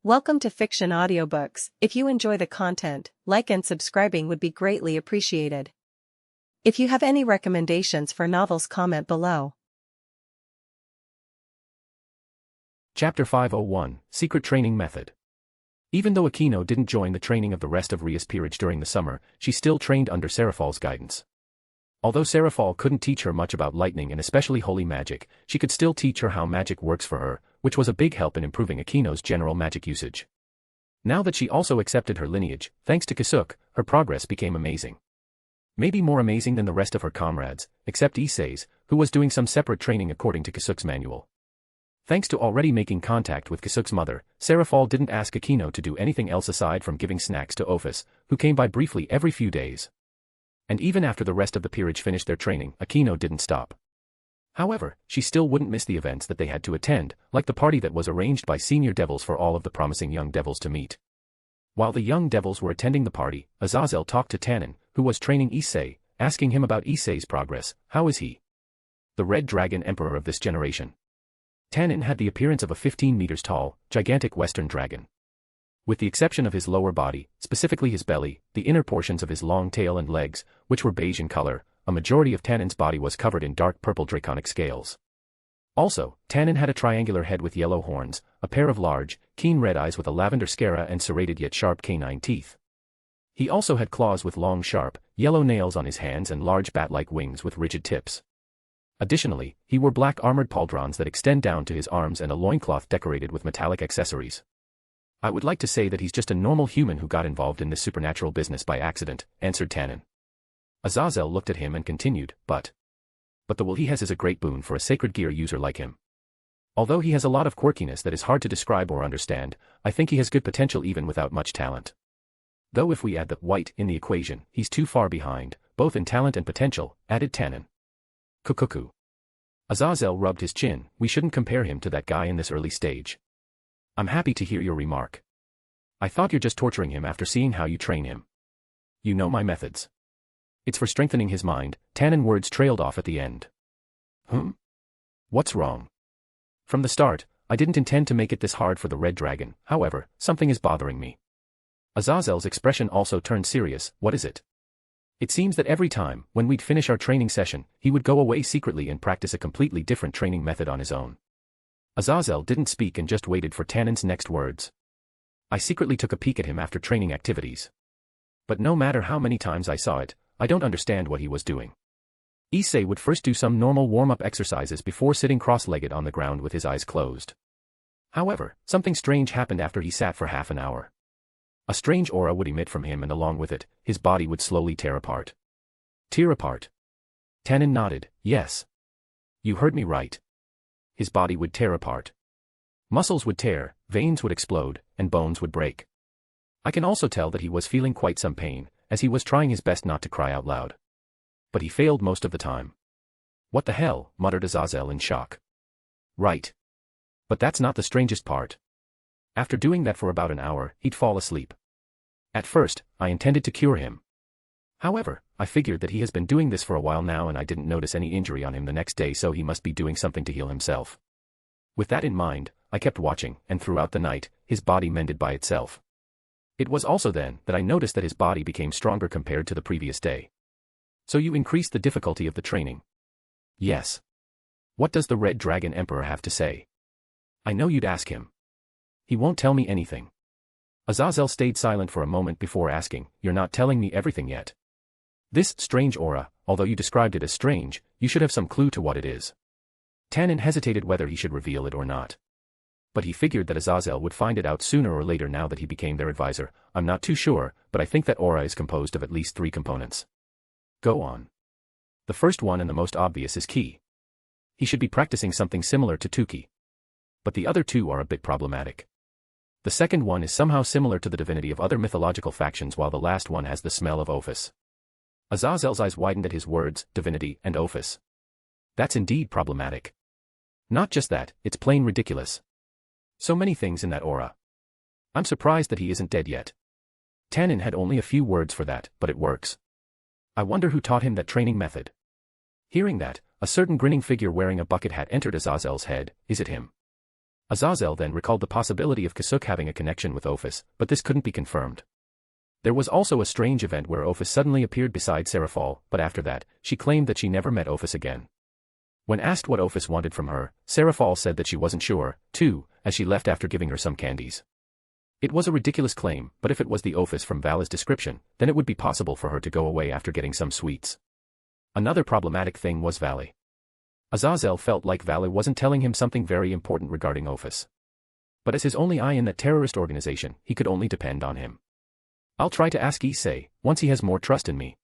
Welcome to Fiction Audiobooks. If you enjoy the content, like and subscribing would be greatly appreciated. If you have any recommendations for novels, comment below. Chapter 501, Secret Training Method. Even though Aino didn't join the training of the rest of Ria's peerage during the summer, she still trained under Serafal's guidance. Although Serafal couldn't teach her much about lightning and especially holy magic, she could still teach her how magic works for her, which was a big help in improving Akino's general magic usage. Now that she also accepted her lineage, thanks to Kasuk, her progress became amazing. Maybe more amazing than the rest of her comrades, except Issei's, who was doing some separate training according to Kasuk's manual. Thanks to already making contact with Kasuk's mother, Serafal didn't ask Akino to do anything else aside from giving snacks to Ophus, who came by briefly every few days. And even after the rest of the peerage finished their training, Akino didn't stop. However, she still wouldn't miss the events that they had to attend, like the party that was arranged by senior devils for all of the promising young devils to meet. While the young devils were attending the party, Azazel talked to Tannen, who was training Issei, asking him about Issei's progress. How is he? The Red Dragon Emperor of this generation. Tannen had the appearance of a 15 meters tall, gigantic western dragon. With the exception of his lower body, specifically his belly, the inner portions of his long tail and legs, which were beige in color, a majority of Tannen's body was covered in dark purple draconic scales. Also, Tannen had a triangular head with yellow horns, a pair of large, keen red eyes with a lavender sclera and serrated yet sharp canine teeth. He also had claws with long sharp, yellow nails on his hands and large bat-like wings with rigid tips. Additionally, he wore black armored pauldrons that extend down to his arms and a loincloth decorated with metallic accessories. I would like to say that he's just a normal human who got involved in this supernatural business by accident, answered Tannen. Azazel looked at him and continued, But the will he has is a great boon for a sacred gear user like him. Although he has a lot of quirkiness that is hard to describe or understand, I think he has good potential even without much talent. Though if we add the white in the equation, he's too far behind, both in talent and potential, added Tannen. Kukuku. Azazel rubbed his chin. We shouldn't compare him to that guy in this early stage. I'm happy to hear your remark. I thought you're just torturing him after seeing how you train him. You know my methods. It's for strengthening his mind. Tannen words trailed off at the end. What's wrong? From the start, I didn't intend to make it this hard for the Red Dragon, however, something is bothering me. Azazel's expression also turned serious. What is it? It seems that every time, when we'd finish our training session, he would go away secretly and practice a completely different training method on his own. Azazel didn't speak and just waited for Tannen's next words. I secretly took a peek at him after training activities. But no matter how many times I saw it, I don't understand what he was doing. Issei would first do some normal warm-up exercises before sitting cross-legged on the ground with his eyes closed. However, something strange happened after he sat for half an hour. A strange aura would emit from him and along with it, his body would slowly tear apart. Tear apart? Tannen nodded, yes. You heard me right. His body would tear apart. Muscles would tear, veins would explode, and bones would break. I can also tell that he was feeling quite some pain, as he was trying his best not to cry out loud. But he failed most of the time. What the hell, muttered Azazel in shock. Right. But that's not the strangest part. After doing that for about an hour, he'd fall asleep. At first, I intended to cure him. However, I figured that he has been doing this for a while now and I didn't notice any injury on him the next day, so he must be doing something to heal himself. With that in mind, I kept watching, and throughout the night, his body mended by itself. It was also then that I noticed that his body became stronger compared to the previous day. So you increased the difficulty of the training? Yes. What does the Red Dragon Emperor have to say? I know you'd ask him. He won't tell me anything. Azazel stayed silent for a moment before asking, You're not telling me everything yet. This strange aura, although you described it as strange, you should have some clue to what it is. Tannen hesitated whether he should reveal it or not. But he figured that Azazel would find it out sooner or later now that he became their advisor. I'm not too sure, but I think that aura is composed of at least 3 components. Go on. The first one and the most obvious is Ki. He should be practicing something similar to Tuki. But the other 2 are a bit problematic. The second one is somehow similar to the divinity of other mythological factions, while the last one has the smell of Ophus. Azazel's eyes widened at his words, divinity and Ophus. That's indeed problematic. Not just that, it's plain ridiculous. So many things in that aura. I'm surprised that he isn't dead yet. Tannen had only a few words for that, but it works. I wonder who taught him that training method. Hearing that, a certain grinning figure wearing a bucket hat entered Azazel's head. Is it him? Azazel then recalled the possibility of Kasuk having a connection with Ophus, but this couldn't be confirmed. There was also a strange event where Ophus suddenly appeared beside Seraphol, but after that, she claimed that she never met Ophus again. When asked what Ophus wanted from her, Seraphol said that she wasn't sure, too, as she left after giving her some candies. It was a ridiculous claim, but if it was the Ophus from Vala's description, then it would be possible for her to go away after getting some sweets. Another problematic thing was Vala. Azazel felt like Vala wasn't telling him something very important regarding Ophus. But as his only eye in that terrorist organization, he could only depend on him. I'll try to ask Issei, once he has more trust in me.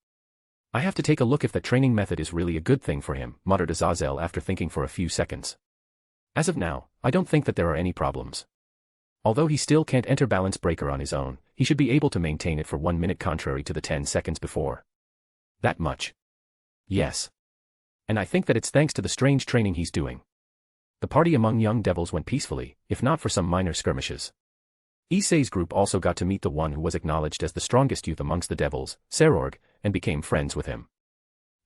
I have to take a look if that training method is really a good thing for him, muttered Azazel after thinking for a few seconds. As of now, I don't think that there are any problems. Although he still can't enter balance breaker on his own, he should be able to maintain it for 1 minute contrary to the 10 seconds before. That much. Yes. And I think that it's thanks to the strange training he's doing. The party among young devils went peacefully, if not for some minor skirmishes. Issei's group also got to meet the one who was acknowledged as the strongest youth amongst the devils, Serorg, and became friends with him.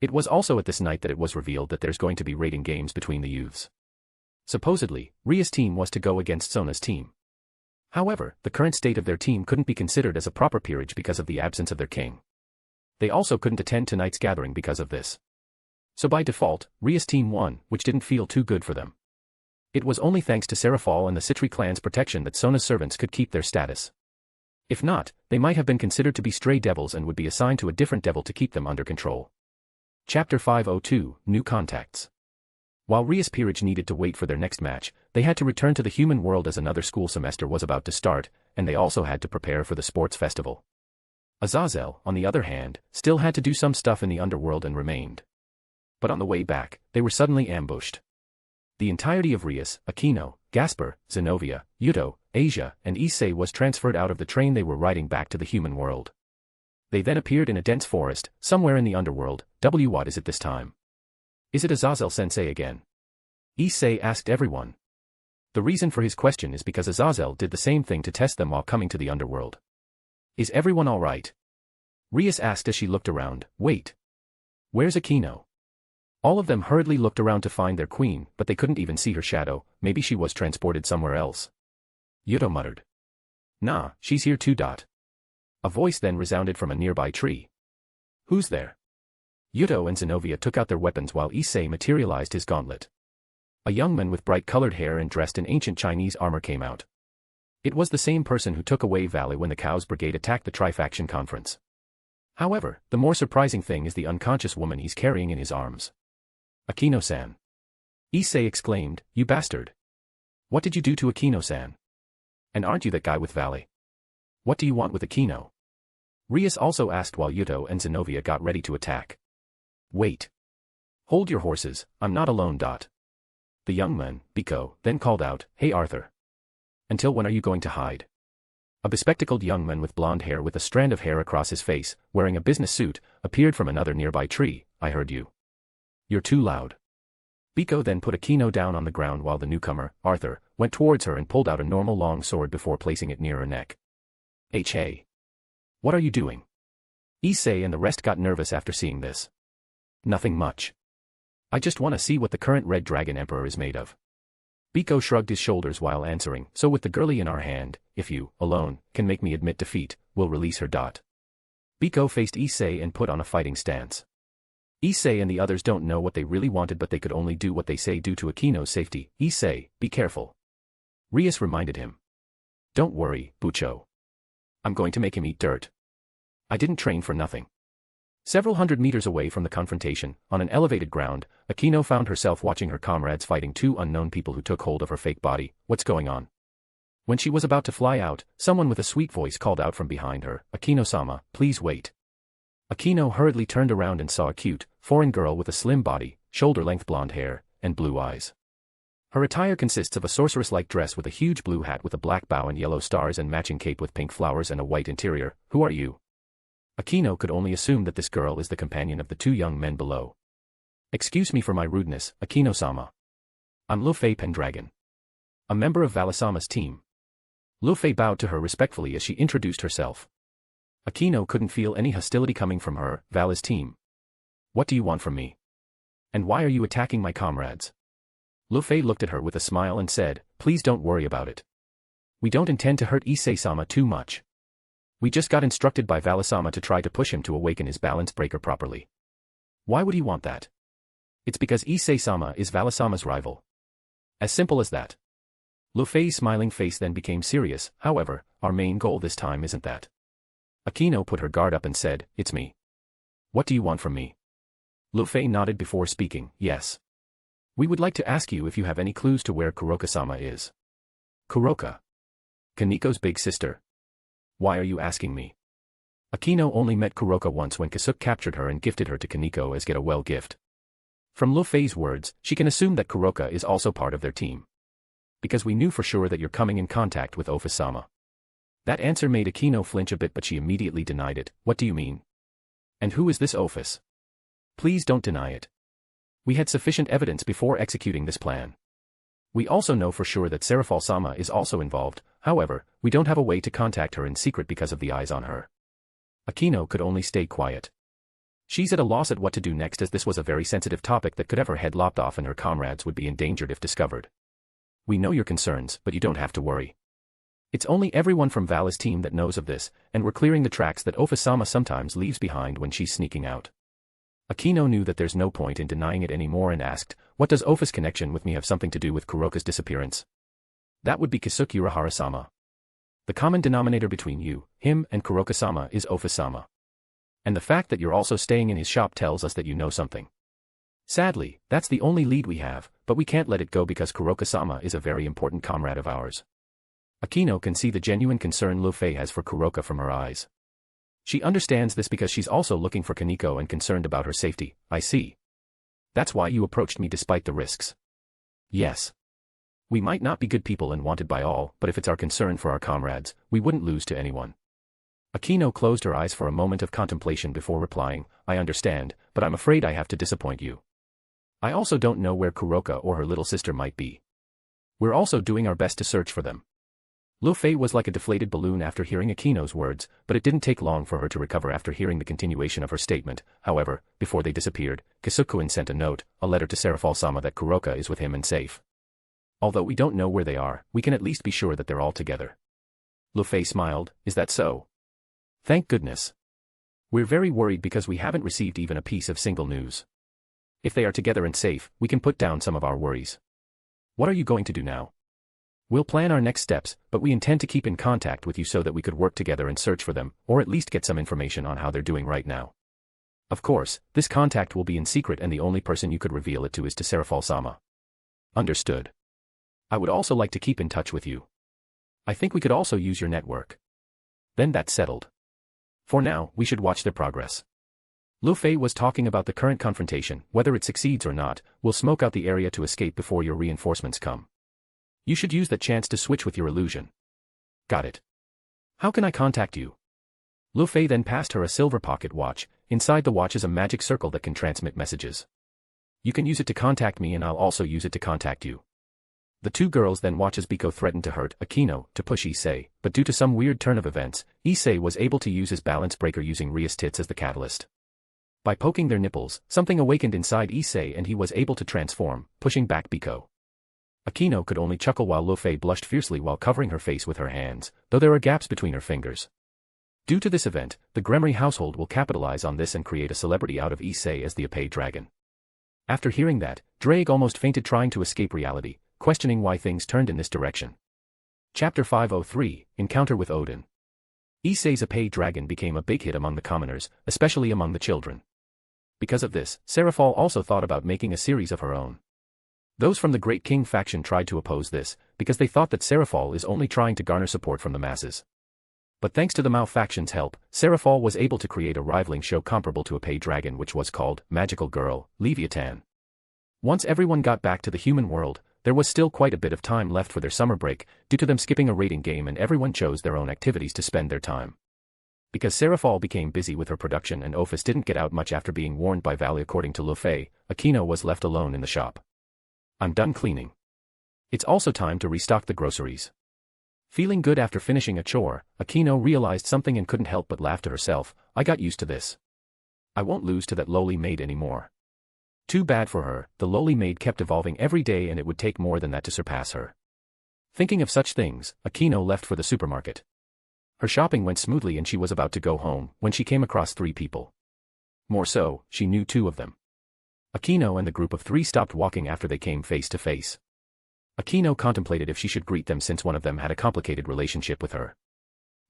It was also at this night that it was revealed that there's going to be raiding games between the youths. Supposedly, Ria's team was to go against Sona's team. However, the current state of their team couldn't be considered as a proper peerage because of the absence of their king. They also couldn't attend tonight's gathering because of this. So by default, Ria's team won, which didn't feel too good for them. It was only thanks to Seraphol and the Citri clan's protection that Sona's servants could keep their status. If not, they might have been considered to be stray devils and would be assigned to a different devil to keep them under control. Chapter 502, New Contacts. While Ria's peerage needed to wait for their next match, they had to return to the human world as another school semester was about to start, and they also had to prepare for the sports festival. Azazel, on the other hand, still had to do some stuff in the underworld and remained. But on the way back, they were suddenly ambushed. The entirety of Rias, Aquino, Gasper, Zenobia, Yuto, Asia, and Issei was transferred out of the train they were riding back to the human world. They then appeared in a dense forest, somewhere in the underworld. What is it this time? Is it Azazel-sensei again? Issei asked everyone. The reason for his question is because Azazel did the same thing to test them while coming to the underworld. Is everyone alright? Rias asked as she looked around. Wait. Where's Aquino? All of them hurriedly looked around to find their queen, but they couldn't even see her shadow. Maybe she was transported somewhere else. Yuto muttered. Nah, she's here too. A voice then resounded from a nearby tree. Who's there? Yuto and Zenobia took out their weapons while Issei materialized his gauntlet. A young man with bright-colored hair and dressed in ancient Chinese armor came out. It was the same person who took away Valley when the Cows Brigade attacked the Tri-Faction Conference. However, the more surprising thing is the unconscious woman he's carrying in his arms. Aquino-san. Issei exclaimed, you bastard. What did you do to Aquino-san? And aren't you that guy with Valley? What do you want with Aquino? Rias also asked while Yuto and Zenobia got ready to attack. Wait. Hold your horses, I'm not alone. The young man, Biko, then called out, hey Arthur. Until when are you going to hide? A bespectacled young man with blonde hair with a strand of hair across his face, wearing a business suit, appeared from another nearby tree. I heard you. You're too loud. Biko then put Aquino down on the ground while the newcomer, Arthur, went towards her and pulled out a normal long sword before placing it near her neck. Hey. What are you doing? Issei and the rest got nervous after seeing this. Nothing much. I just want to see what the current Red Dragon Emperor is made of. Biko shrugged his shoulders while answering, so with the girlie in our hand, if you, alone, can make me admit defeat, we'll release her. Biko faced Issei and put on a fighting stance. Issei and the others don't know what they really wanted, but they could only do what they say due to Aquino's safety. Issei, be careful. Rias reminded him. Don't worry, Bucho. I'm going to make him eat dirt. I didn't train for nothing. Several hundred meters away from the confrontation, on an elevated ground, Aquino found herself watching her comrades fighting two unknown people who took hold of her fake body. What's going on? When she was about to fly out, someone with a sweet voice called out from behind her, Aquino-sama, please wait. Aquino hurriedly turned around and saw a cute, foreign girl with a slim body, shoulder-length blonde hair, and blue eyes. Her attire consists of a sorceress-like dress with a huge blue hat with a black bow and yellow stars and matching cape with pink flowers and a white interior. Who are you? Aquino could only assume that this girl is the companion of the two young men below. Excuse me for my rudeness, Aquino-sama. I'm Lufei Pendragon. A member of Valasama's team. Lufei bowed to her respectfully as she introduced herself. Aquino couldn't feel any hostility coming from her, Vala's team. What do you want from me? And why are you attacking my comrades? Lufei looked at her with a smile and said, please don't worry about it. We don't intend to hurt Issei-sama too much. We just got instructed by Valis-sama to try to push him to awaken his balance breaker properly. Why would he want that? It's because Issei-sama is Valis-sama's rival. As simple as that. Luffy's smiling face then became serious. However, our main goal this time isn't that. Akino put her guard up and said, "It's me. What do you want from me?" Luffy nodded before speaking, "Yes. We would like to ask you if you have any clues to where Kuroka-sama is." Kuroka? Kaniko's big sister? Why are you asking me? Akino only met Kuroka once when Kasuk captured her and gifted her to Kaniko as get-a-well gift. From Luffy's words, she can assume that Kuroka is also part of their team. Because we knew for sure that you're coming in contact with Ophus-sama. That answer made Akino flinch a bit, but she immediately denied it. What do you mean? And who is this Ophus? Please don't deny it. We had sufficient evidence before executing this plan. We also know for sure that Serafal-sama is also involved. However, we don't have a way to contact her in secret because of the eyes on her. Akino could only stay quiet. She's at a loss at what to do next, as this was a very sensitive topic that could have her head lopped off and her comrades would be endangered if discovered. We know your concerns, but you don't have to worry. It's only everyone from Valis' team that knows of this, and we're clearing the tracks that Ophus-sama sometimes leaves behind when she's sneaking out. Akino knew that there's no point in denying it anymore and asked, "What does Ophus' connection with me have something to do with Kuroka's disappearance?" That would be Kasuk Urahara-sama. The common denominator between you, him, and Kuroka-sama is Ophus-sama. And the fact that you're also staying in his shop tells us that you know something. Sadly, that's the only lead we have, but we can't let it go because Kuroka-sama is a very important comrade of ours. Akino can see the genuine concern Luffy has for Kuroka from her eyes. She understands this because she's also looking for Kaniko and concerned about her safety. I see. That's why you approached me despite the risks. Yes. We might not be good people and wanted by all, but if it's our concern for our comrades, we wouldn't lose to anyone. Akino closed her eyes for a moment of contemplation before replying, "I understand, but I'm afraid I have to disappoint you. I also don't know where Kuroka or her little sister might be. We're also doing our best to search for them." Luffy was like a deflated balloon after hearing Akino's words, but it didn't take long for her to recover after hearing the continuation of her statement. However, before they disappeared, Kasuk sent a note, a letter to Serafal-sama that Kuroka is with him and safe. Although we don't know where they are, we can at least be sure that they're all together. Luffy smiled, "Is that so?" "Thank goodness. We're very worried because we haven't received even a piece of single news. If they are together and safe, we can put down some of our worries. What are you going to do now?" "We'll plan our next steps, but we intend to keep in contact with you so that we could work together and search for them, or at least get some information on how they're doing right now. Of course, this contact will be in secret and the only person you could reveal it to is to Serafal-sama." "Understood. I would also like to keep in touch with you. I think we could also use your network." Then that's settled. For now, we should watch their progress. Luffy was talking about the current confrontation. Whether it succeeds or not, we'll smoke out the area to escape before your reinforcements come. You should use that chance to switch with your illusion. Got it. How can I contact you? Luffy then passed her a silver pocket watch. Inside the watch is a magic circle that can transmit messages. You can use it to contact me and I'll also use it to contact you. The two girls then watch as Biko threatened to hurt Akino to push Issei, but due to some weird turn of events, Issei was able to use his balance breaker using Ria's tits as the catalyst. By poking their nipples, something awakened inside Issei and he was able to transform, pushing back Biko. Akino could only chuckle while Luffy blushed fiercely while covering her face with her hands, though there are gaps between her fingers. Due to this event, the Gremory household will capitalize on this and create a celebrity out of Issei as the Ape Dragon. After hearing that, Drake almost fainted trying to escape reality, questioning why things turned in this direction. Chapter 503, Encounter with Odin. Issei's Ape Dragon became a big hit among the commoners, especially among the children. Because of this, Serafal also thought about making a series of her own. Those from the Great King faction tried to oppose this, because they thought that Serafal is only trying to garner support from the masses. But thanks to the Mao faction's help, Serafal was able to create a rivaling show comparable to Ape Dragon, which was called Magical Girl, Leviathan. Once everyone got back to the human world, there was still quite a bit of time left for their summer break, due to them skipping a raiding game, and everyone chose their own activities to spend their time. Because Serafal became busy with her production and Ophus didn't get out much after being warned by Valley according to Luffy, Akino was left alone in the shop. I'm done cleaning. It's also time to restock the groceries. Feeling good after finishing a chore, Akino realized something and couldn't help but laugh to herself. I got used to this. I won't lose to that lowly maid anymore. Too bad for her, the lowly maid kept evolving every day and it would take more than that to surpass her. Thinking of such things, Akino left for the supermarket. Her shopping went smoothly and she was about to go home when she came across 3 people. More so, she knew 2 of them. Akino and the group of 3 stopped walking after they came face to face. Akino contemplated if she should greet them since one of them had a complicated relationship with her.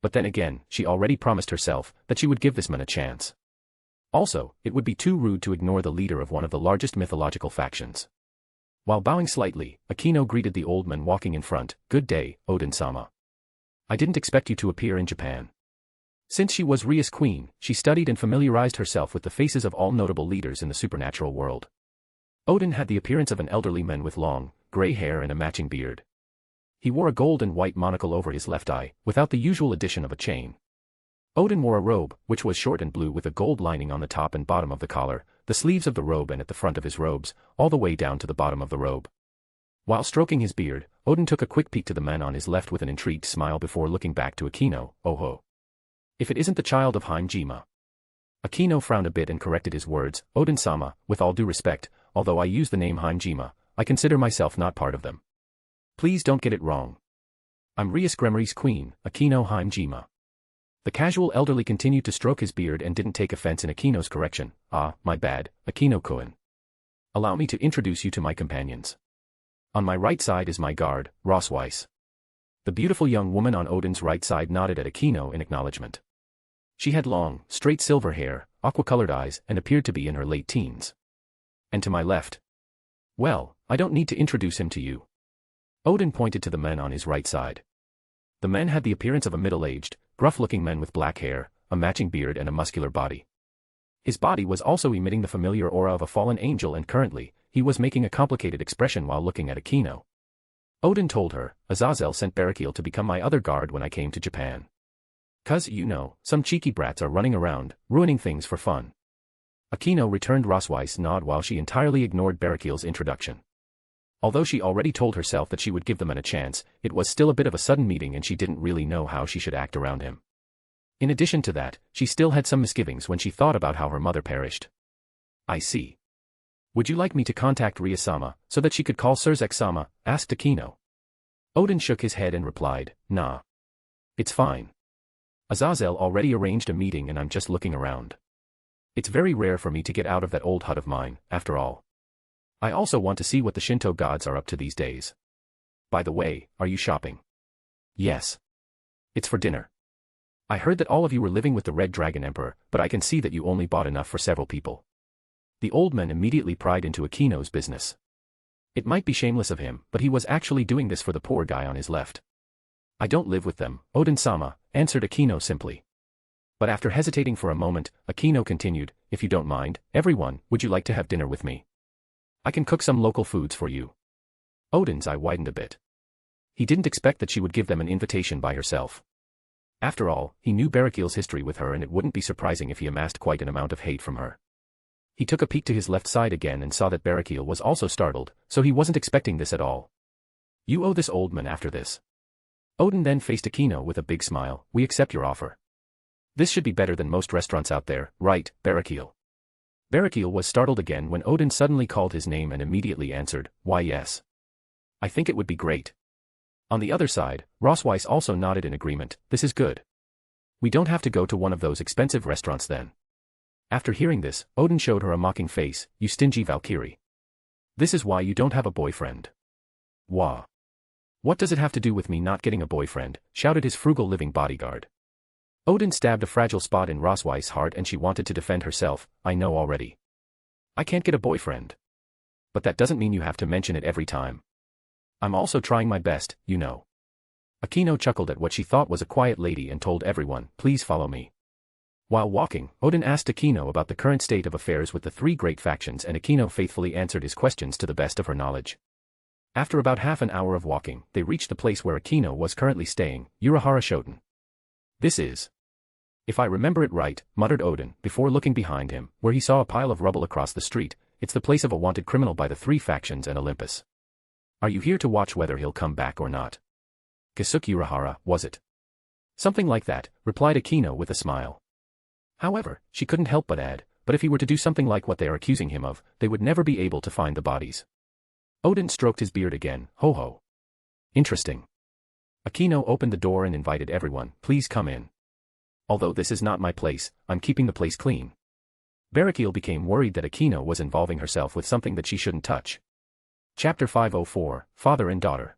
But then again, she already promised herself that she would give this man a chance. Also, it would be too rude to ignore the leader of one of the largest mythological factions. While bowing slightly, Akino greeted the old man walking in front. "Good day, Odin-sama. I didn't expect you to appear in Japan." Since she was Ria's queen, she studied and familiarized herself with the faces of all notable leaders in the supernatural world. Odin had the appearance of an elderly man with long, gray hair and a matching beard. He wore a gold and white monocle over his left eye, without the usual addition of a chain. Odin wore a robe, which was short and blue with a gold lining on the top and bottom of the collar, the sleeves of the robe and at the front of his robes, all the way down to the bottom of the robe. While stroking his beard, Odin took a quick peek to the man on his left with an intrigued smile before looking back to Akino. "Oh ho. If it isn't the child of Haim-jima." Akino frowned a bit and corrected his words. "Odin-sama, with all due respect, although I use the name Haim-jima, I consider myself not part of them. Please don't get it wrong. I'm Rias Gremry's queen, Akino Haim-jima." The casual elderly continued to stroke his beard and didn't take offense in Akino's correction. "Ah, my bad, Akino-kun. Allow me to introduce you to my companions. On my right side is my guard, Rosweiss." The beautiful young woman on Odin's right side nodded at Akino in acknowledgement. She had long, straight silver hair, aqua-colored eyes and appeared to be in her late teens. "And to my left? Well, I don't need to introduce him to you." Odin pointed to the man on his right side. The man had the appearance of a middle-aged, gruff-looking man with black hair, a matching beard and a muscular body. His body was also emitting the familiar aura of a fallen angel and currently, he was making a complicated expression while looking at Akino. Odin told her, "Azazel sent Barakiel to become my other guard when I came to Japan. 'Cause, you know, some cheeky brats are running around, ruining things for fun." Akino returned Rosweiss' nod while she entirely ignored Barakiel's introduction. Although she already told herself that she would give the man a chance, it was still a bit of a sudden meeting and she didn't really know how she should act around him. In addition to that, she still had some misgivings when she thought about how her mother perished. "I see. Would you like me to contact Ria-sama, so that she could call Surzek-sama?" asked Akino. Odin shook his head and replied, "Nah. It's fine. Azazel already arranged a meeting and I'm just looking around. It's very rare for me to get out of that old hut of mine, after all. I also want to see what the Shinto gods are up to these days. By the way, are you shopping?" "Yes. It's for dinner. I heard that all of you were living with the Red Dragon Emperor, but I can see that you only bought enough for several people." The old man immediately pried into Akino's business. It might be shameless of him, but he was actually doing this for the poor guy on his left. "I don't live with them, Odin-sama," answered Akino simply. But after hesitating for a moment, Akino continued, "If you don't mind, everyone, would you like to have dinner with me? I can cook some local foods for you." Odin's eye widened a bit. He didn't expect that she would give them an invitation by herself. After all, he knew Barakiel's history with her and it wouldn't be surprising if he amassed quite an amount of hate from her. He took a peek to his left side again and saw that Barakiel was also startled, so he wasn't expecting this at all. "You owe this old man after this." Odin then faced Akino with a big smile. "We accept your offer. This should be better than most restaurants out there, right, Barakiel?" Barakiel was startled again when Odin suddenly called his name and immediately answered, "Why yes. I think it would be great." On the other side, Rosweiss also nodded in agreement. "This is good. We don't have to go to one of those expensive restaurants then." After hearing this, Odin showed her a mocking face. "You stingy Valkyrie. This is why you don't have a boyfriend." "Wah. What does it have to do with me not getting a boyfriend?" shouted his frugal living bodyguard. Odin stabbed a fragile spot in Rosweiss' heart and she wanted to defend herself. "I know already. I can't get a boyfriend. But that doesn't mean you have to mention it every time. I'm also trying my best, you know." Akino chuckled at what she thought was a quiet lady and told everyone, "Please follow me." While walking, Odin asked Akino about the current state of affairs with the 3 great factions and Akino faithfully answered his questions to the best of her knowledge. After about half an hour of walking, they reached the place where Akino was currently staying, Urahara Showdown. "This is. If I remember it right," muttered Odin, before looking behind him, where he saw a pile of rubble across the street. "It's the place of a wanted criminal by the 3 factions and Olympus. Are you here to watch whether he'll come back or not?" "Kasuk Urahara, was it?" "Something like that," replied Akino with a smile. However, she couldn't help but add, "But if he were to do something like what they are accusing him of, they would never be able to find the bodies." Odin stroked his beard again. "Ho ho. Interesting. Akino opened the door and invited everyone, please come in. Although this is not my place, I'm keeping the place clean. Barrakiel became worried that Akino was involving herself with something that she shouldn't touch. Chapter 504, Father and Daughter.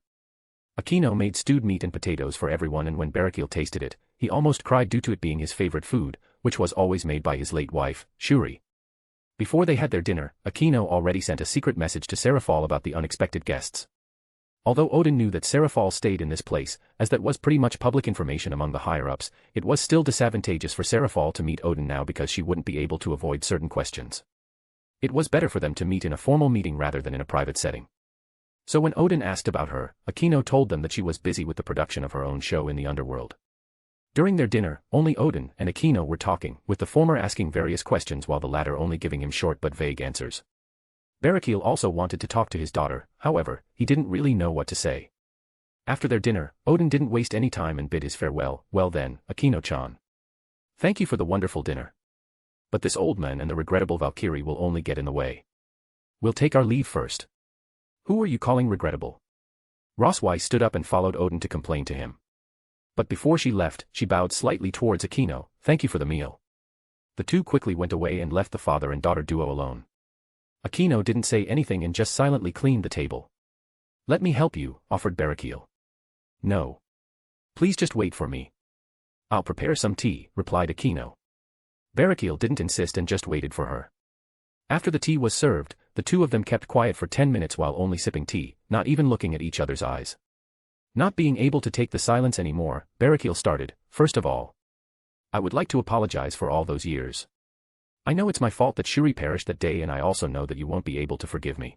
Akino made stewed meat and potatoes for everyone, and when Barrakiel tasted it, he almost cried due to it being his favorite food, which was always made by his late wife, Shuri. Before they had their dinner, Akino already sent a secret message to Seraphol about the unexpected guests. Although Odin knew that Seraphol stayed in this place, as that was pretty much public information among the higher-ups, it was still disadvantageous for Seraphol to meet Odin now because she wouldn't be able to avoid certain questions. It was better for them to meet in a formal meeting rather than in a private setting. So when Odin asked about her, Akino told them that she was busy with the production of her own show in the underworld. During their dinner, only Odin and Akino were talking, with the former asking various questions while the latter only giving him short but vague answers. Barrakiel also wanted to talk to his daughter, however, he didn't really know what to say. After their dinner, Odin didn't waste any time and bid his farewell. Well then, Akino-chan. Thank you for the wonderful dinner. But this old man and the regrettable Valkyrie will only get in the way. We'll take our leave first. Who are you calling regrettable? Roswai stood up and followed Odin to complain to him. But before she left, she bowed slightly towards Akino, thank you for the meal. The two quickly went away and left the father and daughter duo alone. Akino didn't say anything and just silently cleaned the table. Let me help you, offered Barrakiel. No. Please just wait for me. I'll prepare some tea, replied Akino. Barrakiel didn't insist and just waited for her. After the tea was served, the two of them kept quiet for 10 minutes while only sipping tea, not even looking at each other's eyes. Not being able to take the silence anymore, Barrakiel started, first of all. I would like to apologize for all those years. I know it's my fault that Shuri perished that day, and I also know that you won't be able to forgive me.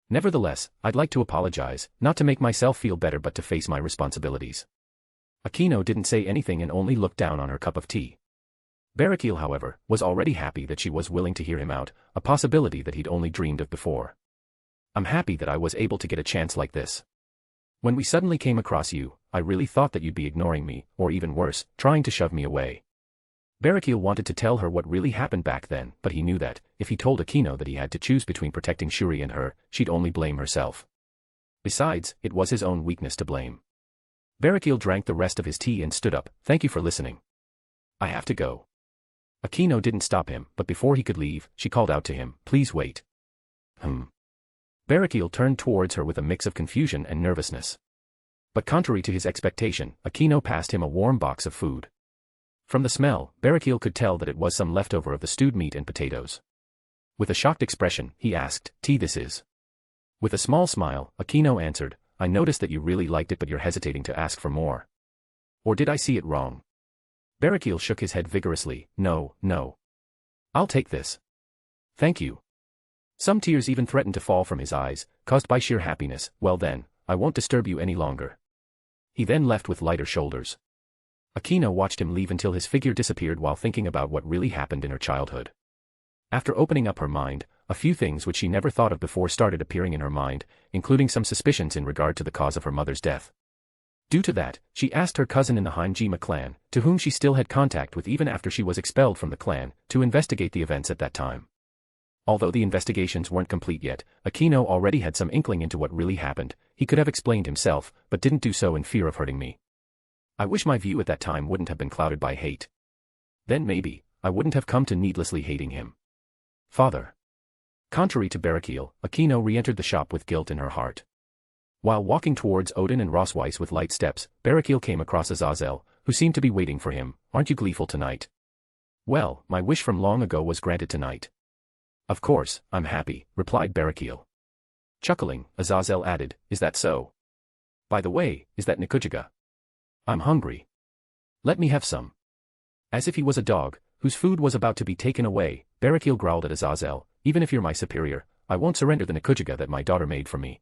Nevertheless, I'd like to apologize, not to make myself feel better but to face my responsibilities. Akino didn't say anything and only looked down on her cup of tea. Barrakiel, however, was already happy that she was willing to hear him out, a possibility that he'd only dreamed of before. I'm happy that I was able to get a chance like this. When we suddenly came across you, I really thought that you'd be ignoring me, or even worse, trying to shove me away. Barrakiel wanted to tell her what really happened back then, but he knew that, if he told Akino that he had to choose between protecting Shuri and her, she'd only blame herself. Besides, it was his own weakness to blame. Barrakiel drank the rest of his tea and stood up, thank you for listening. I have to go. Akino didn't stop him, but before he could leave, she called out to him, please wait. Barrakiel turned towards her with a mix of confusion and nervousness. But contrary to his expectation, Akino passed him a warm box of food. From the smell, Barrakiel could tell that it was some leftover of the stewed meat and potatoes. With a shocked expression, he asked, tea this is? With a small smile, Akino answered, I noticed that you really liked it but you're hesitating to ask for more. Or did I see it wrong? Barrakiel shook his head vigorously, no. I'll take this. Thank you. Some tears even threatened to fall from his eyes, caused by sheer happiness. Well then, I won't disturb you any longer. He then left with lighter shoulders. Akino watched him leave until his figure disappeared while thinking about what really happened in her childhood. After opening up her mind, a few things which she never thought of before started appearing in her mind, including some suspicions in regard to the cause of her mother's death. Due to that, she asked her cousin in the Hanjima clan, to whom she still had contact with even after she was expelled from the clan, to investigate the events at that time. Although the investigations weren't complete yet, Akino already had some inkling into what really happened. He could have explained himself, but didn't do so in fear of hurting me. I wish my view at that time wouldn't have been clouded by hate. Then maybe, I wouldn't have come to needlessly hating him. Father. Contrary to Barrakiel, Akino re-entered the shop with guilt in her heart. While walking towards Odin and Rosweiss with light steps, Barrakiel came across Azazel, who seemed to be waiting for him. Aren't you gleeful tonight? Well, my wish from long ago was granted tonight. Of course, I'm happy, replied Barrakiel. Chuckling, Azazel added, is that so? By the way, is that Nikujiga? I'm hungry. Let me have some. As if he was a dog, whose food was about to be taken away, Barrakiel growled at Azazel, even if you're my superior, I won't surrender the Nikujiga that my daughter made for me.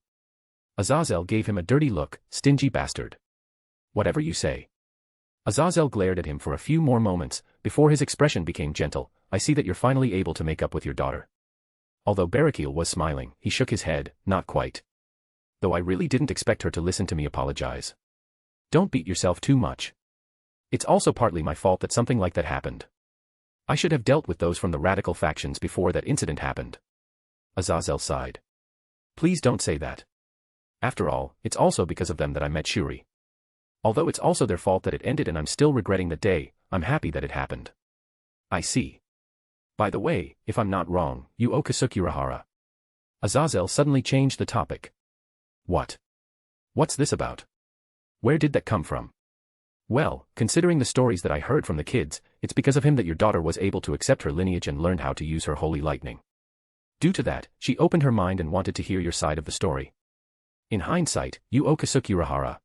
Azazel gave him a dirty look, stingy bastard. Whatever you say. Azazel glared at him for a few more moments, before his expression became gentle. I see that you're finally able to make up with your daughter. Although Barrakiel was smiling, he shook his head, not quite. Though I really didn't expect her to listen to me apologize. Don't beat yourself too much. It's also partly my fault that something like that happened. I should have dealt with those from the radical factions before that incident happened. Azazel sighed. Please don't say that. After all, it's also because of them that I met Shuri. Although it's also their fault that it ended and I'm still regretting the day, I'm happy that it happened. I see. By the way, if I'm not wrong, you owe Kasuk Urahara. Azazel suddenly changed the topic. What? What's this about? Where did that come from? Well, considering the stories that I heard from the kids, it's because of him that your daughter was able to accept her lineage and learned how to use her holy lightning. Due to that, she opened her mind and wanted to hear your side of the story. In hindsight, you owe Kasuk Urahara.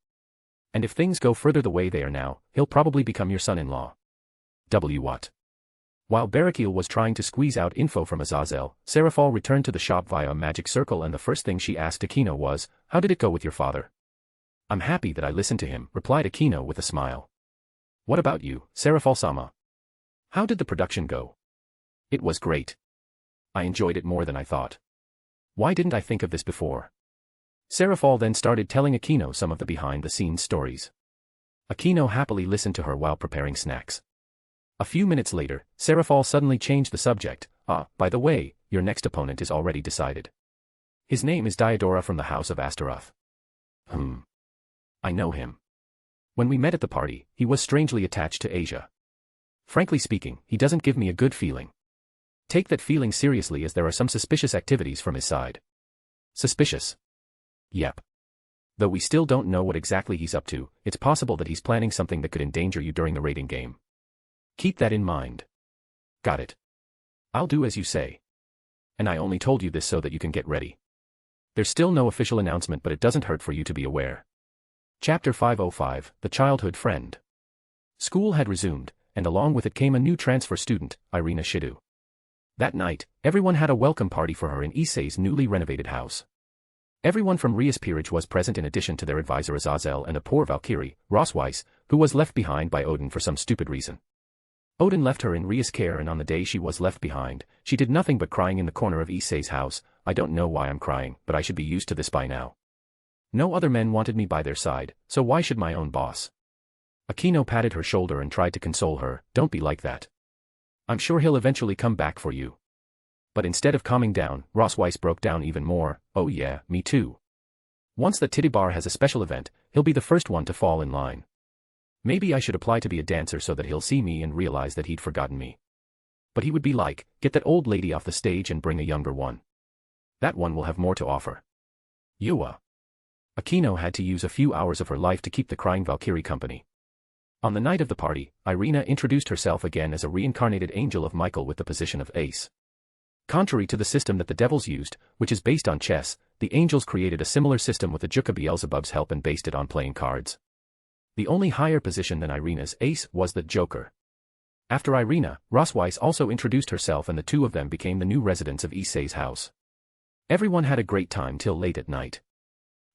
And if things go further the way they are now, he'll probably become your son-in-law. What? While Barakil was trying to squeeze out info from Azazel, Seraphol returned to the shop via a magic circle and the first thing she asked Akino was, "How did it go with your father?" "I'm happy that I listened to him," replied Akino with a smile. "What about you, Seraphol-sama? How did the production go?" "It was great. I enjoyed it more than I thought. Why didn't I think of this before?" Seraphol then started telling Akino some of the behind-the-scenes stories. Akino happily listened to her while preparing snacks. A few minutes later, Seraphol suddenly changed the subject. By the way, your next opponent is already decided. His name is Diodora from the House of Astaroth. I know him. When we met at the party, he was strangely attached to Asia. Frankly speaking, he doesn't give me a good feeling. Take that feeling seriously as there are some suspicious activities from his side. Suspicious? Yep. Though we still don't know what exactly he's up to, it's possible that he's planning something that could endanger you during the raiding game. Keep that in mind. Got it. I'll do as you say. And I only told you this so that you can get ready. There's still no official announcement, but it doesn't hurt for you to be aware. Chapter 505, The Childhood Friend. School had resumed, and along with it came a new transfer student, Irina Shidu. That night, everyone had a welcome party for her in Issei's newly renovated house. Everyone from Rias Peerage was present in addition to their advisor Azazel and a poor Valkyrie, Rosweiss, who was left behind by Odin for some stupid reason. Odin left her in Ria's care, and on the day she was left behind, she did nothing but crying in the corner of Issei's house. "I don't know why I'm crying, but I should be used to this by now. No other men wanted me by their side, so why should my own boss?" Akino patted her shoulder and tried to console her. "Don't be like that. I'm sure he'll eventually come back for you." But instead of calming down, Rosweiss broke down even more. "Oh yeah, me too. Once the Titty Bar has a special event, he'll be the first one to fall in line. Maybe I should apply to be a dancer so that he'll see me and realize that he'd forgotten me. But he would be like, get that old lady off the stage and bring a younger one. That one will have more to offer." Yua. Akino had to use a few hours of her life to keep the crying Valkyrie company. On the night of the party, Irina introduced herself again as a reincarnated angel of Michael with the position of ace. Contrary to the system that the devils used, which is based on chess, the angels created a similar system with the Juka Beelzebub's help and based it on playing cards. The only higher position than Irina's ace was the Joker. After Irina, Rosweiss also introduced herself and the two of them became the new residents of Issei's house. Everyone had a great time till late at night.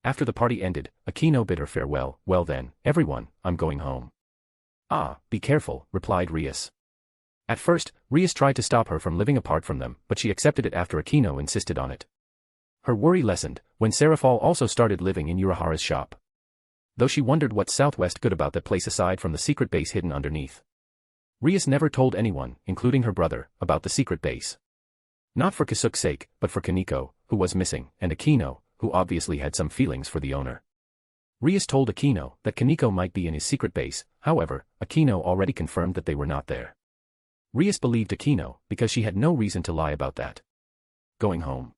After the party ended, Akino bid her farewell. "Well then, everyone, I'm going home." "Be careful," replied Rias. At first, Rias tried to stop her from living apart from them, but she accepted it after Akino insisted on it. Her worry lessened when Seraphol also started living in Urahara's shop. Though she wondered what's Southwest good about that place aside from the secret base hidden underneath. Rias never told anyone, including her brother, about the secret base. Not for Kasuk's sake, but for Kaneko, who was missing, and Akino, who obviously had some feelings for the owner. Rias told Akino that Kaneko might be in his secret base, however, Akino already confirmed that they were not there. Rias believed Akino because she had no reason to lie about that. "Going home?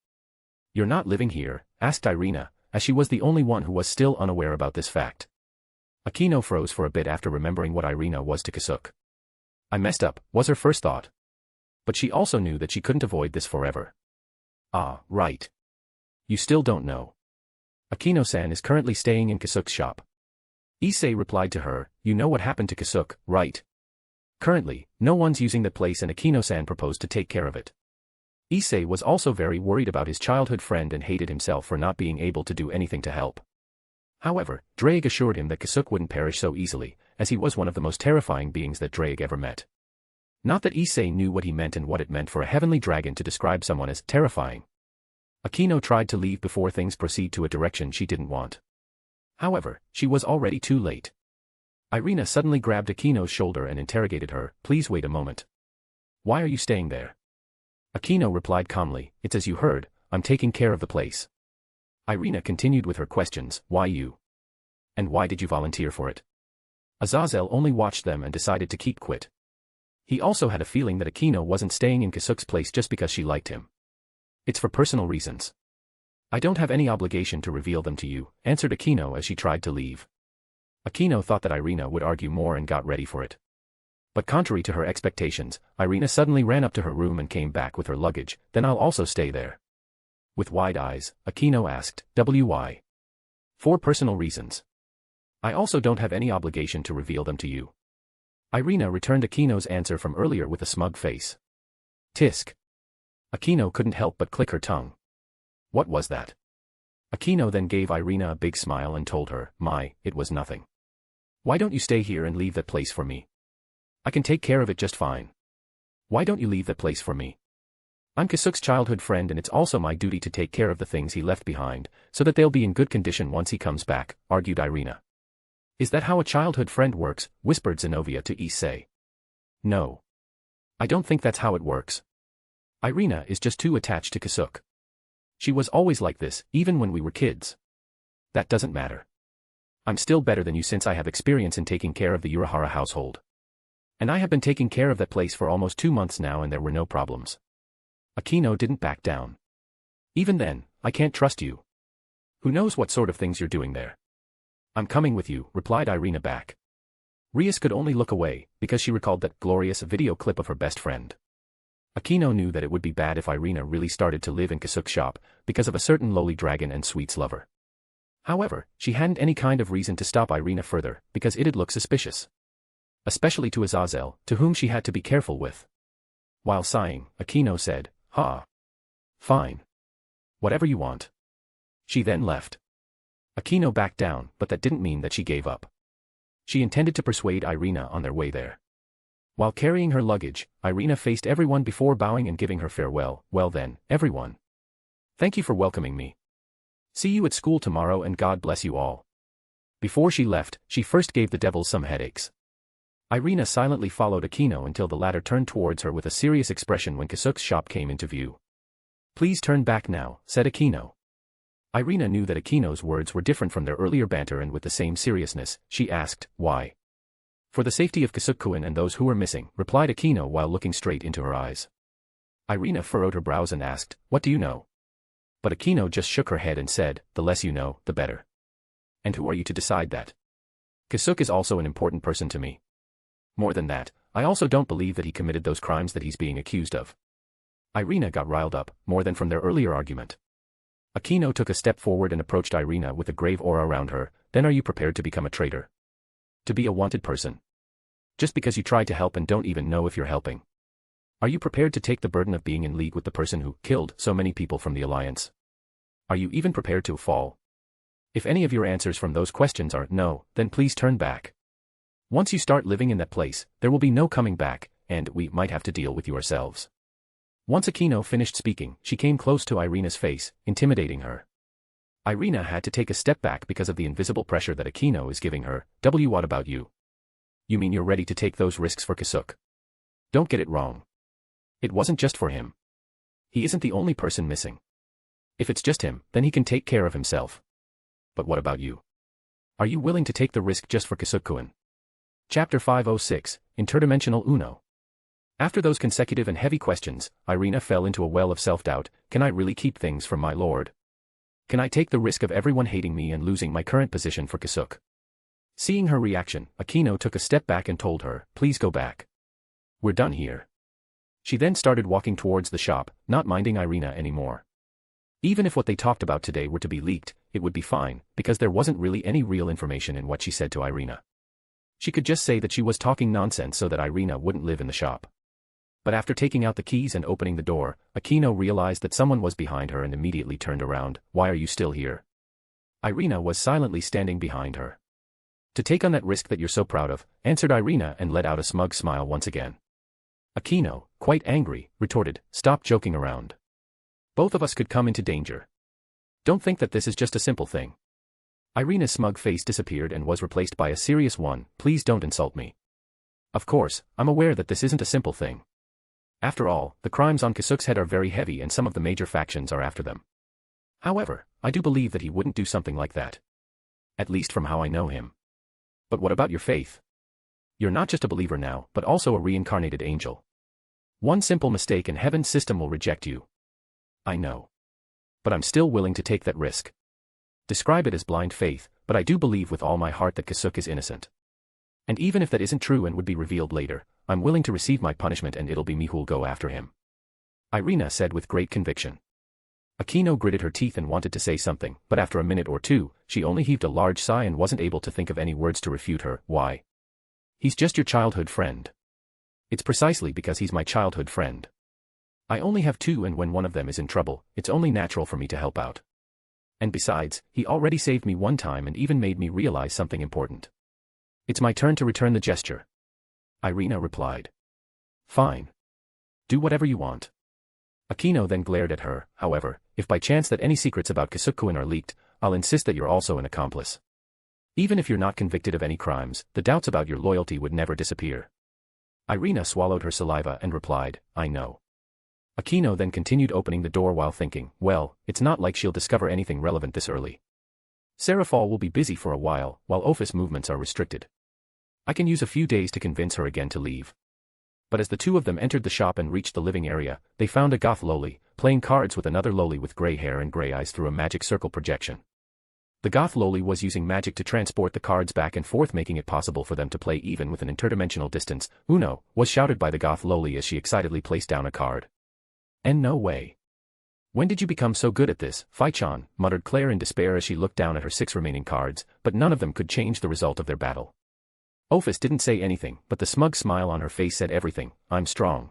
You're not living here?" asked Irina, as she was the only one who was still unaware about this fact. Akino froze for a bit after remembering what Irina was to Kasuk. "I messed up," was her first thought. But she also knew that she couldn't avoid this forever. Right. You still don't know. Akino-san is currently staying in Kasuk's shop. Issei replied to her, "You know what happened to Kasuk, right? Currently, no one's using that place and Akino-san proposed to take care of it." Issei was also very worried about his childhood friend and hated himself for not being able to do anything to help. However, Drake assured him that Kasuk wouldn't perish so easily, as he was one of the most terrifying beings that Drake ever met. Not that Issei knew what he meant and what it meant for a heavenly dragon to describe someone as terrifying. Akino tried to leave before things proceed to a direction she didn't want. However, she was already too late. Irina suddenly grabbed Akino's shoulder and interrogated her. "Please wait a moment. Why are you staying there?" Akino replied calmly, "It's as you heard, I'm taking care of the place." Irina continued with her questions. "Why you? And why did you volunteer for it?" Azazel only watched them and decided to keep quit. He also had a feeling that Akino wasn't staying in Kasuk's place just because she liked him. It's for personal reasons. I don't have any obligation to reveal them to you, answered Akino as she tried to leave. Akino thought that Irina would argue more and got ready for it. But contrary to her expectations, Irina suddenly ran up to her room and came back with her luggage. Then I'll also stay there. With wide eyes, Akino asked, "Why?" "For personal reasons. I also don't have any obligation to reveal them to you." Irina returned Akino's answer from earlier with a smug face. Tisk. Akino couldn't help but click her tongue. What was that? Akino then gave Irina a big smile and told her, it was nothing. Why don't you stay here and leave that place for me? I can take care of it just fine. Why don't you leave that place for me? I'm Kasuk's childhood friend and it's also my duty to take care of the things he left behind, so that they'll be in good condition once he comes back, argued Irina. Is that how a childhood friend works? Whispered Zenobia to Issei. No. I don't think that's how it works. Irina is just too attached to Kasuk. She was always like this, even when we were kids. That doesn't matter. I'm still better than you since I have experience in taking care of the Urahara household. And I have been taking care of that place for almost 2 months now and there were no problems. Akino didn't back down. Even then, I can't trust you. Who knows what sort of things you're doing there? I'm coming with you, replied Irina back. Rias could only look away, because she recalled that glorious video clip of her best friend. Akino knew that it would be bad if Irina really started to live in Kasuk's shop, because of a certain lowly dragon and sweets lover. However, she hadn't any kind of reason to stop Irina further, because it'd look suspicious. Especially to Azazel, to whom she had to be careful with. While sighing, Akino said, Fine. Whatever you want. She then left. Akino backed down, but that didn't mean that she gave up. She intended to persuade Irina on their way there. While carrying her luggage, Irina faced everyone before bowing and giving her farewell. Well then, everyone. Thank you for welcoming me. See you at school tomorrow and God bless you all. Before she left, she first gave the devils some headaches. Irina silently followed Akino until the latter turned towards her with a serious expression when Kasuk's shop came into view. Please turn back now, said Akino. Irina knew that Akino's words were different from their earlier banter and with the same seriousness, she asked, why? For the safety of Kasuk-kun and those who were missing, replied Akino while looking straight into her eyes. Irina furrowed her brows and asked, what do you know? But Akino just shook her head and said, the less you know, the better. And who are you to decide that? Kasuk is also an important person to me. More than that, I also don't believe that he committed those crimes that he's being accused of. Irina got riled up, more than from their earlier argument. Akino took a step forward and approached Irina with a grave aura around her. Then are you prepared to become a traitor? To be a wanted person? Just because you try to help and don't even know if you're helping? Are you prepared to take the burden of being in league with the person who killed so many people from the Alliance? Are you even prepared to fall? If any of your answers from those questions are no, then please turn back. Once you start living in that place, there will be no coming back, and we might have to deal with you ourselves. Once Akino finished speaking, she came close to Irina's face, intimidating her. Irina had to take a step back because of the invisible pressure that Akino is giving her. What about you? You mean you're ready to take those risks for Kasuk? Don't get it wrong. It wasn't just for him. He isn't the only person missing. If it's just him, then he can take care of himself. But what about you? Are you willing to take the risk just for Kasuk-kun? Chapter 506, Interdimensional Uno. After those consecutive and heavy questions, Irina fell into a well of self-doubt. Can I really keep things from my lord? Can I take the risk of everyone hating me and losing my current position for Kasuk? Seeing her reaction, Akino took a step back and told her, please go back. We're done here. She then started walking towards the shop, not minding Irina anymore. Even if what they talked about today were to be leaked, it would be fine, because there wasn't really any real information in what she said to Irina. She could just say that she was talking nonsense so that Irina wouldn't live in the shop. But after taking out the keys and opening the door, Akino realized that someone was behind her and immediately turned around. Why are you still here? Irina was silently standing behind her. To take on that risk that you're so proud of, answered Irina and let out a smug smile once again. Akino, quite angry, retorted, stop joking around. Both of us could come into danger. Don't think that this is just a simple thing. Irina's smug face disappeared and was replaced by a serious one. Please don't insult me. Of course, I'm aware that this isn't a simple thing. After all, the crimes on Kasuk's head are very heavy and some of the major factions are after them. However, I do believe that he wouldn't do something like that. At least from how I know him. But what about your faith? You're not just a believer now, but also a reincarnated angel. One simple mistake and heaven's system will reject you. I know. But I'm still willing to take that risk. Describe it as blind faith, but I do believe with all my heart that Kasuk is innocent. And even if that isn't true and would be revealed later, I'm willing to receive my punishment and it'll be me who'll go after him. Irina said with great conviction. Akino gritted her teeth and wanted to say something, but after a minute or two, she only heaved a large sigh and wasn't able to think of any words to refute her. Why? He's just your childhood friend. It's precisely because he's my childhood friend. I only have two, and when one of them is in trouble, it's only natural for me to help out. And besides, he already saved me one time and even made me realize something important. It's my turn to return the gesture. Irina replied. Fine. Do whatever you want. Akino then glared at her. However, if by chance that any secrets about Kasuk-kun are leaked, I'll insist that you're also an accomplice. Even if you're not convicted of any crimes, the doubts about your loyalty would never disappear. Irina swallowed her saliva and replied, I know. Akino then continued opening the door while thinking, well, it's not like she'll discover anything relevant this early. Serafal will be busy for a while Ophus movements are restricted. I can use a few days to convince her again to leave. But as the two of them entered the shop and reached the living area, they found a goth loli, playing cards with another loli with gray hair and gray eyes through a magic circle projection. The goth loli was using magic to transport the cards back and forth, making it possible for them to play even with an interdimensional distance. Uno, was shouted by the goth loli as she excitedly placed down a card. And no way. When did you become so good at this, Fai-chan, muttered Claire in despair as she looked down at her 6 remaining cards, but none of them could change the result of their battle. Ophus didn't say anything, but the smug smile on her face said everything. I'm strong.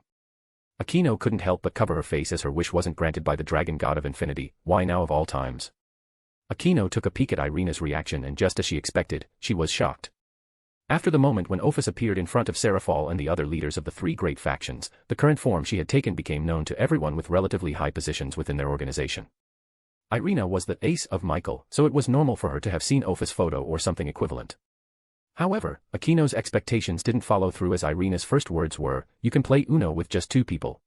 Akino couldn't help but cover her face as her wish wasn't granted by the dragon god of infinity. Why now of all times? Akino took a peek at Irina's reaction, and just as she expected, she was shocked. After the moment when Ophus appeared in front of Serafal and the other leaders of the 3 great factions, the current form she had taken became known to everyone with relatively high positions within their organization. Irina was the ace of Michael, so it was normal for her to have seen Ophus' photo or something equivalent. However, Akino's expectations didn't follow through, as Irina's first words were, you can play Uno with just 2 people.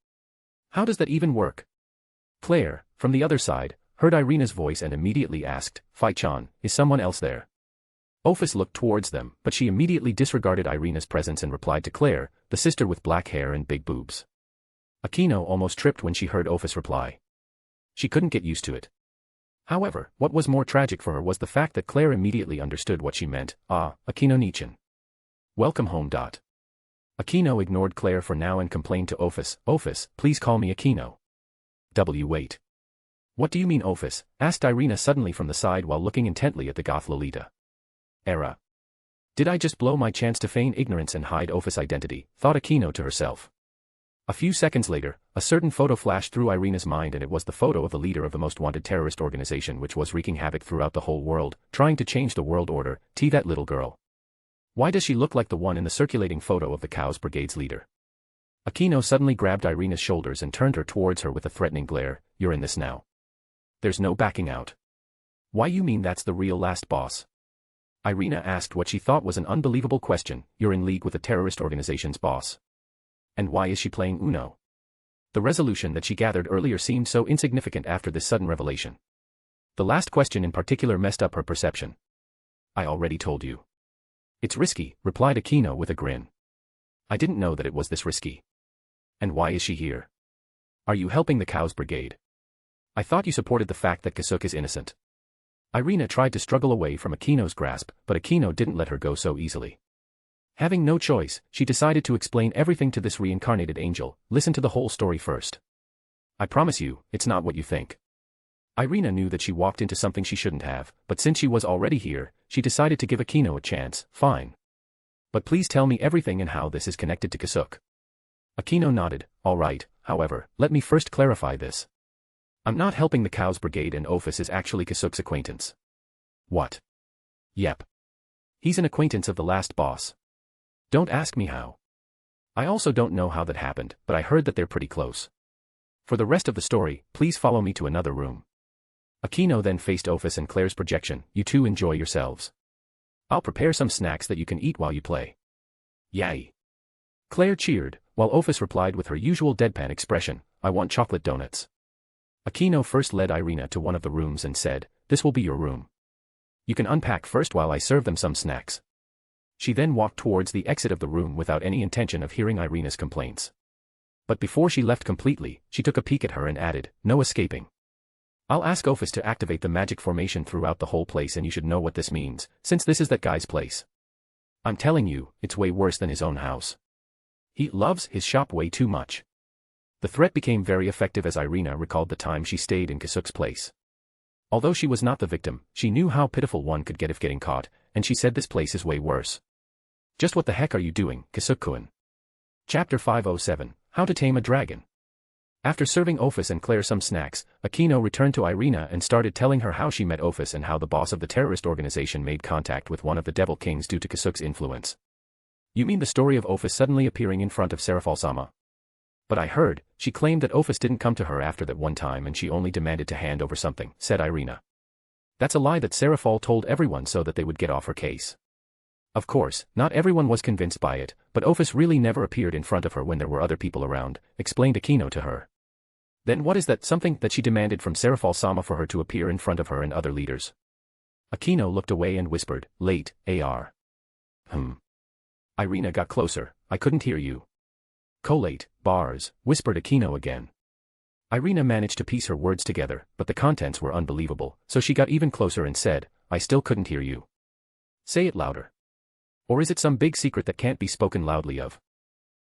How does that even work? Claire, from the other side, heard Irina's voice and immediately asked, Fai-chan, is someone else there? Ophus looked towards them, but she immediately disregarded Irina's presence and replied to Claire, the sister with black hair and big boobs. Akino almost tripped when she heard Ophus reply. She couldn't get used to it. However, what was more tragic for her was the fact that Claire immediately understood what she meant. Akino-nichan. Welcome home. Akino ignored Claire for now and complained to Ophus, Ophus, please call me Akino. Wait. What do you mean, Ophus? Asked Irina suddenly from the side while looking intently at the goth Lolita. Did I just blow my chance to feign ignorance and hide Ophus' identity, thought Akino to herself. A few seconds later, a certain photo flashed through Irina's mind, and it was the photo of the leader of the most wanted terrorist organization which was wreaking havoc throughout the whole world, trying to change the world order. That little girl. Why does she look like the one in the circulating photo of the Cows Brigade's leader? Akino suddenly grabbed Irina's shoulders and turned her towards her with a threatening glare. You're in this now. There's no backing out. Why, you mean that's the real last boss? Irina asked what she thought was an unbelievable question. You're in league with the terrorist organization's boss. And why is she playing Uno? The resolution that she gathered earlier seemed so insignificant after this sudden revelation. The last question in particular messed up her perception. I already told you. It's risky, replied Akino with a grin. I didn't know that it was this risky. And why is she here? Are you helping the Cows Brigade? I thought you supported the fact that Kasuk is innocent. Irina tried to struggle away from Akino's grasp, but Akino didn't let her go so easily. Having no choice, she decided to explain everything to this reincarnated angel. Listen to the whole story first. I promise you, it's not what you think. Irina knew that she walked into something she shouldn't have, but since she was already here, she decided to give Akino a chance. Fine. But please tell me everything and how this is connected to Kasuk. Akino nodded. All right, however, let me first clarify this. I'm not helping the Cows Brigade, and Ophus is actually Kasuk's acquaintance. What? Yep. He's an acquaintance of the last boss. Don't ask me how. I also don't know how that happened, but I heard that they're pretty close. For the rest of the story, please follow me to another room. Akino then faced Ophus and Claire's projection. You two enjoy yourselves. I'll prepare some snacks that you can eat while you play. Yay. Claire cheered, while Ophus replied with her usual deadpan expression, I want chocolate donuts. Akino first led Irina to one of the rooms and said, this will be your room. You can unpack first while I serve them some snacks. She then walked towards the exit of the room without any intention of hearing Irina's complaints. But before she left completely, she took a peek at her and added, "No escaping. I'll ask Ophus to activate the magic formation throughout the whole place, and you should know what this means, since this is that guy's place. I'm telling you, it's way worse than his own house. He loves his shop way too much." The threat became very effective as Irina recalled the time she stayed in Kasuk's place. Although she was not the victim, she knew how pitiful one could get if getting caught, and she said this place is way worse. "Just what the heck are you doing, Kasuk-kun?" Chapter 507, How to Tame a Dragon. After serving Ophus and Claire some snacks, Akino returned to Irina and started telling her how she met Ophus and how the boss of the terrorist organization made contact with one of the Devil Kings due to Kasuk's influence. "You mean the story of Ophus suddenly appearing in front of Serafal-sama? But I heard, she claimed that Ophus didn't come to her after that one time and she only demanded to hand over something," said Irina. "That's a lie that Serafal told everyone so that they would get off her case." Of course, not everyone was convinced by it, but Ophus really never appeared in front of her when there were other people around, explained Akino to her. "Then what is that something that she demanded from Serafal-sama for her to appear in front of her and other leaders?" Akino looked away and whispered, "Late, AR. Irina got closer, "I couldn't hear you." "Collate, bars," whispered Akino again. Irina managed to piece her words together, but the contents were unbelievable, so she got even closer and said, "I still couldn't hear you. Say it louder. Or is it some big secret that can't be spoken loudly of?"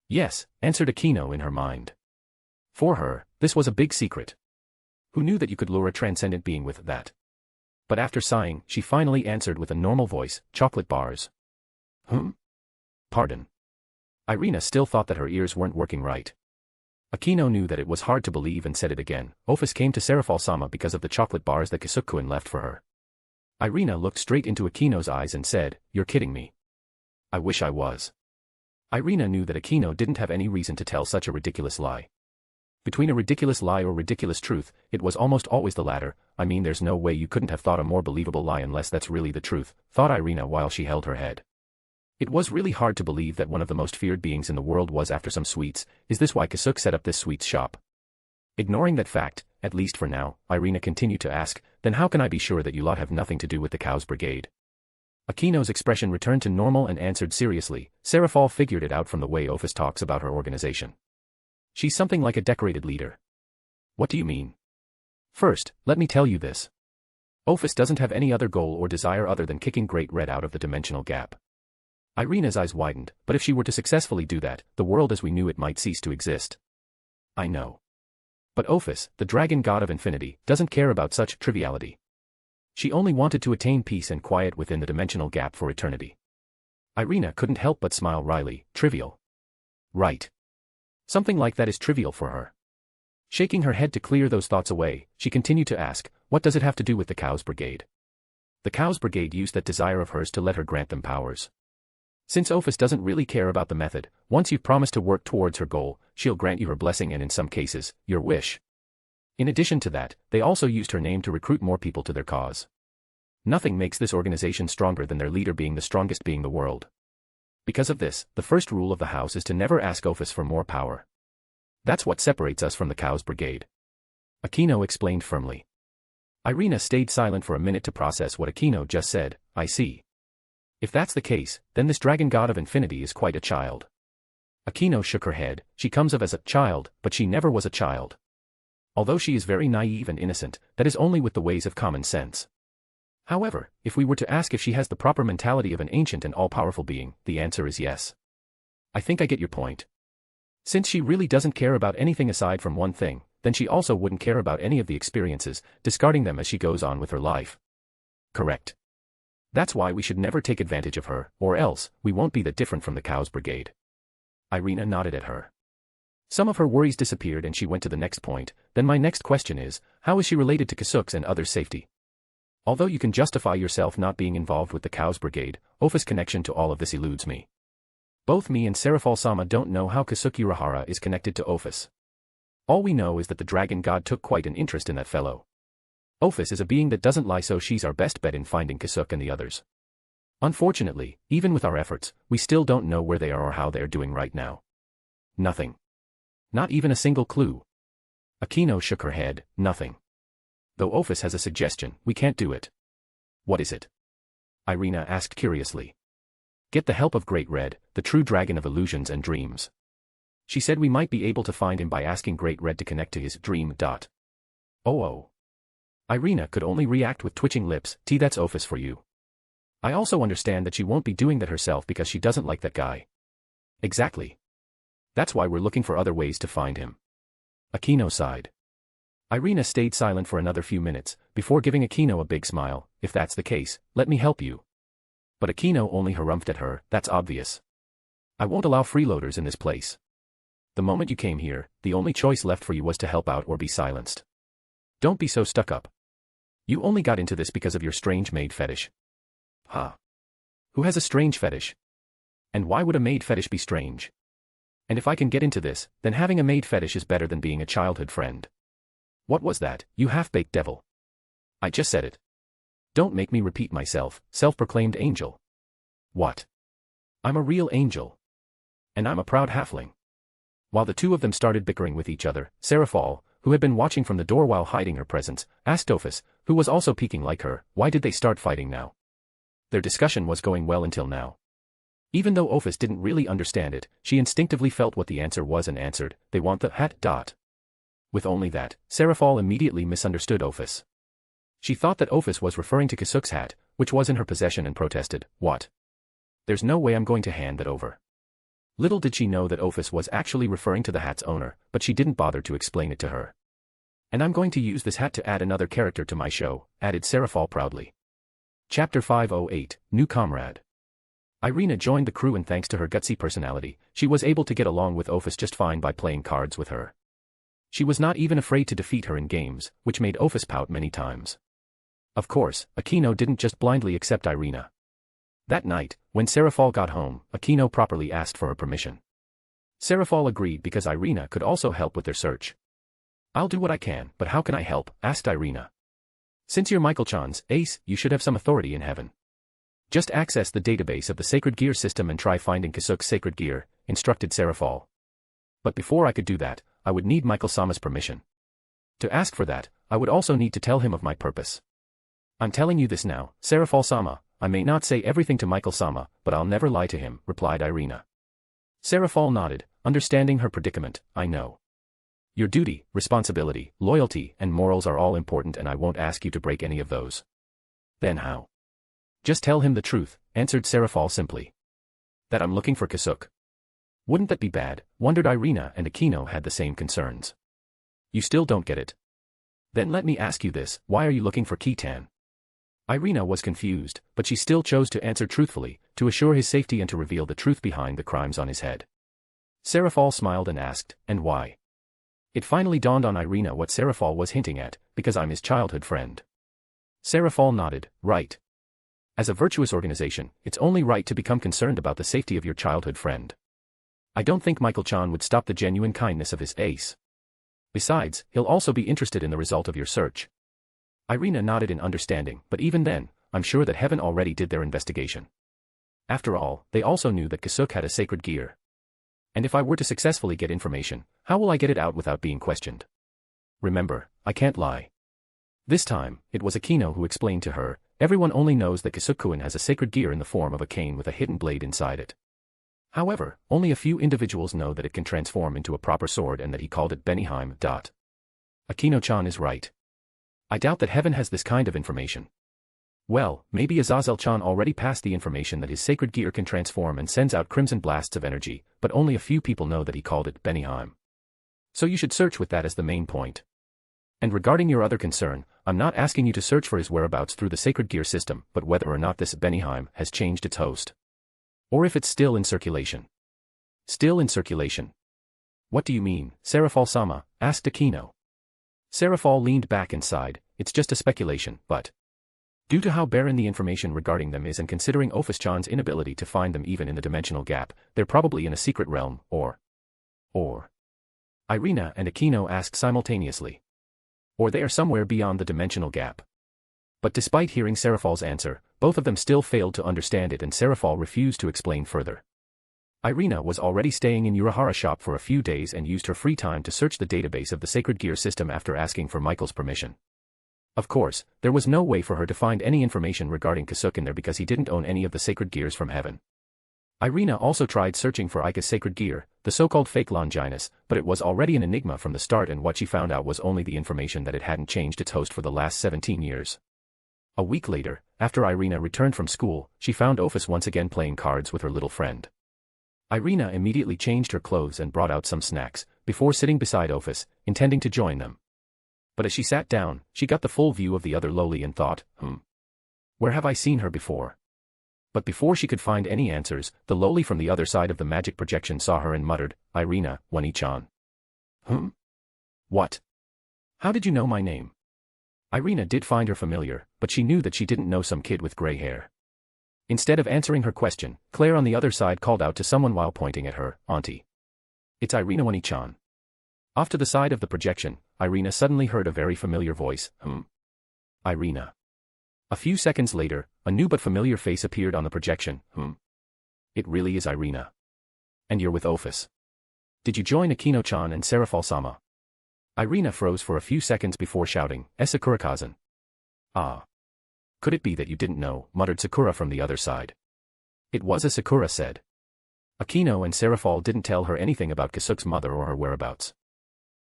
"Yes," answered Akino in her mind. For her, this was a big secret. Who knew that you could lure a transcendent being with that? But after sighing, she finally answered with a normal voice, "Chocolate bars." Pardon. Irina still thought that her ears weren't working right. Akino knew that it was hard to believe and said it again. Ophus came to Serafal-sama because of the chocolate bars that Kasuk-kun left for her. Irina looked straight into Akino's eyes and said, "You're kidding me." "I wish I was." Irina knew that Akino didn't have any reason to tell such a ridiculous lie. Between a ridiculous lie or ridiculous truth, it was almost always the latter. "I mean, there's no way you couldn't have thought a more believable lie unless that's really the truth," thought Irina while she held her head. It was really hard to believe that one of the most feared beings in the world was after some sweets. Is this why Kasuk set up this sweets shop? Ignoring that fact, at least for now, Irina continued to ask, "Then how can I be sure that you lot have nothing to do with the Cows Brigade?" Akino's expression returned to normal and answered seriously, "Serafal figured it out from the way Ophus talks about her organization. She's something like a decorated leader." "What do you mean?" "First, let me tell you this. Ophus doesn't have any other goal or desire other than kicking Great Red out of the dimensional gap." Irina's eyes widened, but if she were to successfully do that, the world as we knew it might cease to exist. "I know. But Ophus, the dragon god of infinity, doesn't care about such triviality. She only wanted to attain peace and quiet within the dimensional gap for eternity." Irina couldn't help but smile wryly. "Trivial. Right. Something like that is trivial for her." Shaking her head to clear those thoughts away, she continued to ask, "What does it have to do with the Cows Brigade?" "The Cows Brigade used that desire of hers to let her grant them powers. Since Ophus doesn't really care about the method, once you've promised to work towards her goal, she'll grant you her blessing and in some cases, your wish. In addition to that, they also used her name to recruit more people to their cause. Nothing makes this organization stronger than their leader being the strongest being the world. Because of this, the first rule of the house is to never ask Ophus for more power. That's what separates us from the Cows Brigade." Akino explained firmly. Irina stayed silent for a minute to process what Akino just said. "I see. If that's the case, then this dragon god of infinity is quite a child." Akino shook her head. "She comes of as a child, but she never was a child. Although she is very naive and innocent, that is only with the ways of common sense. However, if we were to ask if she has the proper mentality of an ancient and all-powerful being, the answer is yes. I think I get your point. Since she really doesn't care about anything aside from one thing, then she also wouldn't care about any of the experiences, discarding them as she goes on with her life." "Correct. That's why we should never take advantage of her, or else, we won't be that different from the Cows Brigade." Irina nodded at her. Some of her worries disappeared and she went to the next point. "Then my next question is, how is she related to Kasuk's and others' safety? Although you can justify yourself not being involved with the Cows Brigade, Ophus' connection to all of this eludes me. Both me and Serafal-sama don't know how Kasuk Urahara is connected to Ophus. All we know is that the dragon god took quite an interest in that fellow. Ophus is a being that doesn't lie, so she's our best bet in finding Kasuk and the others. Unfortunately, even with our efforts, we still don't know where they are or how they are doing right now. Nothing. Not even a single clue." Akino shook her head. "Nothing. Though Ophus has a suggestion, we can't do it." "What is it?" Irina asked curiously. Get the help of Great Red, the true dragon of illusions and dreams. She said we might be able to find him by asking Great Red to connect to his dream. Oh. Irina could only react with twitching lips. That's Ophus for you. I also understand that she won't be doing that herself because she doesn't like that guy. Exactly. That's why we're looking for other ways to find him. Aquino sighed. Irina stayed silent for another few minutes, before giving Aquino a big smile. If that's the case, let me help you. But Aquino only harumphed at her. That's obvious. I won't allow freeloaders in this place. The moment you came here, the only choice left for you was to help out or be silenced. Don't be so stuck up. You only got into this because of your strange maid fetish. Huh. Who has a strange fetish? And why would a maid fetish be strange? And if I can get into this, then having a maid fetish is better than being a childhood friend. What was that, you half-baked devil? I just said it. Don't make me repeat myself, self-proclaimed angel. What? I'm a real angel. And I'm a proud halfling. While the two of them started bickering with each other, Seraphal, who had been watching from the door while hiding her presence, asked Ophus, who was also peeking like her, why did they start fighting now? Their discussion was going well until now. Even though Ophus didn't really understand it, she instinctively felt what the answer was and answered, they want the hat. With only that, Seraphal immediately misunderstood Ophus. She thought that Ophus was referring to Kasuk's hat, which was in her possession, and protested, what? There's no way I'm going to hand that over. Little did she know that Ophus was actually referring to the hat's owner, but she didn't bother to explain it to her. And I'm going to use this hat to add another character to my show, added Seraphal proudly. Chapter 508, New Comrade. Irina joined the crew, and thanks to her gutsy personality, she was able to get along with Ophus just fine by playing cards with her. She was not even afraid to defeat her in games, which made Ophus pout many times. Of course, Aquino didn't just blindly accept Irina. That night, when Seraphal got home, Aquino properly asked for her permission. Seraphal agreed because Irina could also help with their search. I'll do what I can, but how can I help? Asked Irina. Since you're Michael-chan's ace, you should have some authority in heaven. Just access the database of the Sacred Gear system and try finding Kasuk's sacred gear, instructed Seraphal. But before I could do that, I would need Michael-sama's permission. To ask for that, I would also need to tell him of my purpose. I'm telling you this now, Seraphal-sama. I may not say everything to Michael-sama, but I'll never lie to him, replied Irina. Seraphal nodded, understanding her predicament. I know. Your duty, responsibility, loyalty, and morals are all important, and I won't ask you to break any of those. Then how? Just tell him the truth, answered Seraphal simply. That I'm looking for Kasuk. Wouldn't that be bad? Wondered Irina, and Aquino had the same concerns. You still don't get it? Then let me ask you this, why are you looking for Kitan? Irina was confused, but she still chose to answer truthfully, to assure his safety and to reveal the truth behind the crimes on his head. Seraphal smiled and asked, and why? It finally dawned on Irina what Seraphal was hinting at, because I'm his childhood friend. Seraphal nodded, right. As a virtuous organization, it's only right to become concerned about the safety of your childhood friend. I don't think Michael-chan would stop the genuine kindness of his ace. Besides, he'll also be interested in the result of your search. Irina nodded in understanding, but even then, I'm sure that heaven already did their investigation. After all, they also knew that Kasuk had a sacred gear. And if I were to successfully get information, how will I get it out without being questioned? Remember, I can't lie. This time, it was Aquino who explained to her, everyone only knows that Kasuk-kun has a sacred gear in the form of a cane with a hidden blade inside it. However, only a few individuals know that it can transform into a proper sword and that he called it Beniheim. Aquino-chan is right. I doubt that heaven has this kind of information. Well, maybe Azazel-chan already passed the information that his sacred gear can transform and sends out crimson blasts of energy, but only a few people know that he called it Beniheim. So you should search with that as the main point. And regarding your other concern, I'm not asking you to search for his whereabouts through the sacred gear system, but whether or not this Beniheim has changed its host. Or if it's still in circulation. Still in circulation? What do you mean, Seraphal-sama? Asked Aquino. Seraphal leaned back and sighed, it's just a speculation, but due to how barren the information regarding them is and considering Ophus-chan's inability to find them even in the dimensional gap, they're probably in a secret realm, or Irina and Aquino asked simultaneously. Or they are somewhere beyond the dimensional gap. But despite hearing Seraphal's answer, both of them still failed to understand it, and Seraphal refused to explain further. Irina was already staying in Urahara shop for a few days and used her free time to search the database of the sacred gear system after asking for Michael's permission. Of course, there was no way for her to find any information regarding Kasuk in there because he didn't own any of the sacred gears from heaven. Irina also tried searching for Ika's sacred gear, the so-called fake Longinus, but it was already an enigma from the start, and what she found out was only the information that it hadn't changed its host for the last 17 years. A week later, after Irina returned from school, she found Ophus once again playing cards with her little friend. Irina immediately changed her clothes and brought out some snacks, before sitting beside Ophus, intending to join them. But as she sat down, she got the full view of the other lowly and thought, where have I seen her before? But before she could find any answers, the lowly from the other side of the magic projection saw her and muttered, Irina, One-chan. What? How did you know my name? Irina did find her familiar, but she knew that she didn't know some kid with gray hair. Instead of answering her question, Claire on the other side called out to someone while pointing at her, Auntie. It's Irina One-chan. Off to the side of the projection, Irina suddenly heard a very familiar voice, Irina. A few seconds later, a new but familiar face appeared on the projection, It really is Irina. And you're with Ophus. Did you join Akino-chan and Serafal-sama? Irina froze for a few seconds before shouting, Sakura-kazan. Ah. Could it be that you didn't know, muttered Sakura from the other side. It was as Sakura said. Akino and Serafal didn't tell her anything about Kasuk's mother or her whereabouts.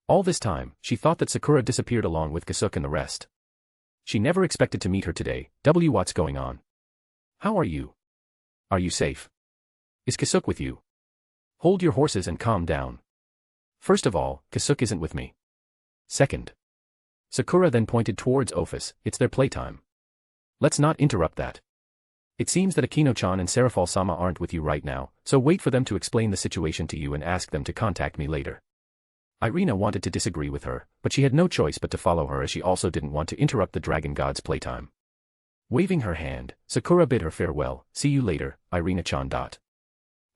All this time, she thought that Sakura disappeared along with Kasuk and the rest. She never expected to meet her today. What's going on? How are you? Are you safe? Is Kasuk with you? Hold your horses and calm down. First of all, Kasuk isn't with me. Second. Sakura then pointed towards Ophus, it's their playtime. Let's not interrupt that. It seems that Akino-chan and Serafal-sama aren't with you right now, so wait for them to explain the situation to you and ask them to contact me later. Irina wanted to disagree with her, but she had no choice but to follow her as she also didn't want to interrupt the dragon god's playtime. Waving her hand, Sakura bid her farewell, see you later, Irina-chan.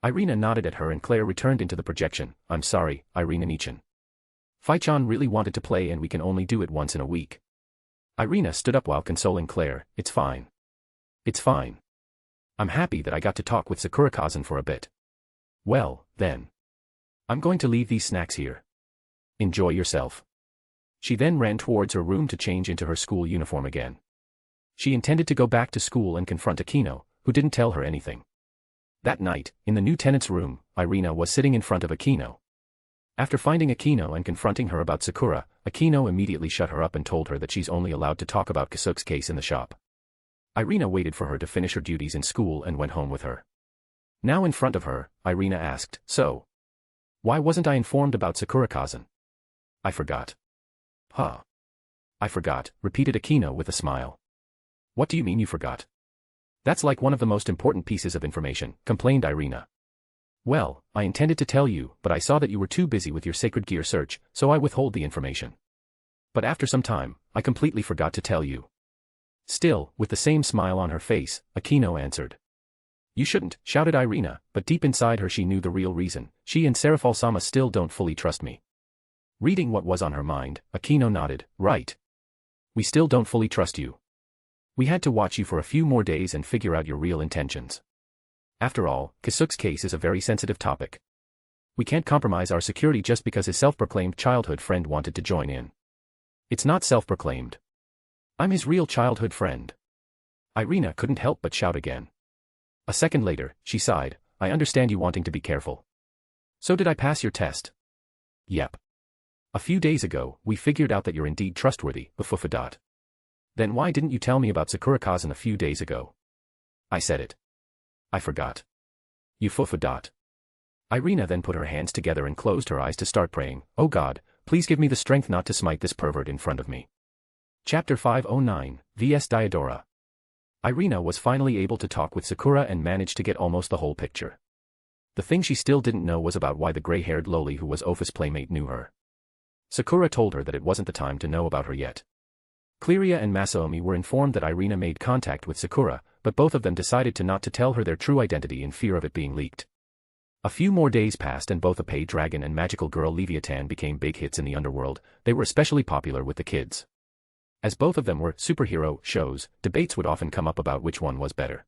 Irina nodded at her and Claire returned into the projection, I'm sorry, Irina-nichan. Fai-chan really wanted to play and we can only do it once in a week. Irina stood up while consoling Claire, it's fine. It's fine. I'm happy that I got to talk with Sakura-kazan for a bit. Well, then. I'm going to leave these snacks here. Enjoy yourself. She then ran towards her room to change into her school uniform again. She intended to go back to school and confront Akino, who didn't tell her anything. That night, in the new tenant's room, Irina was sitting in front of Akino. After finding Akino and confronting her about Sakura, Akino immediately shut her up and told her that she's only allowed to talk about Kasuk's case in the shop. Irina waited for her to finish her duties in school and went home with her. Now in front of her, Irina asked, so? Why wasn't I informed about Sakura-kazan? I forgot. Huh. I forgot, repeated Akino with a smile. What do you mean you forgot? That's like one of the most important pieces of information, complained Irina. Well, I intended to tell you, but I saw that you were too busy with your sacred gear search, so I withhold the information. But after some time, I completely forgot to tell you. Still, with the same smile on her face, Akino answered. You shouldn't, shouted Irina, but deep inside her she knew the real reason, she and Serafal-sama still don't fully trust me. Reading what was on her mind, Akino nodded, right. We still don't fully trust you. We had to watch you for a few more days and figure out your real intentions. After all, Kasuk's case is a very sensitive topic. We can't compromise our security just because his self-proclaimed childhood friend wanted to join in. It's not self-proclaimed. I'm his real childhood friend. Irina couldn't help but shout again. A second later, she sighed, I understand you wanting to be careful. So did I pass your test? Yep. A few days ago, we figured out that you're indeed trustworthy, Ophus. Then why didn't you tell me about Sakura-kazan a few days ago? I said it. I forgot. You Ophus. Irina then put her hands together and closed her eyes to start praying, oh God, please give me the strength not to smite this pervert in front of me. Chapter 509, vs Diodora. Irina was finally able to talk with Sakura and managed to get almost the whole picture. The thing she still didn't know was about why the gray-haired lowly who was Ophus' playmate knew her. Sakura told her that it wasn't the time to know about her yet. Cleria and Masaomi were informed that Irina made contact with Sakura, but both of them decided to not to tell her their true identity in fear of it being leaked. A few more days passed and both a paid dragon and magical girl Leviathan became big hits in the underworld. They were especially popular with the kids. As both of them were superhero shows, debates would often come up about which one was better.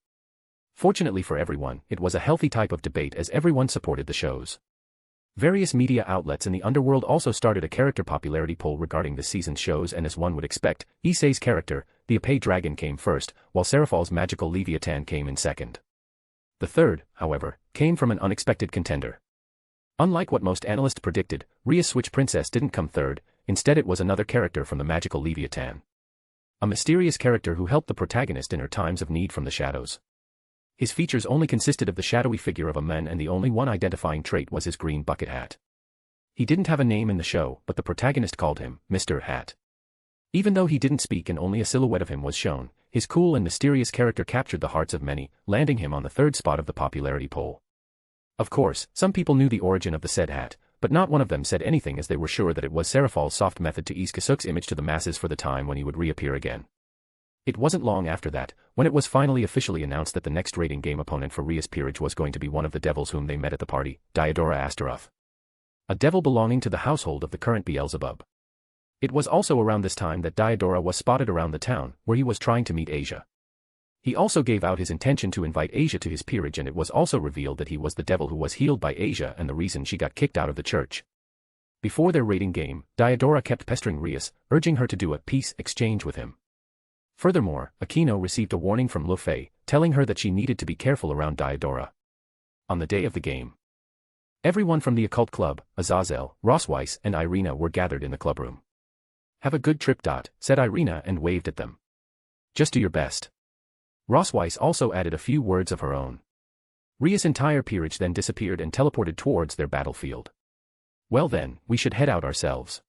Fortunately for everyone, it was a healthy type of debate as everyone supported the shows. Various media outlets in the underworld also started a character popularity poll regarding this season's shows, and as one would expect, Issei's character, the Epee Dragon, came first, while Serafal's magical Leviathan came in second. The third, however, came from an unexpected contender. Unlike what most analysts predicted, Rhea's Switch Princess didn't come third, instead it was another character from the magical Leviathan. A mysterious character who helped the protagonist in her times of need from the shadows. His features only consisted of the shadowy figure of a man, and the only one identifying trait was his green bucket hat. He didn't have a name in the show, but the protagonist called him Mr. Hat. Even though he didn't speak and only a silhouette of him was shown, his cool and mysterious character captured the hearts of many, landing him on the third spot of the popularity poll. Of course, some people knew the origin of the said hat, but not one of them said anything, as they were sure that it was Seraphal's soft method to ease Kasuk's image to the masses for the time when he would reappear again. It wasn't long after that, when it was finally officially announced that the next raiding game opponent for Rhea's peerage was going to be one of the devils whom they met at the party, Diodora Astaroth. A devil belonging to the household of the current Beelzebub. It was also around this time that Diodora was spotted around the town, where he was trying to meet Asia. He also gave out his intention to invite Asia to his peerage, and it was also revealed that he was the devil who was healed by Asia and the reason she got kicked out of the church. Before their raiding game, Diodora kept pestering Rhea's, urging her to do a peace exchange with him. Furthermore, Aino received a warning from Loki, telling her that she needed to be careful around Diodora. On the day of the game, everyone from the occult club, Azazel, Rossweiss, and Irina were gathered in the clubroom. "Have a good trip. Said Irina and waved at them. "Just do your best." Rossweiss also added a few words of her own. Rhea's entire peerage then disappeared and teleported towards their battlefield. "Well then, we should head out ourselves."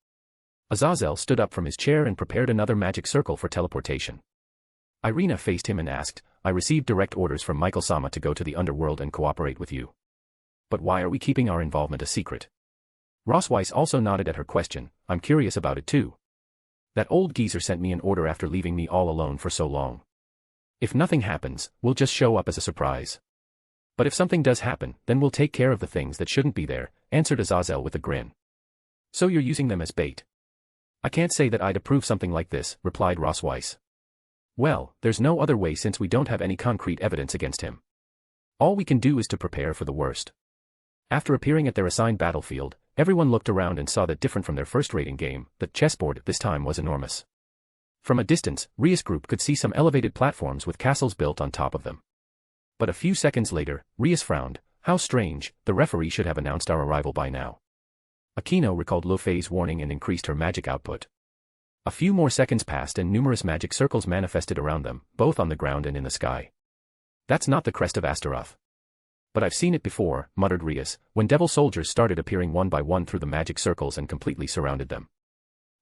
Azazel stood up from his chair and prepared another magic circle for teleportation. Irina faced him and asked, "I received direct orders from Michael-sama to go to the underworld and cooperate with you. But why are we keeping our involvement a secret?" Rossweiss also nodded at her question. "I'm curious about it too. That old geezer sent me an order after leaving me all alone for so long. If nothing happens, we'll just show up as a surprise. But if something does happen, then we'll take care of the things that shouldn't be there," answered Azazel with a grin. "So you're using them as bait?" "I can't say that I'd approve something like this," replied Rossweiss. "Well, there's no other way since we don't have any concrete evidence against him. All we can do is to prepare for the worst." After appearing at their assigned battlefield, everyone looked around and saw that, different from their first raiding game, the chessboard this time was enormous. From a distance, Rhea's group could see some elevated platforms with castles built on top of them. But a few seconds later, Rhea's frowned. "How strange, the referee should have announced our arrival by now." Aino recalled Lofi's warning and increased her magic output. A few more seconds passed and numerous magic circles manifested around them, both on the ground and in the sky. "That's not the crest of Astaroth." "But I've seen it before," muttered Rhea's, when devil soldiers started appearing one by one through the magic circles and completely surrounded them.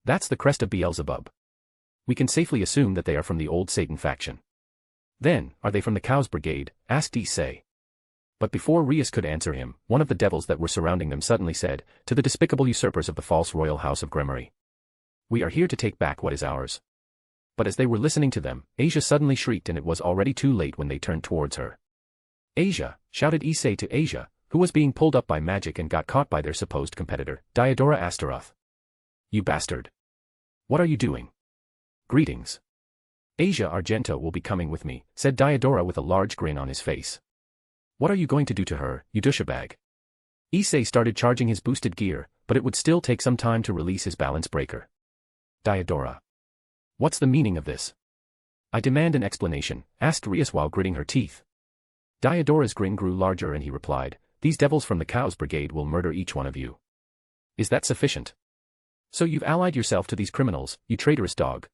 "That's the crest of Beelzebub. We can safely assume that they are from the old Satan faction." "Then, are they from the Cows Brigade?" asked Issei. But before Rhea's could answer him, one of the devils that were surrounding them suddenly said, "To the despicable usurpers of the false royal house of Gremory. We are here to take back what is ours." But as they were listening to them, Asia suddenly shrieked, and it was already too late when they turned towards her. "Asia!" shouted Issei to Asia, who was being pulled up by magic and got caught by their supposed competitor, Diodora Astaroth. "You bastard! What are you doing?" "Greetings. Asia Argento will be coming with me," said Diodora with a large grin on his face. "What are you going to do to her, you douchebag?" Issei started charging his boosted gear, but it would still take some time to release his balance breaker. "Diodora. What's the meaning of this?" "I demand an explanation," asked Rhea's while gritting her teeth. Diodora's grin grew larger and he replied, "These devils from the Cows Brigade will murder each one of you." "Is that sufficient? So you've allied yourself to these criminals, you traitorous dog."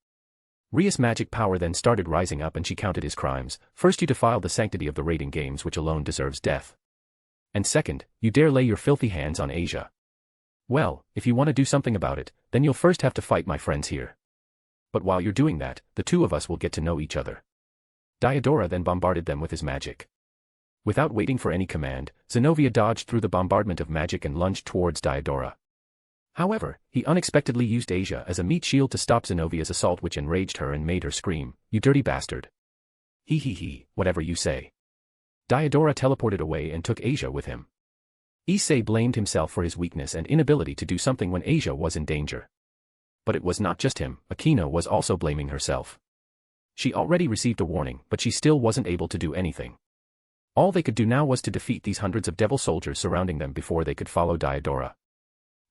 Rhea's magic power then started rising up and she counted his crimes. "First, you defiled the sanctity of the raiding games, which alone deserves death. And second, you dare lay your filthy hands on Asia. Well, if you want to do something about it, then you'll first have to fight my friends here. But while you're doing that, the two of us will get to know each other." Diodora then bombarded them with his magic. Without waiting for any command, Zenobia dodged through the bombardment of magic and lunged towards Diodora. However, he unexpectedly used Asia as a meat shield to stop Zenobia's assault, which enraged her and made her scream, "You dirty bastard. He, whatever you say." Diodora teleported away and took Asia with him. Issei blamed himself for his weakness and inability to do something when Asia was in danger. But it was not just him, Aino was also blaming herself. She already received a warning, but she still wasn't able to do anything. All they could do now was to defeat these hundreds of devil soldiers surrounding them before they could follow Diodora.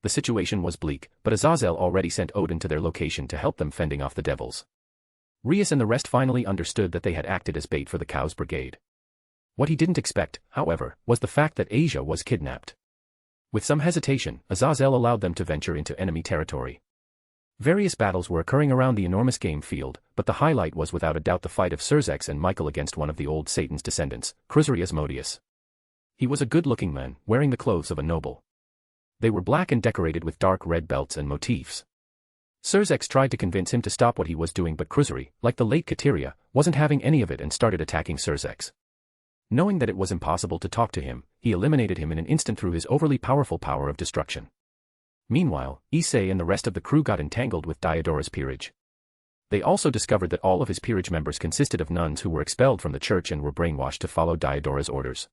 The situation was bleak, but Azazel already sent Odin to their location to help them fending off the devils. Rhea's and the rest finally understood that they had acted as bait for the Cows Brigade. What he didn't expect, however, was the fact that Asia was kidnapped. With some hesitation, Azazel allowed them to venture into enemy territory. Various battles were occurring around the enormous game field, but the highlight was without a doubt the fight of Serzex and Michael against one of the old Satan's descendants, Chrysaor Asmodeus. He was a good-looking man, wearing the clothes of a noble. They were black and decorated with dark red belts and motifs. Serzex tried to convince him to stop what he was doing, but Chrysaor, like the late Kateria, wasn't having any of it and started attacking Serzex. Knowing that it was impossible to talk to him, he eliminated him in an instant through his overly powerful power of destruction. Meanwhile, Issei and the rest of the crew got entangled with Diodora's peerage. They also discovered that all of his peerage members consisted of nuns who were expelled from the church and were brainwashed to follow Diodora's orders.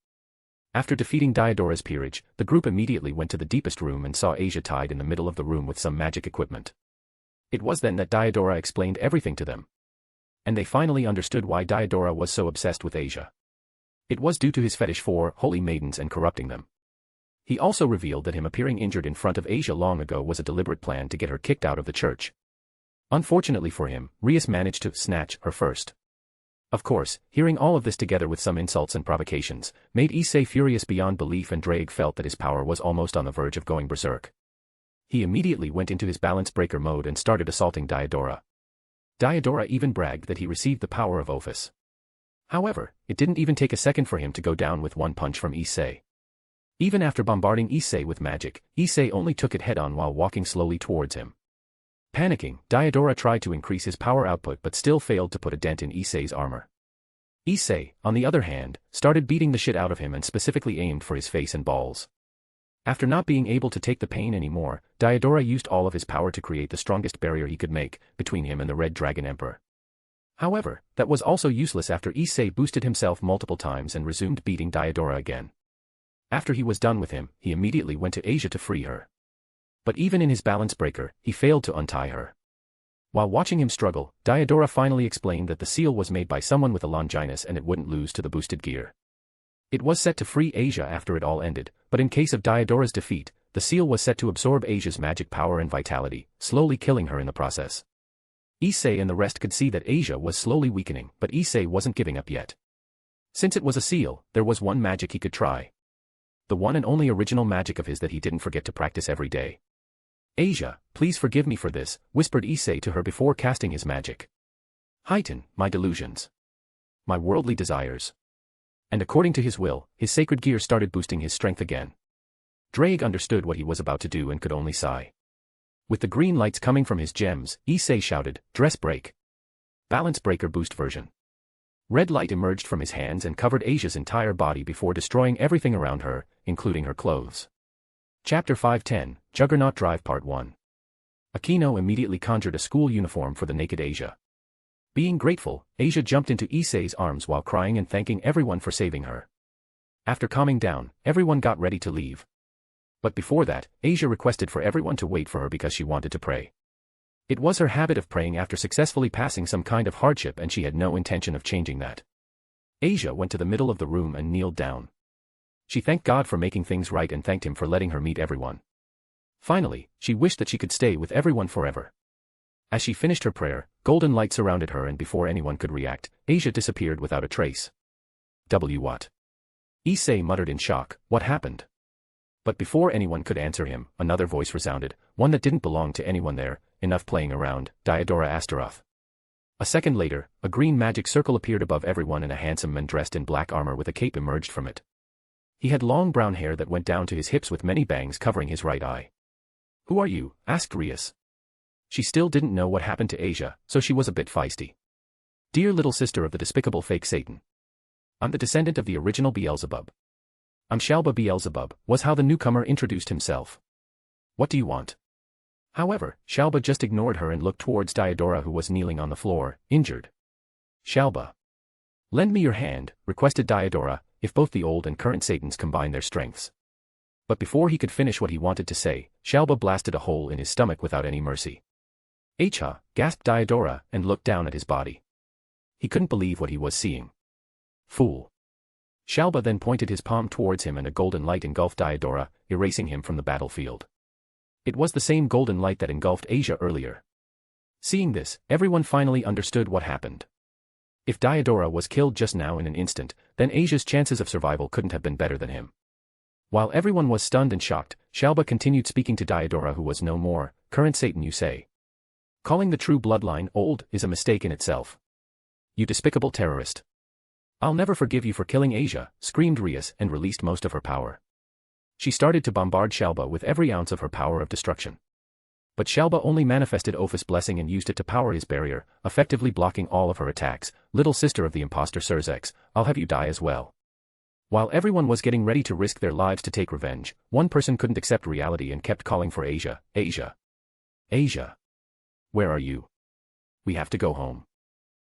After defeating Diodora's peerage, the group immediately went to the deepest room and saw Asia tied in the middle of the room with some magic equipment. It was then that Diodora explained everything to them. And they finally understood why Diodora was so obsessed with Asia. It was due to his fetish for holy maidens and corrupting them. He also revealed that him appearing injured in front of Asia long ago was a deliberate plan to get her kicked out of the church. Unfortunately for him, Rias managed to snatch her first. Of course, hearing all of this together with some insults and provocations, made Issei furious beyond belief, and Drake felt that his power was almost on the verge of going berserk. He immediately went into his balance breaker mode and started assaulting Diodora. Diodora even bragged that he received the power of Ophus. However, it didn't even take a second for him to go down with one punch from Issei. Even after bombarding Issei with magic, Issei only took it head-on while walking slowly towards him. Panicking, Diodora tried to increase his power output but still failed to put a dent in Issei's armor. Issei, on the other hand, started beating the shit out of him and specifically aimed for his face and balls. After not being able to take the pain anymore, Diodora used all of his power to create the strongest barrier he could make between him and the Red Dragon Emperor. However, that was also useless after Issei boosted himself multiple times and resumed beating Diodora again. After he was done with him, he immediately went to Asia to free her. But even in his balance breaker, he failed to untie her. While watching him struggle, Diodora finally explained that the seal was made by someone with a Longinus and it wouldn't lose to the boosted gear. It was set to free Asia after it all ended, but in case of Diodora's defeat, the seal was set to absorb Asia's magic power and vitality, slowly killing her in the process. Issei and the rest could see that Asia was slowly weakening, but Issei wasn't giving up yet. Since it was a seal, there was one magic he could try. The one and only original magic of his that he didn't forget to practice every day. Asia, please forgive me for this, whispered Issei to her before casting his magic. Heighten my delusions. My worldly desires. And according to his will, his sacred gear started boosting his strength again. Drake understood what he was about to do and could only sigh. With the green lights coming from his gems, Issei shouted, "Dress break. Balance breaker boost version." Red light emerged from his hands and covered Asia's entire body before destroying everything around her, including her clothes. Chapter 510, Juggernaut Drive Part 1. Akino immediately conjured a school uniform for the naked Asia. Being grateful, Asia jumped into Issei's arms while crying and thanking everyone for saving her. After calming down, everyone got ready to leave. But before that, Asia requested for everyone to wait for her because she wanted to pray. It was her habit of praying after successfully passing some kind of hardship, and she had no intention of changing that. Asia went to the middle of the room and kneeled down. She thanked God for making things right and thanked him for letting her meet everyone. Finally, she wished that she could stay with everyone forever. As she finished her prayer, golden light surrounded her, and before anyone could react, Asia disappeared without a trace. What? Issei muttered in shock, "What happened?" But before anyone could answer him, another voice resounded, one that didn't belong to anyone there. "Enough playing around, Diodora Astaroth." A second later, a green magic circle appeared above everyone and a handsome man dressed in black armor with a cape emerged from it. He had long brown hair that went down to his hips with many bangs covering his right eye. "Who are you?" asked Rias. She still didn't know what happened to Asia, so she was a bit feisty. "Dear little sister of the despicable fake Satan. I'm the descendant of the original Beelzebub. I'm Shalba Beelzebub," was how the newcomer introduced himself. "What do you want?" However, Shalba just ignored her and looked towards Diodora, who was kneeling on the floor, injured. "Shalba. Lend me your hand," requested Diodora, "if both the old and current Satans combine their strengths." But before he could finish what he wanted to say, Shalba blasted a hole in his stomach without any mercy. "Acha," gasped Diodora, and looked down at his body. He couldn't believe what he was seeing. "Fool." Shalba then pointed his palm towards him and a golden light engulfed Diodora, erasing him from the battlefield. It was the same golden light that engulfed Asia earlier. Seeing this, everyone finally understood what happened. If Diodora was killed just now in an instant, then Asia's chances of survival couldn't have been better than him. While everyone was stunned and shocked, Shalba continued speaking to Diodora, who was no more. Current Satan, you say. Calling the true bloodline old is a mistake in itself. You despicable terrorist. I'll never forgive you for killing Asia, screamed Rias and released most of her power. She started to bombard Shalba with every ounce of her power of destruction. But Shalba only manifested Ophus' blessing and used it to power his barrier, effectively blocking all of her attacks. Little sister of the imposter Surzex, I'll have you die as well. While everyone was getting ready to risk their lives to take revenge, one person couldn't accept reality and kept calling for Asia. Asia. Asia. Where are you? We have to go home.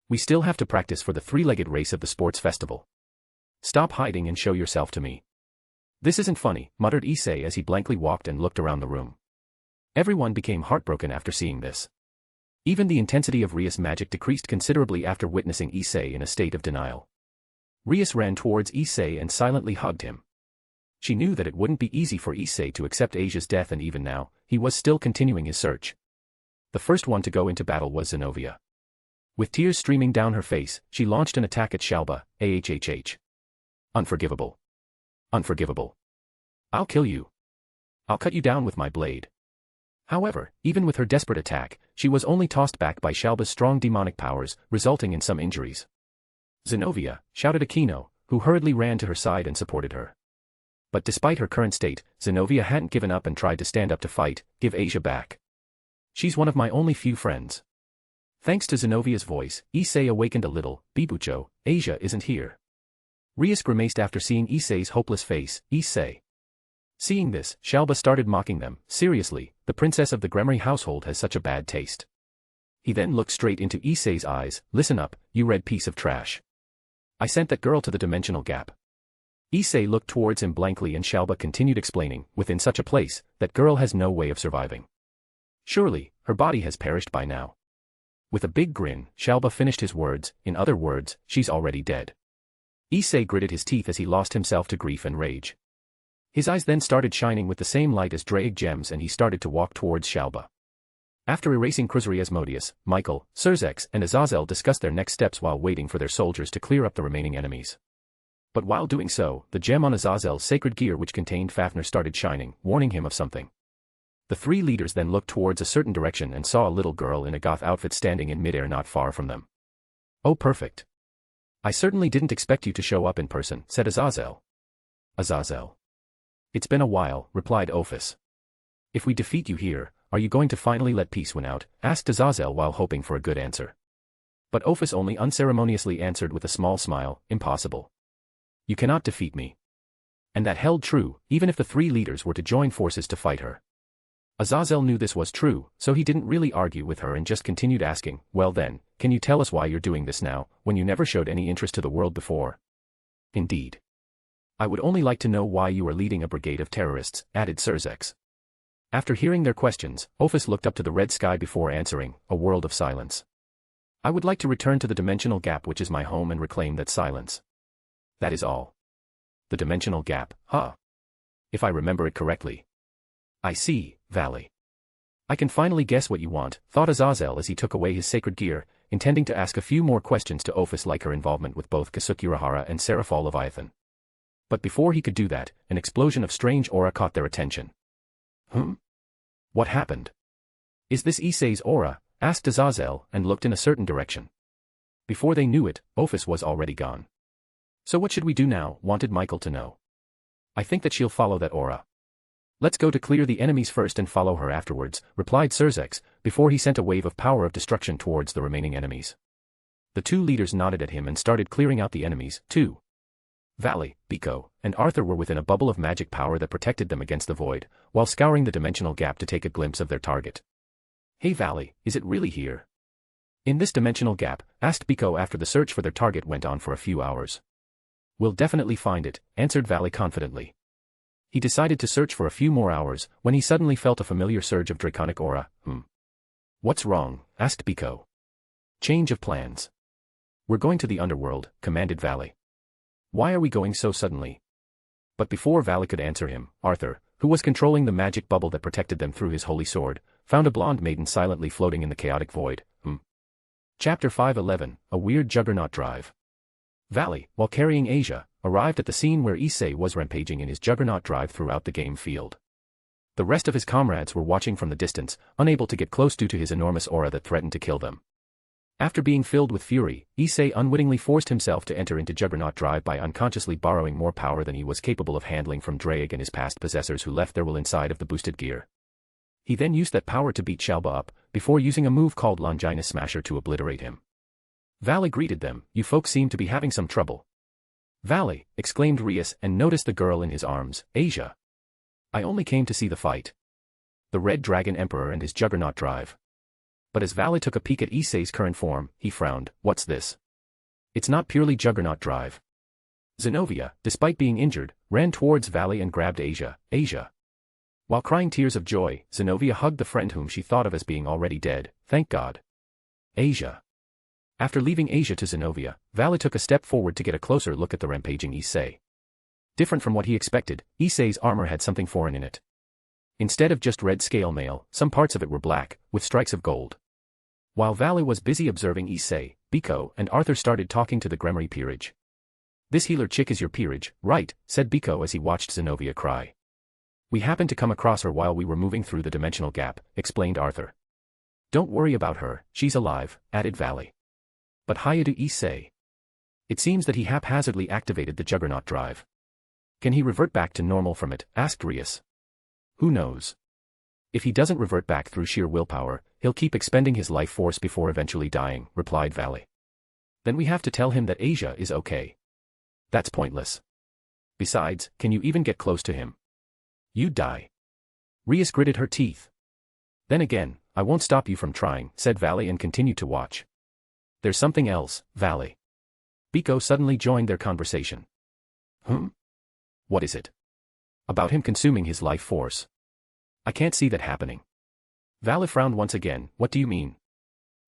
We still have to practice for the three-legged race of the sports festival. Stop hiding and show yourself to me. This isn't funny, muttered Issei as he blankly walked and looked around the room. Everyone became heartbroken after seeing this. Even the intensity of Rias' magic decreased considerably after witnessing Issei in a state of denial. Rias ran towards Issei and silently hugged him. She knew that it wouldn't be easy for Issei to accept Asia's death, and even now, he was still continuing his search. The first one to go into battle was Zenobia. With tears streaming down her face, she launched an attack at Shalba. Ahhh. Unforgivable. Unforgivable. I'll kill you. I'll cut you down with my blade. However, even with her desperate attack, she was only tossed back by Shalba's strong demonic powers, resulting in some injuries. Zenobia, shouted Akino, who hurriedly ran to her side and supported her. But despite her current state, Zenobia hadn't given up and tried to stand up to fight. Give Asia back. She's one of my only few friends. Thanks to Zenovia's voice, Issei awakened a little. Bibucho, Asia isn't here. Rias grimaced after seeing Issei's hopeless face. Issei. Seeing this, Shalba started mocking them. Seriously, the princess of the Gremory household has such a bad taste. He then looked straight into Issei's eyes. Listen up, you red piece of trash. I sent that girl to the dimensional gap. Issei looked towards him blankly and Shalba continued explaining, within such a place, that girl has no way of surviving. Surely, her body has perished by now. With a big grin, Shalba finished his words. In other words, she's already dead. Issei gritted his teeth as he lost himself to grief and rage. His eyes then started shining with the same light as Draic gems and he started to walk towards Shalba. After erasing Cruzuri, Asmodeus, Michael, Surzex and Azazel discussed their next steps while waiting for their soldiers to clear up the remaining enemies. But while doing so, the gem on Azazel's sacred gear which contained Fafnir started shining, warning him of something. The three leaders then looked towards a certain direction and saw a little girl in a goth outfit standing in midair not far from them. Oh, perfect. I certainly didn't expect you to show up in person, said Azazel. Azazel. It's been a while, replied Ophus. If we defeat you here, are you going to finally let peace win out? Asked Azazel while hoping for a good answer. But Ophus only unceremoniously answered with a small smile, impossible. You cannot defeat me. And that held true, even if the three leaders were to join forces to fight her. Azazel knew this was true, so he didn't really argue with her and just continued asking, well then, can you tell us why you're doing this now, when you never showed any interest to the world before? Indeed. I would only like to know why you are leading a brigade of terrorists, added Surzex. After hearing their questions, Ophus looked up to the red sky before answering, a world of silence. I would like to return to the dimensional gap which is my home and reclaim that silence. That is all. The dimensional gap, huh? If I remember it correctly. I see, Valley. I can finally guess what you want, thought Azazel as he took away his sacred gear, intending to ask a few more questions to Ophus like her involvement with both Kasuk Urahara and Seraphal Leviathan. But before he could do that, an explosion of strange aura caught their attention. What happened? Is this Issei's aura? Asked Azazel and looked in a certain direction. Before they knew it, Ophus was already gone. So what should we do now? Wanted Michael to know. I think that she'll follow that aura. Let's go to clear the enemies first and follow her afterwards, replied Surzex, before he sent a wave of power of destruction towards the remaining enemies. The two leaders nodded at him and started clearing out the enemies, too. Valley, Biko, and Arthur were within a bubble of magic power that protected them against the void, while scouring the dimensional gap to take a glimpse of their target. Hey Valley, is it really here? In this dimensional gap, asked Biko after the search for their target went on for a few hours. We'll definitely find it, answered Valley confidently. He decided to search for a few more hours, when he suddenly felt a familiar surge of draconic aura. What's wrong? Asked Biko. Change of plans. We're going to the underworld, commanded Valley. Why are we going so suddenly? But before Valley could answer him, Arthur, who was controlling the magic bubble that protected them through his holy sword, found a blonde maiden silently floating in the chaotic void. Chapter 511, A Weird Juggernaut Drive. Valley, while carrying Asia, arrived at the scene where Issei was rampaging in his juggernaut drive throughout the game field. The rest of his comrades were watching from the distance, unable to get close due to his enormous aura that threatened to kill them. After being filled with fury, Issei unwittingly forced himself to enter into juggernaut drive by unconsciously borrowing more power than he was capable of handling from Drake and his past possessors who left their will inside of the boosted gear. He then used that power to beat Shalba up, before using a move called Longina Smasher to obliterate him. Valley greeted them. "You folks seem to be having some trouble." "Valley," exclaimed Rias and noticed the girl in his arms, Asia. "I only came to see the fight. The Red Dragon Emperor and his juggernaut drive." But as Valley took a peek at Issei's current form, he frowned. "What's this? It's not purely juggernaut drive." Zenobia, despite being injured, ran towards Valley and grabbed Asia. "Asia." While crying tears of joy, Zenobia hugged the friend whom she thought of as being already dead. "Thank God." "Asia." After leaving Asia to Zenobia, Valley took a step forward to get a closer look at the rampaging Issei. Different from what he expected, Issei's armor had something foreign in it. Instead of just red scale mail, some parts of it were black, with strikes of gold. While Valley was busy observing Issei, Biko and Arthur started talking to the Gremory peerage. "This healer chick is your peerage, right?" said Biko as he watched Zenobia cry. "We happened to come across her while we were moving through the dimensional gap," explained Arthur. "Don't worry about her, she's alive," added Valley. "But Hayate Issei. It seems that he haphazardly activated the Juggernaut drive. Can he revert back to normal from it?" asked Rias. "Who knows? If he doesn't revert back through sheer willpower, he'll keep expending his life force before eventually dying," replied Valley. "Then we have to tell him that Asia is okay." "That's pointless. Besides, can you even get close to him? You'd die." Rias gritted her teeth. "Then again, I won't stop you from trying," said Valley and continued to watch. "There's something else, Valley." Biko suddenly joined their conversation. What is it?" "About him consuming his life force. I can't see that happening." Valley frowned once again. "What do you mean?"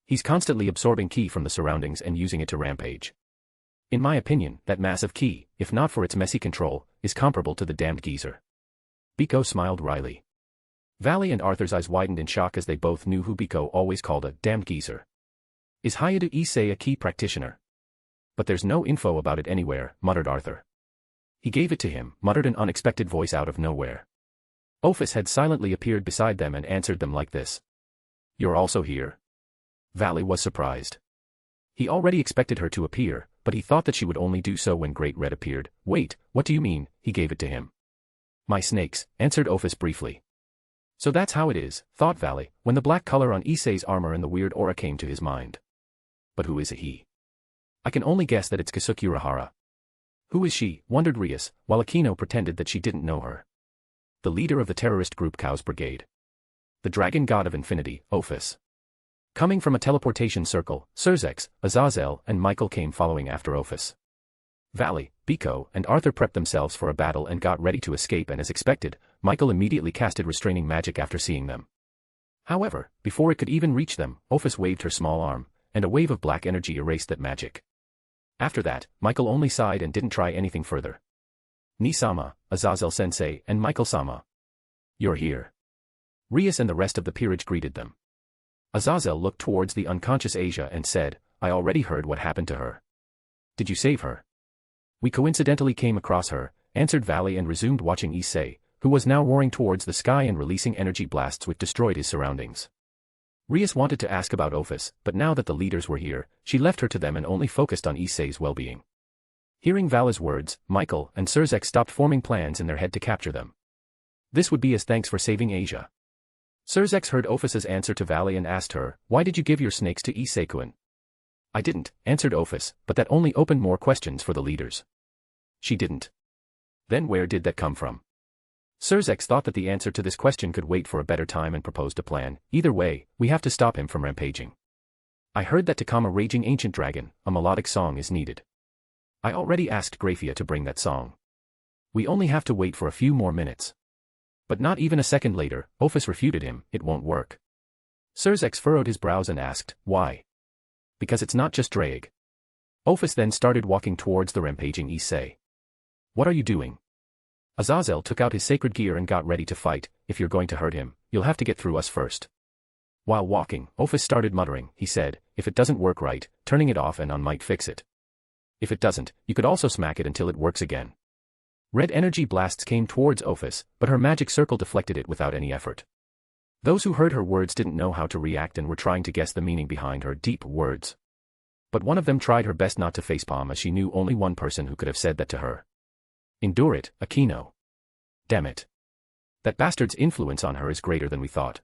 "He's constantly absorbing ki from the surroundings and using it to rampage. In my opinion, that massive ki, if not for its messy control, is comparable to the damned geezer." Biko smiled wryly. Valley and Arthur's eyes widened in shock as they both knew who Biko always called a damned geezer. "Is Hayate Issei a ki practitioner?" "But there's no info about it anywhere," muttered Arthur. "He gave it to him," muttered an unexpected voice out of nowhere. Ophus had silently appeared beside them and answered them like this. "You're also here?" Valley was surprised. He already expected her to appear, but he thought that she would only do so when Great Red appeared. "Wait, what do you mean, he gave it to him?" "My snakes," answered Ophus briefly. So that's how it is, thought Valley, when the black color on Issei's armor and the weird aura came to his mind. But who is he? I can only guess that it's Kasuk Urahara. Who is she, wondered Rias, while Akino pretended that she didn't know her. The leader of the terrorist group Chaos Brigade. The dragon god of infinity, Ophus. Coming from a teleportation circle, Surzex, Azazel and Michael came following after Ophus. Valley, Biko and Arthur prepped themselves for a battle and got ready to escape, and as expected, Michael immediately casted restraining magic after seeing them. However, before it could even reach them, Ophus waved her small arm, and a wave of black energy erased that magic. After that, Michael only sighed and didn't try anything further. "Ni-sama, Azazel-sensei and Michael-sama. You're here." Rias and the rest of the peerage greeted them. Azazel looked towards the unconscious Asia and said, "I already heard what happened to her." "Did you save her?" "We coincidentally came across her," answered Valley and resumed watching Issei, who was now roaring towards the sky and releasing energy blasts which destroyed his surroundings. Rias wanted to ask about Ophus, but now that the leaders were here, she left her to them and only focused on Issei's well-being. Hearing Valley's words, Michael and Surzex stopped forming plans in their head to capture them. This would be as thanks for saving Asia. Surzex heard Ophus's answer to Valley and asked her, "Why did you give your snakes to Issei-kun?" "I didn't," answered Ophus, but that only opened more questions for the leaders. "She didn't. Then where did that come from?" Surzex thought that the answer to this question could wait for a better time and proposed a plan. "Either way, we have to stop him from rampaging. I heard that to calm a raging ancient dragon, a melodic song is needed. I already asked Graphia to bring that song. We only have to wait for a few more minutes." But not even a second later, Ophus refuted him, "It won't work." Surzex furrowed his brows and asked, "Why?" "Because it's not just Drake." Ophus then started walking towards the rampaging Issei. "What are you doing?" Azazel took out his sacred gear and got ready to fight. "If you're going to hurt him, you'll have to get through us first." While walking, Ophus started muttering. He said, "If it doesn't work right, turning it off and on might fix it. If it doesn't, you could also smack it until it works again." Red energy blasts came towards Ophus, but her magic circle deflected it without any effort. Those who heard her words didn't know how to react and were trying to guess the meaning behind her deep words. But one of them tried her best not to facepalm, as she knew only one person who could have said that to her. "Endure it, Aino. Damn it. That bastard's influence on her is greater than we thought.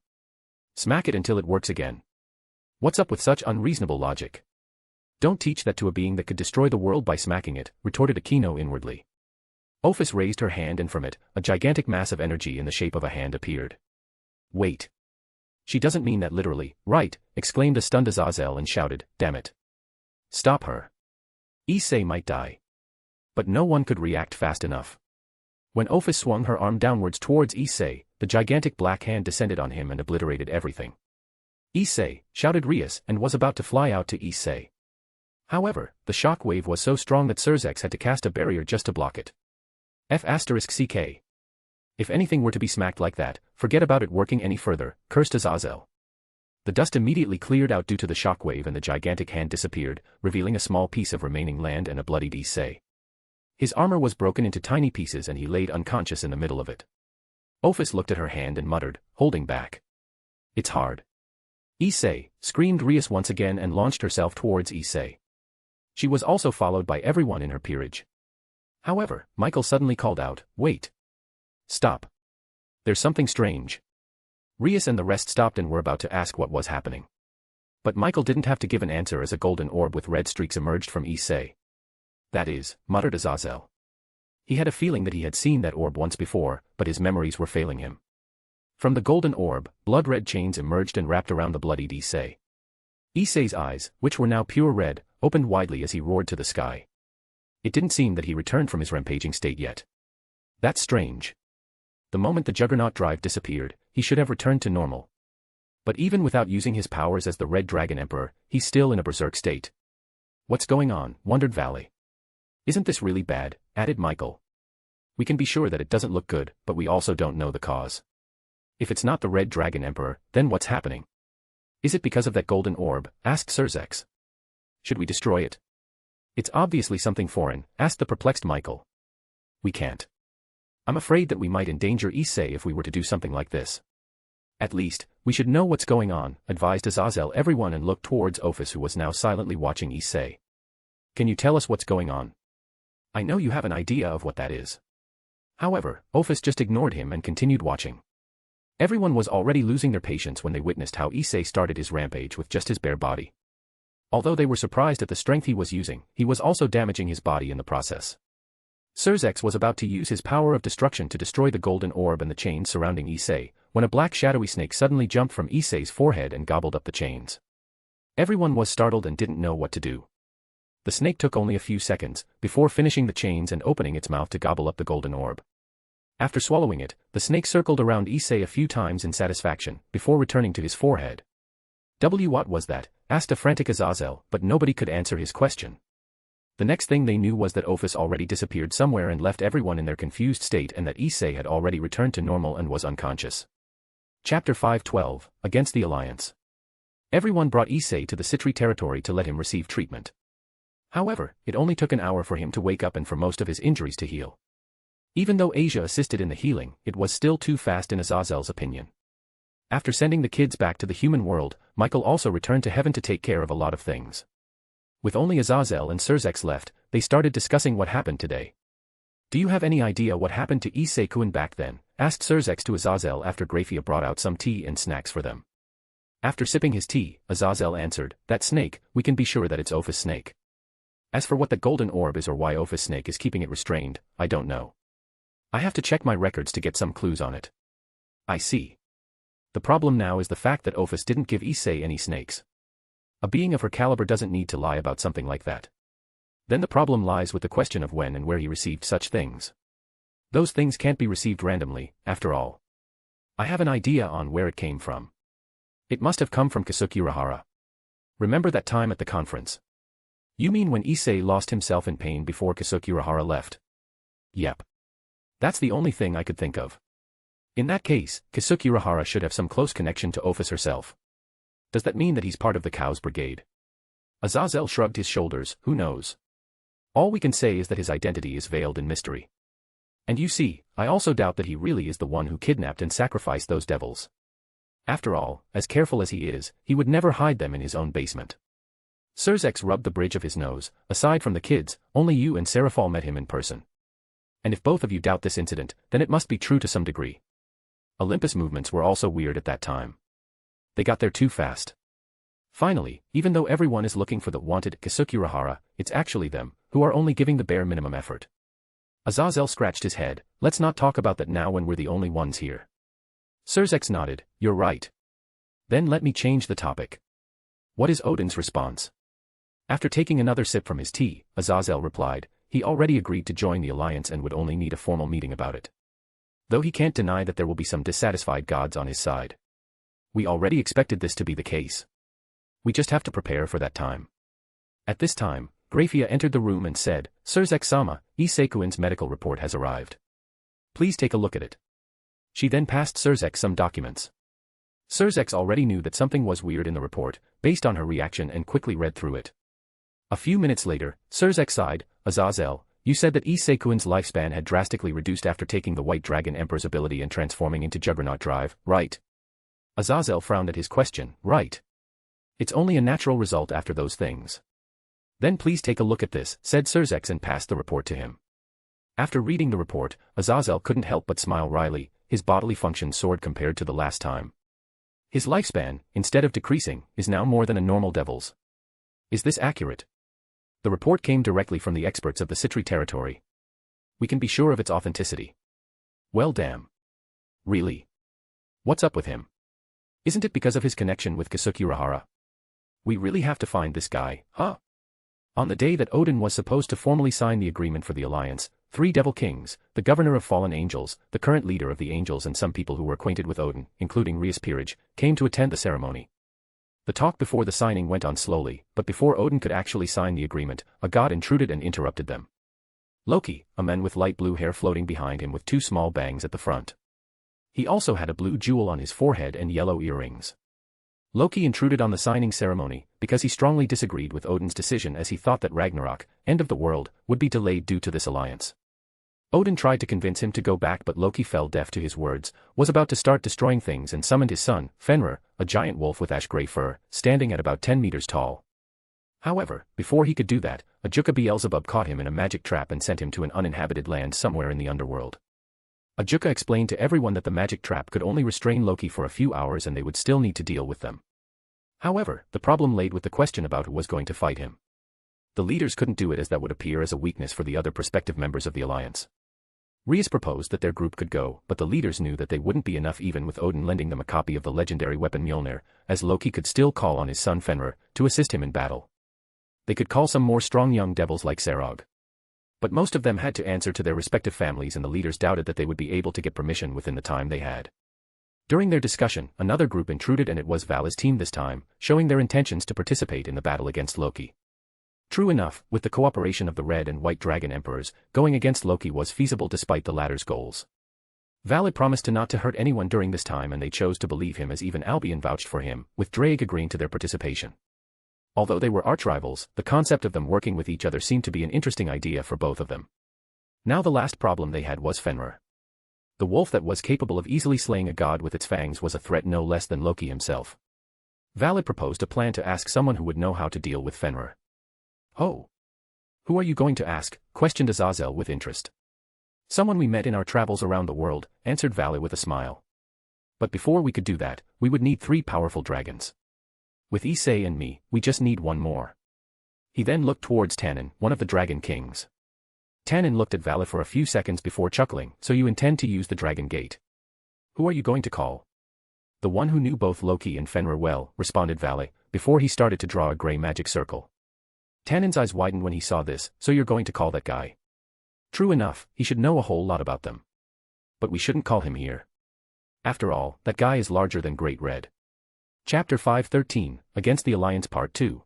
Smack it until it works again. What's up with such unreasonable logic? Don't teach that to a being that could destroy the world by smacking it," retorted Aino inwardly. Ophus raised her hand and from it, a gigantic mass of energy in the shape of a hand appeared. "Wait. She doesn't mean that literally, right?" exclaimed a stunned Azazel and shouted, "Damn it. Stop her. Issei might die." But no one could react fast enough. When Ophus swung her arm downwards towards Issei, the gigantic black hand descended on him and obliterated everything. "Issei," shouted Rias and was about to fly out to Issei. However, the shock wave was so strong that Surzex had to cast a barrier just to block it. F***ck. If anything were to be smacked like that, forget about it working any further, cursed Azazel. The dust immediately cleared out due to the shock wave and the gigantic hand disappeared, revealing a small piece of remaining land and a bloodied Issei. His armor was broken into tiny pieces and he laid unconscious in the middle of it. Ophus looked at her hand and muttered, holding back. "It's hard." "Issei," screamed Rias once again and launched herself towards Issei. She was also followed by everyone in her peerage. However, Michael suddenly called out, "Wait. Stop. There's something strange." Rias and the rest stopped and were about to ask what was happening. But Michael didn't have to give an answer as a golden orb with red streaks emerged from Issei. "That is," muttered Azazel. He had a feeling that he had seen that orb once before, but his memories were failing him. From the golden orb, blood-red chains emerged and wrapped around the bloodied Issei. Issei's eyes, which were now pure red, opened widely as he roared to the sky. It didn't seem that he returned from his rampaging state yet. That's strange. The moment the Juggernaut drive disappeared, he should have returned to normal. But even without using his powers as the Red Dragon Emperor, he's still in a berserk state. "What's going on?" wondered Valley. "Isn't this really bad?" added Michael. "We can be sure that it doesn't look good, but we also don't know the cause. If it's not the Red Dragon Emperor, then what's happening?" "Is it because of that golden orb?" asked Surzex. "Should we destroy it?" "It's obviously something foreign," asked the perplexed Michael. "We can't. I'm afraid that we might endanger Issei if we were to do something like this." "At least, we should know what's going on," advised Azazel everyone and looked towards Ophus who was now silently watching Issei. "Can you tell us what's going on? I know you have an idea of what that is." However, Ophus just ignored him and continued watching. Everyone was already losing their patience when they witnessed how Issei started his rampage with just his bare body. Although they were surprised at the strength he was using, he was also damaging his body in the process. Surzex was about to use his power of destruction to destroy the golden orb and the chains surrounding Issei, when a black shadowy snake suddenly jumped from Issei's forehead and gobbled up the chains. Everyone was startled and didn't know what to do. The snake took only a few seconds, before finishing the chains and opening its mouth to gobble up the golden orb. After swallowing it, the snake circled around Issei a few times in satisfaction, before returning to his forehead. "What was that?" asked a frantic Azazel, but nobody could answer his question. The next thing they knew was that Ophus already disappeared somewhere and left everyone in their confused state and that Issei had already returned to normal and was unconscious. Chapter 5:12, Against the Alliance. Everyone brought Issei to the Citri territory to let him receive treatment. However, it only took an hour for him to wake up and for most of his injuries to heal. Even though Asia assisted in the healing, it was still too fast in Azazel's opinion. After sending the kids back to the human world, Michael also returned to heaven to take care of a lot of things. With only Azazel and Surzex left, they started discussing what happened today. "Do you have any idea what happened to Issei-kun back then?" asked Surzex to Azazel after Graphia brought out some tea and snacks for them. After sipping his tea, Azazel answered, "That snake, we can be sure that it's Ophus snake. As for what the golden orb is or why Ophus snake is keeping it restrained, I don't know. I have to check my records to get some clues on it." "I see. The problem now is the fact that Ophus didn't give Issei any snakes. A being of her caliber doesn't need to lie about something like that. Then the problem lies with the question of when and where he received such things. Those things can't be received randomly, after all. I have an idea on where it came from. It must have come from Kasuk Urahara. Remember that time at the conference?" "You mean when Issei lost himself in pain before Kasuk Urahara left?" "Yep. That's the only thing I could think of. In that case, Kasuk Urahara should have some close connection to Ophus herself. Does that mean that he's part of the Cow's Brigade? Azazel shrugged his shoulders, who knows? All we can say is that his identity is veiled in mystery. And you see, I also doubt that he really is the one who kidnapped and sacrificed those devils. After all, as careful as he is, he would never hide them in his own basement. Surzex rubbed the bridge of his nose. Aside from the kids, only you and Seraphal met him in person. And if both of you doubt this incident, then it must be true to some degree. Olympus movements were also weird at that time. They got there too fast. Finally, even though everyone is looking for the wanted Kasuk Urahara, it's actually them, who are only giving the bare minimum effort. Azazel scratched his head. Let's not talk about that now when we're the only ones here. Surzex nodded. You're right. Then let me change the topic. What is Odin's response? After taking another sip from his tea, Azazel replied, he already agreed to join the alliance and would only need a formal meeting about it. Though he can't deny that there will be some dissatisfied gods on his side. We already expected this to be the case. We just have to prepare for that time. At this time, Graphia entered the room and said, Surzex-sama, Isekuin's medical report has arrived. Please take a look at it. She then passed Surzex some documents. Surzex already knew that something was weird in the report, based on her reaction, and quickly read through it. A few minutes later, Surzex sighed. Azazel, you said that Isekuin's lifespan had drastically reduced after taking the White Dragon Emperor's ability and transforming into Juggernaut Drive, right? Azazel frowned at his question. Right. It's only a natural result after those things. Then please take a look at this, said Surzex and passed the report to him. After reading the report, Azazel couldn't help but smile wryly. His bodily function soared compared to the last time. His lifespan, instead of decreasing, is now more than a normal devil's. Is this accurate? The report came directly from the experts of the Citri territory. We can be sure of its authenticity. Well, damn. Really? What's up with him? Isn't it because of his connection with Kasuk Urahara? We really have to find this guy, huh? On the day that Odin was supposed to formally sign the agreement for the alliance, 3 devil kings, the governor of fallen angels, the current leader of the angels, and some people who were acquainted with Odin, including Rias Peerage, came to attend the ceremony. The talk before the signing went on slowly, but before Odin could actually sign the agreement, a god intruded and interrupted them. Loki, a man with light blue hair floating behind him with 2 small bangs at the front. He also had a blue jewel on his forehead and yellow earrings. Loki intruded on the signing ceremony because he strongly disagreed with Odin's decision, as he thought that Ragnarok, end of the world, would be delayed due to this alliance. Odin tried to convince him to go back, but Loki fell deaf to his words, was about to start destroying things, and summoned his son, Fenrir, a giant wolf with ash-gray fur, standing at about 10 meters tall. However, before he could do that, a Juka Beelzebub caught him in a magic trap and sent him to an uninhabited land somewhere in the underworld. A Juka explained to everyone that the magic trap could only restrain Loki for a few hours and they would still need to deal with them. However, the problem laid with the question about who was going to fight him. The leaders couldn't do it, as that would appear as a weakness for the other prospective members of the alliance. Rias proposed that their group could go, but the leaders knew that they wouldn't be enough even with Odin lending them a copy of the legendary weapon Mjolnir, as Loki could still call on his son Fenrir to assist him in battle. They could call some more strong young devils like Serog. But most of them had to answer to their respective families, and the leaders doubted that they would be able to get permission within the time they had. During their discussion, another group intruded, and it was Vala's team this time, showing their intentions to participate in the battle against Loki. True enough, with the cooperation of the Red and White Dragon Emperors, going against Loki was feasible despite the latter's goals. Vala promised to not to hurt anyone during this time, and they chose to believe him, as even Albion vouched for him, with Drake agreeing to their participation. Although they were arch-rivals, the concept of them working with each other seemed to be an interesting idea for both of them. Now the last problem they had was Fenrir. The wolf that was capable of easily slaying a god with its fangs was a threat no less than Loki himself. Vala proposed a plan to ask someone who would know how to deal with Fenrir. Oh. Who are you going to ask? Questioned Azazel with interest. Someone we met in our travels around the world, answered Vala with a smile. But before we could do that, we would need 3 powerful dragons. With Issei and me, we just need 1 more. He then looked towards Tannen, one of the Dragon Kings. Tannen looked at Vala for a few seconds before chuckling. So you intend to use the Dragon Gate? Who are you going to call? The one who knew both Loki and Fenrir well, responded Vala, before he started to draw a grey magic circle. Tannen's eyes widened when he saw this. So you're going to call that guy? True enough, he should know a whole lot about them. But we shouldn't call him here. After all, that guy is larger than Great Red. Chapter 513, Against the Alliance Part 2.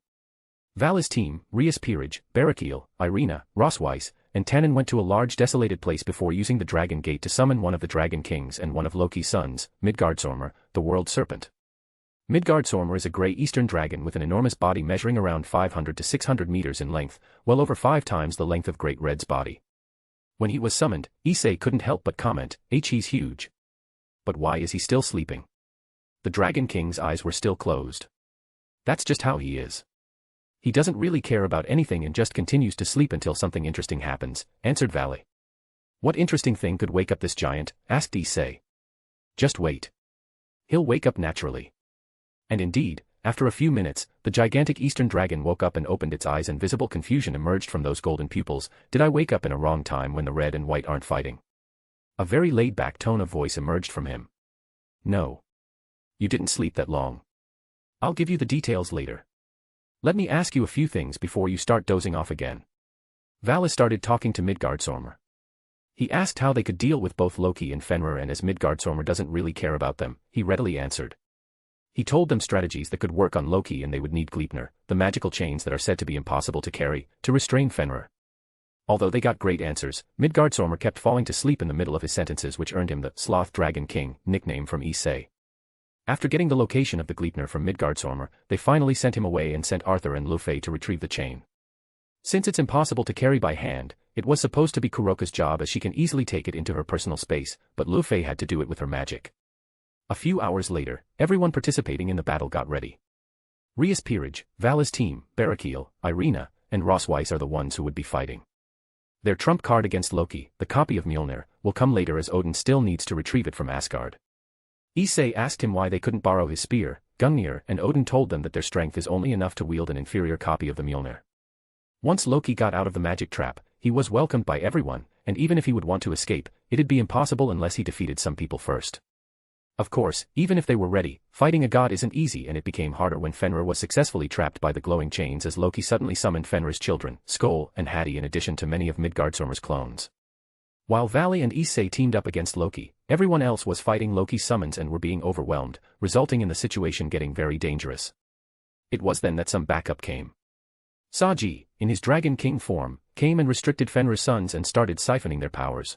Vala's team, Rias Peerage, Barakiel, Irina, Rossweiss, and Tannen went to a large desolated place before using the Dragon Gate to summon one of the Dragon Kings and one of Loki's sons, Midgardsormr, the World Serpent. Midgardsormr is a grey eastern dragon with an enormous body measuring around 500 to 600 meters in length, well over 5 times the length of Great Red's body. When he was summoned, Issei couldn't help but comment, he's huge. But why is he still sleeping? The Dragon King's eyes were still closed. That's just how he is. He doesn't really care about anything and just continues to sleep until something interesting happens, answered Valley. What interesting thing could wake up this giant? Asked Issei. Just wait. He'll wake up naturally. And indeed, after a few minutes, the gigantic eastern dragon woke up and opened its eyes and visible confusion emerged from those golden pupils. Did I wake up in a wrong time when the red and white aren't fighting? A very laid-back tone of voice emerged from him. No. You didn't sleep that long. I'll give you the details later. Let me ask you a few things before you start dozing off again. Vala started talking to Midgardsormr. He asked how they could deal with both Loki and Fenrir, and as Midgardsormr doesn't really care about them, he readily answered. He told them strategies that could work on Loki, and they would need Gleipnir, the magical chains that are said to be impossible to carry, to restrain Fenrir. Although they got great answers, Midgardsormr kept falling to sleep in the middle of his sentences, which earned him the Sloth Dragon King nickname from Issei. After getting the location of the Gleipnir from Midgardsormr, they finally sent him away and sent Arthur and Lufey to retrieve the chain. Since it's impossible to carry by hand, it was supposed to be Kuroka's job, as she can easily take it into her personal space, but Lufey had to do it with her magic. A few hours later, everyone participating in the battle got ready. Rias Peerage, Vala's team, Barakiel, Irina, and Ross Weiss are the ones who would be fighting. Their trump card against Loki, the copy of Mjolnir, will come later, as Odin still needs to retrieve it from Asgard. Issei asked him why they couldn't borrow his spear, Gungnir, and Odin told them that their strength is only enough to wield an inferior copy of the Mjolnir. Once Loki got out of the magic trap, he was welcomed by everyone, and even if he would want to escape, it'd be impossible unless he defeated some people first. Of course, even if they were ready, fighting a god isn't easy, and it became harder when Fenrir was successfully trapped by the glowing chains, as Loki suddenly summoned Fenrir's children, Skoll and Hati, in addition to many of Midgardsormr's clones. While Valley and Issei teamed up against Loki, everyone else was fighting Loki's summons and were being overwhelmed, resulting in the situation getting very dangerous. It was then that some backup came. Saji, in his Dragon King form, came and restricted Fenrir's sons and started siphoning their powers.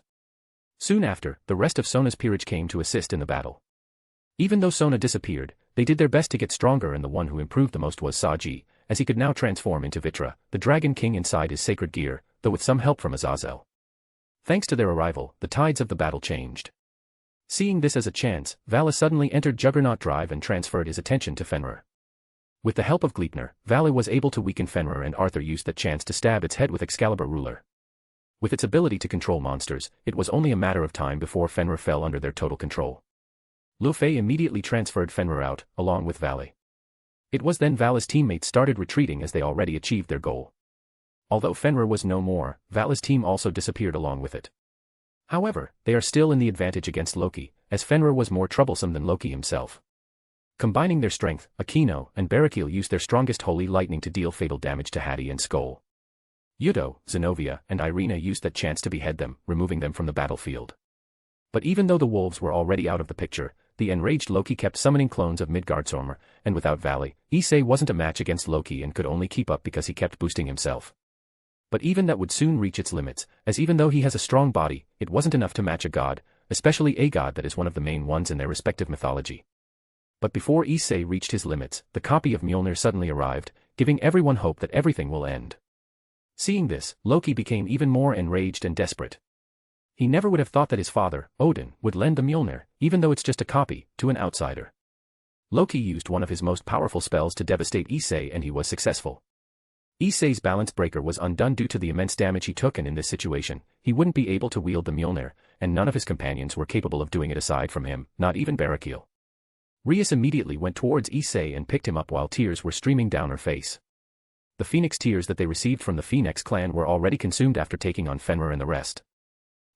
Soon after, the rest of Sona's peerage came to assist in the battle. Even though Sona disappeared, they did their best to get stronger, and the one who improved the most was Saji, as he could now transform into Vitra, the Dragon King, inside his sacred gear, though with some help from Azazel. Thanks to their arrival, the tides of the battle changed. Seeing this as a chance, Vala suddenly entered Juggernaut Drive and transferred his attention to Fenrir. With the help of Gleipnir, Vala was able to weaken Fenrir, and Arthur used that chance to stab its head with Excalibur ruler. With its ability to control monsters, it was only a matter of time before Fenrir fell under their total control. Lufey immediately transferred Fenrir out, along with Valley. It was then Vala's teammates started retreating, as they already achieved their goal. Although Fenrir was no more, Vala's team also disappeared along with it. However, they are still in the advantage against Loki, as Fenrir was more troublesome than Loki himself. Combining their strength, Aino and Barakiel used their strongest holy lightning to deal fatal damage to Hati and Skoll. Yudo, Zenobia, and Irina used that chance to behead them, removing them from the battlefield. But even though the wolves were already out of the picture, the enraged Loki kept summoning clones of Midgardsormr, and without Valley, Issei wasn't a match against Loki and could only keep up because he kept boosting himself. But even that would soon reach its limits, as even though he has a strong body, it wasn't enough to match a god, especially a god that is one of the main ones in their respective mythology. But before Issei reached his limits, the copy of Mjolnir suddenly arrived, giving everyone hope that everything will end. Seeing this, Loki became even more enraged and desperate. He never would have thought that his father, Odin, would lend the Mjolnir, even though it's just a copy, to an outsider. Loki used one of his most powerful spells to devastate Issei, and he was successful. Issei's balance breaker was undone due to the immense damage he took, and in this situation, he wouldn't be able to wield the Mjolnir, and none of his companions were capable of doing it aside from him, not even Barakiel. Rias immediately went towards Issei and picked him up while tears were streaming down her face. The phoenix tears that they received from the Phoenix clan were already consumed after taking on Fenrir and the rest.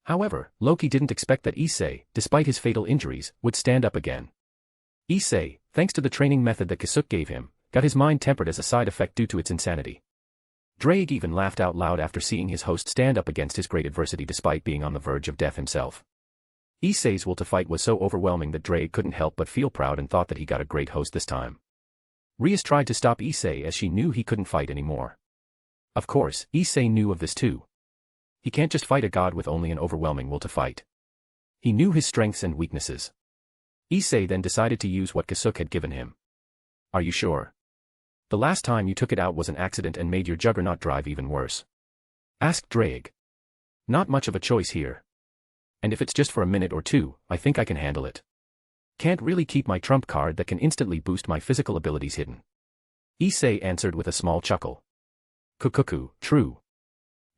However, Loki didn't expect that Issei, despite his fatal injuries, would stand up again. Issei, thanks to the training method that Kasuk gave him, got his mind tempered as a side effect due to its insanity. Drake even laughed out loud after seeing his host stand up against his great adversity despite being on the verge of death himself. Issei's will to fight was so overwhelming that Drake couldn't help but feel proud and thought that he got a great host this time. Rias tried to stop Issei as she knew he couldn't fight anymore. Of course, Issei knew of this too. He can't just fight a god with only an overwhelming will to fight. He knew his strengths and weaknesses. Issei then decided to use what Kasuk had given him. Are you sure? The last time you took it out was an accident and made your juggernaut drive even worse. Asked Drake. Not much of a choice here. And if it's just for a minute or two, I think I can handle it. Can't really keep my trump card that can instantly boost my physical abilities hidden. Issei answered with a small chuckle. Kukuku, true.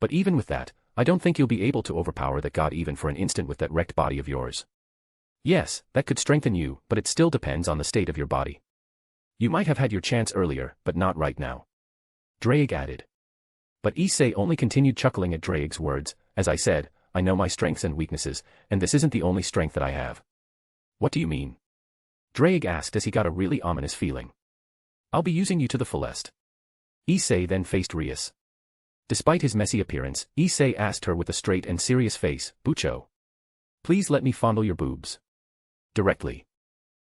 But even with that, I don't think you'll be able to overpower that god even for an instant with that wrecked body of yours. Yes, that could strengthen you, but it still depends on the state of your body. You might have had your chance earlier, but not right now. Drake added. But Issei only continued chuckling at Drake's words. As I said, I know my strengths and weaknesses, and this isn't the only strength that I have. What do you mean? Drake asked as he got a really ominous feeling. I'll be using you to the fullest. Issei then faced Rias. Despite his messy appearance, Issei asked her with a straight and serious face, Bucho. Please let me fondle your boobs. Directly.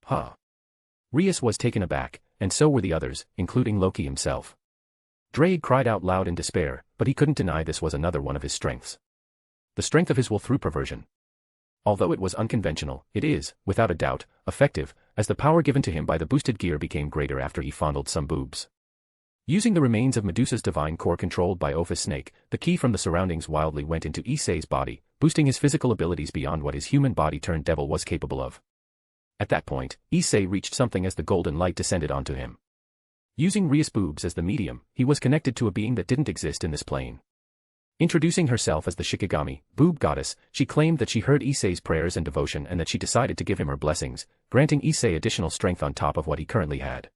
Huh. Rias was taken aback, and so were the others, including Loki himself. Drake cried out loud in despair, but he couldn't deny this was another one of his strengths. The strength of his will through perversion. Although it was unconventional, it is, without a doubt, effective, as the power given to him by the boosted gear became greater after he fondled some boobs. Using the remains of Medusa's divine core controlled by Ophus Snake, the ki from the surroundings wildly went into Issei's body, boosting his physical abilities beyond what his human body-turned-devil was capable of. At that point, Issei reached something as the golden light descended onto him. Using Rias' boobs as the medium, he was connected to a being that didn't exist in this plane. Introducing herself as the Shikigami, boob goddess, she claimed that she heard Issei's prayers and devotion and that she decided to give him her blessings, granting Issei additional strength on top of what he currently had.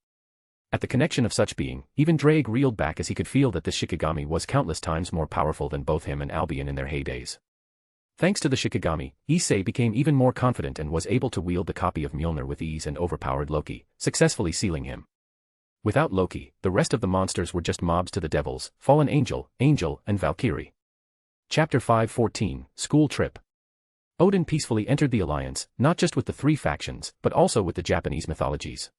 At the connection of such being, even Drake reeled back as he could feel that this Shikigami was countless times more powerful than both him and Albion in their heydays. Thanks to the Shikigami, Issei became even more confident and was able to wield the copy of Mjolnir with ease and overpowered Loki, successfully sealing him. Without Loki, the rest of the monsters were just mobs to the devils, fallen angel, and Valkyrie. Chapter 5:14, School Trip. Odin peacefully entered the alliance, not just with the three factions, but also with the Japanese mythologies.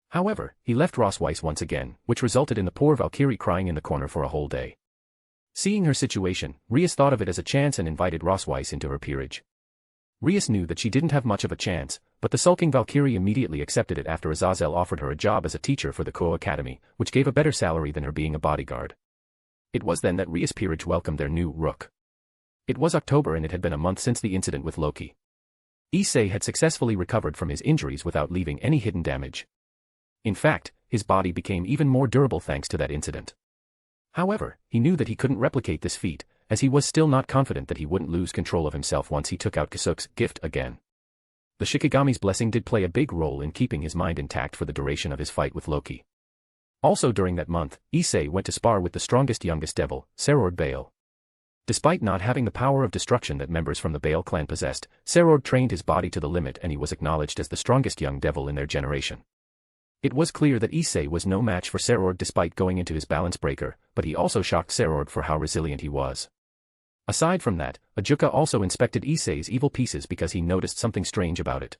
However, he left Rosweiss once again, which resulted in the poor Valkyrie crying in the corner for a whole day. Seeing her situation, Rias thought of it as a chance and invited Rosweiss into her peerage. Rias knew that she didn't have much of a chance, but the sulking Valkyrie immediately accepted it after Azazel offered her a job as a teacher for the Ko Academy, which gave a better salary than her being a bodyguard. It was then that Rias' peerage welcomed their new rook. It was October and it had been a month since the incident with Loki. Issei had successfully recovered from his injuries without leaving any hidden damage. In fact, his body became even more durable thanks to that incident. However, he knew that he couldn't replicate this feat, as he was still not confident that he wouldn't lose control of himself once he took out Kasuk's gift again. The Shikigami's blessing did play a big role in keeping his mind intact for the duration of his fight with Loki. Also during that month, Issei went to spar with the strongest youngest devil, Serord Baal. Despite not having the power of destruction that members from the Baal clan possessed, Serord trained his body to the limit and he was acknowledged as the strongest young devil in their generation. It was clear that Issei was no match for Serord despite going into his balance breaker, but he also shocked Serord for how resilient he was. Aside from that, Ajuka also inspected Issei's evil pieces because he noticed something strange about it.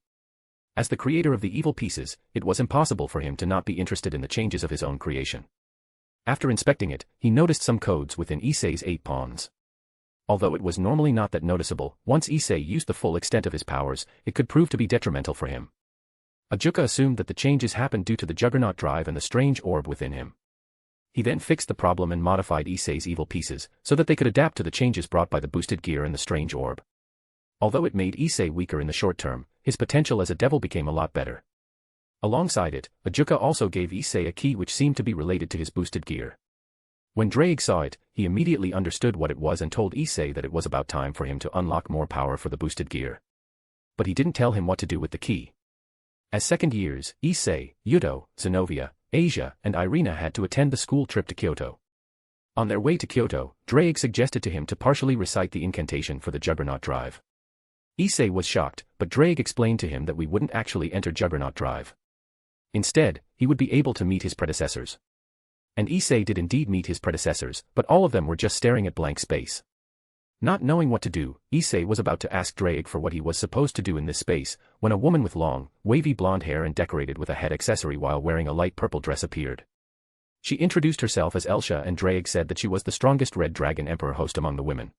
As the creator of the evil pieces, it was impossible for him to not be interested in the changes of his own creation. After inspecting it, he noticed some codes within Issei's 8 pawns. Although it was normally not that noticeable, once Issei used the full extent of his powers, it could prove to be detrimental for him. Ajuka assumed that the changes happened due to the Juggernaut drive and the strange orb within him. He then fixed the problem and modified Issei's evil pieces, so that they could adapt to the changes brought by the boosted gear and the strange orb. Although it made Issei weaker in the short term, his potential as a devil became a lot better. Alongside it, Ajuka also gave Issei a key which seemed to be related to his boosted gear. When Drake saw it, he immediately understood what it was and told Issei that it was about time for him to unlock more power for the boosted gear. But he didn't tell him what to do with the key. As second years, Issei, Yuto, Zenobia, Asia, and Irina had to attend the school trip to Kyoto. On their way to Kyoto, Drake suggested to him to partially recite the incantation for the Juggernaut drive. Issei was shocked, but Drake explained to him that we wouldn't actually enter Juggernaut drive. Instead, he would be able to meet his predecessors. And Issei did indeed meet his predecessors, but all of them were just staring at blank space. Not knowing what to do, Issei was about to ask Drake for what he was supposed to do in this space, when a woman with long, wavy blonde hair and decorated with a head accessory while wearing a light purple dress appeared. She introduced herself as Elsha and Drake said that she was the strongest Red Dragon Emperor host among the women.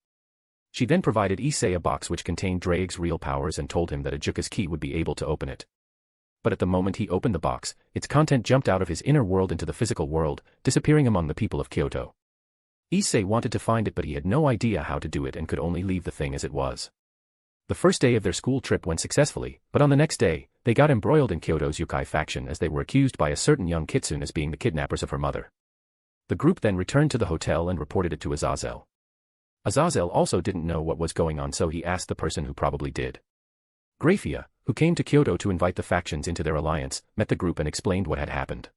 She then provided Issei a box which contained Drake's real powers and told him that Ajuka's key would be able to open it. But at the moment he opened the box, its content jumped out of his inner world into the physical world, disappearing among the people of Kyoto. Issei wanted to find it, but he had no idea how to do it and could only leave the thing as it was. The first day of their school trip went successfully, but on the next day, they got embroiled in Kyoto's yokai faction as they were accused by a certain young kitsune as being the kidnappers of her mother. The group then returned to the hotel and reported it to Azazel. Azazel also didn't know what was going on, so he asked the person who probably did. Graphia, who came to Kyoto to invite the factions into their alliance, met the group and explained what had happened.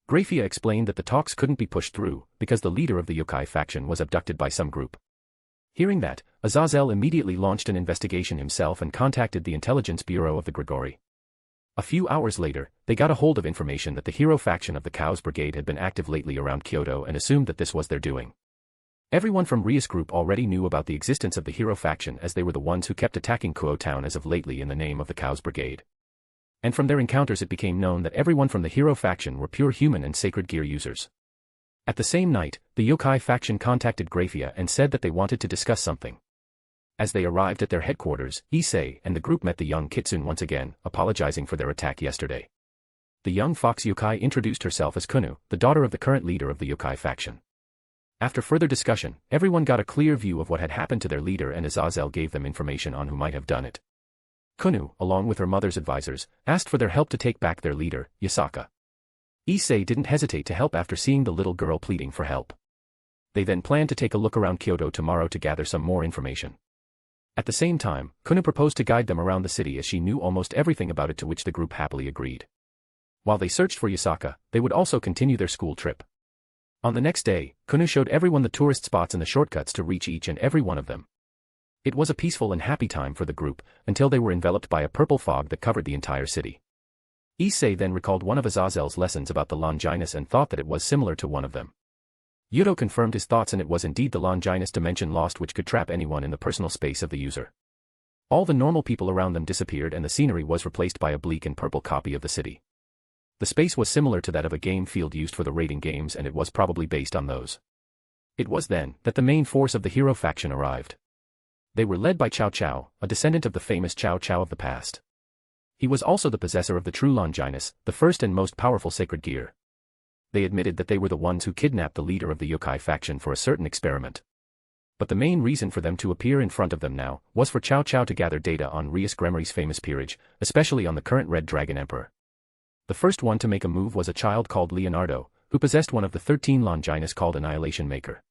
Graphia explained that the talks couldn't be pushed through because the leader of the yokai faction was abducted by some group. Hearing that, Azazel immediately launched an investigation himself and contacted the intelligence bureau of the Grigori. A few hours later, they got a hold of information that the hero faction of the Cows Brigade had been active lately around Kyoto and assumed that this was their doing. Everyone from Rias group already knew about the existence of the hero faction as they were the ones who kept attacking Kuo town as of lately in the name of the Cows Brigade. And from their encounters it became known that everyone from the hero faction were pure human and sacred gear users. At the same night, the yokai faction contacted Graphia and said that they wanted to discuss something. As they arrived at their headquarters, Issei and the group met the young kitsune once again, apologizing for their attack yesterday. The young fox yokai introduced herself as Kunu, the daughter of the current leader of the yokai faction. After further discussion, everyone got a clear view of what had happened to their leader and Azazel gave them information on who might have done it. Kunu, along with her mother's advisors, asked for their help to take back their leader, Yasaka. Issei didn't hesitate to help after seeing the little girl pleading for help. They then planned to take a look around Kyoto tomorrow to gather some more information. At the same time, Kunu proposed to guide them around the city as she knew almost everything about it, to which the group happily agreed. While they searched for Yasaka, they would also continue their school trip. On the next day, Kunu showed everyone the tourist spots and the shortcuts to reach each and every one of them. It was a peaceful and happy time for the group, until they were enveloped by a purple fog that covered the entire city. Issei then recalled one of Azazel's lessons about the Longinus and thought that it was similar to one of them. Yuto confirmed his thoughts, and it was indeed the Longinus dimension lost, which could trap anyone in the personal space of the user. All the normal people around them disappeared and the scenery was replaced by a bleak and purple copy of the city. The space was similar to that of a game field used for the raiding games, and it was probably based on those. It was then that the main force of the hero faction arrived. They were led by Cao Cao, a descendant of the famous Cao Cao of the past. He was also the possessor of the true Longinus, the first and most powerful sacred gear. They admitted that they were the ones who kidnapped the leader of the yokai faction for a certain experiment. But the main reason for them to appear in front of them now was for Cao Cao to gather data on Rias Gremry's famous peerage, especially on the current Red Dragon Emperor. The first one to make a move was a child called Leonardo, who possessed one of the 13 Longinus called Annihilation Maker.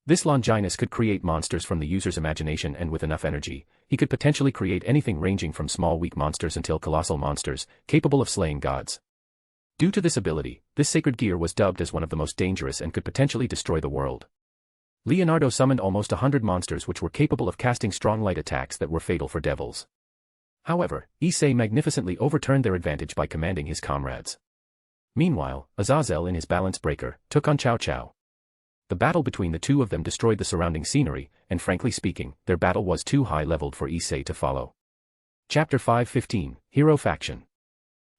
This Longinus could create monsters from the user's imagination, and with enough energy, he could potentially create anything ranging from small weak monsters until colossal monsters, capable of slaying gods. Due to this ability, this sacred gear was dubbed as one of the most dangerous and could potentially destroy the world. Leonardo summoned almost 100 monsters which were capable of casting strong light attacks that were fatal for devils. However, Issei magnificently overturned their advantage by commanding his comrades. Meanwhile, Azazel in his balance breaker took on Cao Cao. The battle between the two of them destroyed the surrounding scenery, and frankly speaking, their battle was too high-leveled for Issei to follow. Chapter 5:15, Hero Faction.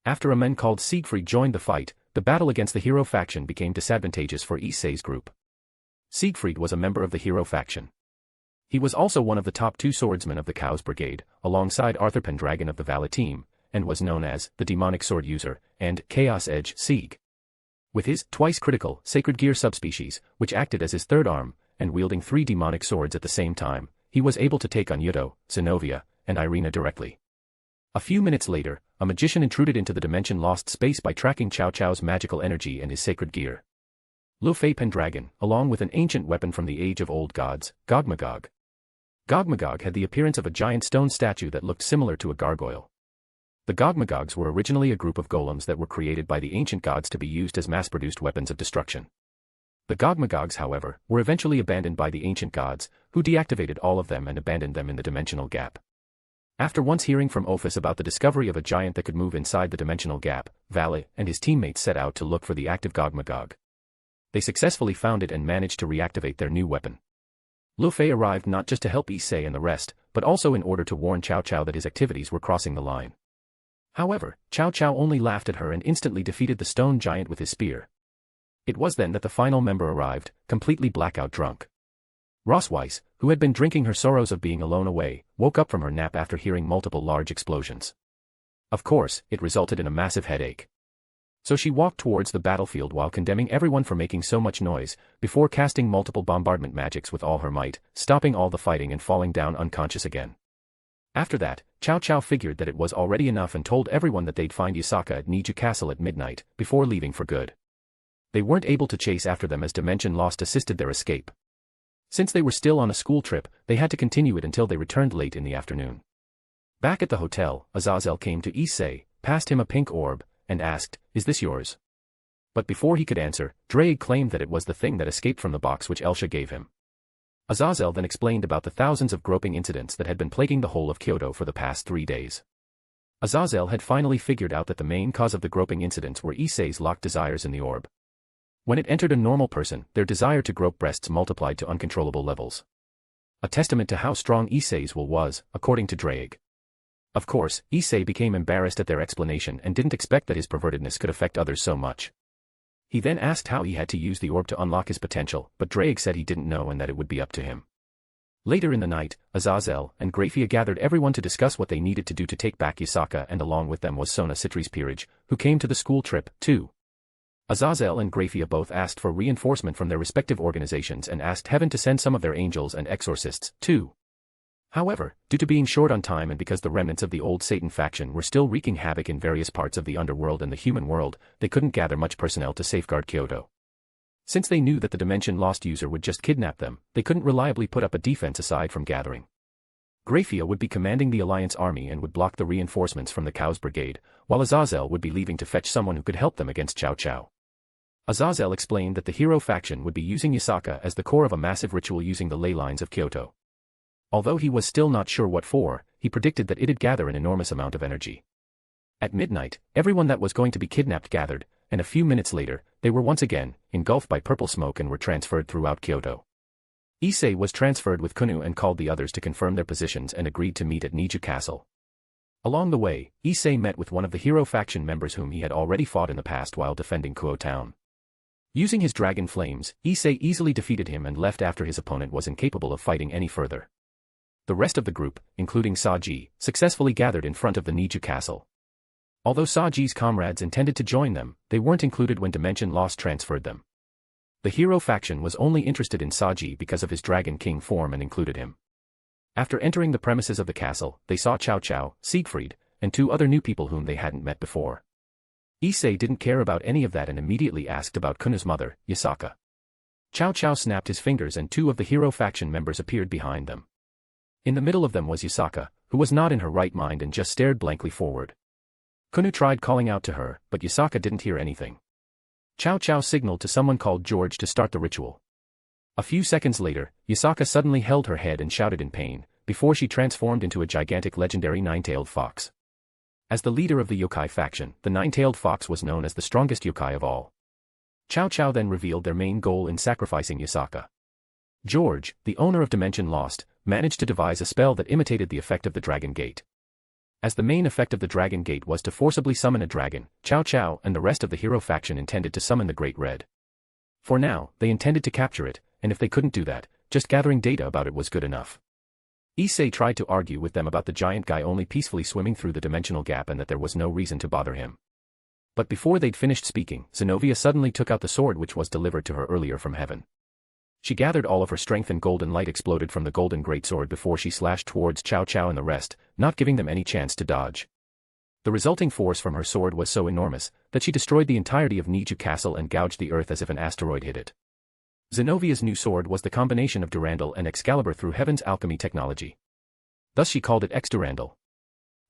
After a man called Siegfried joined the fight, the battle against the hero faction became disadvantageous for Issei's group. Siegfried was a member of the hero faction. He was also one of the top 2 swordsmen of the Cows Brigade, alongside Arthur Pendragon of the Valet team, and was known as the Demonic Sword User and Chaos Edge Sieg. With his twice critical Sacred Gear subspecies, which acted as his third arm, and wielding 3 demonic swords at the same time, he was able to take on Yuto, Zenobia, and Irina directly. A few minutes later, a magician intruded into the dimension-lost space by tracking Cao Cao's magical energy and his sacred gear. Lofei Pendragon, along with an ancient weapon from the age of old gods, Gogmagog. Gogmagog had the appearance of a giant stone statue that looked similar to a gargoyle. The Gogmagogs were originally a group of golems that were created by the ancient gods to be used as mass-produced weapons of destruction. The Gogmagogs, however, were eventually abandoned by the ancient gods, who deactivated all of them and abandoned them in the dimensional gap. After once hearing from Ophus about the discovery of a giant that could move inside the dimensional gap, Valet and his teammates set out to look for the active Gogmagog. They successfully found it and managed to reactivate their new weapon. Lofei arrived not just to help Issei and the rest, but also in order to warn Cao Cao that his activities were crossing the line. However, Cao Cao only laughed at her and instantly defeated the stone giant with his spear. It was then that the final member arrived, completely blackout drunk. Rossweiss, who had been drinking her sorrows of being alone away, woke up from her nap after hearing multiple large explosions. Of course, it resulted in a massive headache. So she walked towards the battlefield while condemning everyone for making so much noise, before casting multiple bombardment magics with all her might, stopping all the fighting and falling down unconscious again. After that, Cao Cao figured that it was already enough and told everyone that they'd find Yasaka at Niju Castle at midnight, before leaving for good. They weren't able to chase after them as Dimension Lost assisted their escape. Since they were still on a school trip, they had to continue it until they returned late in the afternoon. Back at the hotel, Azazel came to Issei, passed him a pink orb, and asked, "Is this yours?" But before he could answer, Drake claimed that it was the thing that escaped from the box which Elsha gave him. Azazel then explained about the thousands of groping incidents that had been plaguing the whole of Kyoto for the past 3 days. Azazel had finally figured out that the main cause of the groping incidents were Issei's locked desires in the orb. When it entered a normal person, their desire to grope breasts multiplied to uncontrollable levels. A testament to how strong Issei's will was, according to Drake. Of course, Issei became embarrassed at their explanation and didn't expect that his pervertedness could affect others so much. He then asked how he had to use the orb to unlock his potential, but Drake said he didn't know and that it would be up to him. Later in the night, Azazel and Graphia gathered everyone to discuss what they needed to do to take back Yasaka, and along with them was Sona Citri's peerage, who came to the school trip, too. Azazel and Graphia both asked for reinforcement from their respective organizations and asked Heaven to send some of their angels and exorcists, too. However, due to being short on time and because the remnants of the old Satan faction were still wreaking havoc in various parts of the underworld and the human world, they couldn't gather much personnel to safeguard Kyoto. Since they knew that the Dimension Lost user would just kidnap them, they couldn't reliably put up a defense aside from gathering. Graphia would be commanding the Alliance army and would block the reinforcements from the Cow's Brigade, while Azazel would be leaving to fetch someone who could help them against Cao Cao. Azazel explained that the hero faction would be using Yasaka as the core of a massive ritual using the ley lines of Kyoto. Although he was still not sure what for, he predicted that it'd gather an enormous amount of energy. At midnight, everyone that was going to be kidnapped gathered, and a few minutes later, they were once again engulfed by purple smoke and were transferred throughout Kyoto. Issei was transferred with Kunu and called the others to confirm their positions and agreed to meet at Niju Castle. Along the way, Issei met with one of the hero faction members whom he had already fought in the past while defending Kuo Town. Using his dragon flames, Issei easily defeated him and left after his opponent was incapable of fighting any further. The rest of the group, including Saji, successfully gathered in front of the Niju Castle. Although Saji's comrades intended to join them, they weren't included when Dimension Lost transferred them. The hero faction was only interested in Saji because of his Dragon King form and included him. After entering the premises of the castle, they saw Cao Cao, Siegfried, and 2 other new people whom they hadn't met before. Issei didn't care about any of that and immediately asked about Kunu's mother, Yasaka. Cao Cao snapped his fingers and 2 of the hero faction members appeared behind them. In the middle of them was Yasaka, who was not in her right mind and just stared blankly forward. Kunu tried calling out to her, but Yasaka didn't hear anything. Cao Cao signaled to someone called George to start the ritual. A few seconds later, Yasaka suddenly held her head and shouted in pain, before she transformed into a gigantic legendary nine-tailed fox. As the leader of the yokai faction, the nine-tailed fox was known as the strongest yokai of all. Cao Cao then revealed their main goal in sacrificing Yasaka. George, the owner of Dimension Lost, managed to devise a spell that imitated the effect of the Dragon Gate. As the main effect of the Dragon Gate was to forcibly summon a dragon, Cao Cao and the rest of the hero faction intended to summon the Great Red. For now, they intended to capture it, and if they couldn't do that, just gathering data about it was good enough. Issei tried to argue with them about the giant guy only peacefully swimming through the dimensional gap and that there was no reason to bother him. But before they'd finished speaking, Zenobia suddenly took out the sword which was delivered to her earlier from heaven. She gathered all of her strength and golden light exploded from the golden greatsword before she slashed towards Cao Cao and the rest, not giving them any chance to dodge. The resulting force from her sword was so enormous that she destroyed the entirety of Niju Castle and gouged the earth as if an asteroid hit it. Zenovia's new sword was the combination of Durandal and Excalibur through Heaven's alchemy technology. Thus she called it X-Durandal.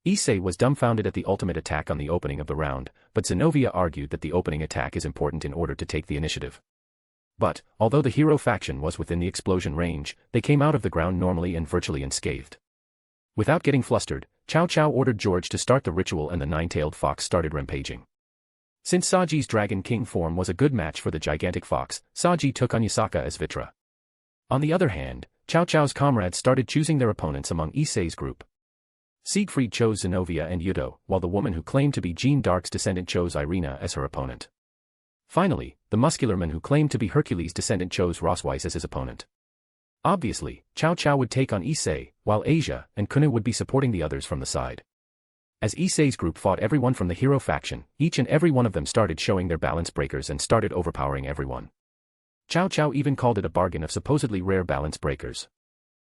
Issei was dumbfounded at the ultimate attack on the opening of the round, but Zenovia argued that the opening attack is important in order to take the initiative. But, although the hero faction was within the explosion range, they came out of the ground normally and virtually unscathed. Without getting flustered, Cao Cao ordered George to start the ritual and the nine-tailed fox started rampaging. Since Saji's Dragon King form was a good match for the gigantic fox, Saji took on Yasaka as Vitra. On the other hand, Cao Cao's comrades started choosing their opponents among Issei's group. Siegfried chose Zenovia and Yudo, while the woman who claimed to be Jeanne d'Arc's descendant chose Irina as her opponent. Finally, the muscular man who claimed to be Hercules' descendant chose Rosweiss as his opponent. Obviously, Cao Cao would take on Issei, while Asia and Kunu would be supporting the others from the side. As Issei's group fought everyone from the hero faction, each and every one of them started showing their balance breakers and started overpowering everyone. Cao Cao even called it a bargain of supposedly rare balance breakers.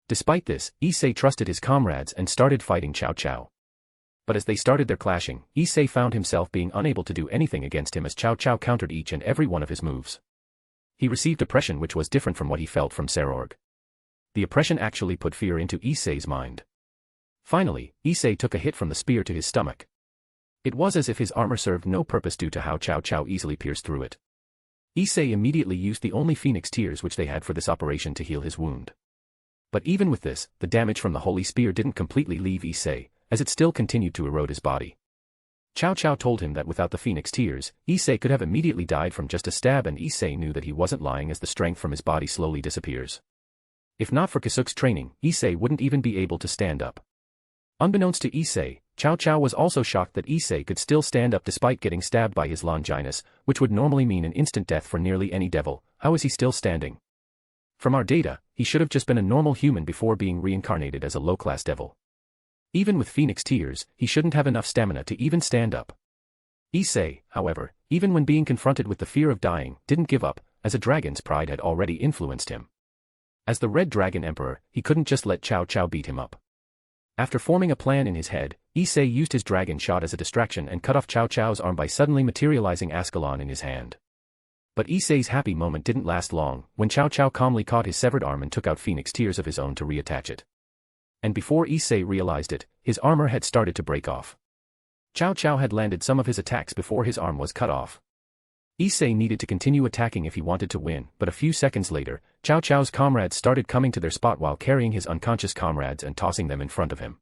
Despite this, Issei trusted his comrades and started fighting Cao Cao. But as they started their clashing, Issei found himself being unable to do anything against him as Cao Cao countered each and every one of his moves. He received oppression which was different from what he felt from Serorg. The oppression actually put fear into Issei's mind. Finally, Issei took a hit from the spear to his stomach. It was as if his armor served no purpose due to how Cao Cao easily pierced through it. Issei immediately used the only phoenix tears which they had for this operation to heal his wound. But even with this, the damage from the holy spear didn't completely leave Issei, as it still continued to erode his body. Cao Cao told him that without the phoenix tears, Issei could have immediately died from just a stab, and Issei knew that he wasn't lying as the strength from his body slowly disappears. If not for Kasuk's training, Issei wouldn't even be able to stand up. Unbeknownst to Issei, Cao Cao was also shocked that Issei could still stand up despite getting stabbed by his Longinus, which would normally mean an instant death for nearly any devil. How is he still standing? From our data, he should have just been a normal human before being reincarnated as a low-class devil. Even with phoenix tears, he shouldn't have enough stamina to even stand up. Issei, however, even when being confronted with the fear of dying, didn't give up, as a dragon's pride had already influenced him. As the Red Dragon Emperor, he couldn't just let Cao Cao beat him up. After forming a plan in his head, Issei used his dragon shot as a distraction and cut off Cao Cao's arm by suddenly materializing Ascalon in his hand. But Issei's happy moment didn't last long, when Cao Cao calmly caught his severed arm and took out phoenix tears of his own to reattach it. And before Issei realized it, his armor had started to break off. Cao Cao had landed some of his attacks before his arm was cut off. Issei needed to continue attacking if he wanted to win, but a few seconds later, Cao Cao's comrades started coming to their spot while carrying his unconscious comrades and tossing them in front of him.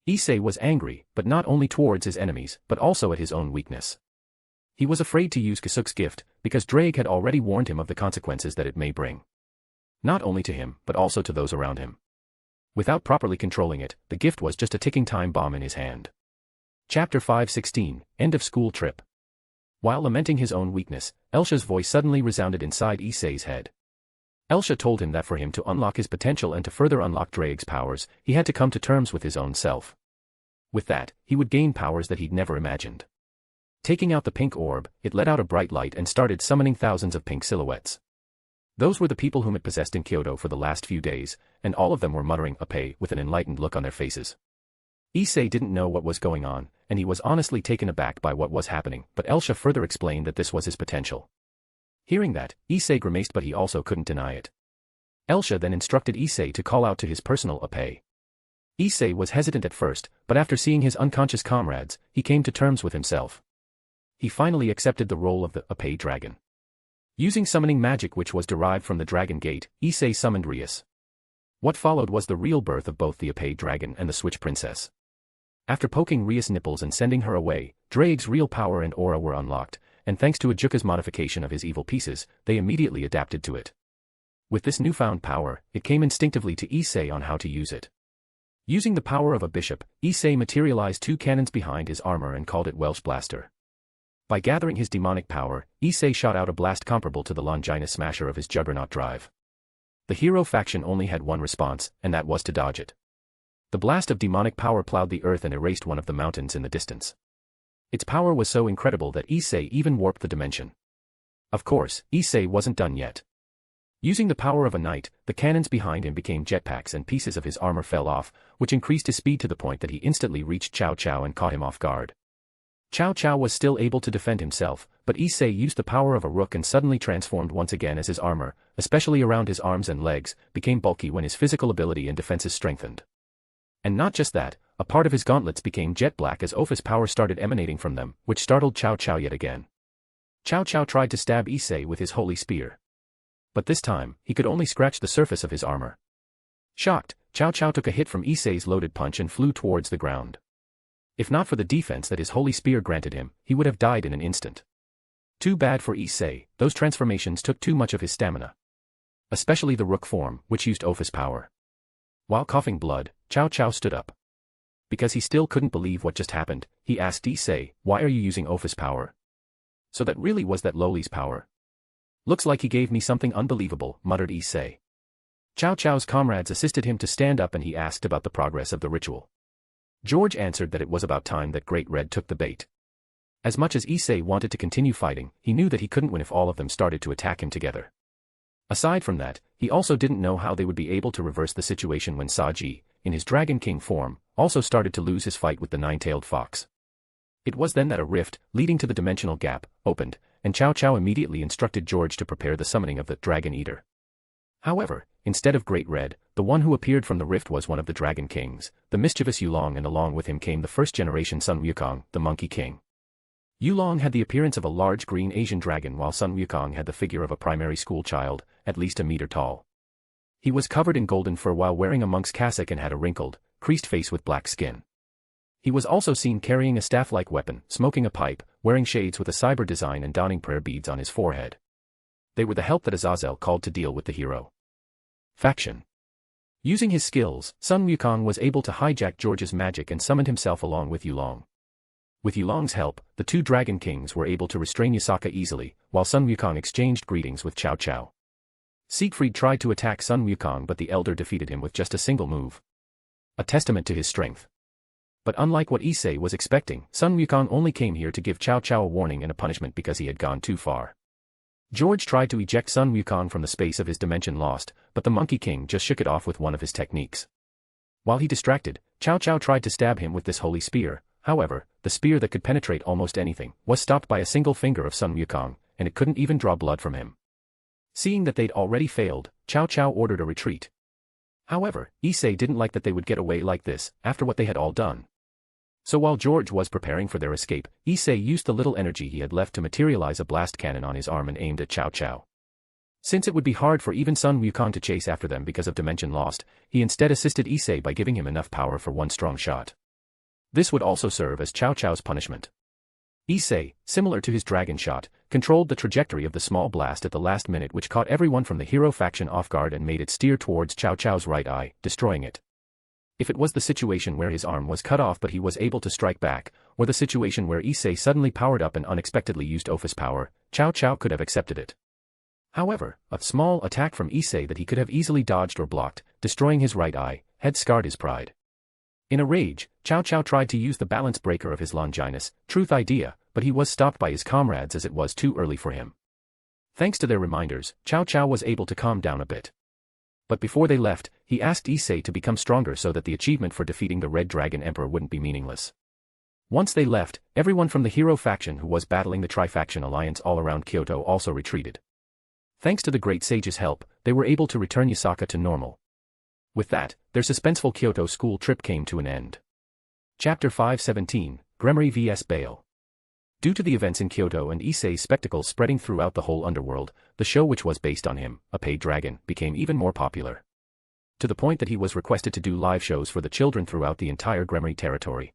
Issei was angry, but not only towards his enemies, but also at his own weakness. He was afraid to use Kasuk's gift, because Drake had already warned him of the consequences that it may bring. Not only to him, but also to those around him. Without properly controlling it, the gift was just a ticking time bomb in his hand. Chapter 5:16, End of School Trip. While lamenting his own weakness, Elsha's voice suddenly resounded inside Issei's head. Elsha told him that for him to unlock his potential and to further unlock Drake's powers, he had to come to terms with his own self. With that, he would gain powers that he'd never imagined. Taking out the pink orb, it let out a bright light and started summoning thousands of pink silhouettes. Those were the people whom it possessed in Kyoto for the last few days, and all of them were muttering "Ape" with an enlightened look on their faces. Issei didn't know what was going on, and he was honestly taken aback by what was happening, but Elsha further explained that this was his potential. Hearing that, Issei grimaced, but he also couldn't deny it. Elsha then instructed Issei to call out to his personal Ape. Issei was hesitant at first, but after seeing his unconscious comrades, he came to terms with himself. He finally accepted the role of the Ape dragon. Using summoning magic which was derived from the Dragon Gate, Issei summoned Rias. What followed was the real birth of both the Ape dragon and the Switch Princess. After poking Rias' nipples and sending her away, Drake's real power and aura were unlocked, and thanks to Ajuka's modification of his evil pieces, they immediately adapted to it. With this newfound power, it came instinctively to Issei on how to use it. Using the power of a bishop, Issei materialized two cannons behind his armor and called it Welsh Blaster. By gathering his demonic power, Issei shot out a blast comparable to the Longinus Smasher of his Juggernaut drive. The hero faction only had one response, and that was to dodge it. The blast of demonic power plowed the earth and erased one of the mountains in the distance. Its power was so incredible that Issei even warped the dimension. Of course, Issei wasn't done yet. Using the power of a knight, the cannons behind him became jetpacks and pieces of his armor fell off, which increased his speed to the point that he instantly reached Cao Cao and caught him off guard. Cao Cao was still able to defend himself, but Issei used the power of a rook and suddenly transformed once again as his armor, especially around his arms and legs, became bulky when his physical ability and defenses strengthened. And not just that, a part of his gauntlets became jet black as Ophus power started emanating from them, which startled Cao Cao yet again. Cao Cao tried to stab Issei with his holy spear. But this time, he could only scratch the surface of his armor. Shocked, Cao Cao took a hit from Issei's loaded punch and flew towards the ground. If not for the defense that his holy spear granted him, he would have died in an instant. Too bad for Issei, those transformations took too much of his stamina. Especially the rook form, which used Ophus power. While coughing blood, Cao Cao stood up. Because he still couldn't believe what just happened, he asked Issei, "Why are you using Ophus power?" "So that really was that Loli's power." "Looks like he gave me something unbelievable," muttered Issei. Cao Cao's comrades assisted him to stand up and he asked about the progress of the ritual. George answered that it was about time that Great Red took the bait. As much as Issei wanted to continue fighting, he knew that he couldn't win if all of them started to attack him together. Aside from that, he also didn't know how they would be able to reverse the situation when Saji, in his Dragon King form, also started to lose his fight with the nine-tailed fox. It was then that a rift, leading to the dimensional gap, opened, and Cao Cao immediately instructed George to prepare the summoning of the Dragon Eater. However, instead of Great Red, the one who appeared from the rift was one of the Dragon Kings, the mischievous Yulong, and along with him came the first-generation Sun Wukong, the Monkey King. Yulong had the appearance of a large green Asian dragon while Sun Wukong had the figure of a primary school child, at least a meter tall. He was covered in golden fur while wearing a monk's cassock and had a wrinkled, creased face with black skin. He was also seen carrying a staff-like weapon, smoking a pipe, wearing shades with a cyber design and donning prayer beads on his forehead. They were the help that Azazel called to deal with the hero faction. Using his skills, Sun Wukong was able to hijack George's magic and summoned himself along with Yulong. With Yulong's help, the two Dragon Kings were able to restrain Yasaka easily, while Sun Wukong exchanged greetings with Cao Cao. Siegfried tried to attack Sun Wukong but the elder defeated him with just a single move. A testament to his strength. But unlike what Issei was expecting, Sun Wukong only came here to give Cao Cao a warning and a punishment because he had gone too far. George tried to eject Sun Wukong from the space of his dimension lost, but the Monkey King just shook it off with one of his techniques. While he distracted, Cao Cao tried to stab him with this holy spear. However, the spear that could penetrate almost anything was stopped by a single finger of Sun Wukong, and it couldn't even draw blood from him. Seeing that they'd already failed, Cao Cao ordered a retreat. However, Issei didn't like that they would get away like this, after what they had all done. So while George was preparing for their escape, Issei used the little energy he had left to materialize a blast cannon on his arm and aimed at Cao Cao. Since it would be hard for even Sun Wukong to chase after them because of Dimension Lost, he instead assisted Issei by giving him enough power for one strong shot. This would also serve as Cao Cao's punishment. Issei, similar to his dragon shot, controlled the trajectory of the small blast at the last minute, which caught everyone from the hero faction off guard and made it steer towards Cao Cao's right eye, destroying it. If it was the situation where his arm was cut off but he was able to strike back, or the situation where Issei suddenly powered up and unexpectedly used Ophus power, Cao Cao could have accepted it. However, a small attack from Issei that he could have easily dodged or blocked, destroying his right eye, had scarred his pride. In a rage, Cao Cao tried to use the balance breaker of his Longinus, Truth Idea, but he was stopped by his comrades as it was too early for him. Thanks to their reminders, Cao Cao was able to calm down a bit. But before they left, he asked Issei to become stronger so that the achievement for defeating the Red Dragon Emperor wouldn't be meaningless. Once they left, everyone from the hero faction who was battling the Tri-Faction Alliance all around Kyoto also retreated. Thanks to the Great Sage's help, they were able to return Yasaka to normal. With that, their suspenseful Kyoto school trip came to an end. Chapter 517, Gremory vs. Bale. Due to the events in Kyoto and Issei's spectacles spreading throughout the whole underworld, the show, which was based on him, a paid dragon, became even more popular. To the point that he was requested to do live shows for the children throughout the entire Gremory territory.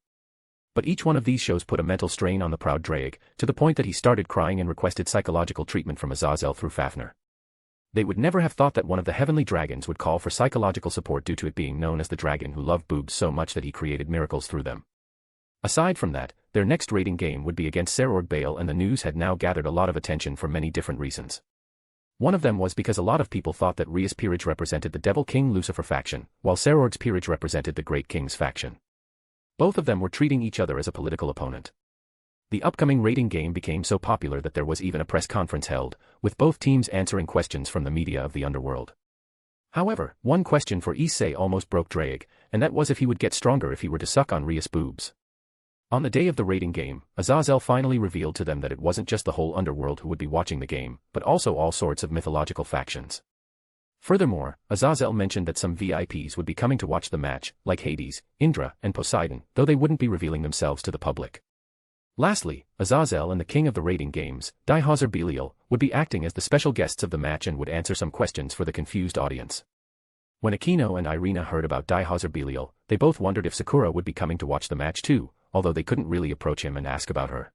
But each one of these shows put a mental strain on the proud Drake, to the point that he started crying and requested psychological treatment from Azazel through Fafnir. They would never have thought that one of the heavenly dragons would call for psychological support due to it being known as the dragon who loved boobs so much that he created miracles through them. Aside from that, their next raiding game would be against Serorg Bale, and the news had now gathered a lot of attention for many different reasons. One of them was because a lot of people thought that Ria's peerage represented the Devil King Lucifer faction, while Serorg's peerage represented the Great King's faction. Both of them were treating each other as a political opponent. The upcoming raiding game became so popular that there was even a press conference held, with both teams answering questions from the media of the underworld. However, one question for Issei almost broke Drake, and that was if he would get stronger if he were to suck on Ria's boobs. On the day of the raiding game, Azazel finally revealed to them that it wasn't just the whole underworld who would be watching the game, but also all sorts of mythological factions. Furthermore, Azazel mentioned that some VIPs would be coming to watch the match, like Hades, Indra, and Poseidon, though they wouldn't be revealing themselves to the public. Lastly, Azazel and the king of the raiding games, Dihauser Belial, would be acting as the special guests of the match and would answer some questions for the confused audience. When Aquino and Irina heard about Dihauser Belial, they both wondered if Sakura would be coming to watch the match too, although they couldn't really approach him and ask about her.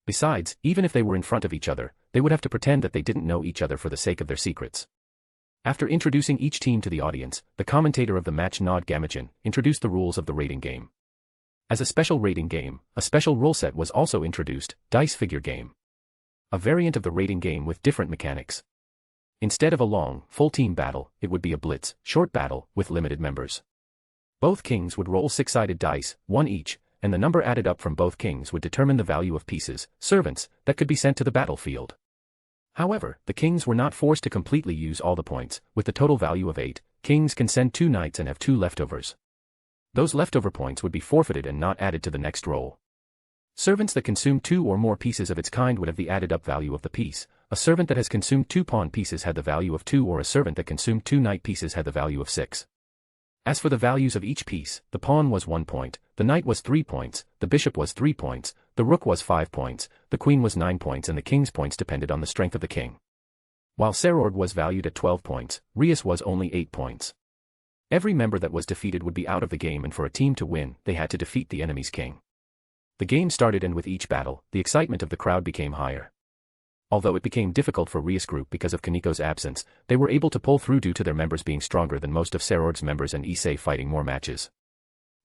Besides, even if they were in front of each other, they would have to pretend that they didn't know each other for the sake of their secrets. After introducing each team to the audience, the commentator of the match, Nod Gamijin, introduced the rules of the raiding game. As a special raiding game, a special rule set was also introduced, Dice Figure Game. A variant of the raiding game with different mechanics. Instead of a long, full team battle, it would be a blitz, short battle, with limited members. Both kings would roll 6-sided dice, one each, and the number added up from both kings would determine the value of pieces, servants, that could be sent to the battlefield. However, the kings were not forced to completely use all the points. With the total value of 8, kings can send 2 knights and have 2 leftovers. Those leftover points would be forfeited and not added to the next roll. Servants that consume 2 or more pieces of its kind would have the added up value of the piece. A servant that has consumed 2 pawn pieces had the value of 2, or a servant that consumed 2 knight pieces had the value of 6. As for the values of each piece, the pawn was 1 point, the knight was 3 points, the bishop was 3 points, the rook was 5 points, the queen was 9 points, and the king's points depended on the strength of the king. While Sarord was valued at 12 points, Rias was only 8 points. Every member that was defeated would be out of the game, and for a team to win, they had to defeat the enemy's king. The game started, and with each battle, the excitement of the crowd became higher. Although it became difficult for Rias' group because of Kaniko's absence, they were able to pull through due to their members being stronger than most of Sarord's members and Issei fighting more matches.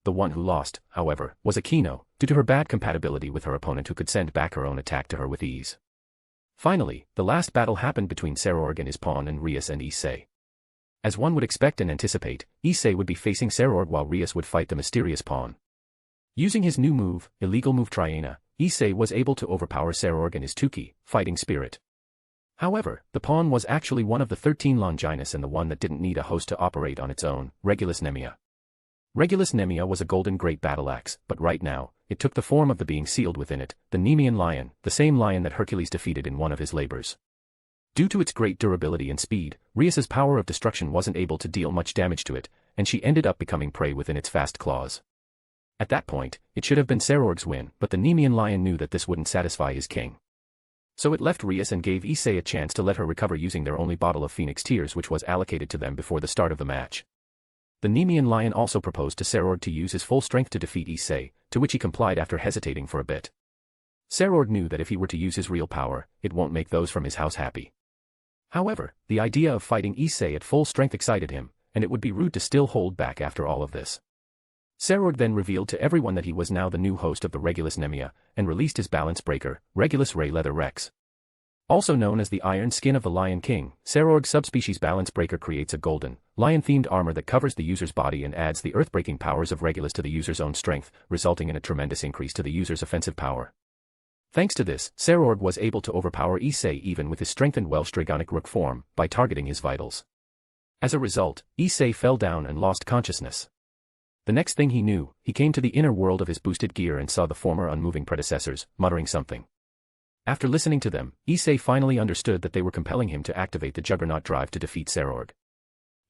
The one who lost, however, was Akino, due to her bad compatibility with her opponent who could send back her own attack to her with ease. Finally, the last battle happened between Sarord and his pawn and Rias and Issei. As one would expect and anticipate, Issei would be facing Sarord while Rias would fight the mysterious pawn. Using his new move, illegal move Triana, Issei was able to overpower Sarord and his Tuki, fighting spirit. However, the pawn was actually one of the 13 Longinus and the one that didn't need a host to operate on its own, Regulus Nemia. Regulus Nemia was a golden great battle axe, but right now, it took the form of the being sealed within it, the Nemean lion, the same lion that Hercules defeated in one of his labors. Due to its great durability and speed, Rias's power of destruction wasn't able to deal much damage to it, and she ended up becoming prey within its fast claws. At that point, it should have been Sarord's win, but the Nemean lion knew that this wouldn't satisfy his king. So it left Rias and gave Issei a chance to let her recover using their only bottle of Phoenix Tears, which was allocated to them before the start of the match. The Nemean lion also proposed to Sarord to use his full strength to defeat Issei, to which he complied after hesitating for a bit. Sarord knew that if he were to use his real power, it won't make those from his house happy. However, the idea of fighting Issei at full strength excited him, and it would be rude to still hold back after all of this. Sarord then revealed to everyone that he was now the new host of the Regulus Nemia, and released his balance breaker, Regulus Ray Leather Rex. Also known as the Iron Skin of the Lion King, Sarord's subspecies balance breaker creates a golden, lion-themed armor that covers the user's body and adds the earth-breaking powers of Regulus to the user's own strength, resulting in a tremendous increase to the user's offensive power. Thanks to this, Sarord was able to overpower Issei even with his strengthened Welsh Dragonic Rook form, by targeting his vitals. As a result, Issei fell down and lost consciousness. The next thing he knew, he came to the inner world of his boosted gear and saw the former unmoving predecessors, muttering something. After listening to them, Issei finally understood that they were compelling him to activate the Juggernaut drive to defeat Sarord.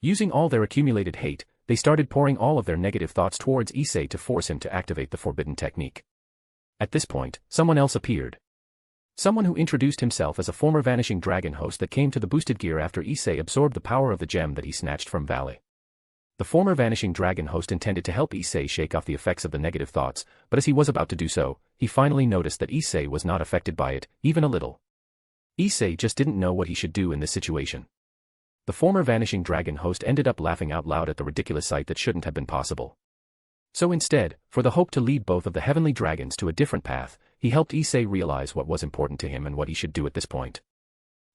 Using all their accumulated hate, they started pouring all of their negative thoughts towards Issei to force him to activate the forbidden technique. At this point, someone else appeared. Someone who introduced himself as a former Vanishing Dragon host that came to the boosted gear after Issei absorbed the power of the gem that he snatched from Valley. The former Vanishing Dragon host intended to help Issei shake off the effects of the negative thoughts, but as he was about to do so, he finally noticed that Issei was not affected by it, even a little. Issei just didn't know what he should do in this situation. The former Vanishing Dragon host ended up laughing out loud at the ridiculous sight that shouldn't have been possible. So instead, for the hope to lead both of the heavenly dragons to a different path, he helped Issei realize what was important to him and what he should do at this point.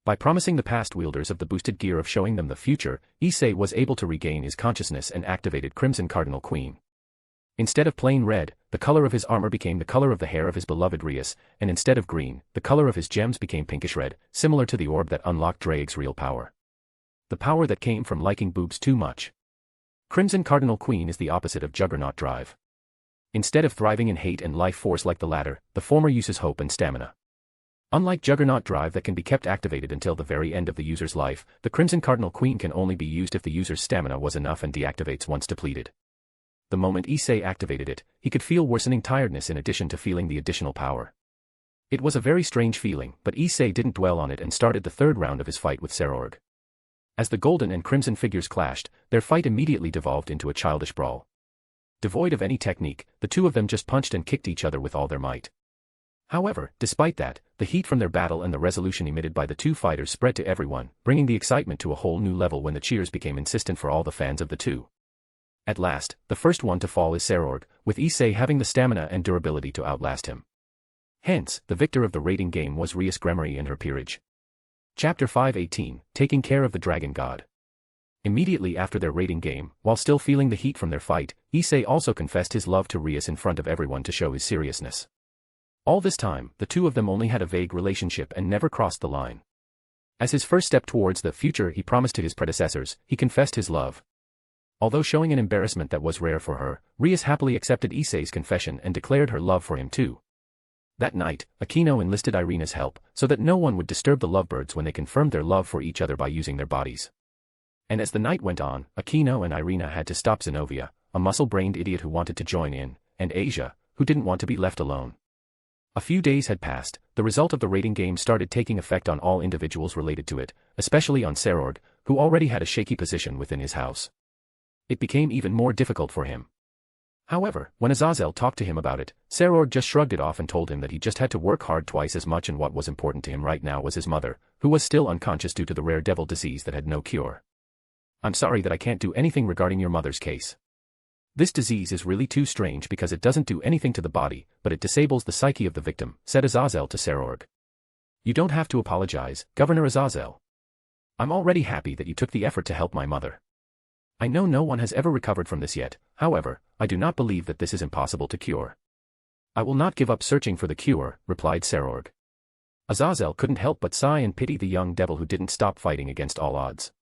By promising the past wielders of the boosted gear of showing them the future, Issei was able to regain his consciousness and activated Crimson Cardinal Queen. Instead of plain red, the color of his armor became the color of the hair of his beloved Rias, and instead of green, the color of his gems became pinkish red, similar to the orb that unlocked Drake's real power. The power that came from liking boobs too much. Crimson Cardinal Queen is the opposite of Juggernaut Drive. Instead of thriving in hate and life force like the latter, the former uses hope and stamina. Unlike Juggernaut Drive that can be kept activated until the very end of the user's life, the Crimson Cardinal Queen can only be used if the user's stamina was enough and deactivates once depleted. The moment Issei activated it, he could feel worsening tiredness in addition to feeling the additional power. It was a very strange feeling, but Issei didn't dwell on it and started the third round of his fight with Sarord. As the golden and crimson figures clashed, their fight immediately devolved into a childish brawl. Devoid of any technique, the two of them just punched and kicked each other with all their might. However, despite that, the heat from their battle and the resolution emitted by the two fighters spread to everyone, bringing the excitement to a whole new level when the cheers became insistent for all the fans of the two. At last, the first one to fall is Sarord, with Issei having the stamina and durability to outlast him. Hence, the victor of the rating game was Rias Gremory and her peerage. Chapter 5:18, Taking Care of the Dragon God. Immediately after their raiding game, while still feeling the heat from their fight, Issei also confessed his love to Rias in front of everyone to show his seriousness. All this time, the two of them only had a vague relationship and never crossed the line. As his first step towards the future he promised to his predecessors, he confessed his love. Although showing an embarrassment that was rare for her, Rias happily accepted Issei's confession and declared her love for him too. That night, Aquino enlisted Irina's help, so that no one would disturb the lovebirds when they confirmed their love for each other by using their bodies. And as the night went on, Aquino and Irina had to stop Zenobia, a muscle-brained idiot who wanted to join in, and Asia, who didn't want to be left alone. A few days had passed, the result of the raiding game started taking effect on all individuals related to it, especially on Serord, who already had a shaky position within his house. It became even more difficult for him. However, when Azazel talked to him about it, Serord just shrugged it off and told him that he just had to work hard twice as much, and what was important to him right now was his mother, who was still unconscious due to the rare devil disease that had no cure. "I'm sorry that I can't do anything regarding your mother's case. This disease is really too strange because it doesn't do anything to the body, but it disables the psyche of the victim," said Azazel to Serord. "You don't have to apologize, Governor Azazel. I'm already happy that you took the effort to help my mother. I know no one has ever recovered from this yet, however, I do not believe that this is impossible to cure." "I will not give up searching for the cure," replied Serord. Azazel couldn't help but sigh and pity the young devil who didn't stop fighting against all odds.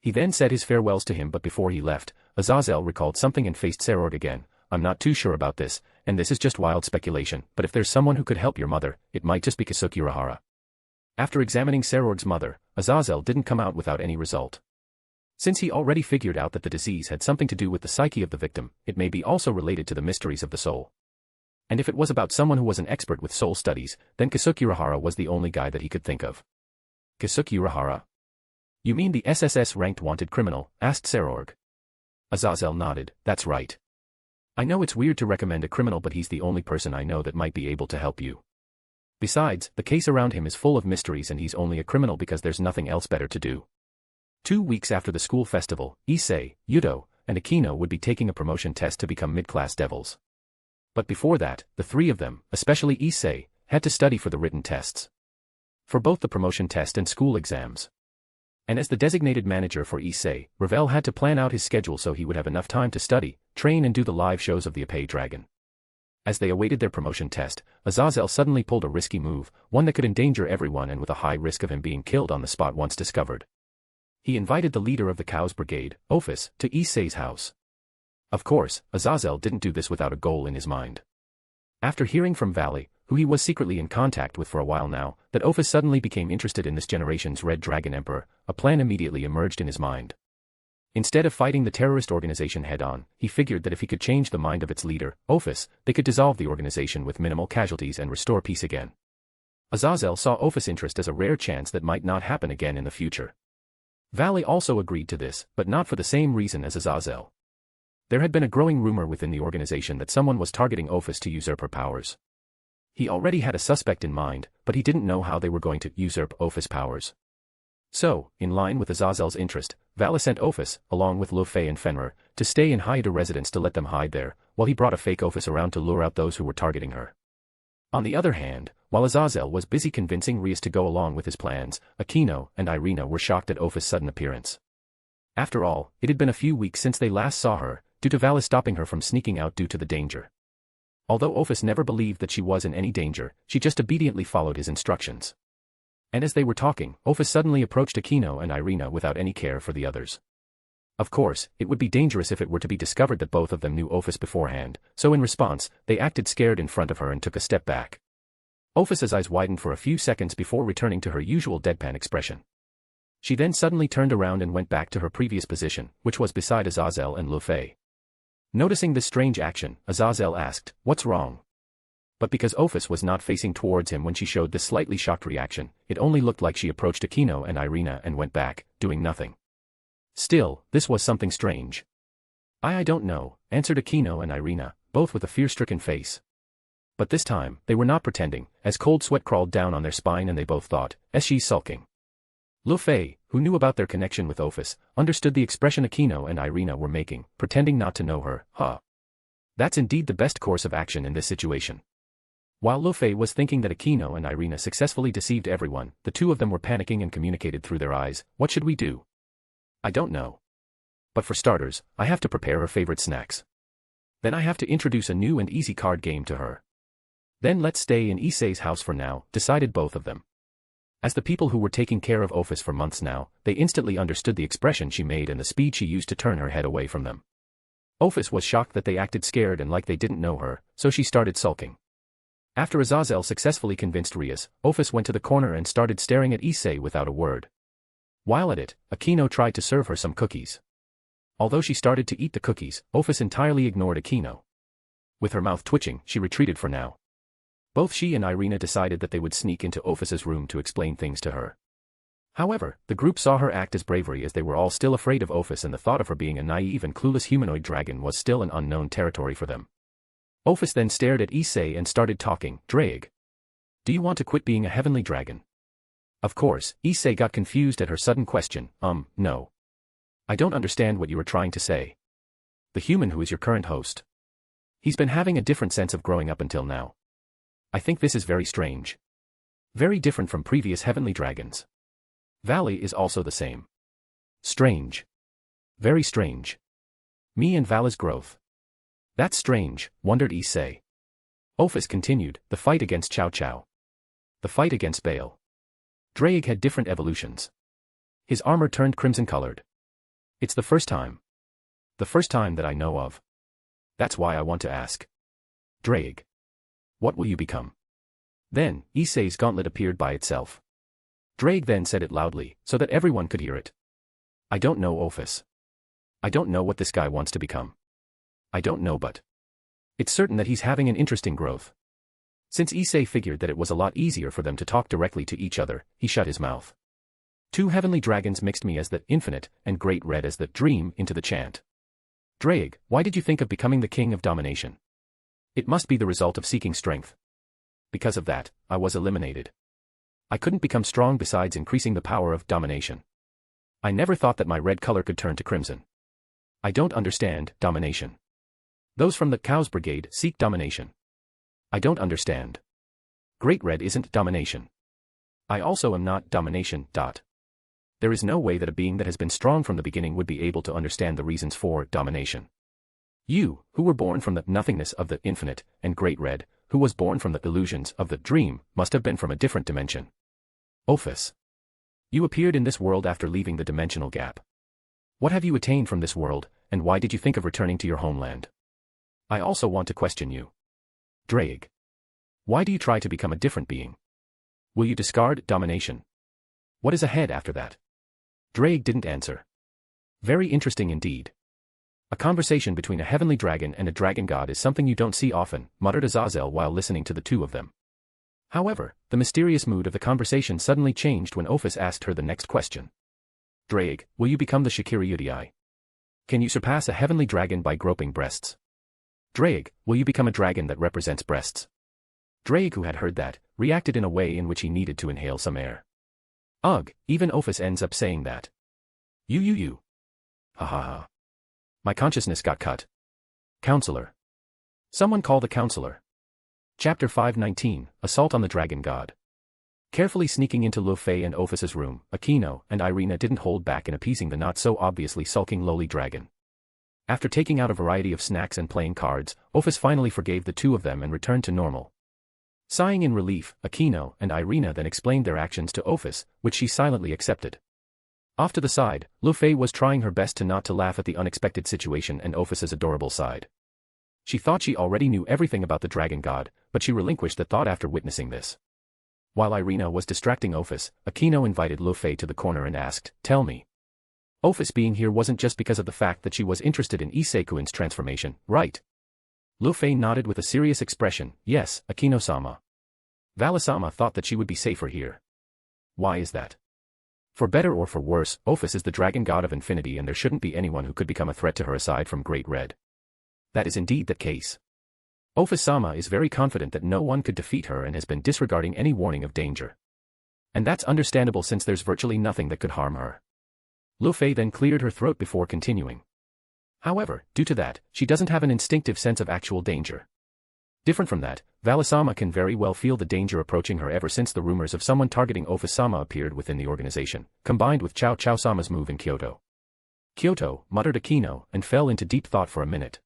He then said his farewells to him, but before he left, Azazel recalled something and faced Serord again. "I'm not too sure about this, and this is just wild speculation, but if there's someone who could help your mother, it might just be Kasuk Urahara." After examining Serord's mother, Azazel didn't come out without any result. Since he already figured out that the disease had something to do with the psyche of the victim, it may be also related to the mysteries of the soul. And if it was about someone who was an expert with soul studies, then Kasuk Urahara was the only guy that he could think of. "Kasuk Urahara? You mean the SSS-ranked wanted criminal?" asked Serord. Azazel nodded. "That's right. I know it's weird to recommend a criminal, but he's the only person I know that might be able to help you. Besides, the case around him is full of mysteries, and he's only a criminal because there's nothing else better to do." 2 weeks after the school festival, Issei, Yuto, and Aquino would be taking a promotion test to become mid-class devils. But before that, the three of them, especially Issei, had to study for the written tests. For both the promotion test and school exams. And as the designated manager for Issei, Ravel had to plan out his schedule so he would have enough time to study, train and do the live shows of the Ape Dragon. As they awaited their promotion test, Azazel suddenly pulled a risky move, one that could endanger everyone and with a high risk of him being killed on the spot once discovered. He invited the leader of the Cows Brigade, Ophus, to Issei's house. Of course, Azazel didn't do this without a goal in his mind. After hearing from Valley, who he was secretly in contact with for a while now, that Ophus suddenly became interested in this generation's Red Dragon Emperor, a plan immediately emerged in his mind. Instead of fighting the terrorist organization head-on, he figured that if he could change the mind of its leader, Ophus, they could dissolve the organization with minimal casualties and restore peace again. Azazel saw Ophus' interest as a rare chance that might not happen again in the future. Valley also agreed to this, but not for the same reason as Azazel. There had been a growing rumor within the organization that someone was targeting Ophus to usurp her powers. He already had a suspect in mind, but he didn't know how they were going to usurp Ophus' powers. So, in line with Azazel's interest, Valley sent Ophus, along with Lu Fei and Fenrir, to stay in Haida residence to let them hide there, while he brought a fake Ophus around to lure out those who were targeting her. On the other hand, while Azazel was busy convincing Rias to go along with his plans, Aquino and Irina were shocked at Ophus' sudden appearance. After all, it had been a few weeks since they last saw her, due to Valley stopping her from sneaking out due to the danger. Although Ophus never believed that she was in any danger, she just obediently followed his instructions. And as they were talking, Ophus suddenly approached Aquino and Irina without any care for the others. Of course, it would be dangerous if it were to be discovered that both of them knew Ophus beforehand, so in response, they acted scared in front of her and took a step back. Ophus's eyes widened for a few seconds before returning to her usual deadpan expression. She then suddenly turned around and went back to her previous position, which was beside Azazel and Lu Fei. Noticing this strange action, Azazel asked, "What's wrong?" But because Ophus was not facing towards him when she showed this slightly shocked reaction, it only looked like she approached Aquino and Irina and went back, doing nothing. Still, this was something strange. I don't know," answered Aquino and Irina, both with a fear-stricken face. But this time, they were not pretending, as cold sweat crawled down on their spine and they both thought, she's sulking. Lu Fei, who knew about their connection with Ophus, understood the expression Aquino and Irina were making, pretending not to know her. That's indeed the best course of action in this situation. While Lu Fei was thinking that Aquino and Irina successfully deceived everyone, the two of them were panicking and communicated through their eyes, "What should we do?" "I don't know. But for starters, I have to prepare her favorite snacks. Then I have to introduce a new and easy card game to her. Then let's stay in Issei's house for now, decided both of them. As the people who were taking care of Ophus for months now, they instantly understood the expression she made and the speed she used to turn her head away from them. Ophus was shocked that they acted scared and like they didn't know her, so she started sulking. After Azazel successfully convinced Rias, Ophus went to the corner and started staring at Issei without a word. While at it, Aquino tried to serve her some cookies. Although she started to eat the cookies, Ophus entirely ignored Aquino. With her mouth twitching, she retreated for now. Both she and Irina decided that they would sneak into Ophus's room to explain things to her. However, the group saw her act as bravery as they were all still afraid of Ophus and the thought of her being a naive and clueless humanoid dragon was still an unknown territory for them. Ophus then stared at Issei and started talking, "Draig. Do you want to quit being a heavenly dragon?" Of course, Issei got confused at her sudden question, no. I don't understand what you are trying to say. The human who is your current host. He's been having a different sense of growing up until now. I think this is very strange. Very different from previous heavenly dragons. Valley is also the same. Strange. Very strange. Me and Vala's growth. That's strange, wondered Issei. Ophus continued, the fight against Chow Chow. The fight against Baal. Draig had different evolutions. His armor turned crimson-colored. It's the first time. The first time that I know of. That's why I want to ask. Draig. What will you become? Then, Issei's gauntlet appeared by itself. Draig then said it loudly, so that everyone could hear it. I don't know, Ophus. I don't know what this guy wants to become. I don't know, but it's certain that he's having an interesting growth. Since Issei figured that it was a lot easier for them to talk directly to each other, he shut his mouth. Two heavenly dragons mixed me as the infinite and great red as the dream into the chant. Draig, why did you think of becoming the king of domination? It must be the result of seeking strength. Because of that, I was eliminated. I couldn't become strong besides increasing the power of domination. I never thought that my red color could turn to crimson. I don't understand domination. Those from the Cows Brigade seek domination. I don't understand. Great Red isn't domination. I also am not domination. There is no way that a being that has been strong from the beginning would be able to understand the reasons for domination. You, who were born from the nothingness of the infinite, and Great Red, who was born from the illusions of the dream, must have been from a different dimension. Ophus. You appeared in this world after leaving the dimensional gap. What have you attained from this world, and why did you think of returning to your homeland? I also want to question you. Draig. Why do you try to become a different being? Will you discard domination? What is ahead after that? Draig didn't answer. Very interesting indeed. A conversation between a heavenly dragon and a dragon god is something you don't see often, muttered Azazel while listening to the two of them. However, the mysterious mood of the conversation suddenly changed when Ophus asked her the next question. Draig, will you become the Shakira Udii? Can you surpass a heavenly dragon by groping breasts? Draig, will you become a dragon that represents breasts? Draig, who had heard that, reacted in a way in which he needed to inhale some air. Ugh, even Ophus ends up saying that. You. Ha ha ha. My consciousness got cut. Counselor. Someone call the counselor. Chapter 519, Assault on the Dragon God. Carefully sneaking into Lu Fei and Ophus's room, Aquino and Irina didn't hold back in appeasing the not-so-obviously sulking lowly dragon. After taking out a variety of snacks and playing cards, Ophus finally forgave the two of them and returned to normal. Sighing in relief, Aquino and Irina then explained their actions to Ophus, which she silently accepted. Off to the side, Lu Fei was trying her best not to laugh at the unexpected situation and Ophus's adorable side. She thought she already knew everything about the dragon god, but she relinquished the thought after witnessing this. While Irina was distracting Ophus, Aquino invited Lu Fei to the corner and asked, "Tell me. Ophus being here wasn't just because of the fact that she was interested in Issei-kun's transformation, right?" Lu Fei nodded with a serious expression, "Yes, Aquino-sama. Vala-sama thought that she would be safer here." "Why is that?" "For better or for worse, Ophus is the dragon god of infinity and there shouldn't be anyone who could become a threat to her aside from Great Red." "That is indeed the case. Ophus-sama is very confident that no one could defeat her and has been disregarding any warning of danger. And that's understandable since there's virtually nothing that could harm her." Lu Fei then cleared her throat before continuing. "However, due to that, she doesn't have an instinctive sense of actual danger. Different from that, Vala-sama can very well feel the danger approaching her ever since the rumors of someone targeting Ophus-sama appeared within the organization, combined with Chow Chow-sama's move in Kyoto. Kyoto, muttered Akino, and fell into deep thought for a minute.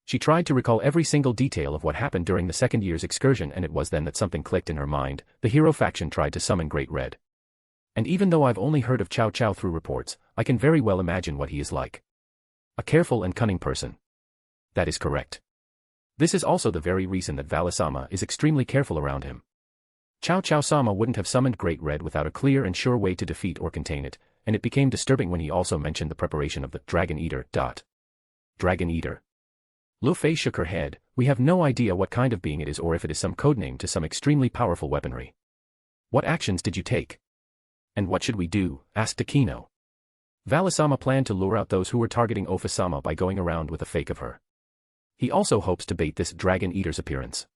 She tried to recall every single detail of what happened during the second year's excursion, and it was then that something clicked in her mind. The hero faction tried to summon Great Red. And even though I've only heard of Chow Chow through reports, I can very well imagine what he is like. A careful and cunning person. That is correct. This is also the very reason that Valasama is extremely careful around him. Chow Chow Sama wouldn't have summoned Great Red without a clear and sure way to defeat or contain it, and it became disturbing when he also mentioned the preparation of the Dragon Eater. Dragon Eater. Lu Fei shook her head. We have no idea what kind of being it is or if it is some codename to some extremely powerful weaponry. What actions did you take? And what should we do? Asked Akino. Valasama planned to lure out those who were targeting Ophus-sama by going around with a fake of her. He also hopes to bait this Dragon Eater's appearance.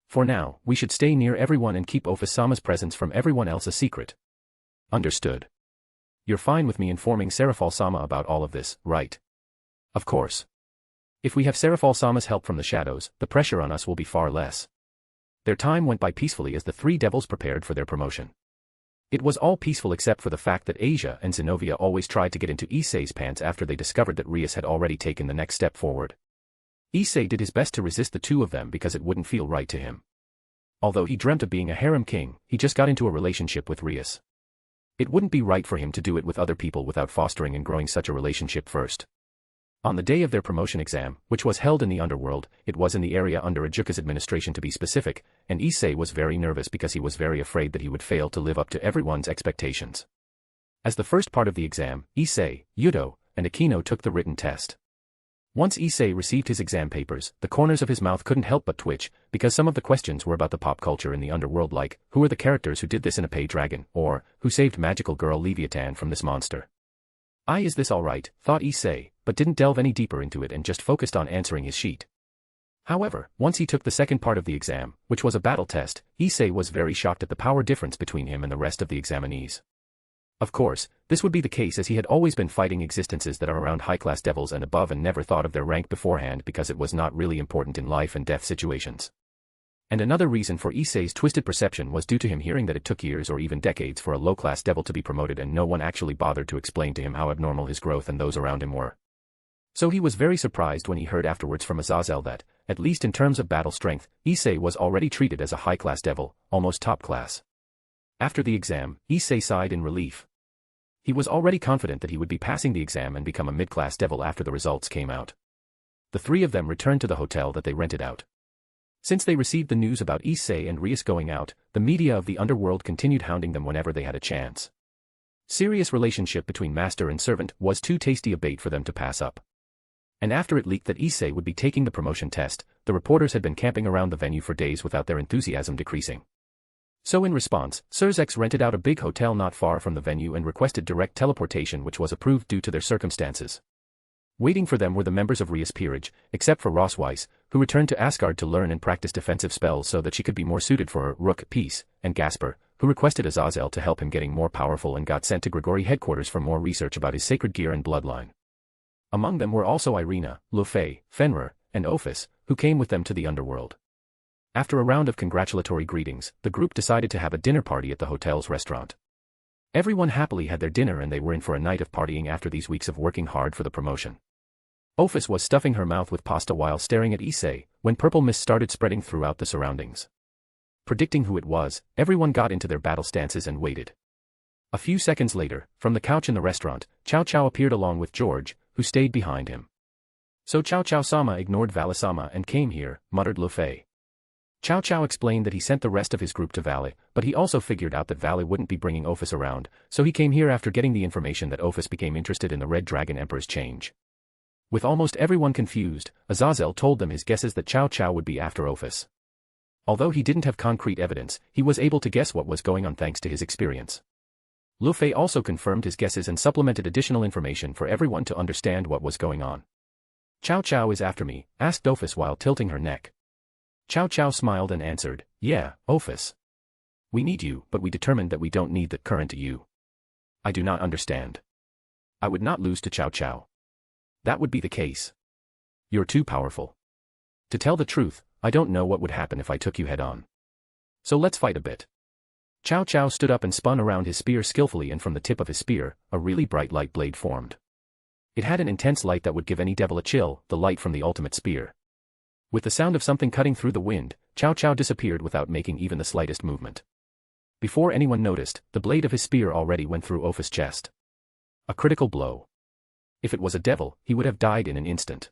For now, we should stay near everyone and keep Ophus-sama's presence from everyone else a secret. Understood. You're fine with me informing Serafal-sama about all of this, right? Of course. If we have Serafal-sama's help from the shadows, the pressure on us will be far less. Their time went by peacefully as the three devils prepared for their promotion. It was all peaceful except for the fact that Asia and Zenobia always tried to get into Issei's pants after they discovered that Rias had already taken the next step forward. Issei did his best to resist the two of them because it wouldn't feel right to him. Although he dreamt of being a harem king, he just got into a relationship with Rias. It wouldn't be right for him to do it with other people without fostering and growing such a relationship first. On the day of their promotion exam, which was held in the underworld, it was in the area under Ajuka's administration to be specific, and Issei was very nervous because he was very afraid that he would fail to live up to everyone's expectations. As the first part of the exam, Issei, Yudo, and Akino took the written test. Once Issei received his exam papers, the corners of his mouth couldn't help but twitch, because some of the questions were about the pop culture in the underworld, like, who are the characters who did this in a pay dragon, or, who saved magical girl Leviathan from this monster? Is this alright, thought Issei, but didn't delve any deeper into it and just focused on answering his sheet. However, once he took the second part of the exam, which was a battle test, Issei was very shocked at the power difference between him and the rest of the examinees. Of course, this would be the case as he had always been fighting existences that are around high-class devils and above and never thought of their rank beforehand because it was not really important in life and death situations. And another reason for Issei's twisted perception was due to him hearing that it took years or even decades for a low-class devil to be promoted and no one actually bothered to explain to him how abnormal his growth and those around him were. So he was very surprised when he heard afterwards from Azazel that, at least in terms of battle strength, Issei was already treated as a high-class devil, almost top class. After the exam, Issei sighed in relief. He was already confident that he would be passing the exam and become a mid-class devil after the results came out. The three of them returned to the hotel that they rented out. Since they received the news about Issei and Rias going out, the media of the underworld continued hounding them whenever they had a chance. Serious relationship between master and servant was too tasty a bait for them to pass up. And after it leaked that Issei would be taking the promotion test, the reporters had been camping around the venue for days without their enthusiasm decreasing. So in response, Surzex rented out a big hotel not far from the venue and requested direct teleportation, which was approved due to their circumstances. Waiting for them were the members of Rias' peerage, except for Ross Weiss, who returned to Asgard to learn and practice defensive spells so that she could be more suited for her Rook piece, and Gasper, who requested Azazel to help him getting more powerful and got sent to Grigori headquarters for more research about his sacred gear and bloodline. Among them were also Irina, Lu Fei, Fenrir, and Ophus, who came with them to the underworld. After a round of congratulatory greetings, the group decided to have a dinner party at the hotel's restaurant. Everyone happily had their dinner and they were in for a night of partying after these weeks of working hard for the promotion. Ophus was stuffing her mouth with pasta while staring at Issei, when purple mist started spreading throughout the surroundings. Predicting who it was, everyone got into their battle stances and waited. A few seconds later, from the couch in the restaurant, Chow Chow appeared along with George, who stayed behind him. So Chow Chow-sama ignored Valasama and came here, muttered Lu Fei. Chow Chow explained that he sent the rest of his group to Vale, but he also figured out that Vale wouldn't be bringing Ophus around, so he came here after getting the information that Ophus became interested in the Red Dragon Emperor's change. With almost everyone confused, Azazel told them his guesses that Chow Chow would be after Ophus. Although he didn't have concrete evidence, he was able to guess what was going on thanks to his experience. Lu Fei also confirmed his guesses and supplemented additional information for everyone to understand what was going on. Chow Chow is after me, asked Ophus while tilting her neck. Chow Chow smiled and answered, yeah, Ophus. We need you, but we determined that we don't need the current you. I do not understand. I would not lose to Chow Chow. That would be the case. You're too powerful. To tell the truth, I don't know what would happen if I took you head on. So let's fight a bit. Chow Chow stood up and spun around his spear skillfully, and from the tip of his spear, a really bright light blade formed. It had an intense light that would give any devil a chill, the light from the ultimate spear. With the sound of something cutting through the wind, Cao Cao disappeared without making even the slightest movement. Before anyone noticed, the blade of his spear already went through Ophus' chest. A critical blow. If it was a devil, he would have died in an instant.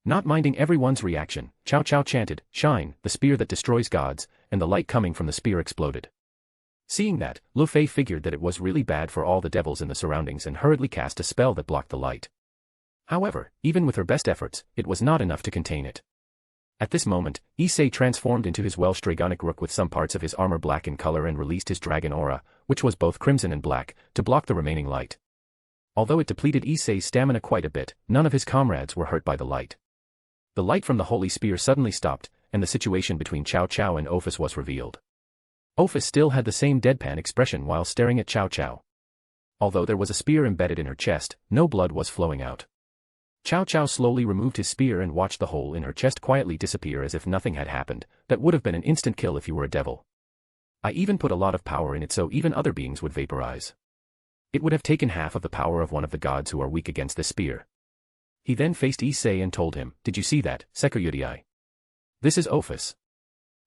Not minding everyone's reaction, Cao Cao chanted, "Shine, the spear that destroys gods," and the light coming from the spear exploded. Seeing that, Lu Fei figured that it was really bad for all the devils in the surroundings and hurriedly cast a spell that blocked the light. However, even with her best efforts, it was not enough to contain it. At this moment, Issei transformed into his Welsh dragonic rook with some parts of his armor black in color and released his dragon aura, which was both crimson and black, to block the remaining light. Although it depleted Issei's stamina quite a bit, none of his comrades were hurt by the light. The light from the holy spear suddenly stopped, and the situation between Cao Cao and Ophus was revealed. Ophus still had the same deadpan expression while staring at Cao Cao. Although there was a spear embedded in her chest, no blood was flowing out. Cao Cao slowly removed his spear and watched the hole in her chest quietly disappear as if nothing had happened. That would have been an instant kill if you were a devil. I even put a lot of power in it so even other beings would vaporize. It would have taken half of the power of one of the gods who are weak against this spear. He then faced Issei and told him, "Did you see that, Sekirudii? This is Ophus.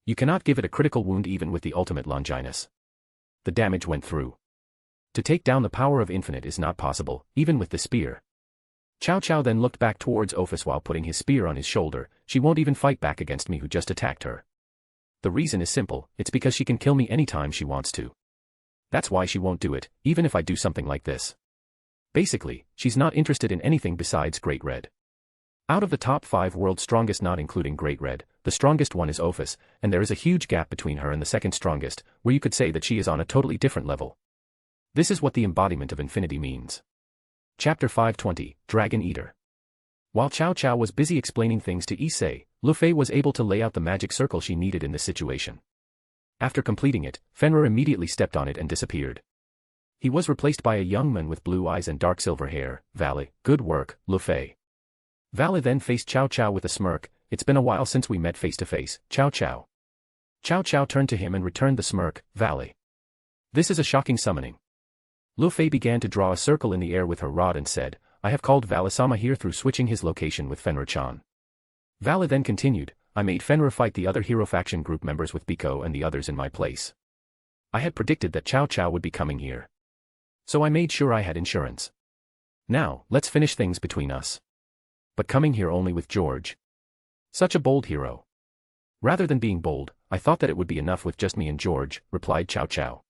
You cannot give it a critical wound even with the ultimate Longinus. The damage went through. To take down the power of infinite is not possible, even with the spear." Cao Cao then looked back towards Ophus while putting his spear on his shoulder. "She won't even fight back against me who just attacked her. The reason is simple, it's because she can kill me anytime she wants to. That's why she won't do it, even if I do something like this. Basically, she's not interested in anything besides Great Red. Out of the top 5 world's strongest not including Great Red, the strongest one is Ophus, and there is a huge gap between her and the second strongest, where you could say that she is on a totally different level. This is what the embodiment of infinity means." Chapter 520, Dragon Eater. While Cao Cao was busy explaining things to Issei, Lu Fei was able to lay out the magic circle she needed in this situation. After completing it, Fenrir immediately stepped on it and disappeared. He was replaced by a young man with blue eyes and dark silver hair. "Valley, good work, Lu Fei." Valley then faced Cao Cao with a smirk. "It's been a while since we met face to face, Cao Cao." Cao Cao turned to him and returned the smirk. "Valley. This is a shocking summoning." Lu Fei began to draw a circle in the air with her rod and said, "I have called Valley-sama here through switching his location with Fenrir-chan." Valley then continued, "I made Fenrir fight the other hero faction group members with Biko and the others in my place. I had predicted that Cao Cao would be coming here. So I made sure I had insurance. Now, let's finish things between us. But coming here only with George. Such a bold hero." "Rather than being bold, I thought that it would be enough with just me and George," replied Cao Cao.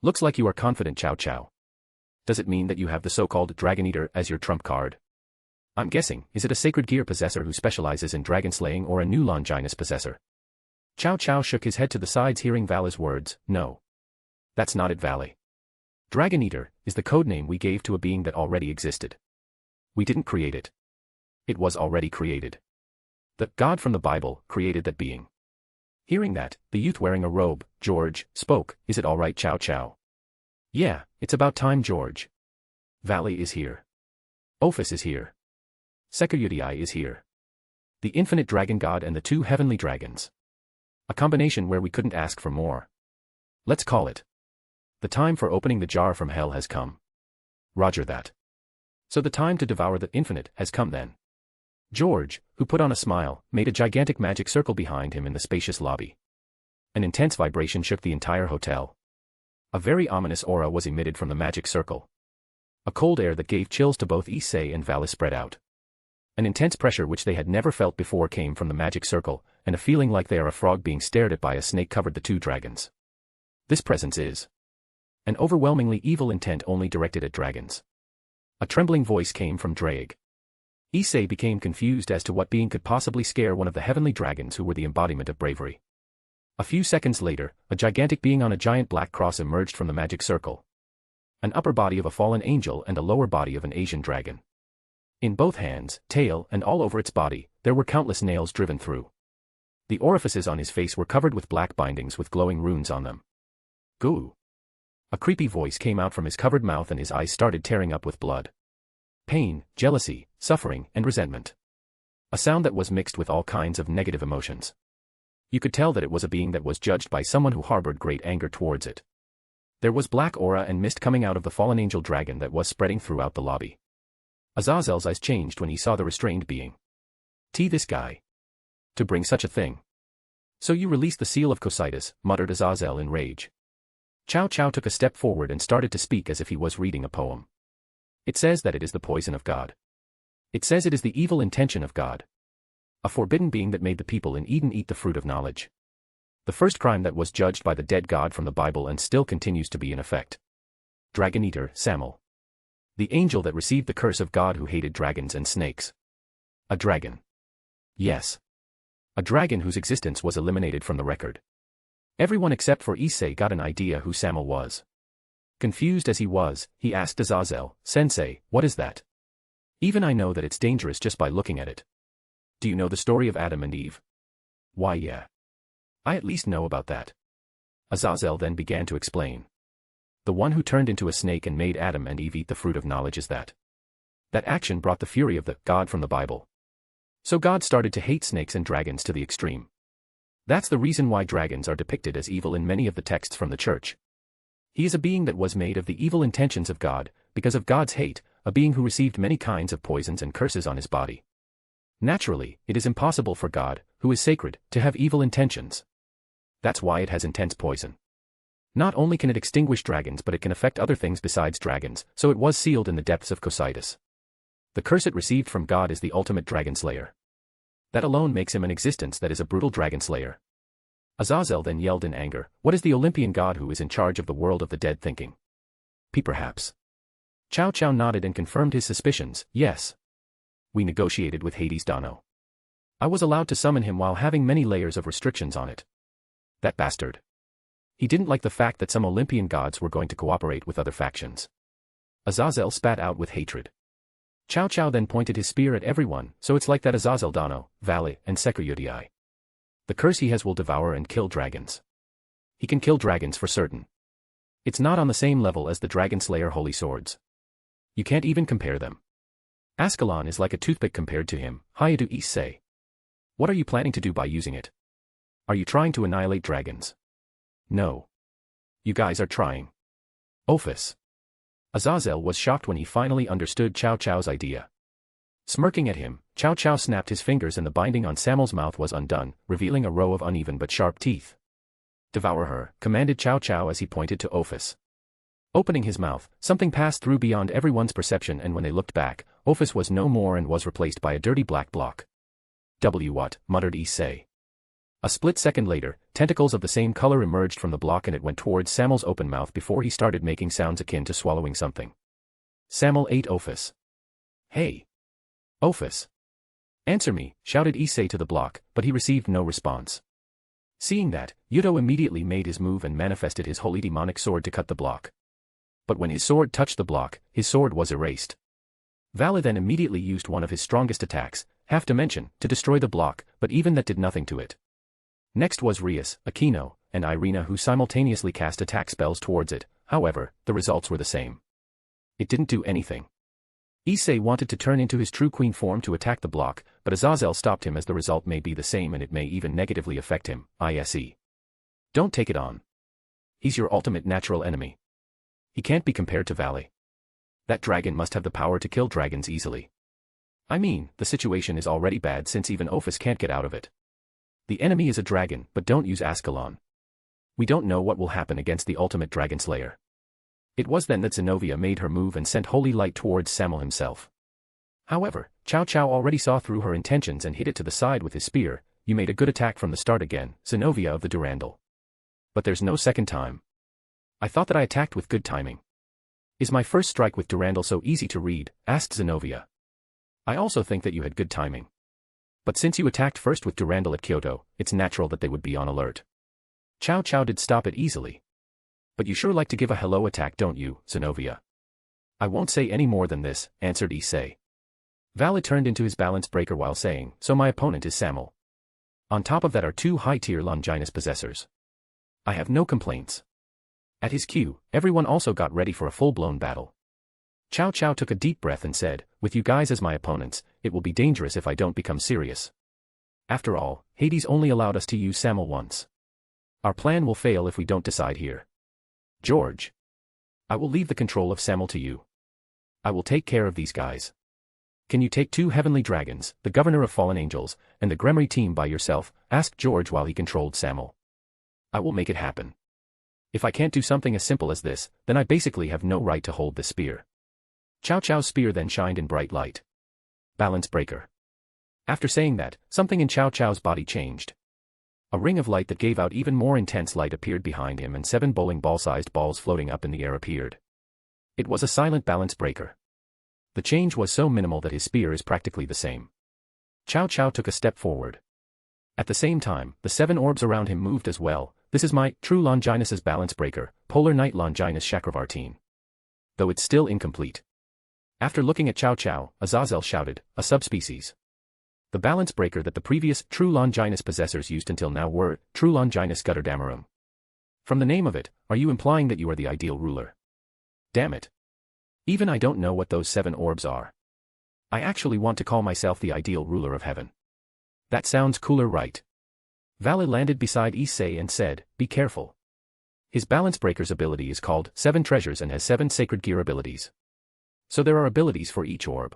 "Looks like you are confident, Cao Cao. Does it mean that you have the so-called Dragon Eater as your trump card? I'm guessing, is it a sacred gear possessor who specializes in dragon slaying or a new Longinus possessor?" Cao Cao shook his head to the sides hearing Valley's words. "No. That's not it, Valley. Dragon Eater is the codename we gave to a being that already existed. We didn't create it. It was already created. The God from the Bible created that being." Hearing that, the youth wearing a robe, George, spoke. "Is it all right, Cao Cao?" "Yeah, it's about time, George. Valley is here. Ophus is here. Sekirudii is here. The infinite dragon god and the 2 heavenly dragons. A combination where we couldn't ask for more. Let's call it. The time for opening the jar from hell has come." "Roger that. So the time to devour the infinite has come then." George, who put on a smile, made a gigantic magic circle behind him in the spacious lobby. An intense vibration shook the entire hotel. A very ominous aura was emitted from the magic circle. A cold air that gave chills to both Issei and Valley spread out. An intense pressure which they had never felt before came from the magic circle, and a feeling like they are a frog being stared at by a snake covered the 2 dragons. This presence is an overwhelmingly evil intent only directed at dragons. A trembling voice came from Drake. Issei became confused as to what being could possibly scare one of the heavenly dragons who were the embodiment of bravery. A few seconds later, a gigantic being on a giant black cross emerged from the magic circle. An upper body of a fallen angel and a lower body of an Asian dragon. In both hands, tail, and all over its body, there were countless nails driven through. The orifices on his face were covered with black bindings with glowing runes on them. "Goo!" A creepy voice came out from his covered mouth and his eyes started tearing up with blood. Pain, jealousy, suffering, and resentment. A sound that was mixed with all kinds of negative emotions. You could tell that it was a being that was judged by someone who harbored great anger towards it. There was black aura and mist coming out of the fallen angel dragon that was spreading throughout the lobby. Azazel's eyes changed when he saw the restrained being. This guy. To bring such a thing. So you released the seal of Cocytus, muttered Azazel in rage. Chow Chow took a step forward and started to speak as if he was reading a poem. It says that it is the poison of God. It says it is the evil intention of God. A forbidden being that made the people in Eden eat the fruit of knowledge. The first crime that was judged by the dead God from the Bible and still continues to be in effect. Dragon Eater, Samel. The angel that received the curse of God who hated dragons and snakes. A dragon. Yes. A dragon whose existence was eliminated from the record. Everyone except for Issei got an idea who Samel was. Confused as he was, he asked Azazel, Sensei, what is that? Even I know that it's dangerous just by looking at it. Do you know the story of Adam and Eve? Why yeah. I at least know about that. Azazel then began to explain. The one who turned into a snake and made Adam and Eve eat the fruit of knowledge is that. That action brought the fury of the God from the Bible. So God started to hate snakes and dragons to the extreme. That's the reason why dragons are depicted as evil in many of the texts from the church. He is a being that was made of the evil intentions of God, because of God's hate, a being who received many kinds of poisons and curses on his body. Naturally, it is impossible for God, who is sacred, to have evil intentions. That's why it has intense poison. Not only can it extinguish dragons but it can affect other things besides dragons, so it was sealed in the depths of Cocytus. The curse it received from God is the ultimate dragon slayer. That alone makes him an existence that is a brutal dragon slayer. Azazel then yelled in anger, what is the Olympian god who is in charge of the world of the dead thinking? Perhaps. Chow Chow nodded and confirmed his suspicions, yes. We negotiated with Hades Dano. I was allowed to summon him while having many layers of restrictions on it. That bastard. He didn't like the fact that some Olympian gods were going to cooperate with other factions. Azazel spat out with hatred. Chow Chow then pointed his spear at everyone, so it's like that Azazel Dano, Vale, and Sekuyudai. The curse he has will devour and kill dragons. He can kill dragons for certain. It's not on the same level as the Dragon Slayer Holy Swords. You can't even compare them. Ascalon is like a toothpick compared to him, Hayadu Issei. What are you planning to do by using it? Are you trying to annihilate dragons? No. You guys are trying. Ophus. Azazel was shocked when he finally understood Chow Chow's idea. Smirking at him, Chow Chow snapped his fingers and the binding on Samel's mouth was undone, revealing a row of uneven but sharp teeth. Devour her, commanded Chow Chow as he pointed to Ophus. Opening his mouth, something passed through beyond everyone's perception and when they looked back, Ophus was no more and was replaced by a dirty black block. What? Muttered Issei. A split second later, tentacles of the same color emerged from the block and it went towards Samel's open mouth before he started making sounds akin to swallowing something. Samel ate Ophus. Hey! Ophus! Answer me, shouted Issei to the block, but he received no response. Seeing that, Yuto immediately made his move and manifested his holy demonic sword to cut the block. But when his sword touched the block, his sword was erased. Vala then immediately used one of his strongest attacks, Half Dimension, to destroy the block, but even that did nothing to it. Next was Rias, Aquino, and Irina who simultaneously cast attack spells towards it, however, the results were the same. It didn't do anything. Issei wanted to turn into his true queen form to attack the block, but Azazel stopped him as the result may be the same and it may even negatively affect him, ISE. Don't take it on. He's your ultimate natural enemy. He can't be compared to Vale. That dragon must have the power to kill dragons easily. I mean, the situation is already bad since even Ophus can't get out of it. The enemy is a dragon, but don't use Ascalon. We don't know what will happen against the ultimate dragon slayer. It was then that Zenobia made her move and sent holy light towards Samel himself. However, Chow Chow already saw through her intentions and hit it to the side with his spear. You made a good attack from the start again, Zenobia of the Durandal. But there's no second time. I thought that I attacked with good timing. Is my first strike with Durandal so easy to read? Asked Zenobia. I also think that you had good timing. But since you attacked first with Durandal at Kyoto, it's natural that they would be on alert. Chow Chow did stop it easily. But you sure like to give a hello attack, don't you, Zenobia? I won't say any more than this, answered Issei. Vala turned into his balance breaker while saying, so my opponent is Samel. On top of that are two high-tier Longinus possessors. I have no complaints. At his cue, everyone also got ready for a full-blown battle. Chow Chow took a deep breath and said, with you guys as my opponents, it will be dangerous if I don't become serious. After all, Hades only allowed us to use Samel once. Our plan will fail if we don't decide here. George. I will leave the control of Samel to you. I will take care of these guys. Can you take 2 heavenly dragons, the governor of fallen angels, and the Gremry team by yourself? Asked George while he controlled Samuel. I will make it happen. If I can't do something as simple as this, then I basically have no right to hold this spear. Chow Chow's spear then shined in bright light. Balance breaker. After saying that, something in Chow Chow's body changed. A ring of light that gave out even more intense light appeared behind him, and 7 bowling ball-sized balls floating up in the air appeared. It was a silent balance breaker. The change was so minimal that his spear is practically the same. Chow Chow took a step forward. At the same time, the 7 orbs around him moved as well. This is my true Longinus's balance breaker, Polar Knight Longinus Chakravartine. Though it's still incomplete. After looking at Chow Chow, Azazel shouted, a subspecies. The balance breaker that the previous true Longinus possessors used until now were true Longinus Gutterdamarum. From the name of it, are you implying that you are the ideal ruler? Damn it. Even I don't know what those 7 orbs are. I actually want to call myself the ideal ruler of heaven. That sounds cooler, right? Vala landed beside Issei and said, be careful. His balance breaker's ability is called 7 treasures and has 7 sacred gear abilities. So there are abilities for each orb.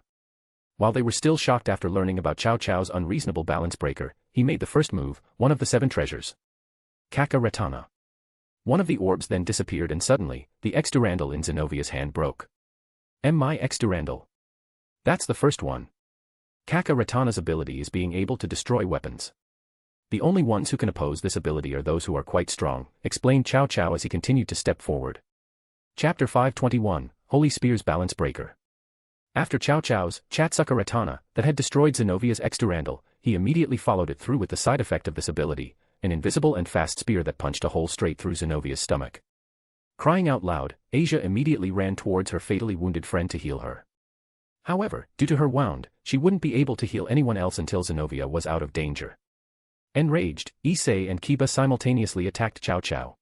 While they were still shocked after learning about Chow Chow's unreasonable balance breaker, he made the first move, one of the 7 treasures. Kaka Ratana. One of the orbs then disappeared, and suddenly, the X-Durandal in Zenovia's hand broke. My X-Durandal. That's the first one. Kaka Ratana's ability is being able to destroy weapons. The only ones who can oppose this ability are those who are quite strong, explained Chow Chow as he continued to step forward. Chapter 521, Holy Spear's Balance Breaker. After Chow Chow's Chatsuka Ratana that had destroyed Zenovia's X-Durandal, he immediately followed it through with the side effect of this ability, an invisible and fast spear that punched a hole straight through Zenovia's stomach. Crying out loud, Asia immediately ran towards her fatally wounded friend to heal her. However, due to her wound, she wouldn't be able to heal anyone else until Zenovia was out of danger. Enraged, Issei and Kiba simultaneously attacked Chow Chow.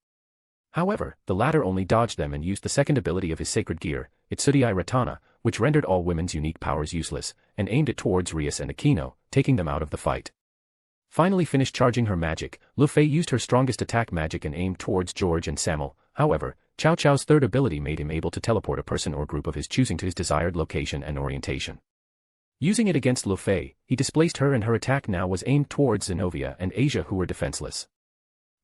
However, the latter only dodged them and used the second ability of his sacred gear, Itsudiai Ratana, which rendered all women's unique powers useless, and aimed it towards Rias and Akino, taking them out of the fight. Finally finished charging her magic, Lu Fei used her strongest attack magic and aimed towards George and Samuel. However, Chow Chow's third ability made him able to teleport a person or group of his choosing to his desired location and orientation. Using it against Lu Fei, he displaced her, and her attack now was aimed towards Zenovia and Asia, who were defenseless.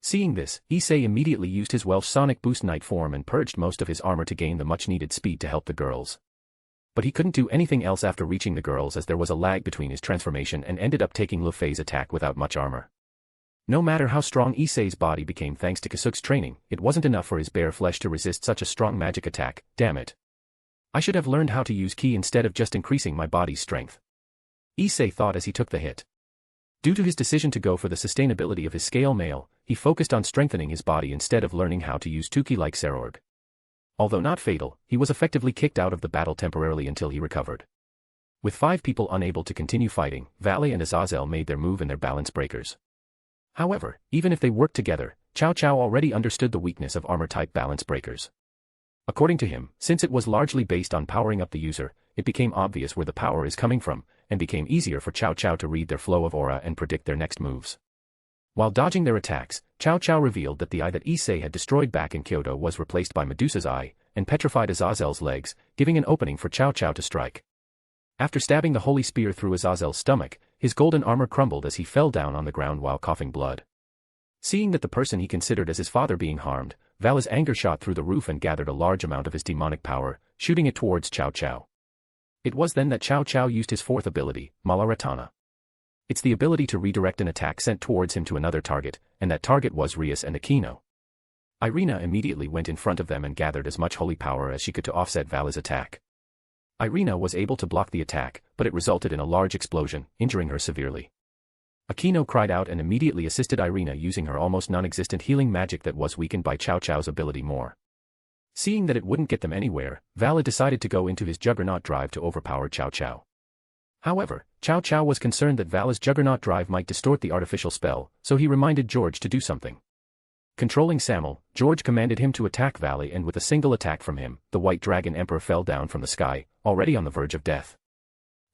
Seeing this, Issei immediately used his Welsh Sonic Boost Night form and purged most of his armor to gain the much-needed speed to help the girls. But he couldn't do anything else after reaching the girls, as there was a lag between his transformation, and ended up taking Lu Fei's attack without much armor. No matter how strong Issei's body became thanks to Kasuk's training, it wasn't enough for his bare flesh to resist such a strong magic attack. Damn it. I should have learned how to use ki instead of just increasing my body's strength. Issei thought as he took the hit. Due to his decision to go for the sustainability of his scale mail, he focused on strengthening his body instead of learning how to use Tuki like Serorg. Although not fatal, he was effectively kicked out of the battle temporarily until he recovered. With 5 people unable to continue fighting, Valet and Azazel made their move in their balance breakers. However, even if they worked together, Chow Chow already understood the weakness of armor-type balance breakers. According to him, since it was largely based on powering up the user, it became obvious where the power is coming from, and became easier for Chow Chow to read their flow of aura and predict their next moves. While dodging their attacks, Chow Chow revealed that the eye that Issei had destroyed back in Kyoto was replaced by Medusa's eye, and petrified Azazel's legs, giving an opening for Chow Chow to strike. After stabbing the holy spear through Azazel's stomach, his golden armor crumbled as he fell down on the ground while coughing blood. Seeing that the person he considered as his father being harmed, Vala's anger shot through the roof and gathered a large amount of his demonic power, shooting it towards Chow Chow. It was then that Chow Chow used his fourth ability, Malaratana. It's the ability to redirect an attack sent towards him to another target, and that target was Rias and Akino. Irina immediately went in front of them and gathered as much holy power as she could to offset Vala's attack. Irina was able to block the attack, but it resulted in a large explosion, injuring her severely. Akino cried out and immediately assisted Irina using her almost non-existent healing magic that was weakened by Chow Chow's ability more. Seeing that it wouldn't get them anywhere, Vala decided to go into his Juggernaut drive to overpower Chow Chow. However, Chow Chow was concerned that Vala's Juggernaut drive might distort the artificial spell, so he reminded George to do something. Controlling Samuel, George commanded him to attack Vala, and with a single attack from him, the White Dragon Emperor fell down from the sky, already on the verge of death.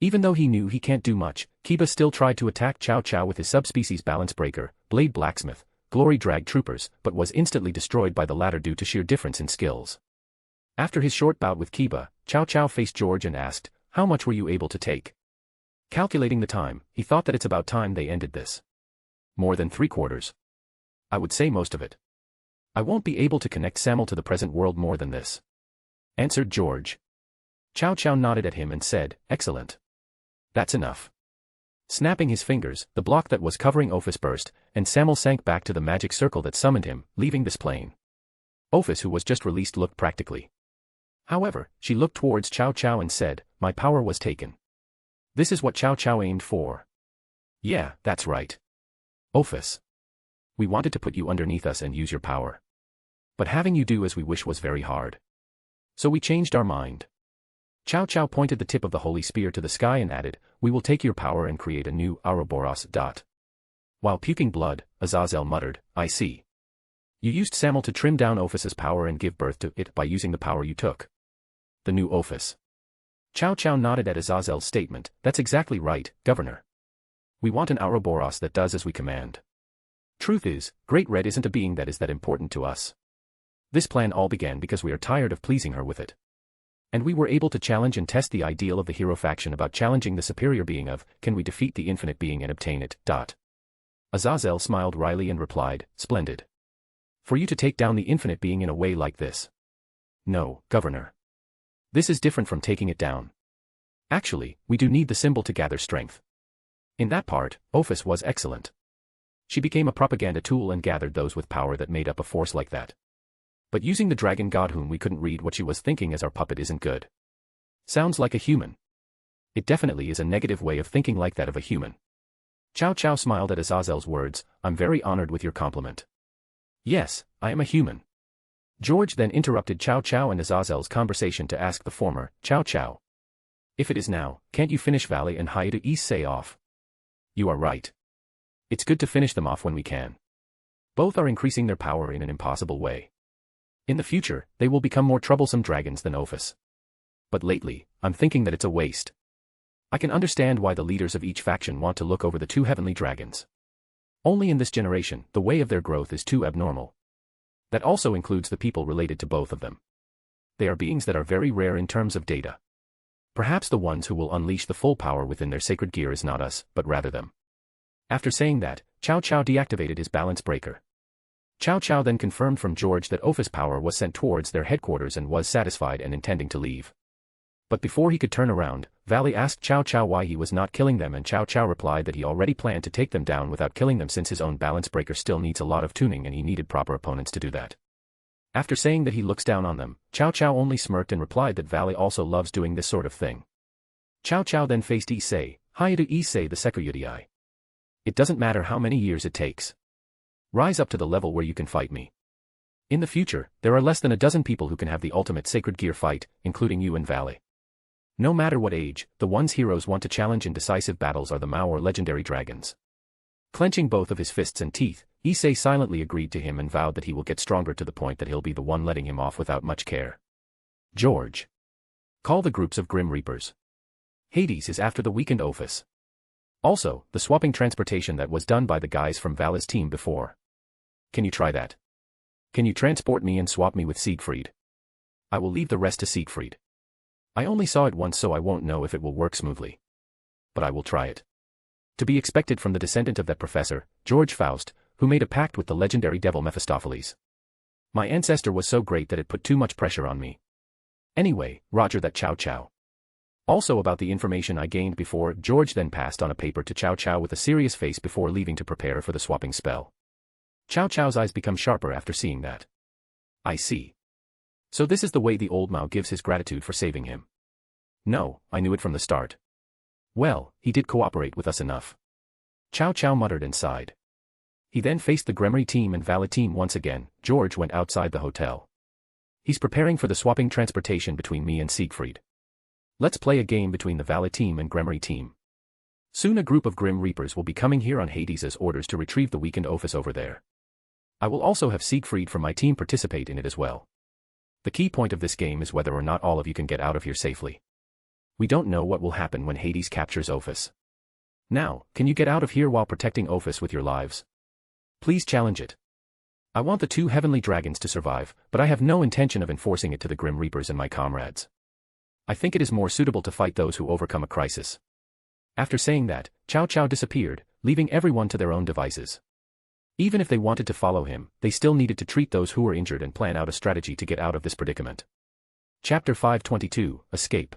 Even though he knew he can't do much, Kiba still tried to attack Chow Chow with his subspecies Balance Breaker, Blade Blacksmith, Glory Drag Troopers, but was instantly destroyed by the latter due to sheer difference in skills. After his short bout with Kiba, Chow Chow faced George and asked, "How much were you able to take?" Calculating the time, he thought that it's about time they ended this. More than 3/4. I would say most of it. I won't be able to connect Samuel to the present world more than this, answered George. Chow Chow nodded at him and said, excellent. That's enough. Snapping his fingers, the block that was covering Ophus burst, and Samuel sank back to the magic circle that summoned him, leaving this plane. Ophus, who was just released, looked practically. However, she looked towards Chow Chow and said, my power was taken. This is what Chow Chow aimed for. Yeah, that's right. Ophus. We wanted to put you underneath us and use your power. But having you do as we wish was very hard. So we changed our mind. Chow Chow pointed the tip of the holy spear to the sky and added, we will take your power and create a new Ouroboros. While puking blood, Azazel muttered, I see. You used Samuel to trim down Ophus's power and give birth to it by using the power you took. The new Ophus. Chow Chow nodded at Azazel's statement, that's exactly right, Governor. We want an Ouroboros that does as we command. Truth is, Great Red isn't a being that is that important to us. This plan all began because we are tired of pleasing her with it. And we were able to challenge and test the ideal of the hero faction about challenging the superior being of, can we defeat the infinite being and obtain it, Azazel smiled wryly and replied, splendid. For you to take down the infinite being in a way like this. No, Governor. This is different from taking it down. Actually, we do need the symbol to gather strength. In that part, Ophus was excellent. She became a propaganda tool and gathered those with power that made up a force like that. But using the dragon god whom we couldn't read what she was thinking as our puppet isn't good. Sounds like a human. It definitely is a negative way of thinking like that of a human. Chow Chow smiled at Azazel's words, I'm very honored with your compliment. Yes, I am a human. George then interrupted Chow Chow and Azazel's conversation to ask the former, Chow Chow. If it is now, can't you finish Valley and Haida Issei off? You are right. It's good to finish them off when we can. Both are increasing their power in an impossible way. In the future, they will become more troublesome dragons than Ophus. But lately, I'm thinking that it's a waste. I can understand why the leaders of each faction want to look over the two heavenly dragons. Only in this generation, the way of their growth is too abnormal. That also includes the people related to both of them. They are beings that are very rare in terms of data. Perhaps the ones who will unleash the full power within their sacred gear is not us, but rather them. After saying that, Chow Chow deactivated his balance breaker. Chow Chow then confirmed from George that Ophus power was sent towards their headquarters and was satisfied and intending to leave. But before he could turn around, Valley asked Chow Chow why he was not killing them, and Chow Chow replied that he already planned to take them down without killing them since his own balance breaker still needs a lot of tuning and he needed proper opponents to do that. After saying that he looks down on them, Chow Chow only smirked and replied that Valley also loves doing this sort of thing. Chow Chow then faced Issei, Haida Issei the Sekuyudii. It doesn't matter how many years it takes. Rise up to the level where you can fight me. In the future, there are less than a dozen people who can have the ultimate sacred gear fight, including you and Valley. No matter what age, the ones heroes want to challenge in decisive battles are the Mao or legendary dragons. Clenching both of his fists and teeth, Issei silently agreed to him and vowed that he will get stronger to the point that he'll be the one letting him off without much care. George. Call the groups of Grim Reapers. Hades is after the weakened Ophus. Also, the swapping transportation that was done by the guys from Valley's team before. Can you try that? Can you transport me and swap me with Siegfried? I will leave the rest to Siegfried. I only saw it once so I won't know if it will work smoothly. But I will try it. To be expected from the descendant of that professor, George Faust, who made a pact with the legendary devil Mephistopheles. My ancestor was so great that it put too much pressure on me. Anyway, Roger that Chow Chow. Also about the information I gained before, George then passed on a paper to Chow Chow with a serious face before leaving to prepare for the swapping spell. Chow Chow's eyes become sharper after seeing that. I see. So this is the way the old Mao gives his gratitude for saving him. No, I knew it from the start. Well, he did cooperate with us enough. Chow Chow muttered and sighed. He then faced the Gremory team and Valley team once again. George went outside the hotel. He's preparing for the swapping transportation between me and Siegfried. Let's play a game between the Valley team and Gremory team. Soon a group of Grim Reapers will be coming here on Hades' orders to retrieve the weakened Ophus over there. I will also have Siegfried from my team participate in it as well. The key point of this game is whether or not all of you can get out of here safely. We don't know what will happen when Hades captures Ophus. Now, can you get out of here while protecting Ophus with your lives? Please challenge it. I want the two heavenly dragons to survive, but I have no intention of enforcing it to the Grim Reapers and my comrades. I think it is more suitable to fight those who overcome a crisis. After saying that, Chow Chow disappeared, leaving everyone to their own devices. Even if they wanted to follow him, they still needed to treat those who were injured and plan out a strategy to get out of this predicament. Chapter 522, Escape.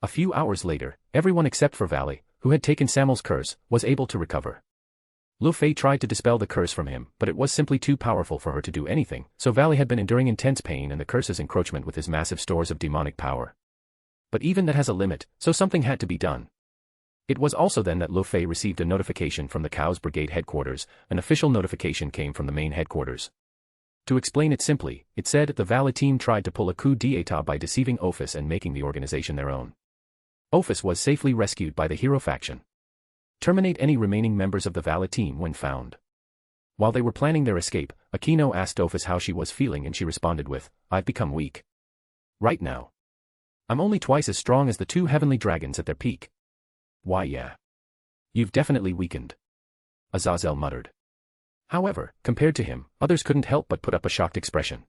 A few hours later, everyone except for Valley, who had taken Samuel's curse, was able to recover. Lu Fei tried to dispel the curse from him, but it was simply too powerful for her to do anything, so Valley had been enduring intense pain and the curse's encroachment with his massive stores of demonic power. But even that has a limit, so something had to be done. It was also then that Lu Fei received a notification from the Cows Brigade headquarters. An official notification came from the main headquarters. To explain it simply, it said the Valley team tried to pull a coup d'état by deceiving Ophus and making the organization their own. Ophus was safely rescued by the hero faction. Terminate any remaining members of the Valley team when found. While they were planning their escape, Akino asked Ophus how she was feeling and she responded with, "I've become weak. Right now. I'm only twice as strong as the two heavenly dragons at their peak." "Why yeah. You've definitely weakened," Azazel muttered. However, compared to him, others couldn't help but put up a shocked expression.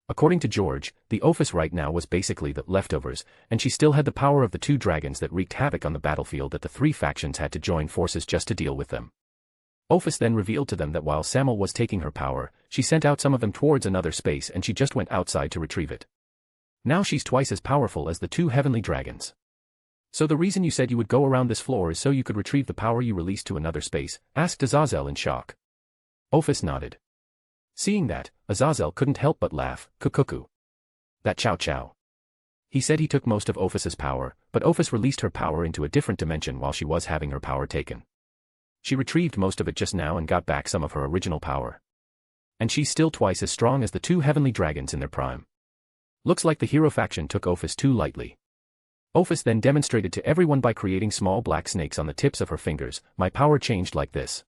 According to George, the Ophus right now was basically the leftovers, and she still had the power of the two dragons that wreaked havoc on the battlefield that the three factions had to join forces just to deal with them. Ophus then revealed to them that while Samuel was taking her power, she sent out some of them towards another space and she just went outside to retrieve it. Now she's twice as powerful as the two heavenly dragons. "So the reason you said you would go around this floor is so you could retrieve the power you released to another space?" asked Azazel in shock. Ophus nodded. Seeing that, Azazel couldn't help but laugh. "Kukuku. That Chow Chow. He said he took most of Ophus's power, but Ophus released her power into a different dimension while she was having her power taken. She retrieved most of it just now and got back some of her original power. And she's still twice as strong as the two heavenly dragons in their prime. Looks like the hero faction took Ophus too lightly." Ophus then demonstrated to everyone by creating small black snakes on the tips of her fingers. "My power changed like this.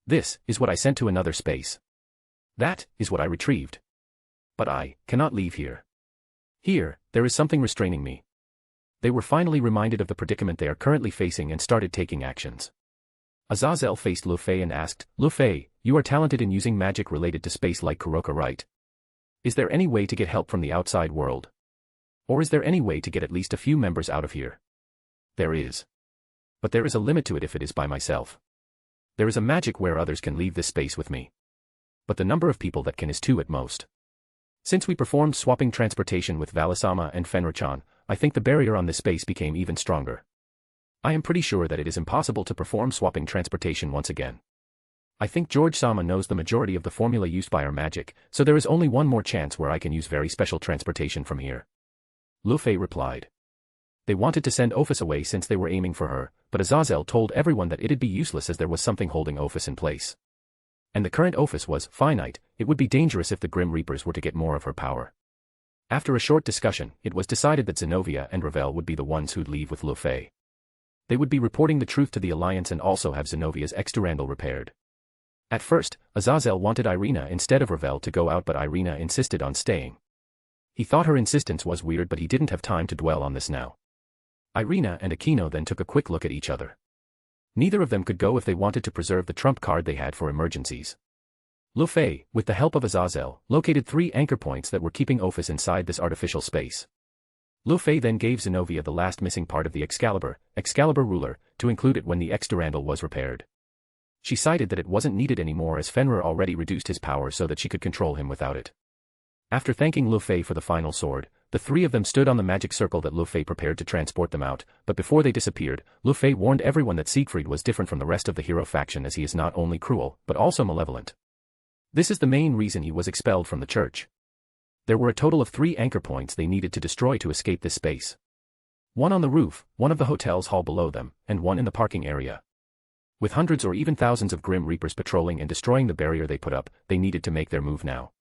This is what I sent to another space. That is what I retrieved. But I cannot leave here. Here, there is something restraining me." They were finally reminded of the predicament they are currently facing and started taking actions. Azazel faced Lu Fei and asked, "Lu Fei, you are talented in using magic related to space like Kuroka, right? Is there any way to get help from the outside world? Or is there any way to get at least a few members out of here?" "There is. But there is a limit to it if it is by myself. There is a magic where others can leave this space with me. But the number of people that can is 2 at most. Since we performed swapping transportation with Valisama and Fenrichan, I think the barrier on this space became even stronger. I am pretty sure that it is impossible to perform swapping transportation once again. I think George Sama knows the majority of the formula used by our magic, so there is only one more chance where I can use very special transportation from here." Lu Fei replied. They wanted to send Ophus away since they were aiming for her, but Azazel told everyone that it'd be useless as there was something holding Ophus in place. And the current Ophus was finite. It would be dangerous if the Grim Reapers were to get more of her power. After a short discussion, it was decided that Zenobia and Ravel would be the ones who'd leave with Lu Fei. They would be reporting the truth to the Alliance and also have Zenovia's exturandal repaired. At first, Azazel wanted Irina instead of Ravel to go out, but Irina insisted on staying. He thought her insistence was weird, but he didn't have time to dwell on this now. Irina and Aquino then took a quick look at each other. Neither of them could go if they wanted to preserve the trump card they had for emergencies. Lu Fei, with the help of Azazel, located 3 anchor points that were keeping Ophus inside this artificial space. Lu Fei then gave Zenobia the last missing part of the Excalibur ruler, to include it when the Exturandal was repaired. She cited that it wasn't needed anymore as Fenrir already reduced his power so that she could control him without it. After thanking Lu Fei for the final sword, the 3 of them stood on the magic circle that Lu Fei prepared to transport them out, but before they disappeared, Lu Fei warned everyone that Siegfried was different from the rest of the hero faction as he is not only cruel, but also malevolent. This is the main reason he was expelled from the church. There were a total of 3 anchor points they needed to destroy to escape this space. One on the roof, one of the hotel's hall below them, and one in the parking area. With hundreds or even thousands of Grim Reapers patrolling and destroying the barrier they put up, they needed to make their move now.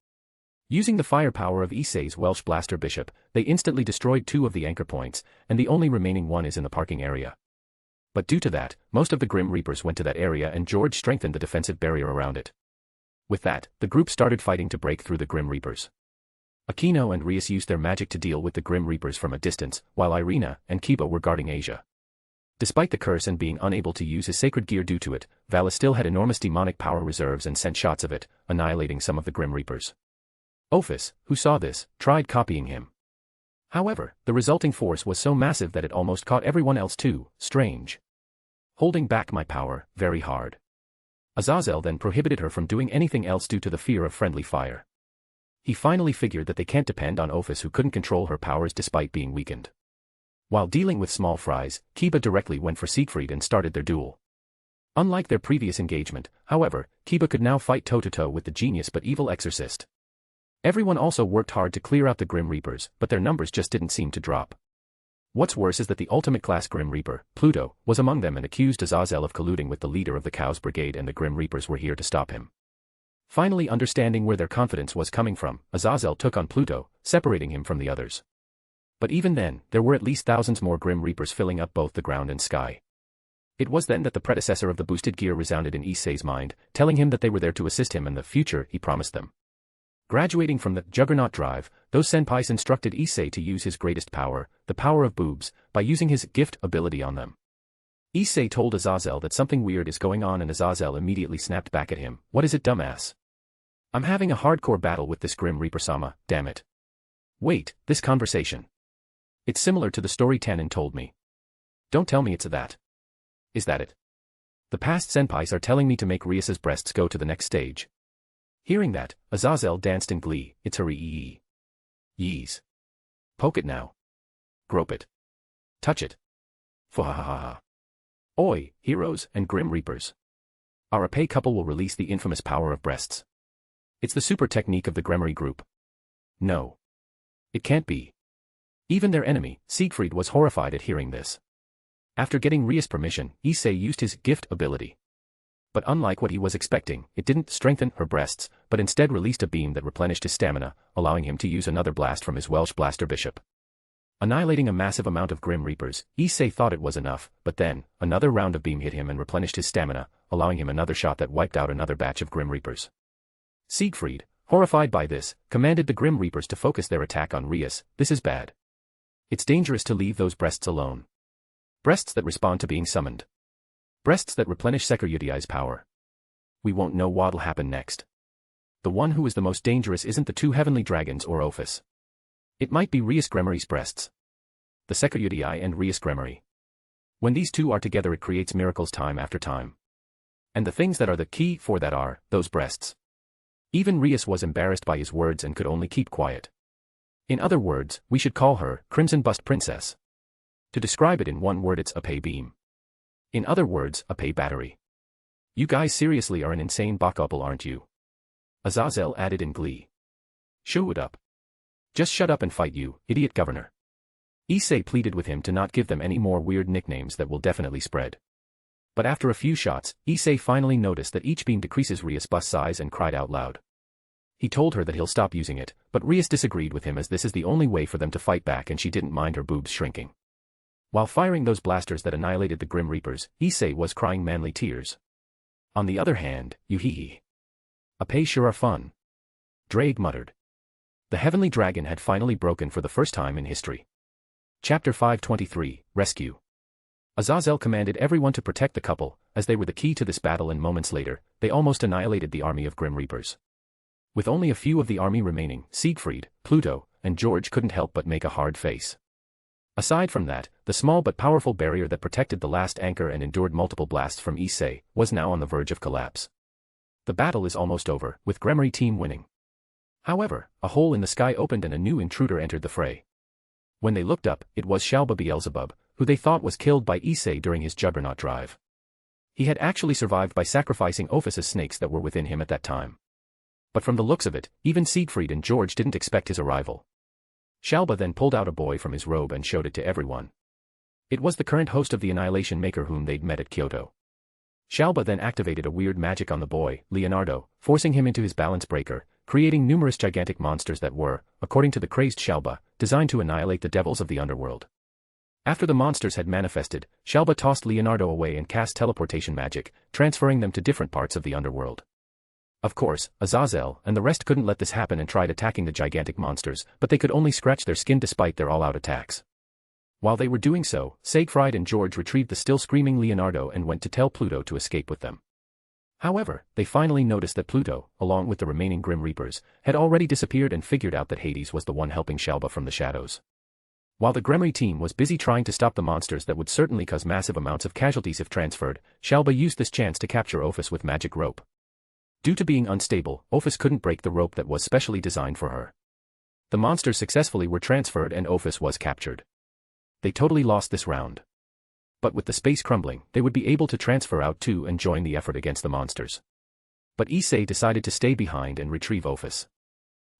Using the firepower of Issei's Welsh Blaster Bishop, they instantly destroyed 2 of the anchor points, and the only remaining one is in the parking area. But due to that, most of the Grim Reapers went to that area and George strengthened the defensive barrier around it. With that, the group started fighting to break through the Grim Reapers. Aquino and Rias used their magic to deal with the Grim Reapers from a distance, while Irina and Kiba were guarding Asia. Despite the curse and being unable to use his sacred gear due to it, Valis still had enormous demonic power reserves and sent shots of it, annihilating some of the Grim Reapers. Ophus, who saw this, tried copying him. However, the resulting force was so massive that it almost caught everyone else too. Strange. holding back my power very hard. Azazel then prohibited her from doing anything else due to the fear of friendly fire. He finally figured that they can't depend on Ophus, who couldn't control her powers despite being weakened. While dealing with small fries, Kiba directly went for Siegfried and started their duel. Unlike their previous engagement, however, Kiba could now fight toe-to-toe with the genius but evil exorcist. Everyone also worked hard to clear out the Grim Reapers, but their numbers just didn't seem to drop. What's worse is that the ultimate class Grim Reaper, Pluto, was among them and accused Azazel of colluding with the leader of the Cows Brigade, and the Grim Reapers were here to stop him. Finally understanding where their confidence was coming from, Azazel took on Pluto, separating him from the others. But even then, there were at least thousands more Grim Reapers filling up both the ground and sky. It was then that the predecessor of the boosted gear resounded in Issei's mind, telling him that they were there to assist him in the future he promised them. Graduating from the Juggernaut Drive, those senpais instructed Issei to use his greatest power, the power of boobs, by using his gift ability on them. Issei told Azazel that something weird is going on, and Azazel immediately snapped back at him. What is it, dumbass? I'm having a hardcore battle with this Grim Reaper-sama, damn it. Wait, this conversation. It's similar to the story Tannen told me. Don't tell me it's that. Is that it? The past senpais are telling me to make Rias's breasts go to the next stage. Hearing that, Azazel danced in glee. It's her yee. Yees. Poke it now. Grope it. Touch it. Fwahahaha. Oi, heroes and Grim Reapers. Our Ape couple will release the infamous power of breasts. It's the super technique of the Gremory group. No. It can't be. Even their enemy, Siegfried, was horrified at hearing this. After getting Rias' permission, Issei used his gift ability. But unlike what he was expecting, it didn't strengthen her breasts, but instead released a beam that replenished his stamina, allowing him to use another blast from his Welsh blaster bishop. Annihilating a massive amount of Grim Reapers, Issei thought it was enough, but then, another round of beam hit him and replenished his stamina, allowing him another shot that wiped out another batch of Grim Reapers. Siegfried, horrified by this, commanded the Grim Reapers to focus their attack on Rias. This is bad. It's dangerous to leave those breasts alone. Breasts that respond to being summoned. Breasts that replenish Sekiryudiai's power. We won't know what'll happen next. The one who is the most dangerous isn't the two heavenly dragons or Ophus. It might be Rias Gremory's breasts. The Sekiryudiai and Rias Gremory. When these two are together, it creates miracles time after time. And the things that are the key for that are those breasts. Even Rias was embarrassed by his words and could only keep quiet. In other words, we should call her Crimson Bust Princess. To describe it in one word, it's a pay beam. In other words, a pay battery. You guys seriously are an insane bakouple, aren't you? Azazel added in glee. Shoo it up. Just shut up and fight, you idiot governor. Issei pleaded with him to not give them any more weird nicknames that will definitely spread. But after a few shots, Issei finally noticed that each beam decreases Rias' bust size and cried out loud. He told her that he'll stop using it, but Rias disagreed with him, as this is the only way for them to fight back and she didn't mind her boobs shrinking. While firing those blasters that annihilated the Grim Reapers, Issei was crying manly tears. On the other hand, you Ape sure are fun. Drake muttered. The heavenly dragon had finally broken for the first time in history. Chapter 523, Rescue. Azazel commanded everyone to protect the couple, as they were the key to this battle, and moments later, they almost annihilated the army of Grim Reapers. With only a few of the army remaining, Siegfried, Pluto, and George couldn't help but make a hard face. Aside from that, the small but powerful barrier that protected the last anchor and endured multiple blasts from Issei was now on the verge of collapse. The battle is almost over, with Gremory team winning. However, a hole in the sky opened and a new intruder entered the fray. When they looked up, it was Shalba Beelzebub, who they thought was killed by Issei during his Juggernaut drive. He had actually survived by sacrificing Ophus's snakes that were within him at that time. But from the looks of it, even Siegfried and George didn't expect his arrival. Shalba then pulled out a boy from his robe and showed it to everyone. It was the current host of the Annihilation Maker whom they'd met at Kyoto. Shalba then activated a weird magic on the boy, Leonardo, forcing him into his balance breaker, creating numerous gigantic monsters that were, according to the crazed Shalba, designed to annihilate the devils of the underworld. After the monsters had manifested, Shalba tossed Leonardo away and cast teleportation magic, transferring them to different parts of the underworld. Of course, Azazel and the rest couldn't let this happen and tried attacking the gigantic monsters, but they could only scratch their skin despite their all-out attacks. While they were doing so, Siegfried and George retrieved the still screaming Leonardo and went to tell Pluto to escape with them. However, they finally noticed that Pluto, along with the remaining Grim Reapers, had already disappeared and figured out that Hades was the one helping Shalba from the shadows. While the Gremry team was busy trying to stop the monsters that would certainly cause massive amounts of casualties if transferred, Shalba used this chance to capture Ophus with magic rope. Due to being unstable, Ophus couldn't break the rope that was specially designed for her. The monsters successfully were transferred and Ophus was captured. They totally lost this round. But with the space crumbling, they would be able to transfer out too and join the effort against the monsters. But Issei decided to stay behind and retrieve Ophus.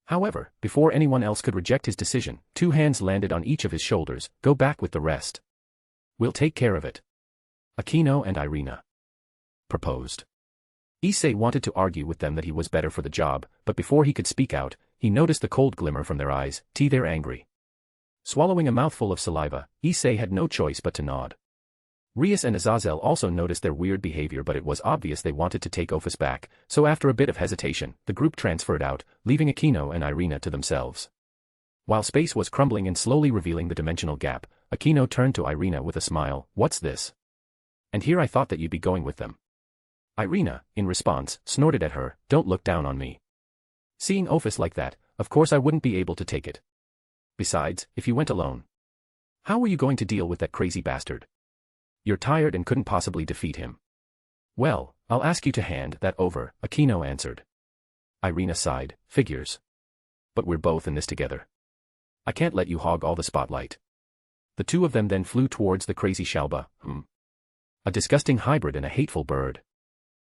However, before anyone else could reject his decision, 2 hands landed on each of his shoulders. Go back with the rest. We'll take care of it. Akino and Irina proposed. Issei wanted to argue with them that he was better for the job, but before he could speak out, he noticed the cold glimmer from their eyes. They're angry. Swallowing a mouthful of saliva, Issei had no choice but to nod. Rias and Azazel also noticed their weird behavior, but it was obvious they wanted to take Ophus back, so after a bit of hesitation, the group transferred out, leaving Akino and Irina to themselves. While space was crumbling and slowly revealing the dimensional gap, Akino turned to Irina with a smile. What's this? And here I thought that you'd be going with them. Irina, in response, snorted at her, don't look down on me. Seeing Ophus like that, of course I wouldn't be able to take it. Besides, if you went alone, how were you going to deal with that crazy bastard? You're tired and couldn't possibly defeat him. Well, I'll ask you to hand that over, Akino answered. Irina sighed, figures. But we're both in this together. I can't let you hog all the spotlight. The 2 of them then flew towards the crazy Shalba. A disgusting hybrid and a hateful bird.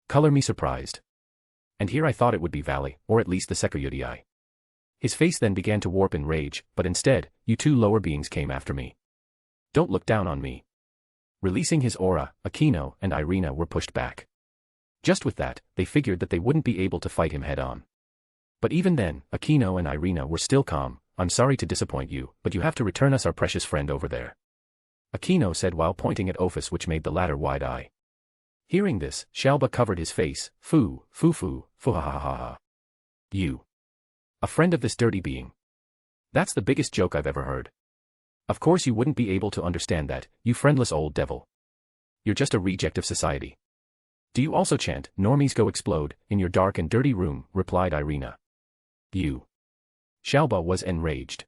Color me surprised. And here I thought it would be Valley, or at least the Sekuyudii. His face then began to warp in rage, but instead, you 2 lower beings came after me. Don't look down on me. Releasing his aura, Akino and Irina were pushed back. Just with that, they figured that they wouldn't be able to fight him head-on. But even then, Akino and Irina were still calm. I'm sorry to disappoint you, but you have to return us our precious friend over there. Akino said while pointing at Ophus, which made the latter wide-eye. Hearing this, Shalba covered his face. Foo ha ha ha ha. You. A friend of this dirty being. That's the biggest joke I've ever heard. Of course you wouldn't be able to understand that, you friendless old devil. You're just a reject of society. Do you also chant, normies go explode, in your dark and dirty room, replied Irina. You. Shalba was enraged.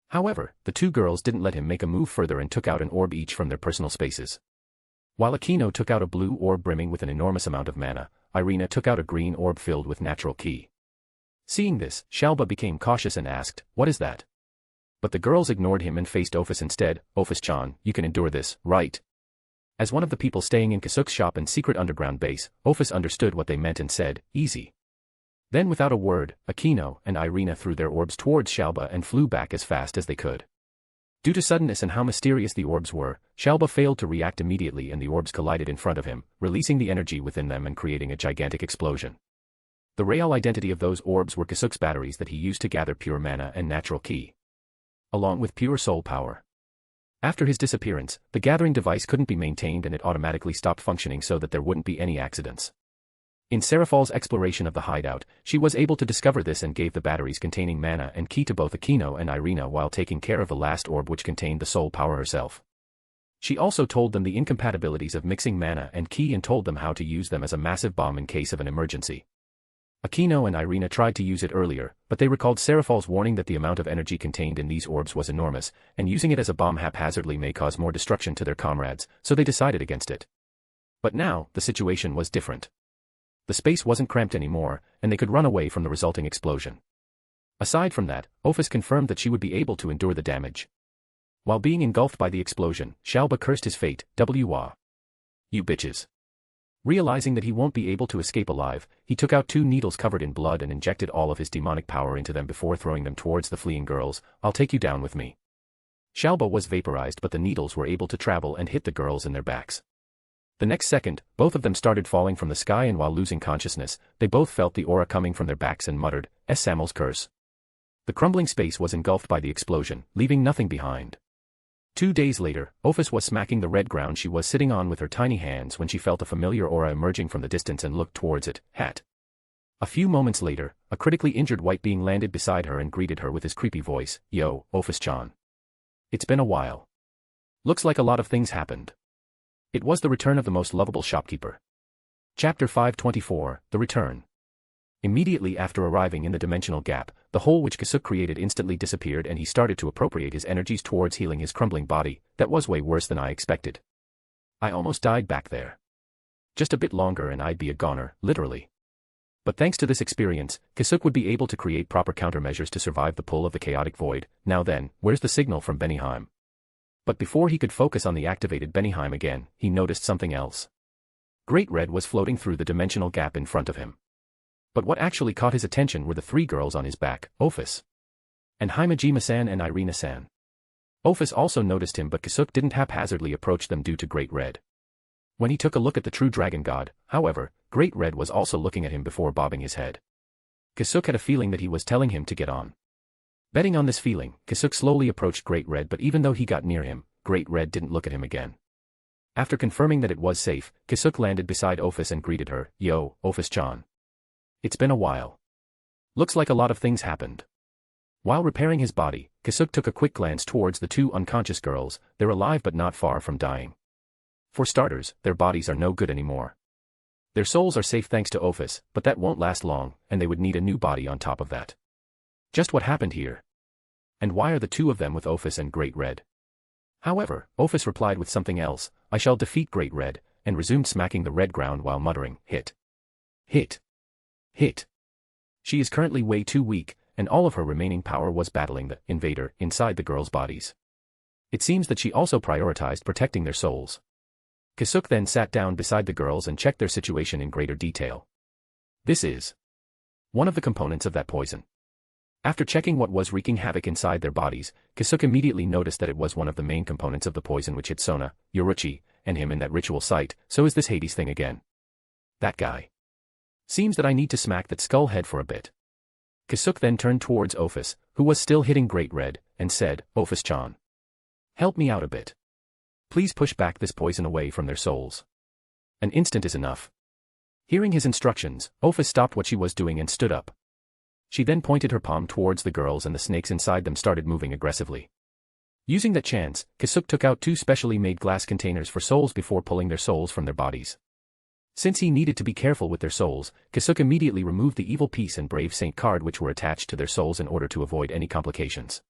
However, the 2 girls didn't let him make a move further and took out an orb each from their personal spaces. While Akino took out a blue orb brimming with an enormous amount of mana, Irina took out a green orb filled with natural ki. Seeing this, Shalba became cautious and asked, what is that? But the girls ignored him and faced Ophus instead. Ophus-chan, you can endure this, right? As one of the people staying in Kasuk's shop and secret underground base, Ophus understood what they meant and said, easy. Then without a word, Akino and Irina threw their orbs towards Shalba and flew back as fast as they could. Due to suddenness and how mysterious the orbs were, Shalba failed to react immediately and the orbs collided in front of him, releasing the energy within them and creating a gigantic explosion. The real identity of those orbs were Kasuk's batteries that he used to gather pure mana and natural ki, along with pure soul power. After his disappearance, the gathering device couldn't be maintained and it automatically stopped functioning so that there wouldn't be any accidents. In Seraphal's exploration of the hideout, she was able to discover this and gave the batteries containing mana and ki to both Akino and Irina while taking care of the last orb which contained the soul power herself. She also told them the incompatibilities of mixing mana and ki and told them how to use them as a massive bomb in case of an emergency. Akino and Irina tried to use it earlier, but they recalled Seraphal's warning that the amount of energy contained in these orbs was enormous, and using it as a bomb haphazardly may cause more destruction to their comrades, so they decided against it. But now, the situation was different. The space wasn't cramped anymore, and they could run away from the resulting explosion. Aside from that, Ophus confirmed that she would be able to endure the damage. While being engulfed by the explosion, Shalba cursed his fate, "Wah. You bitches." Realizing that he won't be able to escape alive, he took out 2 needles covered in blood and injected all of his demonic power into them before throwing them towards the fleeing girls. "I'll take you down with me." Shalba was vaporized, but the needles were able to travel and hit the girls in their backs. The next second, both of them started falling from the sky, and while losing consciousness, they both felt the aura coming from their backs and muttered, "Samuel's curse." The crumbling space was engulfed by the explosion, leaving nothing behind. 2 days later, Ophus was smacking the red ground she was sitting on with her tiny hands when she felt a familiar aura emerging from the distance and looked towards it. Hat. A few moments later, a critically injured white being landed beside her and greeted her with his creepy voice, "Yo, Ophus-chan. It's been a while. Looks like a lot of things happened." It was the return of the most lovable shopkeeper. Chapter 524, The Return. Immediately after arriving in the dimensional gap, the hole which Kasuk created instantly disappeared and he started to appropriate his energies towards healing his crumbling body. That was way worse than I expected. I almost died back there. Just a bit longer and I'd be a goner, literally. But thanks to this experience, Kasuk would be able to create proper countermeasures to survive the pull of the chaotic void. Now then, where's the signal from Benihheim? But before he could focus on the activated Benihheim again, he noticed something else. Great Red was floating through the dimensional gap in front of him. But what actually caught his attention were the three girls on his back, Ophus and Himejima-san and Irina-san. Ophus also noticed him, but Kasuk didn't haphazardly approach them due to Great Red. When he took a look at the true dragon god, however, Great Red was also looking at him before bobbing his head. Kasuk had a feeling that he was telling him to get on. Betting on this feeling, Kasuk slowly approached Great Red, but even though he got near him, Great Red didn't look at him again. After confirming that it was safe, Kasuk landed beside Ophus and greeted her. "Yo, Ophus-chan. It's been a while. Looks like a lot of things happened." While repairing his body, Kasuk took a quick glance towards the two unconscious girls. They're alive but not far from dying. For starters, their bodies are no good anymore. Their souls are safe thanks to Ophus, but that won't last long, and they would need a new body on top of that. Just what happened here? And why are the two of them with Ophus and Great Red? However, Ophus replied with something else. "I shall defeat Great Red," and resumed smacking the red ground while muttering, "Hit. Hit. Hit." She is currently way too weak, and all of her remaining power was battling the invader inside the girls' bodies. It seems that she also prioritized protecting their souls. Kasuk then sat down beside the girls and checked their situation in greater detail. This is one of the components of that poison. After checking what was wreaking havoc inside their bodies, Kasuk immediately noticed that it was one of the main components of the poison which hit Sona, Yoruichi, and him in that ritual site. So is this Hades thing again? That guy. Seems that I need to smack that skull head for a bit. Kasuk then turned towards Ophus, who was still hitting Great Red, and said, "Ophus-chan. Help me out a bit. Please push back this poison away from their souls. An instant is enough." Hearing his instructions, Ophus stopped what she was doing and stood up. She then pointed her palm towards the girls and the snakes inside them started moving aggressively. Using that chance, Kasuk took out two specially made glass containers for souls before pulling their souls from their bodies. Since he needed to be careful with their souls, Kasuk immediately removed the evil peace and brave saint card which were attached to their souls in order to avoid any complications.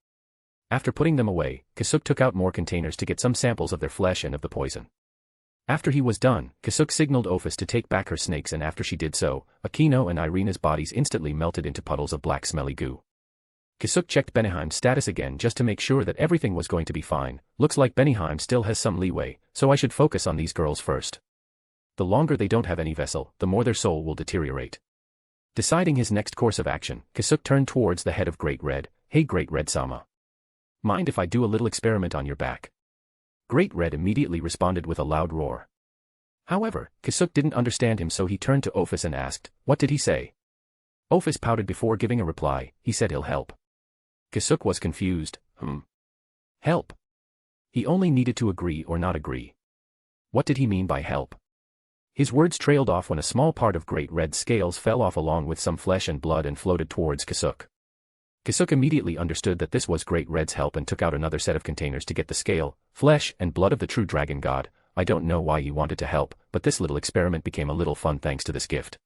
After putting them away, Kasuk took out more containers to get some samples of their flesh and of the poison. After he was done, Kasuk signaled Ophus to take back her snakes, and after she did so, Aino and Irina's bodies instantly melted into puddles of black smelly goo. Kasuk checked Benihheim's status again just to make sure that everything was going to be fine. Looks like Benihheim still has some leeway, so I should focus on these girls first. The longer they don't have any vessel, the more their soul will deteriorate. Deciding his next course of action, Kasuk turned towards the head of Great Red. "Hey Great Red-sama. Mind if I do a little experiment on your back?" Great Red immediately responded with a loud roar. However, Kasuk didn't understand him, so he turned to Ophus and asked, "What did he say?" Ophus pouted before giving a reply. He said he'll help. Kasuk was confused. Help? He only needed to agree or not agree. What did he mean by help? His words trailed off when a small part of Great Red's scales fell off along with some flesh and blood and floated towards Kasuk. Kasuk immediately understood that this was Great Red's help and took out another set of containers to get the scale, flesh, and blood of the true dragon god. I don't know why he wanted to help, but this little experiment became a little fun thanks to this gift.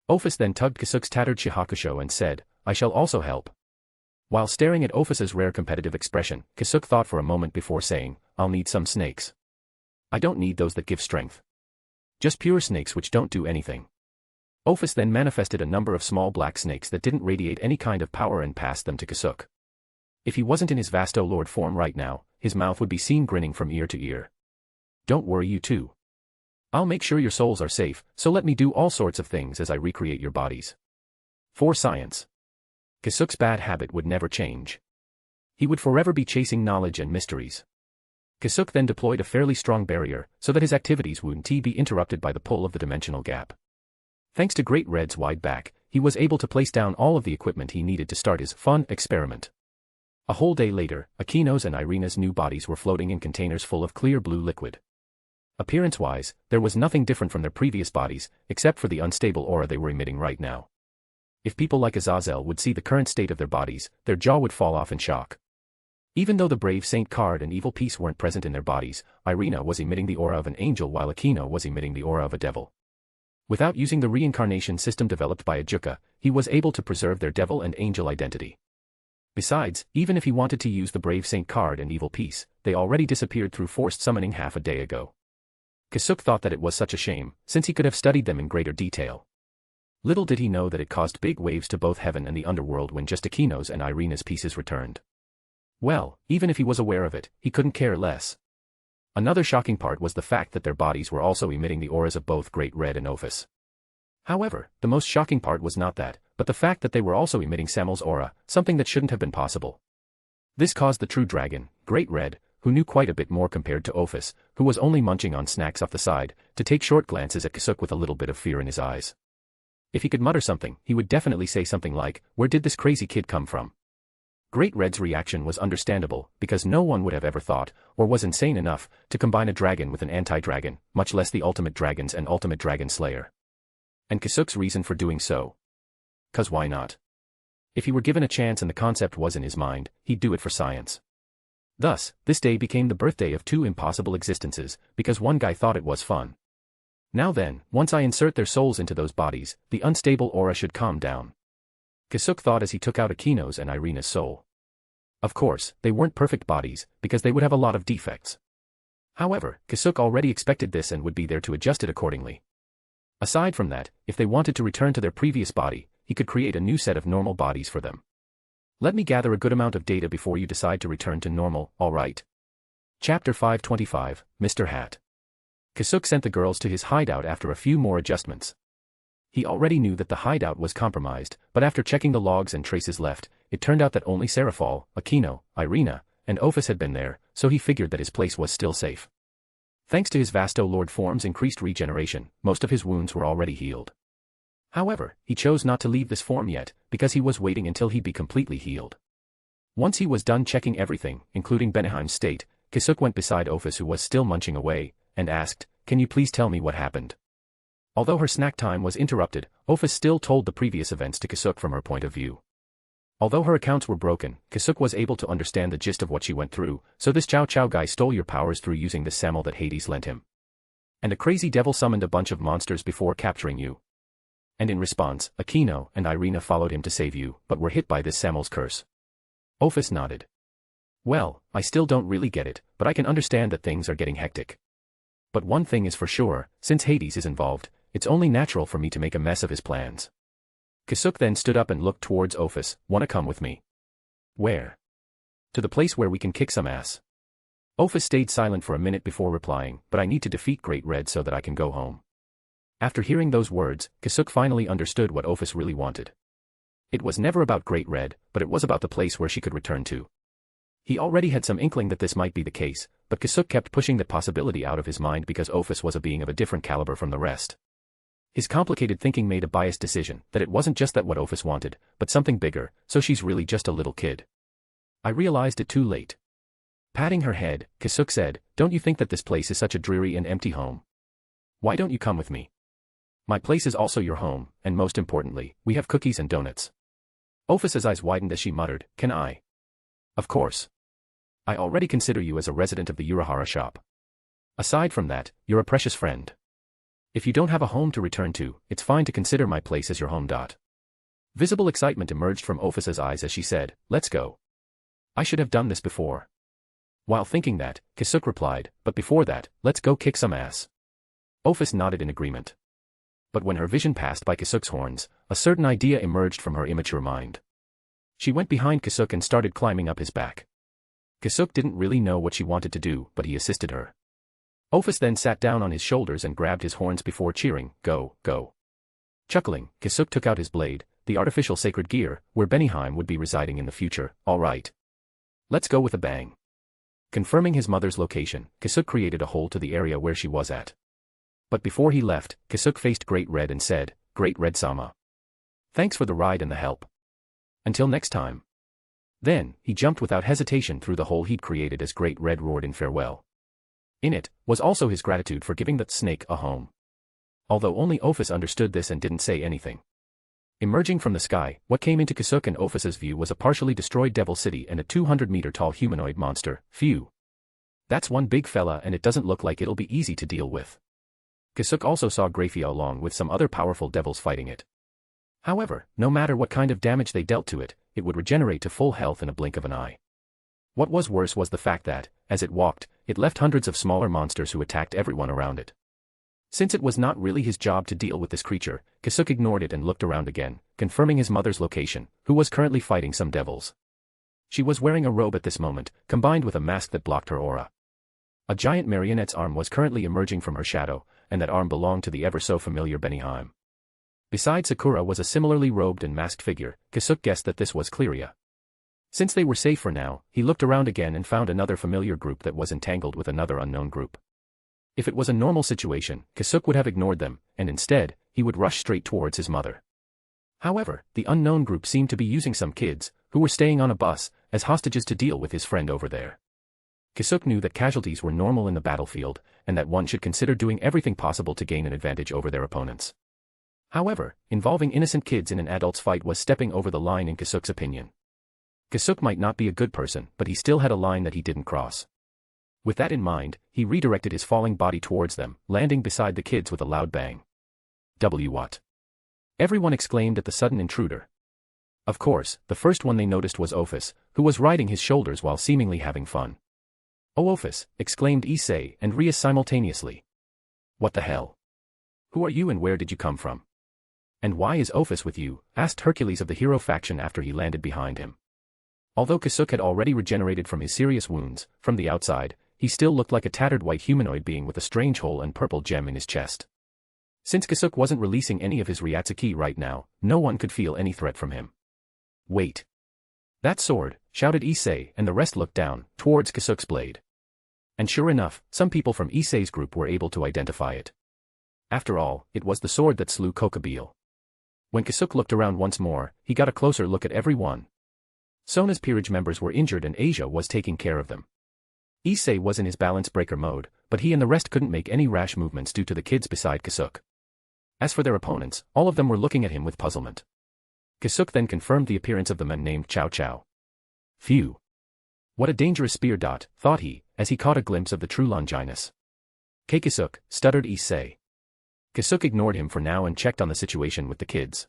Ophus then tugged Kasuk's tattered shihakusho and said, "I shall also help." While staring at Ophus's rare competitive expression, Kasuk thought for a moment before saying, "I'll need some snakes. I don't need those that give strength. Just pure snakes which don't do anything." Ophus then manifested a number of small black snakes that didn't radiate any kind of power and passed them to Kasuk. If he wasn't in his Vasto Lord form right now, his mouth would be seen grinning from ear to ear. "Don't worry, you two. I'll make sure your souls are safe, so let me do all sorts of things as I recreate your bodies. For science." Kasuk's bad habit would never change. He would forever be chasing knowledge and mysteries. Kasuk then deployed a fairly strong barrier, so that his activities wouldn't be interrupted by the pull of the dimensional gap. Thanks to Great Red's wide back, he was able to place down all of the equipment he needed to start his fun experiment. A whole day later, Akino's and Irina's new bodies were floating in containers full of clear blue liquid. Appearance-wise, there was nothing different from their previous bodies, except for the unstable aura they were emitting right now. If people like Azazel would see the current state of their bodies, their jaw would fall off in shock. Even though the brave saint card and evil peace weren't present in their bodies, Irina was emitting the aura of an angel while Aino was emitting the aura of a devil. Without using the reincarnation system developed by Ajuka, he was able to preserve their devil and angel identity. Besides, even if he wanted to use the Brave Saint card and Evil Peace, they already disappeared through forced summoning half a day ago. Kasuk thought that it was such a shame, since he could have studied them in greater detail. Little did he know that it caused big waves to both heaven and the underworld when just Akino's and Irina's pieces returned. Well, even if he was aware of it, he couldn't care less. Another shocking part was the fact that their bodies were also emitting the auras of both Great Red and Ophus. However, the most shocking part was not that, but the fact that they were also emitting Samuel's aura, something that shouldn't have been possible. This caused the true dragon, Great Red, who knew quite a bit more compared to Ophus, who was only munching on snacks off the side, to take short glances at Kasuk with a little bit of fear in his eyes. If he could mutter something, he would definitely say something like, "Where did this crazy kid come from?" Great Red's reaction was understandable, because no one would have ever thought, or was insane enough, to combine a dragon with an anti-dragon, much less the ultimate dragons and ultimate dragon slayer. And Kasuk's reason for doing so? 'Cause why not? If he were given a chance and the concept was in his mind, he'd do it for science. Thus, this day became the birthday of two impossible existences, because one guy thought it was fun. Now then, once I insert their souls into those bodies, the unstable aura should calm down. Kasuk thought as he took out Akino's and Irina's soul. Of course, they weren't perfect bodies, because they would have a lot of defects. However, Kasuk already expected this and would be there to adjust it accordingly. Aside from that, if they wanted to return to their previous body, he could create a new set of normal bodies for them. Let me gather a good amount of data before you decide to return to normal, alright? Chapter 525, Mr. Hat. Kasuk sent the girls to his hideout after a few more adjustments. He already knew that the hideout was compromised, but after checking the logs and traces left, it turned out that only Seraphal, Akino, Irina, and Ophus had been there, so he figured that his place was still safe. Thanks to his Vasto Lord form's increased regeneration, most of his wounds were already healed. However, he chose not to leave this form yet, because he was waiting until he'd be completely healed. Once he was done checking everything, including Beneheim's state, Kasuk went beside Ophus, who was still munching away, and asked, "Can you please tell me what happened?" Although her snack time was interrupted, Ophus still told the previous events to Kasuk from her point of view. Although her accounts were broken, Kasuk was able to understand the gist of what she went through. "So this Chow Chow guy stole your powers through using the Samel that Hades lent him. And a crazy devil summoned a bunch of monsters before capturing you. And in response, Akino and Irina followed him to save you, but were hit by this Samel's curse." Ophus nodded. "Well, I still don't really get it, but I can understand that things are getting hectic. But one thing is for sure, since Hades is involved, it's only natural for me to make a mess of his plans." Kasuk then stood up and looked towards Ophus. "Wanna come with me?" "Where?" "To the place where we can kick some ass." Ophus stayed silent for a minute before replying, "But I need to defeat Great Red so that I can go home." After hearing those words, Kasuk finally understood what Ophus really wanted. It was never about Great Red, but it was about the place where she could return to. He already had some inkling that this might be the case, but Kasuk kept pushing that possibility out of his mind because Ophus was a being of a different caliber from the rest. His complicated thinking made a biased decision that it wasn't just that what Ophus wanted, but something bigger, so she's really just a little kid. "I realized it too late." Patting her head, Kasuk said, "Don't you think that this place is such a dreary and empty home? Why don't you come with me? My place is also your home, and most importantly, we have cookies and donuts." Ophus's eyes widened as she muttered, "Can I?" "Of course. I already consider you as a resident of the Urahara shop. Aside from that, you're a precious friend. If you don't have a home to return to, it's fine to consider my place as your home. Visible excitement emerged from Ophus's eyes as she said, "Let's go. I should have done this before." While thinking that, Kasuk replied, "But before that, let's go kick some ass." Ophus nodded in agreement. But when her vision passed by Kasuk's horns, a certain idea emerged from her immature mind. She went behind Kasuk and started climbing up his back. Kasuk didn't really know what she wanted to do, but he assisted her. Ophus then sat down on his shoulders and grabbed his horns before cheering, "Go, go." Chuckling, Kasuk took out his blade, the artificial sacred gear, where Beneheim would be residing in the future. "All right. Let's go with a bang." Confirming his mother's location, Kasuk created a hole to the area where she was at. But before he left, Kasuk faced Great Red and said, "Great Red-sama. Thanks for the ride and the help. Until next time." Then, he jumped without hesitation through the hole he'd created as Great Red roared in farewell. In it, was also his gratitude for giving that snake a home. Although only Ophus understood this and didn't say anything. Emerging from the sky, what came into Kasuk and Ophus's view was a partially destroyed devil city and a 200-meter-tall humanoid monster. Phew. That's one big fella and it doesn't look like it'll be easy to deal with. Kasuk also saw Grafia along with some other powerful devils fighting it. However, no matter what kind of damage they dealt to it, it would regenerate to full health in a blink of an eye. What was worse was the fact that, as it walked, it left hundreds of smaller monsters who attacked everyone around it. Since it was not really his job to deal with this creature, Kasuk ignored it and looked around again, confirming his mother's location, who was currently fighting some devils. She was wearing a robe at this moment, combined with a mask that blocked her aura. A giant marionette's arm was currently emerging from her shadow, and that arm belonged to the ever-so-familiar Benihime. Beside Sakura was a similarly robed and masked figure. Kasuk guessed that this was Cleria. Since they were safe for now, he looked around again and found another familiar group that was entangled with another unknown group. If it was a normal situation, Kasuk would have ignored them, and instead, he would rush straight towards his mother. However, the unknown group seemed to be using some kids, who were staying on a bus, as hostages to deal with his friend over there. Kasuk knew that casualties were normal in the battlefield, and that one should consider doing everything possible to gain an advantage over their opponents. However, involving innocent kids in an adult's fight was stepping over the line in Kasuk's opinion. Kasuk might not be a good person, but he still had a line that he didn't cross. With that in mind, he redirected his falling body towards them, landing beside the kids with a loud bang. What? Everyone exclaimed at the sudden intruder. Of course, the first one they noticed was Ophus, who was riding his shoulders while seemingly having fun. "Oh Ophus," exclaimed Issei and Rias simultaneously. "What the hell? Who are you and where did you come from? And why is Ophus with you?" asked Hercules of the hero faction after he landed behind him. Although Kasuk had already regenerated from his serious wounds, from the outside, he still looked like a tattered white humanoid being with a strange hole and purple gem in his chest. Since Kasuk wasn't releasing any of his Ryatsuki right now, no one could feel any threat from him. "Wait. That sword," shouted Issei, and the rest looked down, towards Kasuk's blade. And sure enough, some people from Issei's group were able to identify it. After all, it was the sword that slew Kokobile. When Kasuk looked around once more, he got a closer look at everyone. Sona's peerage members were injured and Asia was taking care of them. Issei was in his balance breaker mode, but he and the rest couldn't make any rash movements due to the kids beside Kasuk. As for their opponents, all of them were looking at him with puzzlement. Kasuk then confirmed the appearance of the man named Chow Chow. Phew. What a dangerous spear. Thought he, as he caught a glimpse of the true Longinus. Kasuk, stuttered Issei. Kasuk ignored him for now and checked on the situation with the kids.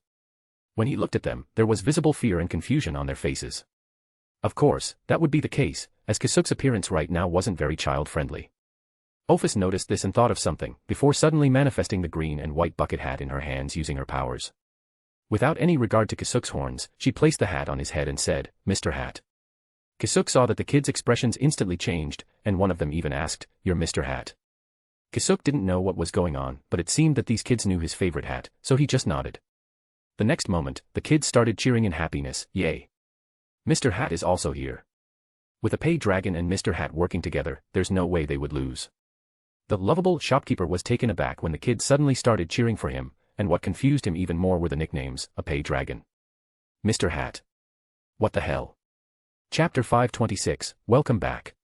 When he looked at them, there was visible fear and confusion on their faces. Of course, that would be the case, as Kasuk's appearance right now wasn't very child-friendly. Ophus noticed this and thought of something, before suddenly manifesting the green and white bucket hat in her hands using her powers. Without any regard to Kasuk's horns, she placed the hat on his head and said, "Mr. Hat." Kasuk saw that the kids' expressions instantly changed, and one of them even asked, "You're Mr. Hat?" Kasuk didn't know what was going on, but it seemed that these kids knew his favorite hat, so he just nodded. The next moment, the kids started cheering in happiness, "Yay! Mr. Hat is also here." With a pay dragon and Mr. Hat working together, there's no way they would lose. The lovable shopkeeper was taken aback when the kids suddenly started cheering for him, and what confused him even more were the nicknames, a pay dragon. Mr. Hat. What the hell? Chapter 526, Welcome back.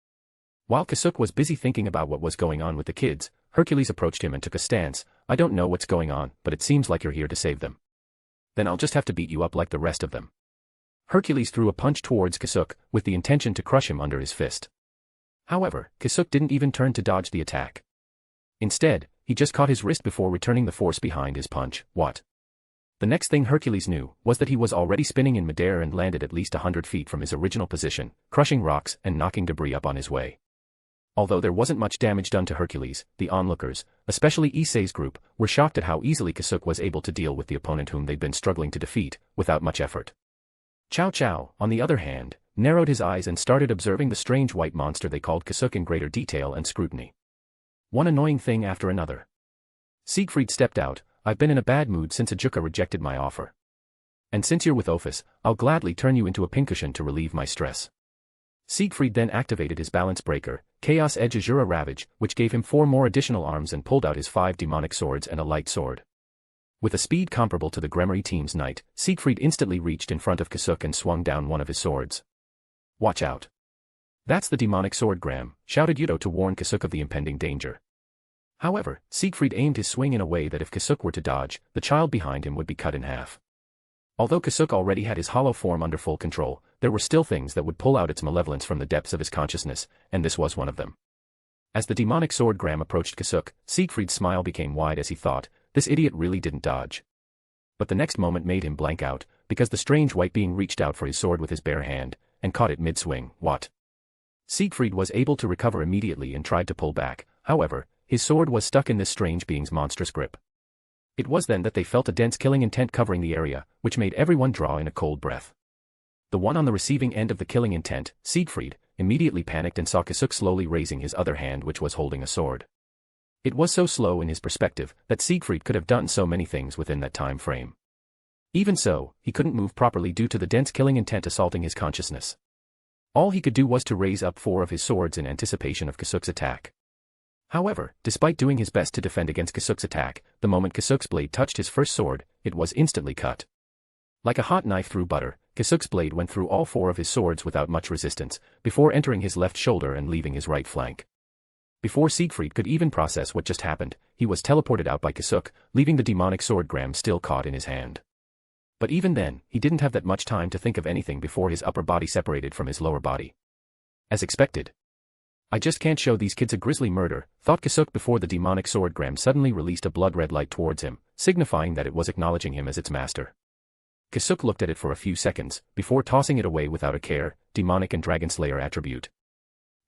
While Kasuk was busy thinking about what was going on with the kids, Hercules approached him and took a stance. "I don't know what's going on, but it seems like you're here to save them. Then I'll just have to beat you up like the rest of them." Hercules threw a punch towards Kasuk, with the intention to crush him under his fist. However, Kasuk didn't even turn to dodge the attack. Instead, he just caught his wrist before returning the force behind his punch. What? The next thing Hercules knew was that he was already spinning in midair and landed at least 100 feet from his original position, crushing rocks and knocking debris up on his way. Although there wasn't much damage done to Hercules, the onlookers, especially Issei's group, were shocked at how easily Kasuk was able to deal with the opponent whom they'd been struggling to defeat, without much effort. Chow Chow, on the other hand, narrowed his eyes and started observing the strange white monster they called Kasuk in greater detail and scrutiny. One annoying thing after another. Siegfried stepped out. "I've been in a bad mood since Ajuka rejected my offer. And since you're with Ophus, I'll gladly turn you into a pincushion to relieve my stress." Siegfried then activated his balance breaker, Chaos Edge Azura Ravage, which gave him 4 more additional arms and pulled out his 5 demonic swords and a light sword. With a speed comparable to the Gremory team's knight, Siegfried instantly reached in front of Kasuk and swung down one of his swords. "Watch out. That's the demonic sword, Graham," shouted Yuto to warn Kasuk of the impending danger. However, Siegfried aimed his swing in a way that if Kasuk were to dodge, the child behind him would be cut in half. Although Kasuk already had his hollow form under full control, there were still things that would pull out its malevolence from the depths of his consciousness, and this was one of them. As the demonic sword gram approached Kasuk, Siegfried's smile became wide as he thought, this idiot really didn't dodge. But the next moment made him blank out, because the strange white being reached out for his sword with his bare hand, and caught it mid-swing. What? Siegfried was able to recover immediately and tried to pull back, however, his sword was stuck in this strange being's monstrous grip. It was then that they felt a dense killing intent covering the area, which made everyone draw in a cold breath. The one on the receiving end of the killing intent, Siegfried, immediately panicked and saw Kasuk slowly raising his other hand which was holding a sword. It was so slow in his perspective that Siegfried could have done so many things within that time frame. Even so, he couldn't move properly due to the dense killing intent assaulting his consciousness. All he could do was to raise up 4 of his swords in anticipation of Kasuk's attack. However, despite doing his best to defend against Kasuk's attack, the moment Kasuk's blade touched his first sword, it was instantly cut. Like a hot knife through butter, Kasuk's blade went through all 4 of his swords without much resistance, before entering his left shoulder and leaving his right flank. Before Siegfried could even process what just happened, he was teleported out by Kasuk, leaving the demonic sword gram still caught in his hand. But even then, he didn't have that much time to think of anything before his upper body separated from his lower body. As expected. I just can't show these kids a grisly murder, thought Kasuk before the demonic sword gram suddenly released a blood-red light towards him, signifying that it was acknowledging him as its master. Kasuk looked at it for a few seconds, before tossing it away without a care, demonic and dragon slayer attribute.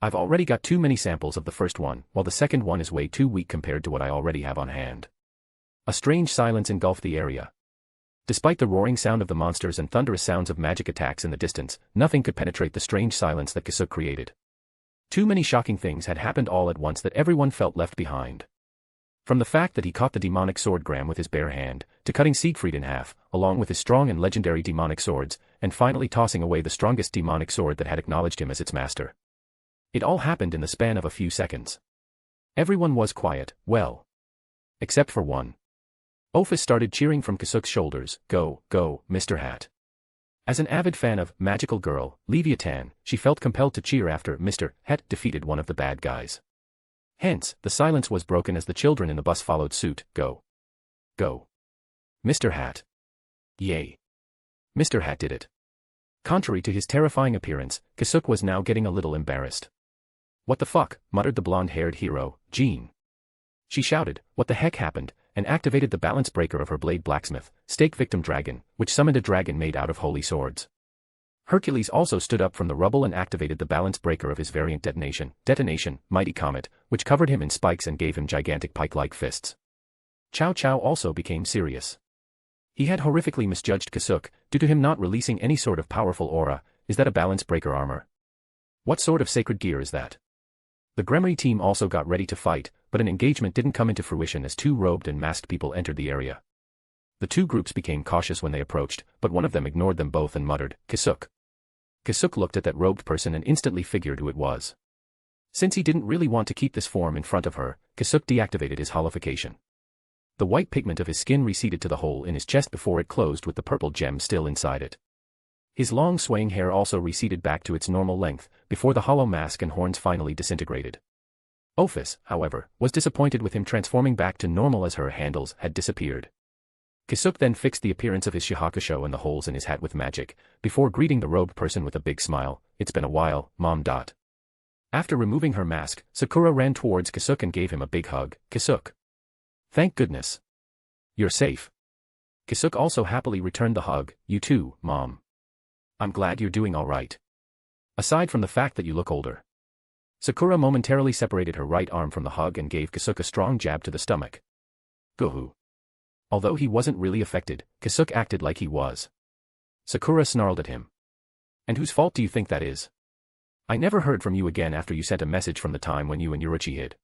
I've already got too many samples of the first one, while the second one is way too weak compared to what I already have on hand. A strange silence engulfed the area. Despite the roaring sound of the monsters and thunderous sounds of magic attacks in the distance, nothing could penetrate the strange silence that Kasuk created. Too many shocking things had happened all at once that everyone felt left behind. From the fact that he caught the demonic sword gram with his bare hand, to cutting Siegfried in half, along with his strong and legendary demonic swords, and finally tossing away the strongest demonic sword that had acknowledged him as its master. It all happened in the span of a few seconds. Everyone was quiet, well. Except for one. Ophus started cheering from Kasuk's shoulders, "Go, go, Mr. Hat." As an avid fan of Magical Girl, Leviathan, she felt compelled to cheer after Mr. Hat defeated one of the bad guys. Hence, the silence was broken as the children in the bus followed suit, "Go. Go. Mr. Hat. Yay. Mr. Hat did it." Contrary to his terrifying appearance, Kasuk was now getting a little embarrassed. "What the fuck," muttered the blonde-haired hero, Jean. She shouted, "What the heck happened?" and activated the balance breaker of her blade blacksmith, stake victim dragon, which summoned a dragon made out of holy swords. Hercules also stood up from the rubble and activated the balance breaker of his variant detonation, mighty comet, which covered him in spikes and gave him gigantic pike-like fists. Chow Chow also became serious. He had horrifically misjudged Kasuk, due to him not releasing any sort of powerful aura. Is that a balance breaker armor? What sort of sacred gear is that? The Gremory team also got ready to fight, but an engagement didn't come into fruition as 2 robed and masked people entered the area. The 2 groups became cautious when they approached, but one of them ignored them both and muttered, "Kasuk." Kasuk looked at that robed person and instantly figured who it was. Since he didn't really want to keep this form in front of her, Kasuk deactivated his holification. The white pigment of his skin receded to the hole in his chest before it closed with the purple gem still inside it. His long swaying hair also receded back to its normal length, before the hollow mask and horns finally disintegrated. Ophus, however, was disappointed with him transforming back to normal as her handles had disappeared. Kasuk then fixed the appearance of his shihakusho and the holes in his hat with magic, before greeting the robed person with a big smile, "It's been a while, Mom." After removing her mask, Sakura ran towards Kasuk and gave him a big hug. "Kasuk. Thank goodness. You're safe." Kasuk also happily returned the hug, "You too, Mom. I'm glad you're doing all right. Aside from the fact that you look older." Sakura momentarily separated her right arm from the hug and gave Kasuk a strong jab to the stomach. Gohu. Although he wasn't really affected, Kasuk acted like he was. Sakura snarled at him. "And whose fault do you think that is? I never heard from you again after you sent a message from the time when you and Yuruchi hid.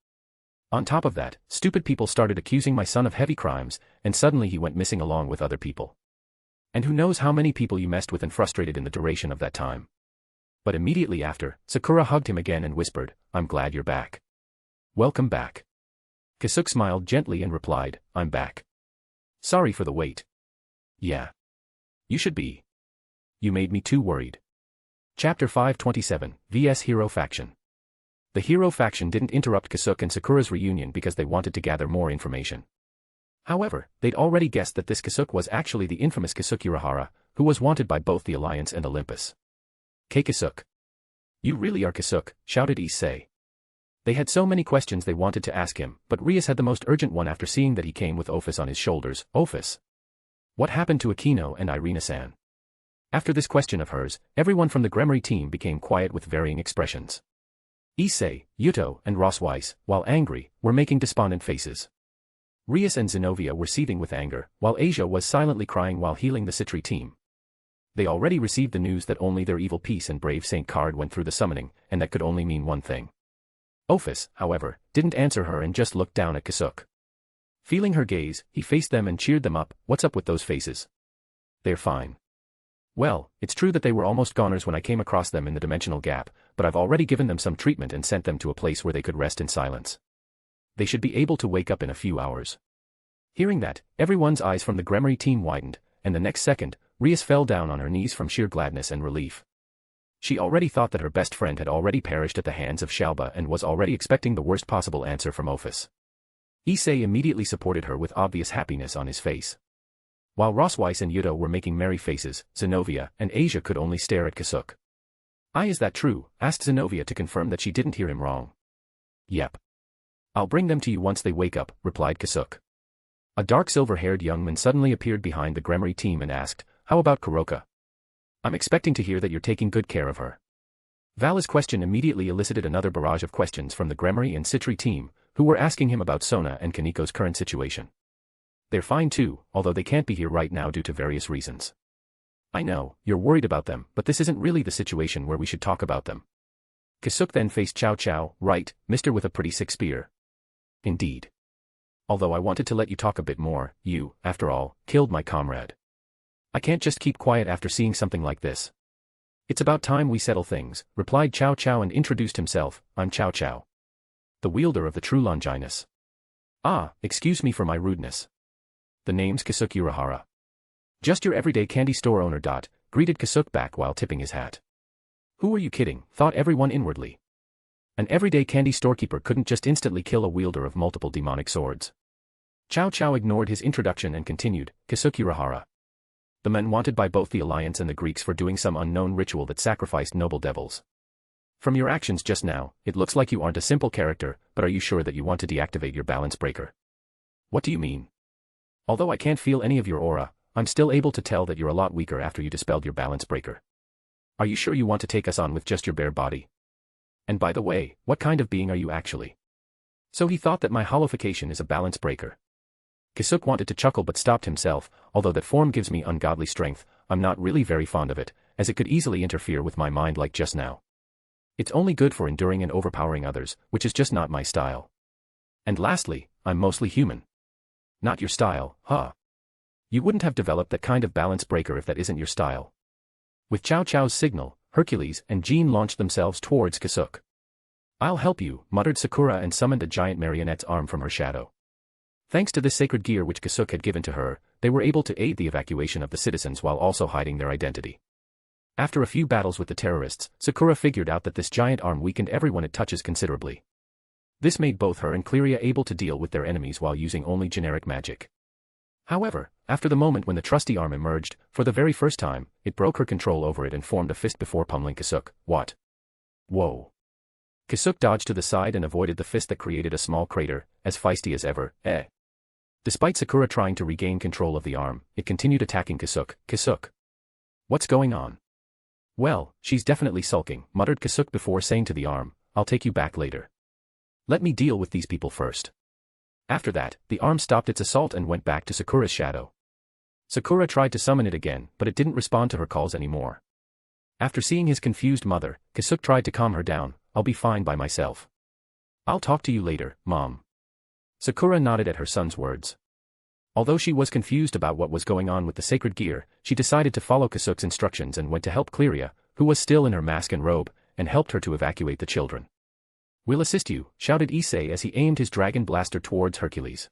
On top of that, stupid people started accusing my son of heavy crimes, and suddenly he went missing along with other people. And who knows how many people you messed with and frustrated in the duration of that time." But immediately after, Sakura hugged him again and whispered, "I'm glad you're back." "Welcome back." Kasuk smiled gently and replied, "I'm back. Sorry for the wait." "Yeah. You should be. You made me too worried." Chapter 527, vs Hero Faction. The Hero Faction didn't interrupt Kasuk and Sakura's reunion because they wanted to gather more information. However, they'd already guessed that this Kasuk was actually the infamous Kasuk Urahara, who was wanted by both the Alliance and Olympus. "Kasuk. You really are Kasuk," shouted Issei. They had so many questions they wanted to ask him, but Rias had the most urgent one after seeing that he came with Ophus on his shoulders. Ophus. What happened to Akino and Irina-san? After this question of hers, everyone from the Gremory team became quiet with varying expressions. Issei, Yuto, and Rossweiss, while angry, were making despondent faces. Rias and Zenobia were seething with anger, while Asia was silently crying while healing the Citri team. They already received the news that only their evil peace and brave saint card went through the summoning, and that could only mean one thing. Ophus, however, didn't answer her and just looked down at Kasuk. Feeling her gaze, he faced them and cheered them up. What's up with those faces? They're fine. Well, it's true that they were almost goners when I came across them in the dimensional gap, but I've already given them some treatment and sent them to a place where they could rest in silence. They should be able to wake up in a few hours. Hearing that, everyone's eyes from the Gremory team widened, and the next second, Rias fell down on her knees from sheer gladness and relief. She already thought that her best friend had already perished at the hands of Shalba and was already expecting the worst possible answer from Ophus. Issei immediately supported her with obvious happiness on his face. While Rossweiss and Yuto were making merry faces, Zenobia and Asia could only stare at Kasuk. Is that true? Asked Zenobia to confirm that she didn't hear him wrong. Yep. I'll bring them to you once they wake up, replied Kasuk. A dark silver-haired young man suddenly appeared behind the Gremory team and asked, how about Kuroka? I'm expecting to hear that you're taking good care of her. Vala's question immediately elicited another barrage of questions from the Gremory and Citri team, who were asking him about Sona and Kaniko's current situation. They're fine too, although they can't be here right now due to various reasons. I know, you're worried about them, but this isn't really the situation where we should talk about them. Kasuk then faced Chow Chow, right, Mr. with a pretty sick spear. Indeed. Although I wanted to let you talk a bit more, you, after all, killed my comrade. I can't just keep quiet after seeing something like this. It's about time we settle things, replied Chow Chow and introduced himself. I'm Chow Chow, the wielder of the true Longinus. Excuse me for my rudeness. The name's Kasuk Urahara. Just your everyday candy store owner. Greeted Kasuk back while tipping his hat. Who are you kidding? Thought everyone inwardly. An everyday candy storekeeper couldn't just instantly kill a wielder of multiple demonic swords. Chow Chow ignored his introduction and continued, Kasuk Urahara. The men wanted by both the Alliance and the Greeks for doing some unknown ritual that sacrificed noble devils. From your actions just now, it looks like you aren't a simple character, but are you sure that you want to deactivate your balance breaker? What do you mean? Although I can't feel any of your aura, I'm still able to tell that you're a lot weaker after you dispelled your balance breaker. Are you sure you want to take us on with just your bare body? And by the way, what kind of being are you actually? So he thought that my holification is a balance breaker. Kasuk wanted to chuckle but stopped himself. Although that form gives me ungodly strength, I'm not really very fond of it, as it could easily interfere with my mind like just now. It's only good for enduring and overpowering others, which is just not my style. And lastly, I'm mostly human. Not your style, huh? You wouldn't have developed that kind of balance breaker if that isn't your style. With Chow Chow's signal, Hercules and Jean launched themselves towards Kasuk. I'll help you, muttered Sakura and summoned a giant marionette's arm from her shadow. Thanks to this sacred gear which Kasuk had given to her, they were able to aid the evacuation of the citizens while also hiding their identity. After a few battles with the terrorists, Sakura figured out that this giant arm weakened everyone it touches considerably. This made both her and Cleria able to deal with their enemies while using only generic magic. However, after the moment when the trusty arm emerged, for the very first time, it broke her control over it and formed a fist before pummeling Kasuk. What? Whoa. Kasuk dodged to the side and avoided the fist that created a small crater, as feisty as ever. Despite Sakura trying to regain control of the arm, it continued attacking Kasuk. Kasuk. What's going on? Well, she's definitely sulking, muttered Kasuk before saying to the arm, I'll take you back later. Let me deal with these people first. After that, the arm stopped its assault and went back to Sakura's shadow. Sakura tried to summon it again, but it didn't respond to her calls anymore. After seeing his confused mother, Kasuk tried to calm her down. I'll be fine by myself. I'll talk to you later, Mom. Sakura nodded at her son's words. Although she was confused about what was going on with the sacred gear, she decided to follow Kasuk's instructions and went to help Cleria, who was still in her mask and robe, and helped her to evacuate the children. We'll assist you, shouted Issei as he aimed his dragon blaster towards Hercules.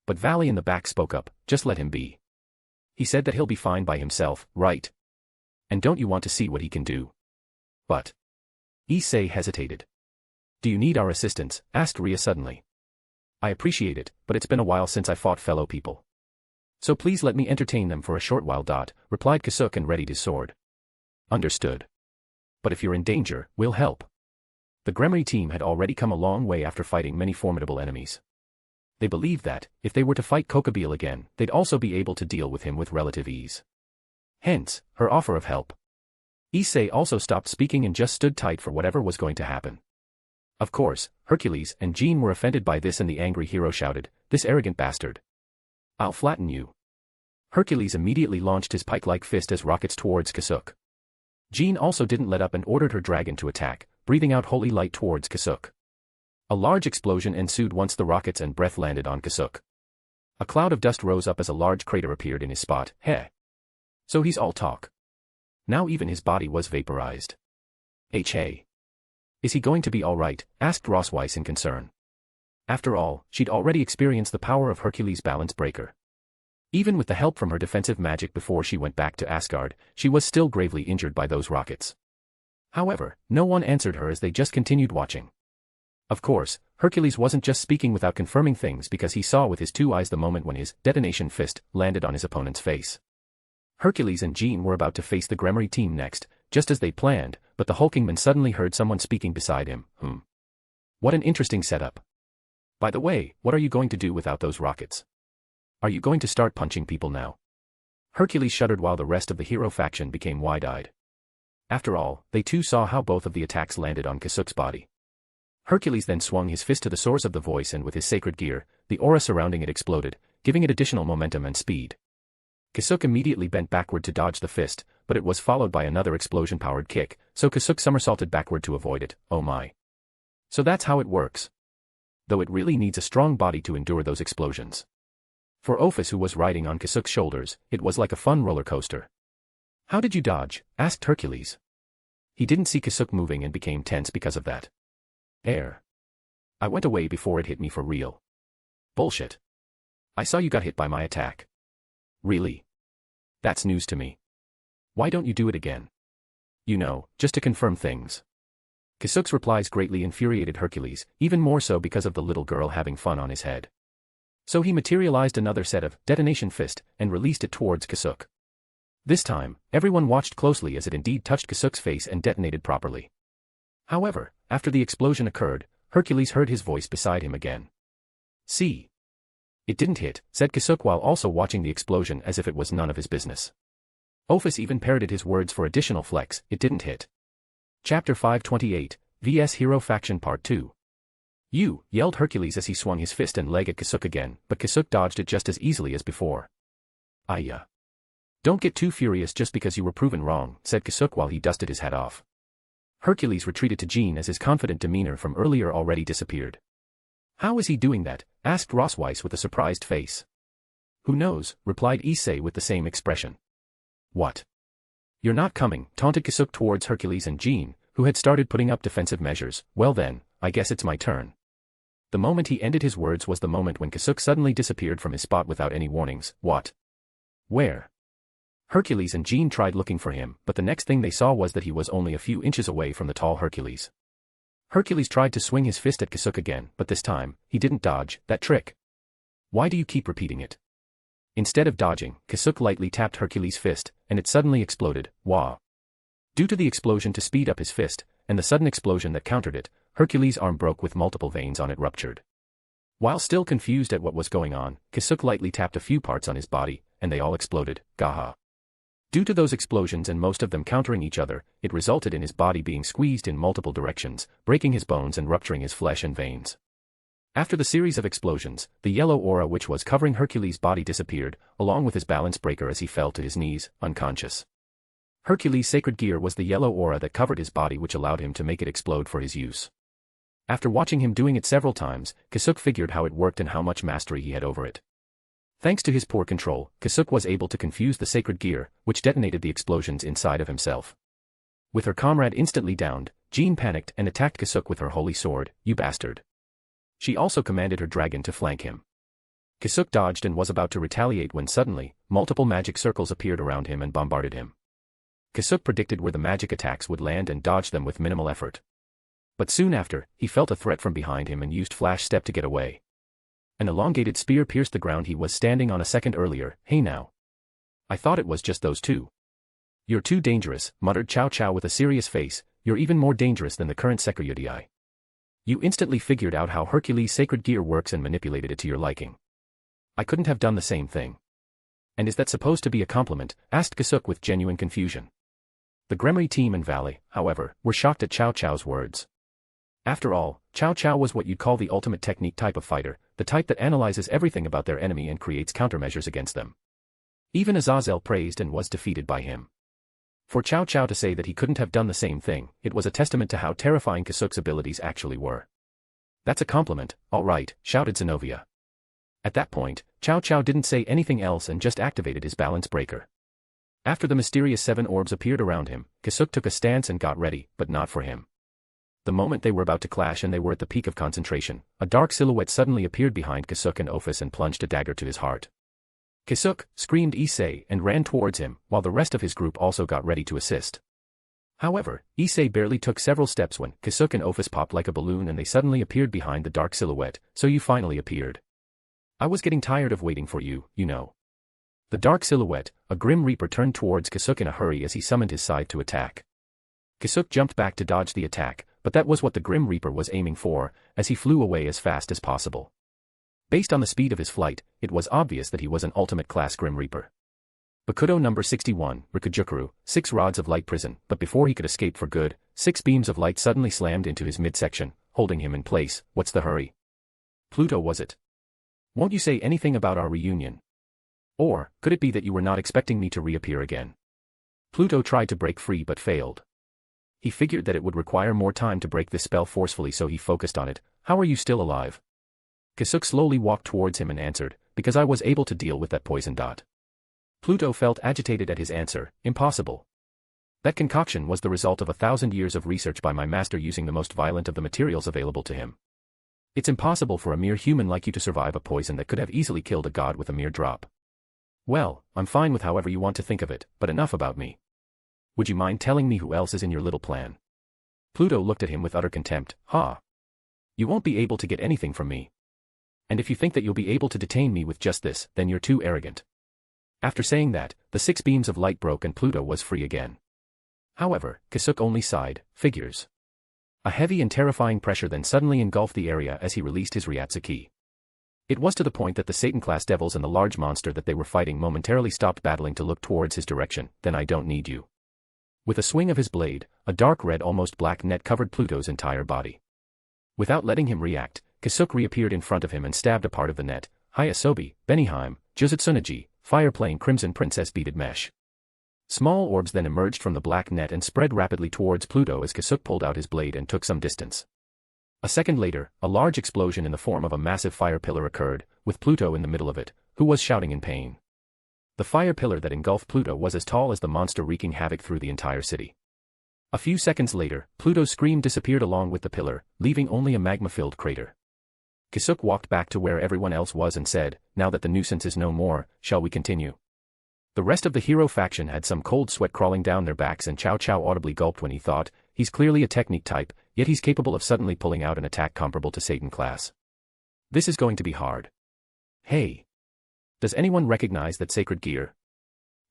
But Valley in the back spoke up, just let him be. He said that he'll be fine by himself, right? And don't you want to see what he can do? But Issei hesitated. Do you need our assistance? Asked Ria suddenly. I appreciate it, but it's been a while since I fought fellow people. So please let me entertain them for a short while. Replied Kasuk and readied his sword. Understood. But if you're in danger, we'll help. The Gremory team had already come a long way after fighting many formidable enemies. They believed that, if they were to fight Kokobile again, they'd also be able to deal with him with relative ease. Hence, her offer of help. Issei also stopped speaking and just stood tight for whatever was going to happen. Of course, Hercules and Jean were offended by this, and the angry hero shouted, "This arrogant bastard! I'll flatten you." Hercules immediately launched his pike-like fist as rockets towards Kasuk. Jean also didn't let up and ordered her dragon to attack, breathing out holy light towards Kasuk. A large explosion ensued once the rockets and breath landed on Kasuk. A cloud of dust rose up as a large crater appeared in his spot. Heh. So he's all talk. Now even his body was vaporized. Hey. Is he going to be alright? Asked Rossweiss in concern. After all, she'd already experienced the power of Hercules' balance breaker. Even with the help from her defensive magic before she went back to Asgard, she was still gravely injured by those rockets. However, no one answered her as they just continued watching. Of course, Hercules wasn't just speaking without confirming things, because he saw with his 2 eyes the moment when his detonation fist landed on his opponent's face. Hercules and Jean were about to face the Gremory team next, just as they planned, but the hulking man suddenly heard someone speaking beside him. What an interesting setup. By the way, what are you going to do without those rockets? Are you going to start punching people now? Hercules shuddered while the rest of the hero faction became wide-eyed. After all, they too saw how both of the attacks landed on Kasuk's body. Hercules then swung his fist to the source of the voice, and with his sacred gear, the aura surrounding it exploded, giving it additional momentum and speed. Kasuk immediately bent backward to dodge the fist, but it was followed by another explosion-powered kick, so Kasuk somersaulted backward to avoid it. Oh my. So that's how it works. Though it really needs a strong body to endure those explosions. For Ophus, who was riding on Kasuk's shoulders, it was like a fun roller coaster. How did you dodge? Asked Hercules. He didn't see Kasuk moving and became tense because of that. I went away before it hit me for real. Bullshit. I saw you got hit by my attack. Really? That's news to me. Why don't you do it again? You know, just to confirm things. Kasuk's replies greatly infuriated Hercules, even more so because of the little girl having fun on his head. So he materialized another set of detonation fist and released it towards Kasuk. This time, everyone watched closely as it indeed touched Kasuk's face and detonated properly. However, after the explosion occurred, Hercules heard his voice beside him again. See? It didn't hit, said Kasuk while also watching the explosion as if it was none of his business. Ophus even parroted his words for additional flex. It didn't hit. Chapter 528, vs Hero Faction Part 2. You, yelled Hercules as he swung his fist and leg at Kasuk again, but Kasuk dodged it just as easily as before. Don't get too furious just because you were proven wrong, said Kasuk while he dusted his hat off. Hercules retreated to Jean as his confident demeanor from earlier already disappeared. How is he doing that? Asked Rossweiss with a surprised face. Who knows, replied Issei with the same expression. What? You're not coming, taunted Kasuk towards Hercules and Jean, who had started putting up defensive measures. Well then, I guess it's my turn. The moment he ended his words was the moment when Kasuk suddenly disappeared from his spot without any warnings. What? Where? Hercules and Jean tried looking for him, but the next thing they saw was that he was only a few inches away from the tall Hercules. Hercules tried to swing his fist at Kasuk again, but this time, he didn't dodge that trick. Why do you keep repeating it? Instead of dodging, Kasuk lightly tapped Hercules' fist, and it suddenly exploded. Wah! Due to the explosion to speed up his fist, and the sudden explosion that countered it, Hercules' arm broke with multiple veins on it ruptured. While still confused at what was going on, Kasuk lightly tapped a few parts on his body, and they all exploded. Gaha! Due to those explosions and most of them countering each other, it resulted in his body being squeezed in multiple directions, breaking his bones and rupturing his flesh and veins. After the series of explosions, the yellow aura which was covering Hercules' body disappeared, along with his balance breaker as he fell to his knees, unconscious. Hercules' sacred gear was the yellow aura that covered his body, which allowed him to make it explode for his use. After watching him doing it several times, Kasuk figured how it worked and how much mastery he had over it. Thanks to his poor control, Kasuk was able to confuse the sacred gear, which detonated the explosions inside of himself. With her comrade instantly downed, Jean panicked and attacked Kasuk with her holy sword. You bastard. She also commanded her dragon to flank him. Kasuk dodged and was about to retaliate when suddenly, multiple magic circles appeared around him and bombarded him. Kasuk predicted where the magic attacks would land and dodged them with minimal effort. But soon after, he felt a threat from behind him and used Flash Step to get away. An elongated spear pierced the ground he was standing on a second earlier. Hey now. I thought it was just those two. You're too dangerous, muttered Chow Chow with a serious face. You're even more dangerous than the current Sekirudii. You instantly figured out how Hercules' sacred gear works and manipulated it to your liking. I couldn't have done the same thing. And is that supposed to be a compliment? Asked Kasuk with genuine confusion. The Gremory team and Valley, however, were shocked at Cao Cao's words. After all, Cao Cao was what you'd call the ultimate technique type of fighter, the type that analyzes everything about their enemy and creates countermeasures against them. Even Azazel praised and was defeated by him. For Cao Cao to say that he couldn't have done the same thing, it was a testament to how terrifying Kasuk's abilities actually were. That's a compliment, all right, shouted Zenobia. At that point, Cao Cao didn't say anything else and just activated his balance breaker. After the mysterious 7 orbs appeared around him, Kasuk took a stance and got ready, but not for him. The moment they were about to clash and they were at the peak of concentration, a dark silhouette suddenly appeared behind Kasuk and Ophus and plunged a dagger to his heart. Kasuk, screamed Issei and ran towards him, while the rest of his group also got ready to assist. However, Issei barely took several steps when Kasuk and Ophus popped like a balloon and they suddenly appeared behind the dark silhouette, so you finally appeared. I was getting tired of waiting for you, you know. The dark silhouette, a grim reaper, turned towards Kasuk in a hurry as he summoned his scythe to attack. Kasuk jumped back to dodge the attack, but that was what the grim reaper was aiming for, as he flew away as fast as possible. Based on the speed of his flight, it was obvious that he was an ultimate-class Grim Reaper. Bakudo number 61, Rikujukuru, 6 rods of light prison, but before he could escape for good, 6 beams of light suddenly slammed into his midsection, holding him in place. What's the hurry? Pluto, was it? Won't you say anything about our reunion? Or, could it be that you were not expecting me to reappear again? Pluto tried to break free but failed. He figured that it would require more time to break this spell forcefully, so he focused on it. How are you still alive? Kasuk slowly walked towards him and answered, because I was able to deal with that poison dot. Pluto felt agitated at his answer. Impossible. That concoction was the result of 1,000 years of research by my master using the most violent of the materials available to him. It's impossible for a mere human like you to survive a poison that could have easily killed a god with a mere drop. Well, I'm fine with however you want to think of it, but enough about me. Would you mind telling me who else is in your little plan? Pluto looked at him with utter contempt. Ha! You won't be able to get anything from me. And if you think that you'll be able to detain me with just this, then you're too arrogant. After saying that, the 6 beams of light broke and Pluto was free again. However, Kasuk only sighed. Figures. A heavy and terrifying pressure then suddenly engulfed the area as he released his Ryatsuki. It was to the point that the Satan-class devils and the large monster that they were fighting momentarily stopped battling to look towards his direction. Then I don't need you. With a swing of his blade, a dark red almost black net covered Pluto's entire body. Without letting him react, Kasuk reappeared in front of him and stabbed a part of the net. Hayasobi, Beniheim, Juzutsunaji, Fireplane Crimson Princess Beaded Mesh. Small orbs then emerged from the black net and spread rapidly towards Pluto as Kasuk pulled out his blade and took some distance. A second later, a large explosion in the form of a massive fire pillar occurred, with Pluto in the middle of it, who was shouting in pain. The fire pillar that engulfed Pluto was as tall as the monster, wreaking havoc through the entire city. A few seconds later, Pluto's scream disappeared along with the pillar, leaving only a magma-filled crater. Kasuk walked back to where everyone else was and said, now that the nuisance is no more, shall we continue? The rest of the hero faction had some cold sweat crawling down their backs, and Cao Cao audibly gulped when he thought, he's clearly a technique type, yet he's capable of suddenly pulling out an attack comparable to Satan class. This is going to be hard. Hey! Does anyone recognize that sacred gear?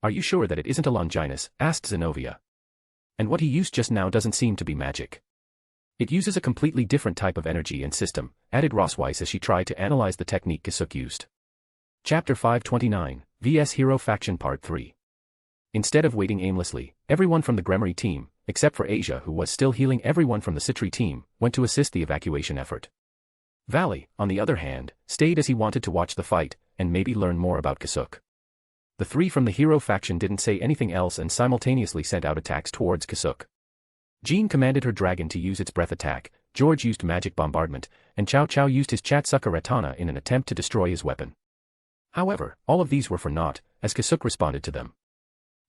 Are you sure that it isn't a Longinus? Asked Zenobia. And what he used just now doesn't seem to be magic. It uses a completely different type of energy and system, added Rossweiss as she tried to analyze the technique Kasuk used. Chapter 529, vs Hero Faction Part 3. Instead of waiting aimlessly, everyone from the Gremory team, except for Asia who was still healing everyone from the Citri team, went to assist the evacuation effort. Valley, on the other hand, stayed as he wanted to watch the fight, and maybe learn more about Kasuk. The 3 from the Hero faction didn't say anything else and simultaneously sent out attacks towards Kasuk. Jean commanded her dragon to use its breath attack, George used magic bombardment, and Cao Cao used his Chatsuka Ratana in an attempt to destroy his weapon. However, all of these were for naught, as Kasuk responded to them.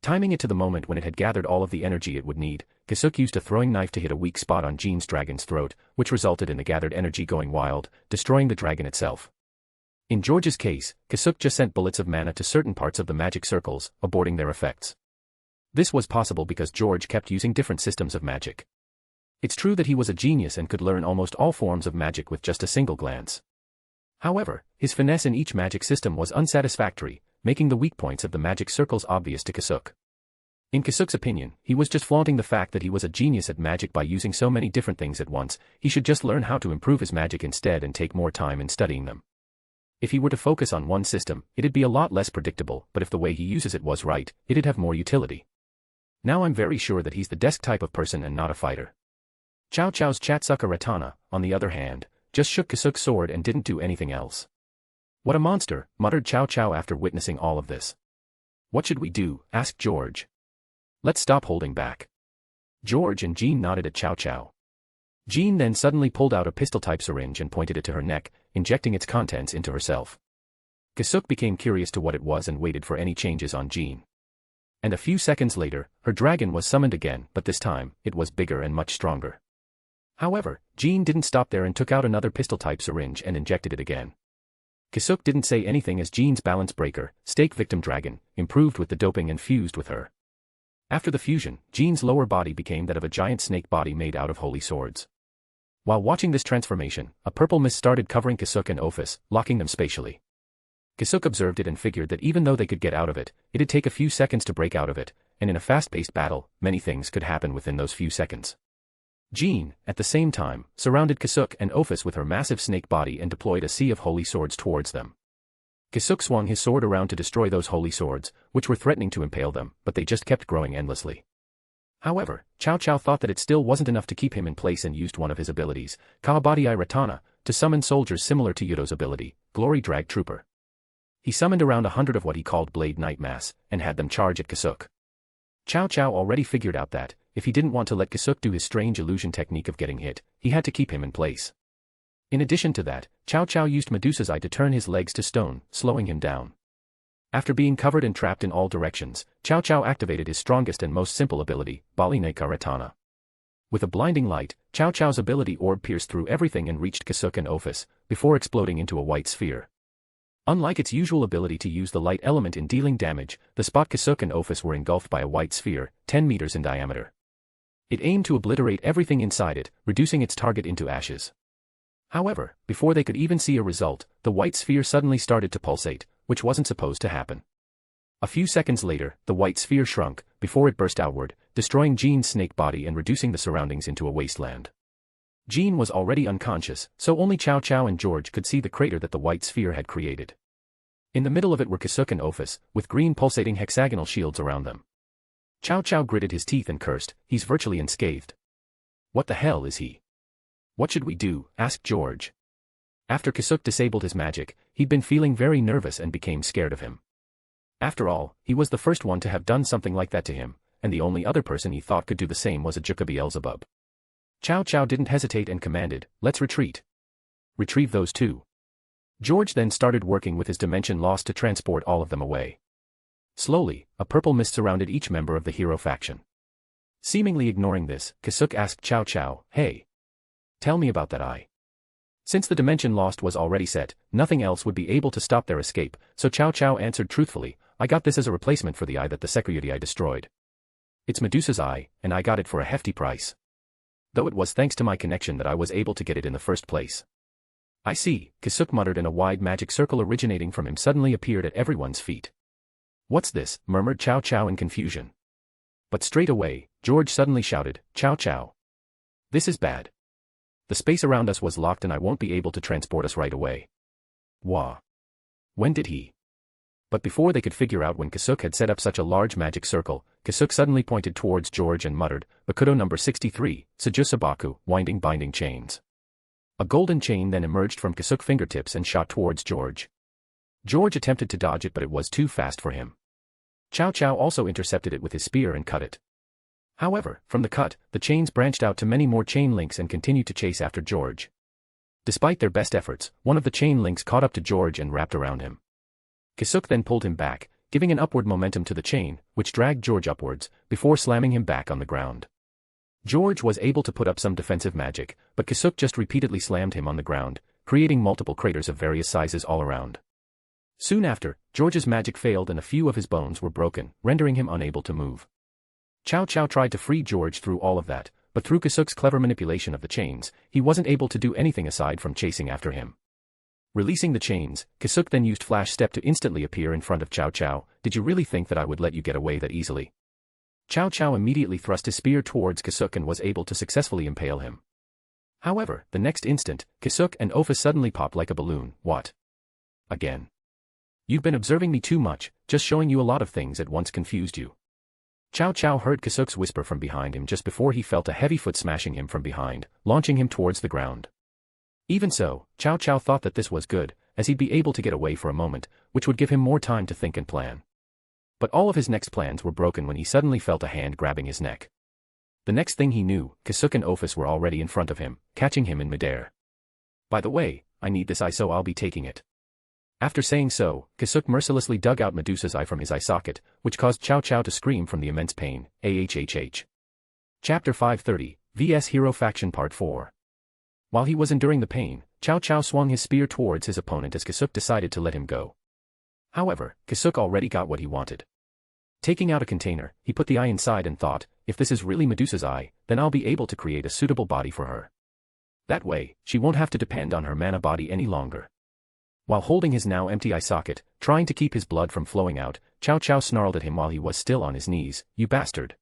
Timing it to the moment when it had gathered all of the energy it would need, Kasuk used a throwing knife to hit a weak spot on Jean's dragon's throat, which resulted in the gathered energy going wild, destroying the dragon itself. In George's case, Kasuk just sent bullets of mana to certain parts of the magic circles, aborting their effects. This was possible because George kept using different systems of magic. It's true that he was a genius and could learn almost all forms of magic with just a single glance. However, his finesse in each magic system was unsatisfactory, making the weak points of the magic circles obvious to Kasuk. In Kasuk's opinion, he was just flaunting the fact that he was a genius at magic by using so many different things at once. He should just learn how to improve his magic instead and take more time in studying them. If he were to focus on one system, it'd be a lot less predictable, but if the way he uses it was right, it'd have more utility. Now I'm very sure that he's the desk type of person and not a fighter. Chow Chow's Chatsuka Ratana, on the other hand, just shook Kasuk's sword and didn't do anything else. What a monster, muttered Chow Chow after witnessing all of this. What should we do? Asked George. Let's stop holding back. George and Jean nodded at Chow Chow. Jean then suddenly pulled out a pistol-type syringe and pointed it to her neck, injecting its contents into herself. Kasuk became curious to what it was and waited for any changes on Jean. And a few seconds later, her dragon was summoned again, but this time, it was bigger and much stronger. However, Jean didn't stop there and took out another pistol-type syringe and injected it again. Kasuk didn't say anything as Jean's balance breaker, stake victim dragon, improved with the doping and fused with her. After the fusion, Jean's lower body became that of a giant snake body made out of holy swords. While watching this transformation, a purple mist started covering Kasuk and Ophus, locking them spatially. Kasuk observed it and figured that even though they could get out of it, it'd take a few seconds to break out of it, and in a fast-paced battle, many things could happen within those few seconds. Jean, at the same time, surrounded Kasuk and Ophus with her massive snake body and deployed a sea of holy swords towards them. Kasuk swung his sword around to destroy those holy swords, which were threatening to impale them, but they just kept growing endlessly. However, Chow Chow thought that it still wasn't enough to keep him in place and used one of his abilities, Kawabadi Ratana, to summon soldiers similar to Yudo's ability, Glory Drag Trooper. He summoned around 100 of what he called Blade Night Mass, and had them charge at Kasuk. Chow Chow already figured out that, if he didn't want to let Kasuk do his strange illusion technique of getting hit, he had to keep him in place. In addition to that, Chow Chow used Medusa's Eye to turn his legs to stone, slowing him down. After being covered and trapped in all directions, Chow Chow activated his strongest and most simple ability, Balineka Ratana. With a blinding light, Chow Chow's ability orb pierced through everything and reached Kasuk and Ophus, before exploding into a white sphere. Unlike its usual ability to use the light element in dealing damage, the spot Kasuk and Ophus were engulfed by a white sphere, 10 meters in diameter. It aimed to obliterate everything inside it, reducing its target into ashes. However, before they could even see a result, the white sphere suddenly started to pulsate, which wasn't supposed to happen. A few seconds later, the white sphere shrunk, before it burst outward, destroying Jean's snake body and reducing the surroundings into a wasteland. Jean was already unconscious, so only Chow Chow and George could see the crater that the white sphere had created. In the middle of it were Kasuk and Ophus, with green pulsating hexagonal shields around them. Chow Chow gritted his teeth and cursed, he's virtually unscathed. What the hell is he? What should we do? Asked George. After Kasuk disabled his magic, he'd been feeling very nervous and became scared of him. After all, he was the first one to have done something like that to him, and the only other person he thought could do the same was Ajuka Beelzebub. Chow Chow didn't hesitate and commanded, let's retreat. Retrieve those two. George then started working with his dimension lost to transport all of them away. Slowly, a purple mist surrounded each member of the hero faction. Seemingly ignoring this, Kasuk asked Chow Chow, hey. Tell me about that eye. Since the dimension lost was already set, nothing else would be able to stop their escape, so Chow Chow answered truthfully, I got this as a replacement for the eye that the Security Eye destroyed. It's Medusa's eye, and I got it for a hefty price. Though it was thanks to my connection that I was able to get it in the first place. I see, Kasuk muttered, and a wide magic circle originating from him suddenly appeared at everyone's feet. What's this? Murmured Chow Chow in confusion. But straight away, George suddenly shouted, Chow Chow. This is bad. The space around us was locked and I won't be able to transport us right away. Wah. When did he? But before they could figure out when Kasuk had set up such a large magic circle, Kasuk suddenly pointed towards George and muttered, Bakudo number 63, Sajusabaku, winding binding chains. A golden chain then emerged from Kasuk's fingertips and shot towards George. George attempted to dodge it, but it was too fast for him. Chow Chow also intercepted it with his spear and cut it. However, from the cut, the chains branched out to many more chain links and continued to chase after George. Despite their best efforts, one of the chain links caught up to George and wrapped around him. Kasuk then pulled him back, giving an upward momentum to the chain, which dragged George upwards, before slamming him back on the ground. George was able to put up some defensive magic, but Kasuk just repeatedly slammed him on the ground, creating multiple craters of various sizes all around. Soon after, George's magic failed and a few of his bones were broken, rendering him unable to move. Chow Chow tried to free George through all of that, but through Kasuk's clever manipulation of the chains, he wasn't able to do anything aside from chasing after him. Releasing the chains, Kasuk then used Flash Step to instantly appear in front of Chow Chow. Did you really think that I would let you get away that easily? Chow Chow immediately thrust his spear towards Kasuk and was able to successfully impale him. However, the next instant, Kasuk and Ophus suddenly popped like a balloon. What? Again? You've been observing me too much, just showing you a lot of things at once confused you. Chow Chow heard Kasuk's whisper from behind him just before he felt a heavy foot smashing him from behind, launching him towards the ground. Even so, Chow Chow thought that this was good, as he'd be able to get away for a moment, which would give him more time to think and plan. But all of his next plans were broken when he suddenly felt a hand grabbing his neck. The next thing he knew, Kasuk and Ophus were already in front of him, catching him in midair. By the way, I need this eye so I'll be taking it. After saying so, Kasuk mercilessly dug out Medusa's eye from his eye socket, which caused Chow Chow to scream from the immense pain. AHHH. Chapter 530, vs Hero Faction Part 4. While he was enduring the pain, Chow Chow swung his spear towards his opponent as Kasuk decided to let him go. However, Kasuk already got what he wanted. Taking out a container, he put the eye inside and thought, if this is really Medusa's eye, then I'll be able to create a suitable body for her. That way, she won't have to depend on her mana body any longer. While holding his now empty eye socket, trying to keep his blood from flowing out, Chow Chow snarled at him while he was still on his knees, "You bastard."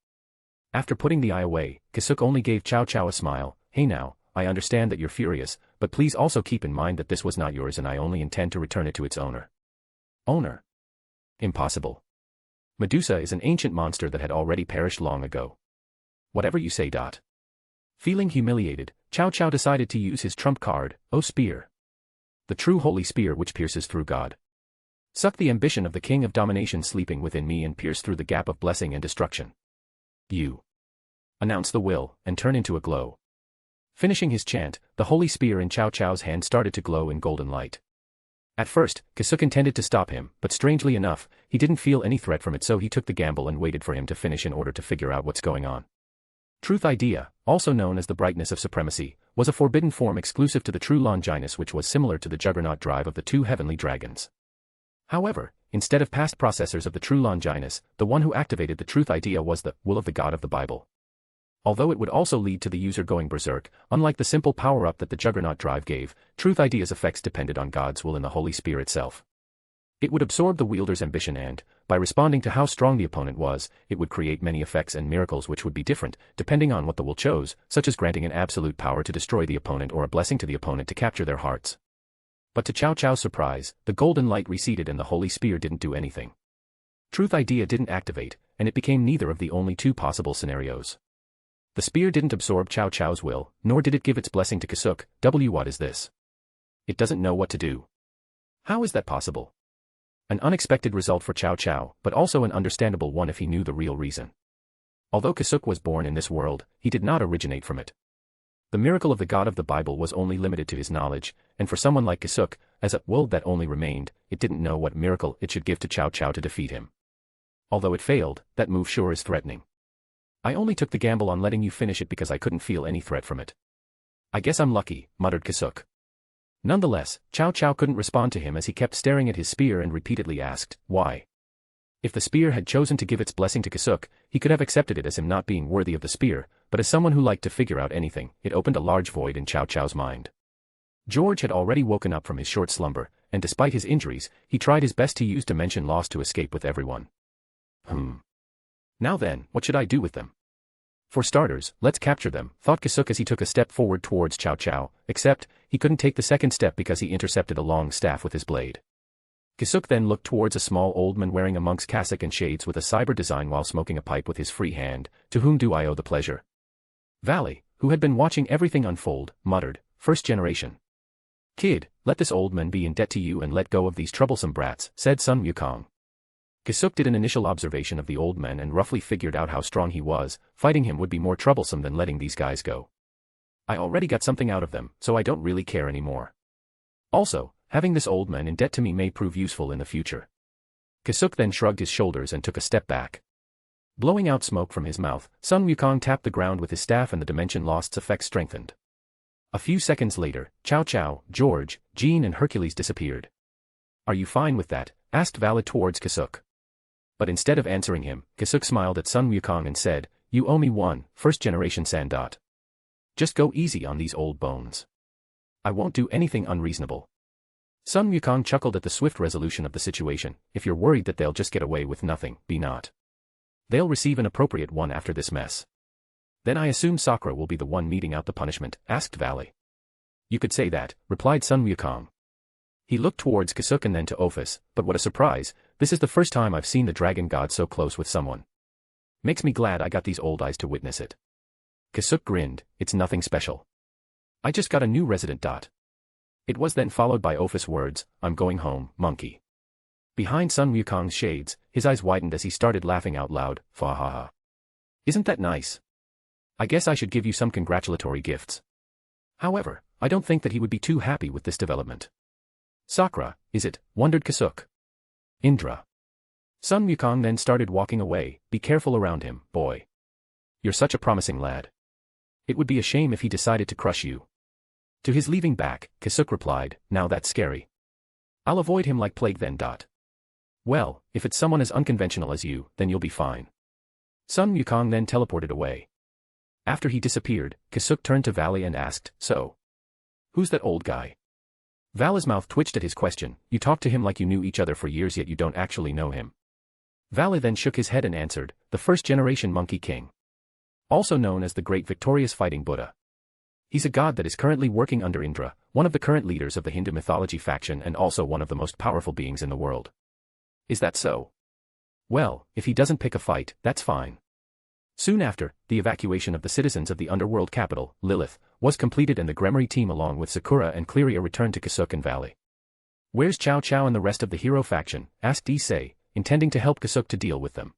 After putting the eye away, Kasuk only gave Chow Chow a smile. "Hey now, I understand that you're furious, but please also keep in mind that this was not yours and I only intend to return it to its owner." Owner? Impossible. Medusa is an ancient monster that had already perished long ago. Whatever you say. Feeling humiliated, Chow Chow decided to use his trump card, O Spear. The true holy spear which pierces through God. Suck the ambition of the king of domination sleeping within me and pierce through the gap of blessing and destruction. You. Announce the will, and turn into a glow. Finishing his chant, the holy spear in Chow Chow's hand started to glow in golden light. At first, Kasuk intended to stop him, but strangely enough, he didn't feel any threat from it, so he took the gamble and waited for him to finish in order to figure out what's going on. Truth idea, also known as the brightness of supremacy, was a forbidden form exclusive to the true Longinus, which was similar to the juggernaut drive of the two heavenly dragons. However, instead of past processors of the true Longinus, the one who activated the truth idea was the will of the God of the Bible. Although it would also lead to the user going berserk, unlike the simple power-up that the juggernaut drive gave, truth idea's effects depended on God's will in the Holy Spear itself. It would absorb the wielder's ambition and, by responding to how strong the opponent was, it would create many effects and miracles which would be different, depending on what the will chose, such as granting an absolute power to destroy the opponent or a blessing to the opponent to capture their hearts. But to Chow Chow's surprise, the golden light receded and the Holy Spear didn't do anything. Truth idea didn't activate, and it became neither of the only two possible scenarios. The spear didn't absorb Chow Chow's will, nor did it give its blessing to Kasuk. What is this? It doesn't know what to do. How is that possible? An unexpected result for Chow Chow, but also an understandable one if he knew the real reason. Although Kasuk was born in this world, he did not originate from it. The miracle of the God of the Bible was only limited to his knowledge, and for someone like Kasuk, as a will that only remained, it didn't know what miracle it should give to Chow Chow to defeat him. Although it failed, that move sure is threatening. I only took the gamble on letting you finish it because I couldn't feel any threat from it. I guess I'm lucky, muttered Kasuk. Nonetheless, Chow Chow couldn't respond to him as he kept staring at his spear and repeatedly asked, why? If the spear had chosen to give its blessing to Kasuk, he could have accepted it as him not being worthy of the spear, but as someone who liked to figure out anything, it opened a large void in Chow Chow's mind. George had already woken up from his short slumber, and despite his injuries, he tried his best to use dimension loss to escape with everyone. Now then, what should I do with them? For starters, let's capture them, thought Kasuk as he took a step forward towards Chow Chow, except, he couldn't take the second step because he intercepted a long staff with his blade. Kasuk then looked towards a small old man wearing a monk's cassock and shades with a cyber design while smoking a pipe with his free hand. To whom do I owe the pleasure? Valley, who had been watching everything unfold, muttered, first generation. Kid, let this old man be in debt to you and let go of these troublesome brats, said Sun Wukong. Kasuk did an initial observation of the old man and roughly figured out how strong he was. Fighting him would be more troublesome than letting these guys go. I already got something out of them, so I don't really care anymore. Also, having this old man in debt to me may prove useful in the future. Kasuk then shrugged his shoulders and took a step back. Blowing out smoke from his mouth, Sun Wukong tapped the ground with his staff and the dimension lost's effect strengthened. A few seconds later, Chow Chow, George, Jean and Hercules disappeared. Are you fine with that? Asked Valley towards Kasuk. But instead of answering him, Kasuk smiled at Sun Wukong and said, you owe me one, first generation San. Just go easy on these old bones. I won't do anything unreasonable. Sun Wukong chuckled at the swift resolution of the situation. If you're worried that they'll just get away with nothing, be not. They'll receive an appropriate one after this mess. Then I assume Sakura will be the one meting out the punishment, asked Valley. You could say that, replied Sun Wukong. He looked towards Kasuk and then to Ophus, but what a surprise, this is the first time I've seen the dragon god so close with someone. Makes me glad I got these old eyes to witness it. Kasuk grinned, it's nothing special. I just got a new resident. It was then followed by Ophus' words, I'm going home, monkey. Behind Sun Wukong's shades, his eyes widened as he started laughing out loud, fa ha ha. Isn't that nice? I guess I should give you some congratulatory gifts. However, I don't think that he would be too happy with this development. Sakura, is it? Wondered Kasuk. Indra. Sun Wukong then started walking away, be careful around him, boy. You're such a promising lad. It would be a shame if he decided to crush you. To his leaving back, Kasuk replied, now that's scary. I'll avoid him like plague then. Well, if it's someone as unconventional as you, then you'll be fine. Sun Wukong then teleported away. After he disappeared, Kasuk turned to Valley and asked, so? Who's that old guy? Valley's mouth twitched at his question, you talked to him like you knew each other for years yet you don't actually know him. Valley then shook his head and answered, the first-generation Monkey King. Also known as the Great Victorious Fighting Buddha. He's a god that is currently working under Indra, one of the current leaders of the Hindu mythology faction and also one of the most powerful beings in the world. Is that so? Well, if he doesn't pick a fight, that's fine. Soon after, the evacuation of the citizens of the underworld capital, Lilith, was completed and the Gremory team along with Sakura and Cleria returned to Kasuk and Valley. Where's Chow Chow and the rest of the hero faction? Asked Issei, intending to help Kasuk to deal with them.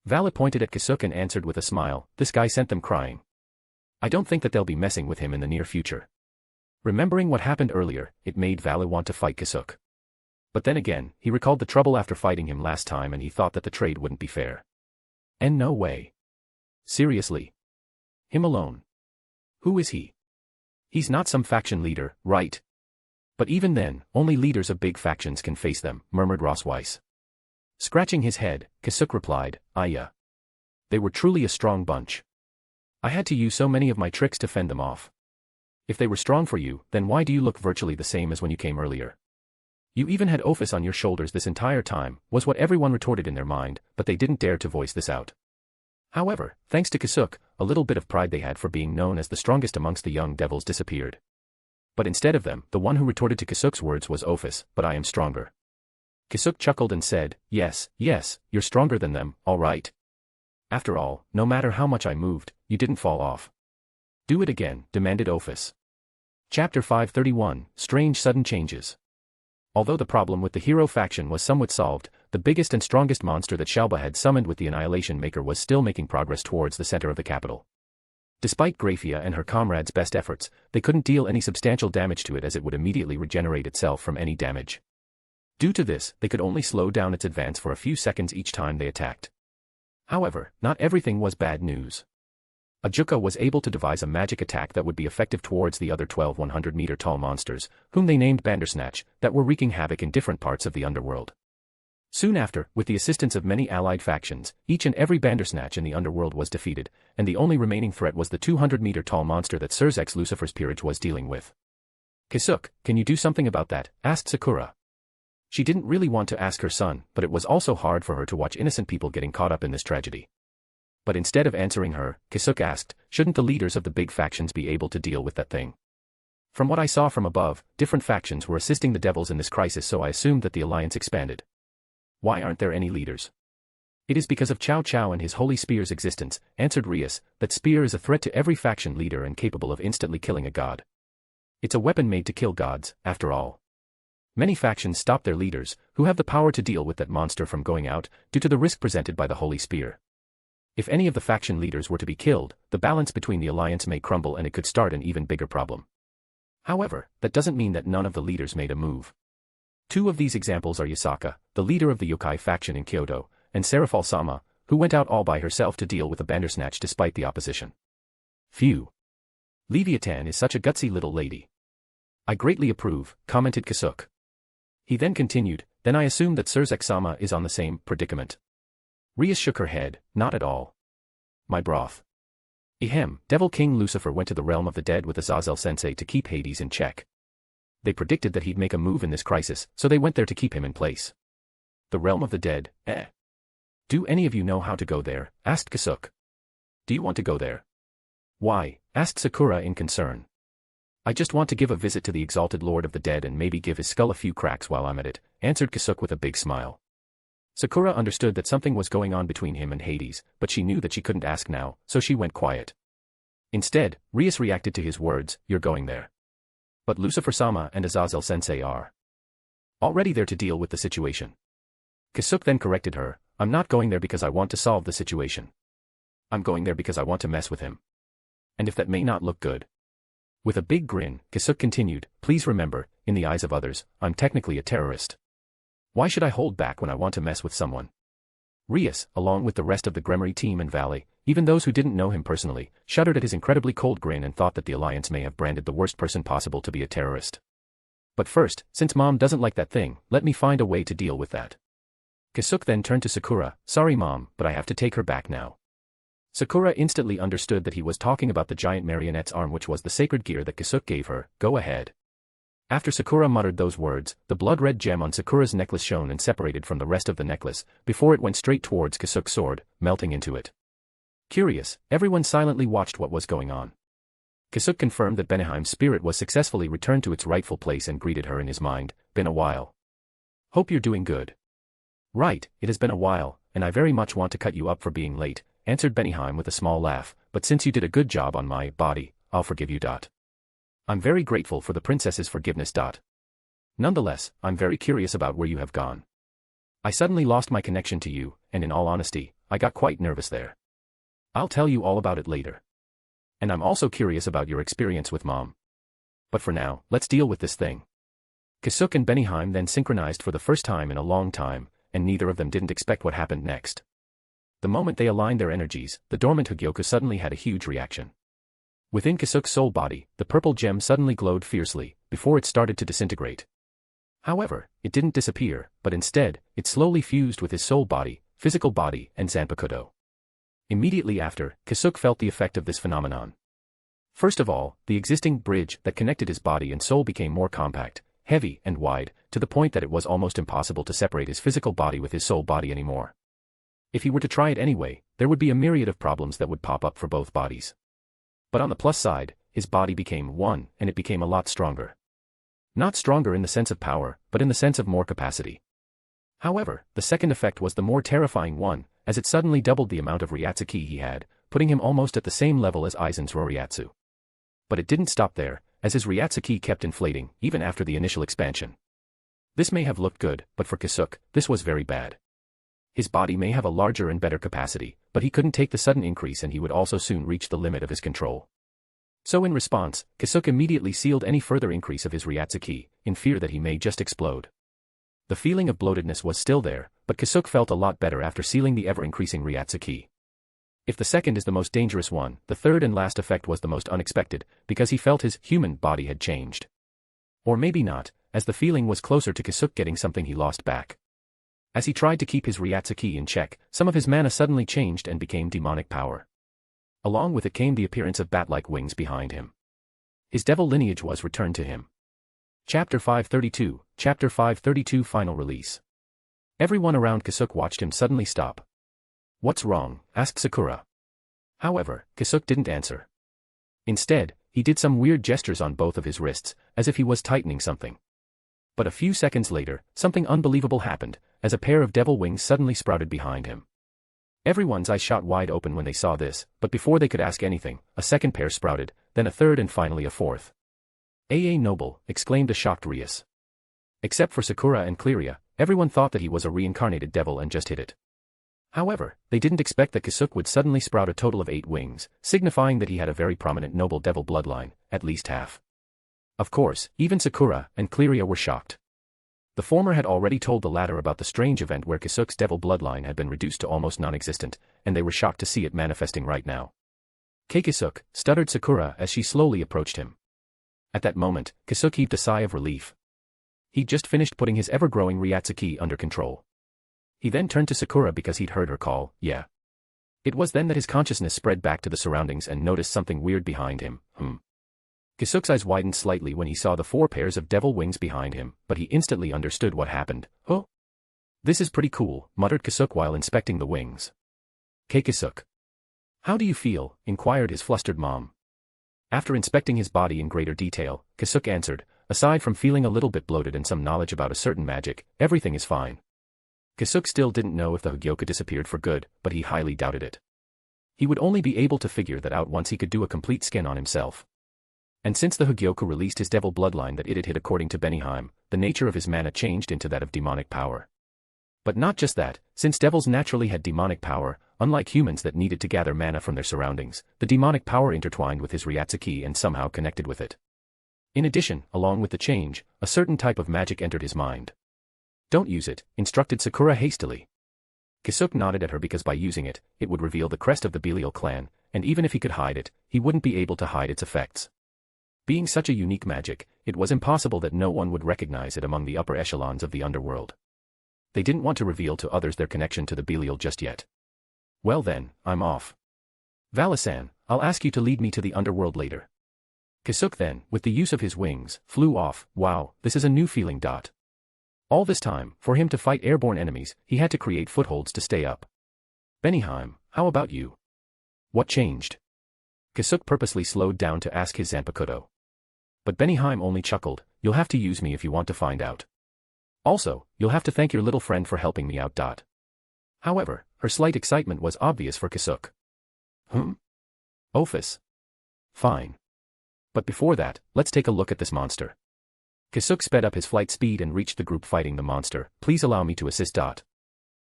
Valley pointed at Kasuk and answered with a smile, this guy sent them crying. I don't think that they'll be messing with him in the near future. Remembering what happened earlier, it made Valley want to fight Kasuk. But then again, he recalled the trouble after fighting him last time and he thought that the trade wouldn't be fair. And no way. Seriously? Him alone? Who is he? He's not some faction leader, right? But even then, only leaders of big factions can face them, murmured Ross Weiss. Scratching his head, Kasuk replied, yeah. They were truly a strong bunch. I had to use so many of my tricks to fend them off. If they were strong for you, then why do you look virtually the same as when you came earlier? You even had Ophus on your shoulders this entire time, was what everyone retorted in their mind, but they didn't dare to voice this out. However, thanks to Kasuk, a little bit of pride they had for being known as the strongest amongst the young devils disappeared. But instead of them, the one who retorted to Kasuk's words was Ophus, but I am stronger. Kasuk chuckled and said, yes, you're stronger than them, all right. After all, no matter how much I moved, you didn't fall off. Do it again, demanded Ophus. Chapter 531, Strange Sudden Changes. Although the problem with the hero faction was somewhat solved, the biggest and strongest monster that Xiaoba had summoned with the Annihilation Maker was still making progress towards the center of the capital. Despite Graphia and her comrades' best efforts, they couldn't deal any substantial damage to it as it would immediately regenerate itself from any damage. Due to this, they could only slow down its advance for a few seconds each time they attacked. However, not everything was bad news. Ajuka was able to devise a magic attack that would be effective towards the other 12 100-meter-tall monsters, whom they named Bandersnatch, that were wreaking havoc in different parts of the underworld. Soon after, with the assistance of many allied factions, each and every Bandersnatch in the underworld was defeated, and the only remaining threat was the 200-meter-tall monster that Surzek's Lucifer's Peerage was dealing with. Kasuk, can you do something about that? Asked Sakura. She didn't really want to ask her son, but it was also hard for her to watch innocent people getting caught up in this tragedy. But instead of answering her, Kasuk asked, shouldn't the leaders of the big factions be able to deal with that thing? From what I saw from above, different factions were assisting the devils in this crisis, so I assumed that the alliance expanded. Why aren't there any leaders? It is because of Chow Chow and his holy spear's existence, answered Rias, that spear is a threat to every faction leader and capable of instantly killing a god. It's a weapon made to kill gods, after all. Many factions stop their leaders, who have the power to deal with that monster from going out, due to the risk presented by the holy spear. If any of the faction leaders were to be killed, the balance between the alliance may crumble and it could start an even bigger problem. However, that doesn't mean that none of the leaders made a move. Two of these examples are Yasaka, the leader of the yokai faction in Kyoto, and Serafal-sama, who went out all by herself to deal with the Bandersnatch despite the opposition. Phew. Leviathan is such a gutsy little lady. I greatly approve, commented Kasuk. He then continued, then I assume that Surzek-sama is on the same predicament. Rias shook her head, not at all. My broth. Ahem, Devil King Lucifer went to the realm of the dead with Azazel-sensei to keep Hades in check. They predicted that he'd make a move in this crisis, so they went there to keep him in place. The realm of the dead, eh? Do any of you know how to go there? Asked Kasuk. Do you want to go there? Why? Asked Sakura in concern. I just want to give a visit to the exalted Lord of the Dead and maybe give his skull a few cracks while I'm at it, answered Kasuk with a big smile. Sakura understood that something was going on between him and Hades, but she knew that she couldn't ask now, so she went quiet. Instead, Rias reacted to his words, "You're going there. But Lucifer-sama and Azazel-sensei are already there to deal with the situation." Kasuk then corrected her, "I'm not going there because I want to solve the situation. I'm going there because I want to mess with him. And if that may not look good." With a big grin, Kasuk continued, "Please remember, in the eyes of others, I'm technically a terrorist. Why should I hold back when I want to mess with someone?" Rias, along with the rest of the Gremory team and Valley, even those who didn't know him personally, shuddered at his incredibly cold grin and thought that the Alliance may have branded the worst person possible to be a terrorist. But first, since Mom doesn't like that thing, let me find a way to deal with that. Kasuk then turned to Sakura, "Sorry Mom, but I have to take her back now." Sakura instantly understood that he was talking about the giant marionette's arm, which was the sacred gear that Kasuk gave her. "Go ahead." After Sakura muttered those words, the blood-red gem on Sakura's necklace shone and separated from the rest of the necklace, before it went straight towards Kasuk's sword, melting into it. Curious, everyone silently watched what was going on. Kasuk confirmed that Beneheim's spirit was successfully returned to its rightful place and greeted her in his mind, "Been a while. Hope you're doing good." "Right, it has been a while, and I very much want to cut you up for being late," answered Beneheim with a small laugh, "but since you did a good job on my body, I'll forgive you. I'm very grateful for the princess's forgiveness. Nonetheless, I'm very curious about where you have gone. I suddenly lost my connection to you, and in all honesty, I got quite nervous there. I'll tell you all about it later. And I'm also curious about your experience with Mom. But for now, let's deal with this thing." Kasuk and Beneheim then synchronized for the first time in a long time, and neither of them didn't expect what happened next. The moment they aligned their energies, the dormant Hogyoku suddenly had a huge reaction. Within Kasuk's soul body, the purple gem suddenly glowed fiercely, before it started to disintegrate. However, it didn't disappear, but instead, it slowly fused with his soul body, physical body, and Zanpakuto. Immediately after, Kasuk felt the effect of this phenomenon. First of all, the existing bridge that connected his body and soul became more compact, heavy, and wide, to the point that it was almost impossible to separate his physical body with his soul body anymore. If he were to try it anyway, there would be a myriad of problems that would pop up for both bodies. But on the plus side, his body became one, and it became a lot stronger. Not stronger in the sense of power, but in the sense of more capacity. However, the second effect was the more terrifying one, as it suddenly doubled the amount of Ryatsuki he had, putting him almost at the same level as Aizen's Roriatsu. But it didn't stop there, as his Ryatsuki kept inflating, even after the initial expansion. This may have looked good, but for Kasuk, this was very bad. His body may have a larger and better capacity, but he couldn't take the sudden increase and he would also soon reach the limit of his control. So in response, Kasuk immediately sealed any further increase of his Ryatsuki, in fear that he may just explode. The feeling of bloatedness was still there, but Kasuk felt a lot better after sealing the ever-increasing Ryatsuki. If the second is the most dangerous one, the third and last effect was the most unexpected, because he felt his human body had changed. Or maybe not, as the feeling was closer to Kasuk getting something he lost back. As he tried to keep his Ryatsuki in check, some of his mana suddenly changed and became demonic power. Along with it came the appearance of bat-like wings behind him. His devil lineage was returned to him. Chapter 532, Chapter 532 Final Release. Everyone around Kasuk watched him suddenly stop. "What's wrong?" asked Sakura. However, Kasuk didn't answer. Instead, he did some weird gestures on both of his wrists, as if he was tightening something. But a few seconds later, something unbelievable happened, as a pair of devil wings suddenly sprouted behind him. Everyone's eyes shot wide open when they saw this, but before they could ask anything, a second pair sprouted, then a third and finally a fourth. "AA Noble," exclaimed the shocked Rias. Except for Sakura and Cleria, everyone thought that he was a reincarnated devil and just hid it. However, they didn't expect that Kasuk would suddenly sprout a total of 8 wings, signifying that he had a very prominent noble devil bloodline, at least half. Of course, even Sakura and Cleria were shocked. The former had already told the latter about the strange event where Kasuk's devil bloodline had been reduced to almost non-existent, and they were shocked to see it manifesting right now. "Kasuk," stuttered Sakura as she slowly approached him. At that moment, Kasuk heaved a sigh of relief. He'd just finished putting his ever-growing Ryatsuki under control. He then turned to Sakura because he'd heard her call, "Yeah." It was then that his consciousness spread back to the surroundings and noticed something weird behind him. Kasuk's eyes widened slightly when he saw the 4 pairs of devil wings behind him, but he instantly understood what happened. "Oh!" This is pretty cool, muttered Kasuk while inspecting the wings. Kasuk. How do you feel? Inquired his flustered mom. After inspecting his body in greater detail, Kasuk answered, aside from feeling a little bit bloated and some knowledge about a certain magic, everything is fine. Kasuk still didn't know if the Hugyoka disappeared for good, but he highly doubted it. He would only be able to figure that out once he could do a complete scan on himself. And since the Hugyoka released his devil bloodline that it had hid according to Benihime, the nature of his mana changed into that of demonic power. But not just that, since devils naturally had demonic power, unlike humans that needed to gather mana from their surroundings, the demonic power intertwined with his Ryatsuki and somehow connected with it. In addition, along with the change, a certain type of magic entered his mind. Don't use it, instructed Sakura hastily. Kasuk nodded at her because by using it, it would reveal the crest of the Belial clan, and even if he could hide it, he wouldn't be able to hide its effects. Being such a unique magic, it was impossible that no one would recognize it among the upper echelons of the underworld. They didn't want to reveal to others their connection to the Belial just yet. Well then, I'm off. Vala-san, I'll ask you to lead me to the underworld later. Kasuk then, with the use of his wings, flew off. Wow, this is a new feeling. All this time, for him to fight airborne enemies, he had to create footholds to stay up. Benihime, how about you? What changed? Kasuk purposely slowed down to ask his Zanpakuto. But Benihime only chuckled, you'll have to use me if you want to find out. Also, you'll have to thank your little friend for helping me out. However, her slight excitement was obvious for Kasuk. Ophus. Fine. But before that, let's take a look at this monster. Kasuk sped up his flight speed and reached the group fighting the monster. Please allow me to assist.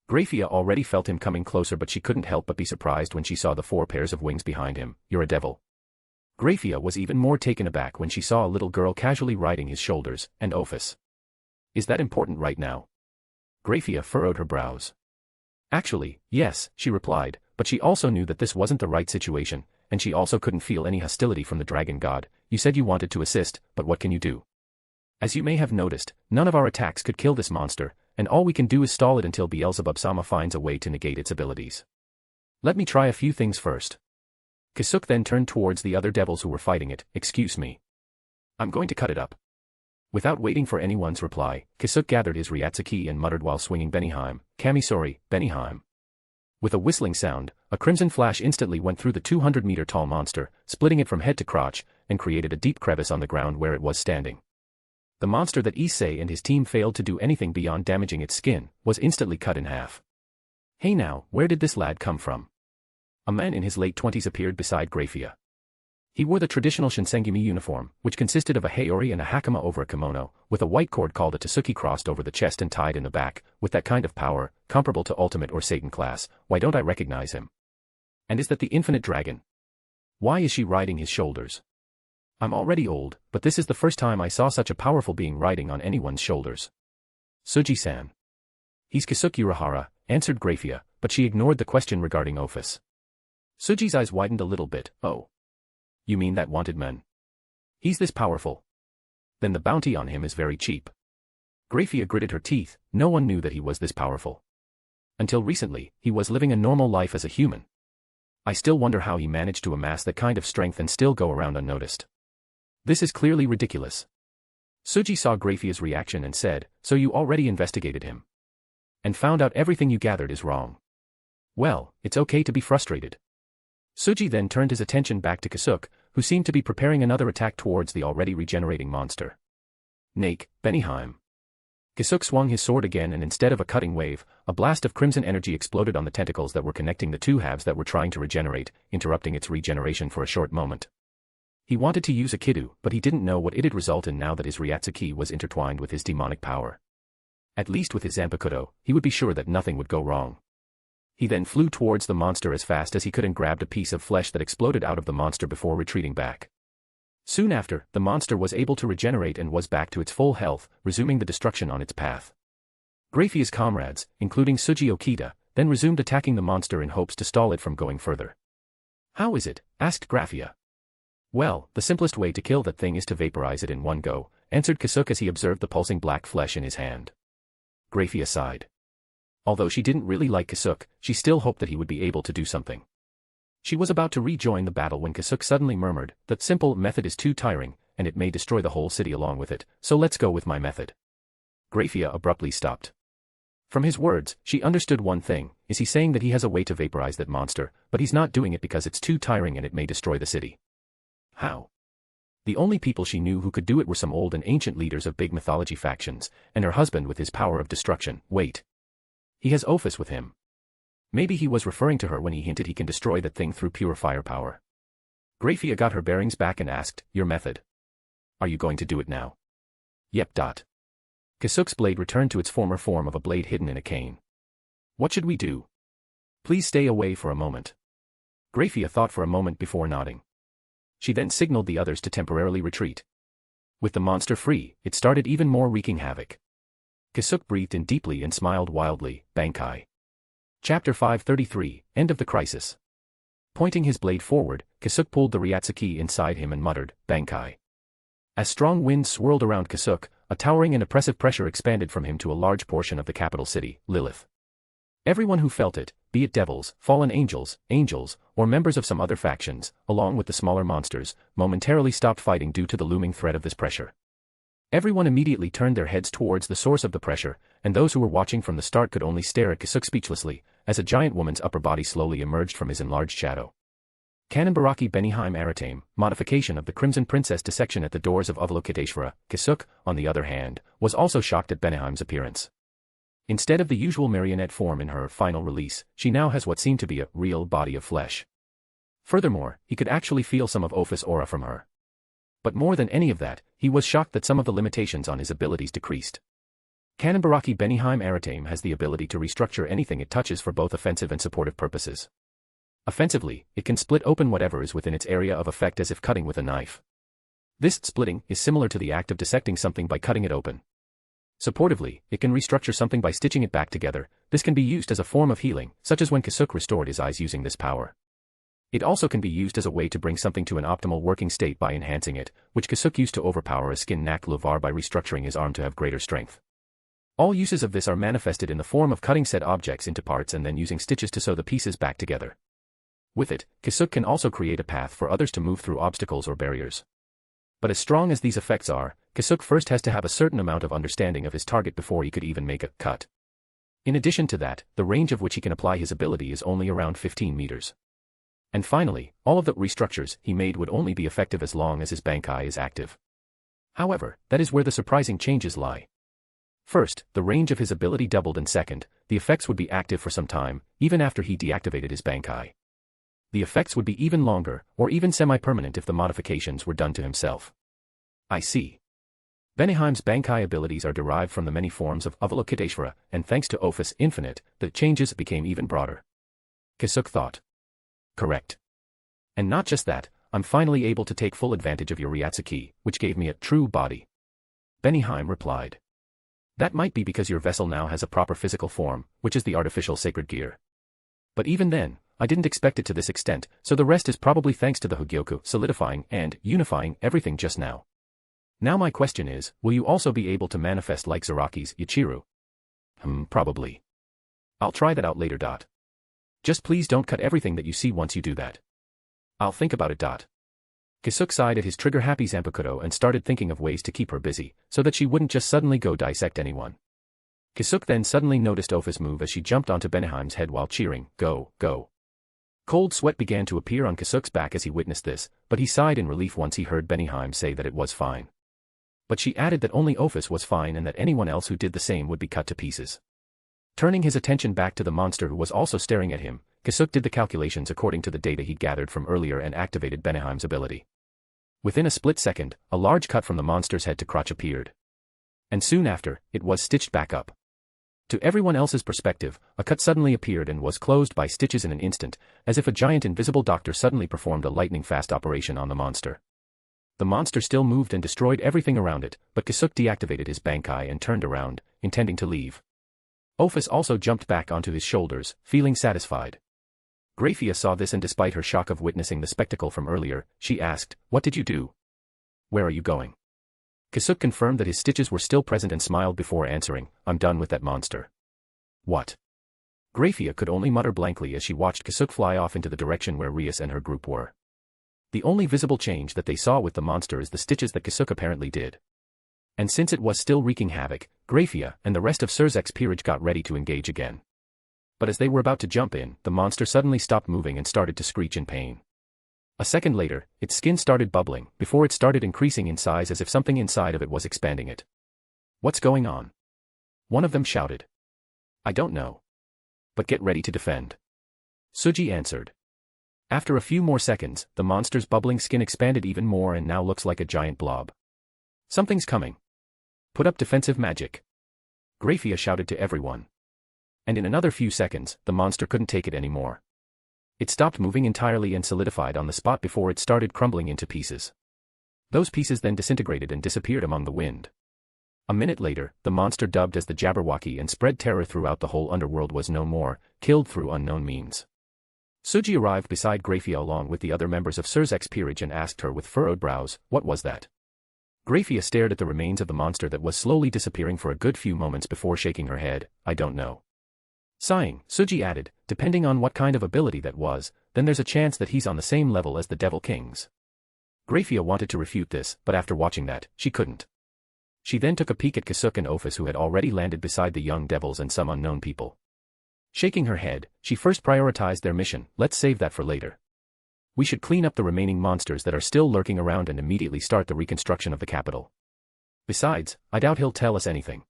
Graphia already felt him coming closer, but she couldn't help but be surprised when she saw the 4 pairs of wings behind him. You're a devil. Graphia was even more taken aback when she saw a little girl casually riding his shoulders, and Ophus. Is that important right now? Graphia furrowed her brows. Actually, yes, she replied, but she also knew that this wasn't the right situation, and she also couldn't feel any hostility from the dragon god. You said you wanted to assist, but what can you do? As you may have noticed, none of our attacks could kill this monster, and all we can do is stall it until Beelzebub-sama finds a way to negate its abilities. Let me try a few things first. Kasuk then turned towards the other devils who were fighting it. Excuse me. I'm going to cut it up. Without waiting for anyone's reply, Kasuk gathered his Ryatsuki and muttered while swinging Benihime, Kamisori, Benihime. With a whistling sound, a crimson flash instantly went through the 200-meter-tall monster, splitting it from head to crotch, and created a deep crevice on the ground where it was standing. The monster that Issei and his team failed to do anything beyond damaging its skin, was instantly cut in half. Hey now, where did this lad come from? A man in his late 20s appeared beside Graphia. He wore the traditional Shinsengumi uniform, which consisted of a haori and a hakama over a kimono, with a white cord called a tsuki crossed over the chest and tied in the back. With that kind of power, comparable to Ultimate or Satan class, why don't I recognize him? And is that the Infinite Dragon? Why is she riding his shoulders? I'm already old, but this is the first time I saw such a powerful being riding on anyone's shoulders. Suji-san. He's Kasuk Urahara, answered Graphia, but she ignored the question regarding Ophus. Suji's eyes widened a little bit. Oh. You mean that wanted man? He's this powerful? Then the bounty on him is very cheap. Graphia gritted her teeth. No one knew that he was this powerful. Until recently, he was living a normal life as a human. I still wonder how he managed to amass that kind of strength and still go around unnoticed. This is clearly ridiculous. Suji saw Graphia's reaction and said, so you already investigated him. And found out everything you gathered is wrong. Well, it's okay to be frustrated. Suji then turned his attention back to Kasuk, who seemed to be preparing another attack towards the already regenerating monster. Nake, Benihime. Kasuk swung his sword again and instead of a cutting wave, a blast of crimson energy exploded on the tentacles that were connecting the 2 halves that were trying to regenerate, interrupting its regeneration for a short moment. He wanted to use a Kidu, but he didn't know what it'd result in now that his Ryatsuki was intertwined with his demonic power. At least with his Zanpakuto, he would be sure that nothing would go wrong. He then flew towards the monster as fast as he could and grabbed a piece of flesh that exploded out of the monster before retreating back. Soon after, the monster was able to regenerate and was back to its full health, resuming the destruction on its path. Graphia's comrades, including Suji Okita, then resumed attacking the monster in hopes to stall it from going further. How is it? Asked Graphia. Well, the simplest way to kill that thing is to vaporize it in one go, answered Kasuk as he observed the pulsing black flesh in his hand. Graphia sighed. Although she didn't really like Kasuk, she still hoped that he would be able to do something. She was about to rejoin the battle when Kasuk suddenly murmured, that simple method is too tiring, and it may destroy the whole city along with it, so let's go with my method. Graphia abruptly stopped. From his words, she understood one thing. Is he saying that he has a way to vaporize that monster, but he's not doing it because it's too tiring and it may destroy the city? How? The only people she knew who could do it were some old and ancient leaders of big mythology factions, and her husband with his power of destruction. Wait. He has Ophus with him. Maybe he was referring to her when he hinted he can destroy that thing through pure firepower. Grafia got her bearings back and asked, your method? Are you going to do it now? Yep. Kasuk's blade returned to its former form of a blade hidden in a cane. What should we do? Please stay away for a moment. Grafia thought for a moment before nodding. She then signaled the others to temporarily retreat. With the monster free, it started even more wreaking havoc. Kasuk breathed in deeply and smiled wildly. Bankai. Chapter 533, End of the Crisis. Pointing his blade forward, Kasuk pulled the Ryatsuki inside him and muttered, Bankai. As strong winds swirled around Kasuk, a towering and oppressive pressure expanded from him to a large portion of the capital city, Lilith. Everyone who felt it, be it devils, fallen angels, or members of some other factions, along with the smaller monsters, momentarily stopped fighting due to the looming threat of this pressure. Everyone immediately turned their heads towards the source of the pressure, and those who were watching from the start could only stare at Kasuk speechlessly, as a giant woman's upper body slowly emerged from his enlarged shadow. Kananbaraki Benihime Aratame, modification of the Crimson Princess dissection at the doors of Avalokiteshvara. Kasuk, on the other hand, was also shocked at Benihime's appearance. Instead of the usual marionette form in her final release, she now has what seemed to be a real body of flesh. Furthermore, he could actually feel some of Ophus' aura from her. But more than any of that, he was shocked that some of the limitations on his abilities decreased. Kananbaraki Benihime Aratame has the ability to restructure anything it touches for both offensive and supportive purposes. Offensively, it can split open whatever is within its area of effect as if cutting with a knife. This splitting is similar to the act of dissecting something by cutting it open. Supportively, it can restructure something by stitching it back together. This can be used as a form of healing, such as when Kasuk restored his eyes using this power. It also can be used as a way to bring something to an optimal working state by enhancing it, which Kasuk used to overpower Askin Nak-Luvar by restructuring his arm to have greater strength. All uses of this are manifested in the form of cutting said objects into parts and then using stitches to sew the pieces back together. With it, Kasuk can also create a path for others to move through obstacles or barriers. But as strong as these effects are, Kasuk first has to have a certain amount of understanding of his target before he could even make a cut. In addition to that, the range of which he can apply his ability is only around 15 meters. And finally, all of the restructures he made would only be effective as long as his Bankai is active. However, that is where the surprising changes lie. First, the range of his ability doubled, and second, the effects would be active for some time, even after he deactivated his Bankai. The effects would be even longer, or even semi-permanent if the modifications were done to himself. I see. Benihime's Bankai abilities are derived from the many forms of Avalokiteshvara, and thanks to Ophus Infinite, the changes became even broader. Kasuk thought. Correct. And not just that, I'm finally able to take full advantage of your Ryatsuki, which gave me a true body. Benihime replied. That might be because your vessel now has a proper physical form, which is the artificial sacred gear. But even then, I didn't expect it to this extent, so the rest is probably thanks to the Hogyoku solidifying and unifying everything just now. Now my question is, will you also be able to manifest like Zaraki's Yachiru? Probably. I'll try that out later. Just please don't cut everything that you see once you do that. I'll think about it. Kasuk sighed at his trigger-happy Zanpakuto and started thinking of ways to keep her busy, so that she wouldn't just suddenly go dissect anyone. Kasuk then suddenly noticed Ophus move as she jumped onto Benihime's head while cheering, "Go, go." Cold sweat began to appear on Kasuk's back as he witnessed this, but he sighed in relief once he heard Benihime say that it was fine. But she added that only Ophus was fine and that anyone else who did the same would be cut to pieces. Turning his attention back to the monster who was also staring at him, Kasuk did the calculations according to the data he'd gathered from earlier and activated Benihime's ability. Within a split second, a large cut from the monster's head to crotch appeared. And soon after, it was stitched back up. To everyone else's perspective, a cut suddenly appeared and was closed by stitches in an instant, as if a giant invisible doctor suddenly performed a lightning-fast operation on the monster. The monster still moved and destroyed everything around it, but Kasuk deactivated his Bankai and turned around, intending to leave. Ophus also jumped back onto his shoulders, feeling satisfied. Grafia saw this and despite her shock of witnessing the spectacle from earlier, she asked, "What did you do? Where are you going?" Kasuk confirmed that his stitches were still present and smiled before answering, "I'm done with that monster." What? Grafia could only mutter blankly as she watched Kasuk fly off into the direction where Rias and her group were. The only visible change that they saw with the monster is the stitches that Kasuk apparently did. And since it was still wreaking havoc, Graphia and the rest of Surzek's peerage got ready to engage again. But as they were about to jump in, the monster suddenly stopped moving and started to screech in pain. A second later, its skin started bubbling, before it started increasing in size as if something inside of it was expanding it. "What's going on?" one of them shouted. "I don't know. But get ready to defend," Suji answered. After a few more seconds, the monster's bubbling skin expanded even more and now looks like a giant blob. "Something's coming. Put up defensive magic," Graphia shouted to everyone. And in another few seconds, the monster couldn't take it anymore. It stopped moving entirely and solidified on the spot before it started crumbling into pieces. Those pieces then disintegrated and disappeared among the wind. A minute later, the monster dubbed as the Jabberwocky and spread terror throughout the whole underworld was no more, killed through unknown means. Suji arrived beside Graphia along with the other members of Surzek's peerage and asked her with furrowed brows, "What was that?" Graphia stared at the remains of the monster that was slowly disappearing for a good few moments before shaking her head. "I don't know." Sighing, Suji added, "Depending on what kind of ability that was, then there's a chance that he's on the same level as the Devil Kings." Graphia wanted to refute this, but after watching that, she couldn't. She then took a peek at Kasuk and Ophus who had already landed beside the young devils and some unknown people. Shaking her head, she first prioritized their mission. "Let's save that for later. We should clean up the remaining monsters that are still lurking around and immediately start the reconstruction of the capital. Besides, I doubt he'll tell us anything."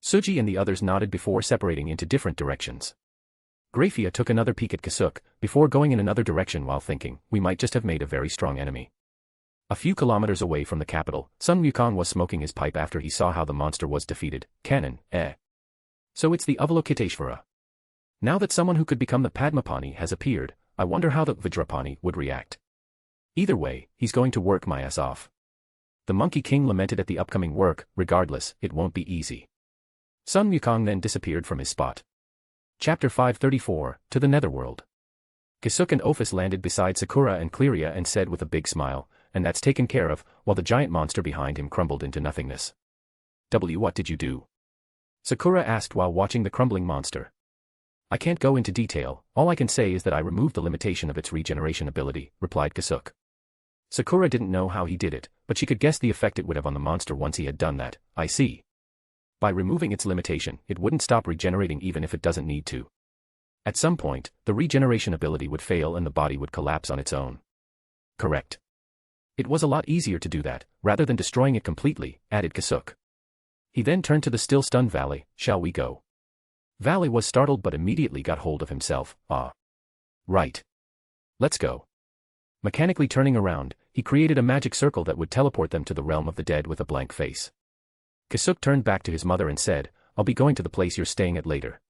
Suji and the others nodded before separating into different directions. Graphia took another peek at Kasuk, before going in another direction while thinking, "We might just have made a very strong enemy." A few kilometers away from the capital, Sun Wukong was smoking his pipe after he saw how the monster was defeated. "Canon, eh? So it's the Avalokiteshvara. Now that someone who could become the Padmapani has appeared, I wonder how the Vajrapani would react. Either way, he's going to work my ass off." The Monkey King lamented at the upcoming work. "Regardless, it won't be easy." Sun Wukong then disappeared from his spot. Chapter 534, To the Netherworld. Kasuk and Ophus landed beside Sakura and Cleria and said with a big smile, "And that's taken care of," while the giant monster behind him crumbled into nothingness. What did you do?" Sakura asked while watching the crumbling monster. "I can't go into detail, all I can say is that I removed the limitation of its regeneration ability," replied Kasuk. Sakura didn't know how he did it, but she could guess the effect it would have on the monster once he had done that. "I see. By removing its limitation, it wouldn't stop regenerating even if it doesn't need to. At some point, the regeneration ability would fail and the body would collapse on its own." "Correct. It was a lot easier to do that, rather than destroying it completely," added Kasuk. He then turned to the still stunned Valley. "Shall we go?" Valley was startled but immediately got hold of himself. Right. Let's go." Mechanically turning around, he created a magic circle that would teleport them to the realm of the dead with a blank face. Kasuk turned back to his mother and said, "I'll be going to the place you're staying at later.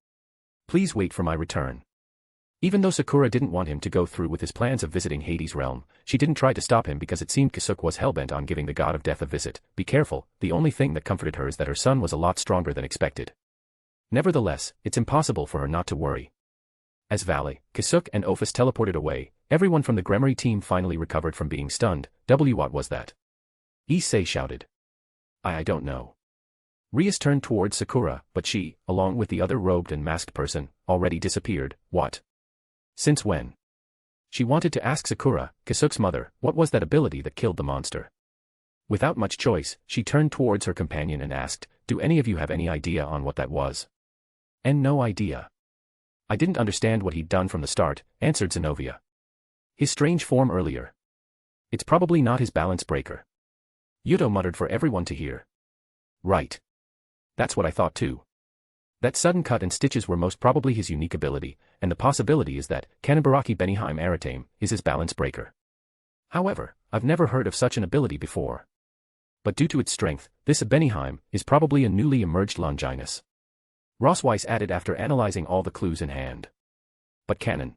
Please wait for my return." Even though Sakura didn't want him to go through with his plans of visiting Hades' realm, she didn't try to stop him because it seemed Kasuk was hellbent on giving the god of death a visit. Be careful, the only thing that comforted her is that her son was a lot stronger than expected. Nevertheless, it's impossible for her not to worry. As Valley, Kasuk and Ophus teleported away, everyone from the Gremory team finally recovered from being stunned. What was that?" Issei shouted. I don't know." Rias turned towards Sakura, but she, along with the other robed and masked person, already disappeared. "What? Since when?" She wanted to ask Sakura, Kasuk's mother, what was that ability that killed the monster. Without much choice, she turned towards her companion and asked, "Do any of you have any idea on what that was?" "And no idea. I didn't understand what he'd done from the start," answered Zenobia. "His strange form earlier. It's probably not his balance breaker." Yuto muttered for everyone to hear. "Right. That's what I thought too. That sudden cut and stitches were most probably his unique ability, and the possibility is that Kanenbaraki Benihime Aratame is his balance breaker. However, I've never heard of such an ability before. But due to its strength, this Benihime is probably a newly emerged Longinus." Rossweiss added after analyzing all the clues in hand. "But Kanon.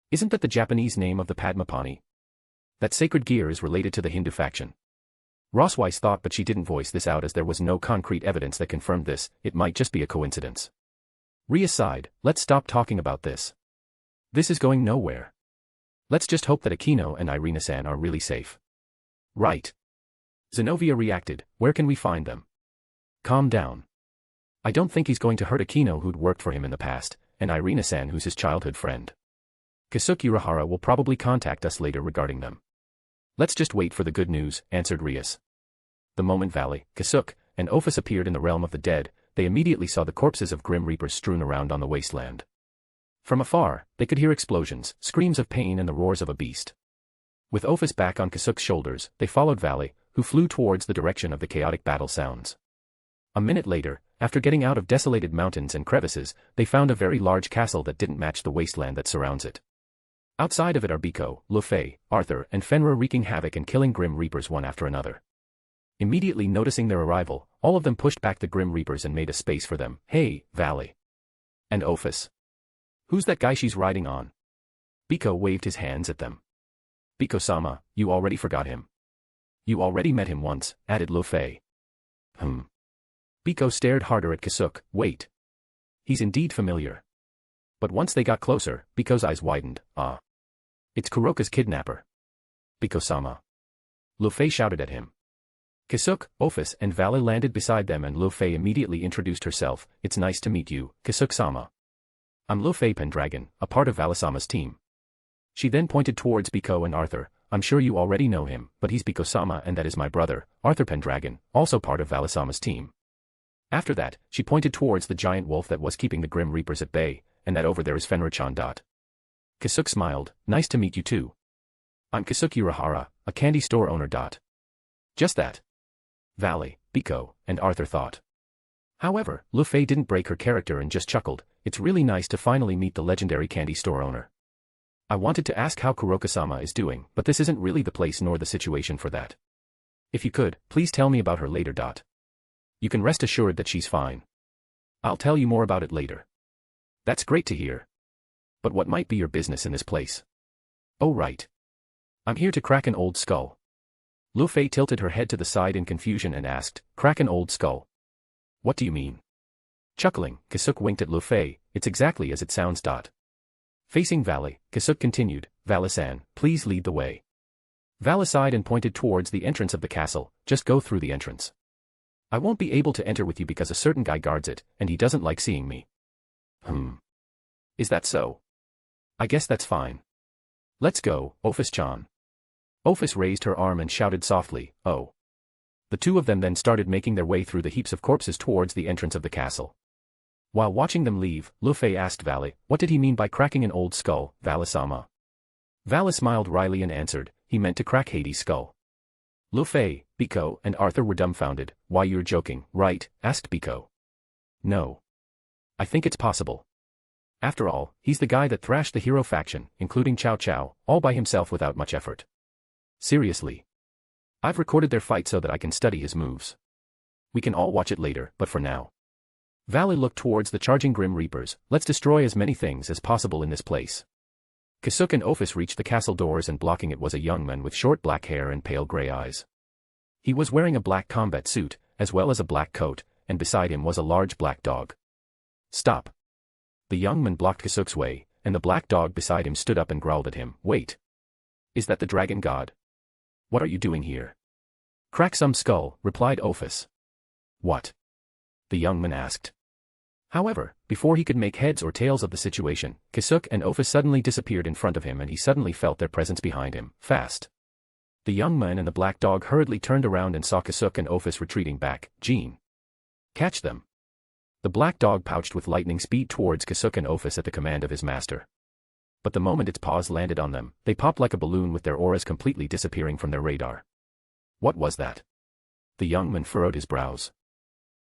Isn't that the Japanese name of the Padmapani? That sacred gear is related to the Hindu faction." Rossweiss thought, but she didn't voice this out as there was no concrete evidence that confirmed this. It might just be a coincidence. Rias sighed. "Let's stop talking about this. This is going nowhere. Let's just hope that Akino and Irina-san are really safe." "Right." Zenobia reacted. "Where can we find them?" "Calm down. I don't think he's going to hurt Akino, who'd worked for him in the past, and Irina-san, who's his childhood friend. Kasuk Urahara will probably contact us later regarding them. Let's just wait for the good news," answered Rias. The moment Valley, Kasuk, and Ophus appeared in the realm of the dead, they immediately saw the corpses of grim reapers strewn around on the wasteland. From afar, they could hear explosions, screams of pain and the roars of a beast. With Ophus back on Kasuk's shoulders, they followed Valley, who flew towards the direction of the chaotic battle sounds. A minute later, after getting out of desolated mountains and crevices, they found a very large castle that didn't match the wasteland that surrounds it. Outside of it are Biko, Luffy, Arthur, and Fenrir wreaking havoc and killing grim reapers one after another. Immediately noticing their arrival, all of them pushed back the grim reapers and made a space for them. Hey, Valley. And Ophus. Who's that guy she's riding on? Biko waved his hands at them. Biko-sama, you already forgot him. You already met him once, added Luffy. Biko stared harder at Kasuk. Wait. He's indeed familiar. But once they got closer, Biko's eyes widened. Ah. It's Kuroka's kidnapper. Biko-sama. Luffy shouted at him. Kasuk, Ophus, and Valley landed beside them and Luffy immediately introduced herself. It's nice to meet you, Kasuk-sama. I'm Luffy Pendragon, a part of Valley-sama's team. She then pointed towards Biko and Arthur. I'm sure you already know him, but he's Biko-sama and that is my brother, Arthur Pendragon, also part of Valley-sama's team. After that, she pointed towards the giant wolf that was keeping the grim reapers at bay, and that over there is Fenrir-chan. Kasuk smiled. Nice to meet you too. I'm Kasuk Urahara, a candy store owner. Just that. Valley, Biko, and Arthur thought. However, Luffy didn't break her character and just chuckled. It's really nice to finally meet the legendary candy store owner. I wanted to ask how Kuroka-sama is doing, but this isn't really the place nor the situation for that. If you could, please tell me about her later. You can rest assured that she's fine. I'll tell you more about it later. That's great to hear. But what might be your business in this place? Oh right. I'm here to crack an old skull. Luffy tilted her head to the side in confusion and asked, crack an old skull? What do you mean? Chuckling, Kasuk winked at Luffy. It's exactly as it sounds. Facing Valley, Kasuk continued, Valley-san, please lead the way. Valley sighed and pointed towards the entrance of the castle. Just go through the entrance. I won't be able to enter with you because a certain guy guards it, and he doesn't like seeing me. Is that so? I guess that's fine. Let's go, Ophus-chan. Ophus raised her arm and shouted softly, oh. The two of them then started making their way through the heaps of corpses towards the entrance of the castle. While watching them leave, Luffy asked Valley, what did he mean by cracking an old skull, Valley-sama? Valley smiled wryly and answered, he meant to crack Hades' skull. Luffy, Biko, and Arthur were dumbfounded. Why, you're joking, right? Asked Biko. No. I think it's possible. After all, he's the guy that thrashed the hero faction, including Chow Chow, all by himself without much effort. Seriously. I've recorded their fight so that I can study his moves. We can all watch it later, but for now. Valley looked towards the charging grim reapers. Let's destroy as many things as possible in this place. Kasuk and Ophus reached the castle doors and blocking it was a young man with short black hair and pale gray eyes. He was wearing a black combat suit, as well as a black coat, and beside him was a large black dog. Stop. The young man blocked Kasuk's way, and the black dog beside him stood up and growled at him. Wait. Is that the dragon god? What are you doing here? Crack some skull, replied Ophus. What? The young man asked. However, before he could make heads or tails of the situation, Kasuk and Ophus suddenly disappeared in front of him and he suddenly felt their presence behind him, fast. The young man and the black dog hurriedly turned around and saw Kasuk and Ophus retreating back. Gene. Catch them. The black dog pounced with lightning speed towards Kasuk and Ophus at the command of his master. But the moment its paws landed on them, they popped like a balloon with their auras completely disappearing from their radar. What was that? The young man furrowed his brows.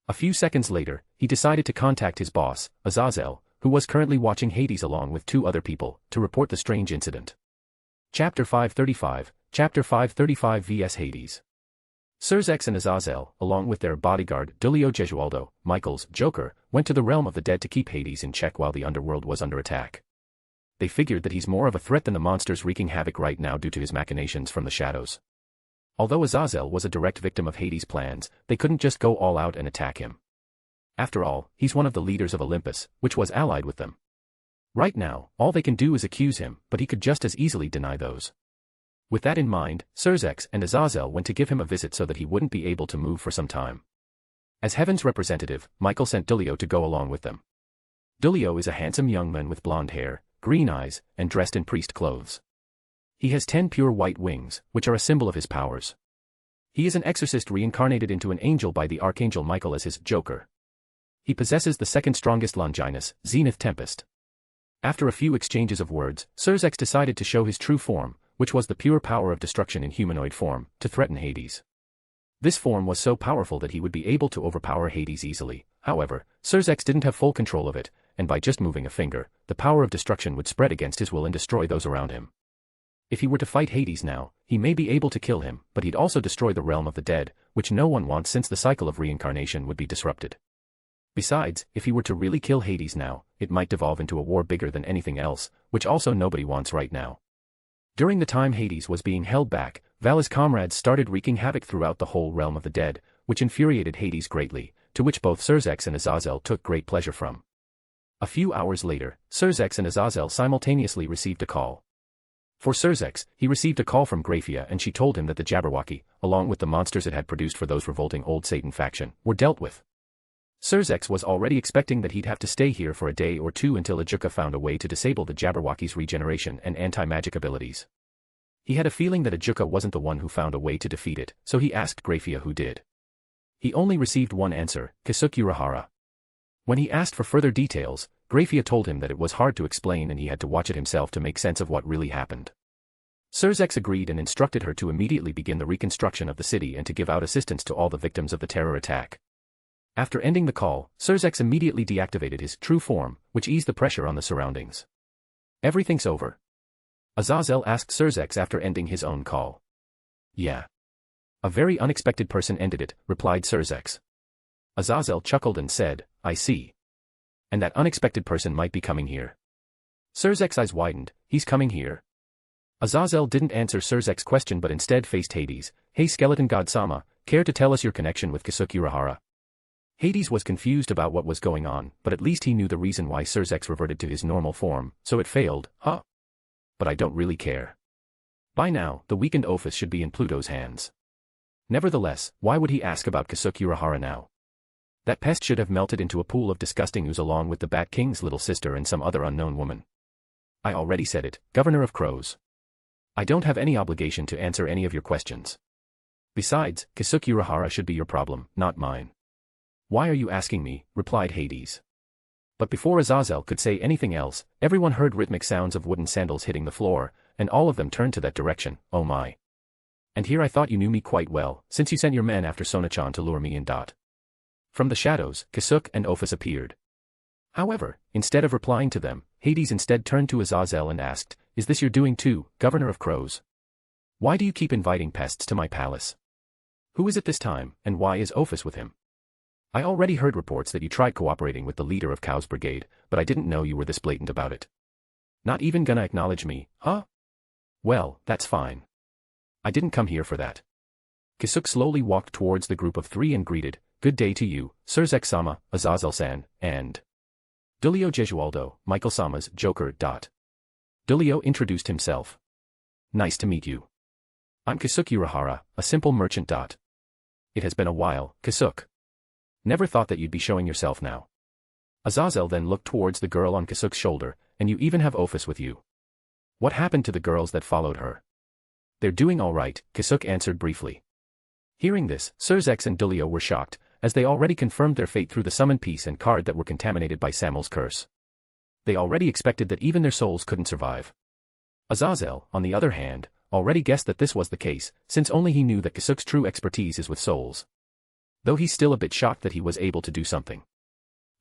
A few seconds later, he decided to contact his boss, Azazel, who was currently watching Hades along with two other people, to report the strange incident. Chapter 535, Chapter 535 vs Hades. Surzex and Azazel, along with their bodyguard, Dulio Gesualdo, Michael's Joker, went to the realm of the dead to keep Hades in check while the underworld was under attack. They figured that he's more of a threat than the monsters wreaking havoc right now due to his machinations from the shadows. Although Azazel was a direct victim of Hades' plans, they couldn't just go all out and attack him. After all, he's one of the leaders of Olympus, which was allied with them. Right now, all they can do is accuse him, but he could just as easily deny those. With that in mind, Surzex and Azazel went to give him a visit so that he wouldn't be able to move for some time. As Heaven's representative, Michael sent Dulio to go along with them. Dulio is a handsome young man with blonde hair, green eyes, and dressed in priest clothes. He has 10 pure white wings, which are a symbol of his powers. He is an exorcist reincarnated into an angel by the Archangel Michael as his Joker. He possesses the second strongest Longinus, Zenith Tempest. After a few exchanges of words, Surzex decided to show his true form, which was the pure power of destruction in humanoid form, to threaten Hades. This form was so powerful that he would be able to overpower Hades easily. However, Surzex didn't have full control of it, and by just moving a finger, the power of destruction would spread against his will and destroy those around him. If he were to fight Hades now, he may be able to kill him, but he'd also destroy the realm of the dead, which no one wants since the cycle of reincarnation would be disrupted. Besides, if he were to really kill Hades now, it might devolve into a war bigger than anything else, which also nobody wants right now. During the time Hades was being held back, Vala's comrades started wreaking havoc throughout the whole realm of the dead, which infuriated Hades greatly, to which both Surzex and Azazel took great pleasure from. A few hours later, Surzex and Azazel simultaneously received a call. For Surzex, he received a call from Graphia and she told him that the Jabberwocky, along with the monsters it had produced for those revolting old Satan faction, were dealt with. Surzex was already expecting that he'd have to stay here for a day or two until Ajuka found a way to disable the Jabberwocky's regeneration and anti-magic abilities. He had a feeling that Ajuka wasn't the one who found a way to defeat it, so he asked Graphia who did. He only received one answer, Kasuk Urahara. When he asked for further details, Graphia told him that it was hard to explain and he had to watch it himself to make sense of what really happened. Surzex agreed and instructed her to immediately begin the reconstruction of the city and to give out assistance to all the victims of the terror attack. After ending the call, Surzex immediately deactivated his true form, which eased the pressure on the surroundings. Everything's over? Azazel asked Surzex after ending his own call. Yeah. A very unexpected person ended it, replied Surzex. Azazel chuckled and said, I see. And that unexpected person might be coming here. Surzex's eyes widened, he's coming here? Azazel didn't answer Surzex's question but instead faced Hades. Hey skeleton god Sama, care to tell us your connection with Kasuk Urahara? Hades was confused about what was going on, but at least he knew the reason why Surzex reverted to his normal form, so it failed, huh? But I don't really care. By now, the weakened Ophus should be in Pluto's hands. Nevertheless, why would he ask about Kasuk Urahara now? That pest should have melted into a pool of disgusting ooze along with the Bat King's little sister and some other unknown woman. I already said it, Governor of Crows. I don't have any obligation to answer any of your questions. Besides, Kasuk Urahara should be your problem, not mine. Why are you asking me? Replied Hades. But before Azazel could say anything else, everyone heard rhythmic sounds of wooden sandals hitting the floor, and all of them turned to that direction, oh my. And here I thought you knew me quite well, since you sent your men after Sona-chan to lure me in. From the shadows, Kasuk and Ophus appeared. However, instead of replying to them, Hades instead turned to Azazel and asked, is this your doing too, Governor of Crows? Why do you keep inviting pests to my palace? Who is it this time, and why is Ophus with him? I already heard reports that you tried cooperating with the leader of Cow's Brigade, but I didn't know you were this blatant about it. Not even gonna acknowledge me, huh? Well, that's fine. I didn't come here for that. Kasuk slowly walked towards the group of three and greeted, good day to you, Surzex-sama, Azazel-san, and Dulio Gesualdo, Michael-sama's Joker. Dulio introduced himself. Nice to meet you. I'm Kasuk Urahara, a simple merchant. It has been a while, Kasuk. Never thought that you'd be showing yourself now. Azazel then looked towards the girl on Kasuk's shoulder, and you even have Ophus with you. What happened to the girls that followed her? They're doing all right, Kasuk answered briefly. Hearing this, Surzex and Dulio were shocked, as they already confirmed their fate through the summon piece and card that were contaminated by Samuel's curse. They already expected that even their souls couldn't survive. Azazel, on the other hand, already guessed that this was the case, since only he knew that Kasuk's true expertise is with souls. Though he's still a bit shocked that he was able to do something.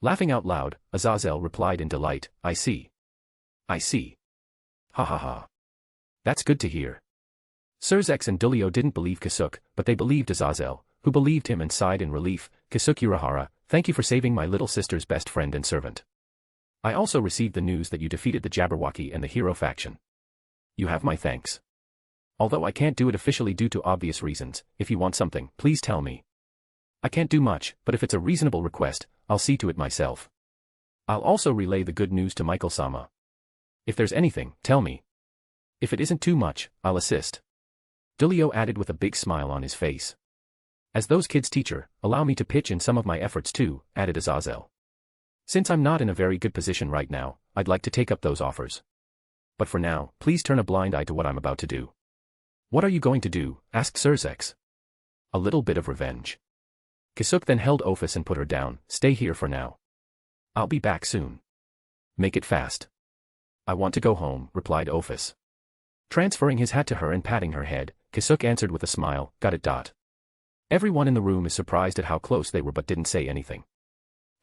Laughing out loud, Azazel replied in delight, I see. I see. Ha ha ha. That's good to hear. Surzex and Dulio didn't believe Kasuk, but they believed Azazel, who believed him and sighed in relief, Kasuk Urahara, thank you for saving my little sister's best friend and servant. I also received the news that you defeated the Jabberwocky and the hero faction. You have my thanks. Although I can't do it officially due to obvious reasons, if you want something, please tell me. I can't do much, but if it's a reasonable request, I'll see to it myself. I'll also relay the good news to Michael-sama. If there's anything, tell me. If it isn't too much, I'll assist. Dulio added with a big smile on his face. As those kids' teacher, allow me to pitch in some of my efforts too, added Azazel. Since I'm not in a very good position right now, I'd like to take up those offers. But for now, please turn a blind eye to what I'm about to do. What are you going to do? Asked Surzex. A little bit of revenge. Kasuk then held Ophus and put her down. Stay here for now. I'll be back soon. Make it fast. I want to go home, replied Ophus. Transferring his hat to her and patting her head, Kasuk answered with a smile, got it. Everyone in the room is surprised at how close they were but didn't say anything.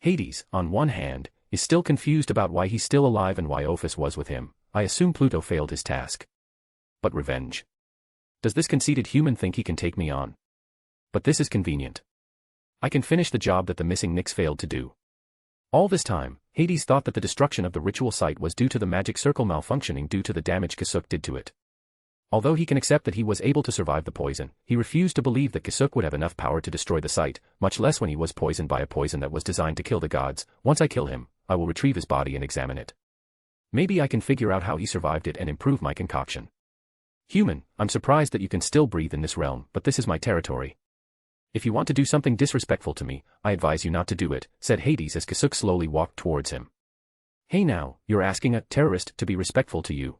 Hades, on one hand, is still confused about why he's still alive and why Ophus was with him. I assume Pluto failed his task. But revenge. Does this conceited human think he can take me on? But this is convenient. I can finish the job that the missing Nyx failed to do. All this time, Hades thought that the destruction of the ritual site was due to the magic circle malfunctioning due to the damage Kasuk did to it. Although he can accept that he was able to survive the poison, he refused to believe that Kasuk would have enough power to destroy the site, much less when he was poisoned by a poison that was designed to kill the gods. Once I kill him, I will retrieve his body and examine it. Maybe I can figure out how he survived it and improve my concoction. Human, I'm surprised that you can still breathe in this realm, but this is my territory. If you want to do something disrespectful to me, I advise you not to do it, said Hades as Kasuk slowly walked towards him. Hey now, you're asking a terrorist to be respectful to you.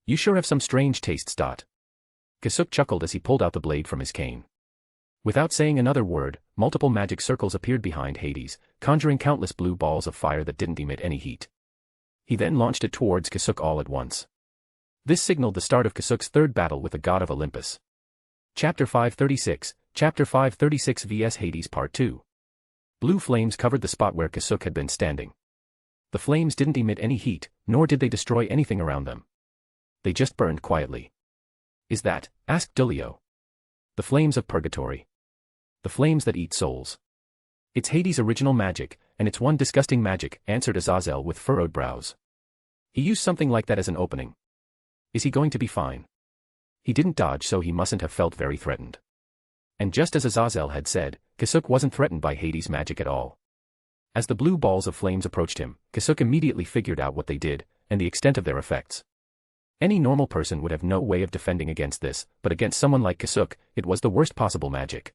You sure have some strange tastes. Kasuk chuckled as he pulled out the blade from his cane. Without saying another word, multiple magic circles appeared behind Hades, conjuring countless blue balls of fire that didn't emit any heat. He then launched it towards Kasuk all at once. This signaled the start of Kasuk's third battle with the god of Olympus. Chapter 536, Chapter 536 vs Hades Part 2. Blue flames covered the spot where Kasuk had been standing. The flames didn't emit any heat, nor did they destroy anything around them. They just burned quietly. Is that? Asked Delio. The flames of purgatory. The flames that eat souls. It's Hades' original magic, and it's one disgusting magic, answered Azazel with furrowed brows. He used something like that as an opening. Is he going to be fine? He didn't dodge, so he mustn't have felt very threatened. And just as Azazel had said, Kasuk wasn't threatened by Hades' magic at all. As the blue balls of flames approached him, Kasuk immediately figured out what they did, and the extent of their effects. Any normal person would have no way of defending against this, but against someone like Kasuk, it was the worst possible magic.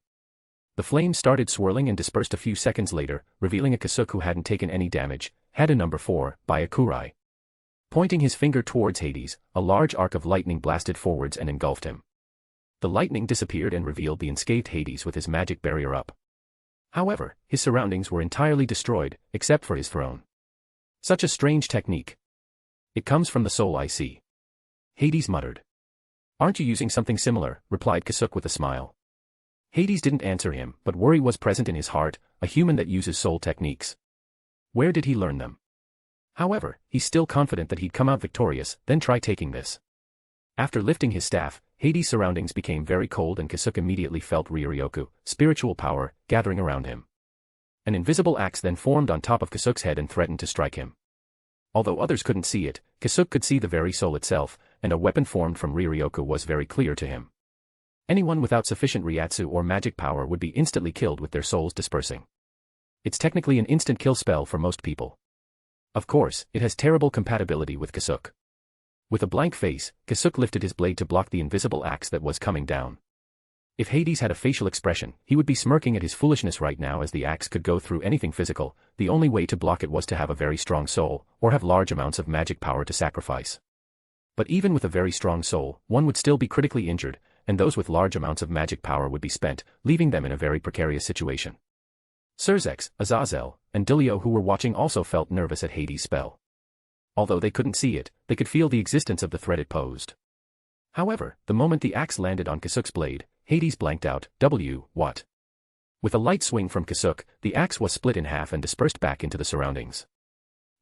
The flames started swirling and dispersed a few seconds later, revealing a Kasuk who hadn't taken any damage, had a number 4, by a Kurai. Pointing his finger towards Hades, a large arc of lightning blasted forwards and engulfed him. The lightning disappeared and revealed the unscathed Hades with his magic barrier up. However, his surroundings were entirely destroyed, except for his throne. Such a strange technique. It comes from the soul, I see. Hades muttered. Aren't you using something similar? Replied Kasuk with a smile. Hades didn't answer him, but worry was present in his heart, a human that uses soul techniques. Where did he learn them? However, he's still confident that he'd come out victorious, then try taking this. After lifting his staff, Hades' surroundings became very cold and Kasuk immediately felt Ryoryoku, spiritual power, gathering around him. An invisible axe then formed on top of Kasuk's head and threatened to strike him. Although others couldn't see it, Kasuk could see the very soul itself, and a weapon formed from Ryoryoku was very clear to him. Anyone without sufficient Ryatsu or magic power would be instantly killed with their souls dispersing. It's technically an instant kill spell for most people. Of course, it has terrible compatibility with Kasuk. With a blank face, Kasuk lifted his blade to block the invisible axe that was coming down. If Hades had a facial expression, he would be smirking at his foolishness right now, as the axe could go through anything physical. The only way to block it was to have a very strong soul, or have large amounts of magic power to sacrifice. But even with a very strong soul, one would still be critically injured, and those with large amounts of magic power would be spent, leaving them in a very precarious situation. Surzex, Azazel, and Delio, who were watching, also felt nervous at Hades' spell. Although they couldn't see it, they could feel the existence of the threat it posed. However, the moment the axe landed on Kasuk's blade, Hades blanked out. What? With a light swing from Kasuk, the axe was split in half and dispersed back into the surroundings.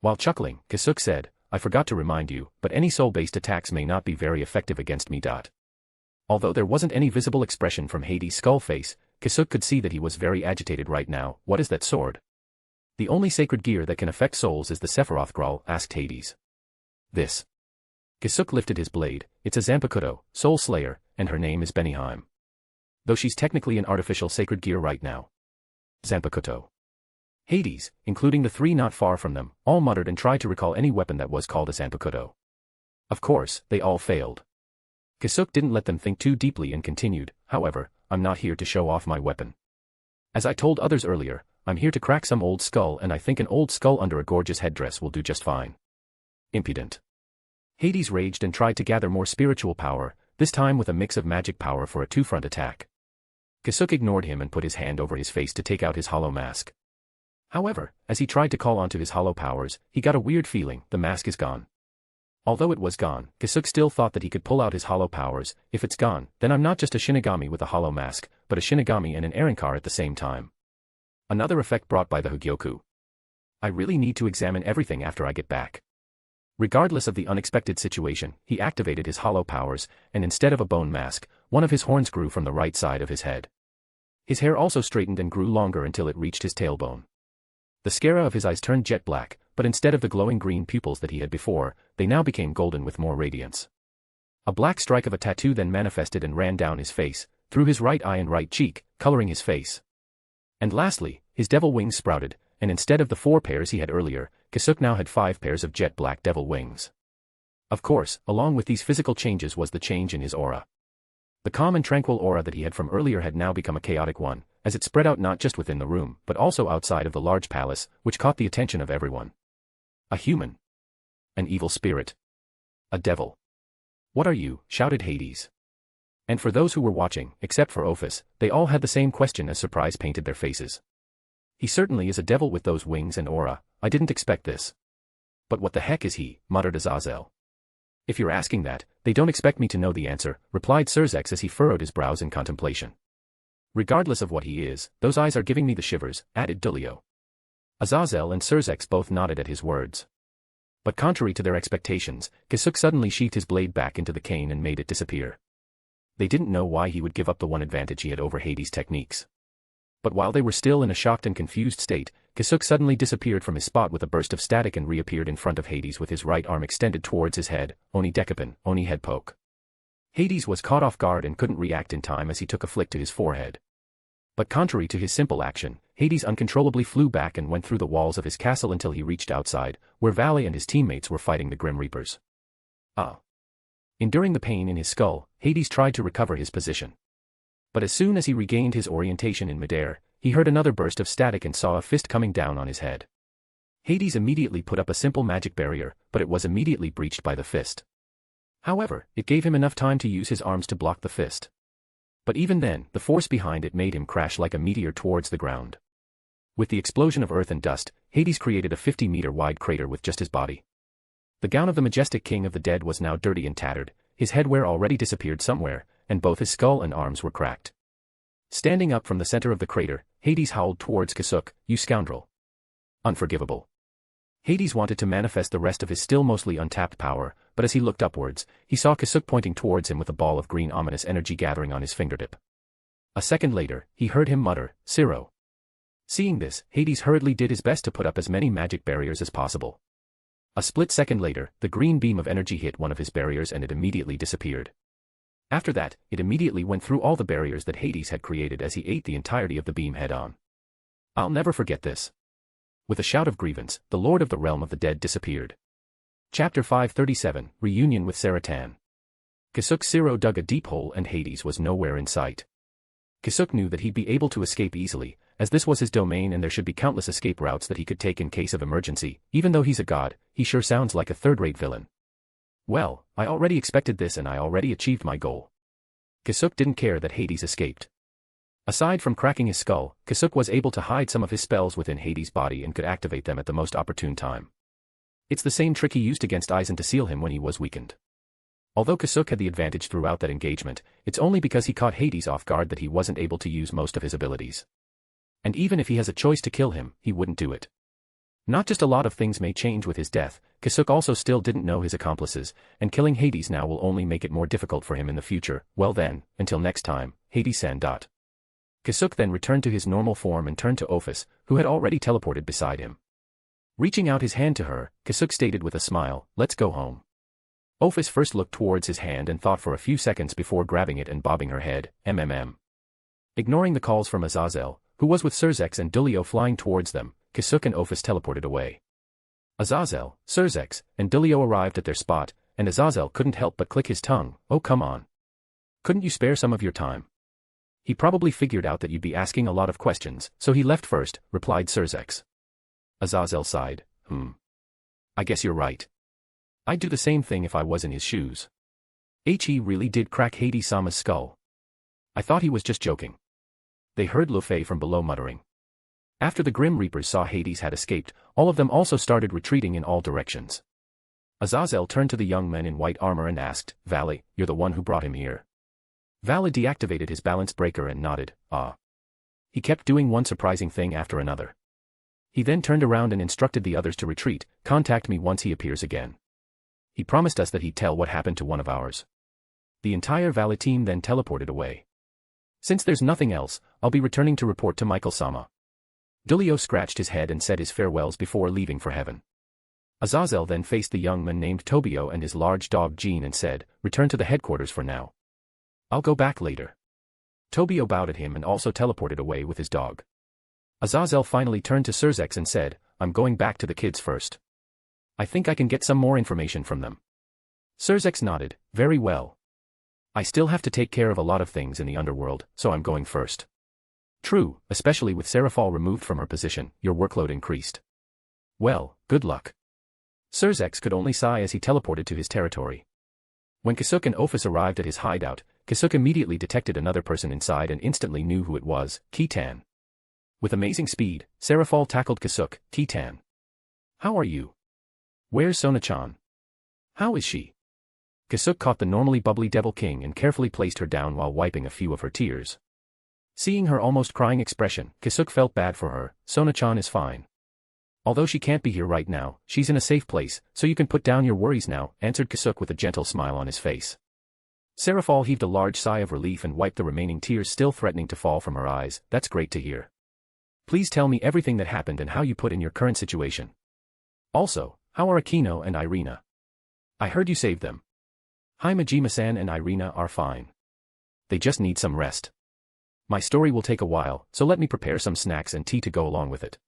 While chuckling, Kasuk said, I forgot to remind you, but any soul-based attacks may not be very effective against me. Although there wasn't any visible expression from Hades' skull face, Kasuk could see that he was very agitated right now. What is that sword? The only sacred gear that can affect souls is the Sephiroth Grawl, asked Hades. This. Kasuk lifted his blade. It's a Zanpakuto, Soul Slayer, and her name is Benihime. Though she's technically an artificial sacred gear right now. Zanpakuto. Hades, including the three not far from them, all muttered and tried to recall any weapon that was called a Zanpakuto. Of course, they all failed. Kasuk didn't let them think too deeply and continued, however, I'm not here to show off my weapon. As I told others earlier, I'm here to crack some old skull, and I think an old skull under a gorgeous headdress will do just fine. Impudent. Hades raged and tried to gather more spiritual power, this time with a mix of magic power for a two-front attack. Kasuk ignored him and put his hand over his face to take out his hollow mask. However, as he tried to call onto his hollow powers, he got a weird feeling: the mask is gone. Although it was gone, Kasuk still thought that he could pull out his hollow powers. If it's gone, then I'm not just a Shinigami with a hollow mask, but a Shinigami and an Erankar at the same time. Another effect brought by the Hogyoku. I really need to examine everything after I get back. Regardless of the unexpected situation, he activated his hollow powers, and instead of a bone mask, one of his horns grew from the right side of his head. His hair also straightened and grew longer until it reached his tailbone. The sclera of his eyes turned jet black, but instead of the glowing green pupils that he had before, they now became golden with more radiance. A black strike of a tattoo then manifested and ran down his face, through his right eye and right cheek, coloring his face. And lastly, his devil wings sprouted, and instead of the 4 pairs he had earlier, Kasuk now had 5 pairs of jet black devil wings. Of course, along with these physical changes was the change in his aura. The calm and tranquil aura that he had from earlier had now become a chaotic one, as it spread out not just within the room, but also outside of the large palace, which caught the attention of everyone. A human. An evil spirit. A devil. What are you? Shouted Hades. And for those who were watching, except for Ophus, they all had the same question as surprise painted their faces. He certainly is a devil with those wings and aura. I didn't expect this. But what the heck is he? Muttered Azazel. If you're asking that, they don't expect me to know the answer, replied Surzex as he furrowed his brows in contemplation. Regardless of what he is, those eyes are giving me the shivers, added Dulio. Azazel and Surzex both nodded at his words. But contrary to their expectations, Kasuk suddenly sheathed his blade back into the cane and made it disappear. They didn't know why he would give up the one advantage he had over Hades' techniques. But while they were still in a shocked and confused state, Kasuk suddenly disappeared from his spot with a burst of static and reappeared in front of Hades with his right arm extended towards his head. Oni Dekapin, Oni head poke. Hades was caught off guard and couldn't react in time as he took a flick to his forehead. But contrary to his simple action, Hades uncontrollably flew back and went through the walls of his castle until he reached outside, where Valley and his teammates were fighting the Grim Reapers. Enduring the pain in his skull, Hades tried to recover his position. But as soon as he regained his orientation in midair, he heard another burst of static and saw a fist coming down on his head. Hades immediately put up a simple magic barrier, but it was immediately breached by the fist. However, it gave him enough time to use his arms to block the fist. But even then, the force behind it made him crash like a meteor towards the ground. With the explosion of earth and dust, Hades created a 50-meter-wide crater with just his body. The gown of the majestic king of the dead was now dirty and tattered, his headwear already disappeared somewhere, and both his skull and arms were cracked. Standing up from the center of the crater, Hades howled towards Kasuk, "You scoundrel." Unforgivable. Hades wanted to manifest the rest of his still mostly untapped power, but as he looked upwards, he saw Kasuk pointing towards him with a ball of green ominous energy gathering on his fingertip. A second later, he heard him mutter, "Siro." Seeing this, Hades hurriedly did his best to put up as many magic barriers as possible. A split second later, the green beam of energy hit one of his barriers and it immediately disappeared. After that, it immediately went through all the barriers that Hades had created as he ate the entirety of the beam head-on. I'll never forget this. With a shout of grievance, the Lord of the Realm of the Dead disappeared. Chapter 537, Reunion with Saratan. Kasuk Siro dug a deep hole and Hades was nowhere in sight. Kasuk knew that he'd be able to escape easily, as this was his domain and there should be countless escape routes that he could take in case of emergency. Even though he's a god, he sure sounds like a third-rate villain. Well, I already expected this and I already achieved my goal. Kasuk didn't care that Hades escaped. Aside from cracking his skull, Kasuk was able to hide some of his spells within Hades' body and could activate them at the most opportune time. It's the same trick he used against Aizen to seal him when he was weakened. Although Kasuk had the advantage throughout that engagement, it's only because he caught Hades off guard that he wasn't able to use most of his abilities. And even if he has a choice to kill him, he wouldn't do it. Not just a lot of things may change with his death, Kasuk also still didn't know his accomplices, and killing Hades now will only make it more difficult for him in the future. Well then, until next time, Hades-san. Kasuk then returned to his normal form and turned to Ophus, who had already teleported beside him. Reaching out his hand to her, Kasuk stated with a smile, "Let's go home." Ophus first looked towards his hand and thought for a few seconds before grabbing it and bobbing her head, Ignoring the calls from Azazel, who was with Surzex and Dulio flying towards them, Kasuk and Ophus teleported away. Azazel, Surzex, and Dulio arrived at their spot, and Azazel couldn't help but click his tongue. "Oh come on. Couldn't you spare some of your time?" "He probably figured out that you'd be asking a lot of questions, so he left first," replied Surzex. Azazel sighed, I guess you're right. I'd do the same thing if I was in his shoes. He really did crack Hades-sama's skull. I thought he was just joking. They heard Luffy from below muttering. After the Grim Reapers saw Hades had escaped, all of them also started retreating in all directions. Azazel turned to the young men in white armor and asked, Valley, you're the one who brought him here. Valley deactivated his balance breaker and nodded, ah. He kept doing one surprising thing after another. He then turned around and instructed the others to retreat, contact me once he appears again. He promised us that he'd tell what happened to one of ours. The entire Valley team then teleported away. Since there's nothing else, I'll be returning to report to Michael-sama. Dulio scratched his head and said his farewells before leaving for heaven. Azazel then faced the young man named Tobio and his large dog Jean and said, return to the headquarters for now. I'll go back later. Tobio bowed at him and also teleported away with his dog. Azazel finally turned to Surzex and said, I'm going back to the kids first. I think I can get some more information from them. Surzex nodded, very well. I still have to take care of a lot of things in the underworld, so I'm going first. True, especially with Seraphal removed from her position, your workload increased. Well, good luck. Surzex could only sigh as he teleported to his territory. When Kasuk and Ophus arrived at his hideout, Kasuk immediately detected another person inside and instantly knew who it was, Kitan. With amazing speed, Seraphal tackled Kasuk, Kitan. How are you? Where's Sona-chan? How is she? Kasuk caught the normally bubbly Devil King and carefully placed her down while wiping a few of her tears. Seeing her almost crying expression, Kasuk felt bad for her. Sona-chan is fine. Although she can't be here right now, she's in a safe place, so you can put down your worries now, answered Kasuk with a gentle smile on his face. Seraphal heaved a large sigh of relief and wiped the remaining tears still threatening to fall from her eyes. That's great to hear. Please tell me everything that happened and how you put in your current situation. Also, how are Akino and Irina? I heard you saved them. Majima-san and Irina are fine. They just need some rest. My story will take a while, so let me prepare some snacks and tea to go along with it.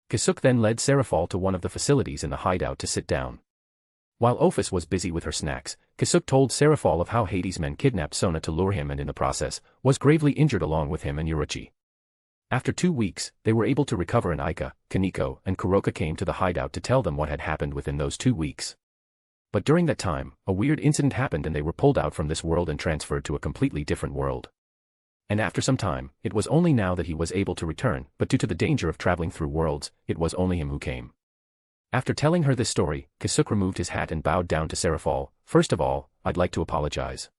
Kasuk then led Seraphal to one of the facilities in the hideout to sit down. While Ophus was busy with her snacks, Kasuk told Seraphal of how Hades' men kidnapped Sona to lure him and in the process, was gravely injured along with him and Yuruchi. After 2 weeks, they were able to recover and Aika, Kaneko, and Kuroka came to the hideout to tell them what had happened within those 2 weeks. But during that time, a weird incident happened and they were pulled out from this world and transferred to a completely different world. And after some time, it was only now that he was able to return, but due to the danger of traveling through worlds, it was only him who came. After telling her this story, Kasuk removed his hat and bowed down to Seraphal. First of all, I'd like to apologize.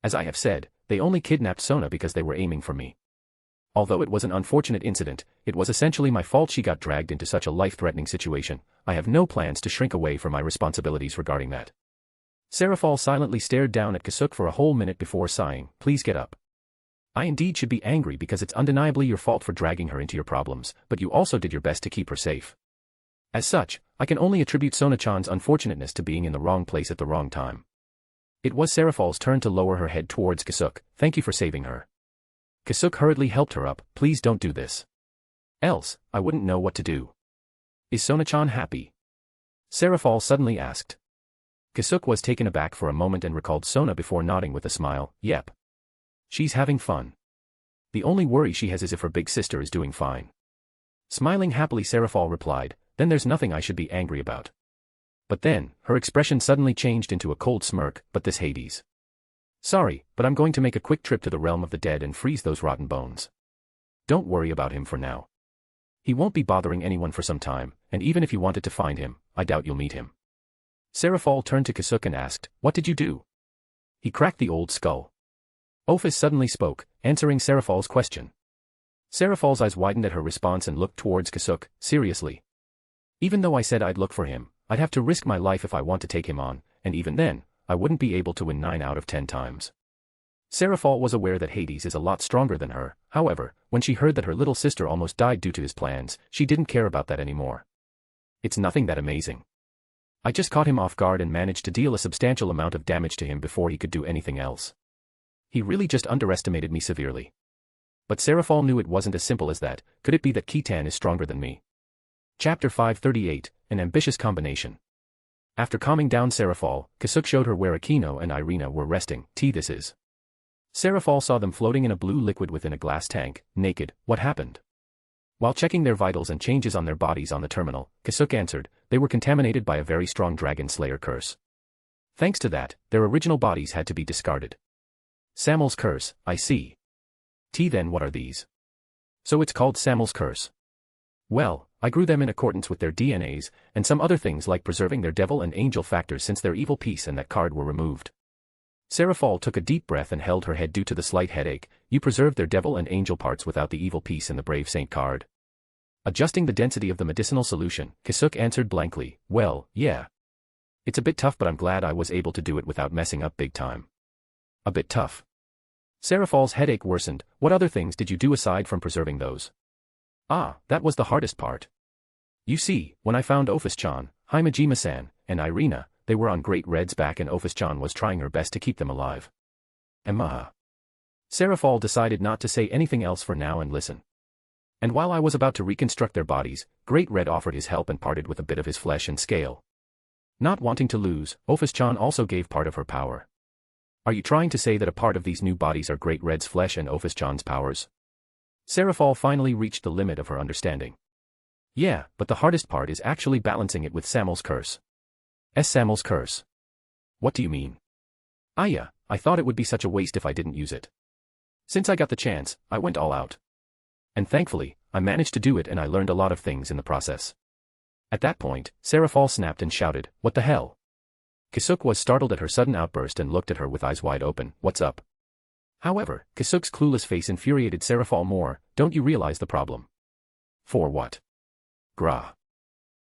As I have said, they only kidnapped Sona because they were aiming for me. Although it was an unfortunate incident, it was essentially my fault she got dragged into such a life-threatening situation. I have no plans to shrink away from my responsibilities regarding that. Seraphal silently stared down at Kasuk for a whole minute before sighing, please get up. I indeed should be angry because it's undeniably your fault for dragging her into your problems, but you also did your best to keep her safe. As such, I can only attribute Sona-chan's unfortunateness to being in the wrong place at the wrong time. It was Seraphal's turn to lower her head towards Kasuk, thank you for saving her. Kasuk hurriedly helped her up, please don't do this. Else, I wouldn't know what to do. Is Sona-chan happy? Seraphal suddenly asked. Kasuk was taken aback for a moment and recalled Sona before nodding with a smile, yep. She's having fun. The only worry she has is if her big sister is doing fine. Smiling happily Seraphal replied, then there's nothing I should be angry about. But then, her expression suddenly changed into a cold smirk, but this Hades. Sorry, but I'm going to make a quick trip to the realm of the dead and freeze those rotten bones. Don't worry about him for now. He won't be bothering anyone for some time, and even if you wanted to find him, I doubt you'll meet him. Seraphal turned to Kasuk and asked, what did you do? He cracked the old skull. Ophus suddenly spoke, answering Seraphal's question. Seraphal's eyes widened at her response and looked towards Kasuk, seriously. Even though I said I'd look for him, I'd have to risk my life if I want to take him on, and even then, I wouldn't be able to win 9 out of 10 times. Seraphal was aware that Hades is a lot stronger than her, however, when she heard that her little sister almost died due to his plans, she didn't care about that anymore. It's nothing that amazing. I just caught him off guard and managed to deal a substantial amount of damage to him before he could do anything else. He really just underestimated me severely. But Seraphal knew it wasn't as simple as that. Could it be that Kitan is stronger than me? Chapter 538, An Ambitious Combination. After calming down Seraphal, Kasuk showed her where Akino and Irina were resting. This is. Seraphal saw them floating in a blue liquid within a glass tank, naked. What happened? While checking their vitals and changes on their bodies on the terminal, Kasuk answered, they were contaminated by a very strong dragon slayer curse. Thanks to that, their original bodies had to be discarded. Samuel's curse, I see. Then what are these? So it's called Samuel's curse. Well, I grew them in accordance with their DNAs, and some other things like preserving their devil and angel factors since their evil piece and that card were removed. Sarafal took a deep breath and held her head due to the slight headache. You preserved their devil and angel parts without the evil piece and the brave saint card. Adjusting the density of the medicinal solution, Kasuk answered blankly, well, yeah. It's a bit tough, but I'm glad I was able to do it without messing up big time. A bit tough. Sarafal's headache worsened. What other things did you do aside from preserving those? Ah, that was the hardest part. You see, when I found Ophus-chan, Himejima-san, and Irina, they were on Great Red's back and Ophus-chan was trying her best to keep them alive. Emma. Sarafal decided not to say anything else for now and listen. And while I was about to reconstruct their bodies, Great Red offered his help and parted with a bit of his flesh and scale. Not wanting to lose, Ophus-chan also gave part of her power. Are you trying to say that a part of these new bodies are Great Red's flesh and Ophus-chan's powers? Sarafal finally reached the limit of her understanding. Yeah, but the hardest part is actually balancing it with Samuel's curse. Samuel's curse. What do you mean? Yeah, I thought it would be such a waste if I didn't use it. Since I got the chance, I went all out. And thankfully, I managed to do it and I learned a lot of things in the process. At that point, Sarafal snapped and shouted, what the hell? Kasuk was startled at her sudden outburst and looked at her with eyes wide open, what's up? However, Kasuk's clueless face infuriated Sarafal more, don't you realize the problem? For what? Grah.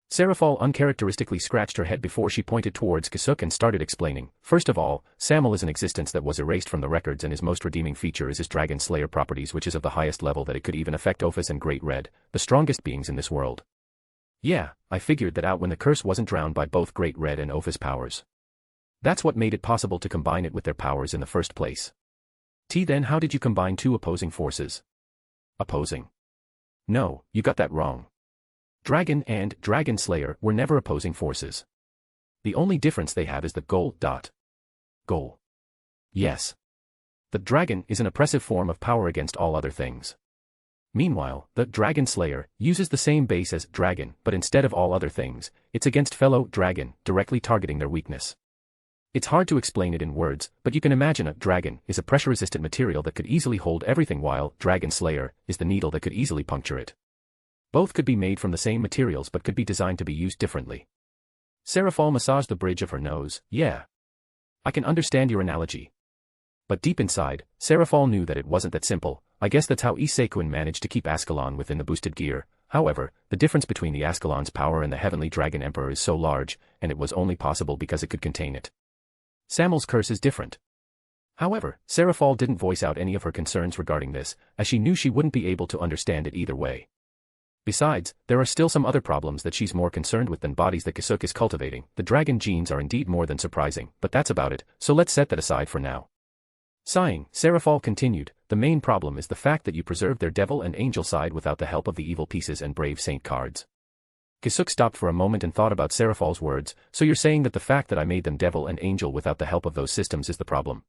Sarafal uncharacteristically scratched her head before she pointed towards Kasuk and started explaining. First of all, Samuel is an existence that was erased from the records and his most redeeming feature is his Dragon Slayer properties, which is of the highest level that it could even affect Ophus and Great Red, the strongest beings in this world. Yeah, I figured that out when the curse wasn't drowned by both Great Red and Ophus powers. That's what made it possible to combine it with their powers in the first place. Then how did you combine two opposing forces? Opposing? No, you got that wrong. Dragon and Dragon Slayer were never opposing forces. The only difference they have is the goal. Goal. Yes. The dragon is an oppressive form of power against all other things. Meanwhile, the Dragon Slayer uses the same base as dragon, but instead of all other things, it's against fellow dragon, directly targeting their weakness. It's hard to explain it in words, but you can imagine a dragon is a pressure-resistant material that could easily hold everything while Dragon Slayer is the needle that could easily puncture it. Both could be made from the same materials but could be designed to be used differently. Sarafal massaged the bridge of her nose, yeah. I can understand your analogy. But deep inside, Sarafal knew that it wasn't that simple. I guess that's how Isekuen managed to keep Ascalon within the boosted gear. However, the difference between the Ascalon's power and the Heavenly Dragon Emperor is so large, and it was only possible because it could contain it. Samuel's curse is different. However, Sarafal didn't voice out any of her concerns regarding this, as she knew she wouldn't be able to understand it either way. Besides, there are still some other problems that she's more concerned with than bodies that Kasuk is cultivating. The dragon genes are indeed more than surprising, but that's about it, so let's set that aside for now. Sighing, Sarafal continued, the main problem is the fact that you preserved their devil and angel side without the help of the evil pieces and brave saint cards. Kasuk stopped for a moment and thought about Sarafal's words, so you're saying that the fact that I made them devil and angel without the help of those systems is the problem?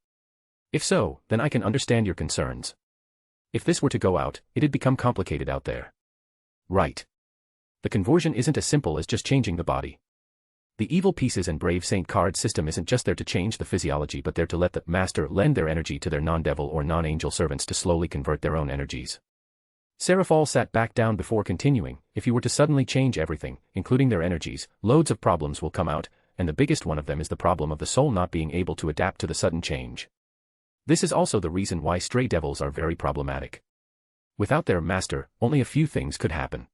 If so, then I can understand your concerns. If this were to go out, it'd become complicated out there. Right. The conversion isn't as simple as just changing the body. The evil pieces and brave saint card system isn't just there to change the physiology but there to let the master lend their energy to their non-devil or non-angel servants to slowly convert their own energies. Sarafal sat back down before continuing, if you were to suddenly change everything, including their energies, loads of problems will come out, and the biggest one of them is the problem of the soul not being able to adapt to the sudden change. This is also the reason why stray devils are very problematic. Without their master, only a few things could happen.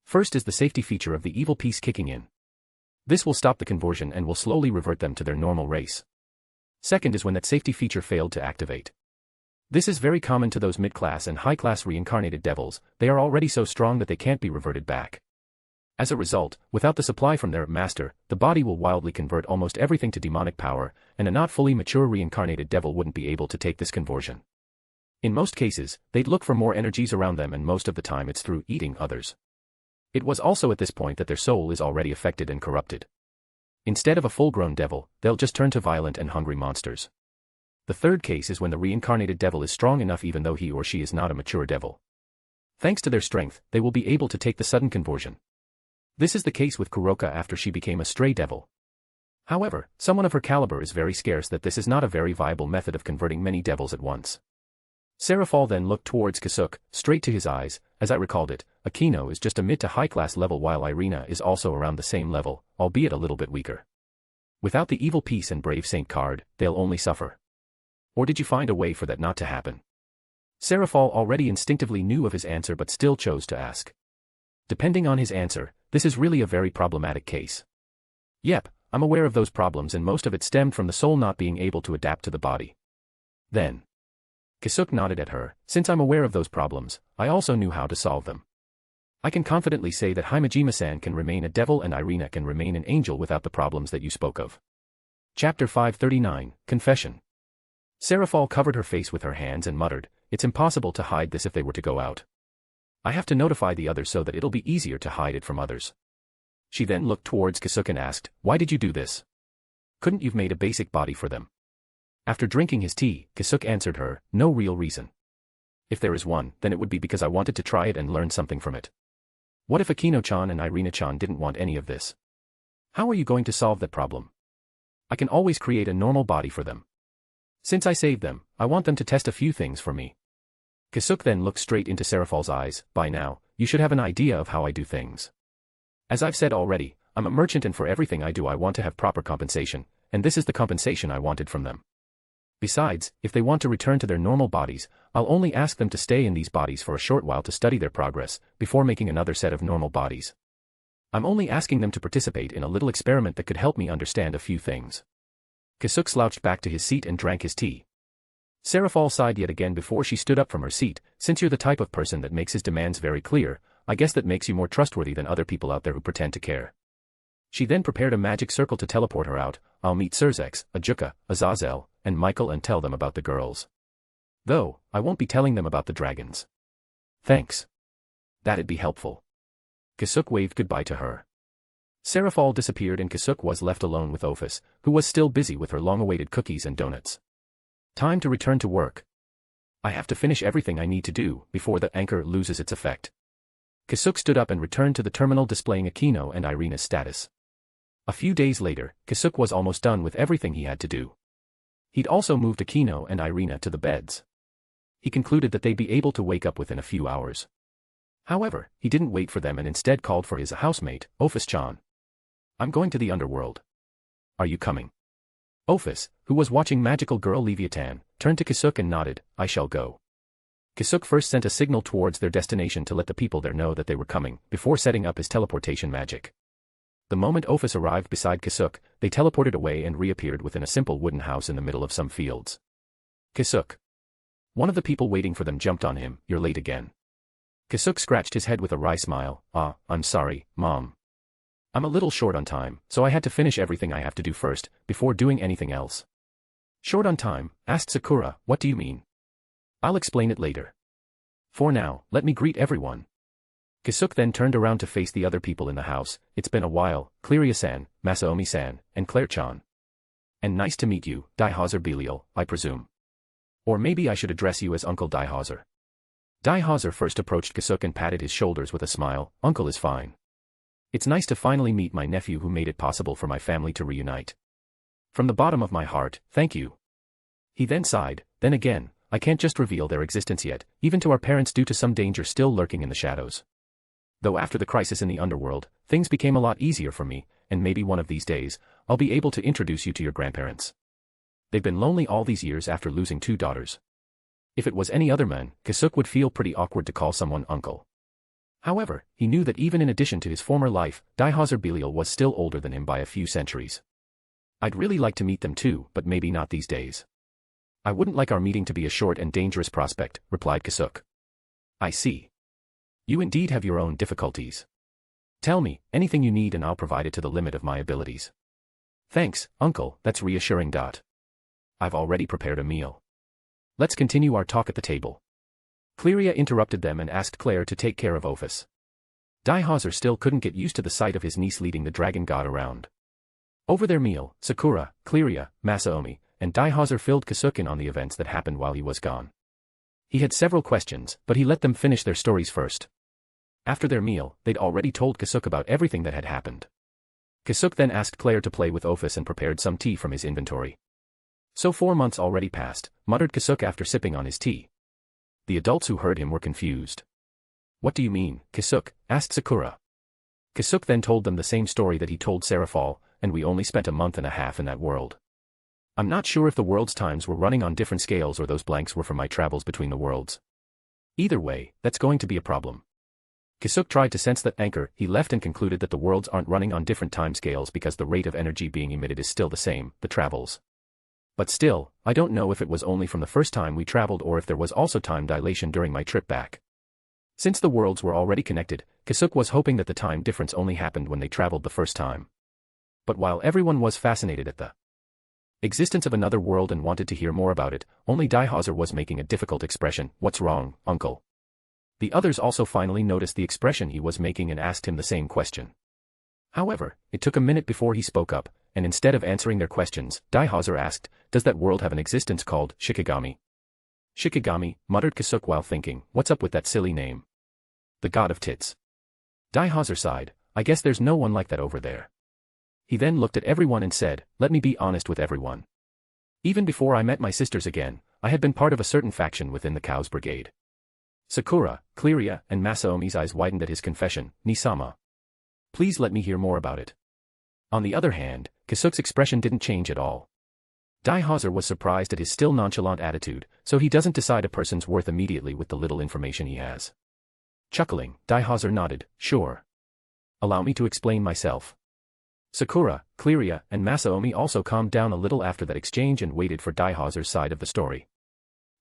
First is the safety feature of the evil piece kicking in. This will stop the conversion and will slowly revert them to their normal race. Second is when that safety feature failed to activate. This is very common to those mid-class and high-class reincarnated devils, they are already so strong that they can't be reverted back. As a result, without the supply from their master, the body will wildly convert almost everything to demonic power, and a not fully mature reincarnated devil wouldn't be able to take this conversion. In most cases, they'd look for more energies around them and most of the time it's through eating others. It was also at this point that their soul is already affected and corrupted. Instead of a full-grown devil, they'll just turn to violent and hungry monsters. The third case is when the reincarnated devil is strong enough even though he or she is not a mature devil. Thanks to their strength, they will be able to take the sudden conversion. This is the case with Kuroka after she became a stray devil. However, someone of her caliber is very scarce that this is not a very viable method of converting many devils at once. Serafal then looked towards Kasuk, straight to his eyes. As I recalled it, Aino is just a mid to high class level while Irina is also around the same level, albeit a little bit weaker. Without the evil peace and brave saint card, they'll only suffer. Or did you find a way for that not to happen? Serafal already instinctively knew of his answer but still chose to ask. Depending on his answer, this is really a very problematic case. Yep, I'm aware of those problems and most of it stemmed from the soul not being able to adapt to the body. Then Kasuk nodded at her. Since I'm aware of those problems, I also knew how to solve them. I can confidently say that Himejima-san can remain a devil and Irina can remain an angel without the problems that you spoke of. Chapter 539, Confession. Serafal covered her face with her hands and muttered, it's impossible to hide this if they were to go out. I have to notify the others so that it'll be easier to hide it from others. She then looked towards Kasuk and asked, why did you do this? Couldn't you've made a basic body for them? After drinking his tea, Kasuk answered her, no real reason. If there is one, then it would be because I wanted to try it and learn something from it. What if Akino-chan and Irina-chan didn't want any of this? How are you going to solve that problem? I can always create a normal body for them. Since I saved them, I want them to test a few things for me. Kasuk then looked straight into Serafal's eyes. By now, you should have an idea of how I do things. As I've said already, I'm a merchant and for everything I do I want to have proper compensation, and this is the compensation I wanted from them. Besides, if they want to return to their normal bodies, I'll only ask them to stay in these bodies for a short while to study their progress, before making another set of normal bodies. I'm only asking them to participate in a little experiment that could help me understand a few things. Kasuk slouched back to his seat and drank his tea. Serafal sighed yet again before she stood up from her seat. Since you're the type of person that makes his demands very clear, I guess that makes you more trustworthy than other people out there who pretend to care. She then prepared a magic circle to teleport her out. I'll meet Surzex, Ajuka, Azazel, and Michael and tell them about the girls. Though, I won't be telling them about the dragons. Thanks. That'd be helpful. Kasuk waved goodbye to her. Serafal disappeared and Kasuk was left alone with Ophus, who was still busy with her long-awaited cookies and donuts. Time to return to work. I have to finish everything I need to do before the anchor loses its effect. Kasuk stood up and returned to the terminal displaying Akino and Irina's status. A few days later, Kasuk was almost done with everything he had to do. He'd also moved Akino and Irina to the beds. He concluded that they'd be able to wake up within a few hours. However, he didn't wait for them and instead called for his housemate, Ophus-chan. I'm going to the underworld. Are you coming? Ophus, who was watching Magical Girl Leviathan, turned to Kasuk and nodded, I shall go. Kasuk first sent a signal towards their destination to let the people there know that they were coming, before setting up his teleportation magic. The moment Ophus arrived beside Kasuk, they teleported away and reappeared within a simple wooden house in the middle of some fields. Kasuk. One of the people waiting for them jumped on him, you're late again. Kasuk scratched his head with a wry smile, I'm sorry, Mom. I'm a little short on time, so I had to finish everything I have to do first, before doing anything else. Short on time? Asked Sakura, what do you mean? I'll explain it later. For now, let me greet everyone. Kasuk then turned around to face the other people in the house. It's been a while, Cleria-san, Masaomi-san, and Claire-chan. And nice to meet you, Daihauser Belial, I presume. Or maybe I should address you as Uncle Daihauser. Daihauser first approached Kasuk and patted his shoulders with a smile, Uncle is fine. It's nice to finally meet my nephew who made it possible for my family to reunite. From the bottom of my heart, thank you. He then sighed, then again, I can't just reveal their existence yet, even to our parents due to some danger still lurking in the shadows. Though after the crisis in the underworld, things became a lot easier for me, and maybe one of these days, I'll be able to introduce you to your grandparents. They've been lonely all these years after losing 2 daughters. If it was any other man, Kasuk would feel pretty awkward to call someone uncle. However, he knew that even in addition to his former life, Daihauser Belial was still older than him by a few centuries. I'd really like to meet them too, but maybe not these days. I wouldn't like our meeting to be a short and dangerous prospect, replied Kasuk. I see. You indeed have your own difficulties. Tell me, anything you need and I'll provide it to the limit of my abilities. Thanks, uncle, that's reassuring. I've already prepared a meal. Let's continue our talk at the table. Cleria interrupted them and asked Claire to take care of Ophus. Daihauser still couldn't get used to the sight of his niece leading the dragon god around. Over their meal, Sakura, Cleria, Masaomi, and Daihauser filled Kasuk in on the events that happened while he was gone. He had several questions, but he let them finish their stories first. After their meal, they'd already told Kasuk about everything that had happened. Kasuk then asked Claire to play with Ophus and prepared some tea from his inventory. So 4 months already passed, muttered Kasuk after sipping on his tea. The adults who heard him were confused. What do you mean, Kasuk? Asked Sakura. Kasuk then told them the same story that he told Serafall, and we only spent a month and a half in that world. I'm not sure if the world's times were running on different scales or those blanks were for my travels between the worlds. Either way, that's going to be a problem. Kasuk tried to sense that anchor. He left and concluded that the worlds aren't running on different time scales because the rate of energy being emitted is still the same, the travels. But still, I don't know if it was only from the first time we traveled or if there was also time dilation during my trip back. Since the worlds were already connected, Kasuk was hoping that the time difference only happened when they traveled the first time. But while everyone was fascinated at the existence of another world and wanted to hear more about it, only Daihauser was making a difficult expression. What's wrong, uncle? The others also finally noticed the expression he was making and asked him the same question. However, it took a minute before he spoke up, and instead of answering their questions, Daihauser asked, does that world have an existence called Shikigami? Shikigami, muttered Kasuk while thinking, what's up with that silly name? The god of tits. Daihauser sighed, I guess there's no one like that over there. He then looked at everyone and said, let me be honest with everyone. Even before I met my sisters again, I had been part of a certain faction within the Cows Brigade. Sakura, Cleria, and Masaomi's eyes widened at his confession. Nisama. Please let me hear more about it. On the other hand, Kasuk's expression didn't change at all. Daihauser was surprised at his still nonchalant attitude, so he doesn't decide a person's worth immediately with the little information he has. Chuckling, Daihauser nodded, sure. Allow me to explain myself. Sakura, Cleria, and Masaomi also calmed down a little after that exchange and waited for Daihauser's side of the story.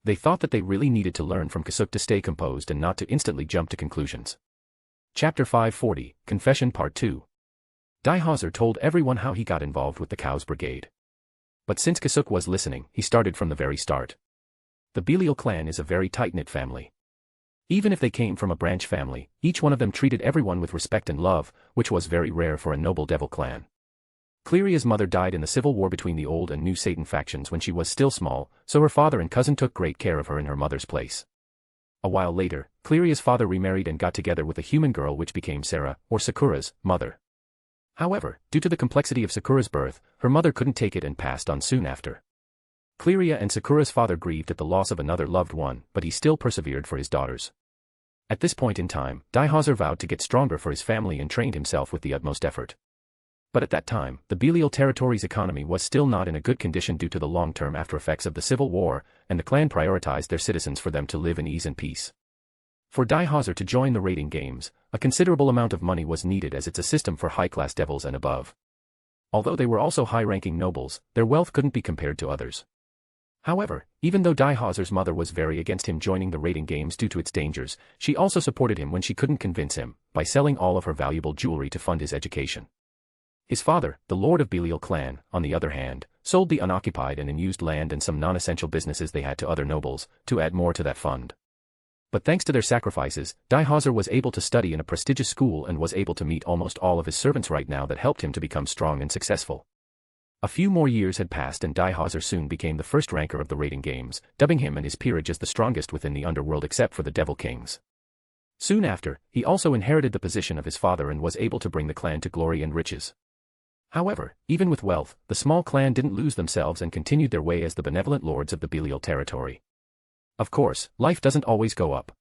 They thought that they really needed to learn from Kasuk to stay composed and not to instantly jump to conclusions. Chapter 540, Confession Part 2. Daihauser told everyone how he got involved with the Cows Brigade. But since Kasuk was listening, he started from the very start. The Belial clan is a very tight-knit family. Even if they came from a branch family, each one of them treated everyone with respect and love, which was very rare for a noble devil clan. Cleria's mother died in the civil war between the old and new Satan factions when she was still small, so her father and cousin took great care of her in her mother's place. A while later, Cleria's father remarried and got together with a human girl which became Sarah, or Sakura's, mother. However, due to the complexity of Sakura's birth, her mother couldn't take it and passed on soon after. Cleria and Sakura's father grieved at the loss of another loved one, but he still persevered for his daughters. At this point in time, Daihauser vowed to get stronger for his family and trained himself with the utmost effort. But at that time, the Belial territory's economy was still not in a good condition due to the long-term after-effects of the civil war, and the clan prioritized their citizens for them to live in ease and peace. For Daihauser to join the raiding games, a considerable amount of money was needed as it's a system for high-class devils and above. Although they were also high-ranking nobles, their wealth couldn't be compared to others. However, even though Daihauser's mother was very against him joining the raiding games due to its dangers, she also supported him when she couldn't convince him, by selling all of her valuable jewelry to fund his education. His father, the Lord of Belial clan, on the other hand, sold the unoccupied and unused land and some non-essential businesses they had to other nobles, to add more to that fund. But thanks to their sacrifices, Daihauser was able to study in a prestigious school and was able to meet almost all of his servants right now that helped him to become strong and successful. A few more years had passed and Daihauser soon became the first ranker of the raiding games, dubbing him and his peerage as the strongest within the underworld except for the Devil Kings. Soon after, he also inherited the position of his father and was able to bring the clan to glory and riches. However, even with wealth, the small clan didn't lose themselves and continued their way as the benevolent lords of the Belial territory. Of course, life doesn't always go up.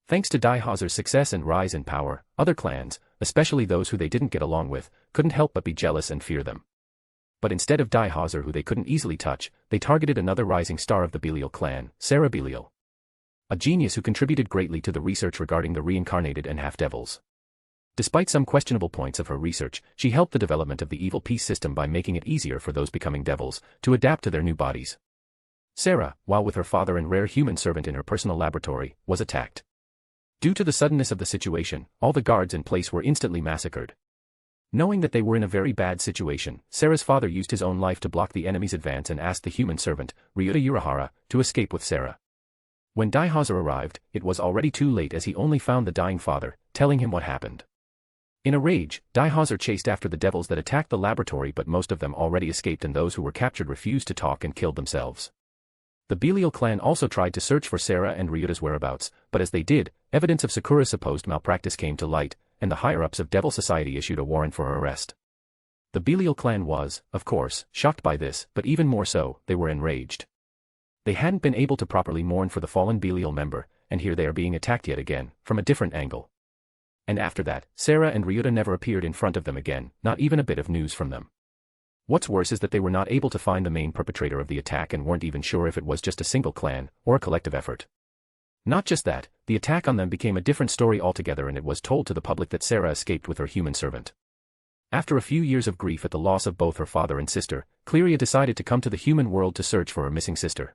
Thanks to Daihauser's success and rise in power, other clans, especially those who they didn't get along with, couldn't help but be jealous and fear them. But instead of Daihauser who they couldn't easily touch, they targeted another rising star of the Belial clan, Sarah Belial. A genius who contributed greatly to the research regarding the reincarnated and half-devils. Despite some questionable points of her research, she helped the development of the evil peace system by making it easier for those becoming devils to adapt to their new bodies. Sarah, while with her father and rare human servant in her personal laboratory, was attacked. Due to the suddenness of the situation, all the guards in place were instantly massacred. Knowing that they were in a very bad situation, Sarah's father used his own life to block the enemy's advance and asked the human servant, Ryuta Urahara, to escape with Sarah. When Daihauser arrived, it was already too late as he only found the dying father, telling him what happened. In a rage, Daihauser chased after the devils that attacked the laboratory but most of them already escaped and those who were captured refused to talk and killed themselves. The Belial clan also tried to search for Sarah and Ryuta's whereabouts, but as they did, evidence of Sakura's supposed malpractice came to light, and the higher-ups of Devil Society issued a warrant for her arrest. The Belial clan was, of course, shocked by this, but even more so, they were enraged. They hadn't been able to properly mourn for the fallen Belial member, and here they are being attacked yet again, from a different angle. And after that, Sarah and Ryuta never appeared in front of them again, not even a bit of news from them. What's worse is that they were not able to find the main perpetrator of the attack and weren't even sure if it was just a single clan, or a collective effort. Not just that, the attack on them became a different story altogether, and it was told to the public that Sarah escaped with her human servant. After a few years of grief at the loss of both her father and sister, Cleria decided to come to the human world to search for her missing sister.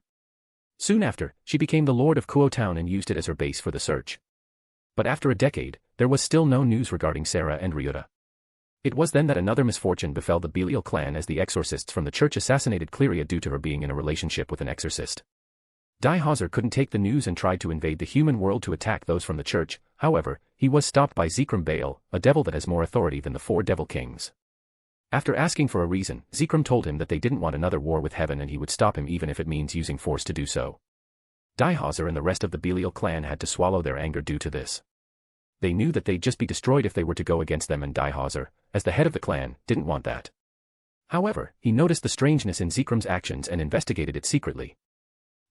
Soon after, she became the Lord of Kuo Town and used it as her base for the search. But after a decade, there was still no news regarding Sarah and Ryuta. It was then that another misfortune befell the Belial clan as the exorcists from the church assassinated Cleria due to her being in a relationship with an exorcist. Daihazer couldn't take the news and tried to invade the human world to attack those from the church. However, he was stopped by Zekrom Baal, a devil that has more authority than the 4 devil kings. After asking for a reason, Zekrom told him that they didn't want another war with heaven and he would stop him even if it means using force to do so. Daihazer and the rest of the Belial clan had to swallow their anger due to this. They knew that they'd just be destroyed if they were to go against them, and Daihazer, as the head of the clan, didn't want that. However, he noticed the strangeness in Zekrom's actions and investigated it secretly.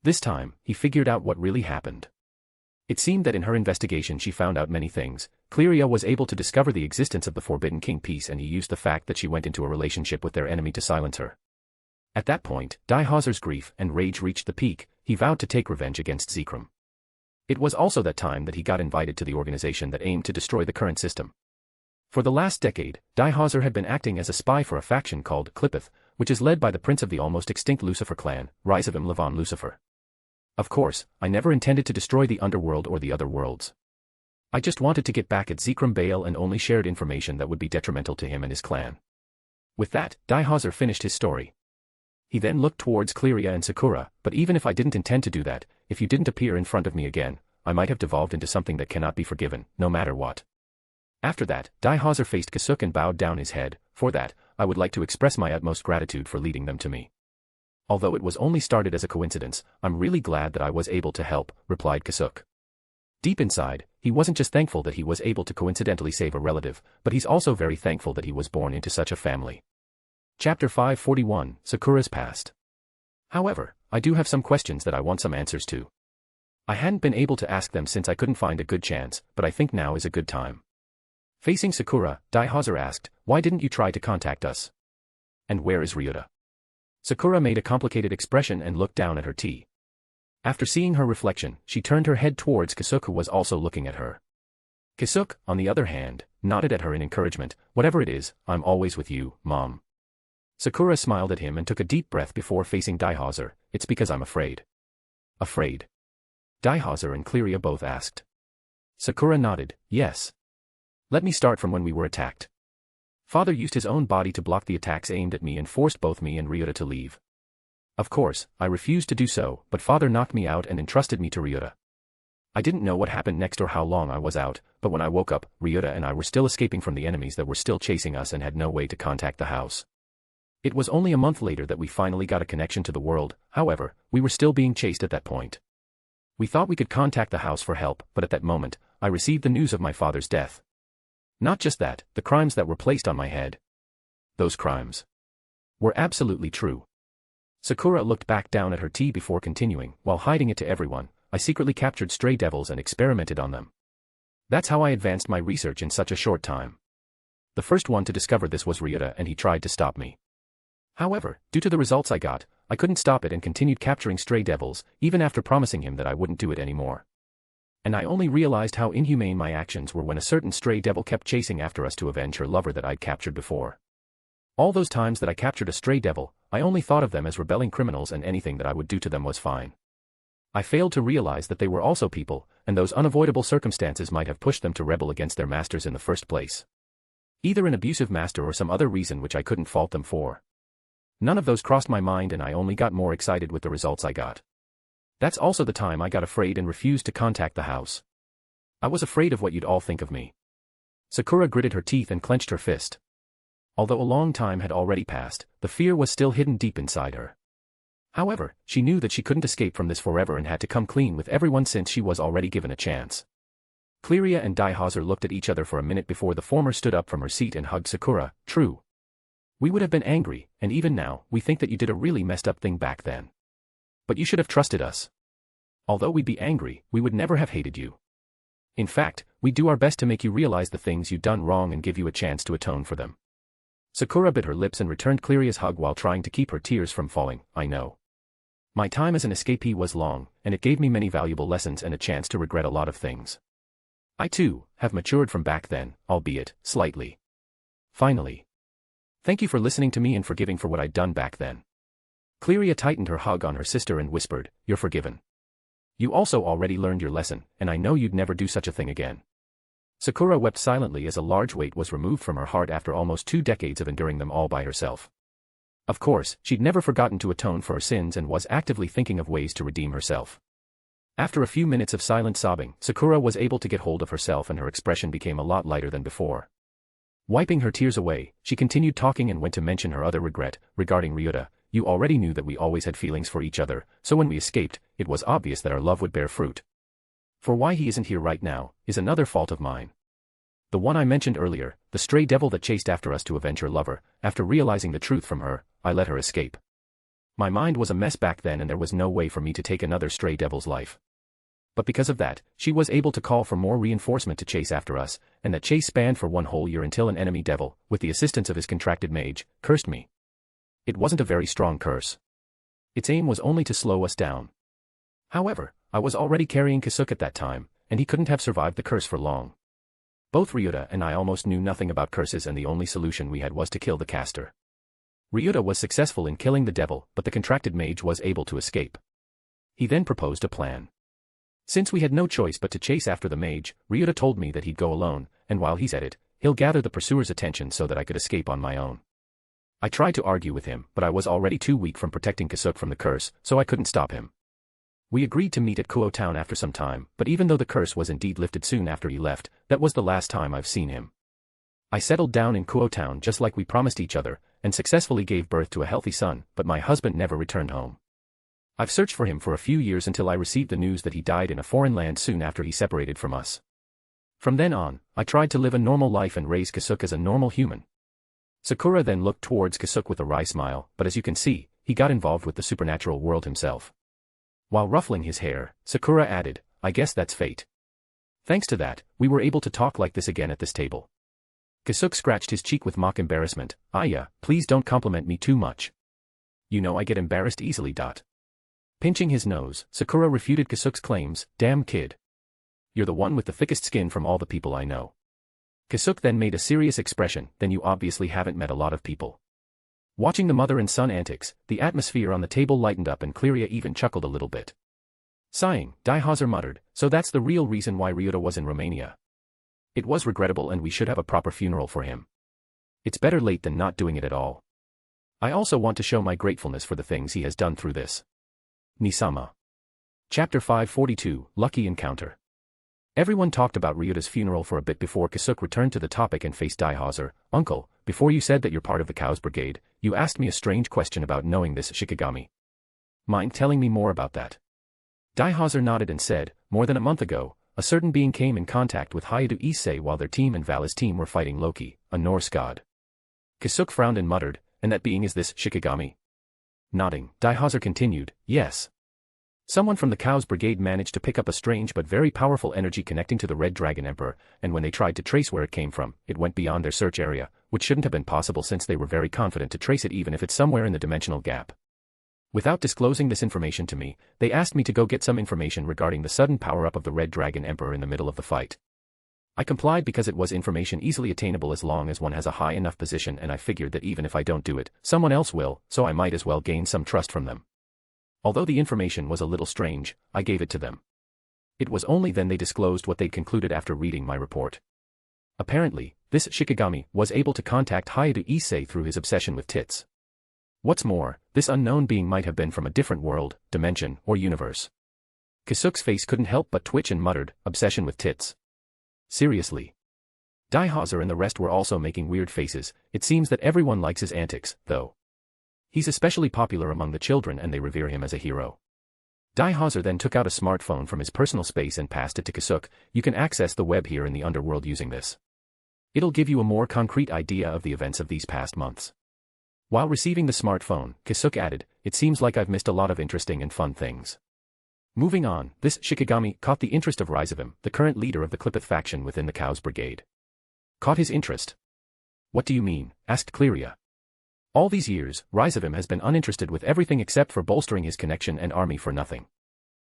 This time, he figured out what really happened. It seemed that in her investigation she found out many things. Cleria was able to discover the existence of the Forbidden King piece, and he used the fact that she went into a relationship with their enemy to silence her. At that point, Daihazer's grief and rage reached the peak. He vowed to take revenge against Zekrom. It was also that time that he got invited to the organization that aimed to destroy the current system. For the last decade, Daihazer had been acting as a spy for a faction called Clippeth, which is led by the prince of the almost extinct Lucifer clan, Rizavim Levon Lucifer. Of course, I never intended to destroy the underworld or the other worlds. I just wanted to get back at Zekrom Baal and only shared information that would be detrimental to him and his clan. With that, Daihazer finished his story. He then looked towards Cleria and Sakura, but even if I didn't intend to do that, if you didn't appear in front of me again, I might have devolved into something that cannot be forgiven, no matter what. After that, Daihazer faced Kasuk and bowed down his head. For that, I would like to express my utmost gratitude for leading them to me. Although it was only started as a coincidence, I'm really glad that I was able to help, replied Kasuk. Deep inside, he wasn't just thankful that he was able to coincidentally save a relative, but he's also very thankful that he was born into such a family. Chapter 541, Sakura's Past. However, I do have some questions that I want some answers to. I hadn't been able to ask them since I couldn't find a good chance, but I think now is a good time. Facing Sakura, Daihazer asked, "Why didn't you try to contact us? And where is Ryuta?" Sakura made a complicated expression and looked down at her tea. After seeing her reflection, she turned her head towards Kasuk, who was also looking at her. Kasuk, on the other hand, nodded at her in encouragement. "Whatever it is, I'm always with you, Mom." Sakura smiled at him and took a deep breath before facing Daihazer. "It's because I'm afraid." "Afraid?" Daihazer and Cleria both asked. Sakura nodded, "Yes. Let me start from when we were attacked. Father used his own body to block the attacks aimed at me and forced both me and Ryuta to leave. Of course, I refused to do so, but Father knocked me out and entrusted me to Ryuta. I didn't know what happened next or how long I was out, but when I woke up, Ryuta and I were still escaping from the enemies that were still chasing us and had no way to contact the house. It was only a month later that we finally got a connection to the world. However, we were still being chased at that point. We thought we could contact the house for help, but at that moment, I received the news of my father's death. Not just that, the crimes that were placed on my head. Those crimes were absolutely true." Sakura looked back down at her tea before continuing. "While hiding it to everyone, I secretly captured stray devils and experimented on them. That's how I advanced my research in such a short time. The first one to discover this was Ryuta, and he tried to stop me. However, due to the results I got, I couldn't stop it and continued capturing stray devils, even after promising him that I wouldn't do it anymore. And I only realized how inhumane my actions were when a certain stray devil kept chasing after us to avenge her lover that I'd captured before. All those times that I captured a stray devil, I only thought of them as rebelling criminals and anything that I would do to them was fine. I failed to realize that they were also people, and those unavoidable circumstances might have pushed them to rebel against their masters in the first place. Either an abusive master or some other reason which I couldn't fault them for. None of those crossed my mind, and I only got more excited with the results I got. That's also the time I got afraid and refused to contact the house. I was afraid of what you'd all think of me." Sakura gritted her teeth and clenched her fist. Although a long time had already passed, the fear was still hidden deep inside her. However, she knew that she couldn't escape from this forever and had to come clean with everyone since she was already given a chance. Cleria and Daihazer looked at each other for a minute before the former stood up from her seat and hugged Sakura. "True. We would have been angry, and even now, we think that you did a really messed up thing back then. But you should have trusted us. Although we'd be angry, we would never have hated you. In fact, we do our best to make you realize the things you've done wrong and give you a chance to atone for them. Sakura bit her lips and returned Cleria's hug while trying to keep her tears from falling. I know. My time as an escapee was long, and it gave me many valuable lessons and a chance to regret a lot of things. I too have matured from back then, albeit slightly. Finally. Thank you for listening to me and forgiving for what I'd done back then. Cleria tightened her hug on her sister and whispered, "You're forgiven. You also already learned your lesson, and I know you'd never do such a thing again." Sakura wept silently as a large weight was removed from her heart after almost 2 decades of enduring them all by herself. Of course, she'd never forgotten to atone for her sins and was actively thinking of ways to redeem herself. After a few minutes of silent sobbing, Sakura was able to get hold of herself and her expression became a lot lighter than before. Wiping her tears away, she continued talking and went to mention her other regret, regarding Ryuta. You already knew that we always had feelings for each other, so when we escaped, it was obvious that our love would bear fruit. For why he isn't here right now, is another fault of mine. The one I mentioned earlier, the stray devil that chased after us to avenge her lover, after realizing the truth from her, I let her escape. My mind was a mess back then and there was no way for me to take another stray devil's life. But because of that, she was able to call for more reinforcement to chase after us, and that chase spanned for 1 whole year until an enemy devil, with the assistance of his contracted mage, cursed me. It wasn't a very strong curse. Its aim was only to slow us down. However, I was already carrying Kasuk at that time, and he couldn't have survived the curse for long. Both Ryuta and I almost knew nothing about curses and the only solution we had was to kill the caster. Ryuta was successful in killing the devil, but the contracted mage was able to escape. He then proposed a plan. Since we had no choice but to chase after the mage, Ryuta told me that he'd go alone, and while he's at it, he'll gather the pursuer's attention so that I could escape on my own. I tried to argue with him, but I was already too weak from protecting Kasuk from the curse, so I couldn't stop him. We agreed to meet at Kyoto town after some time, but even though the curse was indeed lifted soon after he left, that was the last time I've seen him. I settled down in Kyoto town just like we promised each other, and successfully gave birth to a healthy son, but my husband never returned home. I've searched for him for a few years until I received the news that he died in a foreign land soon after he separated from us. From then on, I tried to live a normal life and raise Kasuk as a normal human. Sakura then looked towards Kasuk with a wry smile, but as you can see, he got involved with the supernatural world himself. While ruffling his hair, Sakura added, I guess that's fate. Thanks to that, we were able to talk like this again at this table. Kasuk scratched his cheek with mock embarrassment. Aya, please don't compliment me too much. You know I get embarrassed easily. Pinching his nose, Sakura refuted Kasuk's claims. Damn kid. You're the one with the thickest skin from all the people I know. Kasuk then made a serious expression. Then you obviously haven't met a lot of people. Watching the mother and son antics, the atmosphere on the table lightened up and Cleria even chuckled a little bit. Sighing, Daihazer muttered, so that's the real reason why Ryuta was in Romania. It was regrettable and we should have a proper funeral for him. It's better late than not doing it at all. I also want to show my gratefulness for the things he has done through this. Nisama. Chapter 542, Lucky Encounter. Everyone talked about Ryuta's funeral for a bit before Kasuk returned to the topic and faced Daihazer. Uncle, before you said that you're part of the Cows Brigade, you asked me a strange question about knowing this Shikigami. Mind telling me more about that? Daihazer nodded and said, more than a month ago, a certain being came in contact with Hayadu Issei while their team and Vala's team were fighting Loki, a Norse god. Kasuk frowned and muttered, and that being is this Shikigami? Nodding, Daihazer continued, yes. Someone from the Cows Brigade managed to pick up a strange but very powerful energy connecting to the Red Dragon Emperor, and when they tried to trace where it came from, it went beyond their search area, which shouldn't have been possible since they were very confident to trace it even if it's somewhere in the dimensional gap. Without disclosing this information to me, they asked me to go get some information regarding the sudden power-up of the Red Dragon Emperor in the middle of the fight. I complied because it was information easily attainable as long as one has a high enough position, and I figured that even if I don't do it, someone else will, so I might as well gain some trust from them. Although the information was a little strange, I gave it to them. It was only then they disclosed what they'd concluded after reading my report. Apparently, this Shikigami was able to contact Hayadu Issei through his obsession with tits. What's more, this unknown being might have been from a different world, dimension, or universe. Kasuk's face couldn't help but twitch and muttered, obsession with tits. Seriously. Daihazer and the rest were also making weird faces. It seems that everyone likes his antics, though. He's especially popular among the children and they revere him as a hero. Daihazer then took out a smartphone from his personal space and passed it to Kasuk. You can access the web here in the underworld using this. It'll give you a more concrete idea of the events of these past months. While receiving the smartphone, Kasuk added, "It seems like I've missed a lot of interesting and fun things." Moving on, this Shikigami caught the interest of Ryzavim, the current leader of the Clipith faction within the Cows Brigade. Caught his interest? What do you mean? Asked Cleria. All these years, Ryzavim has been uninterested with everything except for bolstering his connection and army for nothing.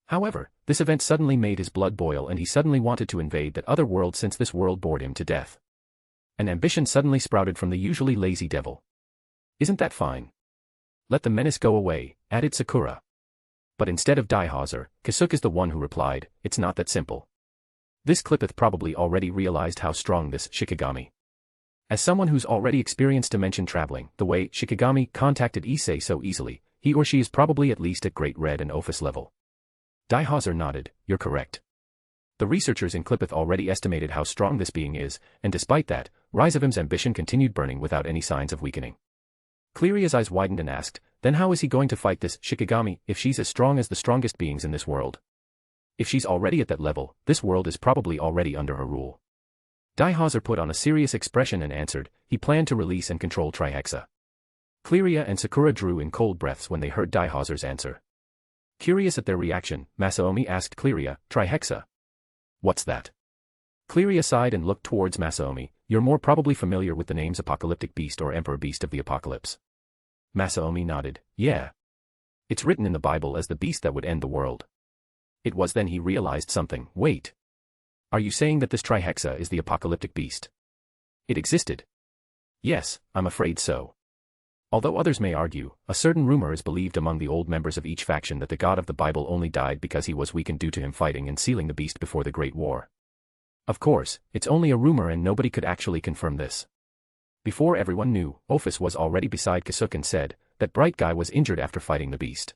However, this event suddenly made his blood boil and he suddenly wanted to invade that other world since this world bored him to death. An ambition suddenly sprouted from the usually lazy devil. Isn't that fine? Let the menace go away, added Sakura. But instead of Daihauser, Kasuk is the one who replied, "It's not that simple." This Clipith probably already realized how strong this Shikigami. As someone who's already experienced dimension traveling, the way Shikigami contacted Issei so easily, he or she is probably at least at Great Red and Ophus level. Daihauser nodded, "You're correct." The researchers in Clipith already estimated how strong this being is, and despite that, Ryzavim's ambition continued burning without any signs of weakening. Cleria's eyes widened and asked, "Then how is he going to fight this Shikigami if she's as strong as the strongest beings in this world? If she's already at that level, this world is probably already under her rule." Daihauser put on a serious expression and answered, he planned to release and control Trihexa. Cleria and Sakura drew in cold breaths when they heard Daihauser's answer. Curious at their reaction, Masaomi asked Cleria, "Trihexa? What's that?" Cleria sighed and looked towards Masaomi. "You're more probably familiar with the names Apocalyptic Beast or Emperor Beast of the Apocalypse." Masaomi nodded, "Yeah. It's written in the Bible as the beast that would end the world." It was then he realized something. Wait. Are you saying that this Trihexa is the apocalyptic beast? It existed? Yes, I'm afraid so. Although others may argue, a certain rumor is believed among the old members of each faction that the god of the Bible only died because he was weakened due to him fighting and sealing the beast before the Great War. Of course, it's only a rumor and nobody could actually confirm this. Before everyone knew, Ophus was already beside Kasuk and said, "That bright guy was injured after fighting the beast."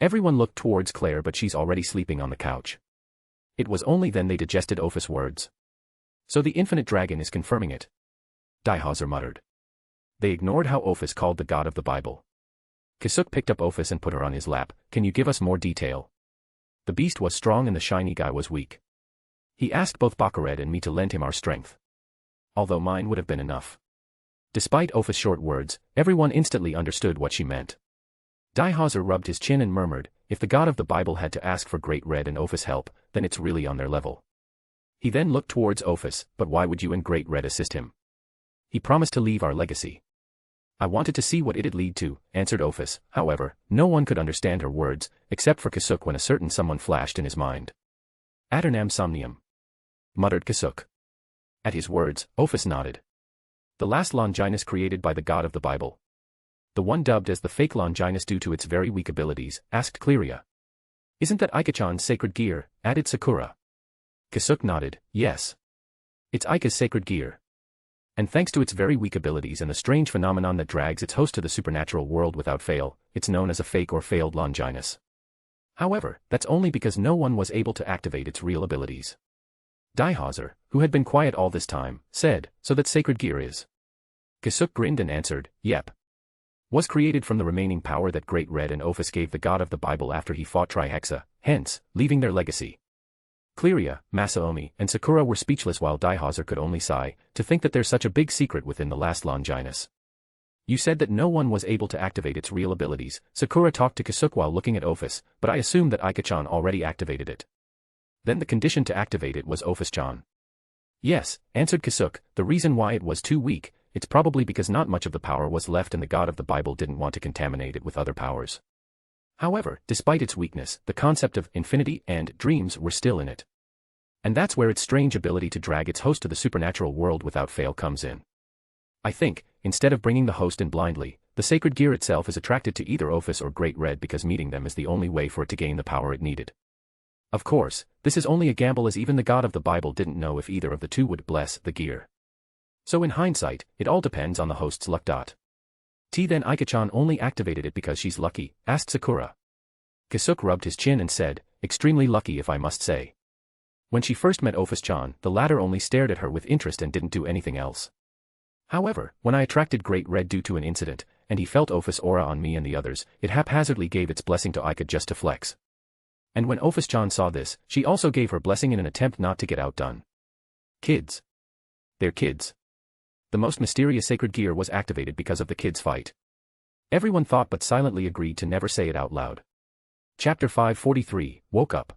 Everyone looked towards Claire but she's already sleeping on the couch. It was only then they digested Ophus' words. So the infinite dragon is confirming it. Daihauser muttered. They ignored how Ophus called the god of the Bible. Kasuk picked up Ophus and put her on his lap. "Can you give us more detail? The beast was strong and the shiny guy was weak. He asked both Bakared and me to lend him our strength. Although mine would have been enough." Despite Ophus' short words, everyone instantly understood what she meant. Daihauser rubbed his chin and murmured, "If the god of the Bible had to ask for Great Red and Ophus help, then it's really on their level." He then looked towards Ophus, "But why would you and Great Red assist him? He promised to leave our legacy." "I wanted to see what it'd lead to," answered Ophus. However, no one could understand her words, except for Kasuk when a certain someone flashed in his mind. "Adernam Somnium," muttered Kasuk. At his words, Ophus nodded. "The last Longinus created by the god of the Bible. The one dubbed as the fake Longinus due to its very weak abilities," asked Cleria. "Isn't that Ika-chan's sacred gear?" added Sakura. Kasuk nodded, "Yes. It's Ika's sacred gear. And thanks to its very weak abilities and the strange phenomenon that drags its host to the supernatural world without fail, it's known as a fake or failed Longinus. However, that's only because no one was able to activate its real abilities." Daihauser, who had been quiet all this time, said, "So that sacred gear is?" Kasuk grinned and answered, "Yep. Was created from the remaining power that Great Red and Ophus gave the god of the Bible after he fought Trihexa, hence, leaving their legacy." Cleria, Masaomi, and Sakura were speechless while Daihauser could only sigh, to think that there's such a big secret within the last Longinus. "You said that no one was able to activate its real abilities," Sakura talked to Kasuk while looking at Ophus, "but I assumed that Ika-chan already activated it." "Then the condition to activate it was Ophus-chan." "Yes," answered Kasuk, "the reason why it was too weak, it's probably because not much of the power was left and the god of the Bible didn't want to contaminate it with other powers. However, despite its weakness, the concept of infinity and dreams were still in it. And that's where its strange ability to drag its host to the supernatural world without fail comes in. I think, instead of bringing the host in blindly, the sacred gear itself is attracted to either Ophus or Great Red because meeting them is the only way for it to gain the power it needed. Of course, this is only a gamble as even the god of the Bible didn't know if either of the two would bless the gear. So in hindsight, it all depends on the host's luck. Then Ika-chan only activated it because she's lucky, asked Sakura. Kasuk rubbed his chin and said, "Extremely lucky if I must say." When she first met Ophus-chan, the latter only stared at her with interest and didn't do anything else. However, when I attracted Great Red due to an incident, and he felt Ophus' aura on me and the others, it haphazardly gave its blessing to Ika just to flex. And when Ophus-chan saw this, she also gave her blessing in an attempt not to get outdone. Kids. They're kids. The most mysterious sacred gear was activated because of the kids' fight. Everyone thought but silently agreed to never say it out loud. Chapter 543, Woke Up.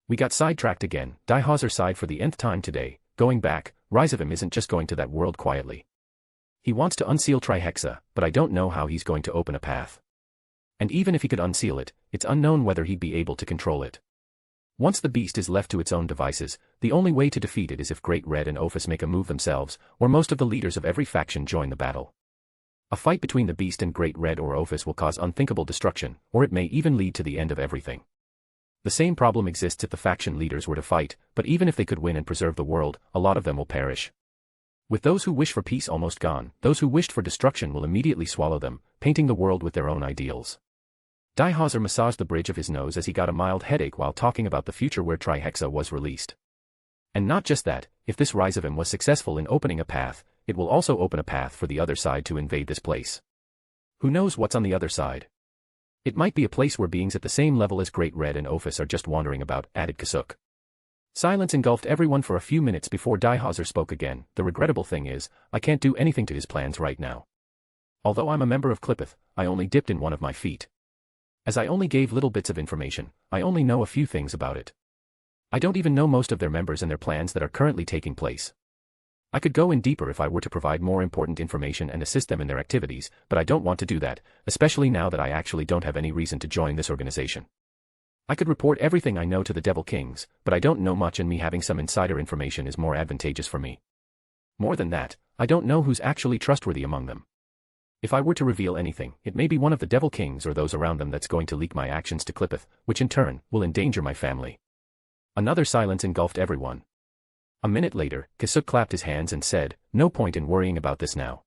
We got sidetracked again. Daihazer sighed for the nth time today. Going back, Rise of him isn't just going to that world quietly. He wants to unseal Trihexa, but I don't know how he's going to open a path. And even if he could unseal it, it's unknown whether he'd be able to control it. Once the beast is left to its own devices, the only way to defeat it is if Great Red and Ophus make a move themselves, or most of the leaders of every faction join the battle. A fight between the beast and Great Red or Ophus will cause unthinkable destruction, or it may even lead to the end of everything. The same problem exists if the faction leaders were to fight, but even if they could win and preserve the world, a lot of them will perish. With those who wish for peace almost gone, those who wished for destruction will immediately swallow them, painting the world with their own ideals. Daihazer massaged the bridge of his nose as he got a mild headache while talking about the future where Trihexa was released. And not just that, if this Rise of him was successful in opening a path, it will also open a path for the other side to invade this place. Who knows what's on the other side? It might be a place where beings at the same level as Great Red and Ophus are just wandering about, added Kasuk. Silence engulfed everyone for a few minutes before Daihazer spoke again. The regrettable thing is, I can't do anything to his plans right now. Although I'm a member of Clippeth, I only dipped in one of my feet. As I only gave little bits of information, I only know a few things about it. I don't even know most of their members and their plans that are currently taking place. I could go in deeper if I were to provide more important information and assist them in their activities, but I don't want to do that, especially now that I actually don't have any reason to join this organization. I could report everything I know to the Devil Kings, but I don't know much and me having some insider information is more advantageous for me. More than that, I don't know who's actually trustworthy among them. If I were to reveal anything, it may be one of the Devil Kings or those around them that's going to leak my actions to Clippeth, which in turn, will endanger my family. Another silence engulfed everyone. A minute later, Kasuk clapped his hands and said, "No point in worrying about this now.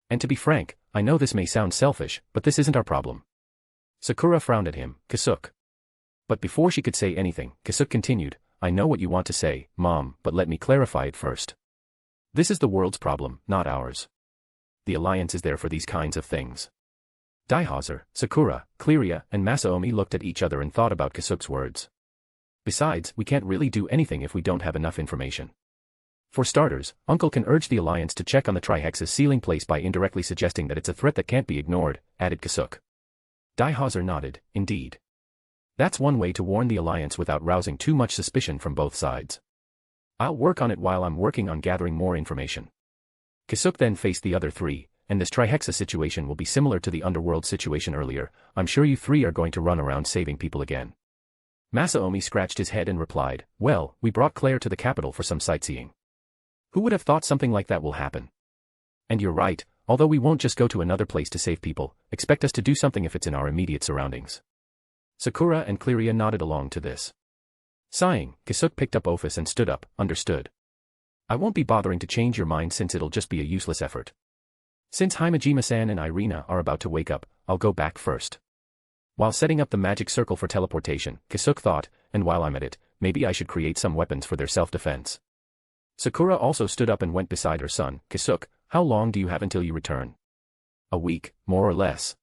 And to be frank, I know this may sound selfish, but this isn't our problem." Sakura frowned at him. "Kasuk." But before she could say anything, Kasuk continued, "I know what you want to say, Mom, but let me clarify it first. This is the world's problem, not ours. The Alliance is there for these kinds of things." Daihazer, Sakura, Cleria, and Masaomi looked at each other and thought about Kasuk's words. Besides, we can't really do anything if we don't have enough information. For starters, Uncle can urge the Alliance to check on the Trihexa's sealing place by indirectly suggesting that it's a threat that can't be ignored, added Kasuk. Daihazer nodded, indeed. That's one way to warn the Alliance without rousing too much suspicion from both sides. I'll work on it while I'm working on gathering more information. Kasuk then faced the other three, and this Trihexa situation will be similar to the underworld situation earlier. I'm sure you three are going to run around saving people again. Masaomi scratched his head and replied, "Well, we brought Claire to the capital for some sightseeing. Who would have thought something like that will happen? And you're right, although we won't just go to another place to save people, expect us to do something if it's in our immediate surroundings." Sakura and Cleria nodded along to this. Sighing, Kasuk picked up Ophus and stood up, "Understood. I won't be bothering to change your mind since it'll just be a useless effort. Since Himejima-san and Irina are about to wake up, I'll go back first." While setting up the magic circle for teleportation, Kasuk thought, and while I'm at it, maybe I should create some weapons for their self-defense. Sakura also stood up and went beside her son. "Kasuk, how long do you have until you return?" "A week, more or less.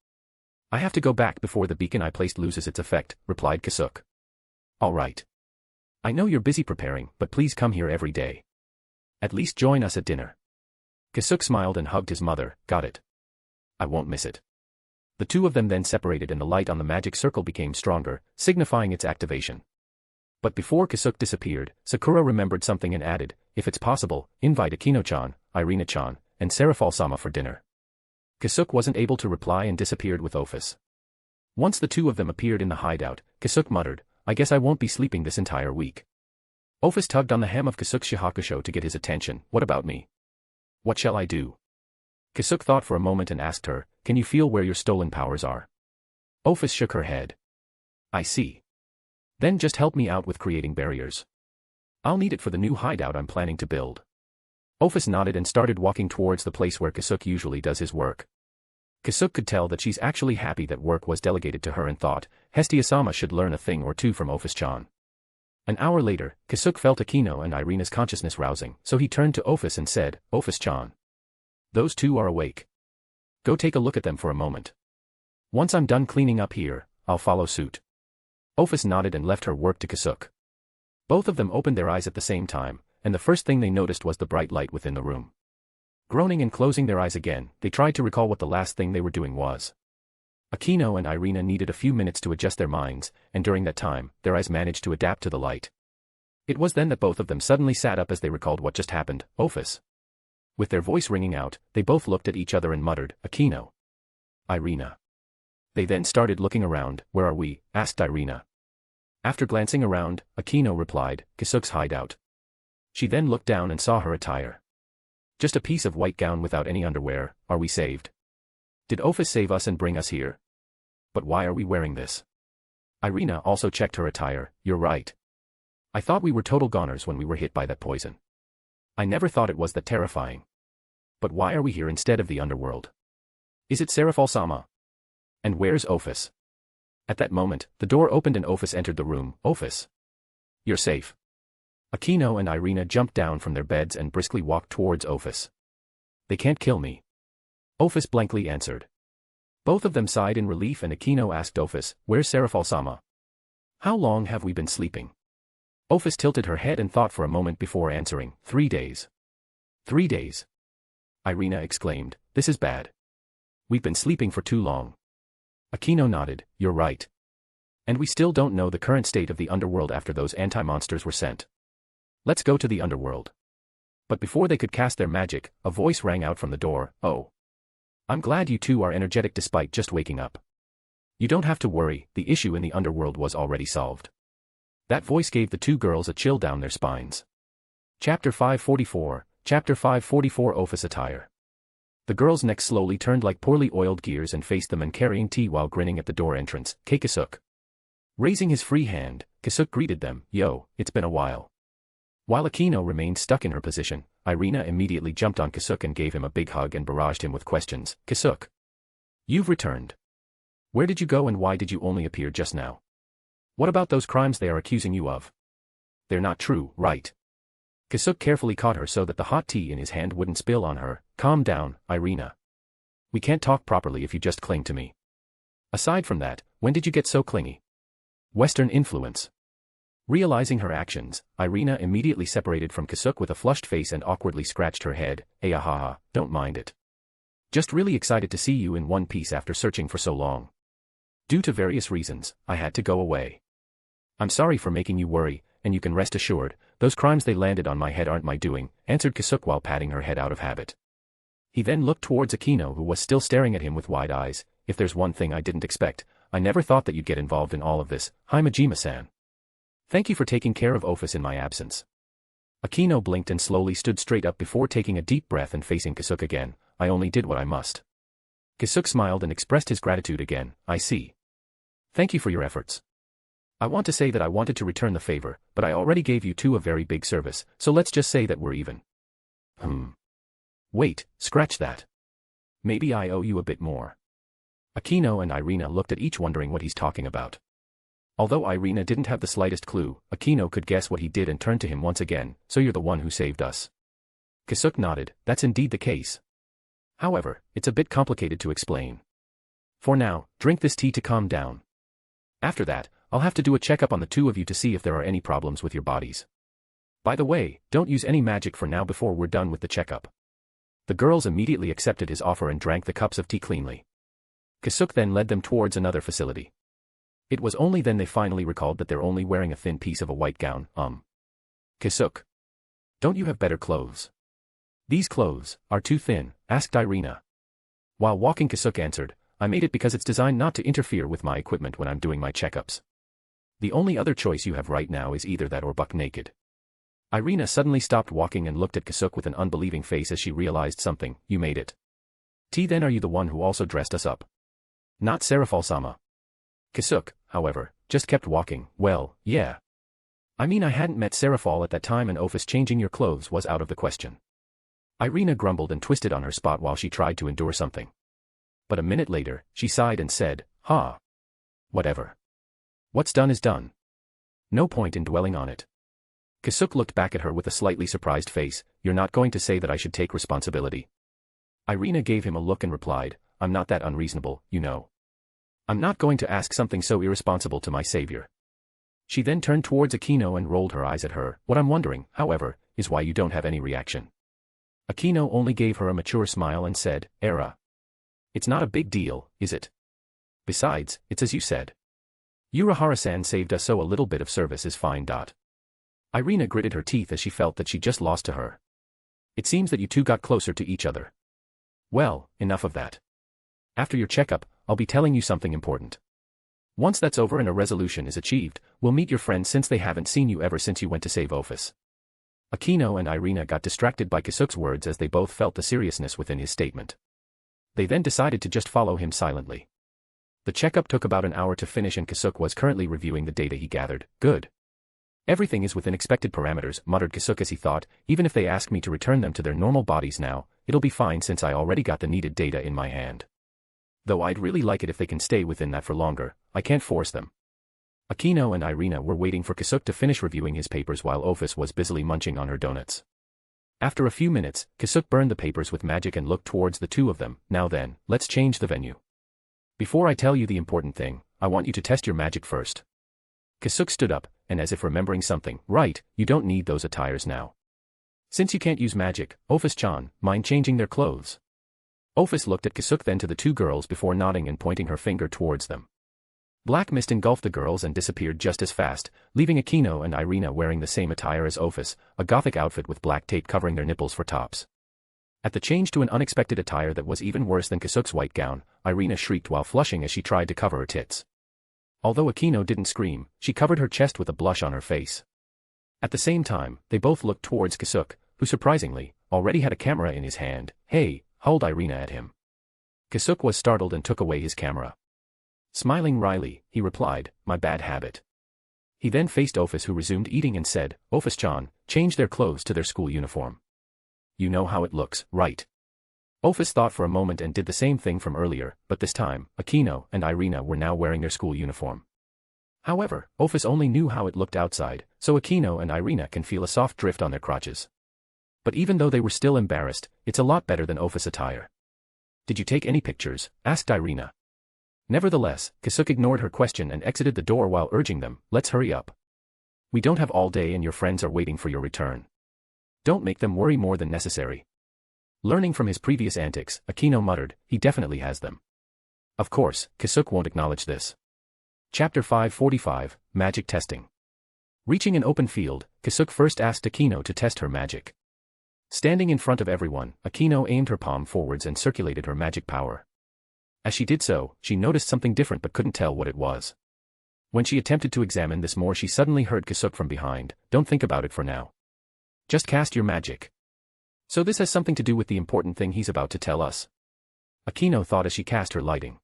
I have to go back before the beacon I placed loses its effect," replied Kasuk. "All right. I know you're busy preparing, but please come here every day. At least join us at dinner." Kasuk smiled and hugged his mother. "Got it. I won't miss it." The two of them then separated and the light on the magic circle became stronger, signifying its activation. But before Kasuk disappeared, Sakura remembered something and added, "If it's possible, invite Akino-chan, Irina-chan, and Serafal-sama for dinner." Kasuk wasn't able to reply and disappeared with Ophus. Once the two of them appeared in the hideout, Kasuk muttered, "I guess I won't be sleeping this entire week." Ophus tugged on the hem of Kasuk's shihakusho to get his attention. "What about me? What shall I do?" Kasuk thought for a moment and asked her, "Can you feel where your stolen powers are?" Ophus shook her head. "I see. Then just help me out with creating barriers. I'll need it for the new hideout I'm planning to build." Ophus nodded and started walking towards the place where Kasuk usually does his work. Kasuk could tell that she's actually happy that work was delegated to her and thought, Hestia-sama should learn a thing or two from Ophus-chan. An hour later, Kasuk felt Akino and Irina's consciousness rousing, so he turned to Ophus and said, "Ophus-chan. Those two are awake. Go take a look at them for a moment. Once I'm done cleaning up here, I'll follow suit." Ophus nodded and left her work to Kasuk. Both of them opened their eyes at the same time, and the first thing they noticed was the bright light within the room. Groaning and closing their eyes again, they tried to recall what the last thing they were doing was. Aquino and Irina needed a few minutes to adjust their minds, and during that time, their eyes managed to adapt to the light. It was then that both of them suddenly sat up as they recalled what just happened. Ophus. With their voice ringing out, they both looked at each other and muttered, Aquino. Irina. They then started looking around. Where are we? Asked Irina. After glancing around, Aquino replied, Kasuk's hideout. She then looked down and saw her attire. Just a piece of white gown without any underwear. Are we saved? Did Ophus save us and bring us here? But why are we wearing this? Irina also checked her attire. You're right. I thought we were total goners when we were hit by that poison. I never thought it was that terrifying. But why are we here instead of the underworld? Is it Serafal-sama? And where's Ophus? At that moment, the door opened and Ophus entered the room. Ophus. You're safe. Aquino and Irina jumped down from their beds and briskly walked towards Ophus. They can't kill me. Ophus blankly answered. Both of them sighed in relief and Aquino asked Ophus, where's Serafal-sama? How long have we been sleeping? Ophus tilted her head and thought for a moment before answering, 3 days. 3 days. Irina exclaimed, this is bad. We've been sleeping for too long. Aquino nodded, you're right. And we still don't know the current state of the underworld after those anti-monsters were sent. Let's go to the underworld. But before they could cast their magic, a voice rang out from the door, oh. I'm glad you two are energetic despite just waking up. You don't have to worry, the issue in the underworld was already solved. That voice gave the two girls a chill down their spines. Chapter 544, Chapter 544 Ophus attire. The girl's neck slowly turned like poorly oiled gears and faced them and carrying tea while grinning at the door entrance, Kasuk. Raising his free hand, Kasuk greeted them, yo, it's been a while. While Aquino remained stuck in her position, Irina immediately jumped on Kasuk and gave him a big hug and barraged him with questions. Kasuk. You've returned. Where did you go and why did you only appear just now? What about those crimes they are accusing you of? They're not true, right? Kasuk carefully caught her so that the hot tea in his hand wouldn't spill on her. Calm down, Irina. We can't talk properly if you just cling to me. Aside from that, when did you get so clingy? Western influence. Realizing her actions, Irina immediately separated from Kasuk with a flushed face and awkwardly scratched her head. Ayahaha, don't mind it. Just really excited to see you in one piece after searching for so long. Due to various reasons, I had to go away. I'm sorry for making you worry, and you can rest assured, those crimes they landed on my head aren't my doing, answered Kasuk while patting her head out of habit. He then looked towards Aquino who was still staring at him with wide eyes. If there's one thing I didn't expect, I never thought that you'd get involved in all of this. Hi Majima-san. Thank you for taking care of Ophus in my absence. Aquino blinked and slowly stood straight up before taking a deep breath and facing Kasuk again. I only did what I must. Kasuk smiled and expressed his gratitude again. I see. Thank you for your efforts. I want to say that I wanted to return the favor, but I already gave you two a very big service, so let's just say that we're even. Wait, scratch that. Maybe I owe you a bit more. Aquino and Irina looked at each wondering what he's talking about. Although Irina didn't have the slightest clue, Aquino could guess what he did and turned to him once again, so you're the one who saved us. Kasuk nodded, that's indeed the case. However, it's a bit complicated to explain. For now, drink this tea to calm down. After that, I'll have to do a checkup on the two of you to see if there are any problems with your bodies. By the way, don't use any magic for now before we're done with the checkup. The girls immediately accepted his offer and drank the cups of tea cleanly. Kasuk then led them towards another facility. It was only then they finally recalled that they're only wearing a thin piece of a white gown. Kasuk. Don't you have better clothes? These clothes are too thin, asked Irina. While walking, Kasuk answered, I made it because it's designed not to interfere with my equipment when I'm doing my checkups. The only other choice you have right now is either that or buck naked. Irina suddenly stopped walking and looked at Kasuk with an unbelieving face as she realized something. You made it. Then are you the one who also dressed us up? Not Serafal-sama. Kasuk, however, just kept walking. Well, yeah. I mean I hadn't met Serafal at that time and Ophus changing your clothes was out of the question. Irina grumbled and twisted on her spot while she tried to endure something. But a minute later, she sighed and said, whatever. What's done is done. No point in dwelling on it. Kasuk looked back at her with a slightly surprised face. You're not going to say that I should take responsibility? Irina gave him a look and replied, I'm not that unreasonable, you know. I'm not going to ask something so irresponsible to my savior. She then turned towards Aquino and rolled her eyes at her. What I'm wondering, however, is why you don't have any reaction. Aquino only gave her a mature smile and said, Era. It's not a big deal, is it? Besides, it's as you said. Urahara-san saved us, so a little bit of service is fine. Irina gritted her teeth as she felt that she just lost to her. It seems that you two got closer to each other. Well, enough of that. After your checkup, I'll be telling you something important. Once that's over and a resolution is achieved, we'll meet your friends since they haven't seen you ever since you went to save Ophus. Akino and Irina got distracted by Kasuk's words as they both felt the seriousness within his statement. They then decided to just follow him silently. The checkup took about an hour to finish and Kasuk was currently reviewing the data he gathered. Good. Everything is within expected parameters, muttered Kasuk as he thought, even if they ask me to return them to their normal bodies now, it'll be fine since I already got the needed data in my hand. Though I'd really like it if they can stay within that for longer, I can't force them. Akino and Irina were waiting for Kasuk to finish reviewing his papers while Ophus was busily munching on her donuts. After a few minutes, Kasuk burned the papers with magic and looked towards the two of them. Now then, let's change the venue. Before I tell you the important thing, I want you to test your magic first. Kasuk stood up, and as if remembering something, right, you don't need those attires now. Since you can't use magic, Ophus-chan, mind changing their clothes? Ophus looked at Kasuk then to the two girls before nodding and pointing her finger towards them. Black mist engulfed the girls and disappeared just as fast, leaving Akino and Irina wearing the same attire as Ophus, a gothic outfit with black tape covering their nipples for tops. At the change to an unexpected attire that was even worse than Kasuk's white gown, Irina shrieked while flushing as she tried to cover her tits. Although Akino didn't scream, she covered her chest with a blush on her face. At the same time, they both looked towards Kasuk, who surprisingly, already had a camera in his hand. Hey, howled Irina at him. Kasuk was startled and took away his camera. Smiling wryly, he replied, my bad habit. He then faced Ophus who resumed eating and said, Ophus-chan, change their clothes to their school uniform. You know how it looks, right? Ophus thought for a moment and did the same thing from earlier, but this time, Akino and Irina were now wearing their school uniform. However, Ophus only knew how it looked outside, so Akino and Irina can feel a soft drift on their crotches. But even though they were still embarrassed, it's a lot better than Ophus attire. Did you take any pictures? Asked Irina. Nevertheless, Kasuk ignored her question and exited the door while urging them, let's hurry up. We don't have all day and your friends are waiting for your return. Don't make them worry more than necessary. Learning from his previous antics, Akino muttered, he definitely has them. Of course, Kasuk won't acknowledge this. Chapter 545, Magic Testing. Reaching an open field, Kasuk first asked Akino to test her magic. Standing in front of everyone, Akino aimed her palm forwards and circulated her magic power. As she did so, she noticed something different but couldn't tell what it was. When she attempted to examine this more, she suddenly heard Kasuk from behind, don't think about it for now. Just cast your magic. So this has something to do with the important thing he's about to tell us. Akino thought as she cast her lighting.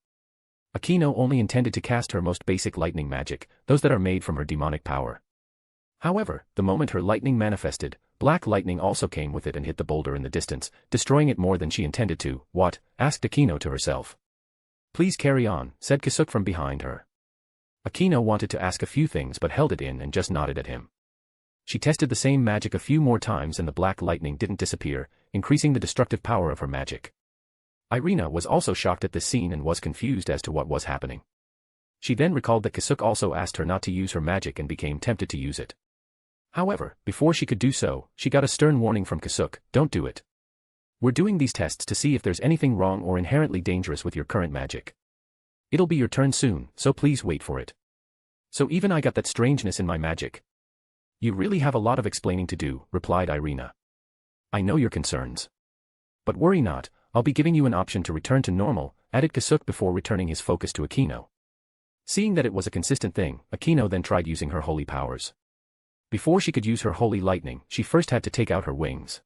Akino only intended to cast her most basic lightning magic, those that are made from her demonic power. However, the moment her lightning manifested, black lightning also came with it and hit the boulder in the distance, destroying it more than she intended to. What? Asked Akino to herself. Please carry on, said Kasuk from behind her. Akino wanted to ask a few things but held it in and just nodded at him. She tested the same magic a few more times and the black lightning didn't disappear, increasing the destructive power of her magic. Irina was also shocked at this scene and was confused as to what was happening. She then recalled that Kasuk also asked her not to use her magic and became tempted to use it. However, before she could do so, she got a stern warning from Kasuk, don't do it. We're doing these tests to see if there's anything wrong or inherently dangerous with your current magic. It'll be your turn soon, so please wait for it. So even I got that strangeness in my magic. You really have a lot of explaining to do, replied Irina. I know your concerns. But worry not, I'll be giving you an option to return to normal, added Kasuk before returning his focus to Akino. Seeing that it was a consistent thing, Akino then tried using her holy powers. Before she could use her holy lightning, she first had to take out her wings.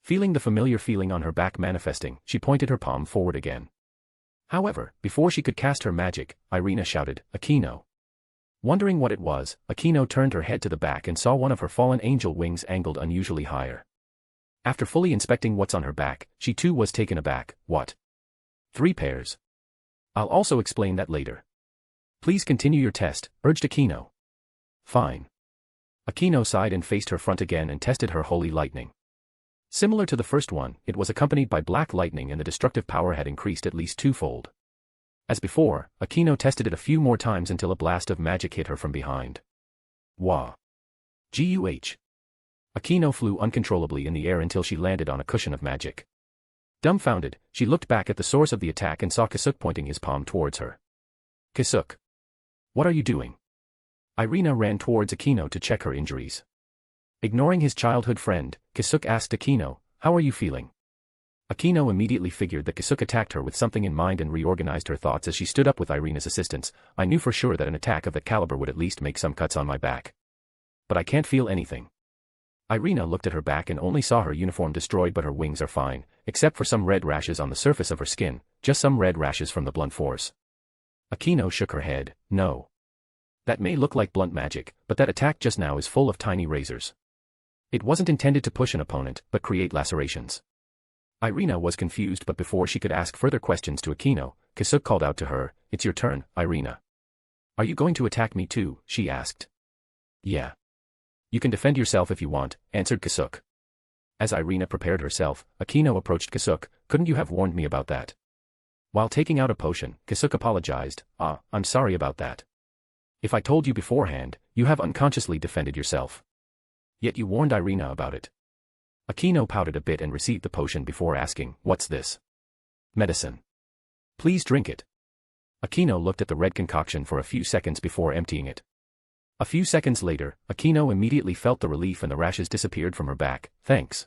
Feeling the familiar feeling on her back manifesting, she pointed her palm forward again. However, before she could cast her magic, Irina shouted, Akino. Wondering what it was, Akino turned her head to the back and saw one of her fallen angel wings angled unusually higher. After fully inspecting what's on her back, she too was taken aback. What? 3 pairs. I'll also explain that later. Please continue your test, urged Akino. Fine. Akino sighed and faced her front again and tested her holy lightning. Similar to the first one, it was accompanied by black lightning and the destructive power had increased at least 2-fold. As before, Akino tested it a few more times until a blast of magic hit her from behind. Wah. Guh. Akino flew uncontrollably in the air until she landed on a cushion of magic. Dumbfounded, she looked back at the source of the attack and saw Kasuk pointing his palm towards her. Kasuk. What are you doing? Irina ran towards Akino to check her injuries. Ignoring his childhood friend, Kasuk asked Akino, how are you feeling? Akino immediately figured that Kasuk attacked her with something in mind and reorganized her thoughts as she stood up with Irina's assistance. I knew for sure that an attack of that caliber would at least make some cuts on my back. But I can't feel anything. Irina looked at her back and only saw her uniform destroyed, but her wings are fine, except for some red rashes on the surface of her skin, just some red rashes from the blunt force. Akino shook her head. No. That may look like blunt magic, but that attack just now is full of tiny razors. It wasn't intended to push an opponent, but create lacerations. Irina was confused, but before she could ask further questions to Akino, Kasuk called out to her, it's your turn, Irina. Are you going to attack me too? She asked. Yeah. You can defend yourself if you want, answered Kasuk. As Irina prepared herself, Akino approached Kasuk. Couldn't you have warned me about that? While taking out a potion, Kasuk apologized. I'm sorry about that. If I told you beforehand, you have unconsciously defended yourself. Yet you warned Irina about it. Akino pouted a bit and received the potion before asking, what's this? Medicine. Please drink it. Akino looked at the red concoction for a few seconds before emptying it. A few seconds later, Akino immediately felt the relief and the rashes disappeared from her back. Thanks.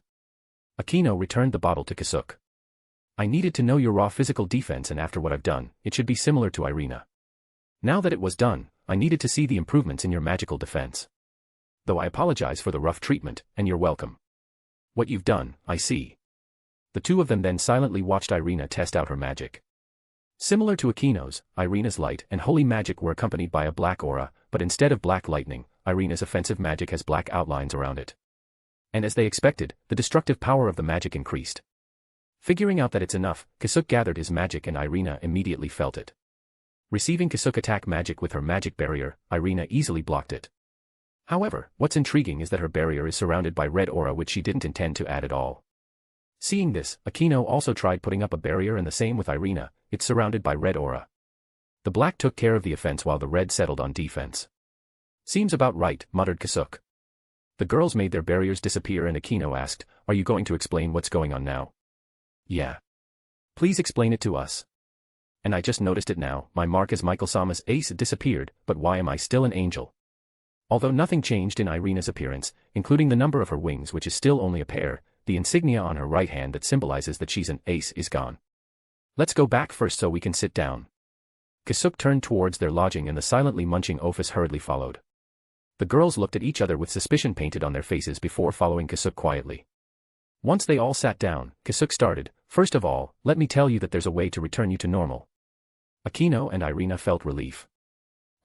Akino returned the bottle to Kasuk. I needed to know your raw physical defense, and after what I've done, it should be similar to Irina. Now that it was done, I needed to see the improvements in your magical defense. Though I apologize for the rough treatment, and you're welcome. What you've done, I see. The two of them then silently watched Irina test out her magic. Similar to Akino's, Irina's light and holy magic were accompanied by a black aura, but instead of black lightning, Irina's offensive magic has black outlines around it. And as they expected, the destructive power of the magic increased. Figuring out that it's enough, Kasuk gathered his magic and Irina immediately felt it. Receiving Kasuk attack magic with her magic barrier, Irina easily blocked it. However, what's intriguing is that her barrier is surrounded by red aura, which she didn't intend to add at all. Seeing this, Akino also tried putting up a barrier, and the same with Irina, it's surrounded by red aura. The black took care of the offense while the red settled on defense. Seems about right, muttered Kasuk. The girls made their barriers disappear and Akino asked, are you going to explain what's going on now? Yeah. Please explain it to us. And I just noticed it now, my mark as Michael-sama's ace disappeared, but why am I still an angel? Although nothing changed in Irina's appearance, including the number of her wings, which is still only a pair, the insignia on her right hand that symbolizes that she's an ace is gone. Let's go back first so we can sit down. Kasuk turned towards their lodging and the silently munching Ophus hurriedly followed. The girls looked at each other with suspicion painted on their faces before following Kasuk quietly. Once they all sat down, Kasuk started, first of all, let me tell you that there's a way to return you to normal. Akino and Irina felt relief.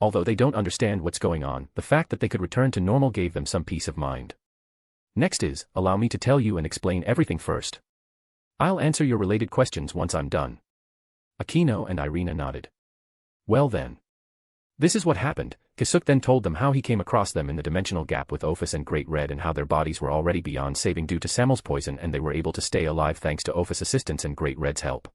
Although they don't understand what's going on, the fact that they could return to normal gave them some peace of mind. Next is, allow me to tell you and explain everything first. I'll answer your related questions once I'm done. Akino and Irina nodded. Well then. This is what happened. Kasuk then told them how he came across them in the dimensional gap with Ophus and Great Red, and how their bodies were already beyond saving due to Samuel's poison, and they were able to stay alive thanks to Ophus' assistance and Great Red's help.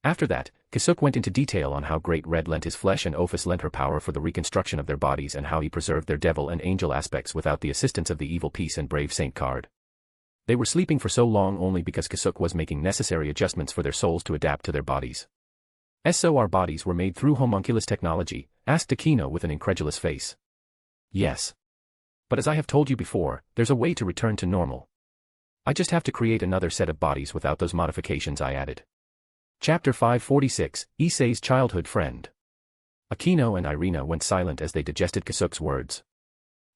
After that, Kasuk went into detail on how Great Red lent his flesh and Ophus lent her power for the reconstruction of their bodies, and how he preserved their devil and angel aspects without the assistance of the evil peace and brave saint card. They were sleeping for so long only because Kasuk was making necessary adjustments for their souls to adapt to their bodies. So our bodies were made through homunculus technology? Asked Akino with an incredulous face. Yes. But as I have told you before, there's a way to return to normal. I just have to create another set of bodies without those modifications I added. Chapter 546, Issei's childhood friend. Akino and Irina went silent as they digested Kasuk's words.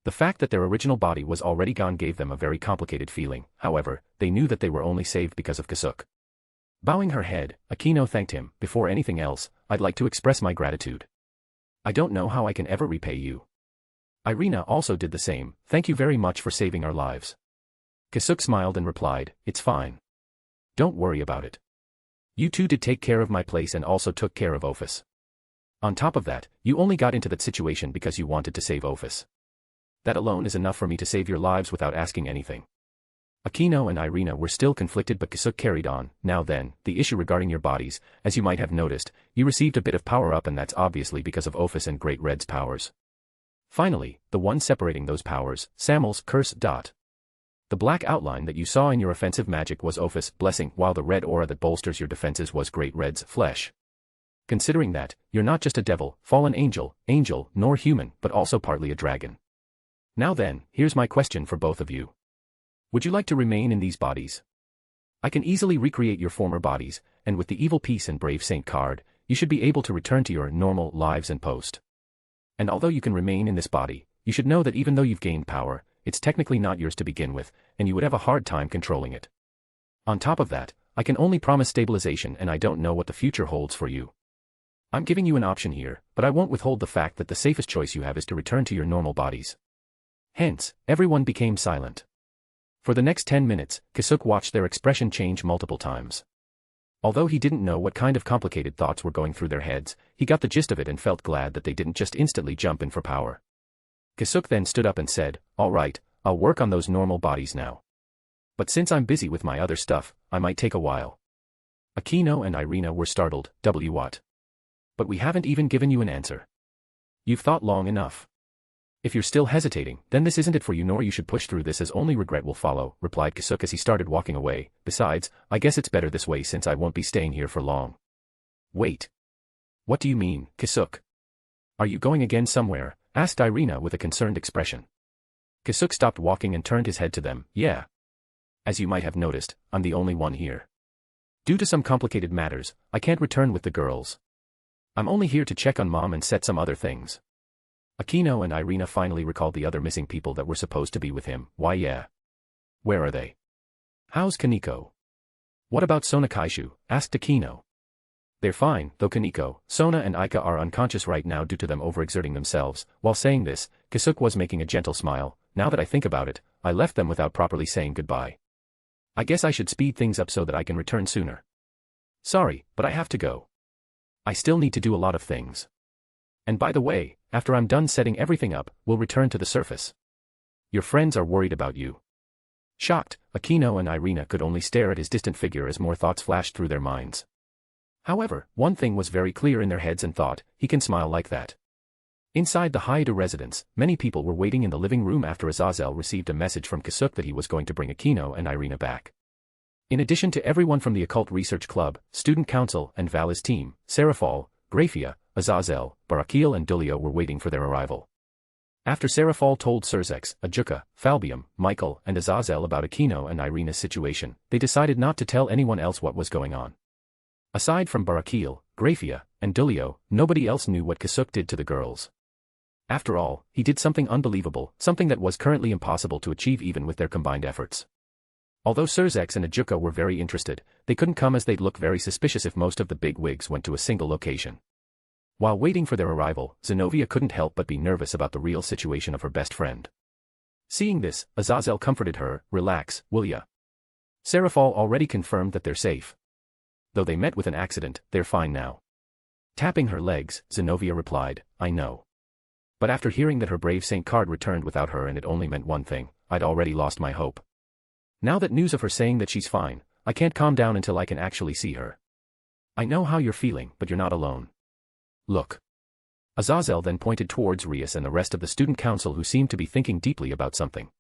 The fact that their original body was already gone gave them a very complicated feeling. However, they knew that they were only saved because of Kasuk. Bowing her head, Akino thanked him. Before anything else, I'd like to express my gratitude. I don't know how I can ever repay you. Irina also did the same. Thank you very much for saving our lives. Kasuk smiled and replied, it's fine. Don't worry about it. You two did take care of my place and also took care of Ophus. On top of that, you only got into that situation because you wanted to save Ophus. That alone is enough for me to save your lives without asking anything. Akino and Irina were still conflicted, but Kasuk carried on. Now then, the issue regarding your bodies, as you might have noticed, you received a bit of power up, and that's obviously because of Ophus and Great Red's powers. Finally, the one separating those powers, Samuel's curse. The black outline that you saw in your offensive magic was Ophus' blessing, while the red aura that bolsters your defenses was Great Red's flesh. Considering that, you're not just a devil, fallen angel, nor human, but also partly a dragon. Now then, here's my question for both of you. Would you like to remain in these bodies? I can easily recreate your former bodies, and with the evil peace and brave saint card, you should be able to return to your normal lives and post. And although you can remain in this body, you should know that even though you've gained power, it's technically not yours to begin with, and you would have a hard time controlling it. On top of that, I can only promise stabilization and I don't know what the future holds for you. I'm giving you an option here, but I won't withhold the fact that the safest choice you have is to return to your normal bodies. Hence, everyone became silent. For the next 10 minutes, Kasuk watched their expression change multiple times. Although he didn't know what kind of complicated thoughts were going through their heads, he got the gist of it and felt glad that they didn't just instantly jump in for power. Kasuk then stood up and said, "All right, I'll work on those normal bodies now. But since I'm busy with my other stuff, I might take a while." Aino and Irina were startled. What? But we haven't even given you an answer. You've thought long enough. If you're still hesitating, then this isn't it for you, nor you should push through this as only regret will follow, replied Kasuk as he started walking away. Besides, I guess it's better this way since I won't be staying here for long. Wait. What do you mean, Kasuk? Are you going again somewhere? Asked Irina with a concerned expression. Kasuk stopped walking and turned his head to them. Yeah. As you might have noticed, I'm the only one here. Due to some complicated matters, I can't return with the girls. I'm only here to check on Mom and set some other things. Aino and Irina finally recalled the other missing people that were supposed to be with him. Why yeah. Where are they? How's Kaneko? What about Sona Kaishu? Asked Aino. They're fine, though Kaneko, Sona and Aika are unconscious right now due to them overexerting themselves. While saying this, Kasuk was making a gentle smile. Now that I think about it, I left them without properly saying goodbye. I guess I should speed things up so that I can return sooner. Sorry, but I have to go. I still need to do a lot of things. And by the way, after I'm done setting everything up, we'll return to the surface. Your friends are worried about you. Shocked, Aino and Irina could only stare at his distant figure as more thoughts flashed through their minds. However, one thing was very clear in their heads and thought, he can smile like that. Inside the Haida residence, many people were waiting in the living room after Azazel received a message from Kasuk that he was going to bring Aino and Irina back. In addition to everyone from the Occult Research Club, Student Council, and Vala's team, Serafal, Grafia, Azazel, Barakil and Dulio were waiting for their arrival. After Serafal told Surzex, Ajuka, Falbium, Michael, and Azazel about Aino and Irina's situation, they decided not to tell anyone else what was going on. Aside from Barakil, Grafia, and Dulio, nobody else knew what Kasuk did to the girls. After all, he did something unbelievable, something that was currently impossible to achieve even with their combined efforts. Although Surzex and Ajuka were very interested, they couldn't come as they'd look very suspicious if most of the big wigs went to a single location. While waiting for their arrival, Zenobia couldn't help but be nervous about the real situation of her best friend. Seeing this, Azazel comforted her, "Relax, will ya? Serafal already confirmed that they're safe. Though they met with an accident, they're fine now." Tapping her legs, Zenobia replied, "I know. But after hearing that her brave saint card returned without her and it only meant one thing, I'd already lost my hope. Now that news of her saying that she's fine, I can't calm down until I can actually see her. I know how you're feeling, but you're not alone. Look." Azazel then pointed towards Rias and the rest of the student council who seemed to be thinking deeply about something.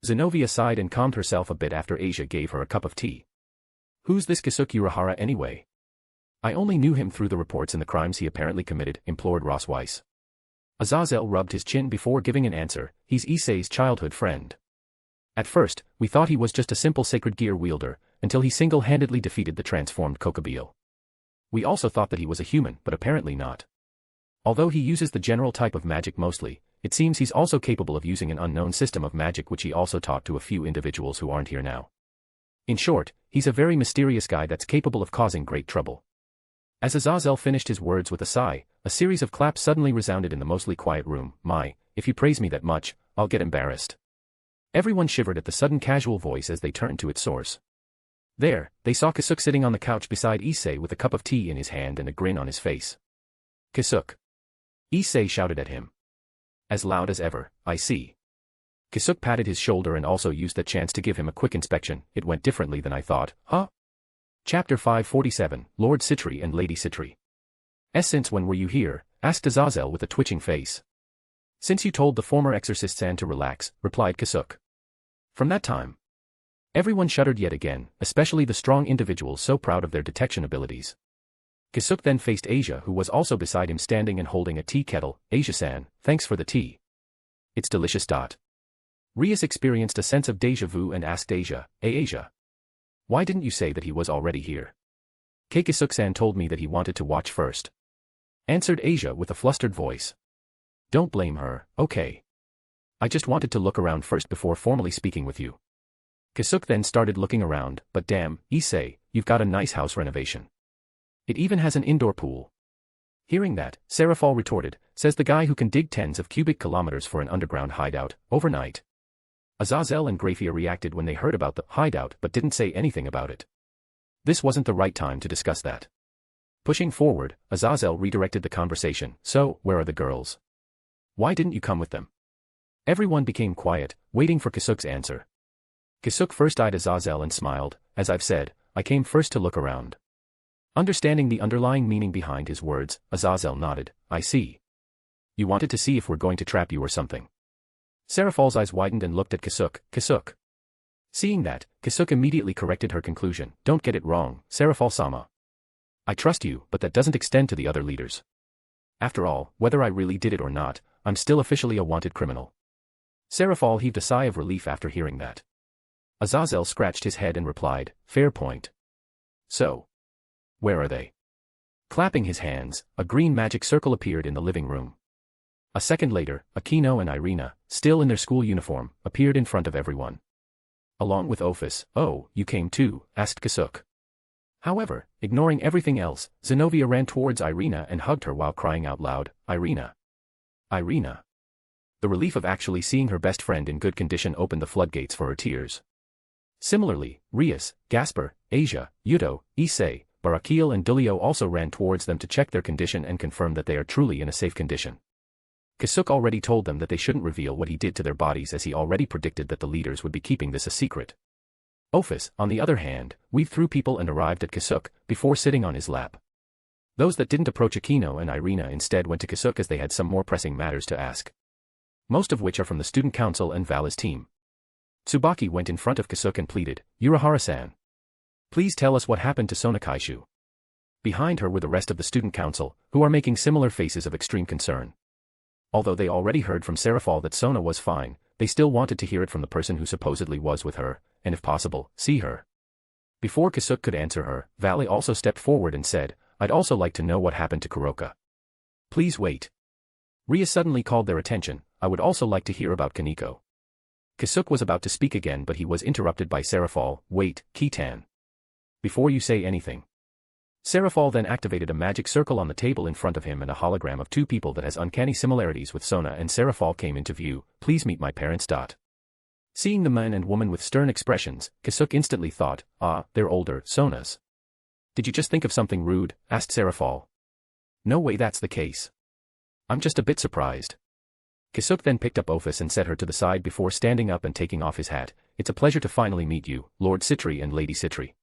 Zenobia sighed and calmed herself a bit after Asia gave her a cup of tea. "Who's this Kasuk Urahara anyway? I only knew him through the reports and the crimes he apparently committed," implored Ross Weiss. Azazel rubbed his chin before giving an answer. "He's Issei's childhood friend. At first, we thought he was just a simple sacred gear wielder, until he single-handedly defeated the transformed Kokobeel. We also thought that he was a human, but apparently not. Although he uses the general type of magic mostly, it seems he's also capable of using an unknown system of magic which he also taught to a few individuals who aren't here now. In short, he's a very mysterious guy that's capable of causing great trouble." As Azazel finished his words with a sigh, a series of claps suddenly resounded in the mostly quiet room. "My, if you praise me that much, I'll get embarrassed." Everyone shivered at the sudden casual voice as they turned to its source. There, they saw Kasuk sitting on the couch beside Issei with a cup of tea in his hand and a grin on his face. "Kasuk!" Issei shouted at him. As loud as ever, "I see." Kasuk patted his shoulder and also used that chance to give him a quick inspection. "It went differently than I thought, huh?" Chapter 547, Lord Citri and Lady Citri. "Since when were you here?" asked Azazel with a twitching face. "Since you told the former exorcist San to relax," replied Kasuk. "From that time." Everyone shuddered yet again, especially the strong individuals so proud of their detection abilities. Kasuk then faced Asia, who was also beside him, standing and holding a tea kettle. Asia-san, thanks for the tea. It's delicious. Rias experienced a sense of déjà vu and asked Asia, "Hey Asia, why didn't you say that he was already here?" Kasuk-san told me that he wanted to watch first, answered Asia with a flustered voice. Don't blame her, okay? I just wanted to look around first before formally speaking with you. Kasuk then started looking around, but damn, Issei, you've got a nice house renovation. It even has an indoor pool. Hearing that, Serafal retorted, says the guy who can dig tens of cubic kilometers for an underground hideout, overnight. Azazel and Grafia reacted when they heard about the hideout but didn't say anything about it. This wasn't the right time to discuss that. Pushing forward, Azazel redirected the conversation, so, where are the girls? Why didn't you come with them? Everyone became quiet, waiting for Kasuk's answer. Kasuk first eyed Azazel and smiled, as I've said, I came first to look around. Understanding the underlying meaning behind his words, Azazel nodded, I see. You wanted to see if we're going to trap you or something. Serafal's eyes widened and looked at Kasuk. Kasuk. Seeing that, Kasuk immediately corrected her conclusion. Don't get it wrong, Serafal-sama. I trust you, but that doesn't extend to the other leaders. After all, whether I really did it or not, I'm still officially a wanted criminal. Serafal heaved a sigh of relief after hearing that. Azazel scratched his head and replied, fair point. So, where are they? Clapping his hands, a green magic circle appeared in the living room. A second later, Akino and Irina, still in their school uniform, appeared in front of everyone. Along with Ophus. Oh, you came too, asked Kasuk. However, ignoring everything else, Zenobia ran towards Irina and hugged her while crying out loud, Irina. Irina. The relief of actually seeing her best friend in good condition opened the floodgates for her tears. Similarly, Rias, Gasper, Asia, Yuto, Issei, Barakiel and Dulio also ran towards them to check their condition and confirm that they are truly in a safe condition. Kasuk already told them that they shouldn't reveal what he did to their bodies, as he already predicted that the leaders would be keeping this a secret. Ophus, on the other hand, weaved through people and arrived at Kasuk, before sitting on his lap. Those that didn't approach Akino and Irina instead went to Kasuk as they had some more pressing matters to ask. Most of which are from the student council and Vala's team. Tsubaki went in front of Kasuk and pleaded, Urahara-san. Please tell us what happened to Sona Kaishu. Behind her were the rest of the student council, who are making similar faces of extreme concern. Although they already heard from Serafal that Sona was fine, they still wanted to hear it from the person who supposedly was with her, and if possible, see her. Before Kasuk could answer her, Valley also stepped forward and said, I'd also like to know what happened to Kuroka. Please wait. Ria suddenly called their attention, I would also like to hear about Kaneko. Kasuk was about to speak again, but he was interrupted by Serafal. Wait, Kitan. Before you say anything. Serafal then activated a magic circle on the table in front of him, and a hologram of two people that has uncanny similarities with Sona and Serafal came into view. Please meet my parents. Seeing the man and woman with stern expressions, Kasuk instantly thought, ah, they're older, Sona's. Did you just think of something rude? Asked Serafal. No way that's the case. I'm just a bit surprised. Kasuk then picked up Ophus and set her to the side before standing up and taking off his hat. It's a pleasure to finally meet you, Lord Citri and Lady Citri.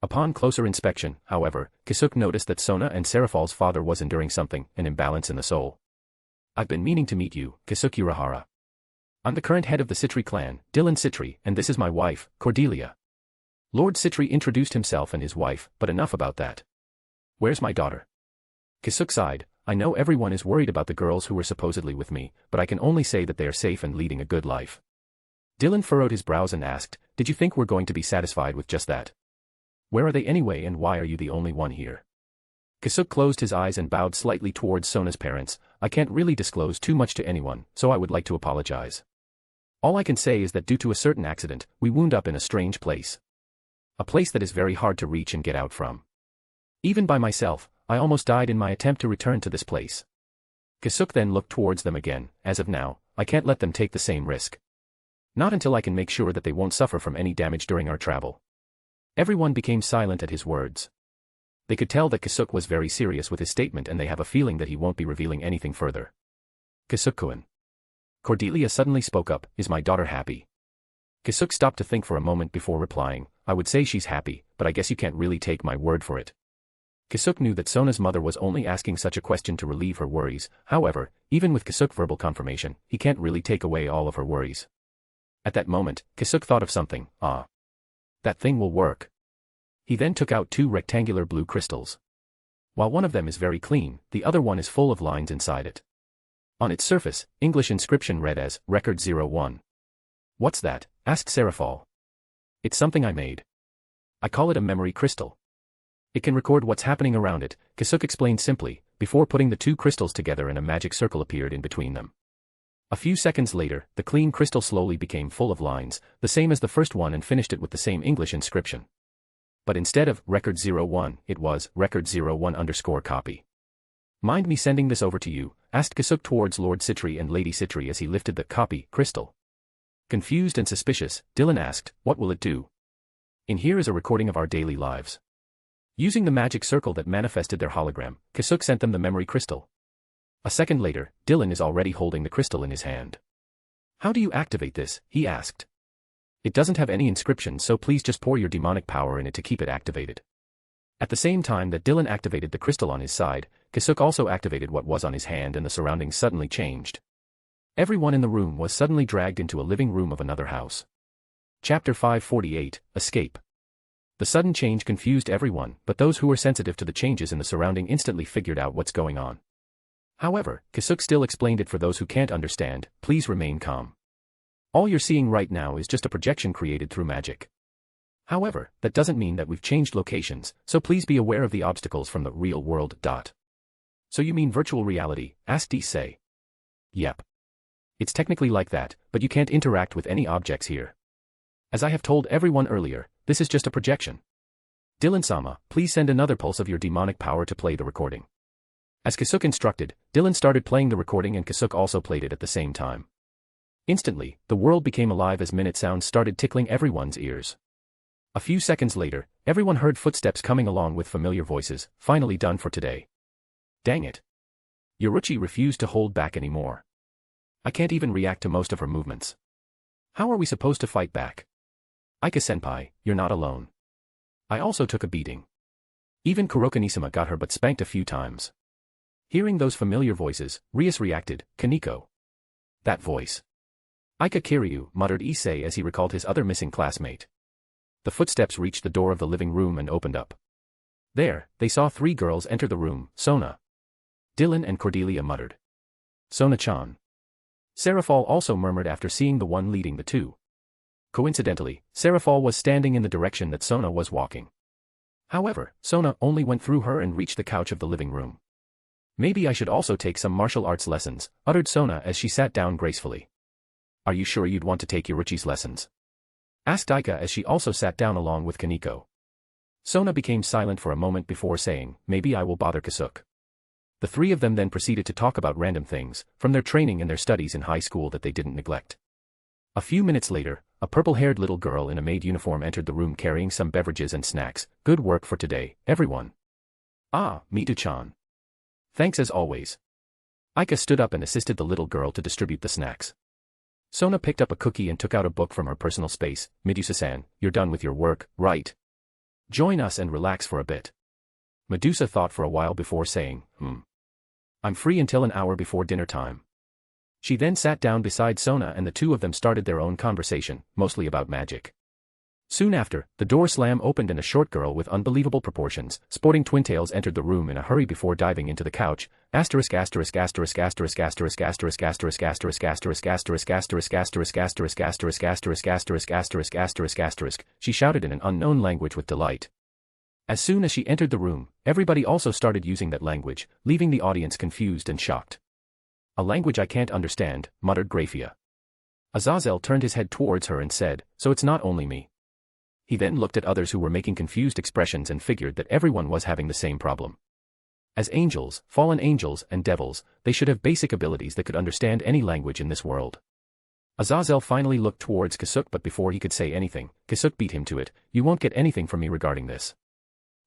Upon closer inspection, however, Kasuk noticed that Sona and Serafal's father was enduring something, an imbalance in the soul. I've been meaning to meet you, Kasuk Urahara. I'm the current head of the Citri clan, Dylan Citri, and this is my wife, Cordelia. Lord Citri introduced himself and his wife, but enough about that. Where's my daughter? Kasuk sighed, I know everyone is worried about the girls who were supposedly with me, but I can only say that they are safe and leading a good life. Dylan furrowed his brows and asked, did you think we're going to be satisfied with just that? Where are they anyway, and why are you the only one here? Kasuk closed his eyes and bowed slightly towards Sona's parents. I can't really disclose too much to anyone, so I would like to apologize. All I can say is that due to a certain accident, we wound up in a strange place. A place that is very hard to reach and get out from. Even by myself, I almost died in my attempt to return to this place. Kasuk then looked towards them again. As of now, I can't let them take the same risk. Not until I can make sure that they won't suffer from any damage during our travel. Everyone became silent at his words. They could tell that Kasuk was very serious with his statement, and they have a feeling that he won't be revealing anything further. Kasuk-kun. Cordelia suddenly spoke up, is my daughter happy? Kasuk stopped to think for a moment before replying, I would say she's happy, but I guess you can't really take my word for it. Kasuk knew that Sona's mother was only asking such a question to relieve her worries. However, even with Kasuk's verbal confirmation, he can't really take away all of her worries. At that moment, Kasuk thought of something. That thing will work. He then took out two rectangular blue crystals. While one of them is very clean, the other one is full of lines inside it. On its surface, English inscription read as, Record 01. What's that? Asked Serafal. It's something I made. I call it a memory crystal. It can record what's happening around it, Kasuk explained simply, before putting the two crystals together and a magic circle appeared in between them. A few seconds later, the clean crystal slowly became full of lines, the same as the first one, and finished it with the same English inscription. But instead of Record 01, it was Record 01_copy. Mind me sending this over to you? Asked Kasuk towards Lord Citri and Lady Citri as he lifted the copy crystal. Confused and suspicious, Dylan asked, what will it do? In here is a recording of our daily lives. Using the magic circle that manifested their hologram, Kasuk sent them the memory crystal. A second later, Dylan is already holding the crystal in his hand. How do you activate this? He asked. It doesn't have any inscription, so please just pour your demonic power in it to keep it activated. At the same time that Dylan activated the crystal on his side, Kasuk also activated what was on his hand, and the surroundings suddenly changed. Everyone in the room was suddenly dragged into a living room of another house. Chapter 548, Escape. The sudden change confused everyone, but those who were sensitive to the changes in the surrounding instantly figured out what's going on. However, Kasuk still explained it for those who can't understand. Please remain calm. All you're seeing right now is just a projection created through magic. However, that doesn't mean that we've changed locations, so please be aware of the obstacles from the real world. So you mean virtual reality? Asked Issei. Yep. It's technically like that, but you can't interact with any objects here. As I have told everyone earlier, this is just a projection. Dylan-sama, please send another pulse of your demonic power to play the recording. As Kasuk instructed, Dylan started playing the recording and Kasuk also played it at the same time. Instantly, the world became alive as minute sounds started tickling everyone's ears. A few seconds later, everyone heard footsteps coming along with familiar voices. Finally done for today. Dang it. Yoruchi refused to hold back anymore. I can't even react to most of her movements. How are we supposed to fight back? Aika-senpai, you're not alone. I also took a beating. Even Kurokanisama got her butt spanked a few times. Hearing those familiar voices, Rias reacted, Kaneko. That voice. Aika Kiryu, muttered Issei as he recalled his other missing classmate. The footsteps reached the door of the living room and opened up. There, they saw three girls enter the room. Sona. Dylan and Cordelia muttered. Sona-chan. Serafal also murmured after seeing the one leading the two. Coincidentally, Serafal was standing in the direction that Sona was walking. However, Sona only went through her and reached the couch of the living room. Maybe I should also take some martial arts lessons, uttered Sona as she sat down gracefully. Are you sure you'd want to take Yoruchi's lessons? Asked Aika as she also sat down along with Kaneko. Sona became silent for a moment before saying, maybe I will bother Kasuk. The three of them then proceeded to talk about random things, from their training and their studies in high school that they didn't neglect. A few minutes later, a purple-haired little girl in a maid uniform entered the room carrying some beverages and snacks. Good work for today, everyone. Ah, Mitu-chan. Thanks as always. Aika stood up and assisted the little girl to distribute the snacks. Sona picked up a cookie and took out a book from her personal space. Medusa-san, you're done with your work, right? Join us and relax for a bit. Medusa thought for a while before saying, I'm free until an hour before dinner time. She then sat down beside Sona and the two of them started their own conversation, mostly about magic. Soon after, the door slam opened and a short girl with unbelievable proportions, sporting twin tails entered the room in a hurry before diving into the couch. She shouted in an unknown language with delight. As soon as she entered the room, everybody also started using that language, leaving the audience confused and shocked. A language I can't understand, muttered Graphia. Azazel turned his head towards her and said, so it's not only me. He then looked at others who were making confused expressions and figured that everyone was having the same problem. As angels, fallen angels, and devils, they should have basic abilities that could understand any language in this world. Azazel finally looked towards Kasuk, but before he could say anything, Kasuk beat him to it. You won't get anything from me regarding this.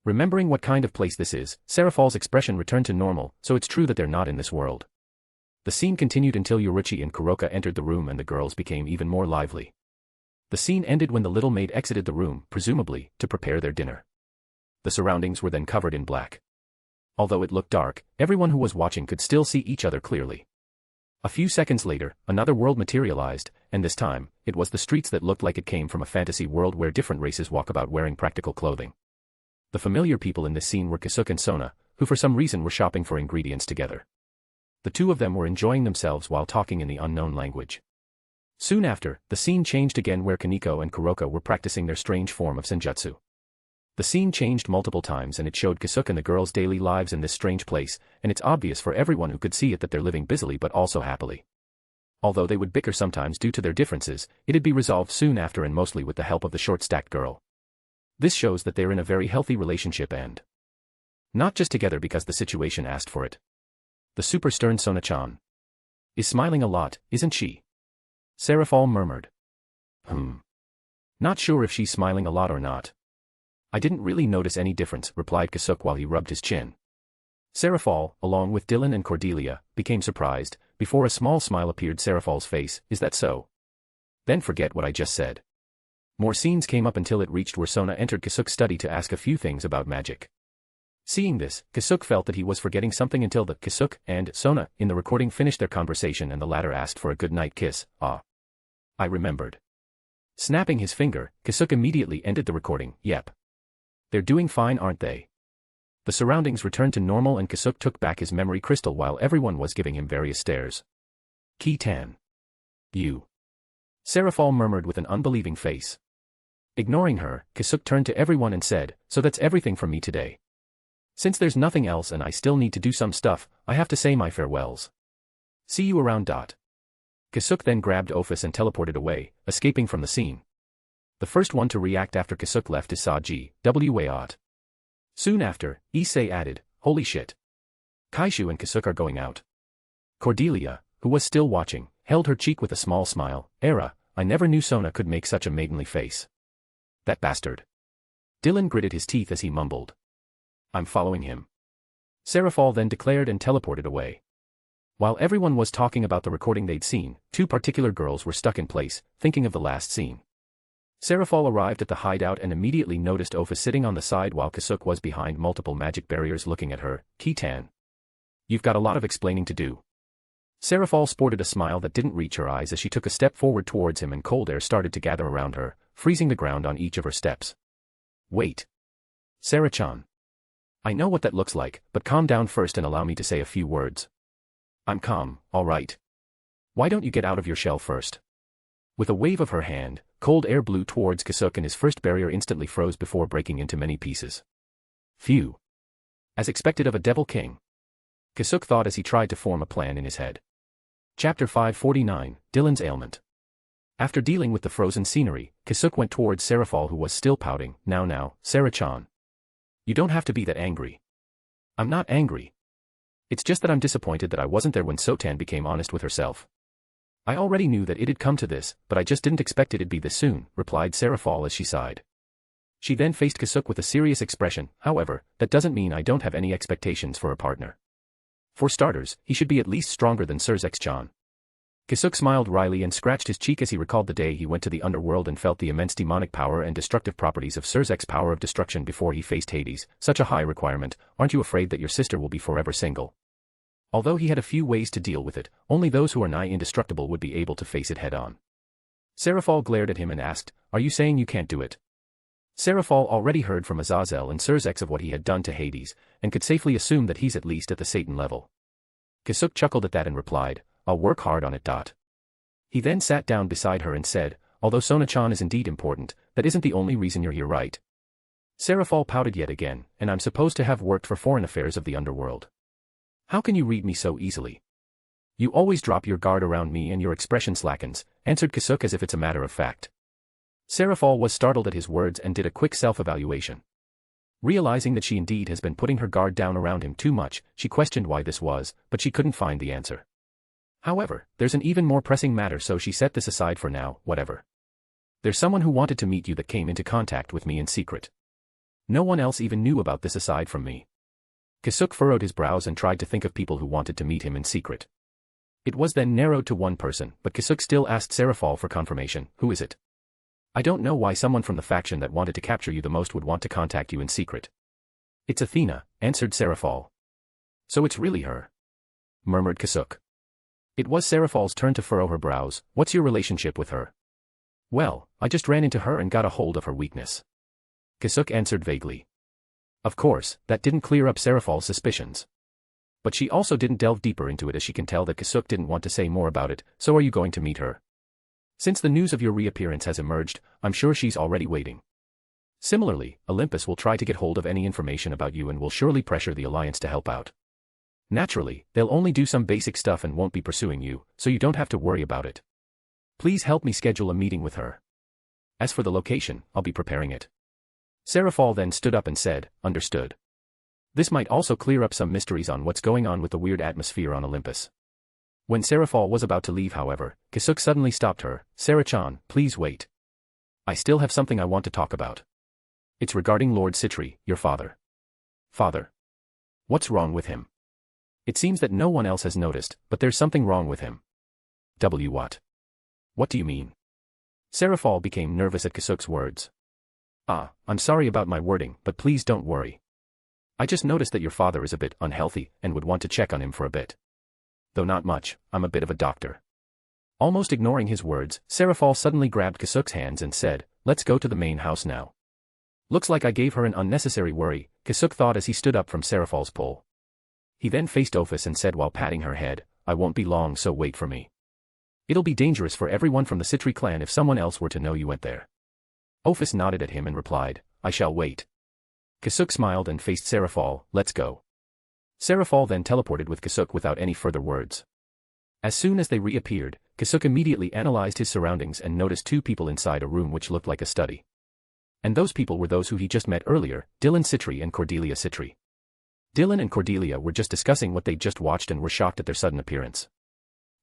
Remembering what kind of place this is, Serafal's expression returned to normal, so it's true that they're not in this world. The scene continued until Yoruchi and Kuroka entered the room and the girls became even more lively. The scene ended when the little maid exited the room, presumably, to prepare their dinner. The surroundings were then covered in black. Although it looked dark, everyone who was watching could still see each other clearly. A few seconds later, another world materialized, and this time, it was the streets that looked like it came from a fantasy world where different races walk about wearing practical clothing. The familiar people in this scene were Kasuk and Sona, who for some reason were shopping for ingredients together. The two of them were enjoying themselves while talking in the unknown language. Soon after, the scene changed again where Kaneko and Kuroka were practicing their strange form of senjutsu. The scene changed multiple times and it showed Kasuk and the girls' daily lives in this strange place, and it's obvious for everyone who could see it that they're living busily but also happily. Although they would bicker sometimes due to their differences, it'd be resolved soon after and mostly with the help of the short-stacked girl. This shows that they're in a very healthy relationship and not just together because the situation asked for it. The super stern Sona-chan is smiling a lot, isn't she? Serafal murmured. Not sure if she's smiling a lot or not. I didn't really notice any difference, replied Kasuk while he rubbed his chin. Serafal, along with Dylan and Cordelia, became surprised. Before a small smile appeared Serafal's face. Is that so? Then forget what I just said. More scenes came up until it reached where Sona entered Kasuk's study to ask a few things about magic. Seeing this, Kasuk felt that he was forgetting something until the Kasuk and Sona in the recording finished their conversation and the latter asked for a good-night kiss. Ah. I remembered. Snapping his finger, Kasuk immediately ended the recording. Yep. They're doing fine, aren't they? The surroundings returned to normal and Kasuk took back his memory crystal while everyone was giving him various stares. Ki-tan. You. Serafal murmured with an unbelieving face. Ignoring her, Kasuk turned to everyone and said, so that's everything from me today. Since there's nothing else and I still need to do some stuff, I have to say my farewells. See you around. Kasuk then grabbed Ophus and teleported away, escaping from the scene. The first one to react after Kasuk left is Saji, Waot. Soon after, Issei added, holy shit. Kaishu and Kasuk are going out. Cordelia, who was still watching, held her cheek with a small smile. Era, I never knew Sona could make such a maidenly face. That bastard. Dylan gritted his teeth as he mumbled. I'm following him. Serafal then declared and teleported away. While everyone was talking about the recording they'd seen, two particular girls were stuck in place, thinking of the last scene. Serafal arrived at the hideout and immediately noticed Ophus sitting on the side while Kasuk was behind multiple magic barriers looking at her. Ki-tan. You've got a lot of explaining to do. Serafal sported a smile that didn't reach her eyes as she took a step forward towards him and cold air started to gather around her, freezing the ground on each of her steps. Wait. Sarah-chan. I know what that looks like, but calm down first and allow me to say a few words. I'm calm, all right. Why don't you get out of your shell first? With a wave of her hand, cold air blew towards Kasuk and his first barrier instantly froze before breaking into many pieces. Phew. As expected of a devil king. Kasuk thought as he tried to form a plan in his head. Chapter 549, Dylan's Ailment. After dealing with the frozen scenery, Kasuk went towards Serafal who was still pouting. Now, Sarah-chan. You don't have to be that angry. I'm not angry. It's just that I'm disappointed that I wasn't there when Sotan became honest with herself. I already knew that it'd come to this, but I just didn't expect it'd be this soon, replied Serafal as she sighed. She then faced Kasuk with a serious expression. However, that doesn't mean I don't have any expectations for a partner. For starters, he should be at least stronger than Surzex-chan. Kasuk smiled wryly and scratched his cheek as he recalled the day he went to the underworld and felt the immense demonic power and destructive properties of Surzex's power of destruction before he faced Hades. Such a high requirement, aren't you afraid that your sister will be forever single? Although he had a few ways to deal with it, only those who are nigh indestructible would be able to face it head-on. Serafal glared at him and asked, are you saying you can't do it? Serafal already heard from Azazel and Surzex of what he had done to Hades, and could safely assume that he's at least at the Satan level. Kasuk chuckled at that and replied, I'll work hard on it. He then sat down beside her and said, although Sona-chan is indeed important, that isn't the only reason you're here, right? Serafal pouted yet again, and I'm supposed to have worked for foreign affairs of the underworld. How can you read me so easily? You always drop your guard around me and your expression slackens, answered Kasuk as if it's a matter of fact. Serafal was startled at his words and did a quick self-evaluation. Realizing that she indeed has been putting her guard down around him too much, she questioned why this was, but she couldn't find the answer. However, there's an even more pressing matter, so she set this aside for now. Whatever. There's someone who wanted to meet you that came into contact with me in secret. No one else even knew about this aside from me. Kasuk furrowed his brows and tried to think of people who wanted to meet him in secret. It was then narrowed to one person, but Kasuk still asked Serafal for confirmation. Who is it? I don't know why someone from the faction that wanted to capture you the most would want to contact you in secret. It's Athena, answered Serafal. So it's really her, murmured Kasuk. It was Serafal's turn to furrow her brows. What's your relationship with her? Well, I just ran into her and got a hold of her weakness. Kasuk answered vaguely. Of course, that didn't clear up Serafal's suspicions. But she also didn't delve deeper into it, as she can tell that Kasuk didn't want to say more about it. So are you going to meet her? Since the news of your reappearance has emerged, I'm sure she's already waiting. Similarly, Olympus will try to get hold of any information about you and will surely pressure the Alliance to help out. Naturally, they'll only do some basic stuff and won't be pursuing you, so you don't have to worry about it. Please help me schedule a meeting with her. As for the location, I'll be preparing it. Serafal then stood up and said, understood. This might also clear up some mysteries on what's going on with the weird atmosphere on Olympus. When Serafal was about to leave, however, Kasuk suddenly stopped her. Sarah-chan, please wait. I still have something I want to talk about. It's regarding Lord Citri, your father. Father? What's wrong with him? It seems that no one else has noticed, but there's something wrong with him. What? What do you mean? Serafal became nervous at Kasuk's words. I'm sorry about my wording, but please don't worry. I just noticed that your father is a bit unhealthy and would want to check on him for a bit. Though not much, I'm a bit of a doctor. Almost ignoring his words, Serafal suddenly grabbed Kasuk's hands and said, let's go to the main house now. Looks like I gave her an unnecessary worry, Kasuk thought as he stood up from Serafal's pull. He then faced Ophus and said while patting her head, I won't be long, so wait for me. It'll be dangerous for everyone from the Citri clan if someone else were to know you went there. Ophus nodded at him and replied, I shall wait. Kasuk smiled and faced Serafal, let's go. Serafal then teleported with Kasuk without any further words. As soon as they reappeared, Kasuk immediately analyzed his surroundings and noticed two people inside a room which looked like a study. And those people were those who he just met earlier, Dylan Citri and Cordelia Citri. Dylan and Cordelia were just discussing what they'd just watched and were shocked at their sudden appearance.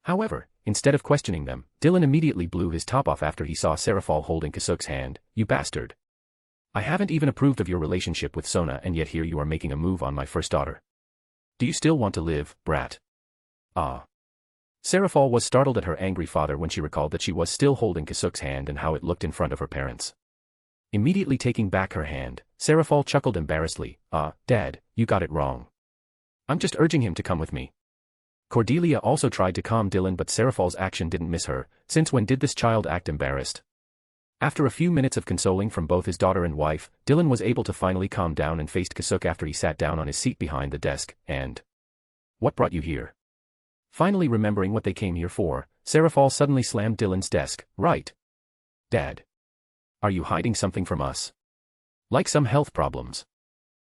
However, instead of questioning them, Dylan immediately blew his top off after he saw Serafal holding Kasuk's hand. You bastard. I haven't even approved of your relationship with Sona, and yet here you are making a move on my first daughter. Do you still want to live, brat? Serafal was startled at her angry father when she recalled that she was still holding Kasuk's hand and how it looked in front of her parents. Immediately taking back her hand, Serafal chuckled embarrassedly, Dad, you got it wrong. I'm just urging him to come with me. Cordelia also tried to calm Dylan, but Serafal's action didn't miss her. Since when did this child act embarrassed? After a few minutes of consoling from both his daughter and wife, Dylan was able to finally calm down and faced Kasuk after he sat down on his seat behind the desk, and... What brought you here? Finally remembering what they came here for, Serafal suddenly slammed Dylan's desk. Right. Dad. Are you hiding something from us? Like some health problems?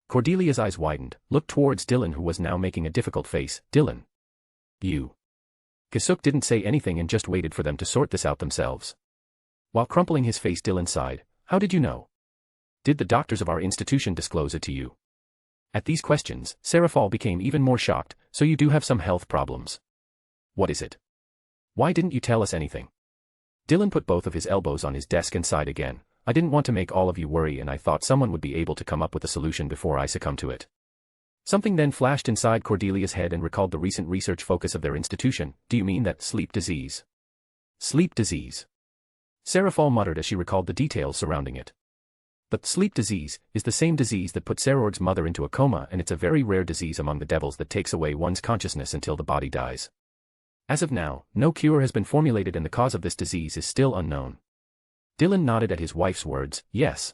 Cordelia's eyes widened, looked towards Dylan, who was now making a difficult face. Dylan. You. Kasuk didn't say anything and just waited for them to sort this out themselves. While crumpling his face, Dylan sighed. How did you know? Did the doctors of our institution disclose it to you? At these questions, Serafal became even more shocked. So you do have some health problems. What is it? Why didn't you tell us anything? Dylan put both of his elbows on his desk and sighed again. I didn't want to make all of you worry, and I thought someone would be able to come up with a solution before I succumb to it. Something then flashed inside Cordelia's head and recalled the recent research focus of their institution. Do you mean that sleep disease? Sleep disease. Serafal muttered as she recalled the details surrounding it. But sleep disease is the same disease that put Serord's mother into a coma, and it's a very rare disease among the devils that takes away one's consciousness until the body dies. As of now, no cure has been formulated and the cause of this disease is still unknown. Dylan nodded at his wife's words. Yes.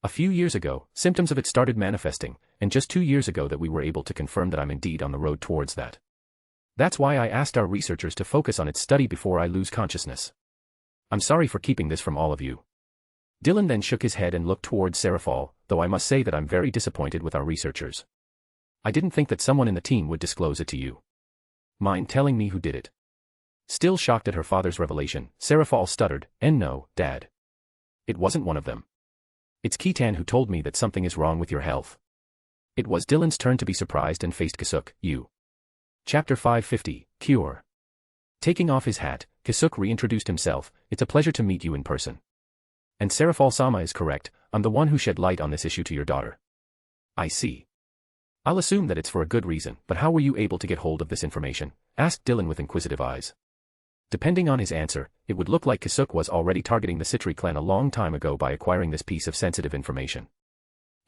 A few years ago, symptoms of it started manifesting, and just 2 years ago that we were able to confirm that I'm indeed on the road towards that. That's why I asked our researchers to focus on its study before I lose consciousness. I'm sorry for keeping this from all of you. Dylan then shook his head and looked towards Serafal, though I must say that I'm very disappointed with our researchers. I didn't think that someone in the team would disclose it to you. Mind telling me who did it? Still shocked at her father's revelation, Serafal stuttered, No, Dad. It wasn't one of them. It's Kitan who told me that something is wrong with your health. It was Dylan's turn to be surprised and faced Kasuk. You. Chapter 550, Cure. Taking off his hat, Kasuk reintroduced himself. It's a pleasure to meet you in person. And Serafal-sama is correct, I'm the one who shed light on this issue to your daughter. I see. I'll assume that it's for a good reason, but how were you able to get hold of this information? Asked Dylan with inquisitive eyes. Depending on his answer, it would look like Kasuk was already targeting the Citri clan a long time ago by acquiring this piece of sensitive information.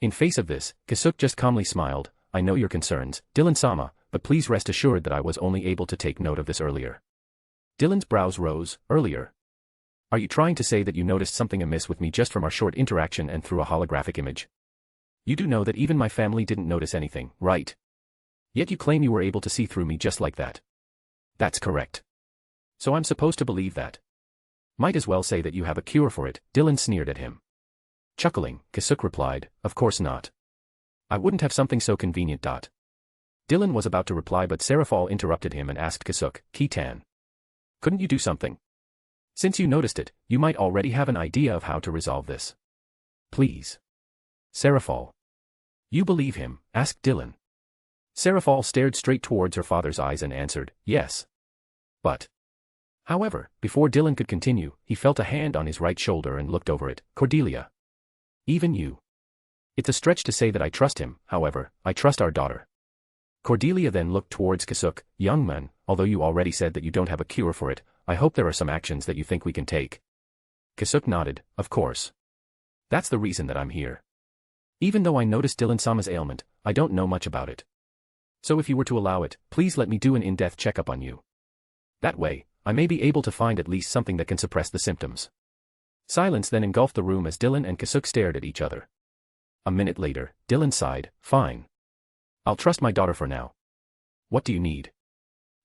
In face of this, Kasuk just calmly smiled. I know your concerns, Dylan-sama, but please rest assured that I was only able to take note of this earlier. Dylan's brows rose. Earlier? Are you trying to say that you noticed something amiss with me just from our short interaction and through a holographic image? You do know that even my family didn't notice anything, right? Yet you claim you were able to see through me just like that. That's correct. So I'm supposed to believe that? Might as well say that you have a cure for it, Dylan sneered at him. Chuckling, Kasuk replied, of course not. I wouldn't have something so convenient. Dylan was about to reply but Serafal interrupted him and asked Kasuk, Kitan. Couldn't you do something? Since you noticed it, you might already have an idea of how to resolve this. Please. Serafal. You believe him? Asked Dylan. Serafal stared straight towards her father's eyes and answered, yes. But. However, before Dylan could continue, he felt a hand on his right shoulder and looked over it. Cordelia. Even you. It's a stretch to say that I trust him, however, I trust our daughter. Cordelia then looked towards Kasuk, young man, although you already said that you don't have a cure for it, I hope there are some actions that you think we can take. Kasuk nodded, of course. That's the reason that I'm here. Even though I noticed Dylan-sama's ailment, I don't know much about it. So if you were to allow it, please let me do an in-depth checkup on you. That way, I may be able to find at least something that can suppress the symptoms. Silence then engulfed the room as Dylan and Kasuk stared at each other. A minute later, Dylan sighed, fine. I'll trust my daughter for now. What do you need?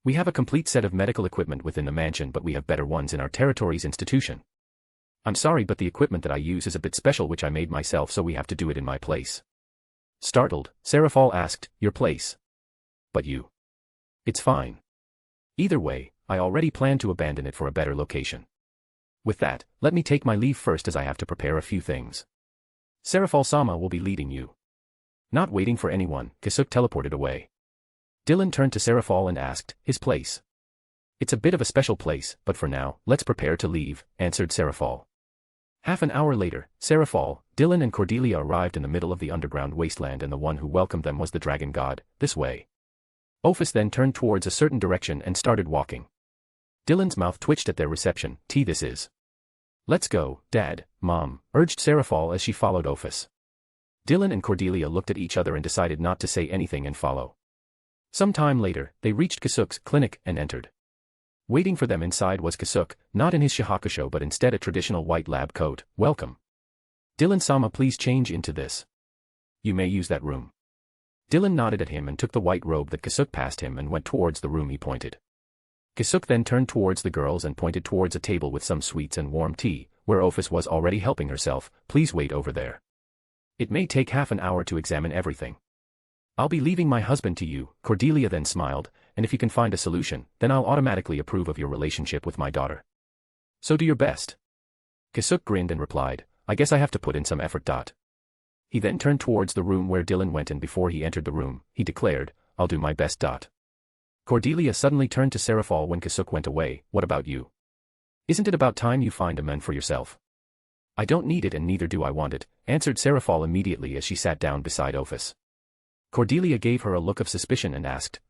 We have a complete set of medical equipment within the mansion but we have better ones in our territory's institution. I'm sorry but the equipment that I use is a bit special which I made myself so we have to do it in my place. Startled, Serafal asked, your place? But you. It's fine. Either way, I already plan to abandon it for a better location. With that, let me take my leave first as I have to prepare a few things. Serafal-sama will be leading you. Not waiting for anyone, Kasuk teleported away. Dylan turned to Serafal and asked, his place? It's a bit of a special place, but for now, let's prepare to leave, answered Serafal. Half an hour later, Serafal, Dylan and Cordelia arrived in the middle of the underground wasteland and the one who welcomed them was the dragon god, this way. Ophus then turned towards a certain direction and started walking. Dylan's mouth twitched at their reception, this is. Let's go, Dad, Mom, urged Serafal as she followed Ophus. Dylan and Cordelia looked at each other and decided not to say anything and follow. Some time later, they reached Kasuk's clinic and entered. Waiting for them inside was Kasuk, not in his shihakusho but instead a traditional white lab coat. Welcome. Dylan-sama, please change into this. You may use that room. Dylan nodded at him and took the white robe that Kasuk passed him and went towards the room he pointed. Kasuk then turned towards the girls and pointed towards a table with some sweets and warm tea, where Ophus was already helping herself. Please wait over there. It may take half an hour to examine everything. I'll be leaving my husband to you, Cordelia then smiled, and if you can find a solution, then I'll automatically approve of your relationship with my daughter. So do your best. Kasuk grinned and replied, I guess I have to put in some effort. He then turned towards the room where Dylan went and before he entered the room, he declared, I'll do my best. Cordelia suddenly turned to Serafal when Kasuk went away, what about you? Isn't it about time you find a man for yourself? I don't need it and neither do I want it, answered Serafal immediately as she sat down beside Ophus. Cordelia gave her a look of suspicion and asked,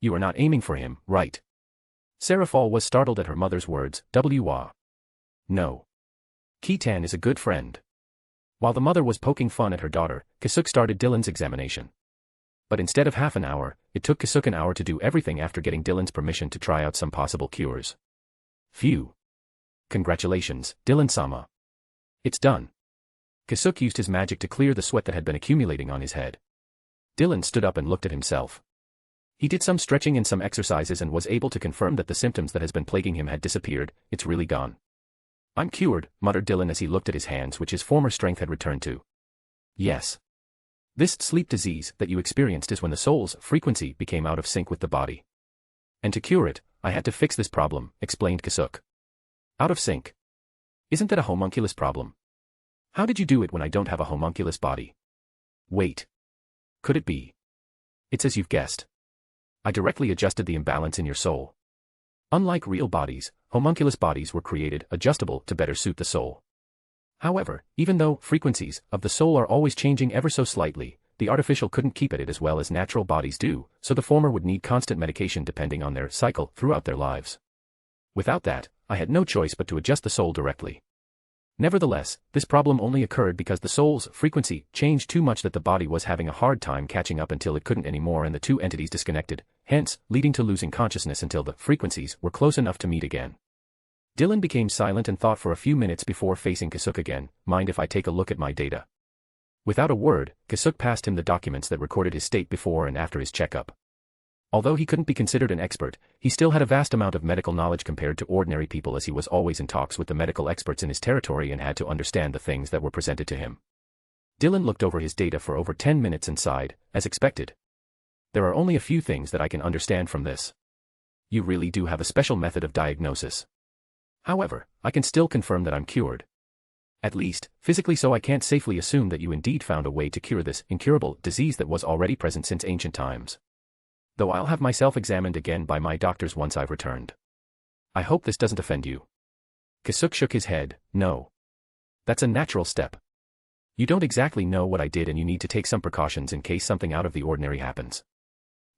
You are not aiming for him, right? Serafal was startled at her mother's words, No. Kitan is a good friend. While the mother was poking fun at her daughter, Kasuk started Dylan's examination. But instead of half an hour, it took Kasuk an hour to do everything after getting Dylan's permission to try out some possible cures. Phew. Congratulations, Dylan-sama. It's done. Kasuk used his magic to clear the sweat that had been accumulating on his head. Dylan stood up and looked at himself. He did some stretching and some exercises and was able to confirm that the symptoms that has been plaguing him had disappeared. It's really gone. I'm cured, muttered Dylan as he looked at his hands which his former strength had returned to. Yes. This sleep disease that you experienced is when the soul's frequency became out of sync with the body. And to cure it, I had to fix this problem, explained Kasuk. Out of sync? Isn't that a homunculus problem? How did you do it when I don't have a homunculus body? Wait. Could it be? It's as you've guessed. I directly adjusted the imbalance in your soul. Unlike real bodies, homunculus bodies were created adjustable to better suit the soul. However, even though frequencies of the soul are always changing ever so slightly, the artificial couldn't keep at it as well as natural bodies do, so the former would need constant medication depending on their cycle throughout their lives. Without that, I had no choice but to adjust the soul directly. Nevertheless, this problem only occurred because the soul's frequency changed too much that the body was having a hard time catching up until it couldn't anymore and the two entities disconnected, hence, leading to losing consciousness until the frequencies were close enough to meet again. Dylan became silent and thought for a few minutes before facing Kasuk again. Mind if I take a look at my data? Without a word, Kasuk passed him the documents that recorded his state before and after his checkup. Although he couldn't be considered an expert, he still had a vast amount of medical knowledge compared to ordinary people, as he was always in talks with the medical experts in his territory and had to understand the things that were presented to him. Dylan looked over his data for over 10 minutes and sighed, as expected. There are only a few things that I can understand from this. You really do have a special method of diagnosis. However, I can still confirm that I'm cured. At least, physically, so I can't safely assume that you indeed found a way to cure this incurable disease that was already present since ancient times. Though I'll have myself examined again by my doctors once I've returned. I hope this doesn't offend you. Kasuk shook his head. No. That's a natural step. You don't exactly know what I did and you need to take some precautions in case something out of the ordinary happens.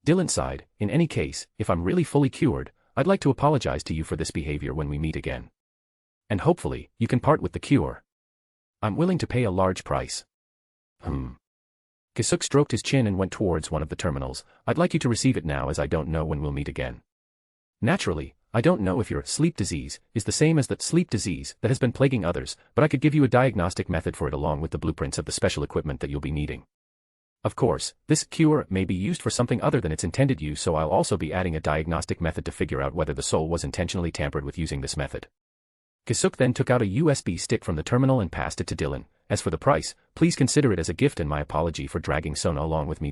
Dylan sighed. In any case, if I'm really fully cured, I'd like to apologize to you for this behavior when we meet again. And hopefully, you can part with the cure. I'm willing to pay a large price. Kasuk stroked his chin and went towards one of the terminals. I'd like you to receive it now, as I don't know when we'll meet again. Naturally, I don't know if your sleep disease is the same as the sleep disease that has been plaguing others, but I could give you a diagnostic method for it along with the blueprints of the special equipment that you'll be needing. Of course, this cure may be used for something other than its intended use, so I'll also be adding a diagnostic method to figure out whether the soul was intentionally tampered with using this method. Kasuk then took out a USB stick from the terminal and passed it to Dylan. As for the price, please consider it as a gift and my apology for dragging Sona along with me.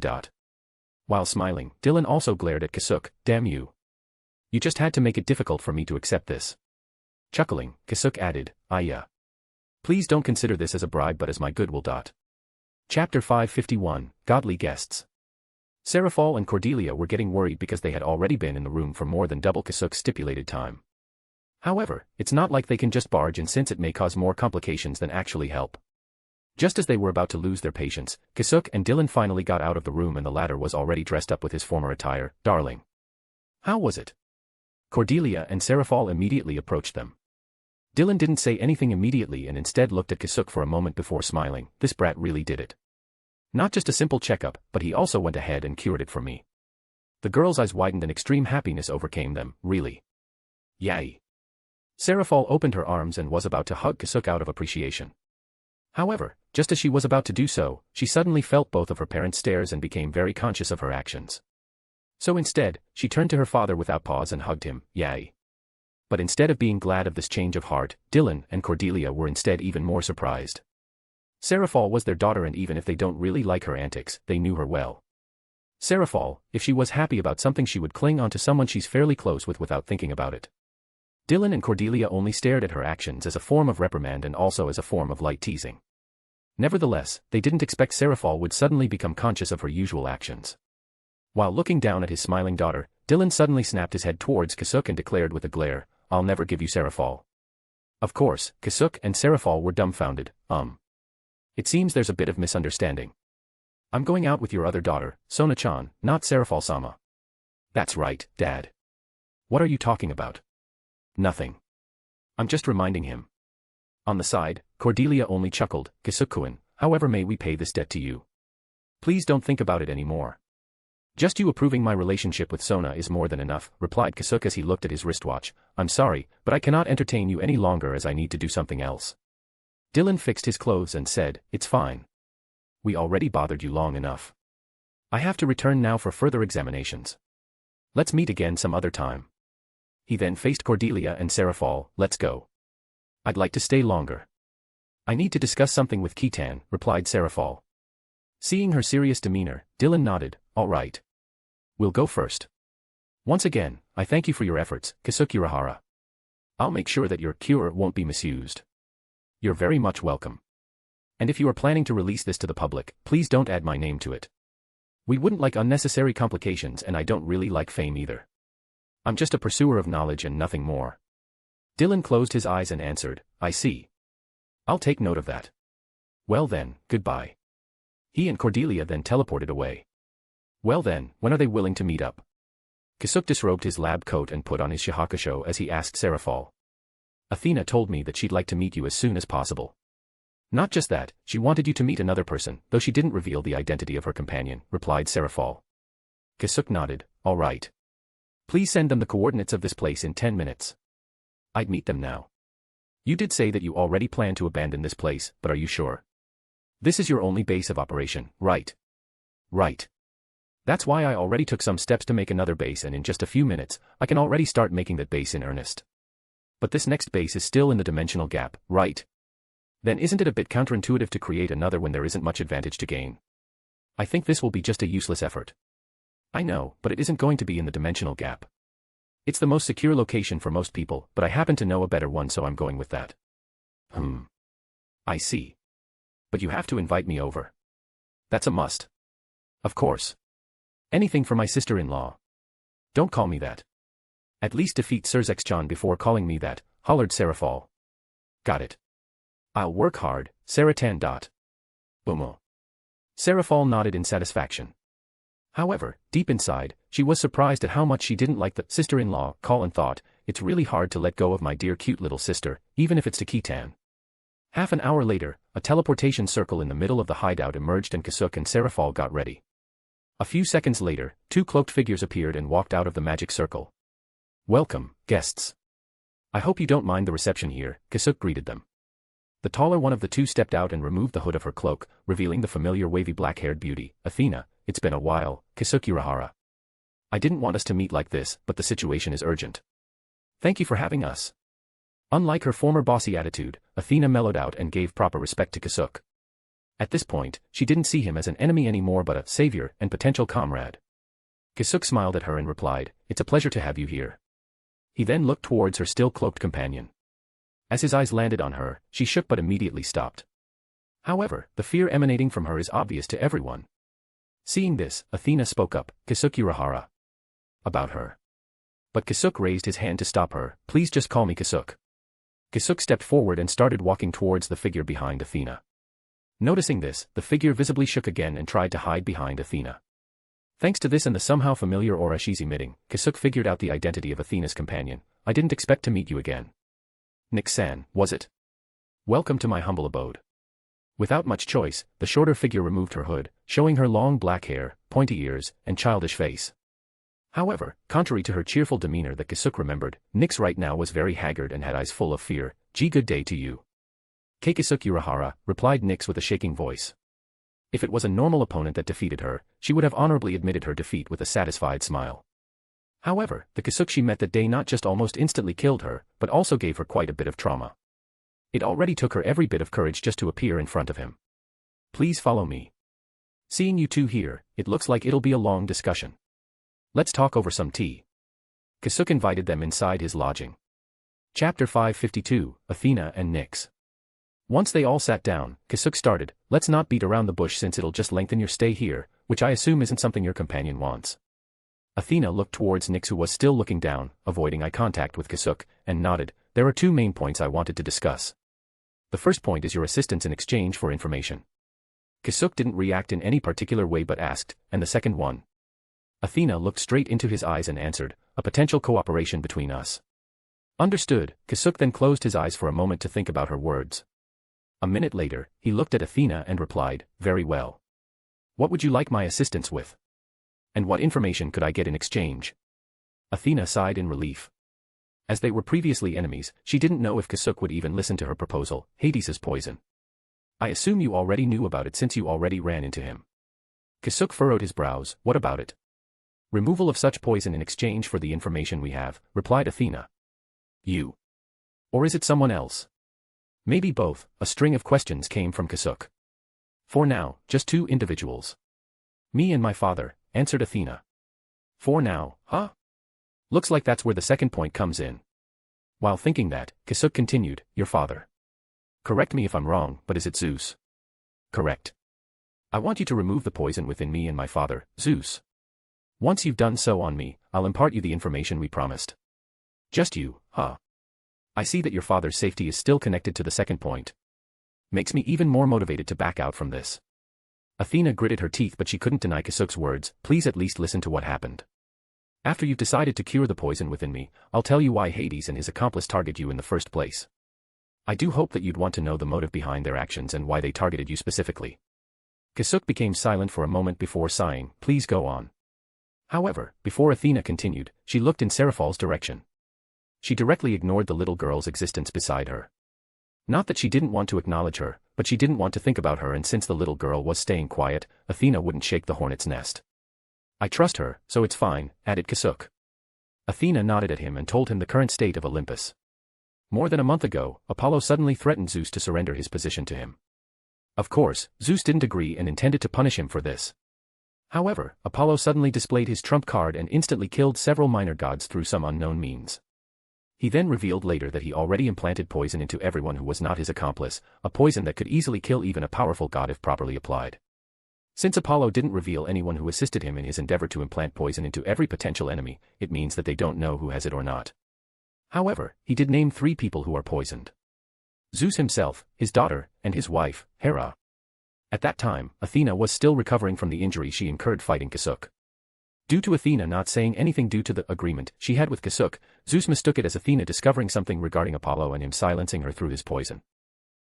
While smiling, Dylan also glared at Kasuk. Damn you. You just had to make it difficult for me to accept this. Chuckling, Kasuk added, yeah. Please don't consider this as a bribe but as my goodwill. Chapter 551, Godly Guests. Seraphol and Cordelia were getting worried because they had already been in the room for more than double Kasuk's stipulated time. However, it's not like they can just barge in, since it may cause more complications than actually help. Just as they were about to lose their patience, Kasuk and Dylan finally got out of the room and the latter was already dressed up with his former attire. Darling. How was it? Cordelia and Seraphol immediately approached them. Dylan didn't say anything immediately and instead looked at Kasuk for a moment before smiling. This brat really did it. Not just a simple checkup, but he also went ahead and cured it for me. The girl's eyes widened and extreme happiness overcame them. Really? Yay. Seraphol opened her arms and was about to hug Kasuk out of appreciation. However, just as she was about to do so, she suddenly felt both of her parents' stares and became very conscious of her actions. So instead, she turned to her father without pause and hugged him. Yay. But instead of being glad of this change of heart, Dylan and Cordelia were instead even more surprised. Seraphol was their daughter, and even if they don't really like her antics, they knew her well. Seraphol, if she was happy about something, she would cling on to someone she's fairly close with without thinking about it. Dylan and Cordelia only stared at her actions as a form of reprimand and also as a form of light teasing. Nevertheless, they didn't expect Seraphol would suddenly become conscious of her usual actions. While looking down at his smiling daughter, Dylan suddenly snapped his head towards Kasuk and declared with a glare, I'll never give you Seraphol. Of course, Kasuk and Seraphol were dumbfounded. It seems there's a bit of misunderstanding. I'm going out with your other daughter, Sona-chan, not Seraphol-sama. That's right, Dad. What are you talking about? Nothing. I'm just reminding him. On the side, Cordelia only chuckled. Kasuk-kun, however may we pay this debt to you? Please don't think about it anymore. Just you approving my relationship with Sona is more than enough, replied Kasuk as he looked at his wristwatch. I'm sorry, but I cannot entertain you any longer as I need to do something else. Dylan fixed his clothes and said, It's fine. We already bothered you long enough. I have to return now for further examinations. Let's meet again some other time. He then faced Cordelia and Seraphol. Let's go. I'd like to stay longer. I need to discuss something with Kitan, replied Seraphol. Seeing her serious demeanor, Dylan nodded. All right. We'll go first. Once again, I thank you for your efforts, Kasuk Urahara. I'll make sure that your cure won't be misused. You're very much welcome. And if you are planning to release this to the public, please don't add my name to it. We wouldn't like unnecessary complications, and I don't really like fame either. I'm just a pursuer of knowledge and nothing more. Dylan closed his eyes and answered, I see. I'll take note of that. Well then, goodbye. He and Cordelia then teleported away. Well then, when are they willing to meet up? Kasuk disrobed his lab coat and put on his shihakusho as he asked Seraphol. Athena told me that she'd like to meet you as soon as possible. Not just that, she wanted you to meet another person, though she didn't reveal the identity of her companion, replied Seraphol. Kasuk nodded, all right. Please send them the coordinates of this place in 10 minutes. I'd meet them now. You did say that you already plan to abandon this place, but are you sure? This is your only base of operation, right? Right. That's why I already took some steps to make another base, and in just a few minutes, I can already start making that base in earnest. But this next base is still in the dimensional gap, right? Then isn't it a bit counterintuitive to create another when there isn't much advantage to gain? I think this will be just a useless effort. I know, but it isn't going to be in the dimensional gap. It's the most secure location for most people, but I happen to know a better one, so I'm going with that. I see. But you have to invite me over. That's a must. Of course. Anything for my sister-in-law. Don't call me that. At least defeat Surzexchan before calling me that, hollered Serafal. Got it. I'll work hard, Saratan. Boom. Serafal nodded in satisfaction. However, deep inside, she was surprised at how much she didn't like the sister-in-law call and thought, it's really hard to let go of my dear cute little sister, even if it's to Kitan. Half an hour later, a teleportation circle in the middle of the hideout emerged and Kasuk and Serafal got ready. A few seconds later, two cloaked figures appeared and walked out of the magic circle. Welcome, guests. I hope you don't mind the reception here, Kasuk greeted them. The taller one of the two stepped out and removed the hood of her cloak, revealing the familiar wavy black-haired beauty, Athena. It's been a while, Kasuk Urahara. I didn't want us to meet like this, but the situation is urgent. Thank you for having us. Unlike her former bossy attitude, Athena mellowed out and gave proper respect to Kasuk. At this point, she didn't see him as an enemy anymore but a savior and potential comrade. Kasuk smiled at her and replied, it's a pleasure to have you here. He then looked towards her still cloaked companion. As his eyes landed on her, she shook but immediately stopped. However, the fear emanating from her is obvious to everyone. Seeing this, Athena spoke up, Kasuk Urahara. About her. But Kasuk raised his hand to stop her, please just call me Kasuk. Kasuk stepped forward and started walking towards the figure behind Athena. Noticing this, the figure visibly shook again and tried to hide behind Athena. Thanks to this and the somehow familiar aura she's emitting, Kasuk figured out the identity of Athena's companion. I didn't expect to meet you again. Nick-san, was it? Welcome to my humble abode. Without much choice, the shorter figure removed her hood, showing her long black hair, pointy ears, and childish face. However, contrary to her cheerful demeanor that Kasuk remembered, Nyx right now was very haggard and had eyes full of fear. Gee, good day to you. Kasuk Urahara, replied Nyx with a shaking voice. If it was a normal opponent that defeated her, she would have honorably admitted her defeat with a satisfied smile. However, the Kasuk she met that day not just almost instantly killed her, but also gave her quite a bit of trauma. It already took her every bit of courage just to appear in front of him. Please follow me. Seeing you two here, it looks like it'll be a long discussion. Let's talk over some tea. Kasuk invited them inside his lodging. Chapter 552, Athena and Nyx. Once they all sat down, Kasuk started, let's not beat around the bush since it'll just lengthen your stay here, which I assume isn't something your companion wants. Athena looked towards Nyx, who was still looking down, avoiding eye contact with Kasuk, and nodded, there are two main points I wanted to discuss. The first point is your assistance in exchange for information. Kasuk didn't react in any particular way but asked, and the second one? Athena looked straight into his eyes and answered, a potential cooperation between us. Understood, Kasuk then closed his eyes for a moment to think about her words. A minute later, he looked at Athena and replied, very well. What would you like my assistance with? And what information could I get in exchange? Athena sighed in relief. As they were previously enemies, she didn't know if Kasuk would even listen to her proposal, Hades's poison. I assume you already knew about it since you already ran into him. Kasuk furrowed his brows, what about it? Removal of such poison in exchange for the information we have, replied Athena. You. Or is it someone else? Maybe both, a string of questions came from Kasuk. For now, just two individuals. Me and my father, answered Athena. For now, huh? Looks like that's where the second point comes in. While thinking that, Kasuk continued, your father. Correct me if I'm wrong, but is it Zeus? Correct. I want you to remove the poison within me and my father, Zeus. Once you've done so on me, I'll impart you the information we promised. Just you, huh? I see that your father's safety is still connected to the second point. Makes me even more motivated to back out from this. Athena gritted her teeth, but she couldn't deny Kasuk's words, please at least listen to what happened. After you've decided to cure the poison within me, I'll tell you why Hades and his accomplice target you in the first place. I do hope that you'd want to know the motive behind their actions and why they targeted you specifically. Kasuk became silent for a moment before sighing, please go on. However, before Athena continued, she looked in Serafal's direction. She directly ignored the little girl's existence beside her. Not that she didn't want to acknowledge her, but she didn't want to think about her, and since the little girl was staying quiet, Athena wouldn't shake the hornet's nest. I trust her, so it's fine, added Kasuk. Athena nodded at him and told him the current state of Olympus. More than a month ago, Apollo suddenly threatened Zeus to surrender his position to him. Of course, Zeus didn't agree and intended to punish him for this. However, Apollo suddenly displayed his trump card and instantly killed several minor gods through some unknown means. He then revealed later that he already implanted poison into everyone who was not his accomplice, a poison that could easily kill even a powerful god if properly applied. Since Apollo didn't reveal anyone who assisted him in his endeavor to implant poison into every potential enemy, it means that they don't know who has it or not. However, he did name 3 people who are poisoned: Zeus himself, his daughter, and his wife, Hera. At that time, Athena was still recovering from the injury she incurred fighting Kasuk. Due to Athena not saying anything due to the agreement she had with Kasuk, Zeus mistook it as Athena discovering something regarding Apollo and him silencing her through his poison.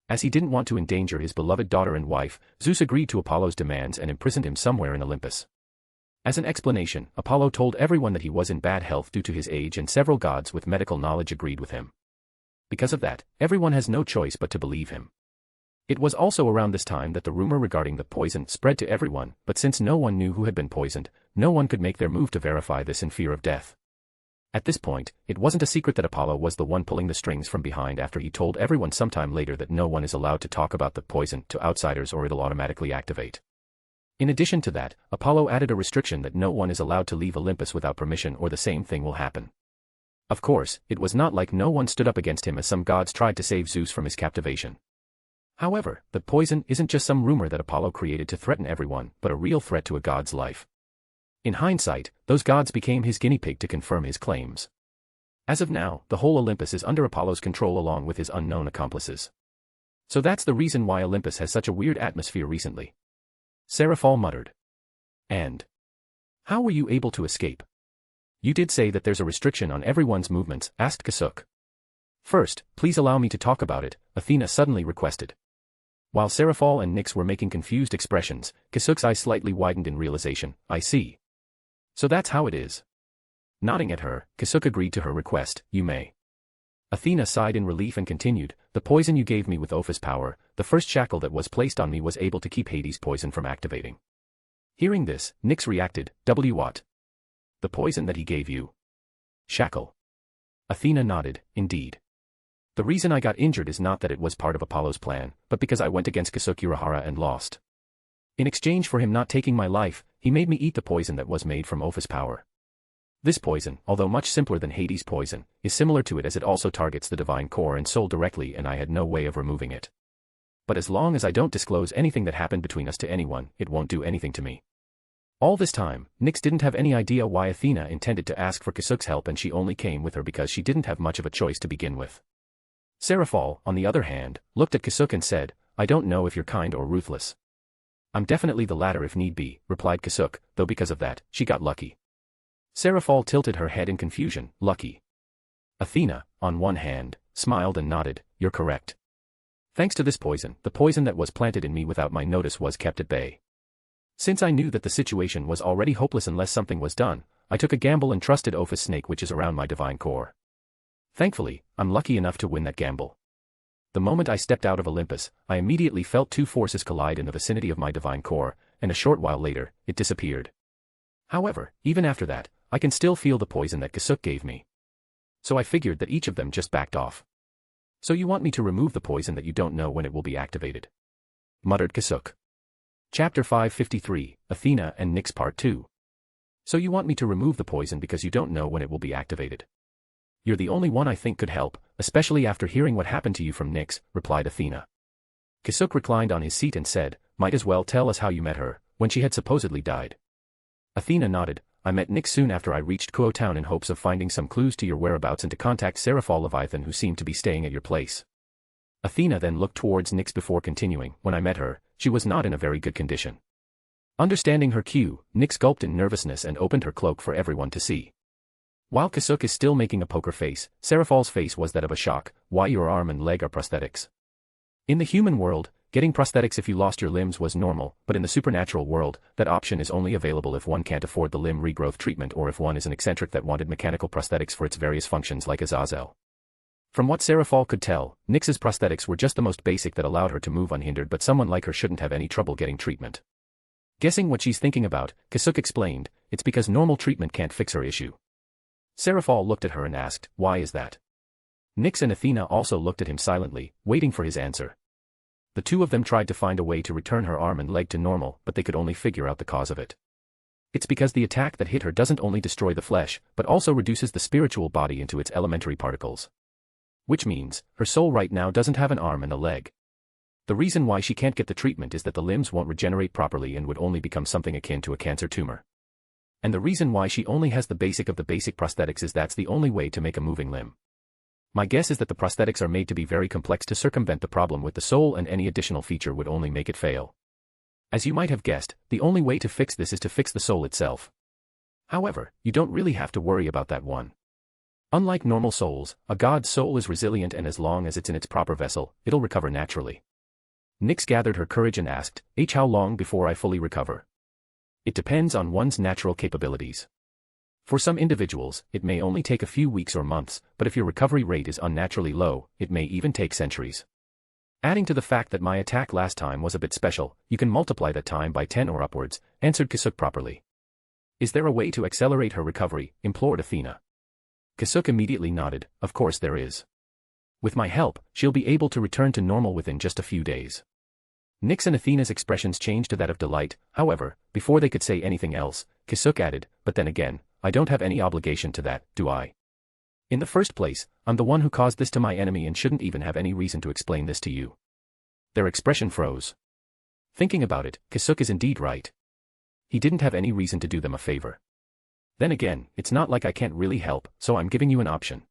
As he didn't want to endanger his beloved daughter and wife, Zeus agreed to Apollo's demands and imprisoned him somewhere in Olympus. As an explanation, Apollo told everyone that he was in bad health due to his age, and several gods with medical knowledge agreed with him. Because of that, everyone has no choice but to believe him. It was also around this time that the rumor regarding the poison spread to everyone, but since no one knew who had been poisoned, no one could make their move to verify this in fear of death. At this point, it wasn't a secret that Apollo was the one pulling the strings from behind after he told everyone sometime later that no one is allowed to talk about the poison to outsiders or it'll automatically activate. In addition to that, Apollo added a restriction that no one is allowed to leave Olympus without permission or the same thing will happen. Of course, it was not like no one stood up against him as some gods tried to save Zeus from his captivation. However, the poison isn't just some rumor that Apollo created to threaten everyone, but a real threat to a god's life. In hindsight, those gods became his guinea pig to confirm his claims. As of now, the whole Olympus is under Apollo's control along with his unknown accomplices. So that's the reason why Olympus has such a weird atmosphere recently. Seraphol muttered. And how were you able to escape? You did say that there's a restriction on everyone's movements, asked Kasuk. First, please allow me to talk about it, Athena suddenly requested. While Seraphol and Nyx were making confused expressions, Kasuk's eyes slightly widened in realization. I see. So that's how it is. Nodding at her, Kasuk agreed to her request. You may. Athena sighed in relief and continued, the poison you gave me with Ophus power, the first shackle that was placed on me was able to keep Hades' poison from activating. Hearing this, Nyx reacted, what? The poison that he gave you? Shackle. Athena nodded, indeed. The reason I got injured is not that it was part of Apollo's plan, but because I went against Kasuk Urahara and lost. In exchange for him not taking my life, he made me eat the poison that was made from Ophus power. This poison, although much simpler than Hades' poison, is similar to it as it also targets the divine core and soul directly, and I had no way of removing it. But as long as I don't disclose anything that happened between us to anyone, it won't do anything to me. All this time, Nyx didn't have any idea why Athena intended to ask for Kasuk's help, and she only came with her because she didn't have much of a choice to begin with. Seraphol, on the other hand, looked at Kasuk and said, I don't know if you're kind or ruthless. I'm definitely the latter if need be, replied Kasuk, though because of that, she got lucky. Seraphol tilted her head in confusion, lucky. Athena, on one hand, smiled and nodded, you're correct. Thanks to this poison, the poison that was planted in me without my notice was kept at bay. Since I knew that the situation was already hopeless unless something was done, I took a gamble and trusted Ophus snake which is around my divine core. Thankfully, I'm lucky enough to win that gamble. The moment I stepped out of Olympus, I immediately felt 2 forces collide in the vicinity of my divine core, and a short while later, it disappeared. However, even after that, I can still feel the poison that Kasuk gave me. So I figured that each of them just backed off. So you want me to remove the poison that you don't know when it will be activated? Muttered Kasuk. Chapter 553, Athena and Nyx Part 2. So you want me to remove the poison because you don't know when it will be activated? You're the only one I think could help, especially after hearing what happened to you from Nyx, replied Athena. Kasuk reclined on his seat and said, might as well tell us how you met her, when she had supposedly died. Athena nodded, I met Nyx soon after I reached Kyoto town in hopes of finding some clues to your whereabouts and to contact Seraphol Leviathan who seemed to be staying at your place. Athena then looked towards Nyx before continuing, when I met her, she was not in a very good condition. Understanding her cue, Nyx gulped in nervousness and opened her cloak for everyone to see. While Kasuk is still making a poker face, Seraphol's face was that of a shock. Why your arm and leg are prosthetics? In the human world, getting prosthetics if you lost your limbs was normal, but in the supernatural world, that option is only available if one can't afford the limb regrowth treatment or if one is an eccentric that wanted mechanical prosthetics for its various functions like Azazel. From what Seraphol could tell, Nyx's prosthetics were just the most basic that allowed her to move unhindered, but someone like her shouldn't have any trouble getting treatment. Guessing what she's thinking about, Kasuk explained, it's because normal treatment can't fix her issue. Seraphol looked at her and asked, why is that? Nyx and Athena also looked at him silently, waiting for his answer. The two of them tried to find a way to return her arm and leg to normal, but they could only figure out the cause of it. It's because the attack that hit her doesn't only destroy the flesh, but also reduces the spiritual body into its elementary particles. Which means, her soul right now doesn't have an arm and a leg. The reason why she can't get the treatment is that the limbs won't regenerate properly and would only become something akin to a cancer tumor. And the reason why she only has the basic of the basic prosthetics is that's the only way to make a moving limb. My guess is that the prosthetics are made to be very complex to circumvent the problem with the soul, and any additional feature would only make it fail. As you might have guessed, the only way to fix this is to fix the soul itself. However, you don't really have to worry about that one. Unlike normal souls, a god's soul is resilient, and as long as it's in its proper vessel, it'll recover naturally. Nyx gathered her courage and asked, how long before I fully recover? It depends on one's natural capabilities. For some individuals, it may only take a few weeks or months, but if your recovery rate is unnaturally low, it may even take centuries. Adding to the fact that my attack last time was a bit special, you can multiply that time by 10 or upwards, answered Kasuk properly. Is there a way to accelerate her recovery? Implored Athena. Kasuk immediately nodded, of course there is. With my help, she'll be able to return to normal within just a few days. Nyx and Athena's expressions changed to that of delight. However, before they could say anything else, Kasuk added, but then again, I don't have any obligation to that, do I? In the first place, I'm the one who caused this to my enemy and shouldn't even have any reason to explain this to you. Their expression froze. Thinking about it, Kasuk is indeed right. He didn't have any reason to do them a favor. Then again, it's not like I can't really help, so I'm giving you an option.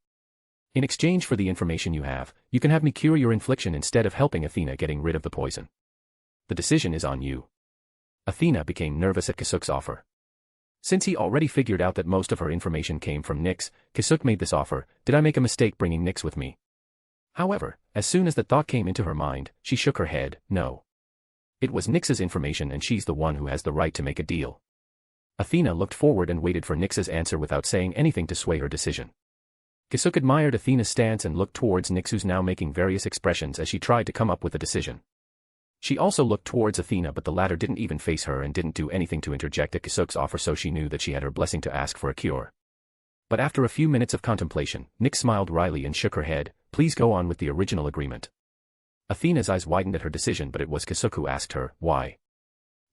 In exchange for the information you have, you can have me cure your infliction instead of helping Athena getting rid of the poison. The decision is on you. Athena became nervous at Kasuk's offer. Since he already figured out that most of her information came from Nyx, Kasuk made this offer, did I make a mistake bringing Nyx with me? However, as soon as that thought came into her mind, she shook her head, no. It was Nyx's information and she's the one who has the right to make a deal. Athena looked forward and waited for Nyx's answer without saying anything to sway her decision. Kasuk admired Athena's stance and looked towards Nyx, who's now making various expressions as she tried to come up with a decision. She also looked towards Athena, but the latter didn't even face her and didn't do anything to interject at Kasuk's offer, so she knew that she had her blessing to ask for a cure. But after a few minutes of contemplation, Nyx smiled wryly and shook her head, please go on with the original agreement. Athena's eyes widened at her decision, but it was Kasuk who asked her, why?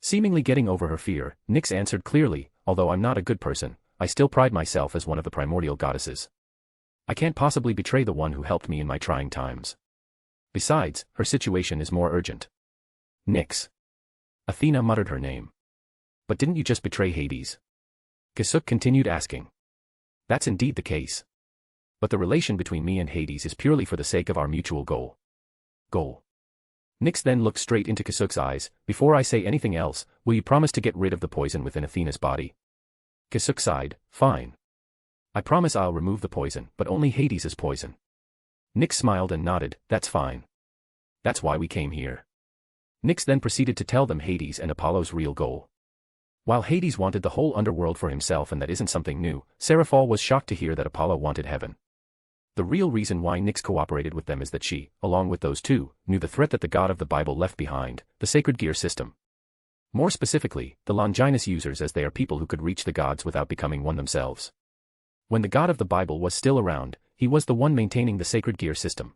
Seemingly getting over her fear, Nyx answered clearly, although I'm not a good person, I still pride myself as one of the primordial goddesses. I can't possibly betray the one who helped me in my trying times. Besides, her situation is more urgent. Nyx. Athena muttered her name. But didn't you just betray Hades? Kasuk continued asking. That's indeed the case. But the relation between me and Hades is purely for the sake of our mutual goal. Goal. Nyx then looked straight into Kasuk's eyes, before I say anything else, will you promise to get rid of the poison within Athena's body? Kasuk sighed, fine. I promise I'll remove the poison, but only Hades' poison. Nyx smiled and nodded, that's fine. That's why we came here. Nyx then proceeded to tell them Hades and Apollo's real goal. While Hades wanted the whole underworld for himself, and that isn't something new, Seraphol was shocked to hear that Apollo wanted heaven. The real reason why Nyx cooperated with them is that she, along with those two, knew the threat that the god of the Bible left behind, the sacred gear system. More specifically, the Longinus users, as they are people who could reach the gods without becoming one themselves. When the god of the Bible was still around, he was the one maintaining the sacred gear system.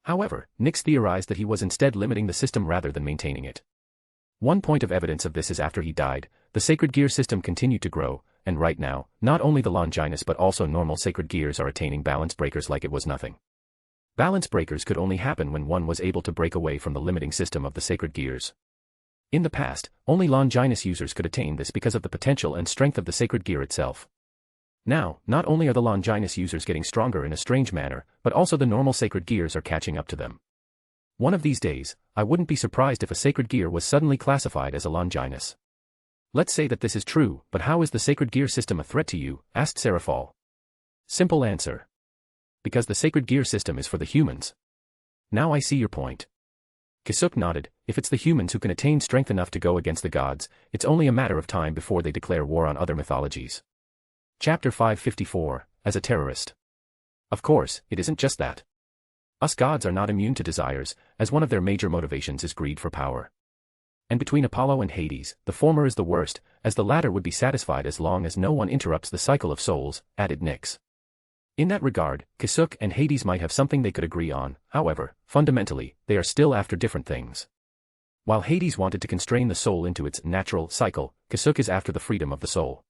However, Nyx theorized that he was instead limiting the system rather than maintaining it. One point of evidence of this is after he died, the sacred gear system continued to grow, and right now, not only the Longinus but also normal sacred gears are attaining balance breakers like it was nothing. Balance breakers could only happen when one was able to break away from the limiting system of the sacred gears. In the past, only Longinus users could attain this because of the potential and strength of the sacred gear itself. Now, not only are the Longinus users getting stronger in a strange manner, but also the normal sacred gears are catching up to them. One of these days, I wouldn't be surprised if a sacred gear was suddenly classified as a Longinus. Let's say that this is true, but how is the sacred gear system a threat to you? Asked Seraphol. Simple answer. Because the sacred gear system is for the humans. Now I see your point. Kasuk nodded, if it's the humans who can attain strength enough to go against the gods, it's only a matter of time before they declare war on other mythologies. Chapter 554, as a terrorist. Of course, it isn't just that. Us gods are not immune to desires, as one of their major motivations is greed for power. And between Apollo and Hades, the former is the worst, as the latter would be satisfied as long as no one interrupts the cycle of souls, added Nyx. In that regard, Kasuk and Hades might have something they could agree on, however, fundamentally, they are still after different things. While Hades wanted to constrain the soul into its natural cycle, Kasuk is after the freedom of the soul.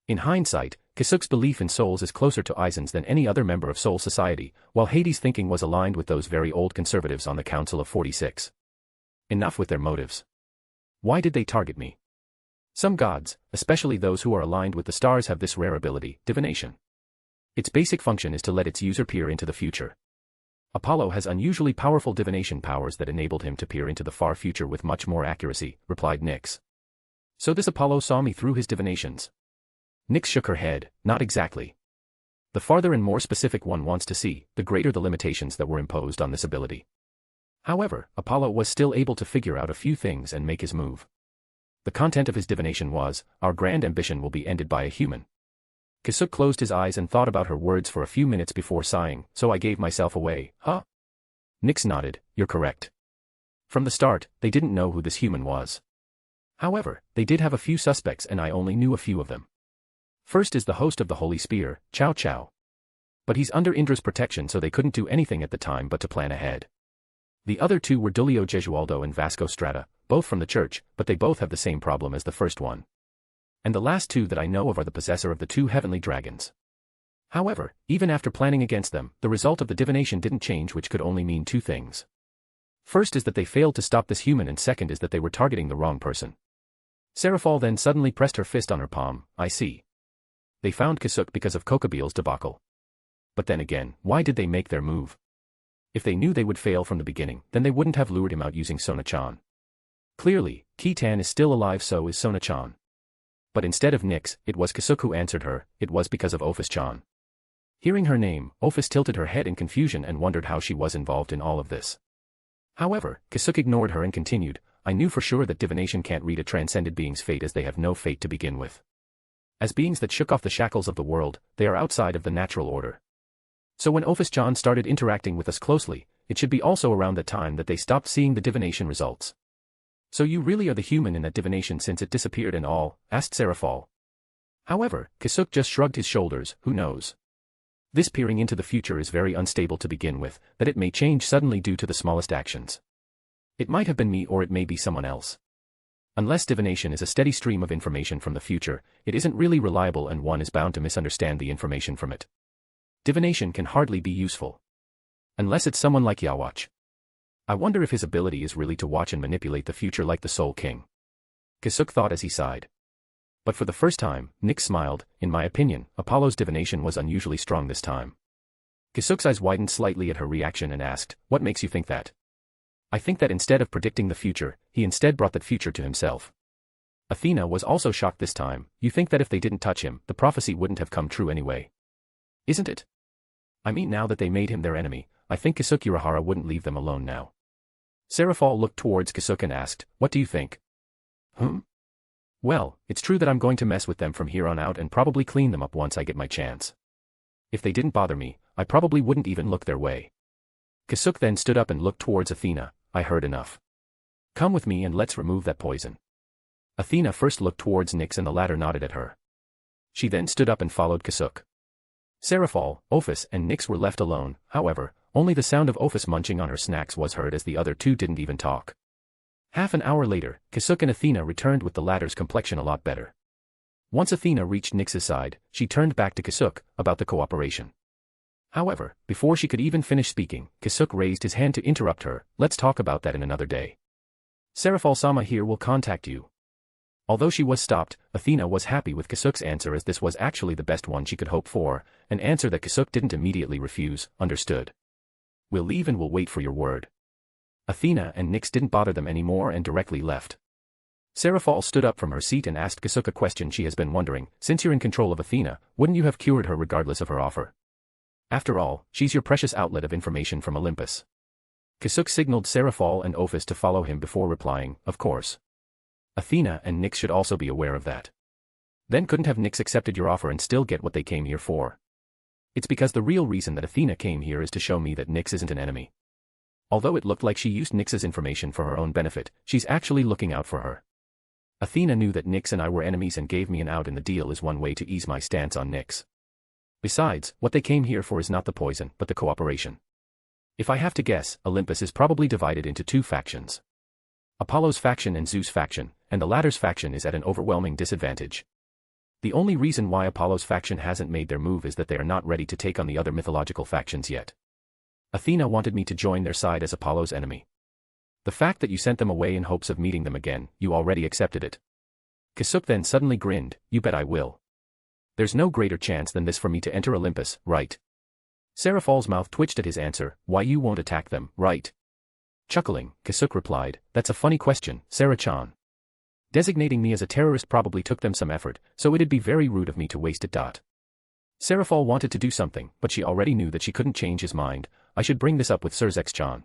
In hindsight, Kasuk's belief in souls is closer to Aizen's than any other member of Soul Society, while Hades' thinking was aligned with those very old conservatives on the Council of 46. Enough with their motives. Why did they target me? Some gods, especially those who are aligned with the stars, have this rare ability, divination. Its basic function is to let its user peer into the future. Apollo has unusually powerful divination powers that enabled him to peer into the far future with much more accuracy, replied Nyx. So this Apollo saw me through his divinations. Nyx shook her head, not exactly. The farther and more specific one wants to see, the greater the limitations that were imposed on this ability. However, Apollo was still able to figure out a few things and make his move. The content of his divination was, our grand ambition will be ended by a human. Kasuk closed his eyes and thought about her words for a few minutes before sighing, so I gave myself away, huh? Nyx nodded, you're correct. From the start, they didn't know who this human was. However, they did have a few suspects and I only knew a few of them. First is the host of the Holy Spear, Chow Chow. But he's under Indra's protection, so they couldn't do anything at the time but to plan ahead. The other two were Dulio Gesualdo and Vasco Strata, both from the church, but they both have the same problem as the first one. And the last two that I know of are the possessor of the two heavenly dragons. However, even after planning against them, the result of the divination didn't change, which could only mean two things. First is that they failed to stop this human, and second is that they were targeting the wrong person. Seraphal then suddenly pressed her fist on her palm. I see. They found Kasuk because of Kokobil's debacle. But then again, why did they make their move? If they knew they would fail from the beginning, then they wouldn't have lured him out using Sona-chan. Clearly, Ki-tan is still alive, so is Sona-chan. But instead of Nyx, it was Kasuk who answered her. It was because of Ophus-chan. Hearing her name, Ophus tilted her head in confusion and wondered how she was involved in all of this. However, Kasuk ignored her and continued, I knew for sure that divination can't read a transcended being's fate, as they have no fate to begin with. As beings that shook off the shackles of the world, they are outside of the natural order. So when Ophus-chan started interacting with us closely, it should be also around that time that they stopped seeing the divination results. So you really are the human in that divination since it disappeared and all? Asked Seraphal. However, Kasuk just shrugged his shoulders, who knows? This peering into the future is very unstable to begin with, that it may change suddenly due to the smallest actions. It might have been me or it may be someone else. Unless divination is a steady stream of information from the future, it isn't really reliable and one is bound to misunderstand the information from it. Divination can hardly be useful. Unless it's someone like Yawatch. I wonder if his ability is really to watch and manipulate the future like the Soul King. Kasuk thought as he sighed. But for the first time, Nyx smiled. In my opinion, Apollo's divination was unusually strong this time. Kasuk's eyes widened slightly at her reaction and asked, what makes you think that? I think that instead of predicting the future, he instead brought that future to himself. Athena was also shocked this time. You think that if they didn't touch him, the prophecy wouldn't have come true anyway? Isn't it? I mean, now that they made him their enemy, I think Kasuk Urahara wouldn't leave them alone now. Seraphal looked towards Kasuk and asked, what do you think? Well, it's true that I'm going to mess with them from here on out and probably clean them up once I get my chance. If they didn't bother me, I probably wouldn't even look their way. Kasuk then stood up and looked towards Athena. I heard enough. Come with me and let's remove that poison. Athena first looked towards Nyx and the latter nodded at her. She then stood up and followed Kasuk. Seraphal, Ophus and Nyx were left alone. However, only the sound of Ophus munching on her snacks was heard as the other two didn't even talk. Half an hour later, Kasuk and Athena returned with the latter's complexion a lot better. Once Athena reached Nyx's side, she turned back to Kasuk, about the cooperation. However, before she could even finish speaking, Kasuk raised his hand to interrupt her. Let's talk about that in another day. Seraphal-sama here will contact you. Although she was stopped, Athena was happy with Kasuk's answer, as this was actually the best one she could hope for, an answer that Kasuk didn't immediately refuse. Understood. We'll leave and we'll wait for your word. Athena and Nyx didn't bother them anymore and directly left. Seraphal stood up from her seat and asked Kasuk a question she has been wondering. Since you're in control of Athena, wouldn't you have cured her regardless of her offer? After all, she's your precious outlet of information from Olympus. Kasuk signaled Seraphal and Ophus to follow him before replying, of course. Athena and Nyx should also be aware of that. Then couldn't have Nyx accepted your offer and still get what they came here for? It's because the real reason that Athena came here is to show me that Nyx isn't an enemy. Although it looked like she used Nyx's information for her own benefit, she's actually looking out for her. Athena knew that Nyx and I were enemies and gave me an out in the deal is one way to ease my stance on Nyx. Besides, what they came here for is not the poison, but the cooperation. If I have to guess, Olympus is probably divided into two factions. Apollo's faction and Zeus' faction, and the latter's faction is at an overwhelming disadvantage. The only reason why Apollo's faction hasn't made their move is that they are not ready to take on the other mythological factions yet. Athena wanted me to join their side as Apollo's enemy. The fact that you sent them away in hopes of meeting them again, you already accepted it. Kasuk then suddenly grinned, you bet I will. There's no greater chance than this for me to enter Olympus, right? Seraph's mouth twitched at his answer, why you won't attack them, right? Chuckling, Kasuk replied, that's a funny question, Sarah-chan. Designating me as a terrorist probably took them some effort, so it'd be very rude of me to waste it. Seraph wanted to do something, but she already knew that she couldn't change his mind. I should bring this up with Surzex-chan.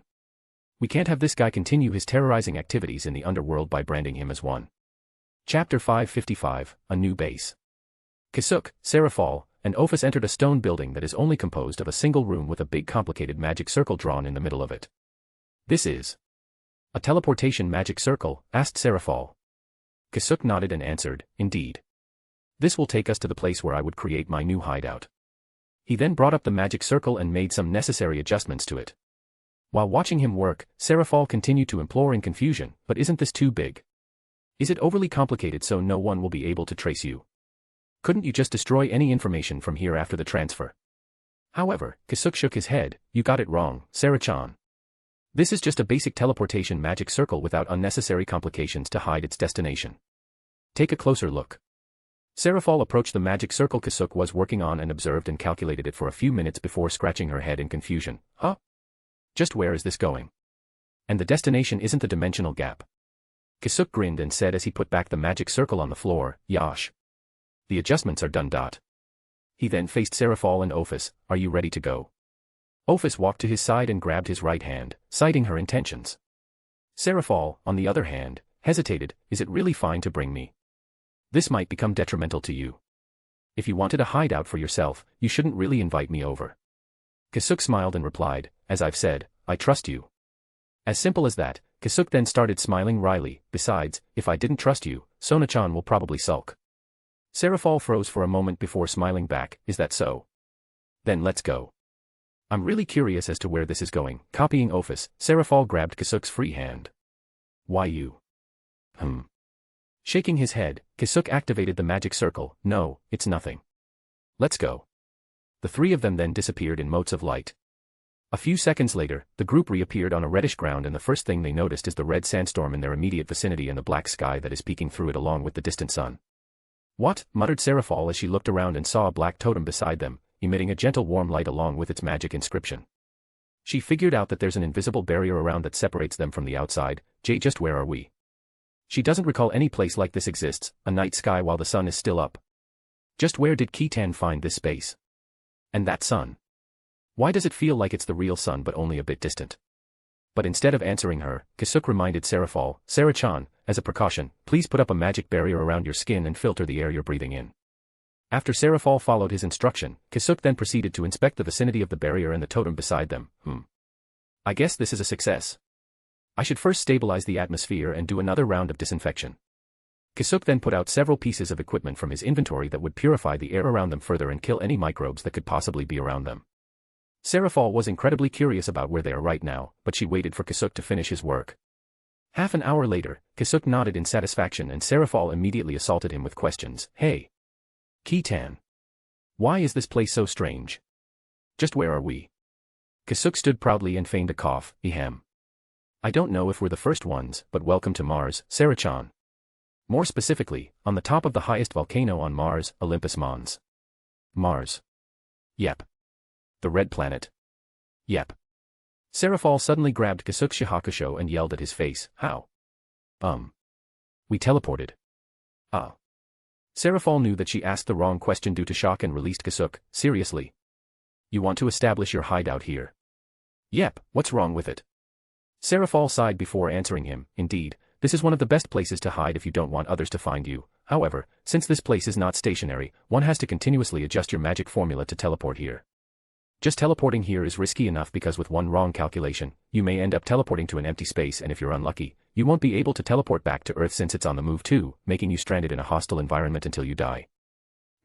We can't have this guy continue his terrorizing activities in the underworld by branding him as one. Chapter 555, A New Base. Kasuk, Seraph, and Ophus entered a stone building that is only composed of a single room with a big complicated magic circle drawn in the middle of it. This is a teleportation magic circle, asked Seraph. Kasuk nodded and answered, indeed. This will take us to the place where I would create my new hideout. He then brought up the magic circle and made some necessary adjustments to it. While watching him work, Seraph continued to implore in confusion, but isn't this too big? Is it overly complicated so no one will be able to trace you? Couldn't you just destroy any information from here after the transfer? However, Kasuk shook his head, you got it wrong, Sarah-chan. This is just a basic teleportation magic circle without unnecessary complications to hide its destination. Take a closer look. Seraph approached the magic circle Kasuk was working on and observed and calculated it for a few minutes before scratching her head in confusion. Huh? Just where is this going? And the destination isn't the dimensional gap. Kasuk grinned and said as he put back the magic circle on the floor, Yash. The adjustments are done. He then faced Seraph and Ophus, are you ready to go? Ophus walked to his side and grabbed his right hand, citing her intentions. Seraph, on the other hand, hesitated, is it really fine to bring me? This might become detrimental to you. If you wanted a hideout for yourself, you shouldn't really invite me over. Kasuk smiled and replied, as I've said, I trust you. As simple as that, Kasuk then started smiling wryly, besides, if I didn't trust you, Sona-chan will probably sulk. Seraph froze for a moment before smiling back, is that so? Then let's go. I'm really curious as to where this is going. Copying Ophus, Seraph grabbed Kasuk's free hand. Why you? Shaking his head, Kasuk activated the magic circle, no, it's nothing. Let's go. The three of them then disappeared in motes of light. A few seconds later, the group reappeared on a reddish ground and the first thing they noticed is the red sandstorm in their immediate vicinity and the black sky that is peeking through it along with the distant sun. What? Muttered Seraph as she looked around and saw a black totem beside them, emitting a gentle warm light along with its magic inscription. She figured out that there's an invisible barrier around that separates them from the outside. Just where are we? She doesn't recall any place like this exists, a night sky while the sun is still up. Just where did Kitan find this space? And that sun? Why does it feel like it's the real sun but only a bit distant? But instead of answering her, Kasuk reminded Seraph, Sarah-chan, as a precaution, please put up a magic barrier around your skin and filter the air you're breathing in. After Seraph followed his instruction, Kasuk then proceeded to inspect the vicinity of the barrier and the totem beside them. I guess this is a success. I should first stabilize the atmosphere and do another round of disinfection. Kasuk then put out several pieces of equipment from his inventory that would purify the air around them further and kill any microbes that could possibly be around them. Seraph was incredibly curious about where they are right now, but she waited for Kasuk to finish his work. Half an hour later, Kasuk nodded in satisfaction and Seraph immediately assaulted him with questions. Hey! Kitan. Why is this place so strange? Just where are we? Kasuk stood proudly and feigned a cough, Ehem. I don't know if we're the first ones, but welcome to Mars, Sarah-chan. More specifically, on the top of the highest volcano on Mars, Olympus Mons. Mars. Yep. The red planet. Yep. Seraph suddenly grabbed Kasuk's Shihakusho and yelled at his face, how? We teleported. Ah. Seraph knew that she asked the wrong question due to shock and released Kasuk, seriously? You want to establish your hideout here? Yep, what's wrong with it? Seraph sighed before answering him, indeed, this is one of the best places to hide if you don't want others to find you. However, since this place is not stationary, one has to continuously adjust your magic formula to teleport here. Just teleporting here is risky enough because with one wrong calculation, you may end up teleporting to an empty space, and if you're unlucky, you won't be able to teleport back to Earth since it's on the move too, making you stranded in a hostile environment until you die.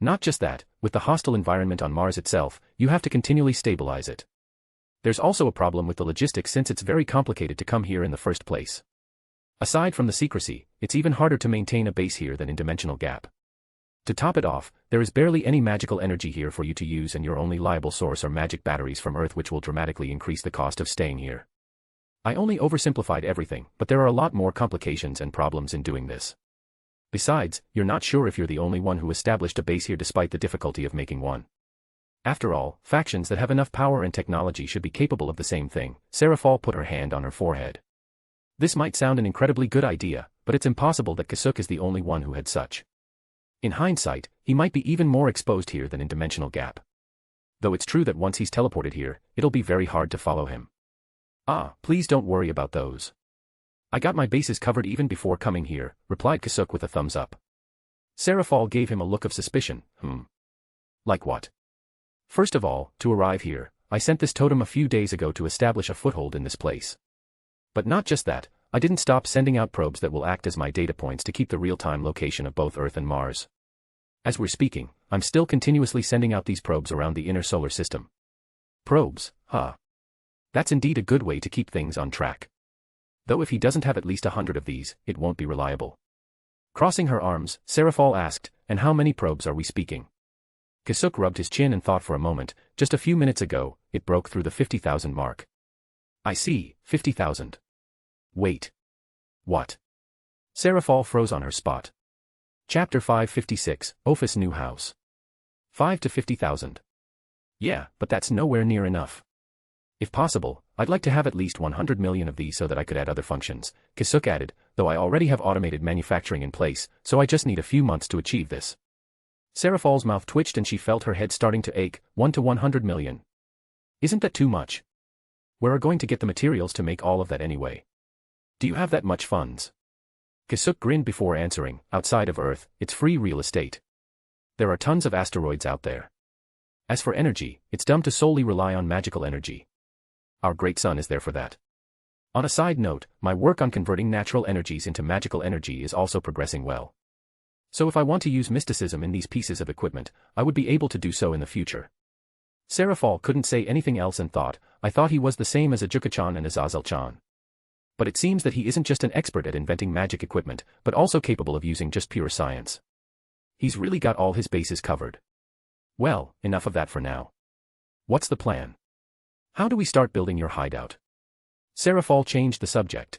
Not just that, with the hostile environment on Mars itself, you have to continually stabilize it. There's also a problem with the logistics since it's very complicated to come here in the first place. Aside from the secrecy, it's even harder to maintain a base here than in Dimensional Gap. To top it off, there is barely any magical energy here for you to use, and your only liable source are magic batteries from Earth, which will dramatically increase the cost of staying here. I only oversimplified everything, but there are a lot more complications and problems in doing this. Besides, you're not sure if you're the only one who established a base here despite the difficulty of making one. After all, factions that have enough power and technology should be capable of the same thing. Seraphal put her hand on her forehead. This might sound an incredibly good idea, but it's impossible that Kasuk is the only one who had such. In hindsight, he might be even more exposed here than in Dimensional Gap. Though it's true that once he's teleported here, it'll be very hard to follow him. Ah, please don't worry about those. I got my bases covered even before coming here, replied Kasuk with a thumbs up. Seraphal gave him a look of suspicion. Like what? First of all, to arrive here, I sent this totem a few days ago to establish a foothold in this place. But not just that, I didn't stop sending out probes that will act as my data points to keep the real-time location of both Earth and Mars. As we're speaking, I'm still continuously sending out these probes around the inner solar system. Probes, huh? That's indeed a good way to keep things on track. Though if he doesn't have at least 100 of these, it won't be reliable. Crossing her arms, Seraphal asked, and how many probes are we speaking? Kasuk rubbed his chin and thought for a moment. Just a few minutes ago, it broke through the 50,000 mark. I see, 50,000. Wait. What? Seraphal froze on her spot. Chapter 556, Ophus' New House. 5 to 50,000. Yeah, but that's nowhere near enough. If possible, I'd like to have at least 100 million of these so that I could add other functions, Kasuk added, though I already have automated manufacturing in place, so I just need a few months to achieve this. Seraphal's mouth twitched and she felt her head starting to ache. 1 to 100 million. Isn't that too much? Where are going to get the materials to make all of that anyway? Do you have that much funds? Kasuk grinned before answering. Outside of Earth, it's free real estate. There are tons of asteroids out there. As for energy, it's dumb to solely rely on magical energy. Our great sun is there for that. On a side note, my work on converting natural energies into magical energy is also progressing well. So if I want to use mysticism in these pieces of equipment, I would be able to do so in the future. Seraphal couldn't say anything else and thought, I thought he was the same as Ajuka-chan and Azazel-chan. But it seems that he isn't just an expert at inventing magic equipment, but also capable of using just pure science. He's really got all his bases covered. Well, enough of that for now. What's the plan? How do we start building your hideout? Seraphal changed the subject.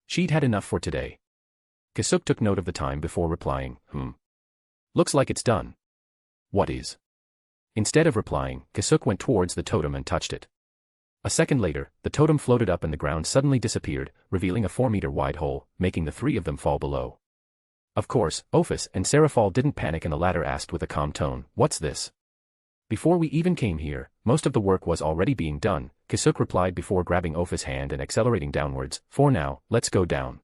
She'd had enough for today. Kasuk took note of the time before replying, Looks like it's done. What is? Instead of replying, Kasuk went towards the totem and touched it. A second later, the totem floated up and the ground suddenly disappeared, revealing a 4-meter-wide hole, making the three of them fall below. Of course, Ophus and Seraphal didn't panic and the latter asked with a calm tone, What's this? Before we even came here, most of the work was already being done, Kasuk replied before grabbing Ophus' hand and accelerating downwards. For now, let's go down.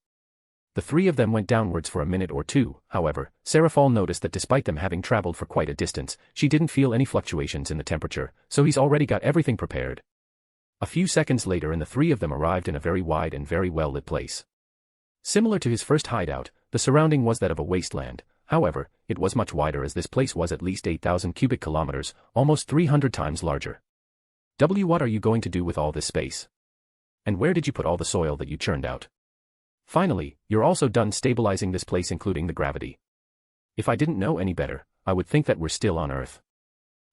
The three of them went downwards for a minute or two. However, Seraphal noticed that despite them having traveled for quite a distance, she didn't feel any fluctuations in the temperature, so he's already got everything prepared. A few seconds later and the three of them arrived in a very wide and very well-lit place. Similar to his first hideout, the surrounding was that of a wasteland. However, it was much wider as this place was at least 8,000 cubic kilometers, almost 300 times larger. What are you going to do with all this space? And where did you put all the soil that you churned out? Finally, you're also done stabilizing this place including the gravity. If I didn't know any better, I would think that we're still on Earth.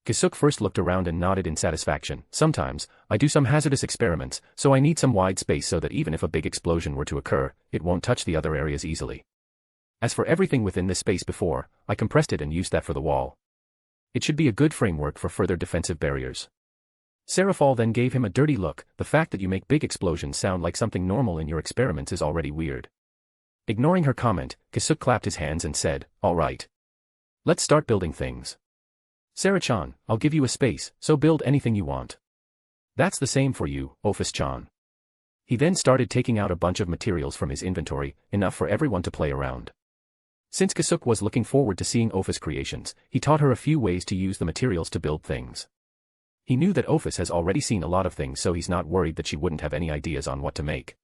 Kasuk first looked around and nodded in satisfaction. Sometimes, I do some hazardous experiments, so I need some wide space so that even if a big explosion were to occur, it won't touch the other areas easily. As for everything within this space before, I compressed it and used that for the wall. It should be a good framework for further defensive barriers. Seraphal then gave him a dirty look. The fact that you make big explosions sound like something normal in your experiments is already weird. Ignoring her comment, Kasuk clapped his hands and said, All right. Let's start building things. Sarah-chan, I'll give you a space, so build anything you want. That's the same for you, Ophus-chan. He then started taking out a bunch of materials from his inventory, enough for everyone to play around. Since Kasuk was looking forward to seeing Ophus' creations, he taught her a few ways to use the materials to build things. He knew that Ophus has already seen a lot of things, so he's not worried that she wouldn't have any ideas on what to make.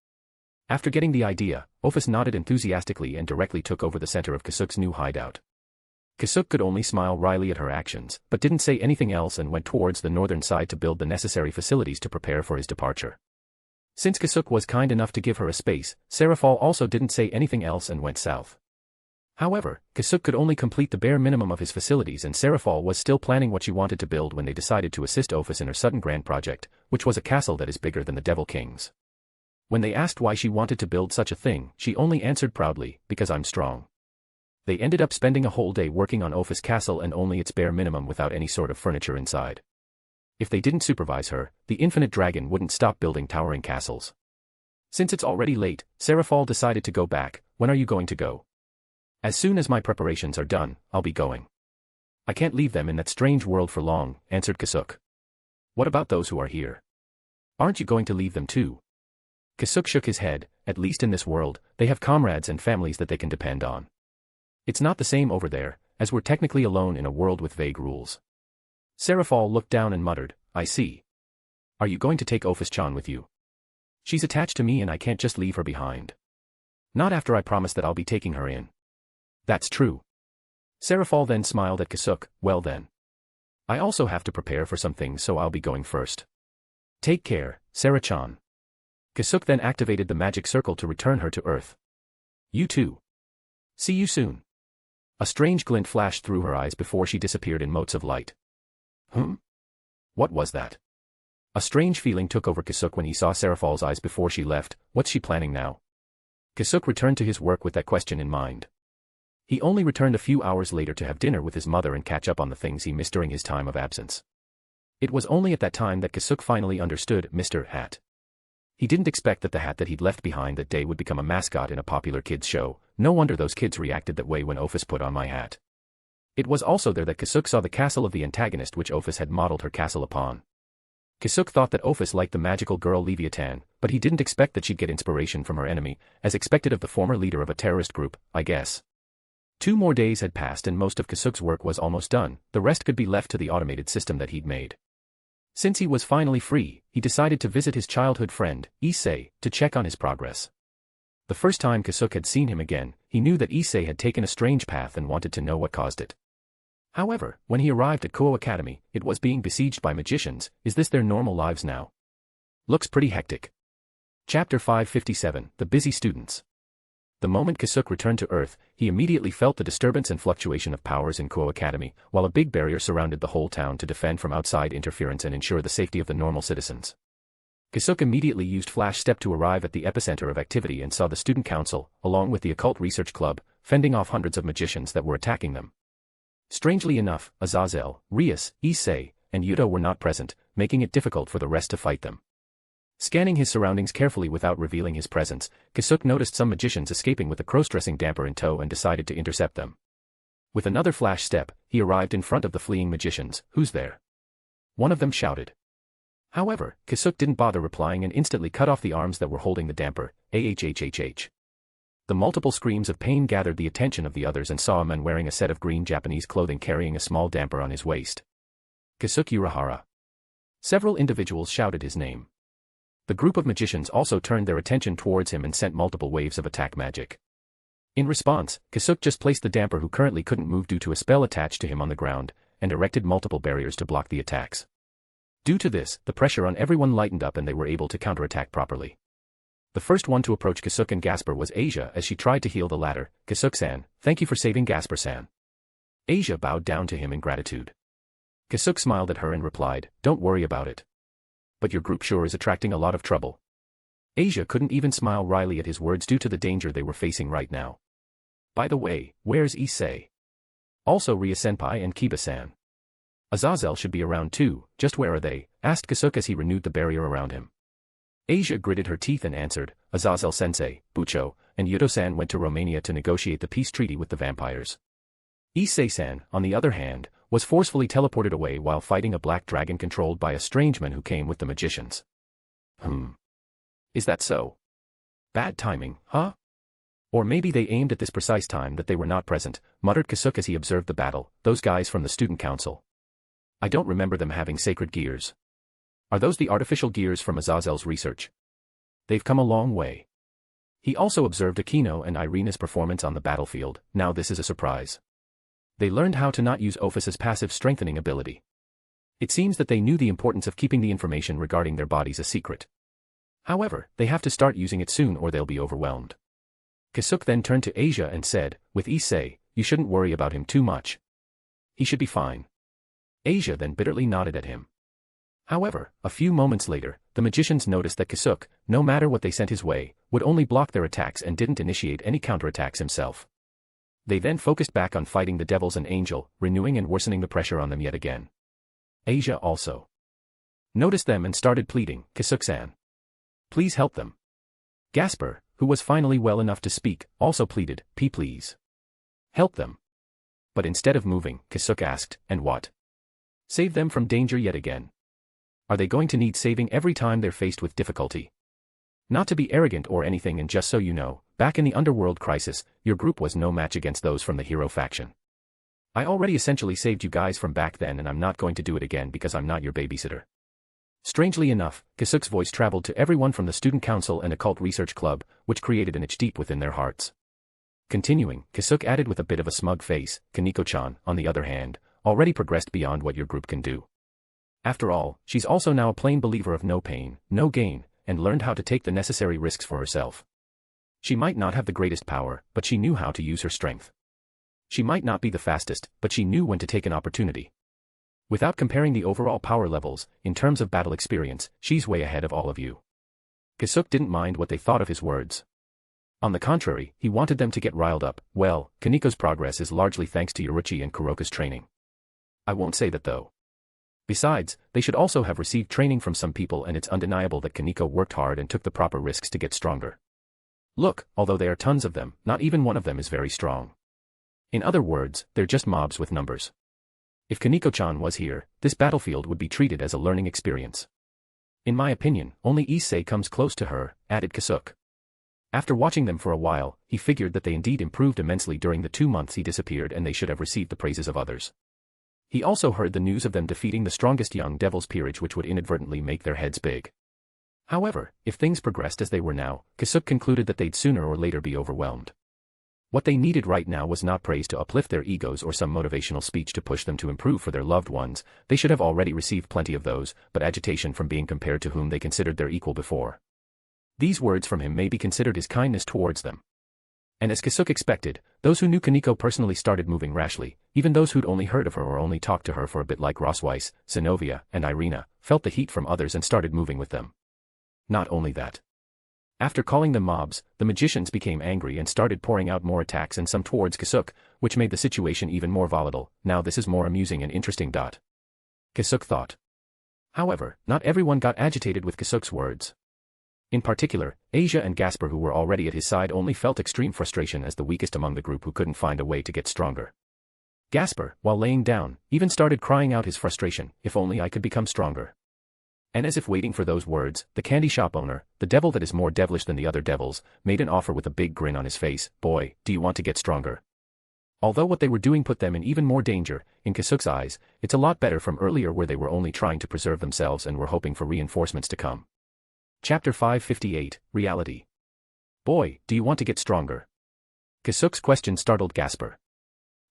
After getting the idea, Ophus nodded enthusiastically and directly took over the center of Kasuk's new hideout. Kasuk could only smile wryly at her actions, but didn't say anything else and went towards the northern side to build the necessary facilities to prepare for his departure. Since Kasuk was kind enough to give her a space, Serafal also didn't say anything else and went south. However, Kasuk could only complete the bare minimum of his facilities, and Serafal was still planning what she wanted to build when they decided to assist Ophus in her sudden grand project, which was a castle that is bigger than the Devil King's. When they asked why she wanted to build such a thing, she only answered proudly, "Because I'm strong." They ended up spending a whole day working on Ophus Castle and only its bare minimum without any sort of furniture inside. If they didn't supervise her, the infinite dragon wouldn't stop building towering castles. Since it's already late, Serafal decided to go back. "When are you going to go?" "As soon as my preparations are done, I'll be going." "I can't leave them in that strange world for long," answered Kasuk. "What about those who are here? Aren't you going to leave them too?" Kasuk shook his head. "At least in this world, they have comrades and families that they can depend on. It's not the same over there, as we're technically alone in a world with vague rules." Serafal looked down and muttered, "I see. Are you going to take Ophus-chan with you? She's attached to me and I can't just leave her behind. Not after I promised that I'll be taking her in." "That's true." Serafal then smiled at Kasuk. "Well then. I also have to prepare for some things, so I'll be going first. Take care, Sarah-chan." Kasuk then activated the magic circle to return her to Earth. "You too. See you soon." A strange glint flashed through her eyes before she disappeared in motes of light. What was that? A strange feeling took over Kasuk when he saw Serafal's eyes before she left. What's she planning now? Kasuk returned to his work with that question in mind. He only returned a few hours later to have dinner with his mother and catch up on the things he missed during his time of absence. It was only at that time that Kasuk finally understood Mr. Hat. He didn't expect that the hat that he'd left behind that day would become a mascot in a popular kids show. No wonder those kids reacted that way when Ophus put on my hat. It was also there that Kasuk saw the castle of the antagonist which Ophus had modeled her castle upon. Kasuk thought that Ophus liked the magical girl Leviathan, but he didn't expect that she'd get inspiration from her enemy, as expected of the former leader of a terrorist group, I guess. 2 more days had passed and most of Kasuk's work was almost done. The rest could be left to the automated system that he'd made. Since he was finally free, he decided to visit his childhood friend, Issei, to check on his progress. The first time Kasuk had seen him again, he knew that Issei had taken a strange path and wanted to know what caused it. However, when he arrived at Koa Academy, it was being besieged by magicians. Is this their normal lives now? Looks pretty hectic. Chapter 557, The Busy Students. The moment Kasuk returned to Earth, he immediately felt the disturbance and fluctuation of powers in Koa Academy, while a big barrier surrounded the whole town to defend from outside interference and ensure the safety of the normal citizens. Kasuk immediately used Flash Step to arrive at the epicenter of activity and saw the Student Council, along with the Occult Research Club, fending off hundreds of magicians that were attacking them. Strangely enough, Azazel, Rias, Issei, and Yuto were not present, making it difficult for the rest to fight them. Scanning his surroundings carefully without revealing his presence, Kasuk noticed some magicians escaping with a cross-dressing damper in tow and decided to intercept them. With another Flash Step, he arrived in front of the fleeing magicians. "Who's there?" one of them shouted. However, Kasuk didn't bother replying and instantly cut off the arms that were holding the damper. The multiple screams of pain gathered the attention of the others and saw a man wearing a set of green Japanese clothing carrying a small damper on his waist. Kasuk Urahara. Several individuals shouted his name. The group of magicians also turned their attention towards him and sent multiple waves of attack magic. In response, Kasuk just placed the damper, who currently couldn't move due to a spell attached to him, on the ground, and erected multiple barriers to block the attacks. Due to this, the pressure on everyone lightened up and they were able to counterattack properly. The first one to approach Kasuk and Gasper was Asia as she tried to heal the latter. "Kasuk-san, thank you for saving Gasper-san." Asia bowed down to him in gratitude. Kasuk smiled at her and replied, "Don't worry about it. But your group sure is attracting a lot of trouble." Asia couldn't even smile wryly at his words due to the danger they were facing right now. "By the way, where's Issei? Also Ria-senpai and Kiba-san. Azazel should be around too, just where are they?" asked Kasuk as he renewed the barrier around him. Asia gritted her teeth and answered, "Azazel-sensei, Bucho, and Yuto-san went to Romania to negotiate the peace treaty with the vampires. Issei-san, on the other hand, was forcefully teleported away while fighting a black dragon controlled by a strange man who came with the magicians." Is that so? Bad timing, huh? Or maybe they aimed at this precise time that they were not present, muttered Kasuk as he observed the battle. "Those guys from the student council. I don't remember them having sacred gears. Are those the artificial gears from Azazel's research? They've come a long way. He also observed Akino and Irina's performance on the battlefield. Now this is a surprise. They learned how to not use Ophus's passive strengthening ability. It seems that they knew the importance of keeping the information regarding their bodies a secret. However, they have to start using it soon or they'll be overwhelmed. Kasuk then turned to Asia and said, with Issei, you shouldn't worry about him too much. He should be fine. Asia then bitterly nodded at him. However, a few moments later, the magicians noticed that Kasuk, no matter what they sent his way, would only block their attacks and didn't initiate any counterattacks himself. They then focused back on fighting the devils and angel, renewing and worsening the pressure on them yet again. Asia also noticed them and started pleading, Kasuk-san, please help them. Gasper, who was finally well enough to speak, also pleaded, please. Help them. But instead of moving, Kasuk asked, and what? Save them from danger yet again. Are they going to need saving every time they're faced with difficulty? Not to be arrogant or anything, and just so you know, back in the Underworld Crisis, your group was no match against those from the hero faction. I already essentially saved you guys from back then and I'm not going to do it again because I'm not your babysitter. Strangely enough, Kasuk's voice traveled to everyone from the Student Council and Occult Research Club, which created an itch deep within their hearts. Continuing, Kasuk added with a bit of a smug face, Kaneko-chan, on the other hand, already progressed beyond what your group can do. After all, she's also now a plain believer of no pain, no gain, and learned how to take the necessary risks for herself. She might not have the greatest power, but she knew how to use her strength. She might not be the fastest, but she knew when to take an opportunity. Without comparing the overall power levels, in terms of battle experience, she's way ahead of all of you. Kasuk didn't mind what they thought of his words. On the contrary, he wanted them to get riled up. Well, Kaneko's progress is largely thanks to Yoruchi and Kuroka's training. I won't say that though. Besides, they should also have received training from some people, and it's undeniable that Kaneko worked hard and took the proper risks to get stronger. Look, although there are tons of them, not even one of them is very strong. In other words, they're just mobs with numbers. If Kaneko-chan was here, this battlefield would be treated as a learning experience. In my opinion, only Issei comes close to her, added Kasuk. After watching them for a while, he figured that they indeed improved immensely during the 2 months he disappeared, and they should have received the praises of others. He also heard the news of them defeating the strongest young devil's peerage, which would inadvertently make their heads big. However, if things progressed as they were now, Kasuk concluded that they'd sooner or later be overwhelmed. What they needed right now was not praise to uplift their egos or some motivational speech to push them to improve for their loved ones. They should have already received plenty of those, but agitation from being compared to whom they considered their equal before. These words from him may be considered his kindness towards them. And as Kasuk expected, those who knew Kaneko personally started moving rashly. Even those who'd only heard of her or only talked to her for a bit, like Rossweiss, Zinovia, and Irina, felt the heat from others and started moving with them. Not only that. After calling them mobs, the magicians became angry and started pouring out more attacks, and some towards Kasuk, which made the situation even more volatile. Now this is more amusing and interesting. Kasuk thought. However, not everyone got agitated with Kasuk's words. In particular, Asia and Gasper, who were already at his side, only felt extreme frustration as the weakest among the group who couldn't find a way to get stronger. Gasper, while laying down, even started crying out his frustration, if only I could become stronger. And as if waiting for those words, the candy shop owner, the devil that is more devilish than the other devils, made an offer with a big grin on his face. Boy, do you want to get stronger? Although what they were doing put them in even more danger, in Kasuk's eyes, it's a lot better from earlier where they were only trying to preserve themselves and were hoping for reinforcements to come. Chapter 558, Reality. Boy, do you want to get stronger? Kasuk's question startled Gasper.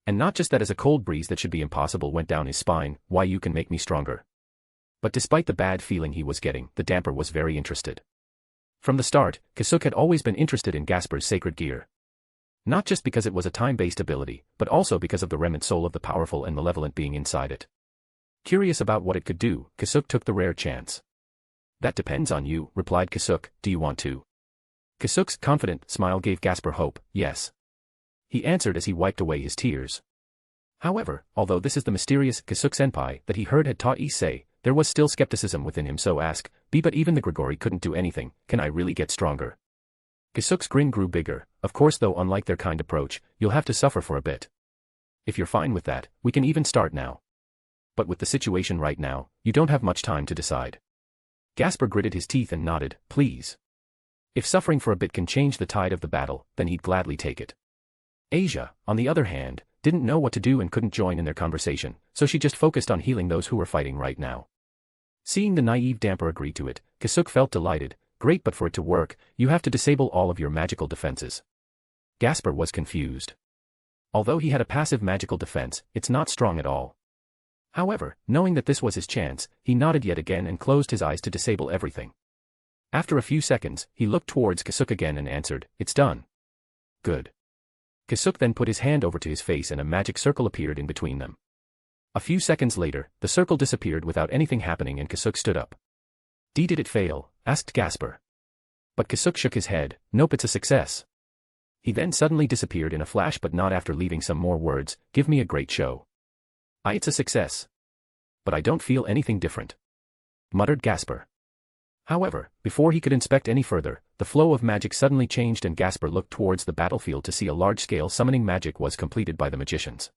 And not just that, as a cold breeze that should be impossible went down his spine. Why, you can make me stronger. But despite the bad feeling he was getting, the damper was very interested. From the start, Kasuk had always been interested in Gasper's sacred gear. Not just because it was a time-based ability, but also because of the remnant soul of the powerful and malevolent being inside it. Curious about what it could do, Kasuk took the rare chance. That depends on you, replied Kasuk. Do you want to? Kasuk's confident smile gave Gasper hope. Yes. He answered as he wiped away his tears. However, although this is the mysterious Kasuk-senpai that he heard had taught Issei, there was still skepticism within him, so ask, but even the Grigori couldn't do anything. Can I really get stronger? Kasuk's grin grew bigger. Of course, though, unlike their kind approach, you'll have to suffer for a bit. If you're fine with that, we can even start now. But with the situation right now, you don't have much time to decide. Gasper gritted his teeth and nodded. Please. If suffering for a bit can change the tide of the battle, then he'd gladly take it. Asia, on the other hand, didn't know what to do and couldn't join in their conversation, so she just focused on healing those who were fighting right now. Seeing the naive damper agree to it, Kasuk felt delighted. Great, but for it to work, you have to disable all of your magical defenses. Gasper was confused. Although he had a passive magical defense, it's not strong at all. However, knowing that this was his chance, he nodded yet again and closed his eyes to disable everything. After a few seconds, he looked towards Kasuk again and answered, "It's done." "Good." Kasuk then put his hand over to his face and a magic circle appeared in between them. A few seconds later, the circle disappeared without anything happening and Kasuk stood up. "Did it fail?" asked Gasper. But Kasuk shook his head. "Nope, it's a success." He then suddenly disappeared in a flash, but not after leaving some more words. "Give me a great show." It's a success. But I don't feel anything different," muttered Gasper. However, before he could inspect any further, the flow of magic suddenly changed and Gasper looked towards the battlefield to see a large-scale summoning magic was completed by the magicians.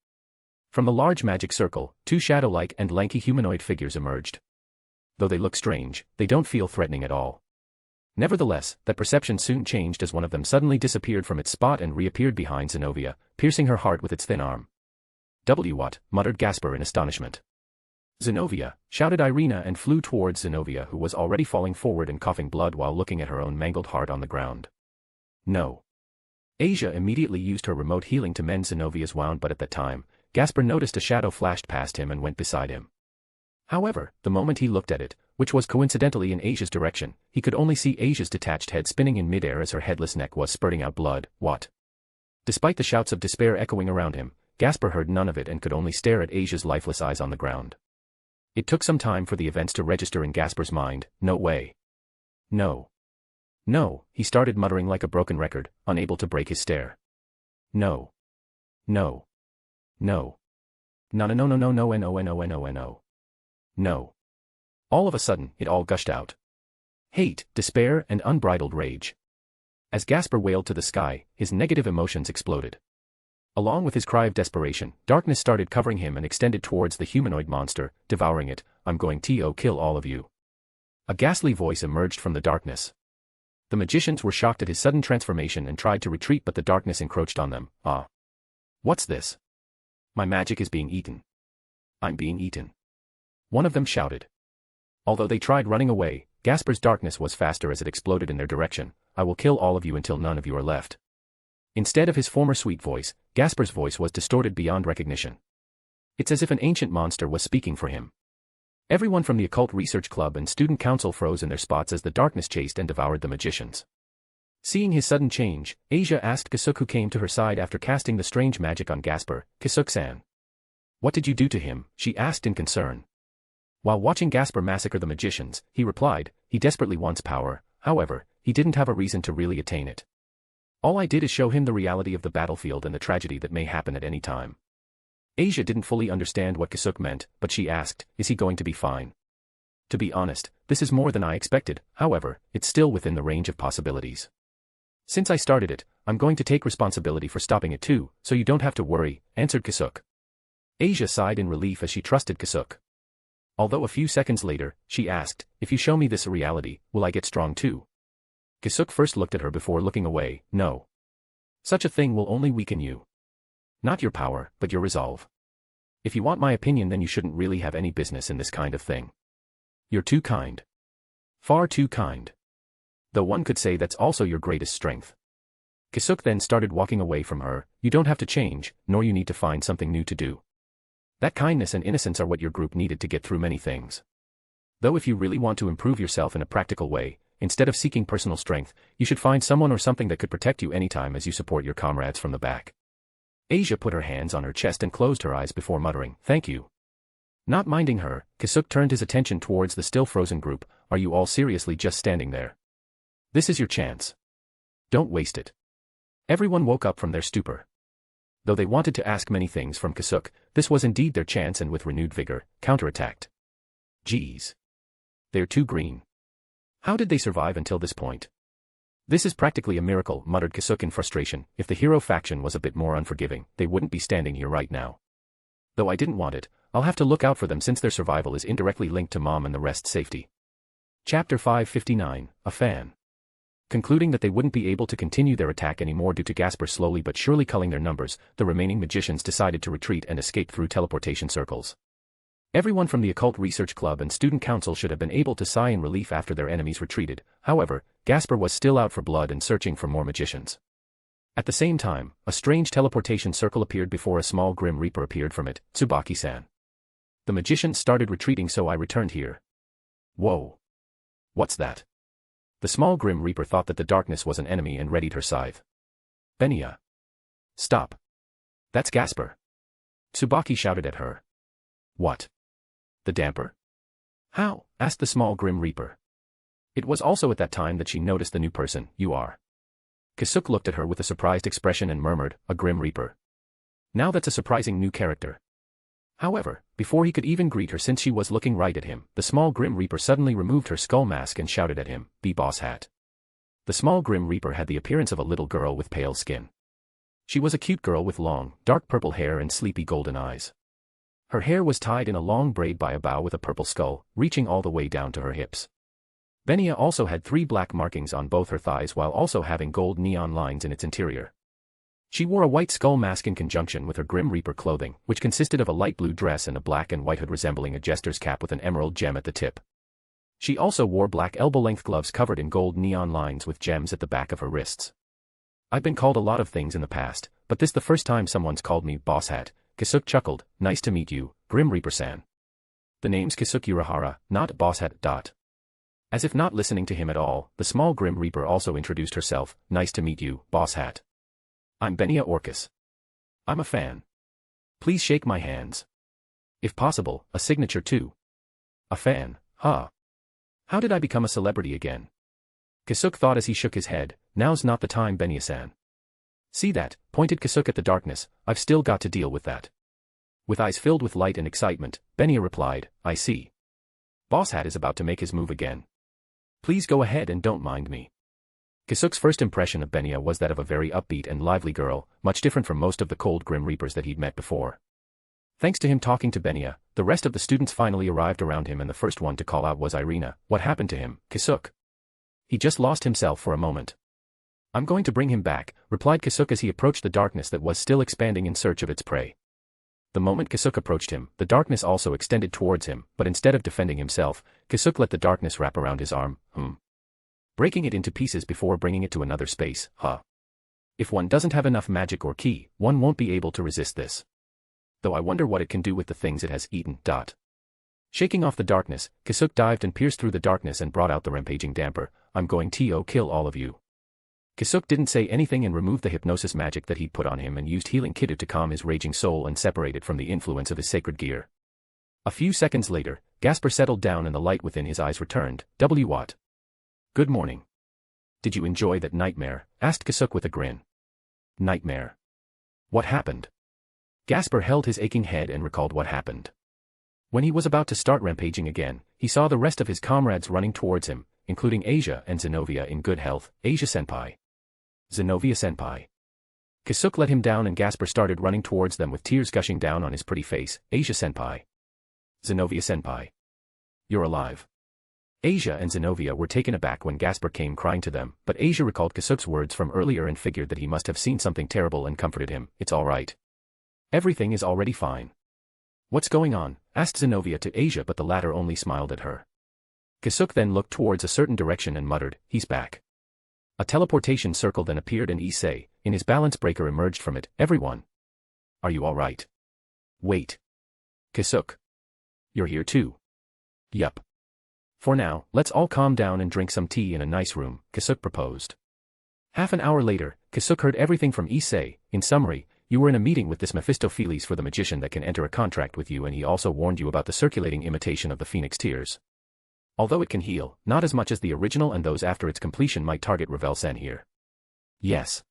From the large magic circle, two shadow-like and lanky humanoid figures emerged. Though they look strange, they don't feel threatening at all. Nevertheless, that perception soon changed as one of them suddenly disappeared from its spot and reappeared behind Zenobia, piercing her heart with its thin arm. "What?" muttered Gasper in astonishment. "Zenobia," shouted Irina and flew towards Zenobia, who was already falling forward and coughing blood while looking at her own mangled heart on the ground. "No." Asia immediately used her remote healing to mend Zenovia's wound, but at that time, Gasper noticed a shadow flashed past him and went beside him. However, the moment he looked at it, which was coincidentally in Asia's direction, he could only see Asia's detached head spinning in midair as her headless neck was spurting out blood. "What?" Despite the shouts of despair echoing around him, Gasper heard none of it and could only stare at Asia's lifeless eyes on the ground. It took some time for the events to register in Gasper's mind. "No way. No. No," he started muttering like a broken record, unable to break his stare. "No. No. No. No no no no no no no no no no. No." All of a sudden, it all gushed out. Hate, despair, and unbridled rage. As Gasper wailed to the sky, his negative emotions exploded. Along with his cry of desperation, darkness started covering him and extended towards the humanoid monster, devouring it. "I'm going to kill all of you." A ghastly voice emerged from the darkness. The magicians were shocked at his sudden transformation and tried to retreat, but the darkness encroached on them. "Ah. What's this? My magic is being eaten. I'm being eaten." One of them shouted. Although they tried running away, Gasper's darkness was faster as it exploded in their direction. "I will kill all of you until none of you are left." Instead of his former sweet voice, Gasper's voice was distorted beyond recognition. It's as if an ancient monster was speaking for him. Everyone from the Occult Research Club and Student Council froze in their spots as the darkness chased and devoured the magicians. Seeing his sudden change, Asia asked Kasuk, who came to her side after casting the strange magic on Gasper. "Kasuk-san. What did you do to him?" she asked in concern. While watching Gasper massacre the magicians, he replied, "He desperately wants power, however, he didn't have a reason to really attain it. All I did is show him the reality of the battlefield and the tragedy that may happen at any time." Asia didn't fully understand what Kasuk meant, but she asked, "Is he going to be fine?" To be honest, this is more than I expected, however, it's still within the range of possibilities. "Since I started it, I'm going to take responsibility for stopping it too, so you don't have to worry," answered Kasuk. Asia sighed in relief as she trusted Kasuk. Although a few seconds later, she asked, "If you show me this reality, will I get strong too?" Kasuk first looked at her before looking away. "No. Such a thing will only weaken you. Not your power, but your resolve. If you want my opinion, then you shouldn't really have any business in this kind of thing. You're too kind. Far too kind. Though one could say that's also your greatest strength." Kasuk then started walking away from her. "You don't have to change, nor you need to find something new to do. That kindness and innocence are what your group needed to get through many things. Though if you really want to improve yourself in a practical way, instead of seeking personal strength, you should find someone or something that could protect you anytime as you support your comrades from the back." Asia put her hands on her chest and closed her eyes before muttering, "Thank you." Not minding her, Kasuk turned his attention towards the still frozen group. "Are you all seriously just standing there? This is your chance. Don't waste it." Everyone woke up from their stupor. Though they wanted to ask many things from Kasuk, this was indeed their chance, and with renewed vigor, counterattacked. "Geez. They're too green. How did they survive until this point? This is practically a miracle," muttered Kasuk in frustration. "If the hero faction was a bit more unforgiving, they wouldn't be standing here right now. Though I didn't want it, I'll have to look out for them since their survival is indirectly linked to Mom and the rest's safety." Chapter 559, A Fan. Concluding that they wouldn't be able to continue their attack anymore due to Gasper slowly but surely culling their numbers, the remaining magicians decided to retreat and escape through teleportation circles. Everyone from the Occult Research Club and Student Council should have been able to sigh in relief after their enemies retreated. However, Gasper was still out for blood and searching for more magicians. At the same time, a strange teleportation circle appeared before a small Grim Reaper appeared from it. Tsubaki-san. The magicians started retreating, so I returned here. Whoa. What's that? The small Grim Reaper thought that the darkness was an enemy and readied her scythe. Benya. Stop. That's Gasper. Tsubaki shouted at her. What? The damper? How? Asked the small Grim Reaper. It was also at that time that she noticed the new person. You are. Kasuk looked at her with a surprised expression and murmured, a Grim Reaper. Now that's a surprising new character. However, before he could even greet her, since she was looking right at him, the small Grim Reaper suddenly removed her skull mask and shouted at him, "Be boss hat." The small Grim Reaper had the appearance of a little girl with pale skin. She was a cute girl with long, dark purple hair and sleepy golden eyes. Her hair was tied in a long braid by a bow with a purple skull, reaching all the way down to her hips. Benya also had 3 black markings on both her thighs while also having gold neon lines in its interior. She wore a white skull mask in conjunction with her Grim Reaper clothing, which consisted of a light blue dress and a black and white hood resembling a jester's cap with an emerald gem at the tip. She also wore black elbow-length gloves covered in gold neon lines with gems at the back of her wrists. I've been called a lot of things in the past, but this the first time someone's called me Boss Hat. Kasuk chuckled. Nice to meet you, Grim Reaper-san. The name's Kasuk Urahara, not Boss Hat. As if not listening to him at all, the small Grim Reaper also introduced herself. Nice to meet you, Boss Hat. I'm Benya Orcus. I'm a fan. Please shake my hands. If possible, a signature too. A fan, huh? How did I become a celebrity again? Kasuk thought as he shook his head. Now's not the time, Benya-san. See that? Pointed Kasuk at the darkness. I've still got to deal with that. With eyes filled with light and excitement, Benya replied, I see. Boss Hat is about to make his move again. Please go ahead and don't mind me. Kasuk's first impression of Benya was that of a very upbeat and lively girl, much different from most of the cold Grim Reapers that he'd met before. Thanks to him talking to Benya, the rest of the students finally arrived around him, and the first one to call out was Irina. What happened to him, Kasuk? He just lost himself for a moment. I'm going to bring him back, replied Kasuk as he approached the darkness that was still expanding in search of its prey. The moment Kasuk approached him, the darkness also extended towards him, but instead of defending himself, Kasuk let the darkness wrap around his arm, breaking it into pieces before bringing it to another space, If one doesn't have enough magic or ki, one won't be able to resist this. Though I wonder what it can do with the things it has eaten. Shaking off the darkness, Kasuk dived and pierced through the darkness and brought out the rampaging damper. I'm going to kill all of you. Kasuk didn't say anything and removed the hypnosis magic that he'd put on him and used healing Kidu to calm his raging soul and separate it from the influence of his sacred gear. A few seconds later, Gasper settled down and the light within his eyes returned. What? Good morning. Did you enjoy that nightmare? Asked Kasuk with a grin. Nightmare? What happened? Gasper held his aching head and recalled what happened. When he was about to start rampaging again, he saw the rest of his comrades running towards him, including Asia and Zenobia in good health. Asia-senpai. Zenobia-senpai. Kasuk let him down and Gasper started running towards them with tears gushing down on his pretty face. Asia-senpai. Zenobia-senpai. You're alive. Asia and Zenobia were taken aback when Gasper came crying to them, but Asia recalled Kasuk's words from earlier and figured that he must have seen something terrible and comforted him. It's all right. Everything is already fine. What's going on? Asked Zenobia to Asia, but the latter only smiled at her. Kasuk then looked towards a certain direction and muttered, he's back. A teleportation circle then appeared and Issei, in his balance breaker, emerged from it. Everyone. Are you all right? Wait. Kasuk. You're here too. Yup. For now, let's all calm down and drink some tea in a nice room, Kasuk proposed. Half an hour later, Kasuk heard everything from Issei. In summary, you were in a meeting with this Mephistopheles for the magician that can enter a contract with you, and he also warned you about the circulating imitation of the Phoenix Tears. Although it can heal, not as much as the original, and those after its completion might target Ravel-sen here. Yes.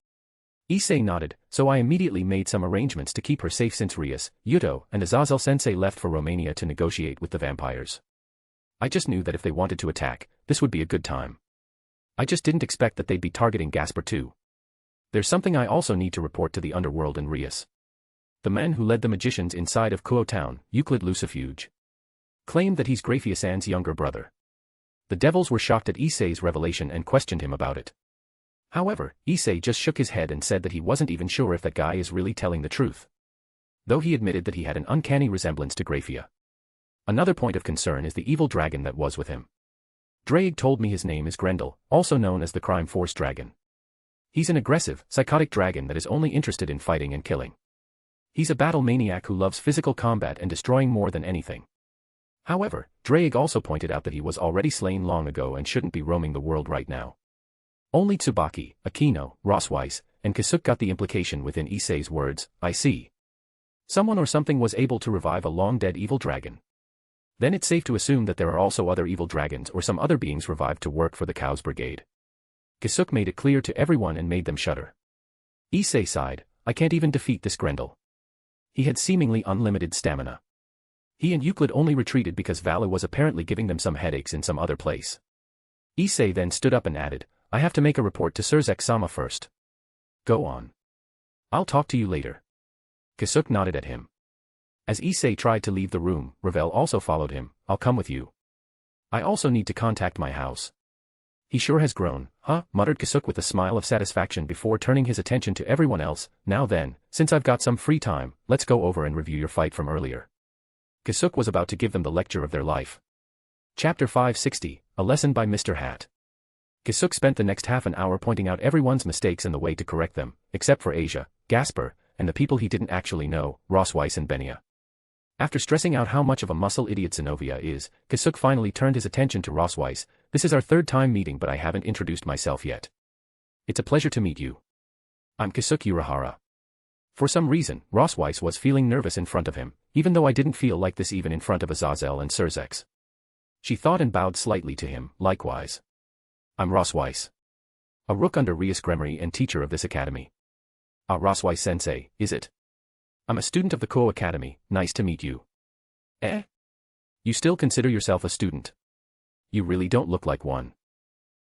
Issei nodded, so I immediately made some arrangements to keep her safe since Rias, Yuto, and Azazel-sensei left for Romania to negotiate with the vampires. I just knew that if they wanted to attack, this would be a good time. I just didn't expect that they'd be targeting Gasper too. There's something I also need to report to the underworld and Rias. The man who led the magicians inside of Kuo Town, Euclid Lucifuge, claimed that he's Grafia-san's younger brother. The devils were shocked at Issei's revelation and questioned him about it. However, Issei just shook his head and said that he wasn't even sure if that guy is really telling the truth. Though he admitted that he had an uncanny resemblance to Graphia. Another point of concern is the evil dragon that was with him. Drake told me his name is Grendel, also known as the Crime Force Dragon. He's an aggressive, psychotic dragon that is only interested in fighting and killing. He's a battle maniac who loves physical combat and destroying more than anything. However, Drake also pointed out that he was already slain long ago and shouldn't be roaming the world right now. Only Tsubaki, Akino, Rossweiss, and Kasuk got the implication within Issei's words, I see. Someone or something was able to revive a long-dead evil dragon. Then it's safe to assume that there are also other evil dragons or some other beings revived to work for the Cows Brigade. Kasuk made it clear to everyone and made them shudder. Issei sighed, I can't even defeat this Grendel. He had seemingly unlimited stamina. He and Euclid only retreated because Vala was apparently giving them some headaches in some other place. Issei then stood up and added, I have to make a report to Surzek-sama first. Go on. I'll talk to you later. Kasuk nodded at him. As Issei tried to leave the room, Ravel also followed him, I'll come with you. I also need to contact my house. He sure has grown, huh? Muttered Kasuk with a smile of satisfaction before turning his attention to everyone else. Now then, since I've got some free time, let's go over and review your fight from earlier. Kasuk was about to give them the lecture of their life. Chapter 560, A Lesson by Mr. Hat. Kasuk spent the next half an hour pointing out everyone's mistakes and the way to correct them, except for Asia, Gasper, and the people he didn't actually know, Rossweiss and Benia. After stressing out how much of a muscle idiot Zenobia is, Kasuk finally turned his attention to Rossweiss. This is our third time meeting but I haven't introduced myself yet. It's a pleasure to meet you. I'm Kasuk Urahara. For some reason, Rossweiss was feeling nervous in front of him, even though I didn't feel like this even in front of Azazel and Surzek. She thought and bowed slightly to him, likewise. I'm Rossweiss. A rook under Rias Gremory and teacher of this academy. Ah, Rossweiss-sensei, is it? I'm a student of the Ko Academy, nice to meet you. Eh? You still consider yourself a student? You really don't look like one.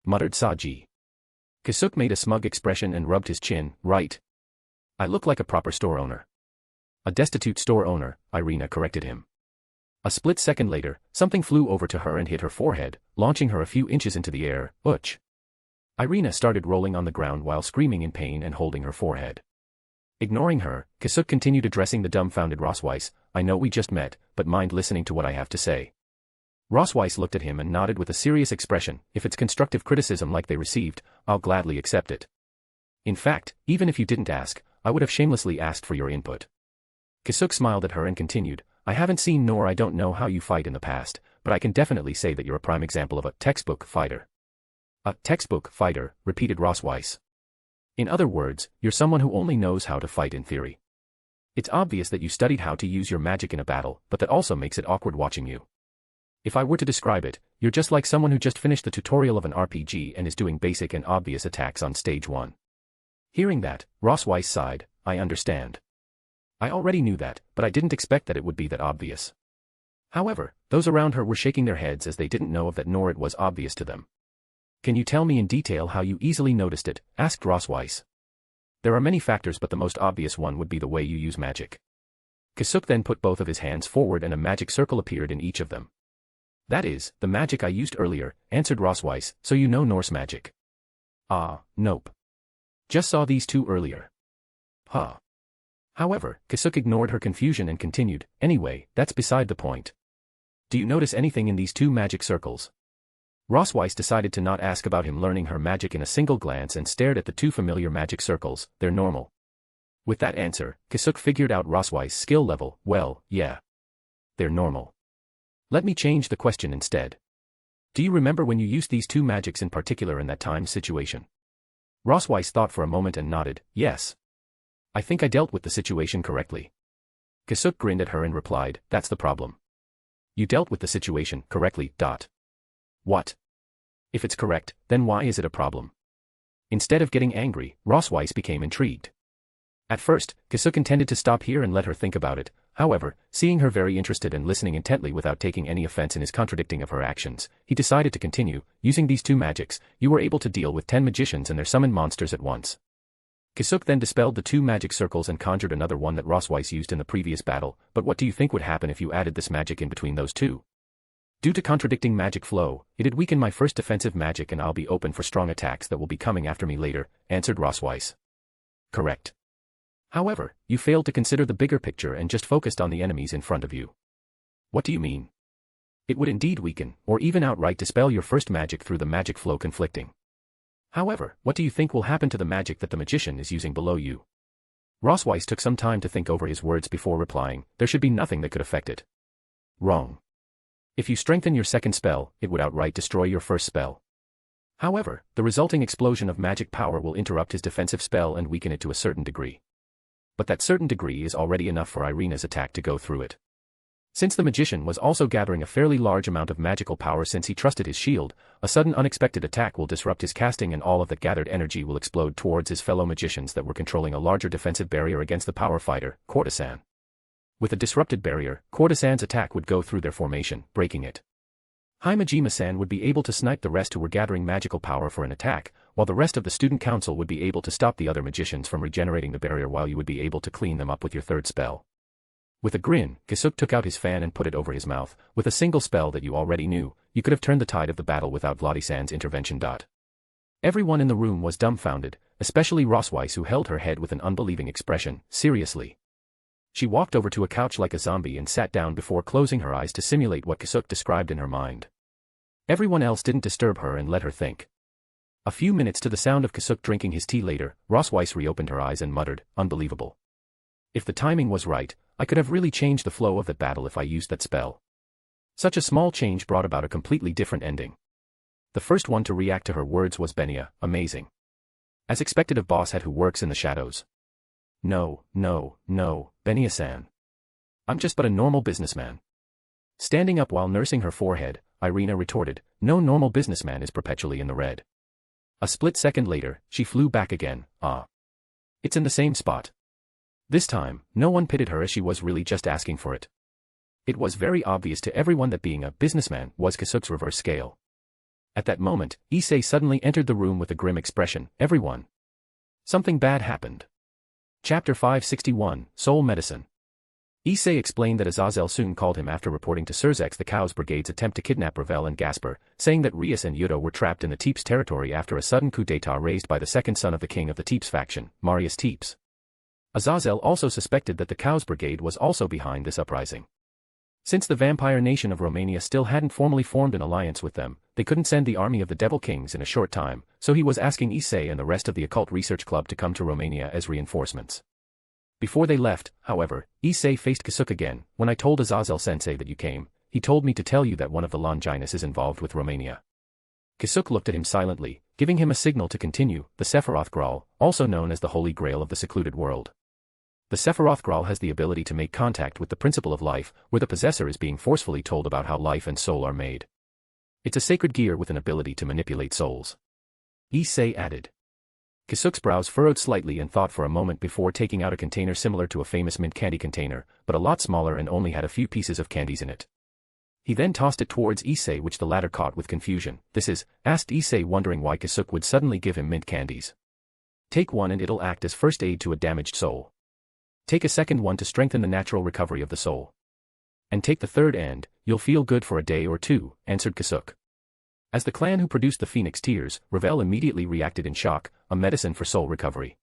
Muttered Saji. Kasuk made a smug expression and rubbed his chin, right. I look like a proper store owner. A destitute store owner, Irina corrected him. A split second later, something flew over to her and hit her forehead, launching her a few inches into the air, ouch. Irina started rolling on the ground while screaming in pain and holding her forehead. Ignoring her, Kasuk continued addressing the dumbfounded Rossweiss, I know we just met, but mind listening to what I have to say. Rossweiss looked at him and nodded with a serious expression, if it's constructive criticism like they received, I'll gladly accept it. In fact, even if you didn't ask, I would have shamelessly asked for your input. Kasuk smiled at her and continued, I haven't seen nor I don't know how you fight in the past, but I can definitely say that you're a prime example of a textbook fighter. A textbook fighter, repeated Rossweiss. In other words, you're someone who only knows how to fight in theory. It's obvious that you studied how to use your magic in a battle, but that also makes it awkward watching you. If I were to describe it, you're just like someone who just finished the tutorial of an RPG and is doing basic and obvious attacks on stage 1. Hearing that, Rossweiss sighed, I understand. I already knew that, but I didn't expect that it would be that obvious. However, those around her were shaking their heads as they didn't know of that nor it was obvious to them. Can you tell me in detail how you easily noticed it? Asked Rossweiss. There are many factors but the most obvious one would be the way you use magic. Kasuk then put both of his hands forward and a magic circle appeared in each of them. That is, the magic I used earlier, answered Rossweiss, so you know Norse magic. Ah, nope. Just saw these two earlier. Huh. However, Kasuk ignored her confusion and continued, anyway, that's beside the point. Do you notice anything in these two magic circles? Rossweiss decided to not ask about him learning her magic in a single glance and stared at the two familiar magic circles, they're normal. With that answer, Kasuk figured out Rossweiss' skill level, well, yeah. They're normal. Let me change the question instead. Do you remember when you used these two magics in particular in that time situation? Rossweiss thought for a moment and nodded, yes. I think I dealt with the situation correctly. Kasuk grinned at her and replied, that's the problem. You dealt with the situation correctly, dot. What? If it's correct, then why is it a problem? Instead of getting angry, Rossweiss became intrigued. At first, Kasuk intended to stop here and let her think about it, however, seeing her very interested and listening intently without taking any offense in his contradicting of her actions, he decided to continue, using these two magics, you were able to deal with 10 magicians and their summoned monsters at once. Kasuk then dispelled the two magic circles and conjured another one that Rossweiss used in the previous battle, but what do you think would happen if you added this magic in between those two? Due to contradicting magic flow, it'd weaken my first defensive magic and I'll be open for strong attacks that will be coming after me later, answered Rosweiss. Correct. However, you failed to consider the bigger picture and just focused on the enemies in front of you. What do you mean? It would indeed weaken, or even outright dispel your first magic through the magic flow conflicting. However, what do you think will happen to the magic that the magician is using below you? Rosweiss took some time to think over his words before replying. There should be nothing that could affect it. Wrong. If you strengthen your second spell, it would outright destroy your first spell. However, the resulting explosion of magic power will interrupt his defensive spell and weaken it to a certain degree. But that certain degree is already enough for Irina's attack to go through it. Since the magician was also gathering a fairly large amount of magical power since he trusted his shield, a sudden unexpected attack will disrupt his casting and all of that gathered energy will explode towards his fellow magicians that were controlling a larger defensive barrier against the power fighter, Courtesan. With a disrupted barrier, Courtesan's attack would go through their formation, breaking it. Himejima-san would be able to snipe the rest who were gathering magical power for an attack, while the rest of the student council would be able to stop the other magicians from regenerating the barrier while you would be able to clean them up with your third spell. With a grin, Kasuk took out his fan and put it over his mouth. With a single spell that you already knew, you could have turned the tide of the battle without Vladi-san's intervention. Everyone in the room was dumbfounded, especially Rosweiss who held her head with an unbelieving expression. Seriously. She walked over to a couch like a zombie and sat down before closing her eyes to simulate what Kasuk described in her mind. Everyone else didn't disturb her and let her think. A few minutes to the sound of Kasuk drinking his tea later, Rosweiss reopened her eyes and muttered, "Unbelievable. If the timing was right, I could have really changed the flow of that battle if I used that spell." Such a small change brought about a completely different ending. The first one to react to her words was Benia. Amazing. As expected of boss head who works in the shadows. No, Benia-san. I'm just but a normal businessman. Standing up while nursing her forehead, Irina retorted, no normal businessman is perpetually in the red. A split second later, she flew back again. It's in the same spot. This time, no one pitied her as she was really just asking for it. It was very obvious to everyone that being a businessman was Kasuk's reverse scale. At that moment, Issei suddenly entered the room with a grim expression. Everyone. Something bad happened. Chapter 561, Soul Medicine. Issei explained that Azazel soon called him after reporting to Surzex the Cow's Brigade's attempt to kidnap Ravel and Gasper, saying that Rias and Yuto were trapped in the Teeps territory after a sudden coup d'etat raised by the second son of the king of the Teeps faction, Marius Teeps. Azazel also suspected that the Cow's Brigade was also behind this uprising. Since the vampire nation of Romania still hadn't formally formed an alliance with them, they couldn't send the army of the Devil Kings in a short time, so he was asking Issei and the rest of the Occult Research Club to come to Romania as reinforcements. Before they left, however, Issei faced Kasuk again. When I told Azazel-sensei that you came, he told me to tell you that one of the Longinus is involved with Romania. Kasuk looked at him silently, giving him a signal to continue. The Sephiroth Graal, also known as the Holy Grail of the Secluded World. The Sephiroth Graal has the ability to make contact with the principle of life, where the possessor is being forcefully told about how life and soul are made. It's a sacred gear with an ability to manipulate souls. Issei added. Kasuk's brows furrowed slightly and thought for a moment before taking out a container similar to a famous mint candy container, but a lot smaller and only had a few pieces of candies in it. He then tossed it towards Issei, which the latter caught with confusion. "This is?" asked Issei, wondering why Kasuk would suddenly give him mint candies. "Take one and it'll act as first aid to a damaged soul. Take a second one to strengthen the natural recovery of the soul. And take the third and you'll feel good for a day or two," answered Kasuk. As the clan who produced the Phoenix Tears, Ravel immediately reacted in shock. A medicine for soul recovery.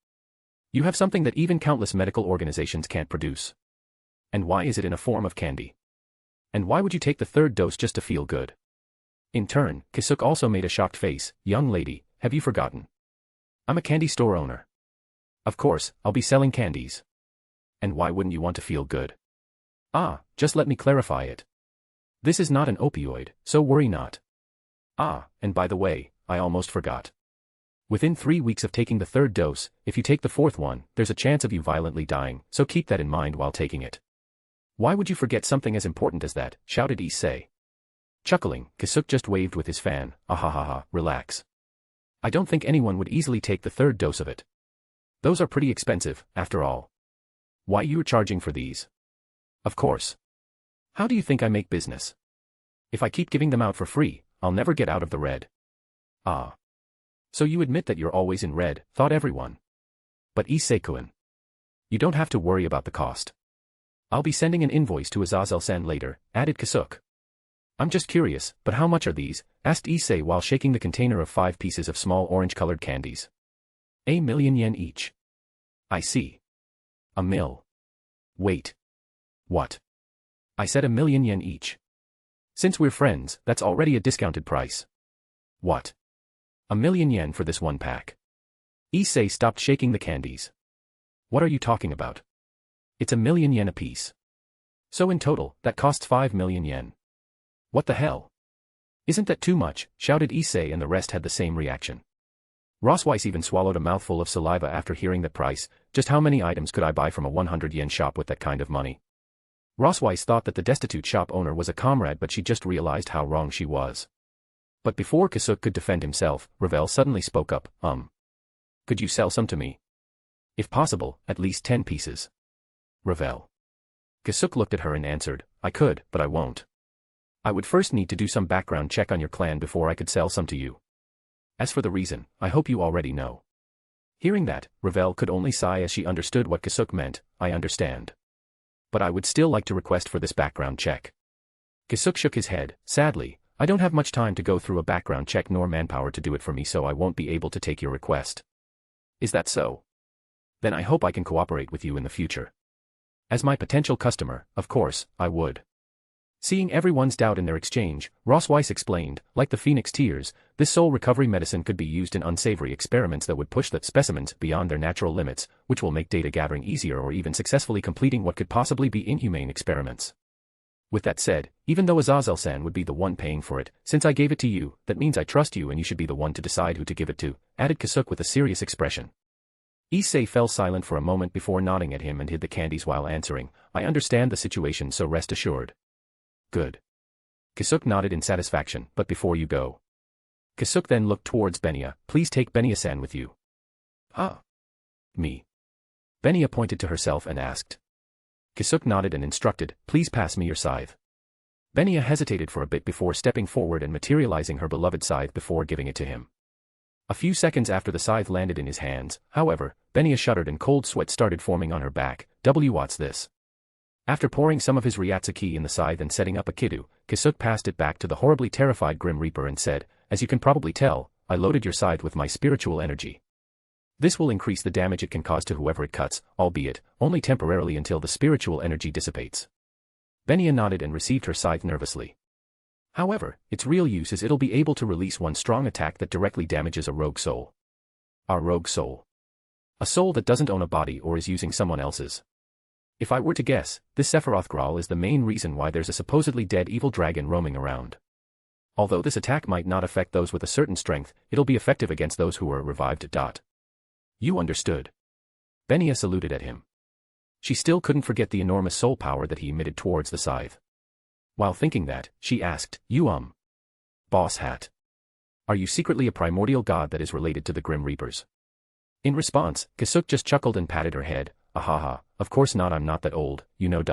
You have something that even countless medical organizations can't produce. And why is it in a form of candy? And why would you take the third dose just to feel good? In turn, Kasuk also made a shocked face. "Young lady, have you forgotten? I'm a candy store owner. Of course, I'll be selling candies. And why wouldn't you want to feel good? Just let me clarify it. This is not an opioid, so worry not. And by the way, I almost forgot. Within 3 weeks of taking the third dose, if you take the fourth one, there's a chance of you violently dying, so keep that in mind while taking it." "Why would you forget something as important as that?" shouted Issei. Chuckling, Kasuk just waved with his fan. Relax. I don't think anyone would easily take the third dose of it. Those are pretty expensive, after all. Why you're charging for these? Of course. How do you think I make business? If I keep giving them out for free, I'll never get out of the red. So you admit that you're always in red, thought everyone. But Issei-kun, you don't have to worry about the cost. I'll be sending an invoice to Azazel-san later, added Kasuk. I'm just curious, but how much are these? Asked Issei while shaking the container of 5 pieces of small orange-colored candies. 1,000,000 yen each. I see. A mil. Wait. What? I said 1,000,000 yen each. Since we're friends, that's already a discounted price. What? 1,000,000 yen for this one pack. Issei stopped shaking the candies. What are you talking about? It's 1,000,000 yen apiece. So in total, that costs 5,000,000 yen. What the hell? Isn't that too much? Shouted Issei, and the rest had the same reaction. Rossweiss even swallowed a mouthful of saliva after hearing that price. Just how many items could I buy from a 100 yen shop with that kind of money? Rossweiss thought that the destitute shop owner was a comrade, but she just realized how wrong she was. But before Kasuk could defend himself, Ravel suddenly spoke up, Could you sell some to me? If possible, at least 10 pieces. Ravel. Kasuk looked at her and answered, I could, but I won't. I would first need to do some background check on your clan before I could sell some to you. As for the reason, I hope you already know. Hearing that, Ravel could only sigh as she understood what Kasuk meant. I understand. But I would still like to request for this background check. Kasuk shook his head. Sadly, I don't have much time to go through a background check nor manpower to do it for me, so I won't be able to take your request. Is that so? Then I hope I can cooperate with you in the future. As my potential customer, of course, I would. Seeing everyone's doubt in their exchange, Rossweiss explained, like the Phoenix Tears, this soul recovery medicine could be used in unsavory experiments that would push the specimens beyond their natural limits, which will make data gathering easier or even successfully completing what could possibly be inhumane experiments. With that said, even though Azazel-san would be the one paying for it, since I gave it to you, that means I trust you and you should be the one to decide who to give it to, added Kasuk with a serious expression. Issei fell silent for a moment before nodding at him and hid the candies while answering, I understand the situation, so rest assured. Good. Kasuk nodded in satisfaction, but before you go. Kasuk then looked towards Benya, please take Benya-san with you. Ah. Me. Benya pointed to herself and asked. Kasuk nodded and instructed, please pass me your scythe. Benya hesitated for a bit before stepping forward and materializing her beloved scythe before giving it to him. A few seconds after the scythe landed in his hands, however, Benya shuddered and cold sweat started forming on her back. What's this? After pouring some of his Ryatsuki in the scythe and setting up a Kidu, Kasuk passed it back to the horribly terrified Grim Reaper and said, as you can probably tell, I loaded your scythe with my spiritual energy. This will increase the damage it can cause to whoever it cuts, albeit, only temporarily until the spiritual energy dissipates. Benya nodded and received her scythe nervously. However, its real use is it'll be able to release one strong attack that directly damages a rogue soul. Our rogue soul. A soul that doesn't own a body or is using someone else's. If I were to guess, this Sephiroth Graal is the main reason why there's a supposedly dead evil dragon roaming around. Although this attack might not affect those with a certain strength, it'll be effective against those who are revived. You understood. Benya saluted at him. She still couldn't forget the enormous soul power that he emitted towards the scythe. While thinking that, she asked, you Boss Hat. Are you secretly a primordial god that is related to the Grim Reapers? In response, Kasuk just chuckled and patted her head, ahaha, of course not, I'm not that old, you know.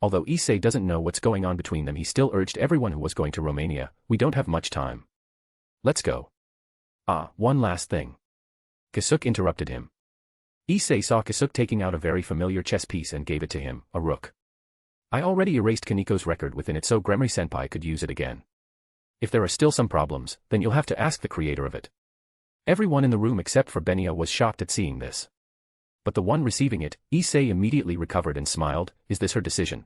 Although Issei doesn't know what's going on between them, he still urged everyone who was going to Romania, we don't have much time. Let's go. One last thing. Kasuk interrupted him. Issei saw Kasuk taking out a very familiar chess piece and gave it to him, a rook. I already erased Kaniko's record within it, so Gremry-senpai could use it again. If there are still some problems, then you'll have to ask the creator of it. Everyone in the room except for Benya was shocked at seeing this. But the one receiving it, Issei immediately recovered and smiled, is this her decision?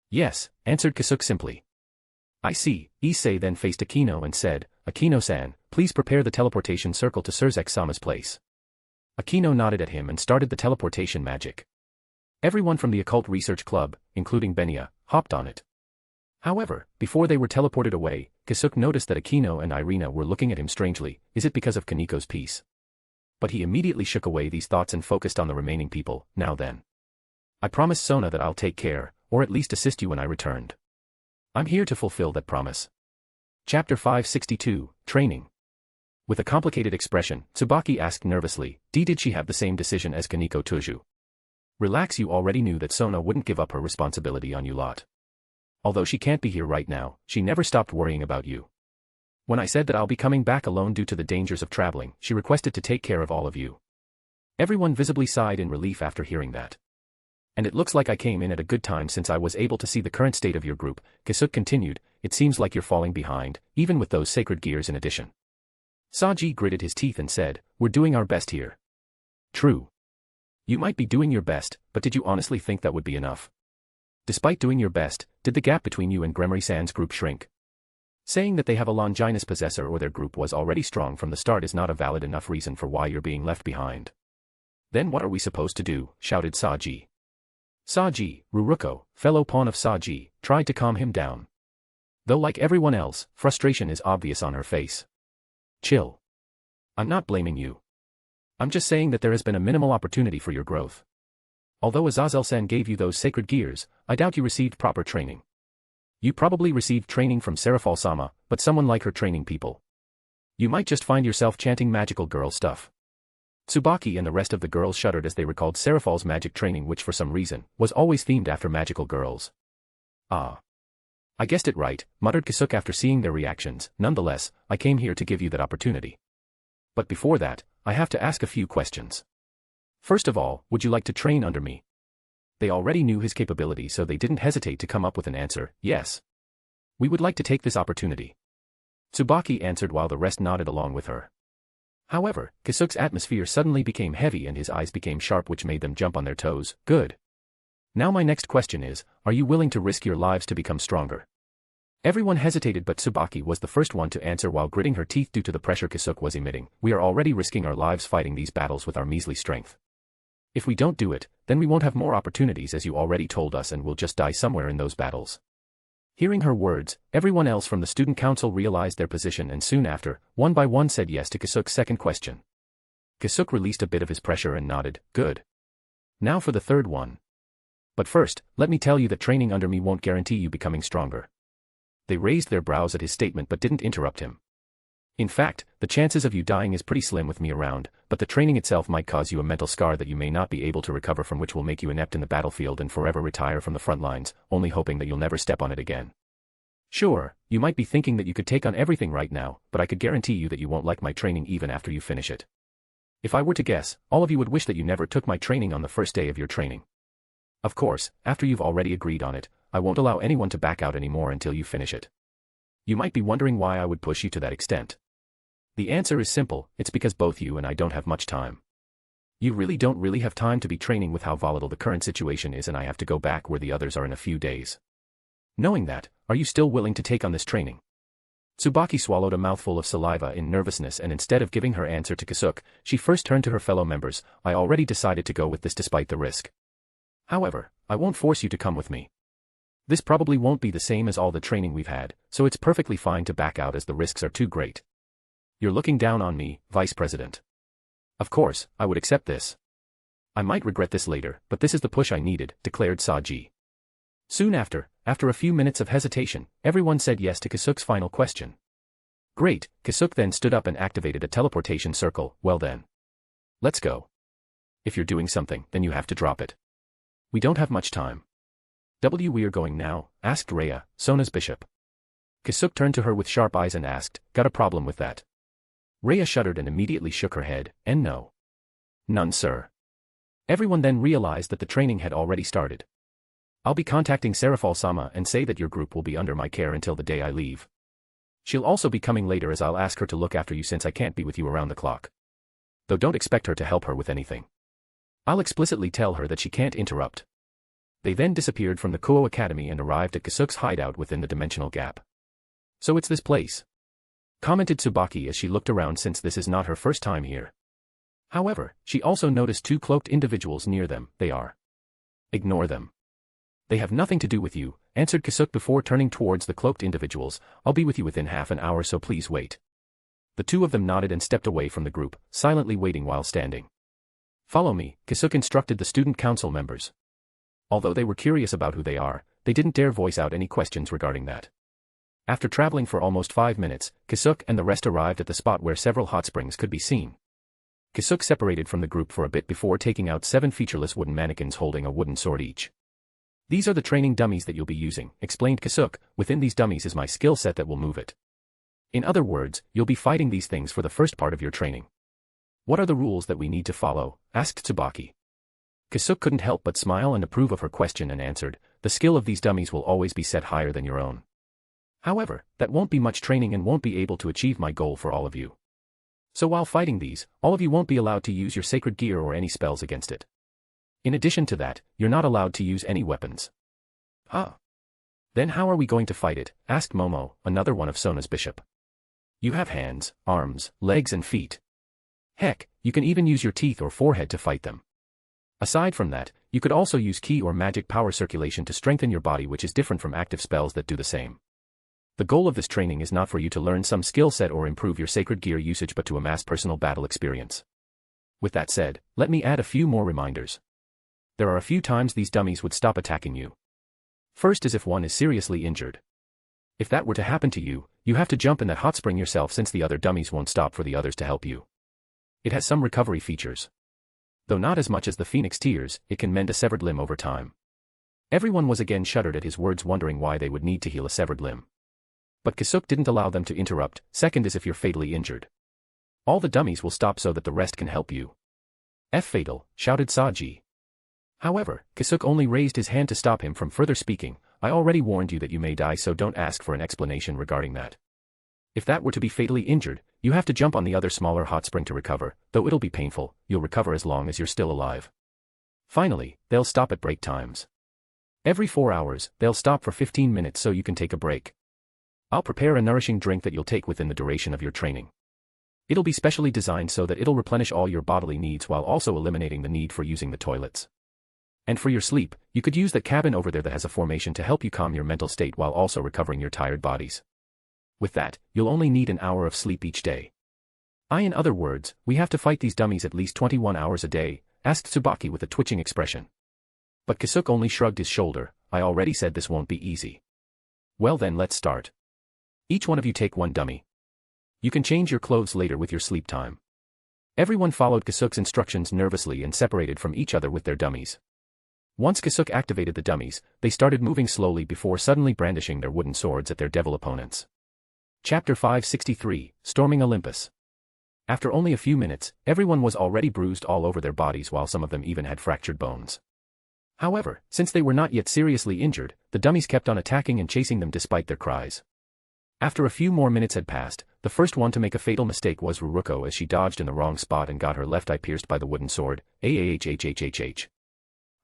Yes, answered Kasuk simply. I see. Issei then faced Akino and said, Akino-san, please prepare the teleportation circle to Surzek-sama's place. Akino nodded at him and started the teleportation magic. Everyone from the Occult Research Club, including Benya, hopped on it. However, before they were teleported away, Kasuk noticed that Akino and Irina were looking at him strangely. Is it because of Kaniko's piece? But he immediately shook away these thoughts and focused on the remaining people. Now then. I promised Sona that I'll take care, or at least assist you when I returned. I'm here to fulfill that promise. Chapter 562, Training. With a complicated expression, Tsubaki asked nervously, did she have the same decision as Kaniko Tuju? Relax, you already knew that Sona wouldn't give up her responsibility on you lot. Although she can't be here right now, she never stopped worrying about you. When I said that I'll be coming back alone due to the dangers of traveling, she requested to take care of all of you. Everyone visibly sighed in relief after hearing that. And it looks like I came in at a good time since I was able to see the current state of your group, Kasuk continued, it seems like you're falling behind, even with those sacred gears in addition. Saji gritted his teeth and said, we're doing our best here. True. You might be doing your best, but did you honestly think that would be enough? Despite doing your best, did the gap between you and Gremory-san's group shrink? Saying that they have a Longinus possessor or their group was already strong from the start is not a valid enough reason for why you're being left behind. Then what are we supposed to do? Shouted Saji. Saji, Ruruko, fellow pawn of Saji, tried to calm him down. Though like everyone else, frustration is obvious on her face. Chill. I'm not blaming you. I'm just saying that there has been a minimal opportunity for your growth. Although Azazel-san gave you those sacred gears, I doubt you received proper training. You probably received training from Serafal-sama, but someone like her training people. You might just find yourself chanting magical girl stuff. Tsubaki and the rest of the girls shuddered as they recalled Serafal's magic training, which for some reason, was always themed after magical girls. Ah. I guessed it right, muttered Kasuk after seeing their reactions. Nonetheless, I came here to give you that opportunity. But before that, I have to ask a few questions. First of all, would you like to train under me? They already knew his capability, so they didn't hesitate to come up with an answer. Yes. We would like to take this opportunity. Tsubaki answered while the rest nodded along with her. However, Kasuk's atmosphere suddenly became heavy and his eyes became sharp, which made them jump on their toes. Good. Now my next question is, are you willing to risk your lives to become stronger? Everyone hesitated, but Tsubaki was the first one to answer while gritting her teeth due to the pressure Kasuk was emitting. We are already risking our lives fighting these battles with our measly strength. If we don't do it, then we won't have more opportunities, as you already told us, and we'll just die somewhere in those battles. Hearing her words, everyone else from the student council realized their position and soon after, one by one said yes to Kasuk's second question. Kasuk released a bit of his pressure and nodded. Good. Now for the third one. But first, let me tell you that training under me won't guarantee you becoming stronger. They raised their brows at his statement but didn't interrupt him. In fact, the chances of you dying is pretty slim with me around, but the training itself might cause you a mental scar that you may not be able to recover from, which will make you inept in the battlefield and forever retire from the front lines, only hoping that you'll never step on it again. Sure, you might be thinking that you could take on everything right now, but I could guarantee you that you won't like my training even after you finish it. If I were to guess, all of you would wish that you never took my training on the first day of your training. Of course, after you've already agreed on it, I won't allow anyone to back out anymore until you finish it. You might be wondering why I would push you to that extent. The answer is simple, it's because both you and I don't have much time. You don't really have time to be training with how volatile the current situation is, and I have to go back where the others are in a few days. Knowing that, are you still willing to take on this training? Tsubaki swallowed a mouthful of saliva in nervousness, and instead of giving her answer to Kasuk, she first turned to her fellow members. I already decided to go with this despite the risk. However, I won't force you to come with me. This probably won't be the same as all the training we've had, so it's perfectly fine to back out as the risks are too great. You're looking down on me, Vice President. Of course, I would accept this. I might regret this later, but this is the push I needed, declared Saji. Soon after a few minutes of hesitation, everyone said yes to Kasuk's final question. Great, Kasuk then stood up and activated a teleportation circle. Well then. Let's go. If you're doing something, then you have to drop it. We don't have much time. We're going now? Asked Rhea, Sona's bishop. Kasuk turned to her with sharp eyes and asked, got a problem with that? Rhea shuddered and immediately shook her head, and no. None, sir. Everyone then realized that the training had already started. I'll be contacting Serafal-sama and say that your group will be under my care until the day I leave. She'll also be coming later, as I'll ask her to look after you since I can't be with you around the clock. Though don't expect her to help her with anything. I'll explicitly tell her that she can't interrupt. They then disappeared from the Kuo Academy and arrived at Kasuk's hideout within the dimensional gap. So it's this place, commented Tsubaki as she looked around, since this is not her first time here. However, she also noticed two cloaked individuals near them. They are. Ignore them. They have nothing to do with you, answered Kasuk before turning towards the cloaked individuals. I'll be with you within half an hour, so please wait. The two of them nodded and stepped away from the group, silently waiting while standing. Follow me, Kasuk instructed the student council members. Although they were curious about who they are, they didn't dare voice out any questions regarding that. After traveling for almost 5 minutes, Kasuk and the rest arrived at the spot where several hot springs could be seen. Kasuk separated from the group for a bit before taking out 7 featureless wooden mannequins holding a wooden sword each. These are the training dummies that you'll be using, explained Kasuk. Within these dummies is my skill set that will move it. In other words, you'll be fighting these things for the first part of your training. What are the rules that we need to follow? Asked Tsubaki. Kasuk couldn't help but smile and approve of her question and answered, the skill of these dummies will always be set higher than your own. However, that won't be much training and won't be able to achieve my goal for all of you. So while fighting these, all of you won't be allowed to use your sacred gear or any spells against it. In addition to that, you're not allowed to use any weapons. Ah. Then how are we going to fight it? Asked Momo, another one of Sona's bishop. You have hands, arms, legs and feet. Heck, you can even use your teeth or forehead to fight them. Aside from that, you could also use ki or magic power circulation to strengthen your body, which is different from active spells that do the same. The goal of this training is not for you to learn some skill set or improve your sacred gear usage but to amass personal battle experience. With that said, let me add a few more reminders. There are a few times these dummies would stop attacking you. First is if one is seriously injured. If that were to happen to you, you have to jump in that hot spring yourself since the other dummies won't stop for the others to help you. It has some recovery features. Though not as much as the Phoenix Tears, it can mend a severed limb over time. Everyone was again shuddered at his words, wondering why they would need to heal a severed limb. But Kasuk didn't allow them to interrupt. Second is if you're fatally injured. All the dummies will stop so that the rest can help you. F fatal, shouted Saji. However, Kasuk only raised his hand to stop him from further speaking. I already warned you that you may die, so don't ask for an explanation regarding that. If that were to be fatally injured, you have to jump on the other smaller hot spring to recover, though it'll be painful. You'll recover as long as you're still alive. Finally, they'll stop at break times. Every 4 hours, they'll stop for 15 minutes so you can take a break. I'll prepare a nourishing drink that you'll take within the duration of your training. It'll be specially designed so that it'll replenish all your bodily needs while also eliminating the need for using the toilets. And for your sleep, you could use that cabin over there that has a formation to help you calm your mental state while also recovering your tired bodies. With that, you'll only need an hour of sleep each day. In other words, we have to fight these dummies at least 21 hours a day, asked Tsubaki with a twitching expression. But Kasuk only shrugged his shoulder. I already said this won't be easy. Well then, let's start. Each one of you take one dummy. You can change your clothes later with your sleep time. Everyone followed Kasuk's instructions nervously and separated from each other with their dummies. Once Kasuk activated the dummies, they started moving slowly before suddenly brandishing their wooden swords at their devil opponents. Chapter 563, Storming Olympus. After only a few minutes, everyone was already bruised all over their bodies, while some of them even had fractured bones. However, since they were not yet seriously injured, the dummies kept on attacking and chasing them despite their cries. After a few more minutes had passed, the first one to make a fatal mistake was Ruruko, as she dodged in the wrong spot and got her left eye pierced by the wooden sword. Ahhhhhh.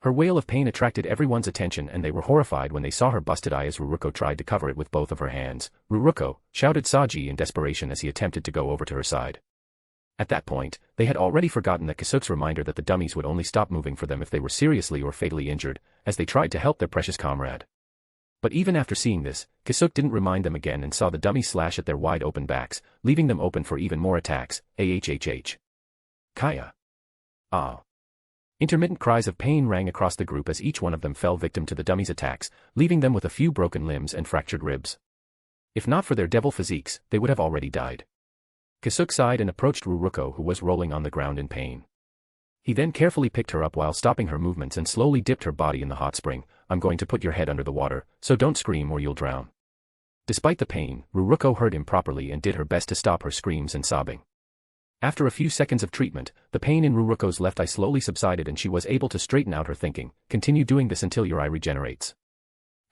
Her wail of pain attracted everyone's attention, and they were horrified when they saw her busted eye as Ruruko tried to cover it with both of her hands. Ruruko, shouted Saji in desperation as he attempted to go over to her side. At that point, they had already forgotten that Kasuk's reminder that the dummies would only stop moving for them if they were seriously or fatally injured, as they tried to help their precious comrade. But even after seeing this, Kasuk didn't remind them again and saw the dummies slash at their wide-open backs, leaving them open for even more attacks. Ahhhh. Kaya. Ah. Intermittent cries of pain rang across the group as each one of them fell victim to the dummies' attacks, leaving them with a few broken limbs and fractured ribs. If not for their devil physiques, they would have already died. Kasuk sighed and approached Ruruko, who was rolling on the ground in pain. He then carefully picked her up while stopping her movements and slowly dipped her body in the hot spring. I'm going to put your head under the water, so don't scream or you'll drown. Despite the pain, Ruruko heard him properly and did her best to stop her screams and sobbing. After a few seconds of treatment, the pain in Ruruko's left eye slowly subsided and she was able to straighten out her thinking. Continue doing this until your eye regenerates.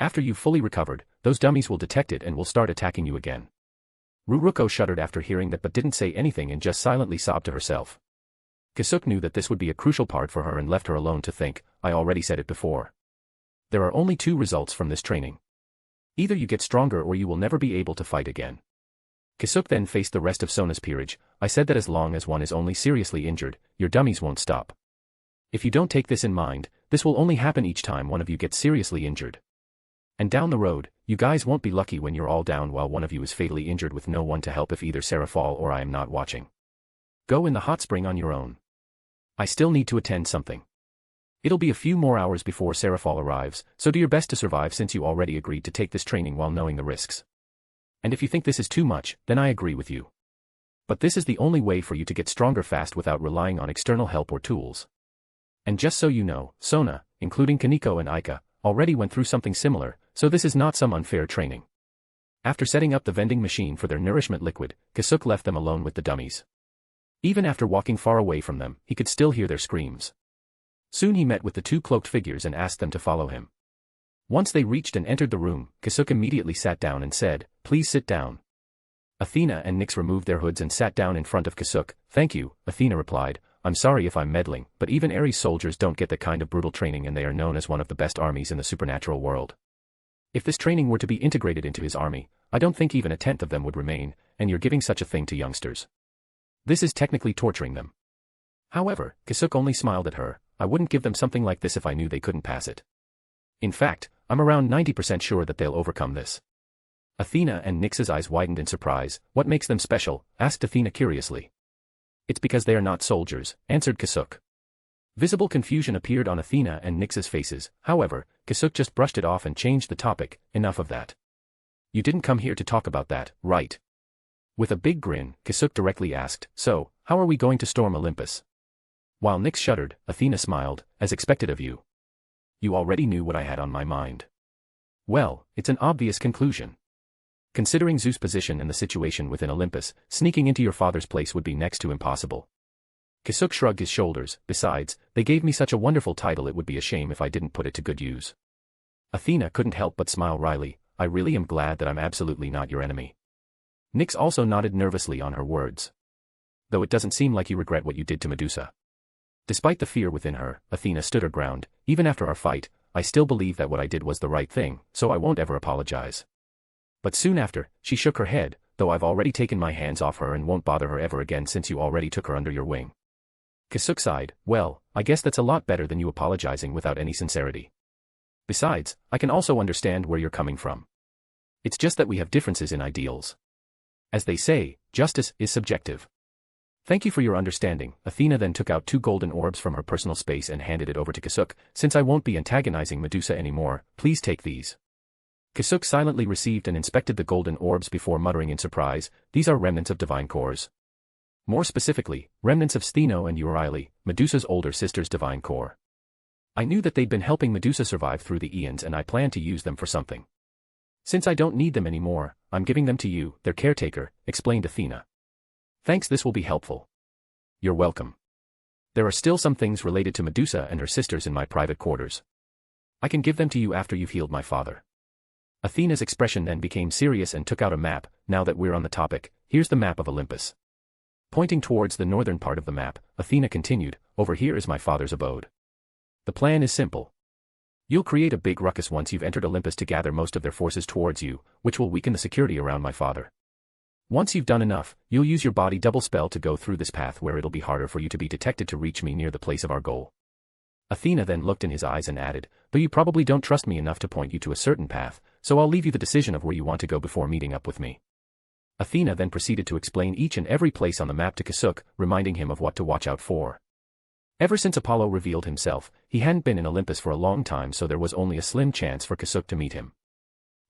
After you've fully recovered, those dummies will detect it and will start attacking you again. Ruruko shuddered after hearing that but didn't say anything and just silently sobbed to herself. Kasuk knew that this would be a crucial part for her and left her alone to think. I already said it before. There are only 2 results from this training. Either you get stronger or you will never be able to fight again. Kasuk then faced the rest of Sona's peerage. I said that as long as one is only seriously injured, your dummies won't stop. If you don't take this in mind, this will only happen each time one of you gets seriously injured. And down the road, you guys won't be lucky when you're all down while one of you is fatally injured with no one to help if either Sarah fall or I am not watching. Go in the hot spring on your own. I still need to attend something. It'll be a few more hours before Seraphal arrives, so do your best to survive since you already agreed to take this training while knowing the risks. And if you think this is too much, then I agree with you. But this is the only way for you to get stronger fast without relying on external help or tools. And just so you know, Sona, including Kaneko and Aika, already went through something similar, so this is not some unfair training. After setting up the vending machine for their nourishment liquid, Kasuk left them alone with the dummies. Even after walking far away from them, he could still hear their screams. Soon he met with the 2 cloaked figures and asked them to follow him. Once they reached and entered the room, Kasuk immediately sat down and said, "Please sit down." Athena and Nyx removed their hoods and sat down in front of Kasuk. "Thank you," Athena replied. "I'm sorry if I'm meddling, but even Ares soldiers don't get that kind of brutal training, and they are known as one of the best armies in the supernatural world. If this training were to be integrated into his army, I don't think even a tenth of them would remain, and you're giving such a thing to youngsters. This is technically torturing them." However, Kasuk only smiled at her. "I wouldn't give them something like this if I knew they couldn't pass it. In fact, I'm around 90% sure that they'll overcome this." Athena and Nyx's eyes widened in surprise. "What makes them special?" asked Athena curiously. "It's because they are not soldiers," answered Kasuk. Visible confusion appeared on Athena and Nyx's faces. However, Kasuk just brushed it off and changed the topic. "Enough of that. You didn't come here to talk about that, right?" With a big grin, Kasuk directly asked, "So, how are we going to storm Olympus?" While Nyx shuddered, Athena smiled, "As expected of you. You already knew what I had on my mind." "Well, it's an obvious conclusion. Considering Zeus' position and the situation within Olympus, sneaking into your father's place would be next to impossible." Kasuk shrugged his shoulders. "Besides, they gave me such a wonderful title, it would be a shame if I didn't put it to good use." Athena couldn't help but smile wryly. "I really am glad that I'm absolutely not your enemy." Nyx also nodded nervously on her words. "Though it doesn't seem like you regret what you did to Medusa." Despite the fear within her, Athena stood her ground. "Even after our fight, I still believe that what I did was the right thing, so I won't ever apologize." But soon after, she shook her head, "Though I've already taken my hands off her and won't bother her ever again since you already took her under your wing." Kasuk sighed. "Well, I guess that's a lot better than you apologizing without any sincerity. Besides, I can also understand where you're coming from. It's just that we have differences in ideals. As they say, justice is subjective." "Thank you for your understanding." Athena then took out 2 golden orbs from her personal space and handed it over to Kasuk. "Since I won't be antagonizing Medusa anymore, please take these." Kasuk silently received and inspected the golden orbs before muttering in surprise, "These are remnants of divine cores. More specifically, remnants of Stheno and Euryale, Medusa's older sister's divine core. I knew that they'd been helping Medusa survive through the eons, and I planned to use them for something. Since I don't need them anymore, I'm giving them to you, their caretaker," explained Athena. "Thanks, this will be helpful." "You're welcome. There are still some things related to Medusa and her sisters in my private quarters. I can give them to you after you've healed my father." Athena's expression then became serious and took out a map. "Now that we're on the topic, here's the map of Olympus." Pointing towards the northern part of the map, Athena continued, "Over here is my father's abode. The plan is simple. You'll create a big ruckus once you've entered Olympus to gather most of their forces towards you, which will weaken the security around my father. Once you've done enough, you'll use your body double spell to go through this path where it'll be harder for you to be detected to reach me near the place of our goal." Athena then looked in his eyes and added, "Though you probably don't trust me enough to point you to a certain path, so I'll leave you the decision of where you want to go before meeting up with me." Athena then proceeded to explain each and every place on the map to Kasuk, reminding him of what to watch out for. Ever since Apollo revealed himself, he hadn't been in Olympus for a long time, so there was only a slim chance for Kasuk to meet him.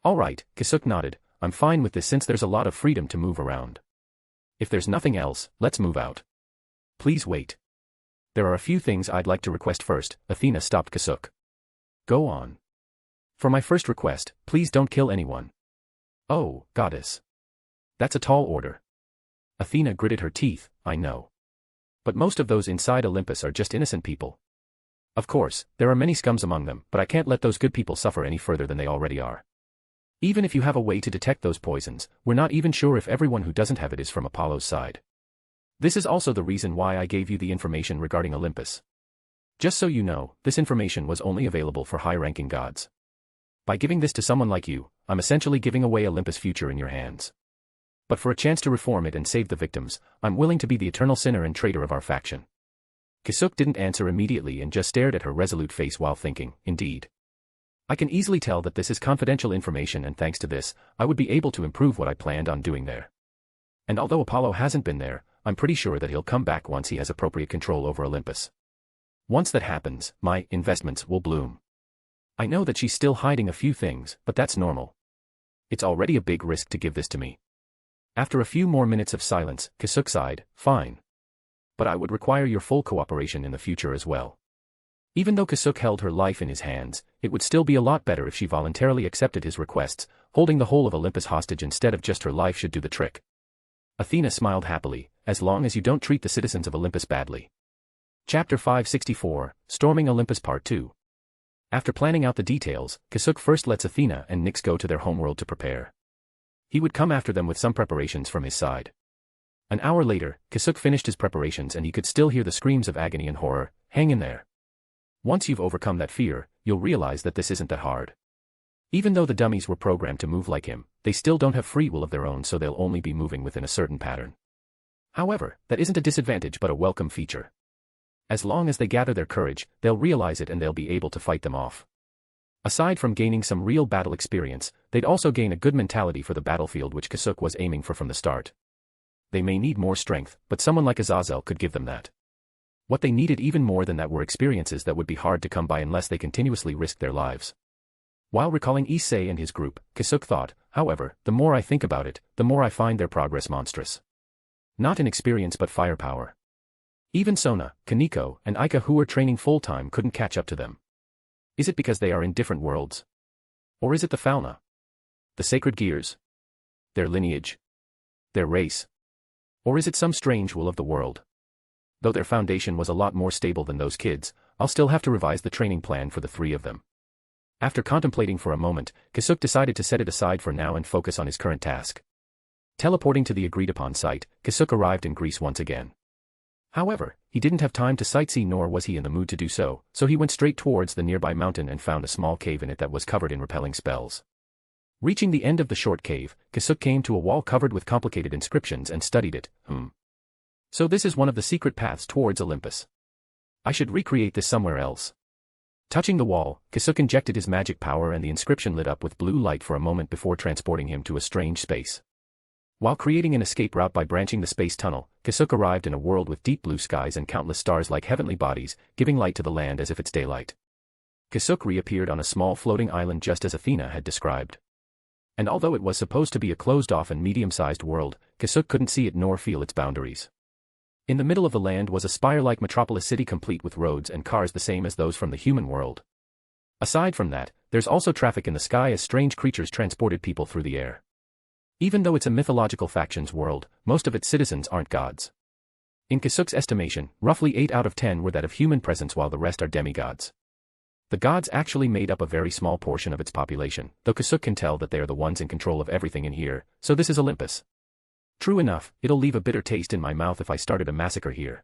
"All right," Kasuk nodded, "I'm fine with this since there's a lot of freedom to move around. If there's nothing else, let's move out." "Please wait. There are a few things I'd like to request first." Athena stopped Kasuk. "Go on." "For my first request, please don't kill anyone." "Oh, goddess. That's a tall order." Athena gritted her teeth. "I know. But most of those inside Olympus are just innocent people. Of course, there are many scums among them, but I can't let those good people suffer any further than they already are. Even if you have a way to detect those poisons, we're not even sure if everyone who doesn't have it is from Apollo's side. This is also the reason why I gave you the information regarding Olympus. Just so you know, this information was only available for high-ranking gods. By giving this to someone like you, I'm essentially giving away Olympus' future in your hands. But for a chance to reform it and save the victims, I'm willing to be the eternal sinner and traitor of our faction." Kasuk didn't answer immediately and just stared at her resolute face while thinking, "Indeed. I can easily tell that this is confidential information, and thanks to this, I would be able to improve what I planned on doing there. And although Apollo hasn't been there, I'm pretty sure that he'll come back once he has appropriate control over Olympus. Once that happens, my investments will bloom. I know that she's still hiding a few things, but that's normal. It's already a big risk to give this to me." After a few more minutes of silence, Kasuk sighed, "Fine. But I would require your full cooperation in the future as well." Even though Kasuk held her life in his hands, it would still be a lot better if she voluntarily accepted his requests. Holding the whole of Olympus hostage instead of just her life should do the trick. Athena smiled happily, "As long as you don't treat the citizens of Olympus badly." Chapter 564, Storming Olympus Part 2. After planning out the details, Kasuk first lets Athena and Nyx go to their homeworld to prepare. He would come after them with some preparations from his side. An hour later, Kasuk finished his preparations and he could still hear the screams of agony and horror. Hang in there. Once you've overcome that fear, you'll realize that this isn't that hard. Even though the dummies were programmed to move like him, they still don't have free will of their own, so they'll only be moving within a certain pattern. However, that isn't a disadvantage but a welcome feature. As long as they gather their courage, they'll realize it and they'll be able to fight them off. Aside from gaining some real battle experience, they'd also gain a good mentality for the battlefield, which Kasuk was aiming for from the start. They may need more strength, but someone like Azazel could give them that. What they needed even more than that were experiences that would be hard to come by unless they continuously risked their lives. While recalling Issei and his group, Kasuk thought, however, the more I think about it, the more I find their progress monstrous. Not in experience but firepower. Even Sona, Kaneko, and Aika, who were training full-time, couldn't catch up to them. Is it because they are in different worlds? Or is it the fauna? The sacred gears? Their lineage? Their race? Or is it some strange will of the world? Though their foundation was a lot more stable than those kids, I'll still have to revise the training plan for the three of them. After contemplating for a moment, Kasuk decided to set it aside for now and focus on his current task. Teleporting to the agreed-upon site, Kasuk arrived in Greece once again. However, he didn't have time to sightsee, nor was he in the mood to do so, so he went straight towards the nearby mountain and found a small cave in it that was covered in repelling spells. Reaching the end of the short cave, Kasuk came to a wall covered with complicated inscriptions and studied it. So this is one of the secret paths towards Olympus. I should recreate this somewhere else. Touching the wall, Kasuk injected his magic power and the inscription lit up with blue light for a moment before transporting him to a strange space. While creating an escape route by branching the space tunnel, Kasuk arrived in a world with deep blue skies and countless stars like heavenly bodies, giving light to the land as if it's daylight. Kasuk reappeared on a small floating island just as Athena had described. And although it was supposed to be a closed-off and medium-sized world, Kasuk couldn't see it nor feel its boundaries. In the middle of the land was a spire-like metropolis city complete with roads and cars the same as those from the human world. Aside from that, there's also traffic in the sky as strange creatures transported people through the air. Even though it's a mythological factions world, most of its citizens aren't gods. In Kasuk's estimation, roughly 8 out of 10 were that of human presence while the rest are demigods. The gods actually made up a very small portion of its population, though Kasuk can tell that they are the ones in control of everything in here, so this is Olympus. True enough, it'll leave a bitter taste in my mouth if I started a massacre here.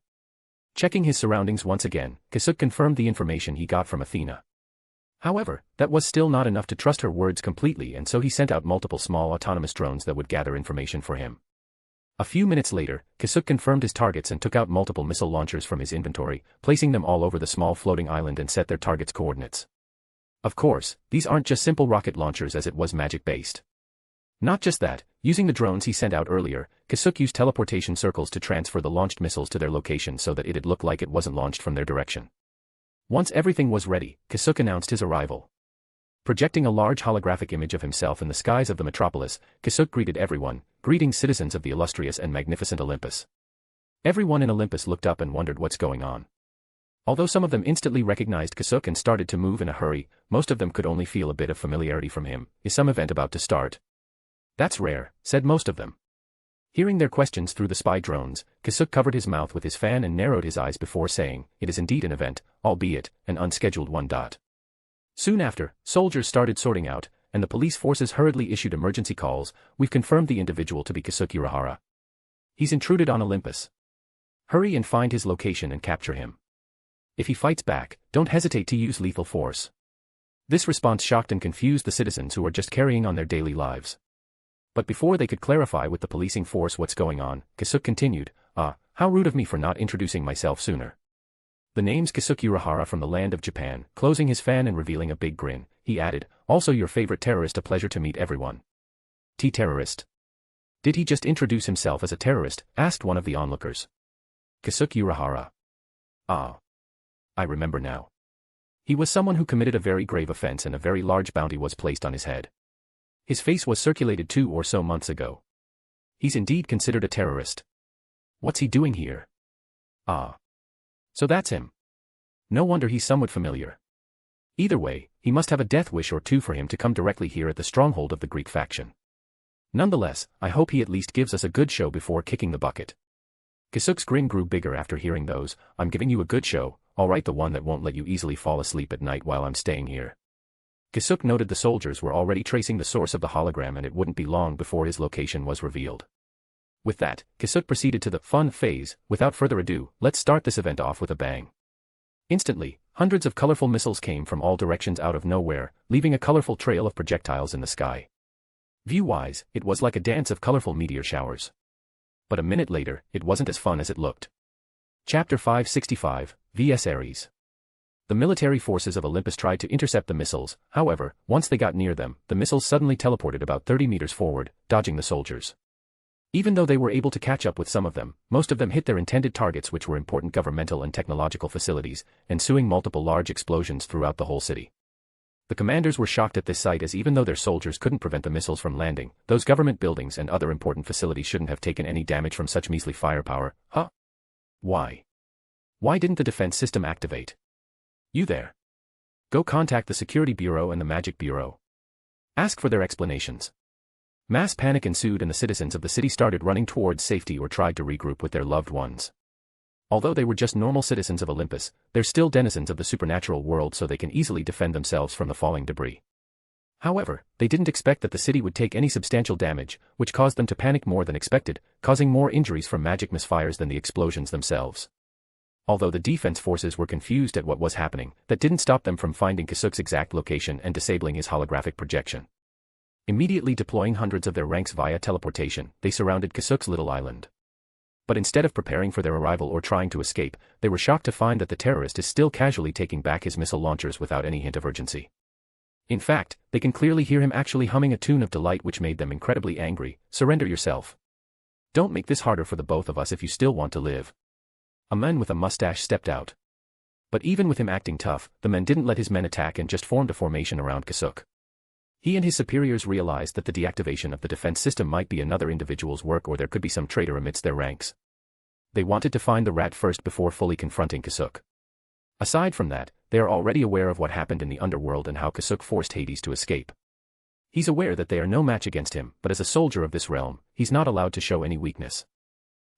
Checking his surroundings once again, Kasuk confirmed the information he got from Athena. However, that was still not enough to trust her words completely, and so he sent out multiple small autonomous drones that would gather information for him. A few minutes later, Kasuk confirmed his targets and took out multiple missile launchers from his inventory, placing them all over the small floating island and set their targets' coordinates. Of course, these aren't just simple rocket launchers as it was magic-based. Not just that, using the drones he sent out earlier, Kasuk used teleportation circles to transfer the launched missiles to their location so that it'd look like it wasn't launched from their direction. Once everything was ready, Kasuk announced his arrival. Projecting a large holographic image of himself in the skies of the metropolis, Kasuk greeted everyone, "Greetings, citizens of the illustrious and magnificent Olympus." Everyone in Olympus looked up and wondered what's going on. Although some of them instantly recognized Kasuk and started to move in a hurry, most of them could only feel a bit of familiarity from him. Is some event about to start? That's rare, said most of them. Hearing their questions through the spy drones, Kasuk covered his mouth with his fan and narrowed his eyes before saying, "It is indeed an event, albeit an unscheduled one." Soon after, soldiers started sorting out, and the police forces hurriedly issued emergency calls. "We've confirmed the individual to be Kasuk Urahara. He's intruded on Olympus. Hurry and find his location and capture him. If he fights back, don't hesitate to use lethal force." This response shocked and confused the citizens who were just carrying on their daily lives. But before they could clarify with the policing force what's going on, Kasuk continued, "How rude of me for not introducing myself sooner. The name's Kasuk Urahara from the land of Japan." Closing his fan and revealing a big grin, he added, "Also your favorite terrorist. A pleasure to meet everyone." Terrorist? Did he just introduce himself as a terrorist? Asked one of the onlookers. Kasuk Urahara. I remember now. He was someone who committed a very grave offense and a very large bounty was placed on his head. His face was circulated 2 or so months ago. He's indeed considered a terrorist. What's he doing here? So that's him. No wonder he's somewhat familiar. Either way, he must have a death wish or two for him to come directly here at the stronghold of the Greek faction. Nonetheless, I hope he at least gives us a good show before kicking the bucket. Kasuk's grin grew bigger after hearing those, "I'm giving you a good show, Alright, the one that won't let you easily fall asleep at night while I'm staying here. Kasuk noted the soldiers were already tracing the source of the hologram and it wouldn't be long before his location was revealed. With that, Kasuk proceeded to the fun phase. Without further ado, let's start this event off with a bang. Instantly, hundreds of colorful missiles came from all directions out of nowhere, leaving a colorful trail of projectiles in the sky. View-wise, it was like a dance of colorful meteor showers. But a minute later, it wasn't as fun as it looked. Chapter 565, vs Ares. The military forces of Olympus tried to intercept the missiles, however, once they got near them, the missiles suddenly teleported about 30 meters forward, dodging the soldiers. Even though they were able to catch up with some of them, most of them hit their intended targets, which were important governmental and technological facilities, ensuing multiple large explosions throughout the whole city. The commanders were shocked at this sight, as even though their soldiers couldn't prevent the missiles from landing, those government buildings and other important facilities shouldn't have taken any damage from such measly firepower. Huh? Why? Why didn't the defense system activate? You there? Go contact the Security Bureau and the Magic Bureau. Ask for their explanations. Mass panic ensued and the citizens of the city started running towards safety or tried to regroup with their loved ones. Although they were just normal citizens of Olympus, they're still denizens of the supernatural world, so they can easily defend themselves from the falling debris. However, they didn't expect that the city would take any substantial damage, which caused them to panic more than expected, causing more injuries from magic misfires than the explosions themselves. Although the defense forces were confused at what was happening, that didn't stop them from finding Kasuk's exact location and disabling his holographic projection. Immediately deploying hundreds of their ranks via teleportation, they surrounded Kasuk's little island. But instead of preparing for their arrival or trying to escape, they were shocked to find that the terrorist is still casually taking back his missile launchers without any hint of urgency. In fact, they can clearly hear him actually humming a tune of delight, which made them incredibly angry. Surrender yourself. Don't make this harder for the both of us if you still want to live. A man with a mustache stepped out. But even with him acting tough, the men didn't let his men attack and just formed a formation around Kasuk. He and his superiors realized that the deactivation of the defense system might be another individual's work, or there could be some traitor amidst their ranks. They wanted to find the rat first before fully confronting Kasuk. Aside from that, they are already aware of what happened in the underworld and how Kasuk forced Hades to escape. He's aware that they are no match against him, but as a soldier of this realm, he's not allowed to show any weakness.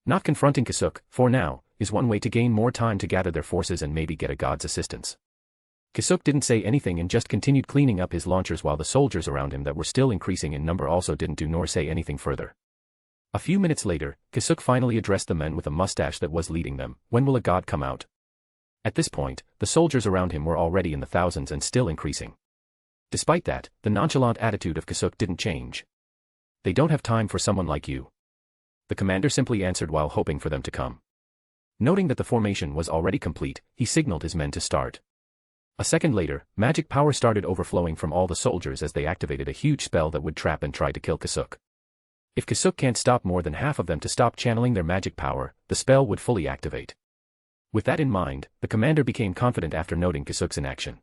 Not confronting Kasuk, for now, is one way to gain more time to gather their forces and maybe get a god's assistance. Kasuk didn't say anything and just continued cleaning up his launchers, while the soldiers around him that were still increasing in number also didn't do nor say anything further. A few minutes later, Kasuk finally addressed the men with a mustache that was leading them. When will a god come out? At this point, the soldiers around him were already in the thousands and still increasing. Despite that, the nonchalant attitude of Kasuk didn't change. They don't have time for someone like you. The commander simply answered while hoping for them to come. Noting that the formation was already complete, he signaled his men to start. A second later, magic power started overflowing from all the soldiers as they activated a huge spell that would trap and try to kill Kasuk. If Kasuk can't stop more than half of them to stop channeling their magic power, the spell would fully activate. With that in mind, the commander became confident after noting Kasuk's inaction.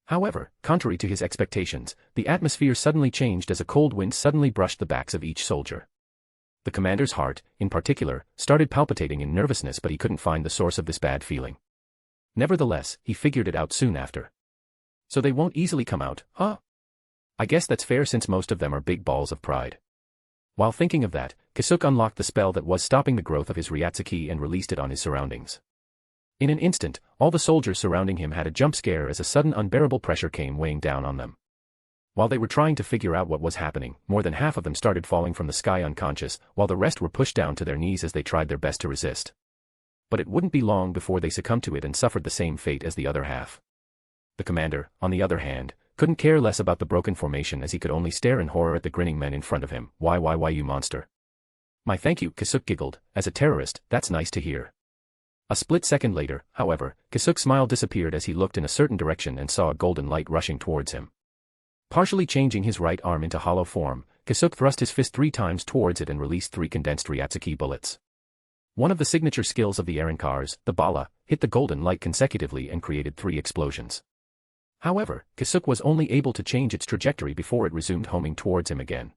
However, contrary to his expectations, the atmosphere suddenly changed as a cold wind suddenly brushed the backs of each soldier. The commander's heart, in particular, started palpitating in nervousness, but he couldn't find the source of this bad feeling. Nevertheless, he figured it out soon after. So they won't easily come out, huh? I guess that's fair since most of them are big balls of pride. While thinking of that, Kasuk unlocked the spell that was stopping the growth of his Ryatsuki and released it on his surroundings. In an instant, all the soldiers surrounding him had a jump scare as a sudden unbearable pressure came weighing down on them. While they were trying to figure out what was happening, more than half of them started falling from the sky unconscious, while the rest were pushed down to their knees as they tried their best to resist. But it wouldn't be long before they succumbed to it and suffered the same fate as the other half. The commander, on the other hand, couldn't care less about the broken formation as he could only stare in horror at the grinning men in front of him. Why you monster? My thank you, Kasuk giggled. As a terrorist, that's nice to hear. A split second later, however, Kasuk's smile disappeared as he looked in a certain direction and saw a golden light rushing towards him. Partially changing his right arm into hollow form, Kasuk thrust his fist 3 times towards it and released 3 condensed Ryatsuki bullets. One of the signature skills of the Erankars, the Bala, hit the golden light consecutively and created 3 explosions. However, Kasuk was only able to change its trajectory before it resumed homing towards him again.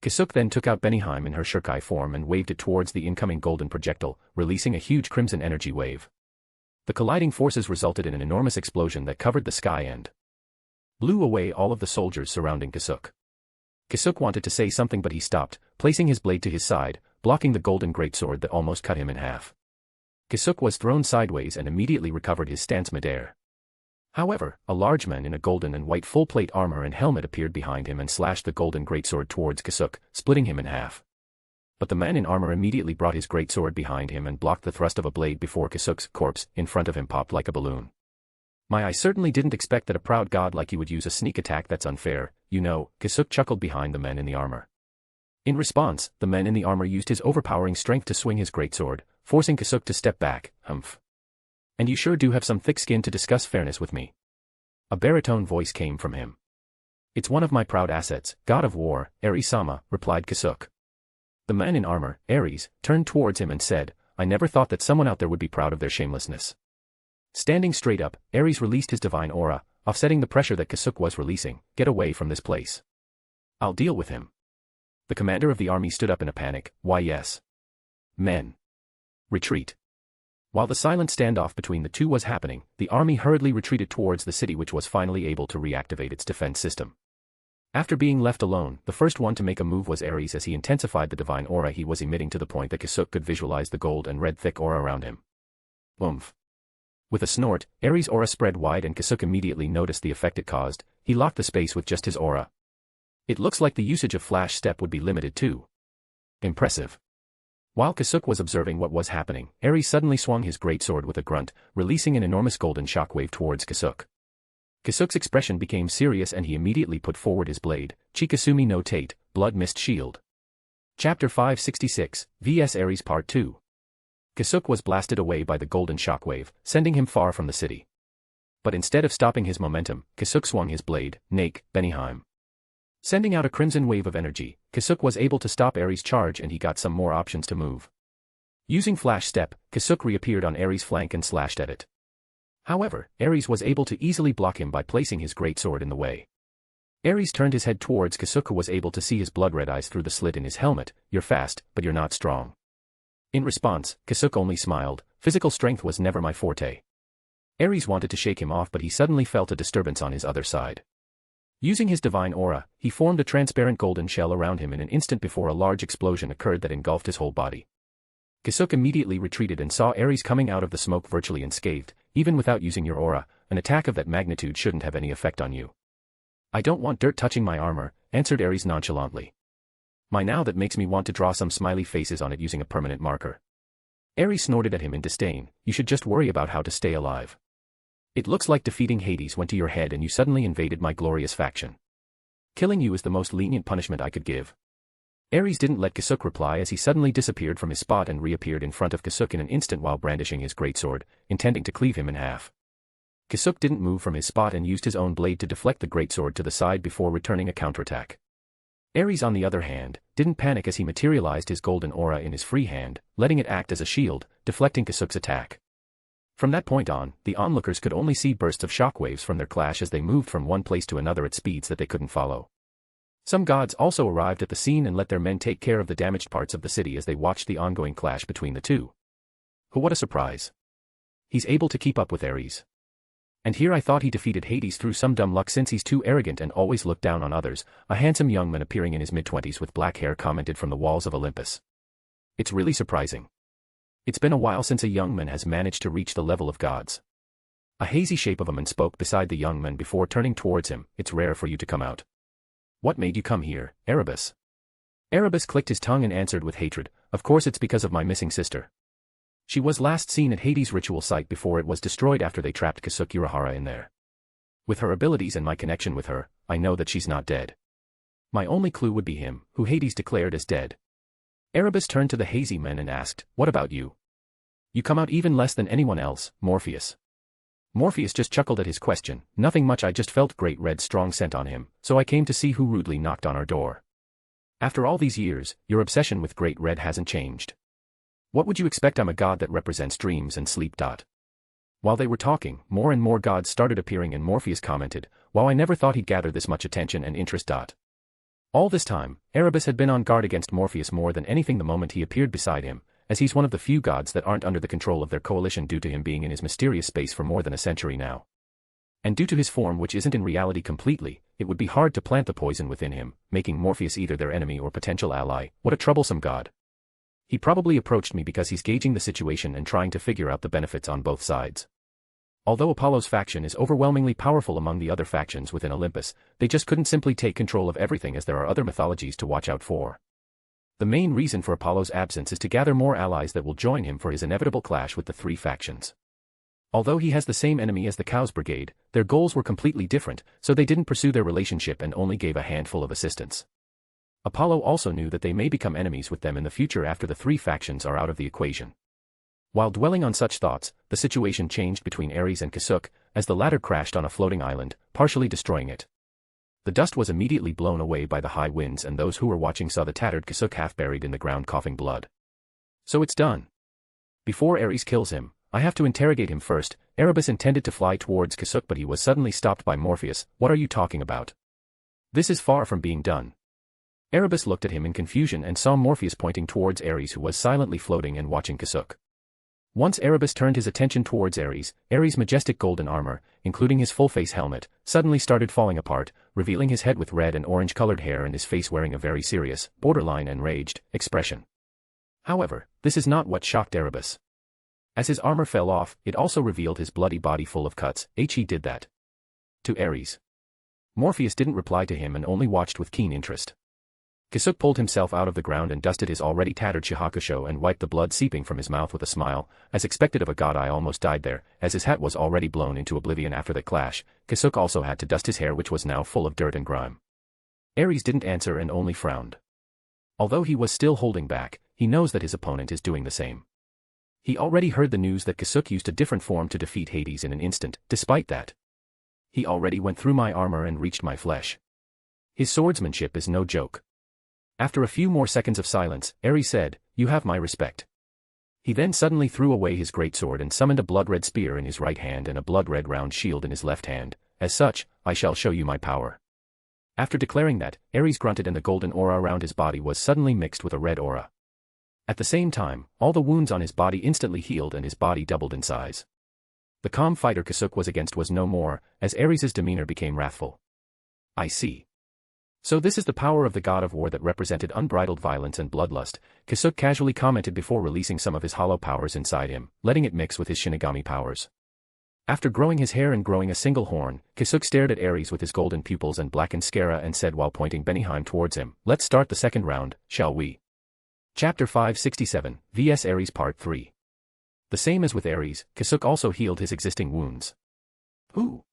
Kasuk then took out Benihime in her Shurkai form and waved it towards the incoming golden projectile, releasing a huge crimson energy wave. The colliding forces resulted in an enormous explosion that covered the sky and blew away all of the soldiers surrounding Kasuk. Kasuk wanted to say something, but he stopped, placing his blade to his side, blocking the golden greatsword that almost cut him in half. Kasuk was thrown sideways and immediately recovered his stance midair. However, a large man in a golden and white full-plate armor and helmet appeared behind him and slashed the golden greatsword towards Kasuk, splitting him in half. But the man in armor immediately brought his greatsword behind him and blocked the thrust of a blade before Kasuk's corpse in front of him popped like a balloon. I certainly didn't expect that a proud god like you would use a sneak attack. That's unfair, you know, Kasuk chuckled behind the man in the armor. In response, the man in the armor used his overpowering strength to swing his greatsword, forcing Kasuk to step back. Humph. And you sure do have some thick skin to discuss fairness with me. A baritone voice came from him. It's one of my proud assets, god of war, Ares-sama, replied Kasuk. The man in armor, Ares, turned towards him and said, I never thought that someone out there would be proud of their shamelessness. Standing straight up, Ares released his divine aura, offsetting the pressure that Kasuk was releasing. Get away from this place. I'll deal with him. The commander of the army stood up in a panic. Why yes. Men. Retreat. While the silent standoff between the two was happening, the army hurriedly retreated towards the city, which was finally able to reactivate its defense system. After being left alone, the first one to make a move was Ares as he intensified the divine aura he was emitting to the point that Kasuk could visualize the gold and red thick aura around him. Oomph. With a snort, Ares' aura spread wide and Kasuk immediately noticed the effect it caused. He locked the space with just his aura. It looks like the usage of flash step would be limited too. Impressive. While Kasuk was observing what was happening, Ares suddenly swung his greatsword with a grunt, releasing an enormous golden shockwave towards Kasuk. Kasuk's expression became serious and he immediately put forward his blade, Chikasumi no Tate, Blood Mist Shield. Chapter 566, vs Ares Part 2. Kasuk was blasted away by the golden shockwave, sending him far from the city. But instead of stopping his momentum, Kasuk swung his blade, Nake, Benihime. Sending out a crimson wave of energy, Kasuk was able to stop Ares' charge and he got some more options to move. Using Flash Step, Kasuk reappeared on Ares' flank and slashed at it. However, Ares was able to easily block him by placing his greatsword in the way. Ares turned his head towards Kasuk, who was able to see his blood-red eyes through the slit in his helmet. You're fast, but you're not strong. In response, Kasuk only smiled. Physical strength was never my forte. Ares wanted to shake him off, but he suddenly felt a disturbance on his other side. Using his divine aura, he formed a transparent golden shell around him in an instant before a large explosion occurred that engulfed his whole body. Kasuk immediately retreated and saw Ares coming out of the smoke virtually unscathed. Even without using your aura, an attack of that magnitude shouldn't have any effect on you. I don't want dirt touching my armor, answered Ares nonchalantly. Now that makes me want to draw some smiley faces on it using a permanent marker. Ares snorted at him in disdain. You should just worry about how to stay alive. It looks like defeating Hades went to your head and you suddenly invaded my glorious faction. Killing you is the most lenient punishment I could give. Ares didn't let Kasuk reply as he suddenly disappeared from his spot and reappeared in front of Kasuk in an instant while brandishing his greatsword, intending to cleave him in half. Kasuk didn't move from his spot and used his own blade to deflect the greatsword to the side before returning a counterattack. Ares, on the other hand, didn't panic as he materialized his golden aura in his free hand, letting it act as a shield, deflecting Kasuk's attack. From that point on, the onlookers could only see bursts of shockwaves from their clash as they moved from one place to another at speeds that they couldn't follow. Some gods also arrived at the scene and let their men take care of the damaged parts of the city as they watched the ongoing clash between the two. What a surprise. He's able to keep up with Ares. And here I thought he defeated Hades through some dumb luck since he's too arrogant and always looked down on others, a handsome young man appearing in his mid-20s with black hair commented from the walls of Olympus. It's really surprising. It's been a while since a young man has managed to reach the level of gods. A hazy shape of a man spoke beside the young man before turning towards him. It's rare for you to come out. What made you come here, Erebus? Erebus clicked his tongue and answered with hatred, of course it's because of my missing sister. She was last seen at Hades' ritual site before it was destroyed after they trapped Kasuk Urahara in there. With her abilities and my connection with her, I know that she's not dead. My only clue would be him, who Hades declared as dead. Erebus turned to the hazy man and asked, what about you? You come out even less than anyone else, Morpheus. Morpheus just chuckled at his question. Nothing much, I just felt great red strong scent on him, so I came to see who rudely knocked on our door. After all these years, your obsession with great red hasn't changed. What would you expect? I'm a god that represents dreams and sleep. While they were talking, more and more gods started appearing and Morpheus commented, wow, I never thought he'd gather this much attention and interest. All this time, Erebus had been on guard against Morpheus more than anything the moment he appeared beside him, as he's one of the few gods that aren't under the control of their coalition due to him being in his mysterious space for more than a century now. And due to his form, which isn't in reality completely, it would be hard to plant the poison within him, making Morpheus either their enemy or potential ally. What a troublesome god. He probably approached me because he's gauging the situation and trying to figure out the benefits on both sides. Although Apollo's faction is overwhelmingly powerful among the other factions within Olympus, they just couldn't simply take control of everything as there are other mythologies to watch out for. The main reason for Apollo's absence is to gather more allies that will join him for his inevitable clash with the three factions. Although he has the same enemy as the Cows Brigade, their goals were completely different, so they didn't pursue their relationship and only gave a handful of assistance. Apollo also knew that they may become enemies with them in the future after the three factions are out of the equation. While dwelling on such thoughts, the situation changed between Ares and Kasuk, as the latter crashed on a floating island, partially destroying it. The dust was immediately blown away by the high winds and those who were watching saw the tattered Kasuk half buried in the ground coughing blood. So it's done. Before Ares kills him, I have to interrogate him first. Erebus intended to fly towards Kasuk but he was suddenly stopped by Morpheus. What are you talking about? This is far from being done. Erebus looked at him in confusion and saw Morpheus pointing towards Ares who was silently floating and watching Kasuk. Once Erebus turned his attention towards Ares' majestic golden armor, including his full-face helmet, suddenly started falling apart, revealing his head with red and orange-colored hair and his face wearing a very serious, borderline enraged, expression. However, this is not what shocked Erebus. As his armor fell off, it also revealed his bloody body full of cuts. He did that to Ares. Morpheus didn't reply to him and only watched with keen interest. Kasuk pulled himself out of the ground and dusted his already tattered shahakusho and wiped the blood seeping from his mouth with a smile. As expected of a god, I almost died there, as his hat was already blown into oblivion after the clash. Kasuk also had to dust his hair which was now full of dirt and grime. Ares didn't answer and only frowned. Although he was still holding back, he knows that his opponent is doing the same. He already heard the news that Kasuk used a different form to defeat Hades in an instant. Despite that, he already went through my armor and reached my flesh. His swordsmanship is no joke. After a few more seconds of silence, Ares said, "You have my respect." He then suddenly threw away his greatsword and summoned a blood-red spear in his right hand and a blood-red round shield in his left hand. As such, I shall show you my power. After declaring that, Ares grunted and the golden aura around his body was suddenly mixed with a red aura. At the same time, all the wounds on his body instantly healed and his body doubled in size. The calm fighter Kasuk was against was no more, as Ares' demeanor became wrathful. I see. So this is the power of the god of war that represented unbridled violence and bloodlust, Kasuk casually commented before releasing some of his hollow powers inside him, letting it mix with his Shinigami powers. After growing his hair and growing a single horn, Kasuk stared at Ares with his golden pupils and blackened sclera and said while pointing Benihime towards him, "Let's start the second round, shall we?" Chapter 567, vs Ares Part 3. The same as with Ares, Kasuk also healed his existing wounds. Ooh.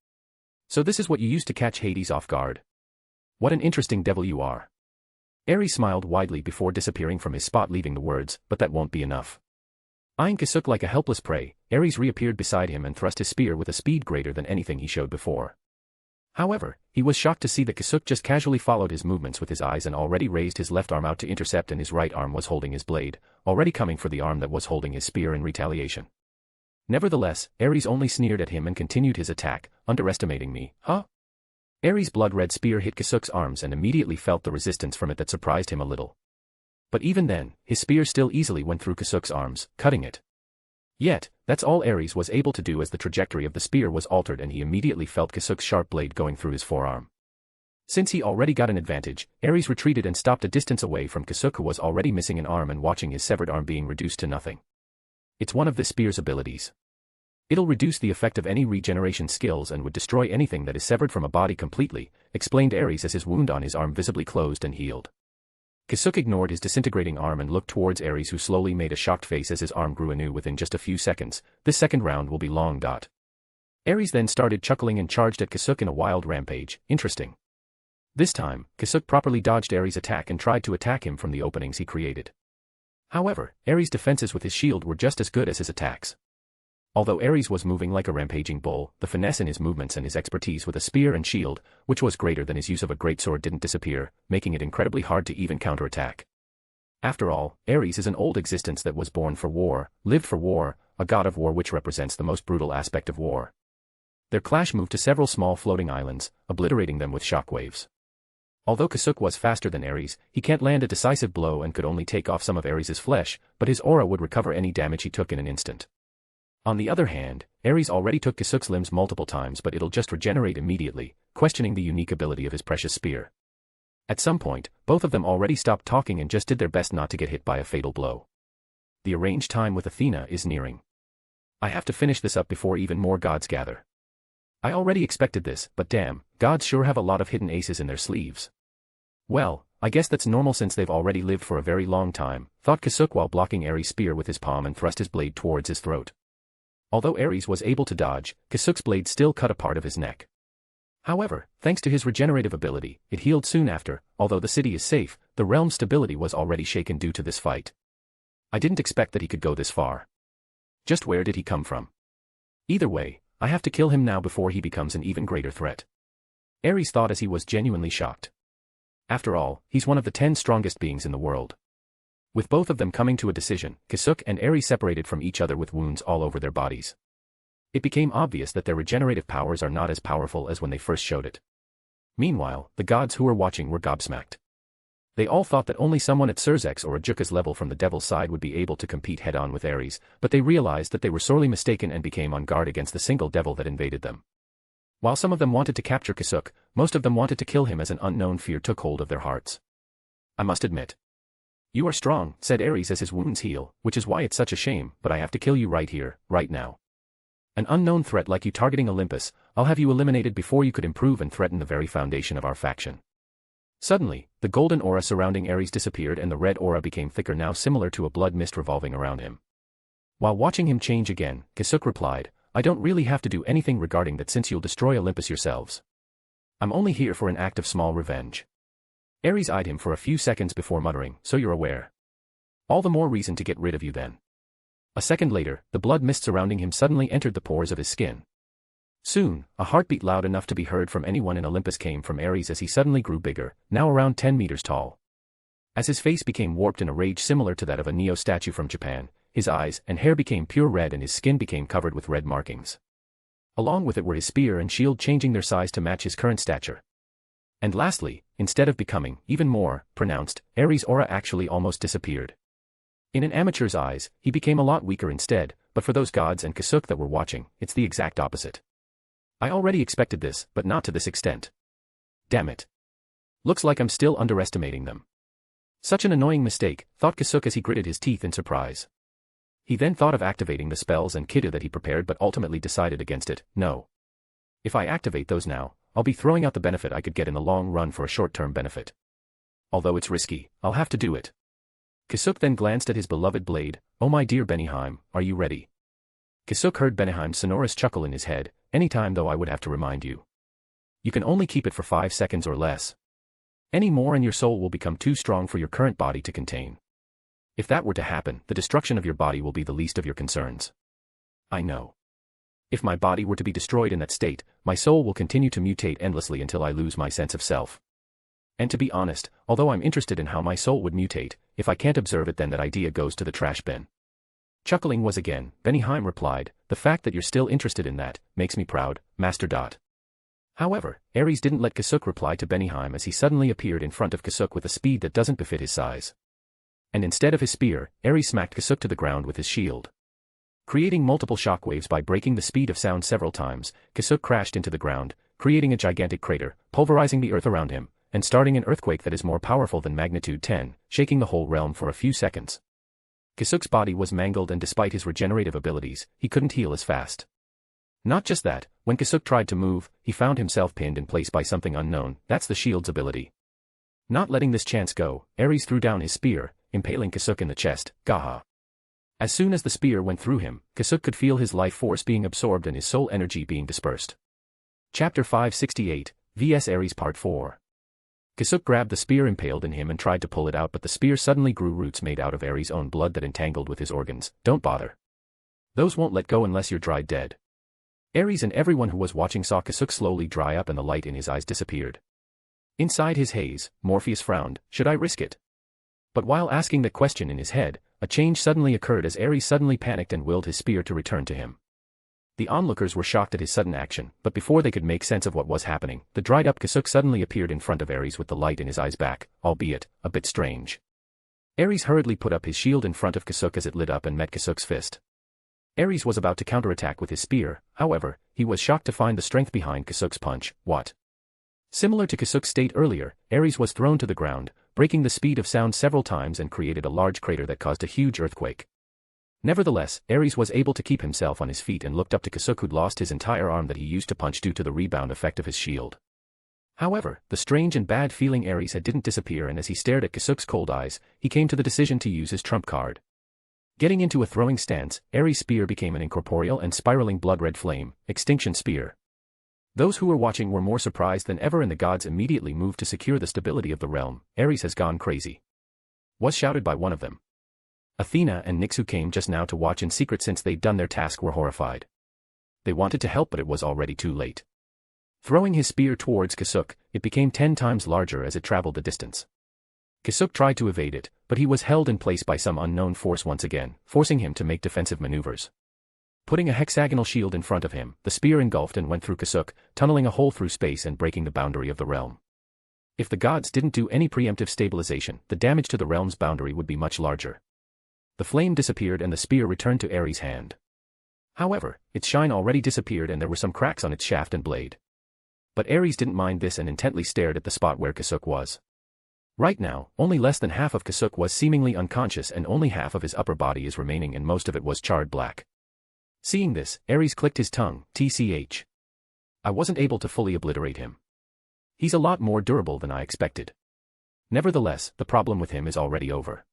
So this is what you used to catch Hades off guard. What an interesting devil you are. Ares smiled widely before disappearing from his spot, leaving the words, "But that won't be enough." Eyeing Kasuk like a helpless prey, Ares reappeared beside him and thrust his spear with a speed greater than anything he showed before. However, he was shocked to see that Kasuk just casually followed his movements with his eyes and already raised his left arm out to intercept, and his right arm was holding his blade, already coming for the arm that was holding his spear in retaliation. Nevertheless, Ares only sneered at him and continued his attack, underestimating me, huh? Ares' blood-red spear hit Kasuk's arms and immediately felt the resistance from it that surprised him a little. But even then, his spear still easily went through Kasuk's arms, cutting it. Yet, that's all Ares was able to do as the trajectory of the spear was altered and he immediately felt Kasuk's sharp blade going through his forearm. Since he already got an advantage, Ares retreated and stopped a distance away from Kasuk, who was already missing an arm and watching his severed arm being reduced to nothing. It's one of the spear's abilities. It'll reduce the effect of any regeneration skills and would destroy anything that is severed from a body completely, explained Ares as his wound on his arm visibly closed and healed. Kasuk ignored his disintegrating arm and looked towards Ares, who slowly made a shocked face as his arm grew anew within just a few seconds. This second round will be long. Ares then started chuckling and charged at Kasuk in a wild rampage. Interesting. This time, Kasuk properly dodged Ares' attack and tried to attack him from the openings he created. However, Ares' defenses with his shield were just as good as his attacks. Although Ares was moving like a rampaging bull, the finesse in his movements and his expertise with a spear and shield, which was greater than his use of a greatsword, didn't disappear, making it incredibly hard to even counterattack. After all, Ares is an old existence that was born for war, lived for war, a god of war which represents the most brutal aspect of war. Their clash moved to several small floating islands, obliterating them with shockwaves. Although Kasuk was faster than Ares, he can't land a decisive blow and could only take off some of Ares' flesh, but his aura would recover any damage he took in an instant. On the other hand, Ares already took Kasuk's limbs multiple times, but it'll just regenerate immediately, questioning the unique ability of his precious spear. At some point, both of them already stopped talking and just did their best not to get hit by a fatal blow. The arranged time with Athena is nearing. I have to finish this up before even more gods gather. I already expected this, but damn, gods sure have a lot of hidden aces in their sleeves. Well, I guess that's normal since they've already lived for a very long time, thought Kasuk while blocking Ares' spear with his palm and thrust his blade towards his throat. Although Ares was able to dodge, Kasuk's blade still cut a part of his neck. However, thanks to his regenerative ability, it healed soon after. Although the city is safe, the realm's stability was already shaken due to this fight. I didn't expect that he could go this far. Just where did he come from? Either way, I have to kill him now before he becomes an even greater threat. Ares thought as he was genuinely shocked. After all, he's one of the 10 strongest beings in the world. With both of them coming to a decision, Kasuk and Ares separated from each other with wounds all over their bodies. It became obvious that their regenerative powers are not as powerful as when they first showed it. Meanwhile, the gods who were watching were gobsmacked. They all thought that only someone at Surzek's or Ajuka's level from the devil's side would be able to compete head-on with Ares, but they realized that they were sorely mistaken and became on guard against the single devil that invaded them. While some of them wanted to capture Kasuk, most of them wanted to kill him as an unknown fear took hold of their hearts. I must admit. You are strong, said Ares as his wounds heal, which is why it's such a shame, but I have to kill you right here, right now. An unknown threat like you targeting Olympus, I'll have you eliminated before you could improve and threaten the very foundation of our faction. Suddenly, the golden aura surrounding Ares disappeared and the red aura became thicker, now similar to a blood mist revolving around him. While watching him change again, Kasuk replied, I don't really have to do anything regarding that since you'll destroy Olympus yourselves. I'm only here for an act of small revenge. Ares eyed him for a few seconds before muttering, so you're aware. All the more reason to get rid of you then. A second later, the blood mist surrounding him suddenly entered the pores of his skin. Soon, a heartbeat loud enough to be heard from anyone in Olympus came from Ares as he suddenly grew bigger, now around 10 meters tall. As his face became warped in a rage similar to that of a Neo statue from Japan, his eyes and hair became pure red and his skin became covered with red markings. Along with it were his spear and shield changing their size to match his current stature. And lastly, instead of becoming even more pronounced, Ares' aura actually almost disappeared. In an amateur's eyes, he became a lot weaker instead, but for those gods and Kasuk that were watching, it's the exact opposite. I already expected this, but not to this extent. Damn it. Looks like I'm still underestimating them. Such an annoying mistake, thought Kasuk as he gritted his teeth in surprise. He then thought of activating the spells and Kiddu that he prepared but ultimately decided against it. No. If I activate those now, I'll be throwing out the benefit I could get in the long run for a short-term benefit. Although it's risky, I'll have to do it. Kasuk then glanced at his beloved blade. Oh my dear Benihime, are you ready? Kasuk heard Benihime's sonorous chuckle in his head. Anytime though I would have to remind you. You can only keep it for 5 seconds or less. Any more and your soul will become too strong for your current body to contain. If that were to happen, the destruction of your body will be the least of your concerns. I know. If my body were to be destroyed in that state, my soul will continue to mutate endlessly until I lose my sense of self. And to be honest, although I'm interested in how my soul would mutate, if I can't observe it then that idea goes to the trash bin. Chuckling was again, Benihime replied, the fact that you're still interested in that, makes me proud, Master. However, Ares didn't let Kasuk reply to Benihime as he suddenly appeared in front of Kasuk with a speed that doesn't befit his size. And instead of his spear, Ares smacked Kasuk to the ground with his shield. Creating multiple shockwaves by breaking the speed of sound several times, Kasuk crashed into the ground, creating a gigantic crater, pulverizing the earth around him, and starting an earthquake that is more powerful than magnitude 10, shaking the whole realm for a few seconds. Kasuk's body was mangled and despite his regenerative abilities, he couldn't heal as fast. Not just that, when Kasuk tried to move, he found himself pinned in place by something unknown. That's the shield's ability. Not letting this chance go, Ares threw down his spear, impaling Kasuk in the chest. Gaha. As soon as the spear went through him, Kasuk could feel his life force being absorbed and his soul energy being dispersed. Chapter 568, vs Ares Part 4. Kasuk grabbed the spear impaled in him and tried to pull it out, but the spear suddenly grew roots made out of Ares' own blood that entangled with his organs. Don't bother. Those won't let go unless you're dry dead. Ares and everyone who was watching saw Kasuk slowly dry up and the light in his eyes disappeared. Inside his haze, Morpheus frowned. Should I risk it? But while asking the question in his head, a change suddenly occurred as Ares suddenly panicked and willed his spear to return to him. The onlookers were shocked at his sudden action, but before they could make sense of what was happening, the dried-up Kasuk suddenly appeared in front of Ares with the light in his eyes back, albeit a bit strange. Ares hurriedly put up his shield in front of Kasuk as it lit up and met Kasuk's fist. Ares was about to counterattack with his spear, however, he was shocked to find the strength behind Kasuk's punch. What? Similar to Kasuk's state earlier, Ares was thrown to the ground, breaking the speed of sound several times and created a large crater that caused a huge earthquake. Nevertheless, Ares was able to keep himself on his feet and looked up to Kasuk, who'd lost his entire arm that he used to punch due to the rebound effect of his shield. However, the strange and bad feeling Ares had didn't disappear, and as he stared at Kasuk's cold eyes, he came to the decision to use his trump card. Getting into a throwing stance, Ares' spear became an incorporeal and spiraling blood-red flame, Extinction Spear. Those who were watching were more surprised than ever, and the gods immediately moved to secure the stability of the realm. Ares has gone crazy, was shouted by one of them. Athena and Nyx, who came just now to watch in secret since they'd done their task, were horrified. They wanted to help, but it was already too late. Throwing his spear towards Kasuk, it became 10 times larger as it traveled the distance. Kasuk tried to evade it, but he was held in place by some unknown force once again, forcing him to make defensive maneuvers. Putting a hexagonal shield in front of him, the spear engulfed and went through Kasuk, tunneling a hole through space and breaking the boundary of the realm. If the gods didn't do any preemptive stabilization, the damage to the realm's boundary would be much larger. The flame disappeared and the spear returned to Ares' hand. However, its shine already disappeared and there were some cracks on its shaft and blade. But Ares didn't mind this and intently stared at the spot where Kasuk was. Right now, only less than half of Kasuk was seemingly unconscious and only half of his upper body is remaining, and most of it was charred black. Seeing this, Ares clicked his tongue, TCH. I wasn't able to fully obliterate him. He's a lot more durable than I expected. Nevertheless, the problem with him is already over.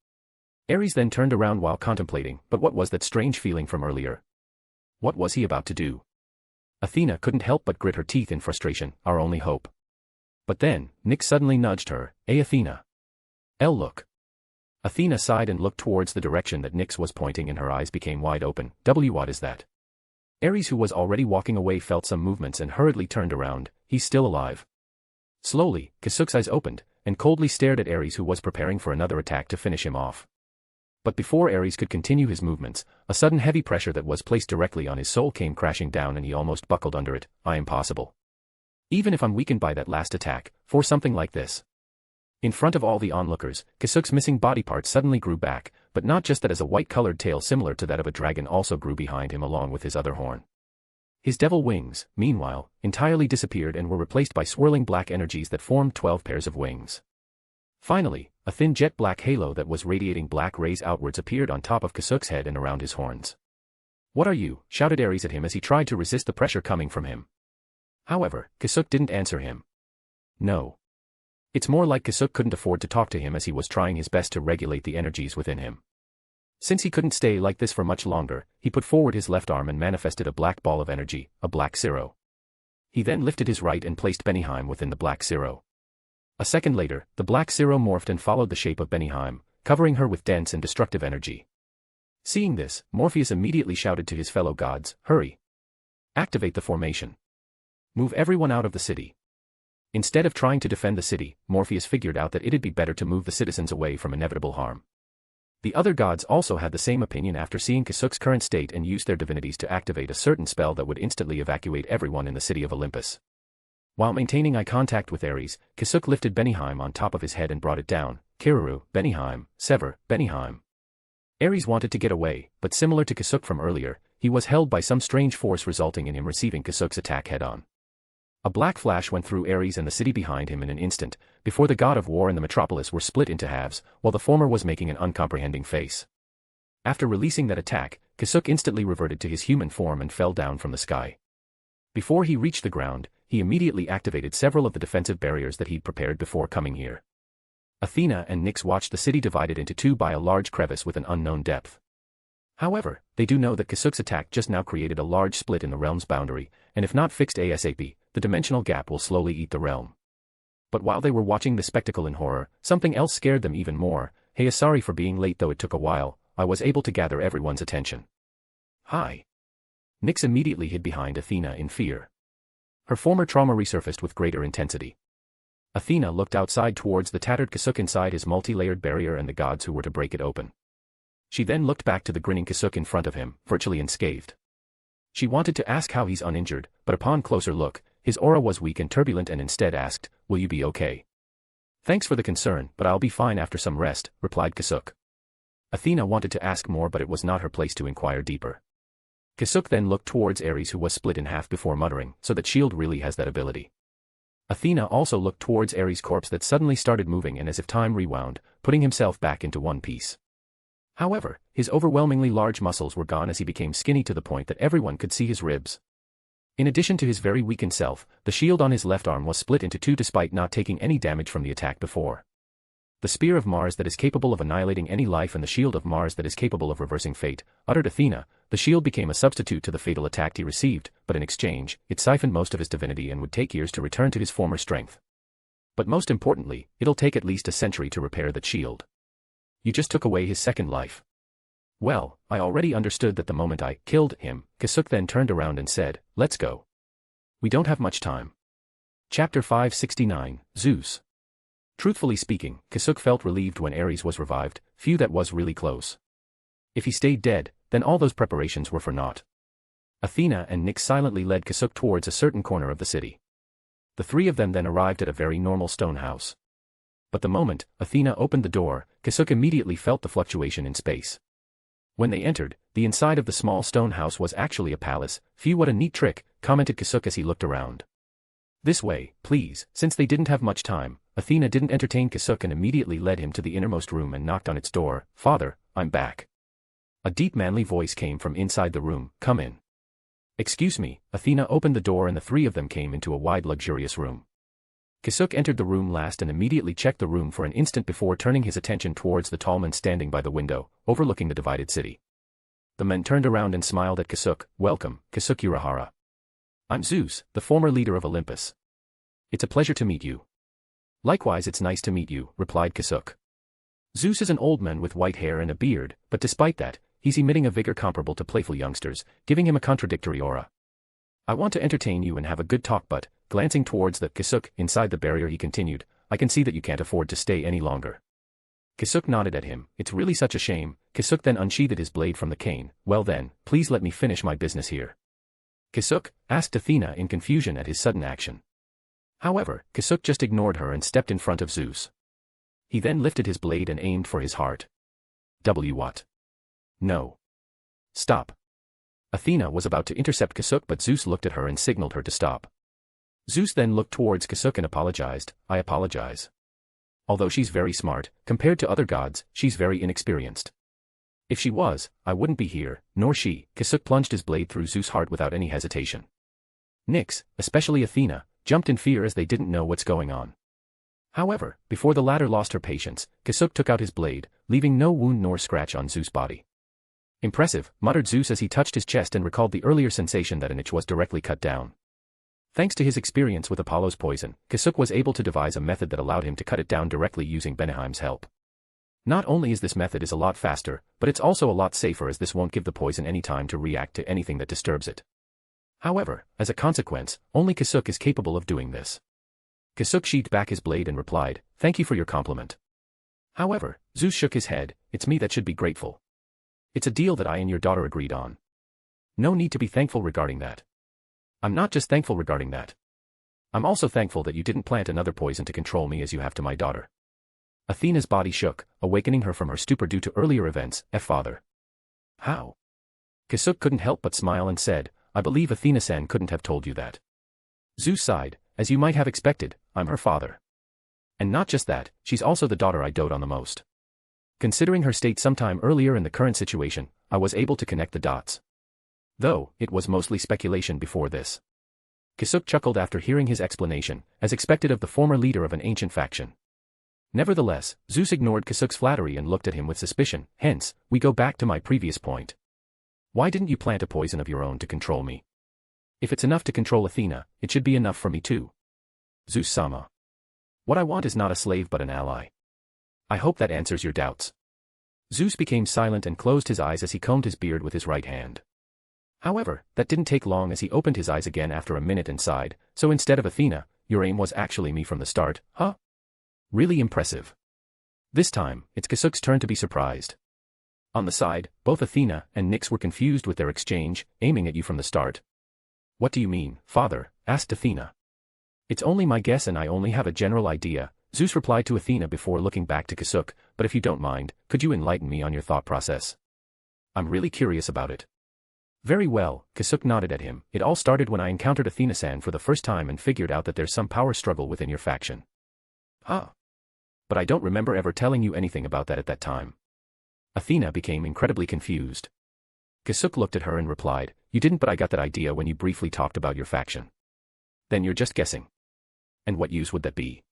Ares then turned around while contemplating, but what was that strange feeling from earlier? What was he about to do? Athena couldn't help but grit her teeth in frustration, our only hope. But then, Nyx suddenly nudged her, "Hey Athena. Look." Athena sighed and looked towards the direction that Nyx was pointing and her eyes became wide open. What is that? Ares, who was already walking away, felt some movements and hurriedly turned around. He's still alive. Slowly, Kasuk's eyes opened, and coldly stared at Ares, who was preparing for another attack to finish him off. But before Ares could continue his movements, a sudden heavy pressure that was placed directly on his soul came crashing down and he almost buckled under it. I am impossible. Even if I'm weakened by that last attack, for something like this. In front of all the onlookers, Kasuk's missing body part suddenly grew back, but not just that, as a white-colored tail similar to that of a dragon also grew behind him along with his other horn. His devil wings, meanwhile, entirely disappeared and were replaced by swirling black energies that formed 12 pairs of wings. Finally, a thin jet-black halo that was radiating black rays outwards appeared on top of Kasuk's head and around his horns. "What are you?" shouted Ares at him as he tried to resist the pressure coming from him. However, Kasuk didn't answer him. No. It's more like Kasuk couldn't afford to talk to him as he was trying his best to regulate the energies within him. Since he couldn't stay like this for much longer, he put forward his left arm and manifested a black ball of energy, a black Zero. He then lifted his right and placed Benihim within the black Zero. A second later, the black Zero morphed and followed the shape of Benihim, covering her with dense and destructive energy. Seeing this, Morpheus immediately shouted to his fellow gods, "Hurry! Activate the formation. Move everyone out of the city." Instead of trying to defend the city, Morpheus figured out that it'd be better to move the citizens away from inevitable harm. The other gods also had the same opinion after seeing Kasuk's current state and used their divinities to activate a certain spell that would instantly evacuate everyone in the city of Olympus. While maintaining eye contact with Ares, Kasuk lifted Benihim on top of his head and brought it down. Kiruru, Benihim, Sever, Benihim. Ares wanted to get away, but similar to Kasuk from earlier, he was held by some strange force, resulting in him receiving Kasuk's attack head-on. A black flash went through Ares and the city behind him in an instant, before the god of war and the metropolis were split into halves, while the former was making an uncomprehending face. After releasing that attack, Kasuk instantly reverted to his human form and fell down from the sky. Before he reached the ground, he immediately activated several of the defensive barriers that he'd prepared before coming here. Athena and Nyx watched the city divided into two by a large crevice with an unknown depth. However, they do know that Kasuk's attack just now created a large split in the realm's boundary, and if not fixed ASAP, the dimensional gap will slowly eat the realm. But while they were watching the spectacle in horror, something else scared them even more. "Hey, sorry for being late, though it took a while. I was able to gather everyone's attention." "Hi." Nyx immediately hid behind Athena in fear. Her former trauma resurfaced with greater intensity. Athena looked outside towards the tattered Kasuk inside his multi-layered barrier and the gods who were to break it open. She then looked back to the grinning Kasuk in front of him, virtually unscathed. She wanted to ask how he's uninjured, but upon closer look, his aura was weak and turbulent, and instead asked, "Will you be okay?" "Thanks for the concern, but I'll be fine after some rest," replied Kasuk. Athena wanted to ask more, but it was not her place to inquire deeper. Kasuk then looked towards Ares, who was split in half, before muttering, "So that shield really has that ability." Athena also looked towards Ares' corpse that suddenly started moving and, as if time rewound, putting himself back into one piece. However, his overwhelmingly large muscles were gone as he became skinny to the point that everyone could see his ribs. In addition to his very weakened self, the shield on his left arm was split into two despite not taking any damage from the attack before. The spear of Mars that is capable of annihilating any life and the shield of Mars that is capable of reversing fate, uttered Athena. The shield became a substitute to the fatal attack he received, but in exchange, it siphoned most of his divinity and would take years to return to his former strength. But most importantly, it'll take at least a century to repair that shield. You just took away his second life. Well, I already understood that the moment I killed him. Kasuk then turned around and said, let's go. We don't have much time. Chapter 569, Zeus. Truthfully speaking, Kasuk felt relieved when Ares was revived. Phew, that was really close. If he stayed dead, then all those preparations were for naught. Athena and Nyx silently led Kasuk towards a certain corner of the city. The three of them then arrived at a very normal stone house. But the moment Athena opened the door, Kasuk immediately felt the fluctuation in space. When they entered, the inside of the small stone house was actually a palace. Phew, what a neat trick, commented Kasuk as he looked around. This way, please. Since they didn't have much time, Athena didn't entertain Kasuk and immediately led him to the innermost room and knocked on its door. Father, I'm back. A deep manly voice came from inside the room. Come in. Excuse me. Athena opened the door and the three of them came into a wide luxurious room. Kasuk entered the room last and immediately checked the room for an instant before turning his attention towards the tall man standing by the window, overlooking the divided city. The man turned around and smiled at Kasuk. Welcome, Kasuk Urahara. I'm Zeus, the former leader of Olympus. It's a pleasure to meet you. Likewise, it's nice to meet you, replied Kasuk. Zeus is an old man with white hair and a beard, but despite that, he's emitting a vigor comparable to playful youngsters, giving him a contradictory aura. I want to entertain you and have a good talk, but, glancing towards the Kasuk inside the barrier, he continued, I can see that you can't afford to stay any longer. Kasuk nodded at him. It's really such a shame. Kasuk then unsheathed his blade from the cane. Well then, please let me finish my business here. Kasuk, asked Athena in confusion at his sudden action. However, Kasuk just ignored her and stepped in front of Zeus. He then lifted his blade and aimed for his heart. What? No. Stop. Athena was about to intercept Kasuk, but Zeus looked at her and signaled her to stop. Zeus then looked towards Kasuk and apologized. I apologize. Although she's very smart, compared to other gods, she's very inexperienced. If she was, I wouldn't be here, nor she. Kasuk plunged his blade through Zeus' heart without any hesitation. Nyx, especially Athena, jumped in fear as they didn't know what's going on. However, before the latter lost her patience, Kasuk took out his blade, leaving no wound nor scratch on Zeus' body. Impressive, muttered Zeus as he touched his chest and recalled the earlier sensation that an itch was directly cut down. Thanks to his experience with Apollo's poison, Kasuk was able to devise a method that allowed him to cut it down directly using Beneheim's help. Not only is this method a lot faster, but it's also a lot safer as this won't give the poison any time to react to anything that disturbs it. However, as a consequence, only Kasuk is capable of doing this. Kasuk sheathed back his blade and replied, Thank you for your compliment. However, Zeus shook his head, it's me that should be grateful. It's a deal that I and your daughter agreed on. No need to be thankful regarding that. I'm not just thankful regarding that. I'm also thankful that you didn't plant another poison to control me as you have to my daughter. Athena's body shook, awakening her from her stupor due to earlier events. Father. How? Kasuk couldn't help but smile and said, I believe Athena-san couldn't have told you that. Zeus sighed, as you might have expected, I'm her father. And not just that, she's also the daughter I dote on the most. Considering her state sometime earlier in the current situation, I was able to connect the dots. Though, it was mostly speculation before this. Kasuk chuckled after hearing his explanation, as expected of the former leader of an ancient faction. Nevertheless, Zeus ignored Kasuk's flattery and looked at him with suspicion. Hence, we go back to my previous point. Why didn't you plant a poison of your own to control me? If it's enough to control Athena, it should be enough for me too. Zeus-sama. What I want is not a slave but an ally. I hope that answers your doubts. Zeus became silent and closed his eyes as he combed his beard with his right hand. However, that didn't take long as he opened his eyes again after a minute and sighed, so instead of Athena, your aim was actually me from the start, huh? Really impressive. This time, it's Kasuk's turn to be surprised. On the side, both Athena and Nyx were confused with their exchange, aiming at you from the start. What do you mean, father? Asked Athena. It's only my guess and I only have a general idea, Zeus replied to Athena before looking back to Kasuk, but if you don't mind, could you enlighten me on your thought process? I'm really curious about it. Very well, Kasuk nodded at him. It all started when I encountered Athena-san for the first time and figured out that there's some power struggle within your faction. Huh. But I don't remember ever telling you anything about that at that time. Athena became incredibly confused. Kasuk looked at her and replied, "You didn't, but I got that idea when you briefly talked about your faction." "Then you're just guessing." "And what use would that be?"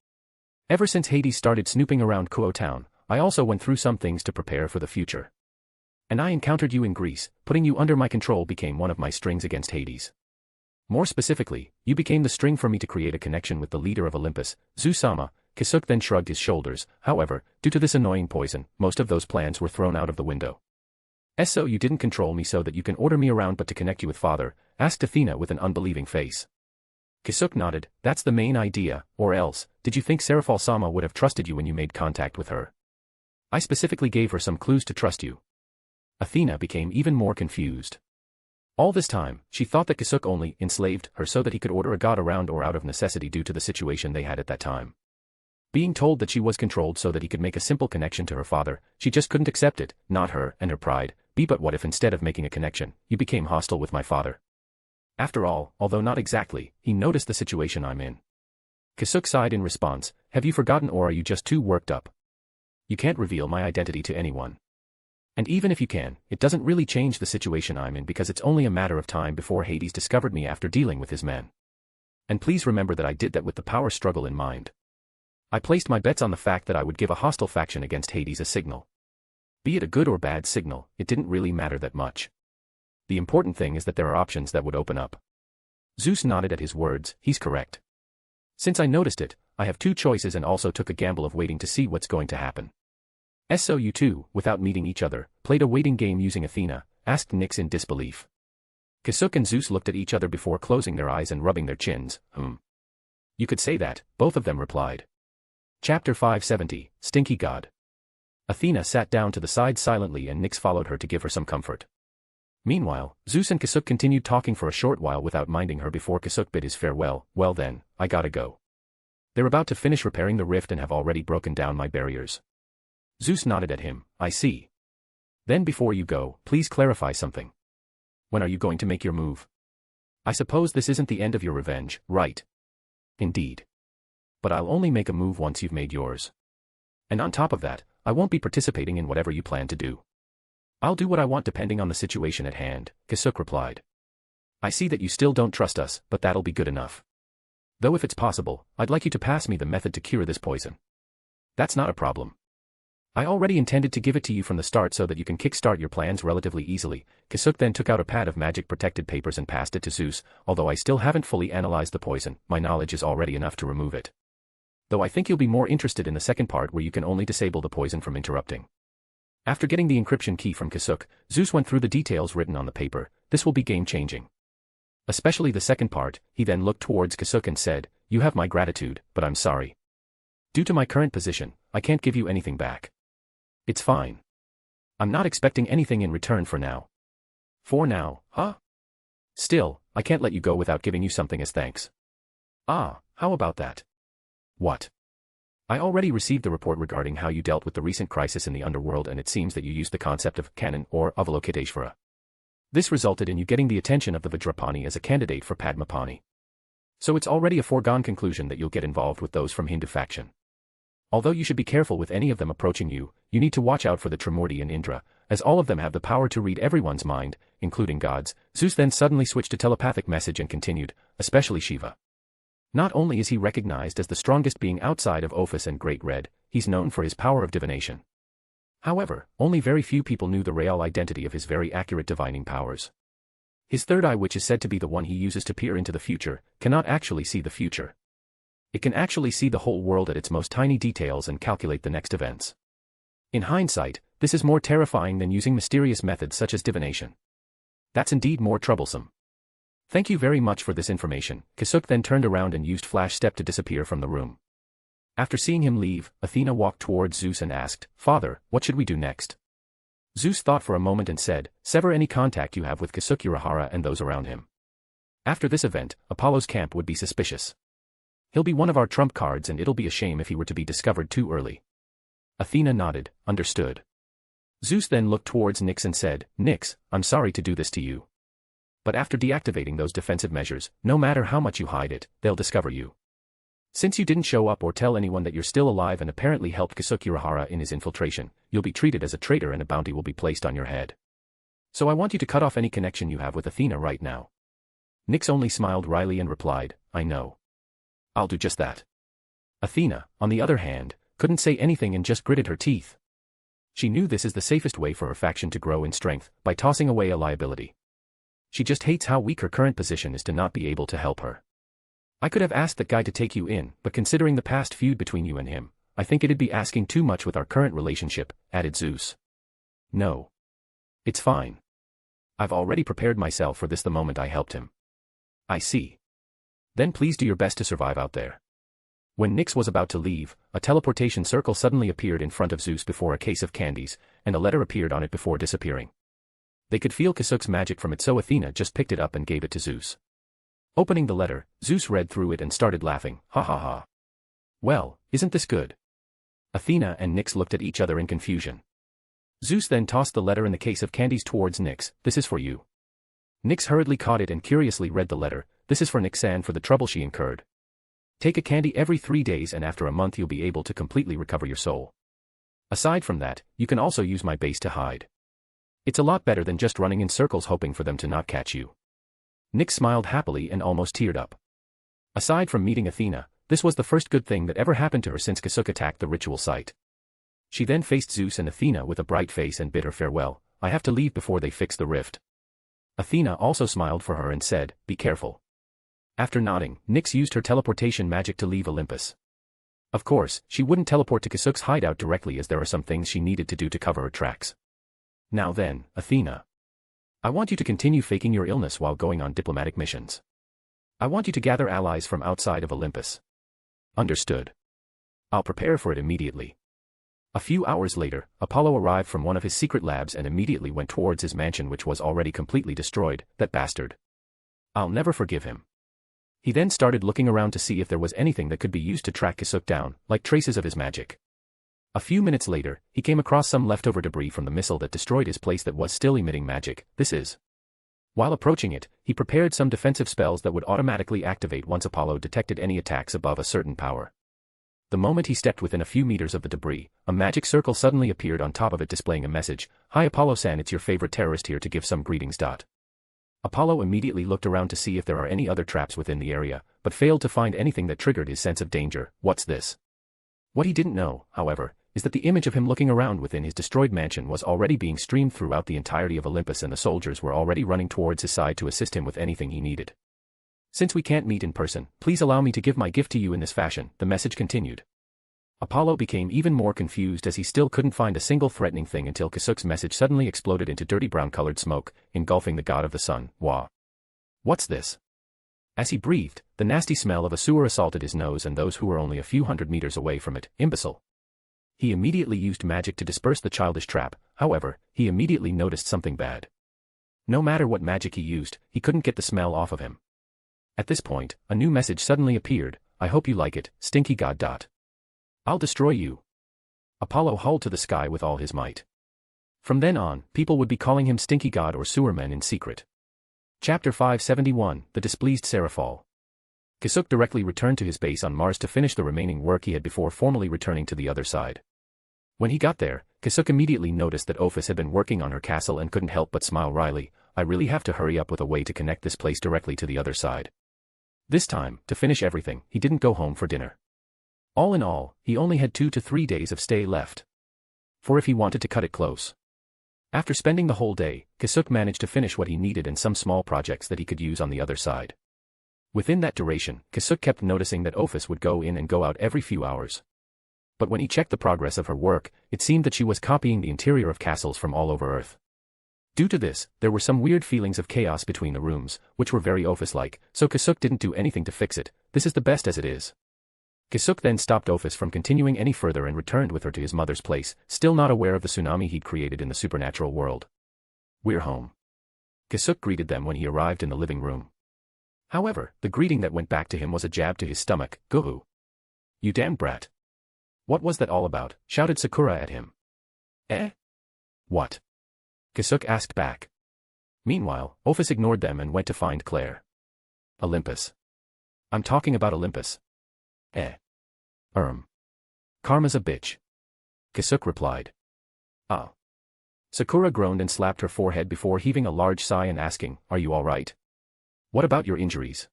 "Ever since Hades started snooping around Kyoto town, I also went through some things to prepare for the future. And I encountered you in Greece. Putting you under my control became one of my strings against Hades. More specifically, you became the string for me to create a connection with the leader of Olympus, Zeus-sama." Kasuk then shrugged his shoulders. "However, due to this annoying poison, most of those plans were thrown out of the window." "So you didn't control me so that you can order me around but to connect you with father?" asked Athena with an unbelieving face. Kasuk nodded. "That's the main idea, or else, did you think Seraphal-sama would have trusted you when you made contact with her? I specifically gave her some clues to trust you." Athena became even more confused. All this time, she thought that Kasuk only enslaved her so that he could order a god around or out of necessity due to the situation they had at that time. Being told that she was controlled so that he could make a simple connection to her father, she just couldn't accept it, not her and her pride. But what if instead of making a connection, you became hostile with my father? After all, although not exactly, he noticed the situation I'm in. Kasuk sighed in response. "Have you forgotten, or are you just too worked up? You can't reveal my identity to anyone. And even if you can, it doesn't really change the situation I'm in because it's only a matter of time before Hades discovered me after dealing with his men. And please remember that I did that with the power struggle in mind. I placed my bets on the fact that I would give a hostile faction against Hades a signal. Be it a good or bad signal, it didn't really matter that much. The important thing is that there are options that would open up." Zeus nodded at his words. "He's correct. Since I noticed it, I have two choices and also took a gamble of waiting to see what's going to happen." "So you two, without meeting each other, played a waiting game using Athena?" asked Nyx in disbelief. Kasuk and Zeus looked at each other before closing their eyes and rubbing their chins. "You could say that," both of them replied. Chapter 570, Stinky God. Athena sat down to the side silently and Nyx followed her to give her some comfort. Meanwhile, Zeus and Kasuk continued talking for a short while without minding her before Kasuk bid his farewell. "Well then, I gotta go. They're about to finish repairing the rift and have already broken down my barriers." Zeus nodded at him. "I see. Then before you go, please clarify something. When are you going to make your move? I suppose this isn't the end of your revenge, right?" "Indeed. But I'll only make a move once you've made yours. And on top of that, I won't be participating in whatever you plan to do. I'll do what I want depending on the situation at hand," Kasuk replied. "I see that you still don't trust us, but that'll be good enough. Though if it's possible, I'd like you to pass me the method to cure this poison." "That's not a problem. I already intended to give it to you from the start so that you can kickstart your plans relatively easily." Kasuk then took out a pad of magic-protected papers and passed it to Zeus. "Although I still haven't fully analyzed the poison, my knowledge is already enough to remove it. Though I think you'll be more interested in the second part where you can only disable the poison from interrupting." After getting the encryption key from Kasuk, Zeus went through the details written on the paper. "This will be game-changing. Especially the second part." He then looked towards Kasuk and said, "You have my gratitude, but I'm sorry. Due to my current position, I can't give you anything back. It's fine. I'm not expecting anything in return for now." "For now, huh? Still, I can't let you go without giving you something as thanks." "Ah, how about that?" "What?" "I already received the report regarding how you dealt with the recent crisis in the underworld, and it seems that you used the concept of canon or Avalokiteshvara. This resulted in you getting the attention of the Vajrapani as a candidate for Padmapani. So it's already a foregone conclusion that you'll get involved with those from Hindu faction. Although you should be careful with any of them approaching you, you need to watch out for the Trimurti and Indra, as all of them have the power to read everyone's mind, including gods." Zeus then suddenly switched to telepathic message and continued, "Especially Shiva. Not only is he recognized as the strongest being outside of Ophus and Great Red, he's known for his power of divination. However, only very few people knew the real identity of his very accurate divining powers. His third eye, which is said to be the one he uses to peer into the future, cannot actually see the future. It can actually see the whole world at its most tiny details and calculate the next events. In hindsight, this is more terrifying than using mysterious methods such as divination. That's indeed more troublesome. Thank you very much for this information." Kasuk then turned around and used Flash Step to disappear from the room. After seeing him leave, Athena walked towards Zeus and asked, "Father, what should we do next?" Zeus thought for a moment and said, "Sever any contact you have with Kasuk Urahara and those around him. After this event, Apollo's camp would be suspicious. He'll be one of our trump cards and it'll be a shame if he were to be discovered too early." Athena nodded. "Understood." Zeus then looked towards Nyx and said, "Nyx, I'm sorry to do this to you. But after deactivating those defensive measures, no matter how much you hide it, they'll discover you. Since you didn't show up or tell anyone that you're still alive and apparently helped Kasuk Urahara in his infiltration, you'll be treated as a traitor and a bounty will be placed on your head. So I want you to cut off any connection you have with Athena right now. Nyx only smiled wryly and replied, I know. I'll do just that. Athena, on the other hand, couldn't say anything and just gritted her teeth. She knew this is the safest way for her faction to grow in strength, by tossing away a liability. She just hates how weak her current position is to not be able to help her. I could have asked that guy to take you in, but considering the past feud between you and him, I think it'd be asking too much with our current relationship, added Zeus. No. It's fine. I've already prepared myself for this the moment I helped him. I see. Then please do your best to survive out there. When Nyx was about to leave, a teleportation circle suddenly appeared in front of Zeus before a case of candies, and a letter appeared on it before disappearing. They could feel Kasuk's magic from it, so Athena just picked it up and gave it to Zeus. Opening the letter, Zeus read through it and started laughing, ha ha ha. Well, isn't this good? Athena and Nyx looked at each other in confusion. Zeus then tossed the letter in the case of candies towards Nyx. This is for you. Nyx hurriedly caught it and curiously read the letter. This is for Nyx-san for the trouble she incurred. Take a candy every 3 days and after a month you'll be able to completely recover your soul. Aside from that, you can also use my base to hide. It's a lot better than just running in circles hoping for them to not catch you. Nyx smiled happily and almost teared up. Aside from meeting Athena, this was the first good thing that ever happened to her since Kasuk attacked the ritual site. She then faced Zeus and Athena with a bright face and bid her farewell. I have to leave before they fix the rift. Athena also smiled for her and said, be careful. After nodding, Nyx used her teleportation magic to leave Olympus. Of course, she wouldn't teleport to Kasuk's hideout directly as there are some things she needed to do to cover her tracks. Now then, Athena. I want you to continue faking your illness while going on diplomatic missions. I want you to gather allies from outside of Olympus. Understood. I'll prepare for it immediately. A few hours later, Apollo arrived from one of his secret labs and immediately went towards his mansion, which was already completely destroyed. That bastard. I'll never forgive him. He then started looking around to see if there was anything that could be used to track Kasuk down, like traces of his magic. A few minutes later, he came across some leftover debris from the missile that destroyed his place that was still emitting magic. While approaching it, he prepared some defensive spells that would automatically activate once Apollo detected any attacks above a certain power. The moment he stepped within a few meters of the debris, a magic circle suddenly appeared on top of it displaying a message. Hi Apollo-san, it's your favorite terrorist here to give some greetings. Apollo immediately looked around to see if there are any other traps within the area, but failed to find anything that triggered his sense of danger. What's this? What he didn't know, however, is that the image of him looking around within his destroyed mansion was already being streamed throughout the entirety of Olympus and the soldiers were already running towards his side to assist him with anything he needed. Since we can't meet in person, please allow me to give my gift to you in this fashion, the message continued. Apollo became even more confused as he still couldn't find a single threatening thing until Kasuk's message suddenly exploded into dirty brown-colored smoke, engulfing the god of the sun. Wah! What's this? As he breathed, the nasty smell of a sewer assaulted his nose and those who were only a few hundred meters away from it. Imbecile! He immediately used magic to disperse the childish trap, however, he immediately noticed something bad. No matter what magic he used, he couldn't get the smell off of him. At this point, a new message suddenly appeared. I hope you like it, stinky god. I'll destroy you. Apollo hauled to the sky with all his might. From then on, people would be calling him Stinky God or Sewerman in secret. Chapter 571, The Displeased Seraphal. Kasuk directly returned to his base on Mars to finish the remaining work he had before formally returning to the other side. When he got there, Kasuk immediately noticed that Ophus had been working on her castle and couldn't help but smile wryly. I really have to hurry up with a way to connect this place directly to the other side. This time, to finish everything, he didn't go home for dinner. All in all, he only had 2 to 3 days of stay left. For if he wanted to cut it close. After spending the whole day, Kasuk managed to finish what he needed and some small projects that he could use on the other side. Within that duration, Kasuk kept noticing that Ophus would go in and go out every few hours. But when he checked the progress of her work, it seemed that she was copying the interior of castles from all over Earth. Due to this, there were some weird feelings of chaos between the rooms, which were very Ophus-like, so Kasuk didn't do anything to fix it. This is the best as it is. Kasuk then stopped Ophus from continuing any further and returned with her to his mother's place, still not aware of the tsunami he'd created in the supernatural world. We're home. Kasuk greeted them when he arrived in the living room. However, the greeting that went back to him was a jab to his stomach. Gohu! You damn brat! What was that all about? Shouted Sakura at him. Eh? What? Kasuk asked back. Meanwhile, Ophus ignored them and went to find Claire. Olympus. I'm talking about Olympus. Eh. Karma's a bitch. Kasuk replied. Ah. Sakura groaned and slapped her forehead before heaving a large sigh and asking, are you all right? What about your injuries?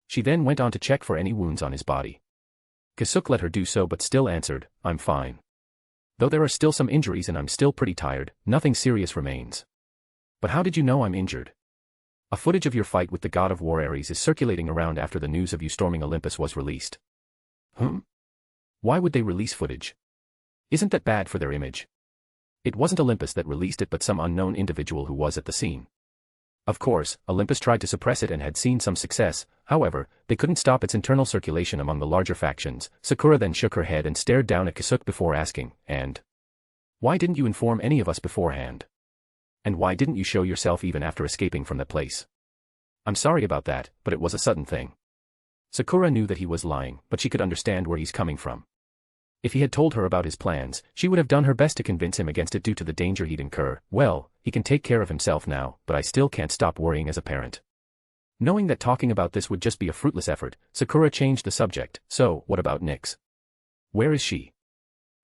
She then went on to check for any wounds on his body. Kasuk let her do so but still answered, I'm fine. Though there are still some injuries and I'm still pretty tired, nothing serious remains. But how did you know I'm injured? A footage of your fight with the god of war Ares is circulating around after the news of you storming Olympus was released. Why would they release footage? Isn't that bad for their image? It wasn't Olympus that released it but some unknown individual who was at the scene. Of course, Olympus tried to suppress it and had seen some success, however, they couldn't stop its internal circulation among the larger factions. Sakura then shook her head and stared down at Kasuk before asking, and? Why didn't you inform any of us beforehand? And why didn't you show yourself even after escaping from that place? I'm sorry about that, but it was a sudden thing. Sakura knew that he was lying, but she could understand where he's coming from. If he had told her about his plans, she would have done her best to convince him against it due to the danger he'd incur. Well, he can take care of himself now, but I still can't stop worrying as a parent. Knowing that talking about this would just be a fruitless effort, Sakura changed the subject. So, what about Nyx? Where is she?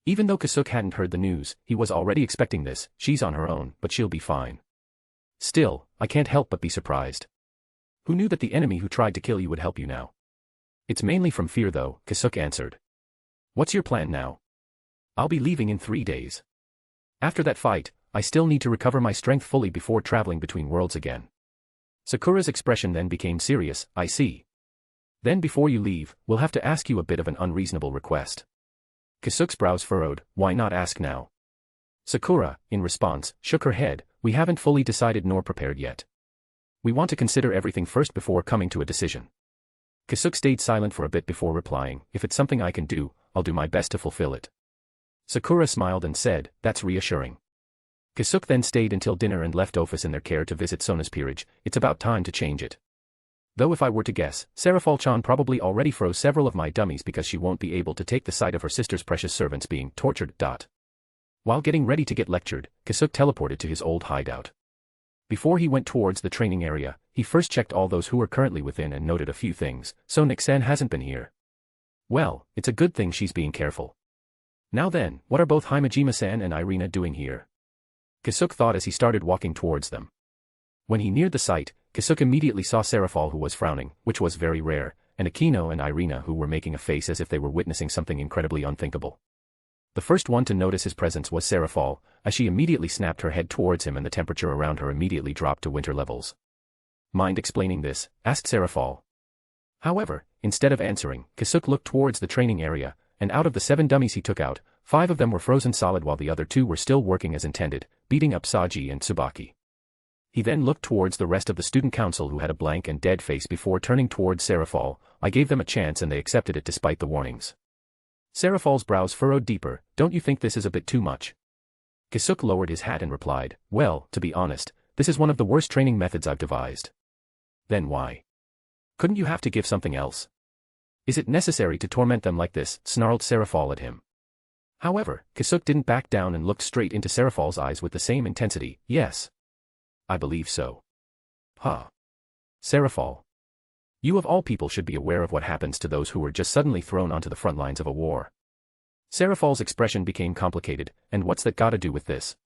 Even though Kasuk hadn't heard the news, he was already expecting this. She's on her own, but she'll be fine. Still, I can't help but be surprised. Who knew that the enemy who tried to kill you would help you now? It's mainly from fear though, Kasuk answered. What's your plan now? I'll be leaving in 3 days. After that fight, I still need to recover my strength fully before traveling between worlds again. Sakura's expression then became serious. I see. Then before you leave, we'll have to ask you a bit of an unreasonable request. Kasuk's brows furrowed. Why not ask now? Sakura, in response, shook her head. We haven't fully decided nor prepared yet. We want to consider everything first before coming to a decision. Kasuk stayed silent for a bit before replying. If it's something I can do, I'll do my best to fulfill it. Sakura smiled and said, that's reassuring. Kasuk then stayed until dinner and left Ophus in their care to visit Sona's peerage. It's about time to change it. Though if I were to guess, Serafal-chan probably already froze several of my dummies because she won't be able to take the sight of her sister's precious servants being tortured. While getting ready to get lectured, Kasuk teleported to his old hideout. Before he went towards the training area, he first checked all those who were currently within and noted a few things. So Nyx-san hasn't been here. Well, it's a good thing she's being careful. Now then, what are both Himejima-san and Irina doing here? Kasuk thought as he started walking towards them. When he neared the site, Kasuk immediately saw Serafal who was frowning, which was very rare, and Akino and Irina who were making a face as if they were witnessing something incredibly unthinkable. The first one to notice his presence was Serafal, as she immediately snapped her head towards him and the temperature around her immediately dropped to winter levels. Mind explaining this? Asked Serafal. However, instead of answering, Kasuk looked towards the training area, and out of the 7 dummies he took out, 5 of them were frozen solid while the other 2 were still working as intended, beating up Saji and Tsubaki. He then looked towards the rest of the student council who had a blank and dead face before turning towards Serafal. I gave them a chance and they accepted it despite the warnings. Serafal's brows furrowed deeper. Don't you think this is a bit too much? Kasuk lowered his hat and replied, well, to be honest, this is one of the worst training methods I've devised. Then why? Couldn't you have to give something else? Is it necessary to torment them like this? Snarled Serafal at him. However, Kasuk didn't back down and looked straight into Serafal's eyes with the same intensity. Yes. I believe so. Serafal. You of all people should be aware of what happens to those who were just suddenly thrown onto the front lines of a war. Serafal's expression became complicated, and what's that gotta do with this?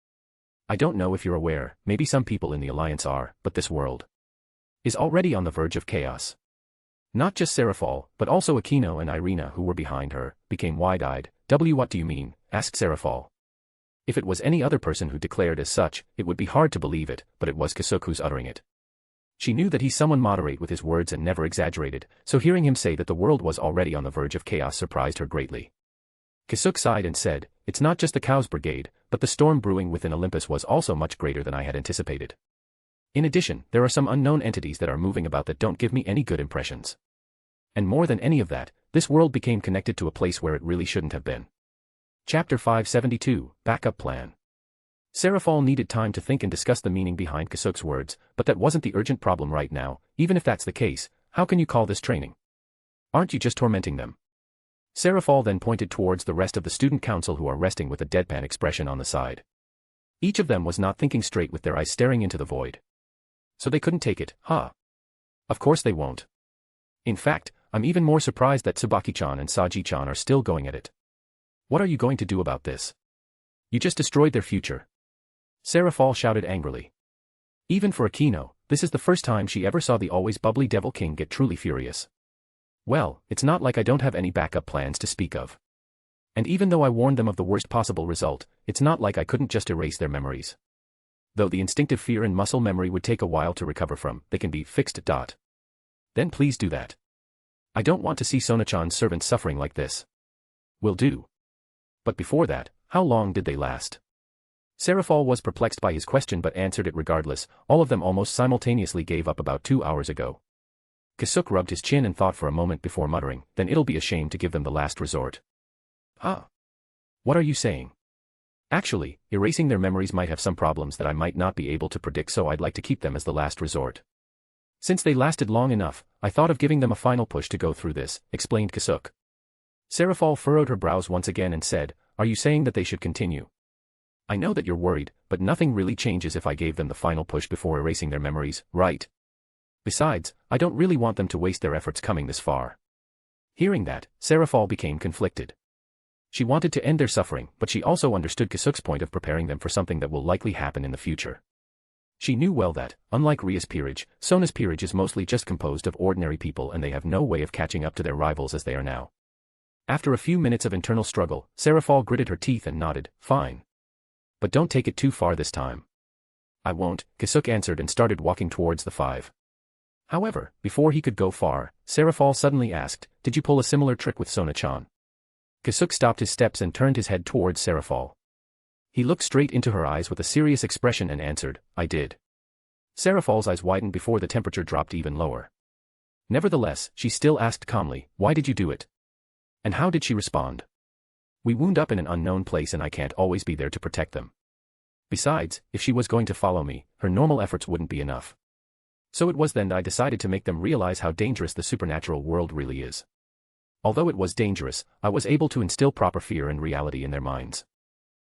I don't know if you're aware, maybe some people in the Alliance are, but this world is already on the verge of chaos. Not just Serafal, but also Akino and Irina who were behind her, became wide-eyed. What do you mean? Asked Serafal. If it was any other person who declared as such, it would be hard to believe it, but it was Kasuk who's uttering it. She knew that he's someone moderate with his words and never exaggerated, so hearing him say that the world was already on the verge of chaos surprised her greatly. Kasuk sighed and said, it's not just the Chaos Brigade, but the storm brewing within Olympus was also much greater than I had anticipated. In addition, there are some unknown entities that are moving about that don't give me any good impressions. And more than any of that, this world became connected to a place where it really shouldn't have been. Chapter 572, Backup Plan. Serafal needed time to think and discuss the meaning behind Kasuk's words, but that wasn't the urgent problem right now. Even if that's the case, how can you call this training? Aren't you just tormenting them? Serafal then pointed towards the rest of the student council who are resting with a deadpan expression on the side. Each of them was not thinking straight with their eyes staring into the void. So they couldn't take it, huh? Of course they won't. In fact, I'm even more surprised that Tsubaki-chan and Saji-chan are still going at it. What are you going to do about this? You just destroyed their future. Seraphol shouted angrily. Even for Akino, this is the first time she ever saw the always bubbly Devil King get truly furious. Well, it's not like I don't have any backup plans to speak of. And even though I warned them of the worst possible result, it's not like I couldn't just erase their memories. Though the instinctive fear and muscle memory would take a while to recover from, they can be fixed. Then please do that. I don't want to see Sona-chan's servants suffering like this. Will do. But before that, how long did they last? Seraphol was perplexed by his question but answered it regardless. All of them almost simultaneously gave up about 2 hours ago. Kasuk rubbed his chin and thought for a moment before muttering, then it'll be a shame to give them the last resort. Huh? What are you saying? Actually, erasing their memories might have some problems that I might not be able to predict, so I'd like to keep them as the last resort. Since they lasted long enough, I thought of giving them a final push to go through this, explained Kasuk. Seraphol furrowed her brows once again and said, are you saying that they should continue? I know that you're worried, but nothing really changes if I gave them the final push before erasing their memories, right? Besides, I don't really want them to waste their efforts coming this far. Hearing that, Seraphol became conflicted. She wanted to end their suffering, but she also understood Kasuk's point of preparing them for something that will likely happen in the future. She knew well that, unlike Ria's peerage, Sona's peerage is mostly just composed of ordinary people and they have no way of catching up to their rivals as they are now. After a few minutes of internal struggle, Seraphol gritted her teeth and nodded, fine. But don't take it too far this time. I won't, Kasuk answered and started walking towards the 5. However, before he could go far, Seraphol suddenly asked, did you pull a similar trick with Sona-chan? Kasuk stopped his steps and turned his head towards Seraphol. He looked straight into her eyes with a serious expression and answered, I did. Seraphol's eyes widened before the temperature dropped even lower. Nevertheless, she still asked calmly, why did you do it? And how did she respond? We wound up in an unknown place and I can't always be there to protect them. Besides, if she was going to follow me, her normal efforts wouldn't be enough. So it was then that I decided to make them realize how dangerous the supernatural world really is. Although it was dangerous, I was able to instill proper fear and reality in their minds.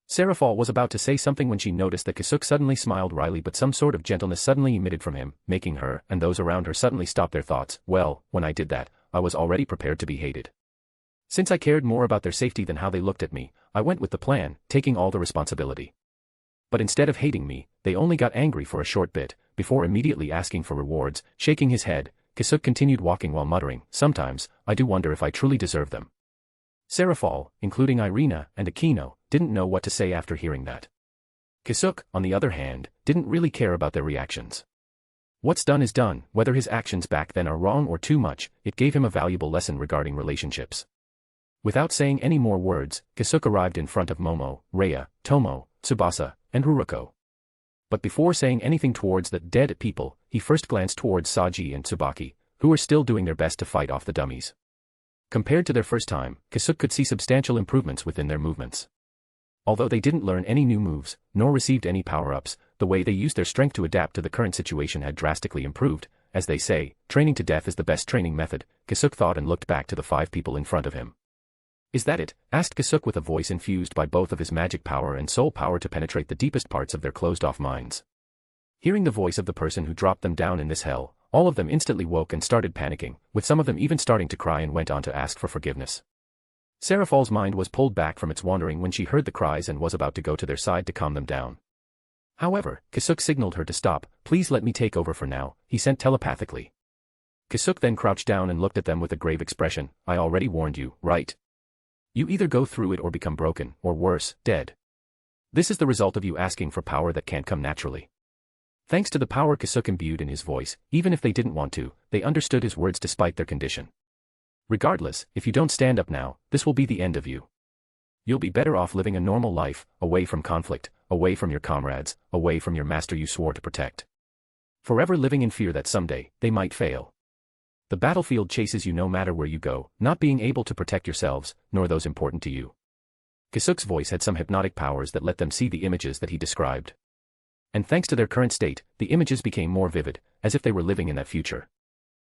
Seraphol was about to say something when she noticed that Kasuk suddenly smiled wryly, but some sort of gentleness suddenly emitted from him, making her and those around her suddenly stop their thoughts. Well, when I did that, I was already prepared to be hated. Since I cared more about their safety than how they looked at me, I went with the plan, taking all the responsibility. But instead of hating me, they only got angry for a short bit, before immediately asking for rewards. Shaking his head, Kasuk continued walking while muttering, sometimes, I do wonder if I truly deserve them. Seraphol, including Irina and Akino, didn't know what to say after hearing that. Kasuk, on the other hand, didn't really care about their reactions. What's done is done, whether his actions back then are wrong or too much, it gave him a valuable lesson regarding relationships. Without saying any more words, Kasuk arrived in front of Momo, Rhea, Tomo, Tsubasa, and Ruruko. But before saying anything towards the dead people, he first glanced towards Saji and Tsubaki, who were still doing their best to fight off the dummies. Compared to their first time, Kasuk could see substantial improvements within their movements. Although they didn't learn any new moves, nor received any power-ups, the way they used their strength to adapt to the current situation had drastically improved. As they say, training to death is the best training method, Kasuk thought and looked back to the 5 people in front of him. Is that it? Asked Kasuk with a voice infused by both of his magic power and soul power to penetrate the deepest parts of their closed-off minds. Hearing the voice of the person who dropped them down in this hell, all of them instantly woke and started panicking, with some of them even starting to cry and went on to ask for forgiveness. Seraphol's mind was pulled back from its wandering when she heard the cries and was about to go to their side to calm them down. However, Kasuk signaled her to stop. Please let me take over for now, he sent telepathically. Kasuk then crouched down and looked at them with a grave expression. I already warned you, right? You either go through it or become broken, or worse, dead. This is the result of you asking for power that can't come naturally. Thanks to the power Kasuk imbued in his voice, even if they didn't want to, they understood his words despite their condition. Regardless, if you don't stand up now, this will be the end of you. You'll be better off living a normal life, away from conflict, away from your comrades, away from your master you swore to protect. Forever living in fear that someday, they might fail. The battlefield chases you no matter where you go, not being able to protect yourselves, nor those important to you. Kasuk's voice had some hypnotic powers that let them see the images that he described. And thanks to their current state, the images became more vivid, as if they were living in that future.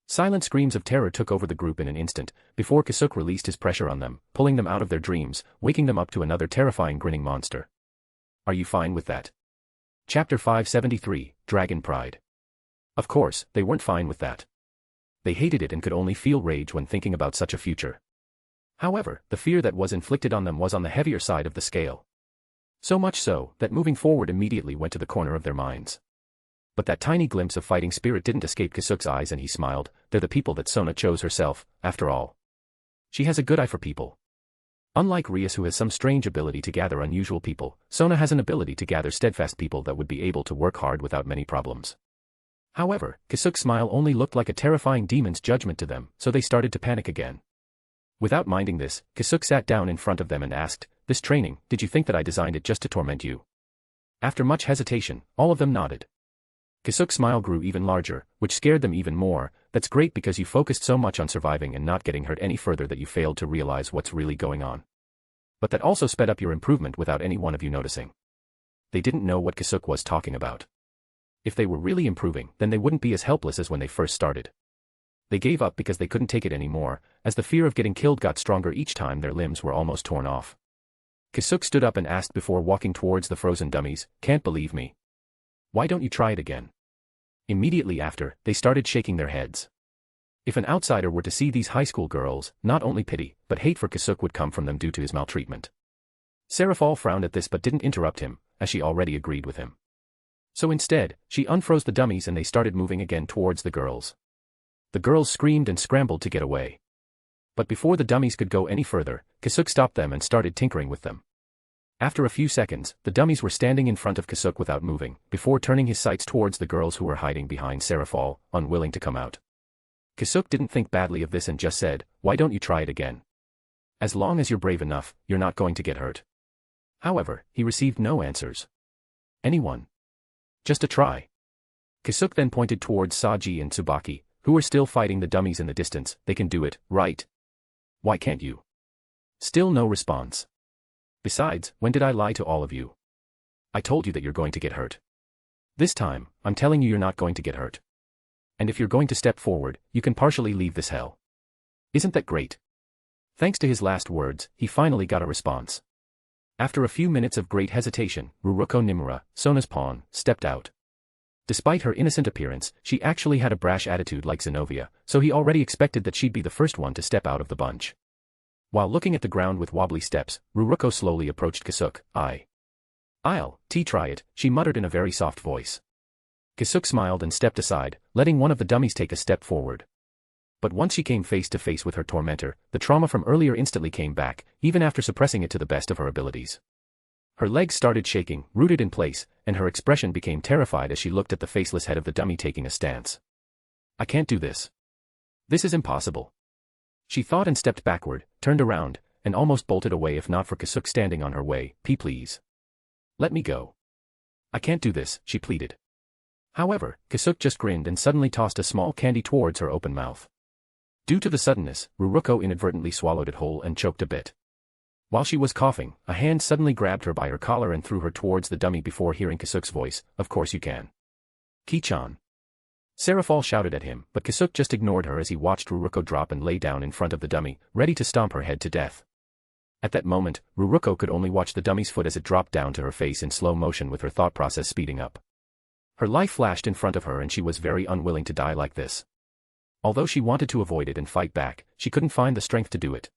Silent screams of terror took over the group in an instant, before Kasuk released his pressure on them, pulling them out of their dreams, waking them up to another terrifying grinning monster. Are you fine with that? Chapter 573, Dragon Pride. Of course, they weren't fine with that. They hated it and could only feel rage when thinking about such a future. However, the fear that was inflicted on them was on the heavier side of the scale. So much so, that moving forward immediately went to the corner of their minds. But that tiny glimpse of fighting spirit didn't escape Kasuk's eyes and he smiled. They're the people that Sona chose herself, after all. She has a good eye for people. Unlike Rias, who has some strange ability to gather unusual people, Sona has an ability to gather steadfast people that would be able to work hard without many problems. However, Kasuk's smile only looked like a terrifying demon's judgment to them, so they started to panic again. Without minding this, Kasuk sat down in front of them and asked, "This training, did you think that I designed it just to torment you?" After much hesitation, all of them nodded. Kasuk's smile grew even larger, which scared them even more. That's great because you focused so much on surviving and not getting hurt any further that you failed to realize what's really going on. But that also sped up your improvement without any one of you noticing. They didn't know what Kasuk was talking about. If they were really improving, then they wouldn't be as helpless as when they first started. They gave up because they couldn't take it anymore, as the fear of getting killed got stronger each time their limbs were almost torn off. Kasuk stood up and asked before walking towards the frozen dummies, "Can't believe me. Why don't you try it again?" Immediately after, they started shaking their heads. If an outsider were to see these high school girls, not only pity, but hate for Kasuk would come from them due to his maltreatment. Seraphal frowned at this but didn't interrupt him, as she already agreed with him. So instead, she unfroze the dummies and they started moving again towards the girls. The girls screamed and scrambled to get away. But before the dummies could go any further, Kasuk stopped them and started tinkering with them. After a few seconds, the dummies were standing in front of Kasuk without moving, before turning his sights towards the girls who were hiding behind Seraphal, unwilling to come out. Kasuk didn't think badly of this and just said, "Why don't you try it again? As long as you're brave enough, you're not going to get hurt." However, he received no answers. "Anyone? Just a try." Kasuk then pointed towards Saji and Tsubaki, who were still fighting the dummies in the distance. "They can do it, right? Why can't you?" Still no response. "Besides, when did I lie to all of you? I told you that you're going to get hurt. This time, I'm telling you you're not going to get hurt. And if you're going to step forward, you can partially leave this hell. Isn't that great?" Thanks to his last words, he finally got a response. After a few minutes of great hesitation, Ruruko Nimura, Sona's pawn, stepped out. Despite her innocent appearance, she actually had a brash attitude like Zenobia, so he already expected that she'd be the first one to step out of the bunch. While looking at the ground with wobbly steps, Ruruko slowly approached Kasuk. I'll try it," she muttered in a very soft voice. Kasuk smiled and stepped aside, letting one of the dummies take a step forward. But once she came face to face with her tormentor, the trauma from earlier instantly came back, even after suppressing it to the best of her abilities. Her legs started shaking, rooted in place, and her expression became terrified as she looked at the faceless head of the dummy taking a stance. "I can't do this. This is impossible," she thought and stepped backward, turned around, and almost bolted away if not for Kasuk standing on her way. Please. Let me go. I can't do this," she pleaded. However, Kasuk just grinned and suddenly tossed a small candy towards her open mouth. Due to the suddenness, Ruruko inadvertently swallowed it whole and choked a bit. While she was coughing, a hand suddenly grabbed her by her collar and threw her towards the dummy before hearing Kasuk's voice, "Of course you can. Ki-chan." Seraphal shouted at him, but Kasuk just ignored her as he watched Ruruko drop and lay down in front of the dummy, ready to stomp her head to death. At that moment, Ruruko could only watch the dummy's foot as it dropped down to her face in slow motion with her thought process speeding up. Her life flashed in front of her and she was very unwilling to die like this. Although she wanted to avoid it and fight back, she couldn't find the strength to do it.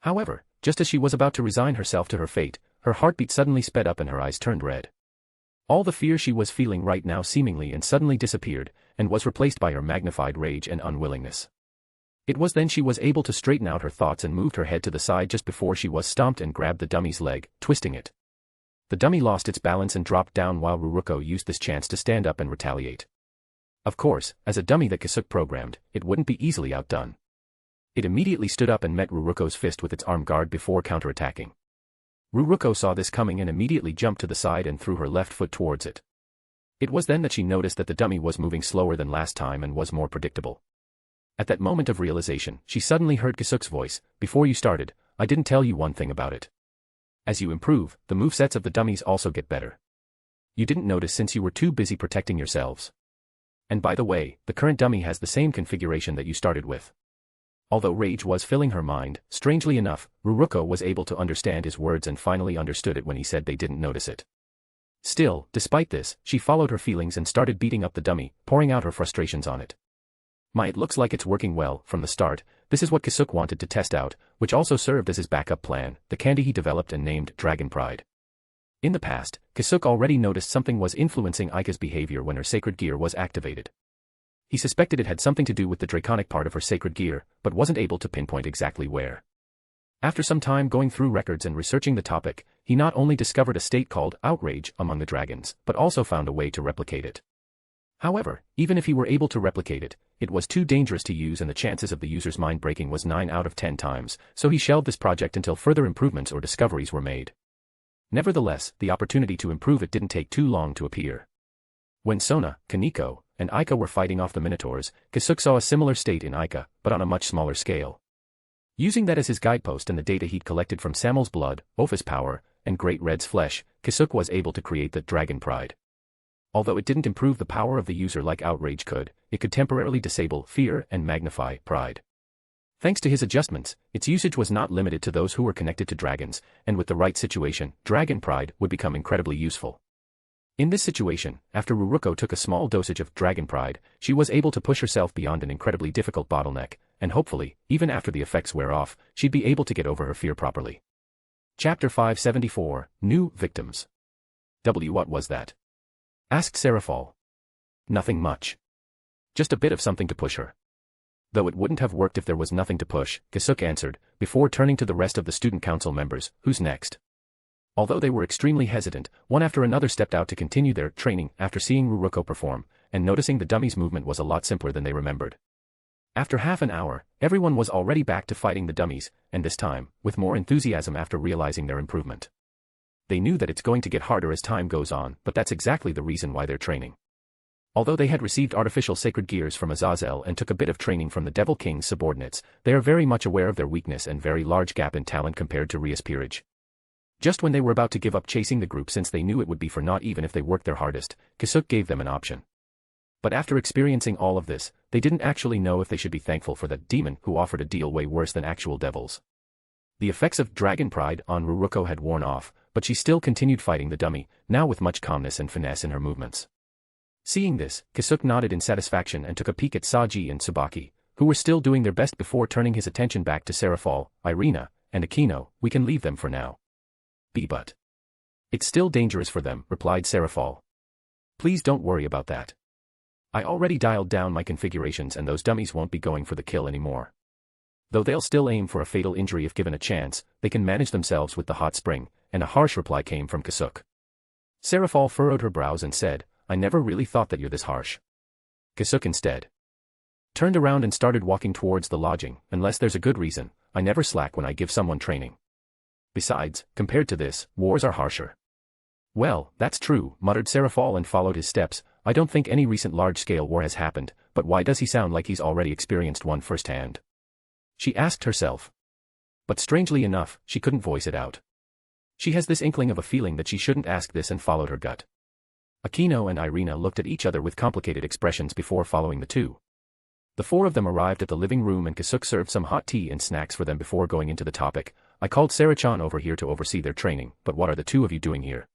However, just as she was about to resign herself to her fate, her heartbeat suddenly sped up and her eyes turned red. All the fear she was feeling right now seemingly and suddenly disappeared, and was replaced by her magnified rage and unwillingness. It was then she was able to straighten out her thoughts and moved her head to the side just before she was stomped and grabbed the dummy's leg, twisting it. The dummy lost its balance and dropped down while Ruruko used this chance to stand up and retaliate. Of course, as a dummy that Kasuk programmed, it wouldn't be easily outdone. It immediately stood up and met Ruruko's fist with its arm guard before counterattacking. Ruruko saw this coming and immediately jumped to the side and threw her left foot towards it. It was then that she noticed that the dummy was moving slower than last time and was more predictable. At that moment of realization, she suddenly heard Kasuk's voice, "Before you started, I didn't tell you one thing about it. As you improve, the movesets of the dummies also get better. You didn't notice since you were too busy protecting yourselves. And by the way, the current dummy has the same configuration that you started with." Although rage was filling her mind, strangely enough, Ruruko was able to understand his words and finally understood it when he said they didn't notice it. Still, despite this, she followed her feelings and started beating up the dummy, pouring out her frustrations on it. It looks like it's working well from the start. This is what Kasuk wanted to test out, which also served as his backup plan, the candy he developed and named Dragon Pride. In the past, Kasuk already noticed something was influencing Aika's behavior when her sacred gear was activated. He suspected it had something to do with the draconic part of her sacred gear, but wasn't able to pinpoint exactly where. After some time going through records and researching the topic, he not only discovered a state called outrage among the dragons, but also found a way to replicate it. However, even if he were able to replicate it, it was too dangerous to use and the chances of the user's mind breaking was 9 out of 10 times, so he shelved this project until further improvements or discoveries were made. Nevertheless, the opportunity to improve it didn't take too long to appear. When Sona, Kaneko, and Aika were fighting off the Minotaurs, Kasuk saw a similar state in Aika, but on a much smaller scale. Using that as his guidepost and the data he'd collected from Samuel's blood, Ophus power, and Great Red's flesh, Kasuk was able to create the Dragon Pride. Although it didn't improve the power of the user like Outrage could, it could temporarily disable fear and magnify pride. Thanks to his adjustments, its usage was not limited to those who were connected to dragons, and with the right situation, Dragon Pride would become incredibly useful. In this situation, after Ruruko took a small dosage of Dragon Pride, she was able to push herself beyond an incredibly difficult bottleneck, and hopefully, even after the effects wear off, she'd be able to get over her fear properly. Chapter 574, New Victims. What was that? Asked Seraphol. Nothing much. Just a bit of something to push her. Though it wouldn't have worked if there was nothing to push, Kasuk answered, before turning to the rest of the student council members, who's next? Although they were extremely hesitant, one after another stepped out to continue their training after seeing Ruruko perform, and noticing the dummy's movement was a lot simpler than they remembered. After half an hour, everyone was already back to fighting the dummies, and this time, with more enthusiasm after realizing their improvement. They knew that it's going to get harder as time goes on, but that's exactly the reason why they're training. Although they had received artificial sacred gears from Azazel and took a bit of training from the Devil King's subordinates, they are very much aware of their weakness and very large gap in talent compared to Ria's peerage. Just when they were about to give up chasing the group since they knew it would be for naught even if they worked their hardest, Kasuk gave them an option. But after experiencing all of this, they didn't actually know if they should be thankful for that demon who offered a deal way worse than actual devils. The effects of Dragon Pride on Ruruko had worn off, but she still continued fighting the dummy, now with much calmness and finesse in her movements. Seeing this, Kasuk nodded in satisfaction and took a peek at Saji and Tsubaki, who were still doing their best before turning his attention back to Seraphol, Irina, and Akino. We can leave them for now. But it's still dangerous for them, replied Seraphol. Please don't worry about that. I already dialed down my configurations and those dummies won't be going for the kill anymore. Though they'll still aim for a fatal injury if given a chance, they can manage themselves with the hot spring, and a harsh reply came from Kasuk. Seraphol furrowed her brows and said, I never really thought that you're this harsh. Kasuk instead turned around and started walking towards the lodging. Unless there's a good reason, I never slack when I give someone training. Besides, compared to this, wars are harsher. Well, that's true, muttered Seraphol and followed his steps. I don't think any recent large-scale war has happened, but why does he sound like he's already experienced one firsthand? She asked herself. But strangely enough, she couldn't voice it out. She has this inkling of a feeling that she shouldn't ask this and followed her gut. Akino and Irina looked at each other with complicated expressions before following the two. The four of them arrived at the living room and Kasuk served some hot tea and snacks for them before going into the topic. I called Sarah-chan over here to oversee their training, but what are the two of you doing here?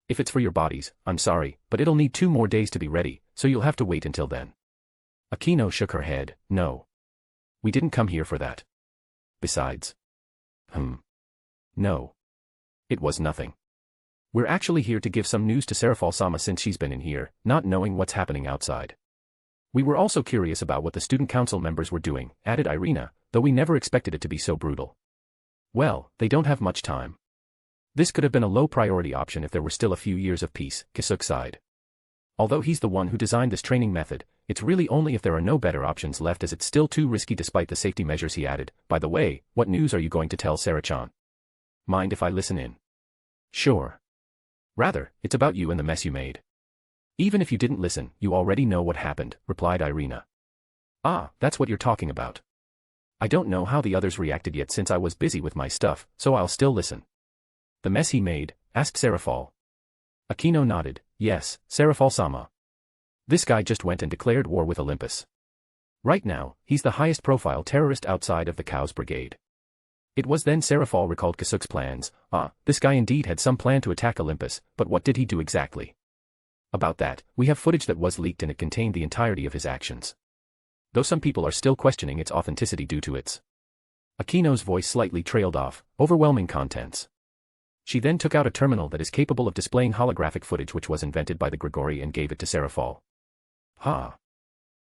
If it's for your bodies, I'm sorry, but it'll need 2 more days to be ready, so you'll have to wait until then. Akino shook her head. No. We didn't come here for that. Besides. No. It was nothing. We're actually here to give some news to Seraphol-sama since she's been in here, not knowing what's happening outside. We were also curious about what the student council members were doing, added Irina, though we never expected it to be so brutal. Well, they don't have much time. This could have been a low-priority option if there were still a few years of peace, Kasuk sighed. Although he's the one who designed this training method, it's really only if there are no better options left as it's still too risky despite the safety measures he added. By the way, what news are you going to tell Sarah-chan? Mind if I listen in? Sure. Rather, it's about you and the mess you made. Even if you didn't listen, you already know what happened, replied Irina. Ah, that's what you're talking about. I don't know how the others reacted yet since I was busy with my stuff, so I'll still listen. The mess he made? Asked Seraphol. Akino nodded. Yes, Seraphol-sama. This guy just went and declared war with Olympus. Right now, he's the highest profile terrorist outside of the Cows Brigade. It was then Seraphol recalled Kasuk's plans. This guy indeed had some plan to attack Olympus, but what did he do exactly? About that, we have footage that was leaked and it contained the entirety of his actions. though some people are still questioning its authenticity due to its. Akino's voice slightly trailed off, overwhelming contents. She then took out a terminal that is capable of displaying holographic footage which was invented by the Grigori and gave it to Serafal. Ha!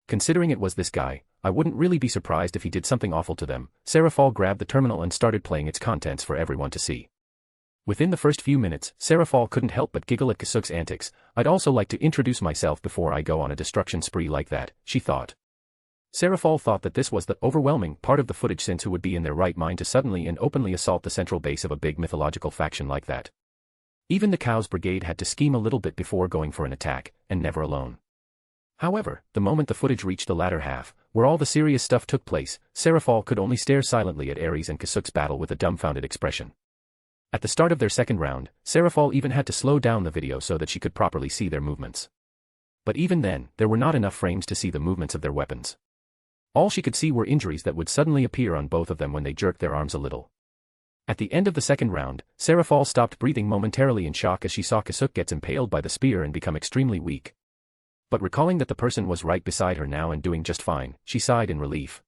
Considering it was this guy, I wouldn't really be surprised if he did something awful to them. Serafal grabbed the terminal and started playing its contents for everyone to see. Within the first few minutes, Serafal couldn't help but giggle at Kasuk's antics. I'd also like to introduce myself before I go on a destruction spree like that, she thought. Serafal thought that this was the overwhelming part of the footage, since who would be in their right mind to suddenly and openly assault the central base of a big mythological faction like that. Even the Cows Brigade had to scheme a little bit before going for an attack, and never alone. However, the moment the footage reached the latter half, where all the serious stuff took place, Serafal could only stare silently at Ares and Kasuk's battle with a dumbfounded expression. At the start of their second round, Serafal even had to slow down the video so that she could properly see their movements. But even then, there were not enough frames to see the movements of their weapons. All she could see were injuries that would suddenly appear on both of them when they jerked their arms a little. At the end of the second round, Serafal stopped breathing momentarily in shock as she saw Kasuk gets impaled by the spear and become extremely weak. But recalling that the person was right beside her now and doing just fine, she sighed in relief.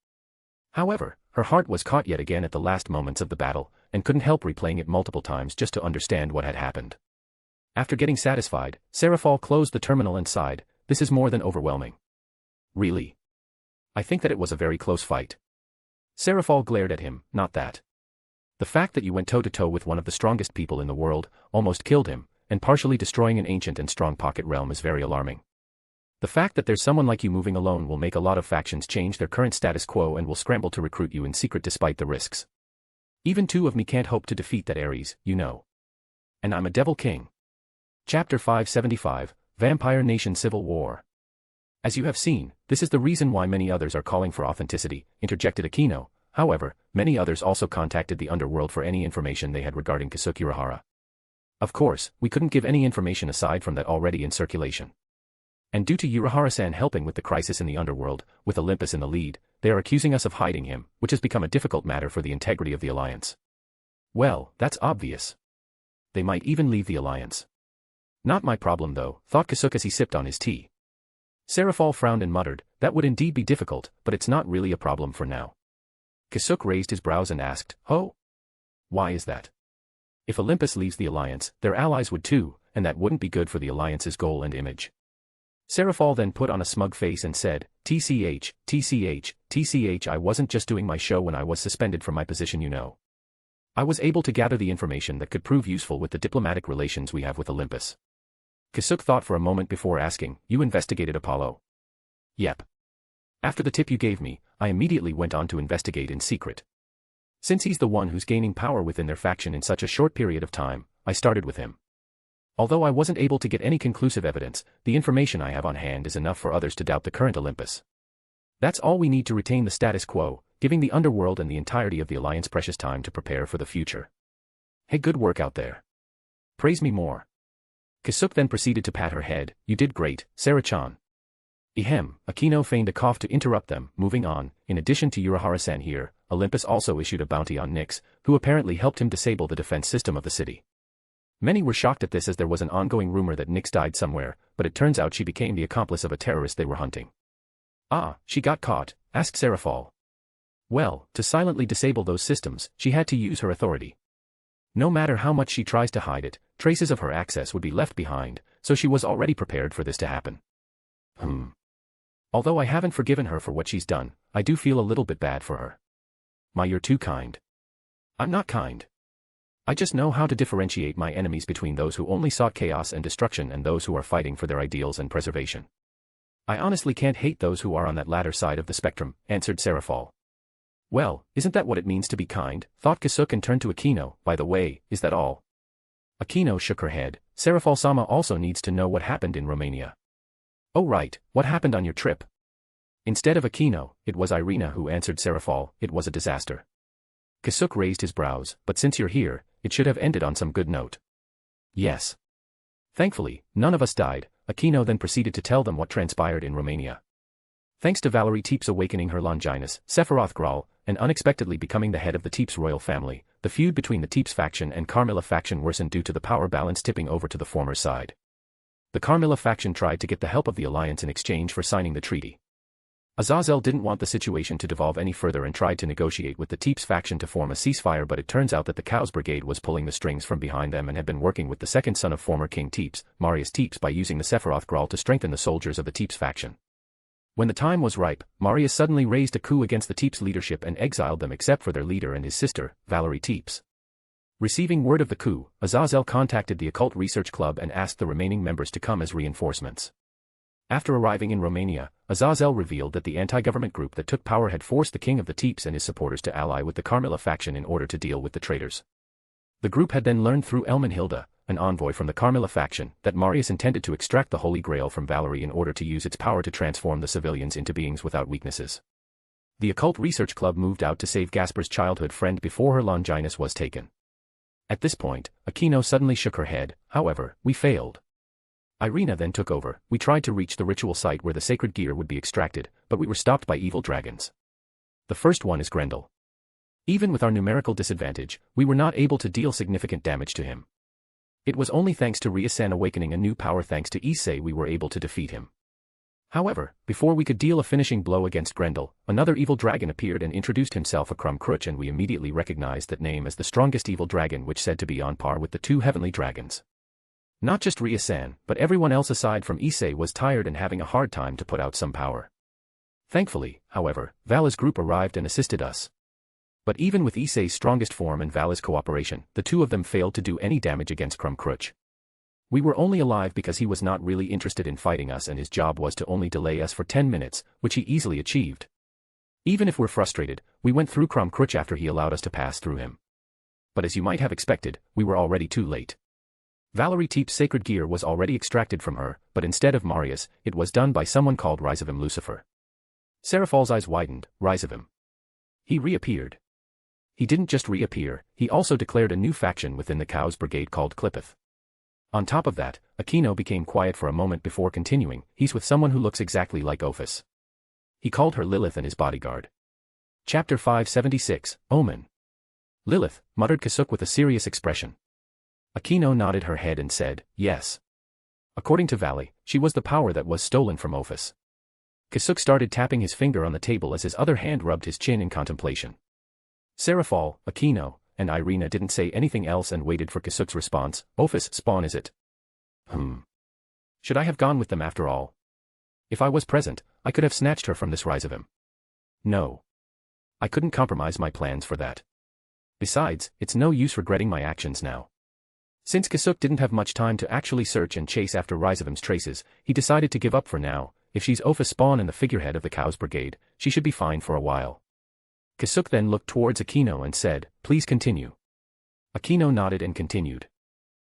However, her heart was caught yet again at the last moments of the battle, and couldn't help replaying it multiple times just to understand what had happened. After getting satisfied, Serafal closed the terminal and sighed, "This is more than overwhelming." "Really? I think that it was a very close fight." Serafal glared at him, "Not that. The fact that you went toe-to-toe with one of the strongest people in the world, almost killed him, and partially destroying an ancient and strong pocket realm is very alarming. The fact that there's someone like you moving alone will make a lot of factions change their current status quo and will scramble to recruit you in secret despite the risks. Even two of me can't hope to defeat that Ares, you know. And I'm a Devil King." Chapter 575, Vampire Nation Civil War. "As you have seen, this is the reason why many others are calling for authenticity," interjected Akino. However, many others also contacted the underworld for any information they had regarding Kasuk Urahara. Of course, we couldn't give any information aside from that already in circulation. And due to Urahara-san helping with the crisis in the underworld, with Olympus in the lead, they are accusing us of hiding him, which has become a difficult matter for the integrity of the alliance. Well, that's obvious. They might even leave the alliance. Not my problem though, thought Kasuk as he sipped on his tea. Serafal frowned and muttered, "That would indeed be difficult, but it's not really a problem for now." Kasuk raised his brows and asked, "Oh? Why is that? If Olympus leaves the alliance, their allies would too, and that wouldn't be good for the alliance's goal and image." Serafal then put on a smug face and said, TCH, I wasn't just doing my show when I was suspended from my position, you know. I was able to gather the information that could prove useful with the diplomatic relations we have with Olympus." Kasuk thought for a moment before asking, "You investigated Apollo?" "Yep. After the tip you gave me, I immediately went on to investigate in secret. Since he's the one who's gaining power within their faction in such a short period of time, I started with him. Although I wasn't able to get any conclusive evidence, the information I have on hand is enough for others to doubt the current Olympus. That's all we need to retain the status quo, giving the underworld and the entirety of the alliance precious time to prepare for the future. Hey, good work out there. Praise me more." Kasuk then proceeded to pat her head, "You did great, Sarah-chan." Ahem, Akino feigned a cough to interrupt them. Moving on, in addition to Urahara-san here, Olympus also issued a bounty on Nyx, who apparently helped him disable the defense system of the city. Many were shocked at this as there was an ongoing rumor that Nyx died somewhere, but it turns out she became the accomplice of a terrorist they were hunting. "Ah, she got caught?" asked Serafal. "Well, to silently disable those systems, she had to use her authority. No matter how much she tries to hide it, traces of her access would be left behind, so she was already prepared for this to happen." "Although I haven't forgiven her for what she's done, I do feel a little bit bad for her." You're too kind." "I'm not kind. I just know how to differentiate my enemies between those who only sought chaos and destruction and those who are fighting for their ideals and preservation. I honestly can't hate those who are on that latter side of the spectrum," answered Serafal. "Well, isn't that what it means to be kind?" thought Kasuk and turned to Akino. "By the way, is that all?" Akino shook her head. "Serafal-sama also needs to know what happened in Romania." "Oh right, what happened on your trip?" Instead of Akino, it was Irina who answered Serafal. "It was a disaster." Kasuk raised his brows, "But since you're here, it should have ended on some good note." "Yes. Thankfully, none of us died." Akino then proceeded to tell them what transpired in Romania. Thanks to Valerie Teep's awakening her Longinus, Sephiroth Graal, and unexpectedly becoming the head of the Teeps royal family, the feud between the Teeps faction and Carmilla faction worsened due to the power balance tipping over to the former side. The Carmilla faction tried to get the help of the alliance in exchange for signing the treaty. Azazel didn't want the situation to devolve any further and tried to negotiate with the Teeps faction to form a ceasefire, but it turns out that the Cows Brigade was pulling the strings from behind them and had been working with the second son of former King Teeps, Marius Teeps, by using the Sephiroth Grawl to strengthen the soldiers of the Teeps faction. When the time was ripe, Marius suddenly raised a coup against the Teeps leadership and exiled them except for their leader and his sister, Valerie Teeps. Receiving word of the coup, Azazel contacted the Occult Research Club and asked the remaining members to come as reinforcements. After arriving in Romania, Azazel revealed that the anti-government group that took power had forced the king of the Teeps and his supporters to ally with the Carmilla faction in order to deal with the traitors. The group had then learned through Elmenhilda, an envoy from the Carmilla faction, that Marius intended to extract the Holy Grail from Valerie in order to use its power to transform the civilians into beings without weaknesses. The Occult Research Club moved out to save Gaspar's childhood friend before her Longinus was taken. At this point, Aquino suddenly shook her head. However, we failed. Irina then took over. We tried to reach the ritual site where the sacred gear would be extracted, but we were stopped by evil dragons. The first one is Grendel. Even with our numerical disadvantage, we were not able to deal significant damage to him. It was only thanks to Ryasan awakening a new power thanks to Issei we were able to defeat him. However, before we could deal a finishing blow against Grendel, another evil dragon appeared and introduced himself, a Crumb Crutch, and we immediately recognized that name as the strongest evil dragon, which said to be on par with the two heavenly dragons. Not just Ryasan, but everyone else aside from Issei was tired and having a hard time to put out some power. Thankfully, however, Vala's group arrived and assisted us. But even with Issei's strongest form and Vala's cooperation, the two of them failed to do any damage against Crumb Crutch. We were only alive because he was not really interested in fighting us and his job was to only delay us for 10 minutes, which he easily achieved. Even if we're frustrated, we went through Crumb Crutch after he allowed us to pass through him. But as you might have expected, we were already too late. Valerie Teep's sacred gear was already extracted from her, but instead of Marius, it was done by someone called Rizavim Lucifer. Seraphal's eyes widened. Rizavim. He reappeared. He didn't just reappear, he also declared a new faction within the Cows Brigade called Clippeth. On top of that, Aquino became quiet for a moment before continuing. He's with someone who looks exactly like Ophus. He called her Lilith and his bodyguard. Chapter 576, Omen. Lilith, muttered Kasuk with a serious expression. Aquino nodded her head and said, yes. According to Valley, she was the power that was stolen from Ophus. Kasuk started tapping his finger on the table as his other hand rubbed his chin in contemplation. Seraphal, Aquino, and Irina didn't say anything else and waited for Kasuk's response. Ophus spawn, is it? Should I have gone with them after all? If I was present, I could have snatched her from this rise of him. No. I couldn't compromise my plans for that. Besides, it's no use regretting my actions now. Since Kasuk didn't have much time to actually search and chase after Rizavim's traces, he decided to give up for now. If she's Ophus spawn and the figurehead of the Cows Brigade, she should be fine for a while. Kasuk then looked towards Aquino and said, please continue. Aquino nodded and continued.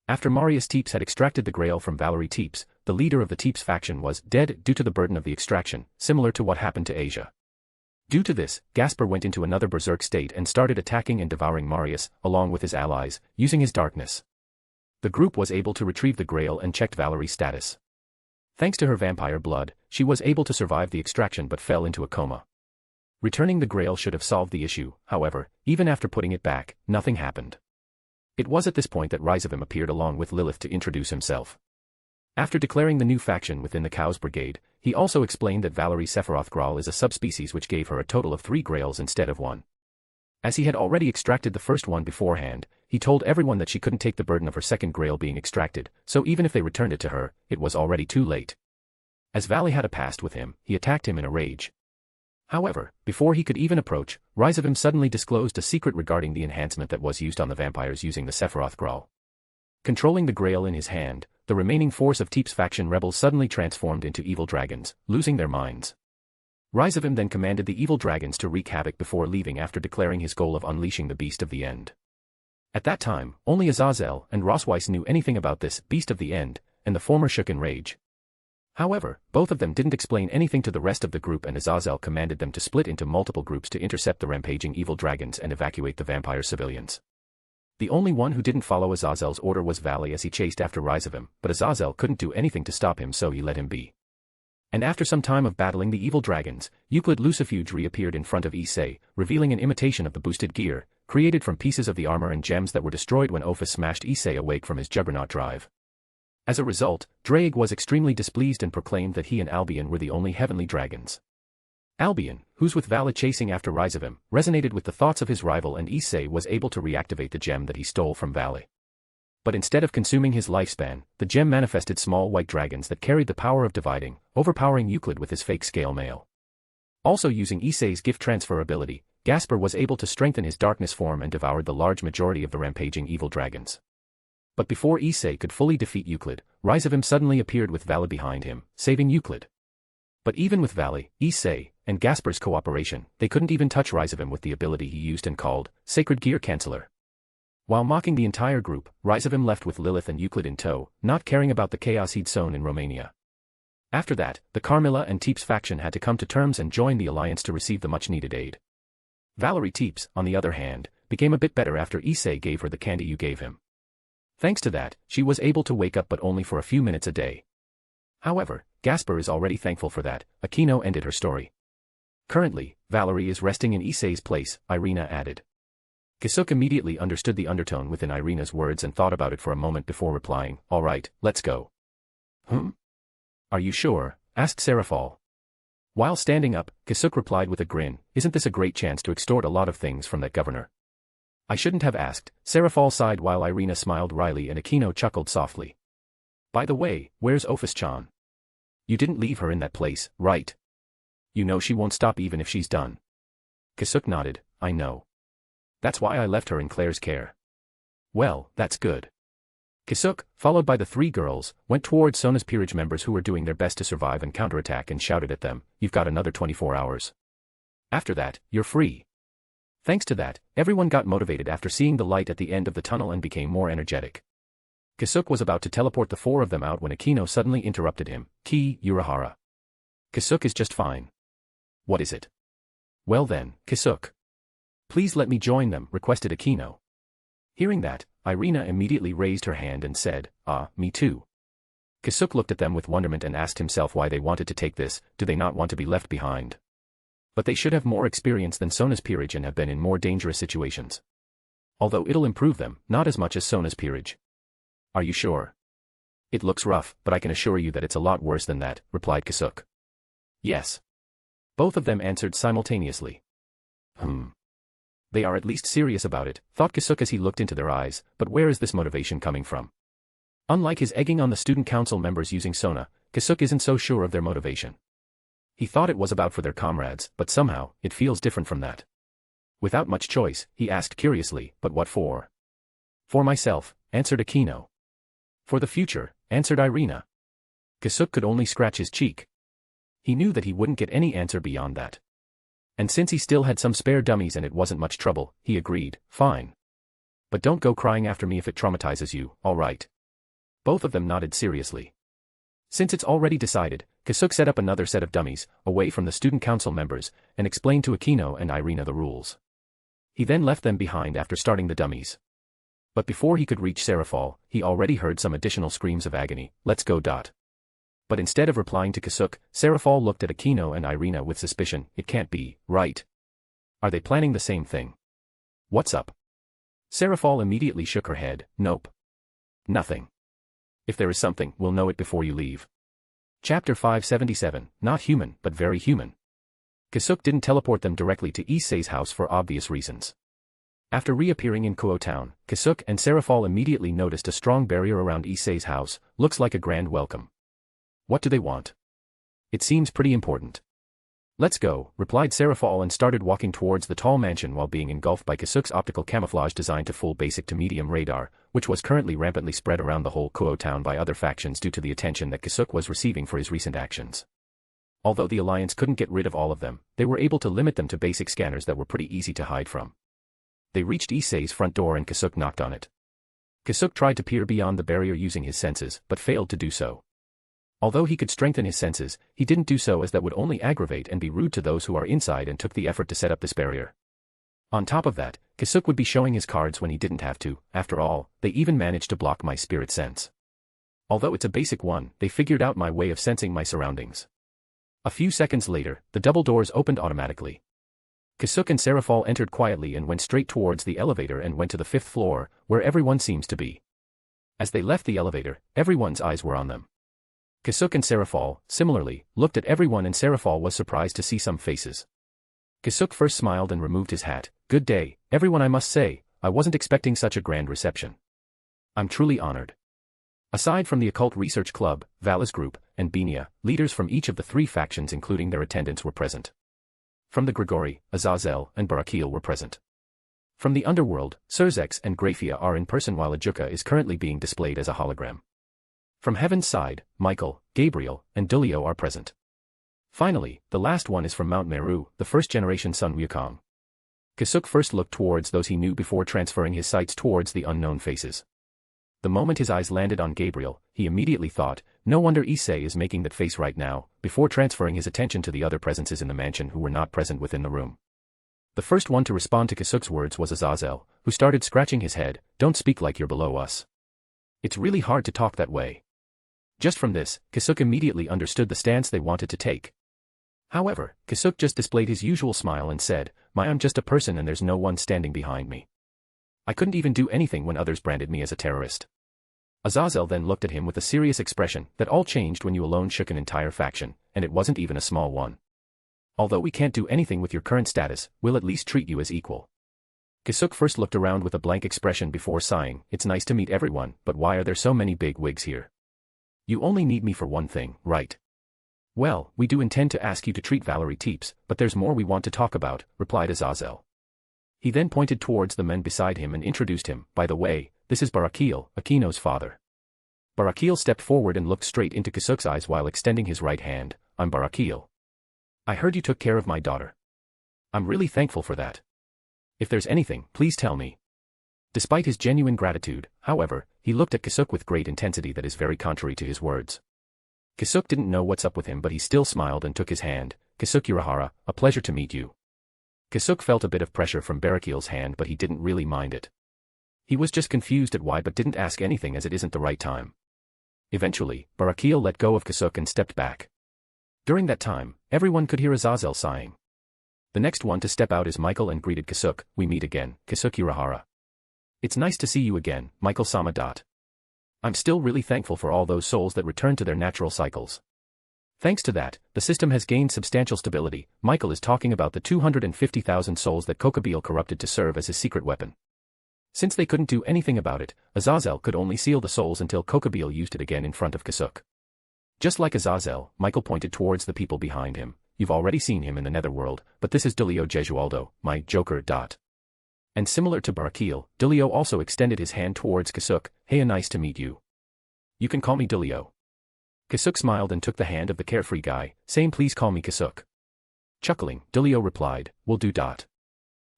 After Marius Teeps had extracted the Grail from Valerie Teeps, the leader of the Teeps faction was dead due to the burden of the extraction, similar to what happened to Asia. Due to this, Gaspar went into another berserk state and started attacking and devouring Marius, along with his allies, using his darkness. The group was able to retrieve the Grail and checked Valerie's status. Thanks to her vampire blood, she was able to survive the extraction but fell into a coma. Returning the Grail should have solved the issue, however, even after putting it back, nothing happened. It was at this point that Rizavim appeared along with Lilith to introduce himself. After declaring the new faction within the Cows Brigade, he also explained that Valerie's Sephiroth Grawl is a subspecies which gave her a total of 3 Grails instead of 1. As he had already extracted the first one beforehand, he told everyone that she couldn't take the burden of her second Grail being extracted, so even if they returned it to her, it was already too late. As Valley had a past with him, he attacked him in a rage. However, before he could even approach, Rizavim suddenly disclosed a secret regarding the enhancement that was used on the vampires using the Sephiroth Grawl. Controlling the Grail in his hand, the remaining force of Teeps faction rebels suddenly transformed into evil dragons, losing their minds. Rizavim then commanded the evil dragons to wreak havoc before leaving after declaring his goal of unleashing the Beast of the End. At that time, only Azazel and Rosweiss knew anything about this Beast of the End, and the former shook in rage. However, both of them didn't explain anything to the rest of the group and Azazel commanded them to split into multiple groups to intercept the rampaging evil dragons and evacuate the vampire civilians. The only one who didn't follow Azazel's order was Valley as he chased after Rizavim, but Azazel couldn't do anything to stop him so he let him be. And after some time of battling the evil dragons, Euclid Lucifuge reappeared in front of Issei, revealing an imitation of the boosted gear, created from pieces of the armor and gems that were destroyed when Ophus smashed Issei awake from his juggernaut drive. As a result, Draig was extremely displeased and proclaimed that he and Albion were the only heavenly dragons. Albion, who's with Vala chasing after Rizavim, resonated with the thoughts of his rival, and Issei was able to reactivate the gem that he stole from Vala. But instead of consuming his lifespan, the gem manifested small white dragons that carried the power of dividing, overpowering Euclid with his fake scale mail. Also using Issei's gift transfer ability, Gasper was able to strengthen his darkness form and devoured the large majority of the rampaging evil dragons. But before Issei could fully defeat Euclid, Rizavim suddenly appeared with Vala behind him, saving Euclid. But even with Vala, Issei, and Gasper's cooperation, they couldn't even touch Rizavim with the ability he used and called Sacred Gear Canceller. While mocking the entire group, Rizavim left with Lilith and Euclid in tow, not caring about the chaos he'd sown in Romania. After that, the Carmilla and Teeps faction had to come to terms and join the alliance to receive the much-needed aid. Valerie Teeps, on the other hand, became a bit better after Issei gave her the candy you gave him. Thanks to that, she was able to wake up, but only for a few minutes a day. However, Gasper is already thankful for that. Aquino ended her story. Currently, Valerie is resting in Issei's place, Irina added. Kasuk immediately understood the undertone within Irina's words and thought about it for a moment before replying, "All right, let's go." Are you sure? Asked Serafal. While standing up, Kasuk replied with a grin, "Isn't this a great chance to extort a lot of things from that governor?" "I shouldn't have asked," Serafal sighed while Irina smiled wryly and Aquino chuckled softly. "By the way, where's Ophus-chan? You didn't leave her in that place, right? You know she won't stop even if she's done." Kasuk nodded, "I know. That's why I left her in Claire's care." "Well, that's good." Kasuk, followed by the three girls, went towards Sona's peerage members who were doing their best to survive and counterattack and shouted at them, "You've got another 24 hours. After that, you're free." Thanks to that, everyone got motivated after seeing the light at the end of the tunnel and became more energetic. Kasuk was about to teleport the four of them out when Aquino suddenly interrupted him, "Key, Urahara. Kasuk is just fine." "What is it?" "Well then, Kasuk. Please let me join them," requested Aquino. Hearing that, Irina immediately raised her hand and said, Me too." Kasuk looked at them with wonderment and asked himself why they wanted to take this. Do they not want to be left behind? But they should have more experience than Sona's peerage and have been in more dangerous situations. Although it'll improve them, not as much as Sona's peerage. "Are you sure?" "It looks rough, but I can assure you that it's a lot worse than that," replied Kasuk. "Yes." Both of them answered simultaneously. They are at least serious about it, thought Kasuk as he looked into their eyes, but where is this motivation coming from? Unlike his egging on the student council members using Sona, Kasuk isn't so sure of their motivation. He thought it was about for their comrades, but somehow, it feels different from that. Without much choice, he asked curiously, "But what for?" "For myself," answered Aquino. "For the future," answered Irina. Kasuk could only scratch his cheek. He knew that he wouldn't get any answer beyond that. And since he still had some spare dummies and it wasn't much trouble, he agreed, "Fine. But don't go crying after me if it traumatizes you, all right?" Both of them nodded seriously. Since it's already decided, Kasuk set up another set of dummies, away from the student council members, and explained to Aquino and Irina the rules. He then left them behind after starting the dummies. But before he could reach Serafal, he already heard some additional screams of agony, "Let's go." But instead of replying to Kasuk, Serafal looked at Aquino and Irina with suspicion. "It can't be, right? Are they planning the same thing? What's up?" Serafal immediately shook her head, "Nope. Nothing. If there is something, we'll know it before you leave." Chapter 577, Not Human but Very Human. Kasuk didn't teleport them directly to Issei's house for obvious reasons. After reappearing in Kyoto town, Kasuk and Serafal immediately noticed a strong barrier around Issei's house. Looks like a grand welcome. What do they want? It seems pretty important. "Let's go," replied Serafal and started walking towards the tall mansion while being engulfed by Kasuk's optical camouflage designed to full basic to medium radar, which was currently rampantly spread around the whole Kyoto town by other factions due to the attention that Kasuk was receiving for his recent actions. Although the Alliance couldn't get rid of all of them, they were able to limit them to basic scanners that were pretty easy to hide from. They reached Issei's front door and Kasuk knocked on it. Kasuk tried to peer beyond the barrier using his senses, but failed to do so. Although he could strengthen his senses, he didn't do so as that would only aggravate and be rude to those who are inside and took the effort to set up this barrier. On top of that, Kasuk would be showing his cards when he didn't have to. After all, they even managed to block my spirit sense. Although it's a basic one, they figured out my way of sensing my surroundings. A few seconds later, the double doors opened automatically. Kasuk and Serafal entered quietly and went straight towards the elevator and went to the 5th floor, where everyone seems to be. As they left the elevator, everyone's eyes were on them. Kasuk and Serafal, similarly, looked at everyone and Serafal was surprised to see some faces. Kasuk first smiled and removed his hat. Good day, everyone. I must say, I wasn't expecting such a grand reception. I'm truly honored. Aside from the Occult Research Club, Vala's group, and Benia, leaders from each of the 3 factions including their attendants were present. From the Grigori, Azazel, and Barakil were present. From the underworld, Surzex and Graphia are in person while Ajuka is currently being displayed as a hologram. From Heaven's side, Michael, Gabriel, and Dulio are present. Finally, the last one is from Mount Meru, the first-generation Sun Wukong. Kasuk first looked towards those he knew before transferring his sights towards the unknown faces. The moment his eyes landed on Gabriel, he immediately thought, no wonder Issei is making that face right now, before transferring his attention to the other presences in the mansion who were not present within the room. The first one to respond to Kasuk's words was Azazel, who started scratching his head. Don't speak like you're below us. It's really hard to talk that way. Just from this, Kasuk immediately understood the stance they wanted to take. However, Kasuk just displayed his usual smile and said, I'm just a person and there's no one standing behind me. I couldn't even do anything when others branded me as a terrorist. Azazel then looked at him with a serious expression. That all changed when you alone shook an entire faction, and it wasn't even a small one. Although we can't do anything with your current status, we'll at least treat you as equal. Kasuk first looked around with a blank expression before sighing. It's nice to meet everyone, but why are there so many big wigs here? You only need me for one thing, right? Well, we do intend to ask you to treat Valerie Teeps, but there's more we want to talk about, replied Azazel. He then pointed towards the men beside him and introduced him. By the way, this is Barakil, Akino's father. Barakil stepped forward and looked straight into Kasuk's eyes while extending his right hand. I'm Barakil. I heard you took care of my daughter. I'm really thankful for that. If there's anything, please tell me. Despite his genuine gratitude, however, he looked at Kasuk with great intensity that is very contrary to his words. Kasuk didn't know what's up with him but he still smiled and took his hand. Kasuk Urahara, a pleasure to meet you. Kasuk felt a bit of pressure from Barakil's hand but he didn't really mind it. He was just confused at why but didn't ask anything as it isn't the right time. Eventually, Barakil let go of Kasuk and stepped back. During that time, everyone could hear Azazel sighing. The next one to step out is Michael and greeted Kasuk. We meet again, Kasuk Urahara. It's nice to see you again, Michael-sama. I'm still really thankful for all those souls that return to their natural cycles. Thanks to that, the system has gained substantial stability. Michael is talking about the 250,000 souls that Kokobeel corrupted to serve as his secret weapon. Since they couldn't do anything about it, Azazel could only seal the souls until Kokobeel used it again in front of Kasuk. Just like Azazel, Michael pointed towards the people behind him. You've already seen him in the netherworld, but this is Dulio Gesualdo, my Joker. And similar to Barakil, Dulio also extended his hand towards Kasuk. Hey, nice to meet you. You can call me Dulio. Kasuk smiled and took the hand of the carefree guy. Same, please call me Kasuk. Chuckling, Dulio replied, will do.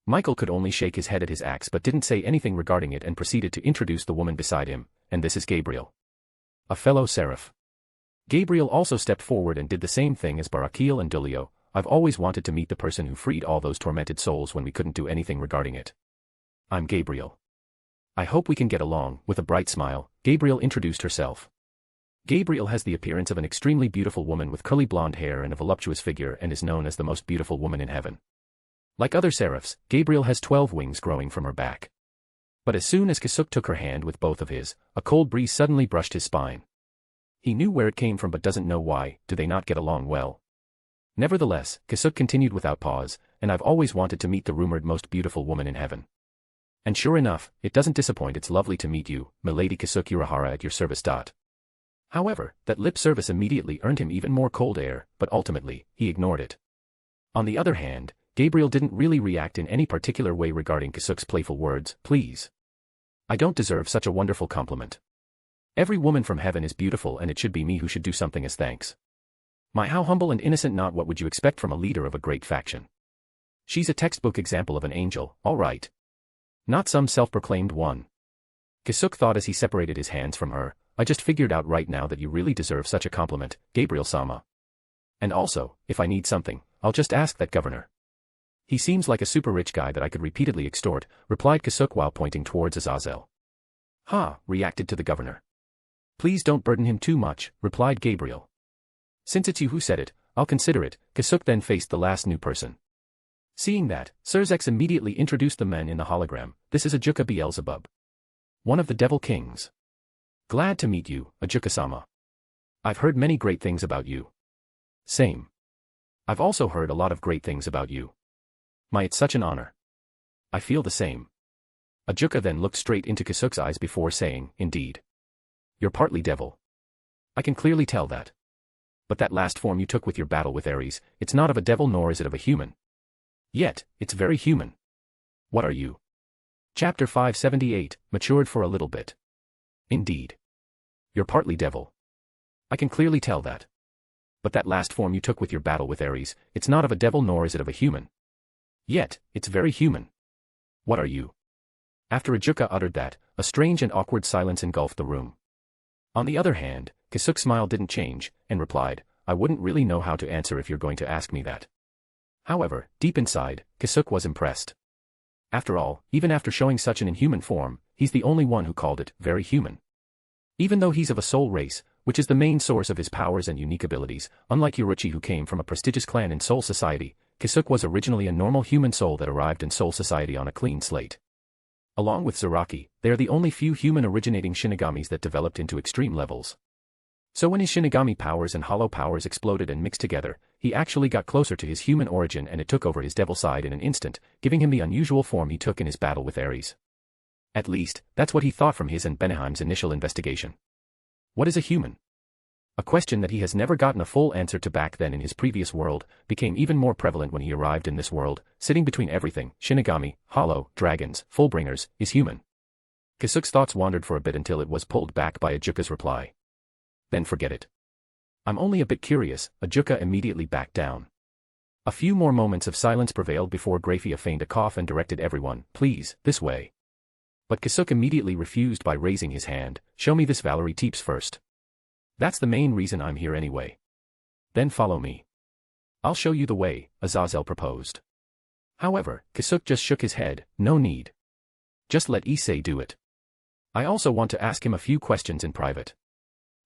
Michael could only shake his head at his axe but didn't say anything regarding it and proceeded to introduce the woman beside him, and this is Gabriel. A fellow seraph. Gabriel also stepped forward and did the same thing as Barakil and Dulio. I've always wanted to meet the person who freed all those tormented souls when we couldn't do anything regarding it. I'm Gabriel. I hope we can get along. With a bright smile, Gabriel introduced herself. Gabriel has the appearance of an extremely beautiful woman with curly blonde hair and a voluptuous figure and is known as the most beautiful woman in heaven. Like other seraphs, Gabriel has 12 wings growing from her back. But as soon as Kasuk took her hand with both of his, a cold breeze suddenly brushed his spine. He knew where it came from but doesn't know why. Do they not get along well? Nevertheless, Kasuk continued without pause, and I've always wanted to meet the rumored most beautiful woman in heaven. And sure enough, it doesn't disappoint. It's lovely to meet you, milady Kasuk Urahara, at your service. However, that lip service immediately earned him even more cold air, but ultimately, he ignored it. On the other hand, Gabriel didn't really react in any particular way regarding Kasuk's playful words. Please. I don't deserve such a wonderful compliment. Every woman from heaven is beautiful and it should be me who should do something as thanks. My, how humble and innocent. Not what would you expect from a leader of a great faction. She's a textbook example of an angel, all right. Not some self-proclaimed one. Kasuk thought as he separated his hands from her. I just figured out right now that you really deserve such a compliment, Gabriel-sama. And also, if I need something, I'll just ask that governor. He seems like a super rich guy that I could repeatedly extort, replied Kasuk while pointing towards Azazel. Ha, reacted to the governor. Please don't burden him too much, replied Gabriel. Since it's you who said it, I'll consider it. Kasuk then faced the last new person. Seeing that, Surzex immediately introduced the men in the hologram. This is Ajuka Beelzebub, one of the Devil Kings. Glad to meet you, Ajuka-sama. I've heard many great things about you. Same. I've also heard a lot of great things about you. It's such an honor. I feel the same. Ajuka then looked straight into Kasuk's eyes before saying, indeed. You're partly devil. I can clearly tell that. But that last form you took with your battle with Ares, it's not of a devil nor is it of a human. Yet, it's very human. What are you? Chapter 578, matured for a little bit. Indeed. You're partly devil. I can clearly tell that. But that last form you took with your battle with Ares, it's not of a devil nor is it of a human. Yet, it's very human. What are you? After Ajuka uttered that, a strange and awkward silence engulfed the room. On the other hand, Kasuk's smile didn't change, and replied, I wouldn't really know how to answer if you're going to ask me that. However, deep inside, Kasuk was impressed. After all, even after showing such an inhuman form, he's the only one who called it very human. Even though he's of a soul race, which is the main source of his powers and unique abilities, unlike Yoruichi who came from a prestigious clan in Soul Society, Kasuk was originally a normal human soul that arrived in Soul Society on a clean slate. Along with Zaraki, they are the only few human-originating Shinigamis that developed into extreme levels. So when his Shinigami powers and hollow powers exploded and mixed together, he actually got closer to his human origin and it took over his devil side in an instant, giving him the unusual form he took in his battle with Ares. At least, that's what he thought from his and Beneheim's initial investigation. What is a human? A question that he has never gotten a full answer to back then in his previous world, became even more prevalent when he arrived in this world, sitting between everything, Shinigami, Hollow, Dragons, Fullbringers, is human. Kasuk's thoughts wandered for a bit until it was pulled back by Ajuka's reply. Then forget it. I'm only a bit curious, Ajuka immediately backed down. A few more moments of silence prevailed before Grafia feigned a cough and directed everyone, please, this way. But Kasuk immediately refused by raising his hand, show me this Valerie Teeps first. That's the main reason I'm here anyway. Then follow me. I'll show you the way, Azazel proposed. However, Kasuk just shook his head, no need. Just let Issei do it. I also want to ask him a few questions in private.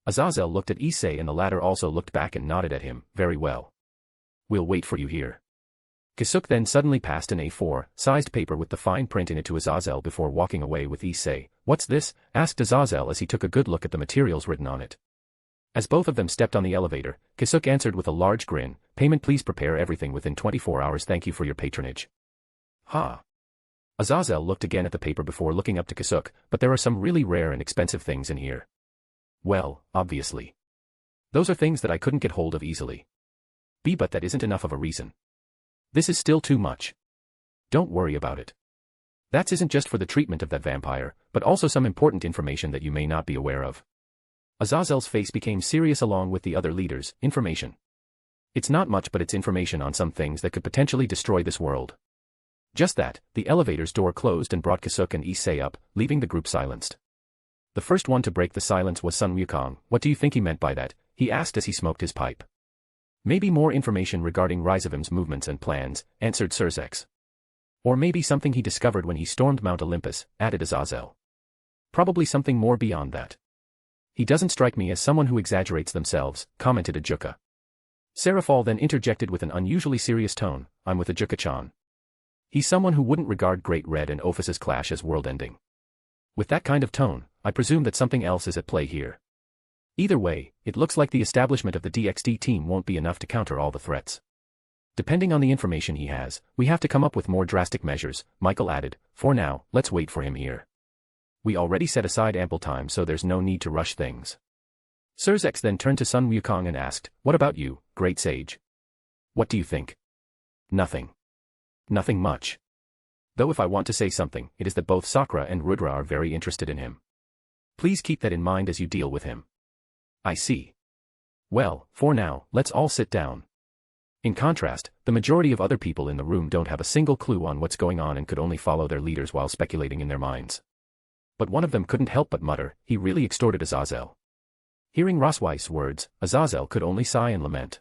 Azazel looked at Issei and the latter also looked back and nodded at him, very well. We'll wait for you here. Kasuk then suddenly passed an A4-sized paper with the fine print in it to Azazel before walking away with Issei. What's this? Asked Azazel as he took a good look at the materials written on it. As both of them stepped on the elevator, Kasuk answered with a large grin, payment please prepare everything within 24 hours thank you for your patronage. Ha! Azazel looked again at the paper before looking up to Kasuk, but there are some really rare and expensive things in here. Well, obviously. Those are things that I couldn't get hold of easily. But that isn't enough of a reason. This is still too much. Don't worry about it. That isn't just for the treatment of that vampire, but also some important information that you may not be aware of. Azazel's face became serious along with the other leaders. Information. It's not much but it's information on some things that could potentially destroy this world. Just that, the elevator's door closed and brought Kasuk and Issei up, leaving the group silenced. The first one to break the silence was Sun Wukong. What do you think he meant by that? He asked as he smoked his pipe. Maybe more information regarding Rizavim's movements and plans, answered Surzex. Or maybe something he discovered when he stormed Mount Olympus, added Azazel. Probably something more beyond that. He doesn't strike me as someone who exaggerates themselves, commented Ajuka. Seraphal then interjected with an unusually serious tone, I'm with Ajuka-chan. He's someone who wouldn't regard Great Red and Ophus's clash as world-ending. With that kind of tone, I presume that something else is at play here. Either way, it looks like the establishment of the DXD team won't be enough to counter all the threats. Depending on the information he has, we have to come up with more drastic measures, Michael added. For now, let's wait for him here. We already set aside ample time so there's no need to rush things. Surzex then turned to Sun Wukong and asked, what about you, Great Sage? What do you think? Nothing. Nothing much. Though if I want to say something, it is that both Sakura and Rudra are very interested in him. Please keep that in mind as you deal with him. I see. Well, for now, let's all sit down. In contrast, the majority of other people in the room don't have a single clue on what's going on and could only follow their leaders while speculating in their minds. But one of them couldn't help but mutter, he really extorted Azazel. Hearing Rosweiss's words, Azazel could only sigh and lament.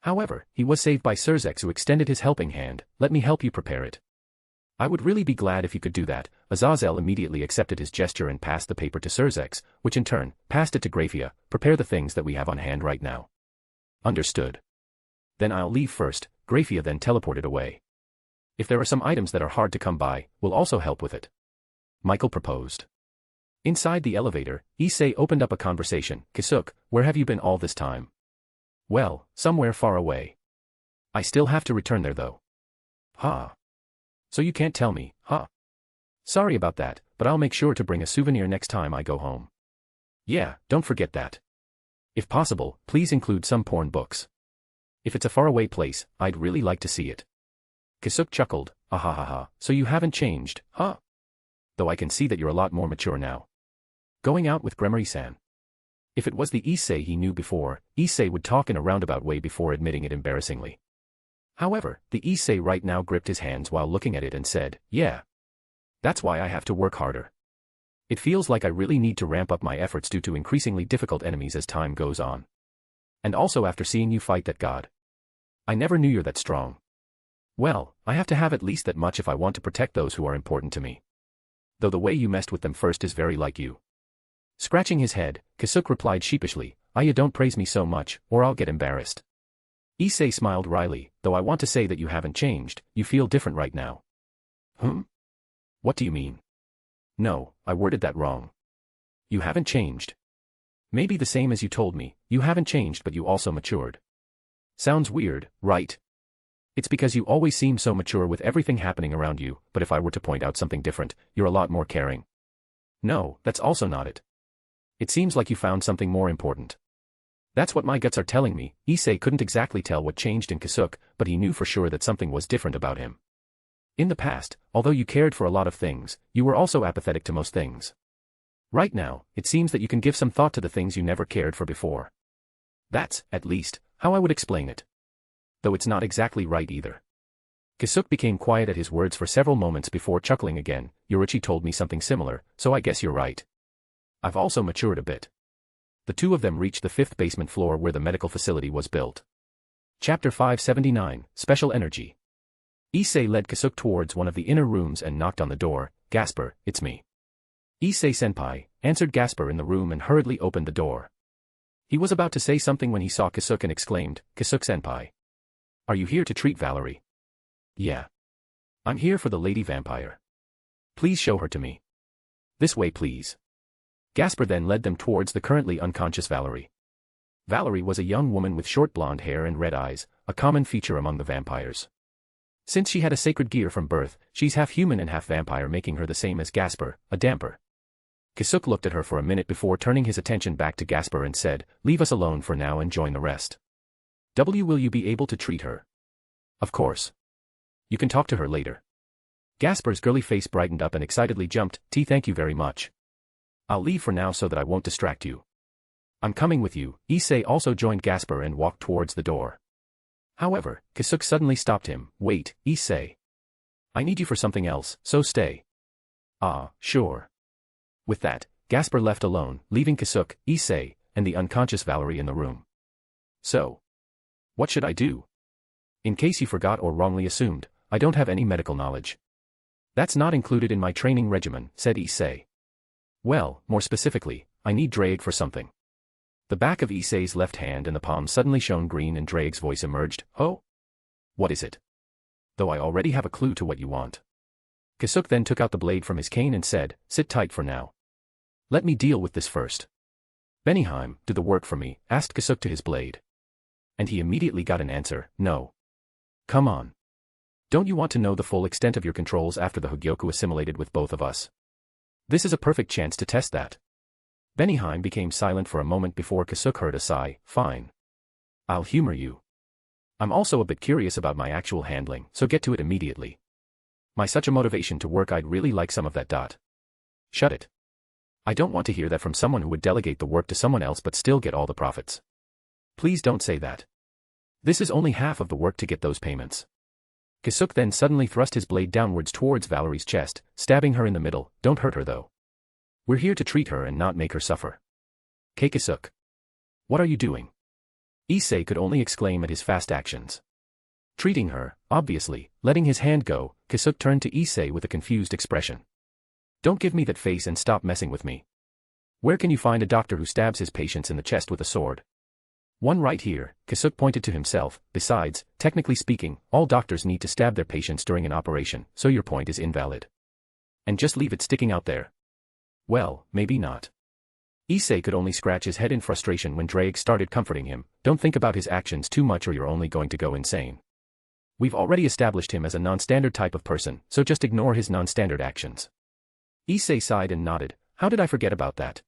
However, he was saved by Surzex who extended his helping hand, let me help you prepare it. I would really be glad if you could do that. Azazel immediately accepted his gesture and passed the paper to Surzex, which in turn, passed it to Grafia, prepare the things that we have on hand right now. Understood. Then I'll leave first, Grafia then teleported away. If there are some items that are hard to come by, we'll also help with it. Michael proposed. Inside the elevator, Issei opened up a conversation. Kasuk, where have you been all this time? Well, somewhere far away. I still have to return there though. Huh. So you can't tell me, huh? Sorry about that, but I'll make sure to bring a souvenir next time I go home. Yeah, don't forget that. If possible, please include some porn books. If it's a faraway place, I'd really like to see it. Kasuk chuckled, ahahaha, so you haven't changed, huh? Though I can see that you're a lot more mature now. Going out with Gremory-san. If it was the Issei he knew before, Issei would talk in a roundabout way before admitting it embarrassingly. However, the Issei right now gripped his hands while looking at it and said, yeah. That's why I have to work harder. It feels like I really need to ramp up my efforts due to increasingly difficult enemies as time goes on. And also after seeing you fight that god. I never knew you're that strong. Well, I have to have at least that much if I want to protect those who are important to me. Though the way you messed with them first is very like you. Scratching his head, Kasuk replied sheepishly, you don't praise me so much, or I'll get embarrassed. Issei smiled wryly, though I want to say that you haven't changed, you feel different right now. What do you mean? No, I worded that wrong. You haven't changed. Maybe the same as you told me, you haven't changed but you also matured. Sounds weird, right? It's because you always seem so mature with everything happening around you, but if I were to point out something different, you're a lot more caring. No, that's also not it. It seems like you found something more important. That's what my guts are telling me. Issei couldn't exactly tell what changed in Kasuk, but he knew for sure that something was different about him. In the past, although you cared for a lot of things, you were also apathetic to most things. Right now, it seems that you can give some thought to the things you never cared for before. That's, at least, how I would explain it. Though it's not exactly right either. Kasuk became quiet at his words for several moments before chuckling again. Yoruichi told me something similar, so I guess you're right. I've also matured a bit. The two of them reached the 5th basement floor where the medical facility was built. Chapter 579, Special Energy. Issei led Kasuk towards one of the inner rooms and knocked on the door. Gasper, it's me. Issei-senpai, answered Gasper in the room and hurriedly opened the door. He was about to say something when he saw Kasuk and exclaimed, Kasuk-senpai. Are you here to treat Valerie? Yeah. I'm here for the lady vampire. Please show her to me. This way please. Gasper then led them towards the currently unconscious Valerie. Valerie was a young woman with short blonde hair and red eyes, a common feature among the vampires. Since she had a sacred gear from birth, she's half human and half vampire, making her the same as Gasper, a damper. Kasuk looked at her for a minute before turning his attention back to Gasper and said, leave us alone for now and join the rest. Will you be able to treat her? Of course. You can talk to her later. Gasper's girly face brightened up and excitedly jumped, thank you very much. I'll leave for now so that I won't distract you. I'm coming with you. Issei also joined Gasper and walked towards the door. However, Kasuk suddenly stopped him. Wait, Issei. I need you for something else, so stay. Sure. With that, Gasper left alone, leaving Kasuk, Issei, and the unconscious Valerie in the room. So, what should I do? In case you forgot or wrongly assumed, I don't have any medical knowledge. That's not included in my training regimen, said Issei. Well, more specifically, I need Drake for something. The back of Issei's left hand and the palm suddenly shone green and Drake's voice emerged, oh? What is it? Though I already have a clue to what you want. Kasuk then took out the blade from his cane and said, sit tight for now. Let me deal with this first. Benihime, do the work for me, asked Kasuk to his blade. And he immediately got an answer, no. Come on. Don't you want to know the full extent of your controls after the Hogyoku assimilated with both of us? This is a perfect chance to test that. Benihime became silent for a moment before Kasuk heard a sigh, fine. I'll humor you. I'm also a bit curious about my actual handling, so get to it immediately. My such a motivation to work, I'd really like some of that. Shut it. I don't want to hear that from someone who would delegate the work to someone else but still get all the profits. Please don't say that. This is only half of the work to get those payments. Kasuk then suddenly thrust his blade downwards towards Valerie's chest, stabbing her in the middle. Don't hurt her though. We're here to treat her and not make her suffer. Kasuk. What are you doing? Issei could only exclaim at his fast actions. Treating her, obviously, letting his hand go, Kasuk turned to Issei with a confused expression. Don't give me that face and stop messing with me. Where can you find a doctor who stabs his patients in the chest with a sword? One right here, Kasuk pointed to himself. Besides, technically speaking, all doctors need to stab their patients during an operation, so your point is invalid. And just leave it sticking out there. Well, maybe not. Issei could only scratch his head in frustration when Drake started comforting him. Don't think about his actions too much or you're only going to go insane. We've already established him as a non-standard type of person, so just ignore his non-standard actions. Issei sighed and nodded. How did I forget about that?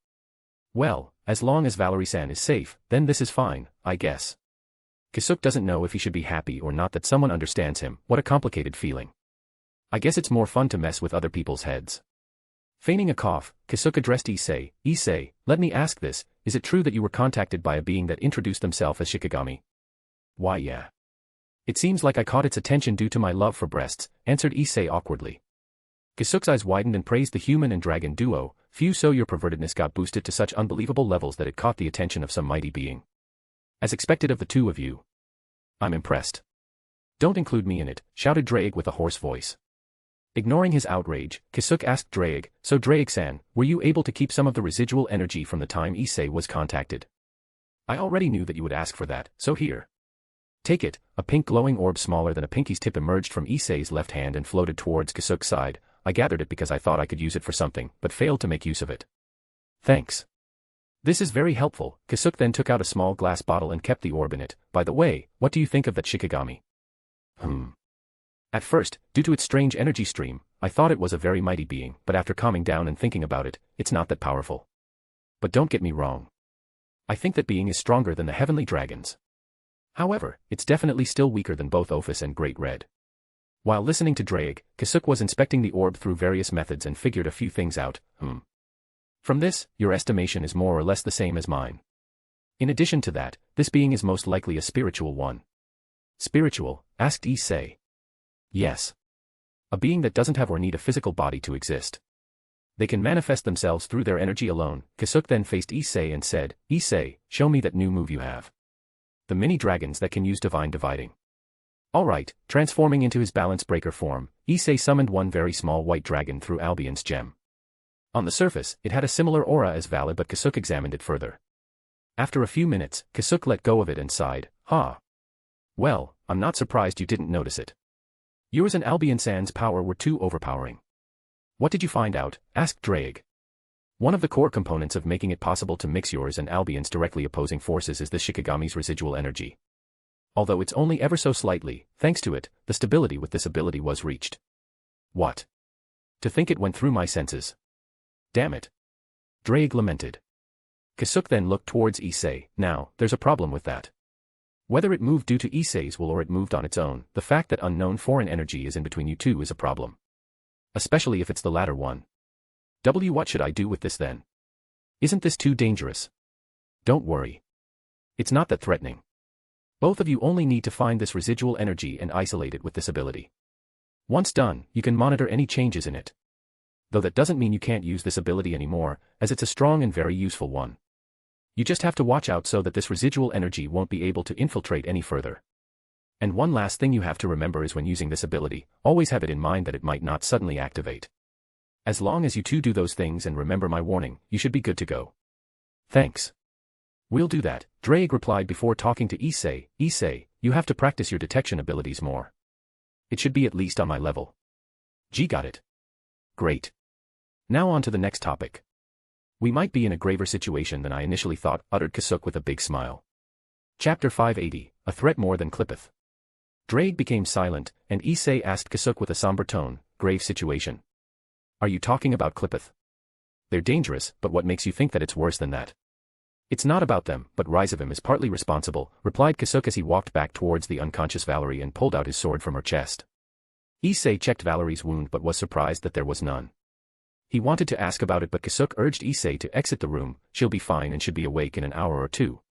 Well, as long as Valerie-san is safe, then this is fine, I guess. Kasuk doesn't know if he should be happy or not that someone understands him. What a complicated feeling. I guess it's more fun to mess with other people's heads. Feigning a cough, Kasuk addressed Issei. Issei, let me ask this, is it true that you were contacted by a being that introduced themselves as Shikigami? Why yeah. It seems like I caught its attention due to my love for breasts, answered Issei awkwardly. Kasuk's eyes widened and praised the human and dragon duo. Phew, so your pervertedness got boosted to such unbelievable levels that it caught the attention of some mighty being. As expected of the two of you. I'm impressed. Don't include me in it, shouted Drake with a hoarse voice. Ignoring his outrage, Kasuk asked Drake, so Drake-san, were you able to keep some of the residual energy from the time Issei was contacted? I already knew that you would ask for that, so here. Take it. A pink glowing orb smaller than a pinky's tip emerged from Issei's left hand and floated towards Kasuk's side. I gathered it because I thought I could use it for something, but failed to make use of it. Thanks. This is very helpful. Kasuk then took out a small glass bottle and kept the orb in it. By the way, what do you think of that Shikigami? At first, due to its strange energy stream, I thought it was a very mighty being, but after calming down and thinking about it, it's not that powerful. But don't get me wrong. I think that being is stronger than the heavenly dragons. However, it's definitely still weaker than both Ophus and Great Red. While listening to Drake, Kasuk was inspecting the orb through various methods and figured a few things out. From this, your estimation is more or less the same as mine. In addition to that, this being is most likely a spiritual one. Spiritual? Asked Issei. Yes. A being that doesn't have or need a physical body to exist. They can manifest themselves through their energy alone. Kasuk then faced Issei and said, Issei, show me that new move you have. The mini dragons that can use divine dividing. Alright, transforming into his balance breaker form, Issei summoned one very small white dragon through Albion's gem. On the surface, it had a similar aura as Valid, but Kasuk examined it further. After a few minutes, Kasuk let go of it and sighed, Well, I'm not surprised you didn't notice it. Yours and Albion-san's power were too overpowering. What did you find out? Asked Drake. One of the core components of making it possible to mix yours and Albion's directly opposing forces is the Shikigami's residual energy. Although it's only ever so slightly, thanks to it, the stability with this ability was reached. What? To think it went through my senses. Damn it. Drake lamented. Kasuk then looked towards Issei. Now, there's a problem with that. Whether it moved due to Issei's will or it moved on its own, the fact that unknown foreign energy is in between you two is a problem. Especially if it's the latter one. What should I do with this then? Isn't this too dangerous? Don't worry. It's not that threatening. Both of you only need to find this residual energy and isolate it with this ability. Once done, you can monitor any changes in it. Though that doesn't mean you can't use this ability anymore, as it's a strong and very useful one. You just have to watch out so that this residual energy won't be able to infiltrate any further. And one last thing you have to remember is when using this ability, always have it in mind that it might not suddenly activate. As long as you two do those things and remember my warning, you should be good to go. Thanks. We'll do that, Drake replied before talking to Issei. Issei, you have to practice your detection abilities more. It should be at least on my level. G got it. Great. Now on to the next topic. We might be in a graver situation than I initially thought, uttered Kasuk with a big smile. Chapter 580, A Threat More Than Clippeth. Drake became silent, and Issei asked Kasuk with a somber tone, grave situation. Are you talking about Clippeth? They're dangerous, but what makes you think that it's worse than that? It's not about them, but Rizavim is partly responsible, replied Kasuk as he walked back towards the unconscious Valerie and pulled out his sword from her chest. Issei checked Valerie's wound but was surprised that there was none. He wanted to ask about it but Kasuk urged Issei to exit the room. She'll be fine and should be awake in an hour or two.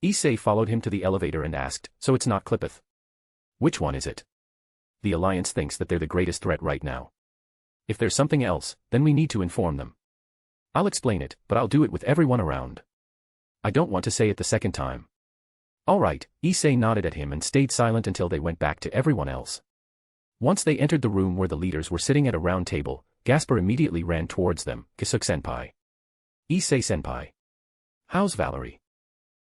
Issei followed him to the elevator and asked, so it's not Clippeth? Which one is it? The Alliance thinks that they're the greatest threat right now. If there's something else, then we need to inform them. I'll explain it, but I'll do it with everyone around. I don't want to say it the second time. Alright, Issei nodded at him and stayed silent until they went back to everyone else. Once they entered the room where the leaders were sitting at a round table, Gaspar immediately ran towards them. Kasuk-senpai. Issei-senpai. How's Valerie?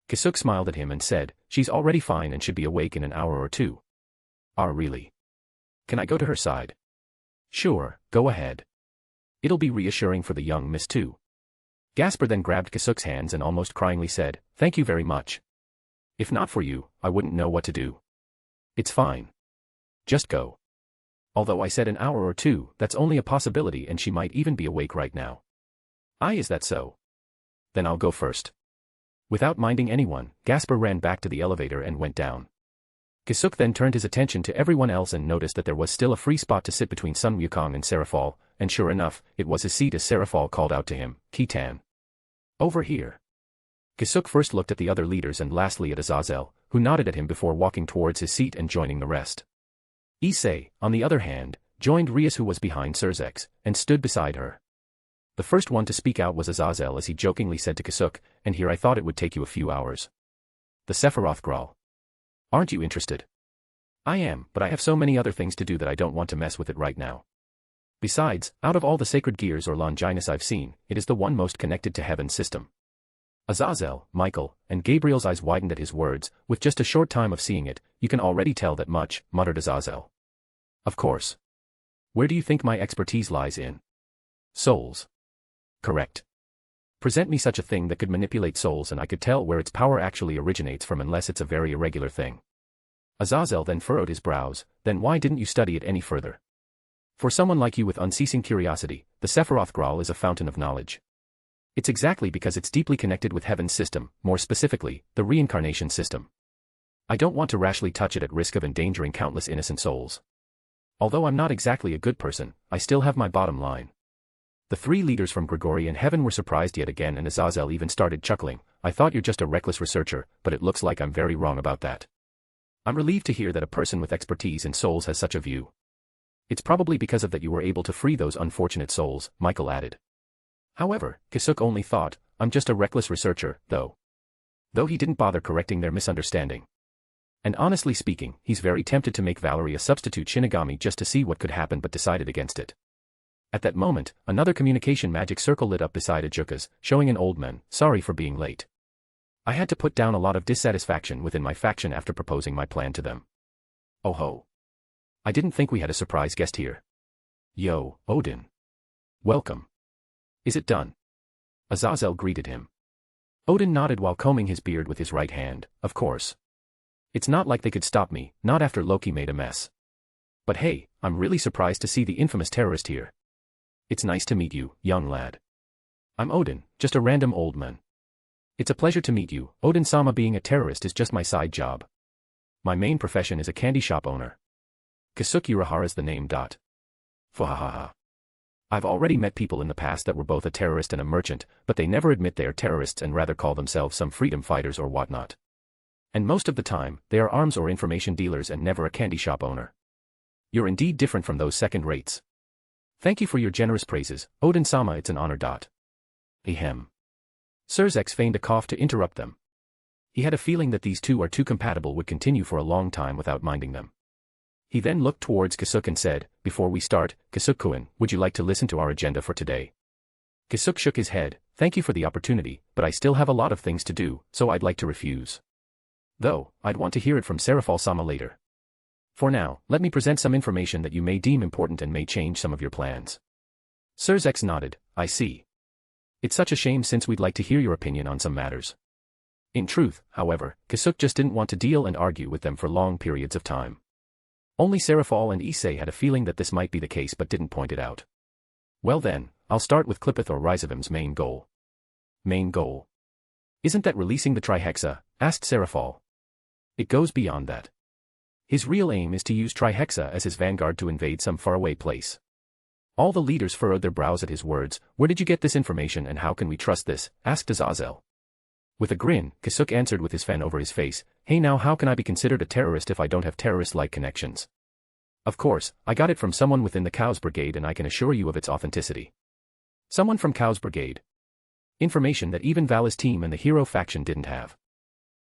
Kasuk smiled at him and said, she's already fine and should be awake in an hour or two. Ah, really? Can I go to her side? Sure, go ahead. It'll be reassuring for the young miss too. Gasper then grabbed Kasuk's hands and almost cryingly said, "Thank you very much. If not for you, I wouldn't know what to do." "It's fine. Just go." Although I said an hour or two, that's only a possibility and she might even be awake right now. Is that so? Then I'll go first." Without minding anyone, Gasper ran back to the elevator and went down. Kasuk then turned his attention to everyone else and noticed that there was still a free spot to sit between Sun Wukong and Serafal, and sure enough, it was his seat as Serafal called out to him, "Kitan. Over here." Kasuk first looked at the other leaders and lastly at Azazel, who nodded at him before walking towards his seat and joining the rest. Issei, on the other hand, joined Rias, who was behind Surzex, and stood beside her. The first one to speak out was Azazel as he jokingly said to Kasuk, "And here I thought it would take you a few hours." The Sephiroth growl. "Aren't you interested?" "I am, but I have so many other things to do that I don't want to mess with it right now. Besides, out of all the sacred gears or Longinus I've seen, it is the one most connected to Heaven's system." Azazel, Michael, and Gabriel's eyes widened at his words. "With just a short time of seeing it, you can already tell that much," muttered Azazel. "Of course. Where do you think my expertise lies in?" "Souls." "Correct. Present me such a thing that could manipulate souls and I could tell where its power actually originates from unless it's a very irregular thing." Azazel then furrowed his brows. "Then why didn't you study it any further? For someone like you with unceasing curiosity, the Sephiroth Graal is a fountain of knowledge. It's exactly because it's deeply connected with Heaven's system, more specifically, the reincarnation system. I don't want to rashly touch it at risk of endangering countless innocent souls. Although I'm not exactly a good person, I still have my bottom line." The three leaders from Gregorian Heaven were surprised yet again, and Azazel even started chuckling. "I thought you're just a reckless researcher, but it looks like I'm very wrong about that. I'm relieved to hear that a person with expertise in souls has such a view. It's probably because of that you were able to free those unfortunate souls," Michael added. However, Kasuk only thought, "I'm just a reckless researcher, though." Though he didn't bother correcting their misunderstanding. And honestly speaking, he's very tempted to make Valerie a substitute Shinigami just to see what could happen, but decided against it. At that moment, another communication magic circle lit up beside Ajuka's, showing an old man, "Sorry for being late. I had to put down a lot of dissatisfaction within my faction after proposing my plan to them. Oh ho. I didn't think we had a surprise guest here. Yo, Odin. Welcome. Is it done?" Azazel greeted him. Odin nodded while combing his beard with his right hand. "Of course. It's not like they could stop me, not after Loki made a mess. But hey, I'm really surprised to see the infamous terrorist here. It's nice to meet you, young lad. I'm Odin, just a random old man. It's a pleasure to meet you. Odin-sama. Being a terrorist is just my side job. My main profession is a candy shop owner. Kasuk Urahara's the name. Fuhahaha. I've already met people in the past that were both a terrorist and a merchant, but they never admit they are terrorists and rather call themselves some freedom fighters or whatnot. And most of the time, they are arms or information dealers and never a candy shop owner. You're indeed different from those second rates. Thank you for your generous praises, Odin-sama. It's an honor. Ahem. Surzex feigned a cough to interrupt them. He had a feeling that these two are too compatible would continue for a long time without minding them. He then looked towards Kasuk and said, "Before we start, Kasuk-kun, would you like to listen to our agenda for today?" Kasuk shook his head. "Thank you for the opportunity, but I still have a lot of things to do, so I'd like to refuse. Though, I'd want to hear it from Serafal-sama later. For now, let me present some information that you may deem important and may change some of your plans." Surzex nodded. "I see. It's such a shame since we'd like to hear your opinion on some matters." In truth, however, Kasuk just didn't want to deal and argue with them for long periods of time. Only Serafal and Issei had a feeling that this might be the case but didn't point it out. "Well then, I'll start with Clippeth or Rhizavim's main goal." "Main goal? Isn't that releasing the Trihexa?" asked Serafal. "It goes beyond that. His real aim is to use Trihexa as his vanguard to invade some faraway place." All the leaders furrowed their brows at his words. "Where did you get this information and how can we trust this?" asked Azazel. With a grin, Kasuk answered with his fan over his face, "Hey now, how can I be considered a terrorist if I don't have terrorist-like connections? Of course, I got it from someone within the Chaos Brigade and I can assure you of its authenticity." Someone from Chaos Brigade. Information that even Vala's team and the hero faction didn't have.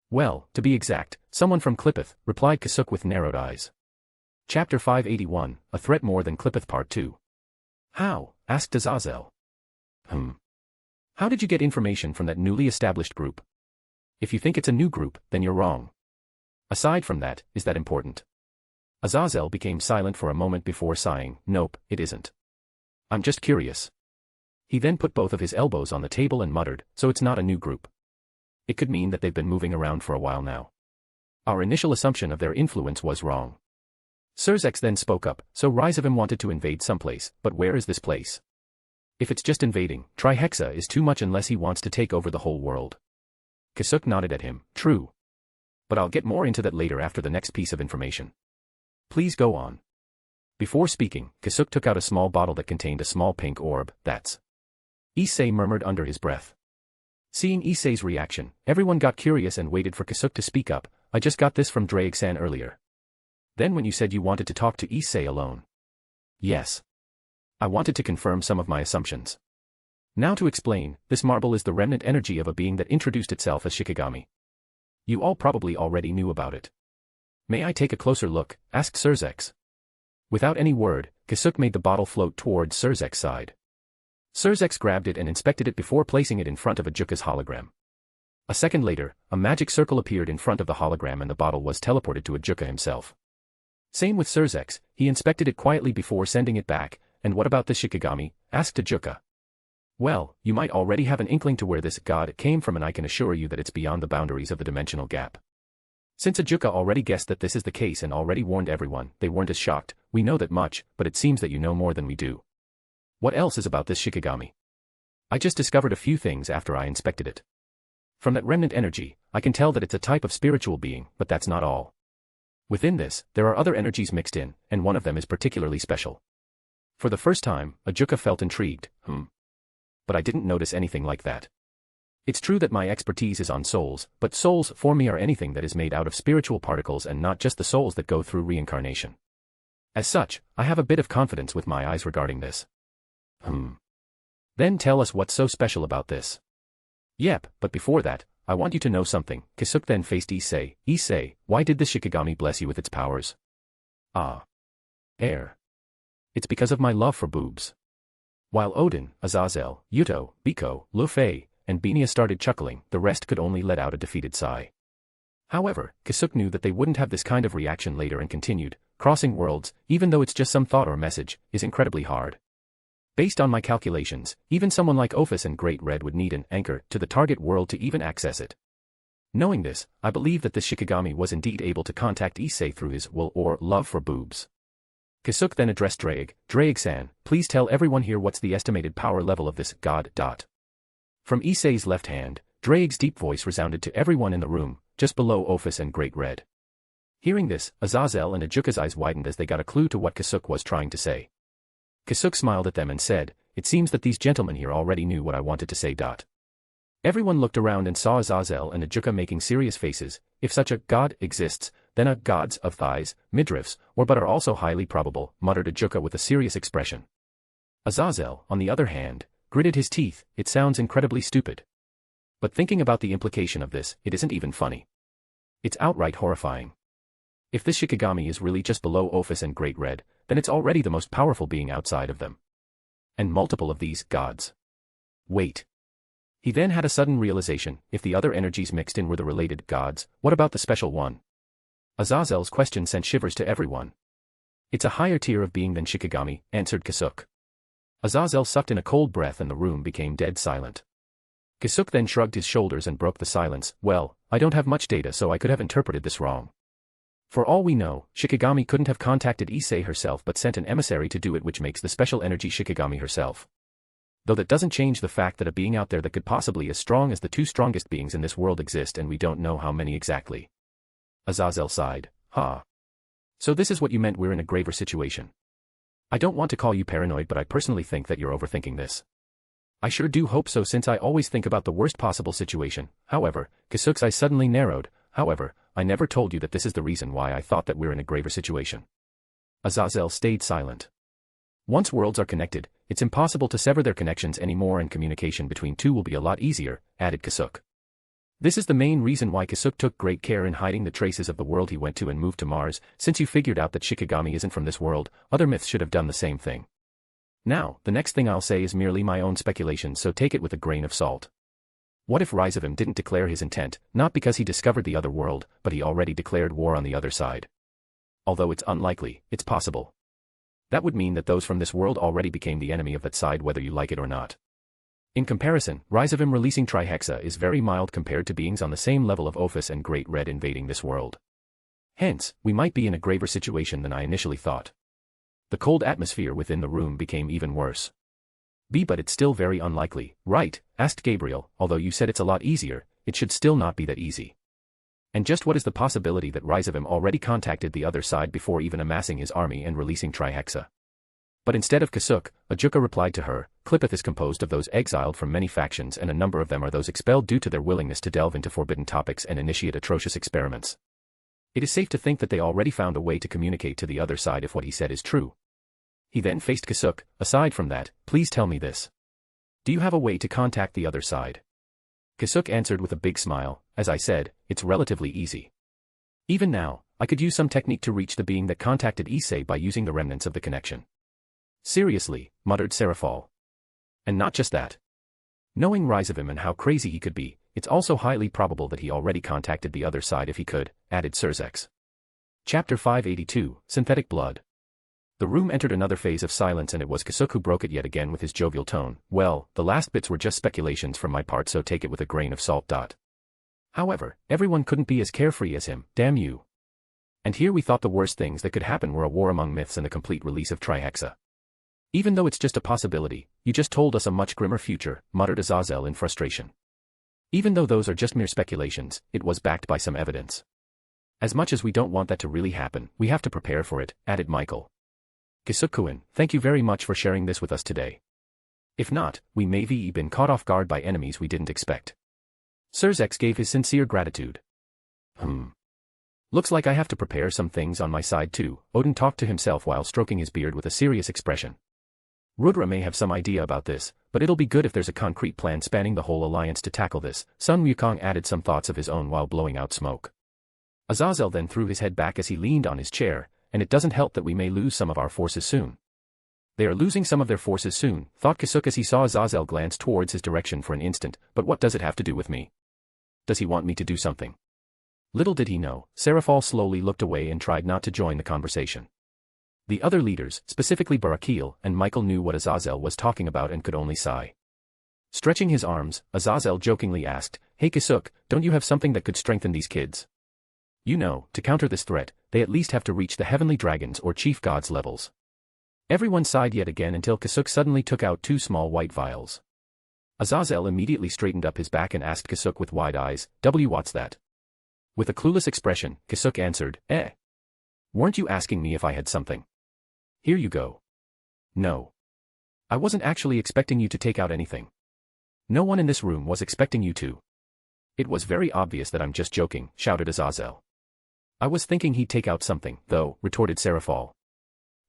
"Well, to be exact, someone from Clippeth," replied Kasuk with narrowed eyes. Chapter 581, A Threat More Than Clippeth Part 2. "How?" asked Azazel. How did you get information from that newly established group? If you think it's a new group, then you're wrong. Aside from that, is that important?" Azazel became silent for a moment before sighing. "Nope, it isn't. I'm just curious. He then put both of his elbows on the table and muttered, so it's not a new group. It could mean that they've been moving around for a while now. Our initial assumption of their influence was wrong. Surzex then spoke up, so Rise of him wanted to invade someplace, but where is this place? If it's just invading, Trihexa is too much unless he wants to take over the whole world. Kasuk nodded at him, true. But I'll get more into that later after the next piece of information. Please go on. Before speaking, Kasuk took out a small bottle that contained a small pink orb. That's... Issei murmured under his breath. Seeing Issei's reaction, everyone got curious and waited for Kasuk to speak up. I just got this from Draig-san earlier. Then when you said you wanted to talk to Issei alone. Yes. I wanted to confirm some of my assumptions. Now to explain, this marble is the remnant energy of a being that introduced itself as Shikigami. You all probably already knew about it. May I take a closer look? Asked Surzex. Without any word, Kasuk made the bottle float towards Surzek's side. Surzex grabbed it and inspected it before placing it in front of Ajuka's hologram. A second later, a magic circle appeared in front of the hologram and the bottle was teleported to Ajuka himself. Same with Surzex, he inspected it quietly before sending it back. And what about the Shikigami? Asked Ajuka. Well, you might already have an inkling to where this god came from, and I can assure you that it's beyond the boundaries of the dimensional gap. Since Ajuka already guessed that this is the case and already warned everyone, they weren't as shocked. We know that much, but it seems that you know more than we do. What else is about this Shikigami? I just discovered a few things after I inspected it. From that remnant energy, I can tell that it's a type of spiritual being, but that's not all. Within this, there are other energies mixed in, and one of them is particularly special. For the first time, Ajuka felt intrigued. But I didn't notice anything like that. It's true that my expertise is on souls, but souls for me are anything that is made out of spiritual particles and not just the souls that go through reincarnation. As such, I have a bit of confidence with my eyes regarding this. Then tell us what's so special about this. Yep, but before that, I want you to know something. Kasuk then faced Issei. Issei, why did the Shikigami bless you with its powers? Air. It's because of my love for boobs. While Odin, Azazel, Yuto, Biko, Luffy, and Benia started chuckling, the rest could only let out a defeated sigh. However, Kasuk knew that they wouldn't have this kind of reaction later and continued, crossing worlds, even though it's just some thought or message, is incredibly hard. Based on my calculations, even someone like Ophus and Great Red would need an anchor to the target world to even access it. Knowing this, I believe that this Shikigami was indeed able to contact Issei through his will or love for boobs. Kasuk then addressed Draig. Draig-san, please tell everyone here what's the estimated power level of this god. From Issei's left hand, Draig's deep voice resounded to everyone in the room, just below Ophus and Great Red. Hearing this, Azazel and Ajuka's eyes widened as they got a clue to what Kasuk was trying to say. Kasuk smiled at them and said, it seems that these gentlemen here already knew what I wanted to say. Everyone looked around and saw Azazel and Ajuka making serious faces. If such a god exists, then a gods of thighs, midriffs, or butt are also highly probable, muttered Ajuka with a serious expression. Azazel, on the other hand, gritted his teeth. It sounds incredibly stupid. But thinking about the implication of this, it isn't even funny. It's outright horrifying. If this Shikigami is really just below Ophus and Great Red, then it's already the most powerful being outside of them. And multiple of these gods. Wait. He then had a sudden realization, if the other energies mixed in were the related gods, what about the special one? Azazel's question sent shivers to everyone. It's a higher tier of being than Shikigami, answered Kasuk. Azazel sucked in a cold breath and the room became dead silent. Kasuk then shrugged his shoulders and broke the silence. Well, I don't have much data, so I could have interpreted this wrong. For all we know, Shikigami couldn't have contacted Issei herself but sent an emissary to do it, which makes the special energy Shikigami herself. Though that doesn't change the fact that a being out there that could possibly as strong as the two strongest beings in this world exist, and we don't know how many exactly. Azazel sighed. So this is what you meant, we're in a graver situation. I don't want to call you paranoid, but I personally think that you're overthinking this. I sure do hope so, since I always think about the worst possible situation. However, Kasuk's eyes suddenly narrowed. However, I never told you that this is the reason why I thought that we're in a graver situation. Azazel stayed silent. Once worlds are connected, it's impossible to sever their connections anymore, and communication between two will be a lot easier, added Kasuk. This is the main reason why Kasuk took great care in hiding the traces of the world he went to and moved to Mars. Since you figured out that Shikigami isn't from this world, other myths should have done the same thing. Now, the next thing I'll say is merely my own speculation, so take it with a grain of salt. What if Rise of him didn't declare his intent, not because he discovered the other world, but he already declared war on the other side? Although it's unlikely, it's possible. That would mean that those from this world already became the enemy of that side, whether you like it or not. In comparison, rise of him releasing Trihexa is very mild compared to beings on the same level of Ophus and Great Red invading this world. Hence, we might be in a graver situation than I initially thought. The cold atmosphere within the room became even worse. But it's still very unlikely, right? Asked Gabriel, although you said it's a lot easier, it should still not be that easy. And just what is the possibility that rise of him already contacted the other side before even amassing his army and releasing Trihexa? But instead of Kasuk, Ajuka replied to her, Clipeth is composed of those exiled from many factions and a number of them are those expelled due to their willingness to delve into forbidden topics and initiate atrocious experiments. It is safe to think that they already found a way to communicate to the other side if what he said is true. He then faced Kasuk, aside from that, please tell me this. Do you have a way to contact the other side? Kasuk answered with a big smile, as I said, it's relatively easy. Even now, I could use some technique to reach the being that contacted Issei by using the remnants of the connection. Seriously, muttered Seraphal. And not just that. Knowing rise of him and how crazy he could be, it's also highly probable that he already contacted the other side if he could, added Surzex. Chapter 582, Synthetic Blood. The room entered another phase of silence and it was Kasuk who broke it yet again with his jovial tone. Well, the last bits were just speculations from my part so take it with a grain of salt. However, everyone couldn't be as carefree as him, damn you. And here we thought the worst things that could happen were a war among myths and the complete release of Trihexa. Even though it's just a possibility, you just told us a much grimmer future, muttered Azazel in frustration. Even though those are just mere speculations, it was backed by some evidence. As much as we don't want that to really happen, we have to prepare for it, added Michael. Kisukuin, thank you very much for sharing this with us today. If not, we may be been caught off guard by enemies we didn't expect. Surzex gave his sincere gratitude. Looks like I have to prepare some things on my side too, Odin talked to himself while stroking his beard with a serious expression. Rudra may have some idea about this, but it'll be good if there's a concrete plan spanning the whole alliance to tackle this. Sun Wukong added some thoughts of his own while blowing out smoke. Azazel then threw his head back as he leaned on his chair, and it doesn't help that we may lose some of our forces soon. They are losing some of their forces soon, thought Kasuk as he saw Azazel glance towards his direction for an instant, but what does it have to do with me? Does he want me to do something? Little did he know, Seraphal slowly looked away and tried not to join the conversation. The other leaders, specifically Barakil and Michael knew what Azazel was talking about and could only sigh. Stretching his arms, Azazel jokingly asked, Hey Kasuk, don't you have something that could strengthen these kids? You know, to counter this threat, they at least have to reach the heavenly dragons or chief gods levels. Everyone sighed yet again until Kasuk suddenly took out 2 small white vials. Azazel immediately straightened up his back and asked Kasuk with wide eyes, what's that? With a clueless expression, Kasuk answered, Weren't you asking me if I had something? Here you go. No. I wasn't actually expecting you to take out anything. No one in this room was expecting you to. It was very obvious that I'm just joking, shouted Azazel. I was thinking he'd take out something, though, retorted Seraphal.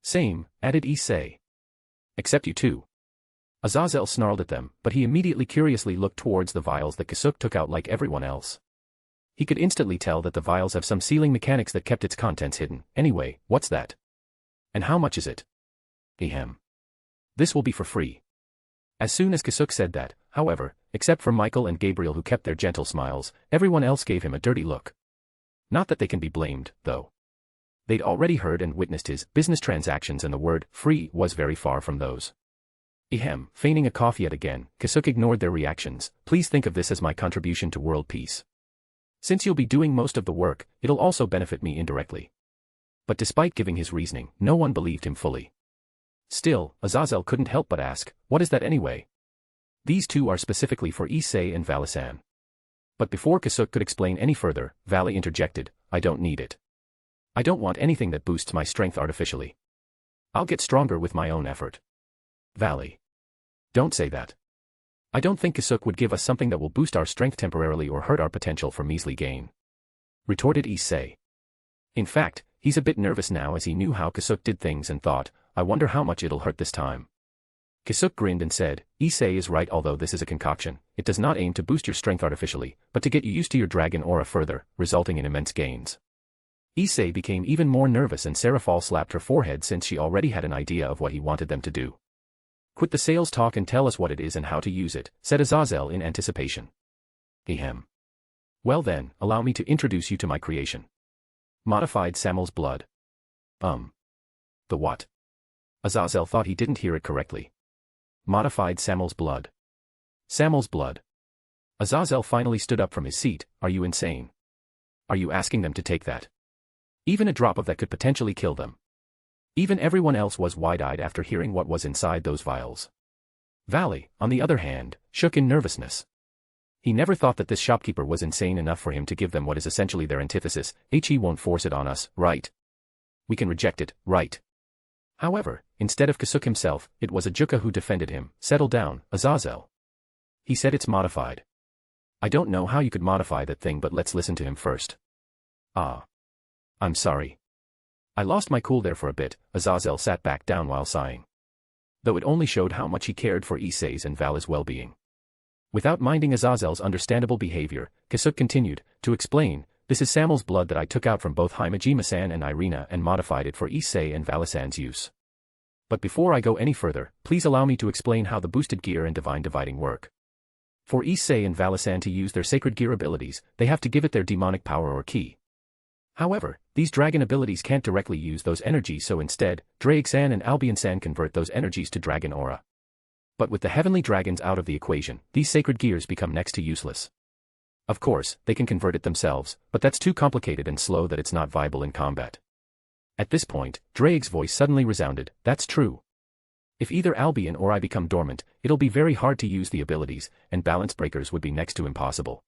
Same, added Issei. Except you too. Azazel snarled at them, but he immediately curiously looked towards the vials that Kasuk took out like everyone else. He could instantly tell that the vials have some sealing mechanics that kept its contents hidden. Anyway, what's that? And how much is it? Ahem. This will be for free. As soon as Kasuk said that, however, except for Michael and Gabriel who kept their gentle smiles, everyone else gave him a dirty look. Not that they can be blamed, though. They'd already heard and witnessed his business transactions and the word free was very far from those. Ahem, feigning a cough yet again, Kasuk ignored their reactions. Please think of this as my contribution to world peace. Since you'll be doing most of the work, it'll also benefit me indirectly. But despite giving his reasoning, no one believed him fully. Still, Azazel couldn't help but ask, what is that anyway? These 2 are specifically for Issei and Valisan. But before Kasuk could explain any further, Vali interjected, I don't need it. I don't want anything that boosts my strength artificially. I'll get stronger with my own effort. Vali. Don't say that. I don't think Kasuk would give us something that will boost our strength temporarily or hurt our potential for measly gain. Retorted Issei. In fact, he's a bit nervous now as he knew how Kasuk did things and thought, I wonder how much it'll hurt this time. Kasuk grinned and said, Issei is right although this is a concoction, it does not aim to boost your strength artificially, but to get you used to your dragon aura further, resulting in immense gains. Issei became even more nervous and Seraphal slapped her forehead since she already had an idea of what he wanted them to do. Quit the sales talk and tell us what it is and how to use it, said Azazel in anticipation. Ahem. Well then, allow me to introduce you to my creation. Modified Samuel's blood. The what? Azazel thought he didn't hear it correctly. Modified Samuel's blood. Samuel's blood. Azazel finally stood up from his seat. Are you insane? Are you asking them to take that? Even a drop of that could potentially kill them. Even everyone else was wide-eyed after hearing what was inside those vials. Valley, on the other hand, shook in nervousness. He never thought that this shopkeeper was insane enough for him to give them what is essentially their antithesis. He won't force it on us, right? We can reject it, right? However, instead of Kasuk himself, it was Ajuka who defended him. Settle down, Azazel. He said it's modified. I don't know how you could modify that thing, but let's listen to him first. I'm sorry. I lost my cool there for a bit. Azazel sat back down while sighing. Though it only showed how much he cared for Issei's and Val's well-being. Without minding Azazel's understandable behavior, Kasuk continued, to explain, this is Samuel's blood that I took out from both Himejima-san and Irina and modified it for Issei and Valisan's use. But before I go any further, please allow me to explain how the boosted gear and divine dividing work. For Issei and Valisan to use their sacred gear abilities, they have to give it their demonic power or ki. However, these dragon abilities can't directly use those energies, so instead, Draig-san and Albion-san convert those energies to dragon aura. But with the heavenly dragons out of the equation, these sacred gears become next to useless. Of course, they can convert it themselves, but that's too complicated and slow that it's not viable in combat. At this point, Draig's voice suddenly resounded, that's true. If either Albion or I become dormant, it'll be very hard to use the abilities, and balance breakers would be next to impossible.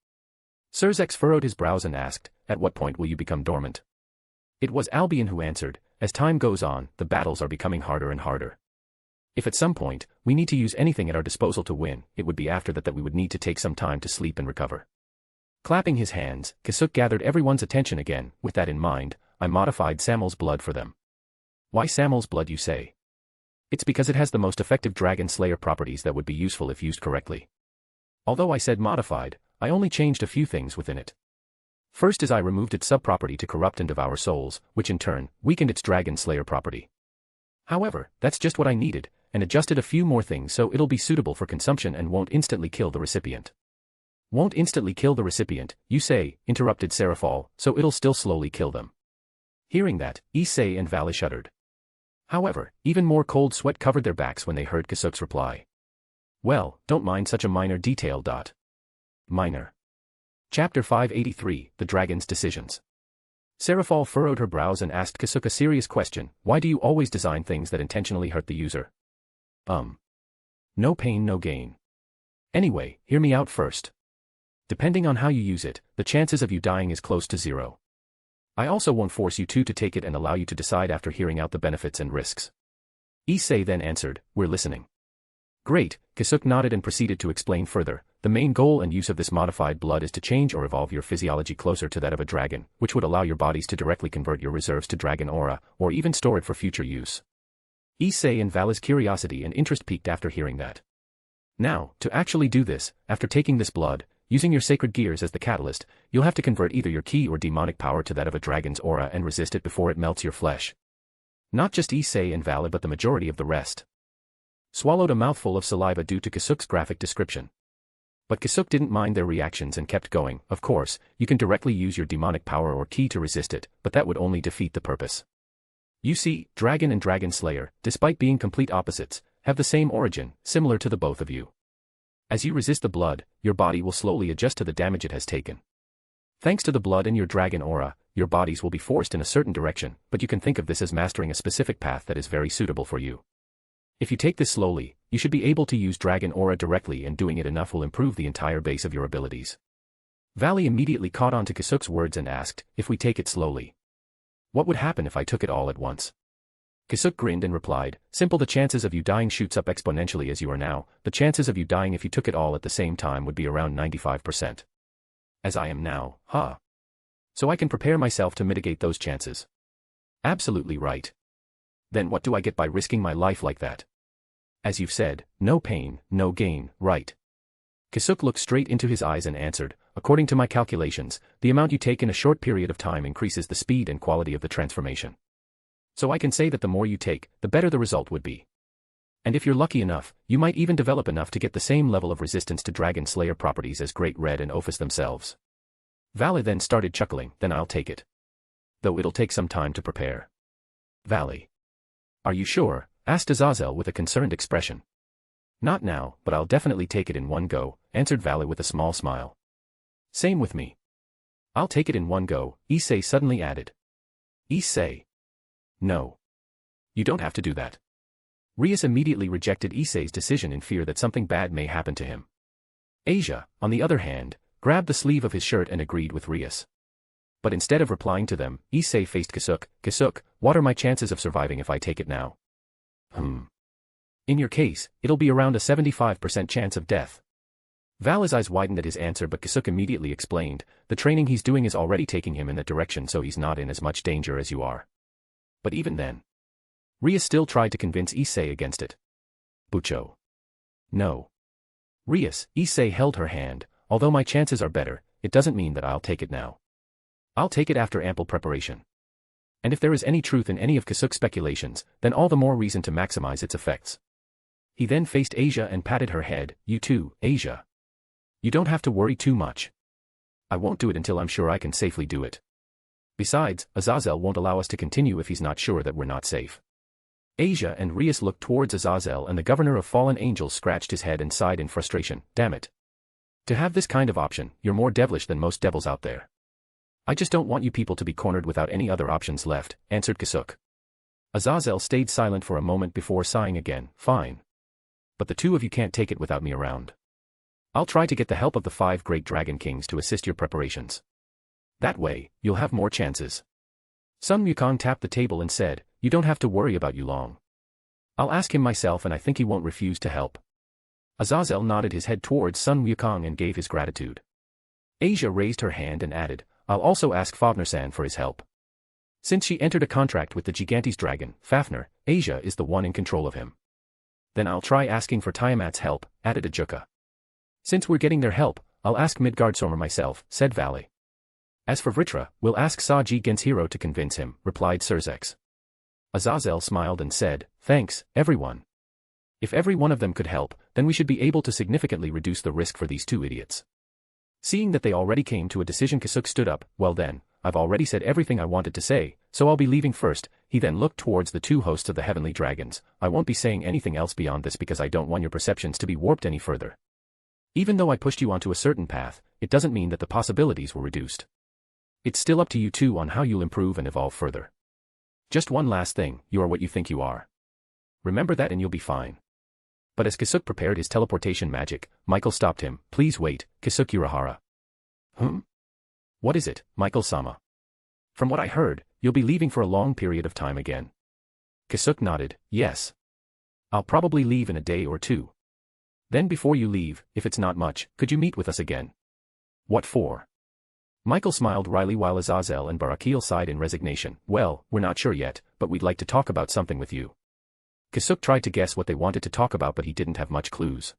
Surzex furrowed his brows and asked, at what point will you become dormant? It was Albion who answered, as time goes on, the battles are becoming harder and harder. If at some point, we need to use anything at our disposal to win, it would be after that we would need to take some time to sleep and recover. Clapping his hands, Kasuk gathered everyone's attention again. With that in mind, I modified Samuel's blood for them. Why Samuel's blood, you say? It's because it has the most effective Dragon Slayer properties that would be useful if used correctly. Although I said modified, I only changed a few things within it. First is I removed its sub-property to corrupt and devour souls, which in turn, weakened its Dragon Slayer property. However, that's just what I needed, and adjusted a few more things so it'll be suitable for consumption and won't instantly kill the recipient. Won't instantly kill the recipient, you say, interrupted Seraphal, so it'll still slowly kill them. Hearing that, Issei and Vali shuddered. However, even more cold sweat covered their backs when they heard Kasuk's reply. Well, don't mind such a minor detail. Minor. Chapter 583, The Dragon's Decisions. Seraphal furrowed her brows and asked Kasuk a serious question, why do you always design things that intentionally hurt the user? No pain, no gain. Anyway, hear me out first. Depending on how you use it, the chances of you dying is close to zero. I also won't force you to take it and allow you to decide after hearing out the benefits and risks. Issei then answered, we're listening. Great, Kasuk nodded and proceeded to explain further, the main goal and use of this modified blood is to change or evolve your physiology closer to that of a dragon, which would allow your bodies to directly convert your reserves to dragon aura, or even store it for future use. Issei and Vala's curiosity and interest peaked after hearing that. Now, to actually do this, after taking this blood, using your sacred gears as the catalyst, you'll have to convert either your ki or demonic power to that of a dragon's aura and resist it before it melts your flesh. Not just Issei and Vala but the majority of the rest. Swallowed a mouthful of saliva due to Kasuk's graphic description. But Kasuk didn't mind their reactions and kept going, of course, you can directly use your demonic power or ki to resist it, but that would only defeat the purpose. You see, Dragon and Dragon Slayer, despite being complete opposites, have the same origin, similar to the both of you. As you resist the blood, your body will slowly adjust to the damage it has taken. Thanks to the blood in your dragon aura, your bodies will be forced in a certain direction, but you can think of this as mastering a specific path that is very suitable for you. If you take this slowly, you should be able to use dragon aura directly, and doing it enough will improve the entire base of your abilities. Vali immediately caught on to Kasuk's words and asked, if we take it slowly, what would happen if I took it all at once? Kasuk grinned and replied, simple, the chances of you dying shoots up exponentially as you are now, the chances of you dying if you took it all at the same time would be around 95%. As I am now, So I can prepare myself to mitigate those chances. Absolutely right. Then what do I get by risking my life like that? As you've said, no pain, no gain, right? Kasuk looked straight into his eyes and answered, according to my calculations, the amount you take in a short period of time increases the speed and quality of the transformation. So I can say that the more you take, the better the result would be. And if you're lucky enough, you might even develop enough to get the same level of resistance to Dragon Slayer properties as Great Red and Ophus themselves. Vali then started chuckling, then I'll take it. Though it'll take some time to prepare. Vali. Are you sure? Asked Azazel with a concerned expression. Not now, but I'll definitely take it in one go, answered Vale with a small smile. Same with me. I'll take it in one go, Issei suddenly added. Issei. No. You don't have to do that. Rias immediately rejected Issei's decision in fear that something bad may happen to him. Asia, on the other hand, grabbed the sleeve of his shirt and agreed with Rias. But instead of replying to them, Issei faced Kasuk. Kasuk, what are my chances of surviving if I take it now? In your case, it'll be around a 75% chance of death. Val's eyes widened at his answer, but Kasuk immediately explained, the training he's doing is already taking him in that direction, so he's not in as much danger as you are. But even then, Rias still tried to convince Issei against it. Bucho. No. Rias, Issei held her hand, although my chances are better, it doesn't mean that I'll take it now. I'll take it after ample preparation. And if there is any truth in any of Kasuk's speculations, then all the more reason to maximize its effects. He then faced Asia and patted her head. You too, Asia. You don't have to worry too much. I won't do it until I'm sure I can safely do it. Besides, Azazel won't allow us to continue if he's not sure that we're not safe. Asia and Rias looked towards Azazel, and the governor of fallen angels scratched his head and sighed in frustration. Damn it. To have this kind of option, you're more devilish than most devils out there. I just don't want you people to be cornered without any other options left, answered Kasuk. Azazel stayed silent for a moment before sighing again. Fine. But the two of you can't take it without me around. I'll try to get the help of the 5 great dragon kings to assist your preparations. That way, you'll have more chances. Sun Wukong tapped the table and said, you don't have to worry about Yulong. I'll ask him myself, and I think he won't refuse to help. Azazel nodded his head towards Sun Wukong and gave his gratitude. Asia raised her hand and added, I'll also ask Fafnir-san for his help. Since she entered a contract with the Gigantes dragon, Fafnir, Asia is the one in control of him. Then I'll try asking for Tiamat's help, added Ajuka. Since we're getting their help, I'll ask Midgardsormr myself, said Vale. As for Vritra, we'll ask Saji Genshiro to convince him, replied Surzex. Azazel smiled and said, thanks, everyone. If every one of them could help, then we should be able to significantly reduce the risk for these 2 idiots. Seeing that they already came to a decision, Kasuk stood up. Well then, I've already said everything I wanted to say, so I'll be leaving first. He then looked towards the 2 hosts of the heavenly dragons. I won't be saying anything else beyond this because I don't want your perceptions to be warped any further. Even though I pushed you onto a certain path, it doesn't mean that the possibilities were reduced. It's still up to you two on how you'll improve and evolve further. Just one last thing, you are what you think you are. Remember that and you'll be fine. But as Kasuk prepared his teleportation magic, Michael stopped him. Please wait, Kasuk Urahara. What is it, Michael-sama? From what I heard, you'll be leaving for a long period of time again. Kasuk nodded, yes. I'll probably leave in a day or 2. Then before you leave, if it's not much, could you meet with us again? What for? Michael smiled wryly while Azazel and Barakil sighed in resignation. Well, we're not sure yet, but we'd like to talk about something with you. Kasuk tried to guess what they wanted to talk about, but he didn't have much clues.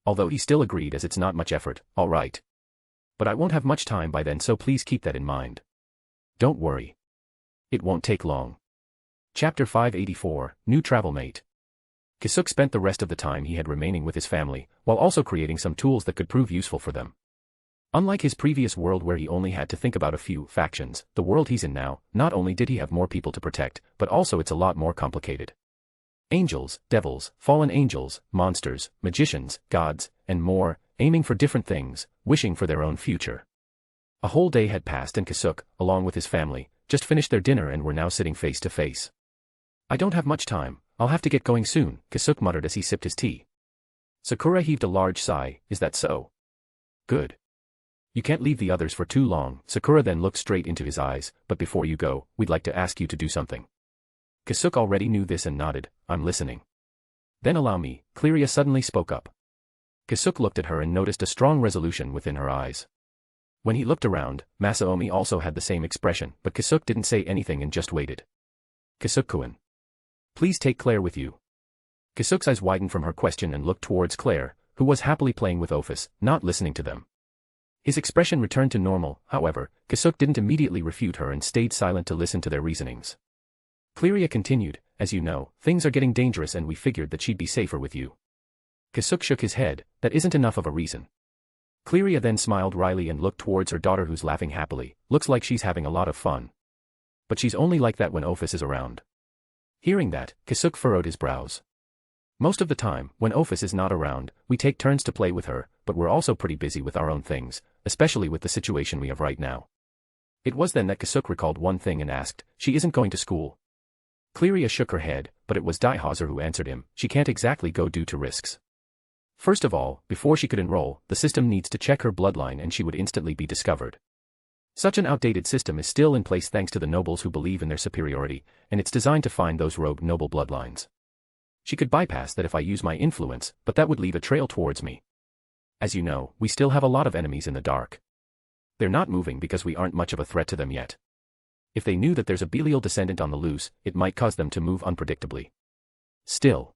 Although he still agreed, as it's not much effort. All right. But I won't have much time by then, so please keep that in mind. Don't worry. It won't take long. Chapter 584, New Travel Mate. Kasuk spent the rest of the time he had remaining with his family, while also creating some tools that could prove useful for them. Unlike his previous world where he only had to think about a few factions, the world he's in now, not only did he have more people to protect, but also it's a lot more complicated. Angels, devils, fallen angels, monsters, magicians, gods, and more, aiming for different things, wishing for their own future. A whole day had passed and Kasuk, along with his family, just finished their dinner and were now sitting face to face. I don't have much time, I'll have to get going soon, Kasuk muttered as he sipped his tea. Sakura heaved a large sigh. Is that so? Good. You can't leave the others for too long. Sakura then looked straight into his eyes. But before you go, we'd like to ask you to do something. Kasuk already knew this and nodded. I'm listening. Then allow me, Cleria suddenly spoke up. Kasuk looked at her and noticed a strong resolution within her eyes. When he looked around, Masaomi also had the same expression, but Kasuk didn't say anything and just waited. Kasuk-kun. Please take Claire with you. Kasuk's eyes widened from her question and looked towards Claire, who was happily playing with Ophus, not listening to them. His expression returned to normal. However, Kasuk didn't immediately refute her and stayed silent to listen to their reasonings. Cleria continued, as you know, things are getting dangerous and we figured that she'd be safer with you. Kasuk shook his head. That isn't enough of a reason. Cleria then smiled wryly and looked towards her daughter, who's laughing happily. Looks like she's having a lot of fun. But she's only like that when Ophus is around. Hearing that, Kasuk furrowed his brows. Most of the time, when Ophus is not around, we take turns to play with her, but we're also pretty busy with our own things, especially with the situation we have right now. It was then that Kasuk recalled one thing and asked, "She isn't going to school?" Cleria shook her head, but it was Dihauser who answered him, "She can't exactly go due to risks. First of all, before she could enroll, the system needs to check her bloodline and she would instantly be discovered. Such an outdated system is still in place thanks to the nobles who believe in their superiority, and it's designed to find those rogue noble bloodlines. She could bypass that if I use my influence, but that would leave a trail towards me. As you know, we still have a lot of enemies in the dark. They're not moving because we aren't much of a threat to them yet. If they knew that there's a Belial descendant on the loose, it might cause them to move unpredictably. Still.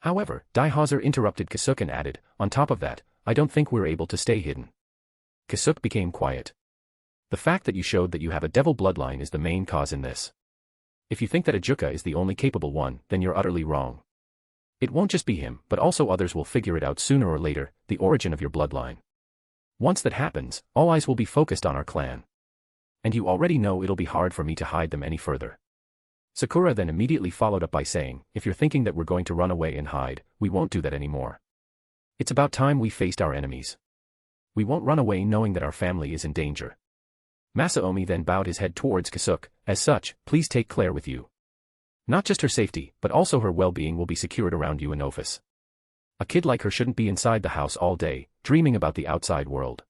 However, Dihauser interrupted Kasuk and added, on top of that, I don't think we're able to stay hidden. Kasuk became quiet. The fact that you showed that you have a devil bloodline is the main cause in this. If you think that Ajuka is the only capable one, then you're utterly wrong. It won't just be him, but also others will figure it out sooner or later, the origin of your bloodline. Once that happens, all eyes will be focused on our clan. And you already know it'll be hard for me to hide them any further. Sakura then immediately followed up by saying, if you're thinking that we're going to run away and hide, we won't do that anymore. It's about time we faced our enemies. We won't run away knowing that our family is in danger. Masaomi then bowed his head towards Kasuk, as such, please take Claire with you. Not just her safety, but also her well-being will be secured around you and Ophus. A kid like her shouldn't be inside the house all day, dreaming about the outside world.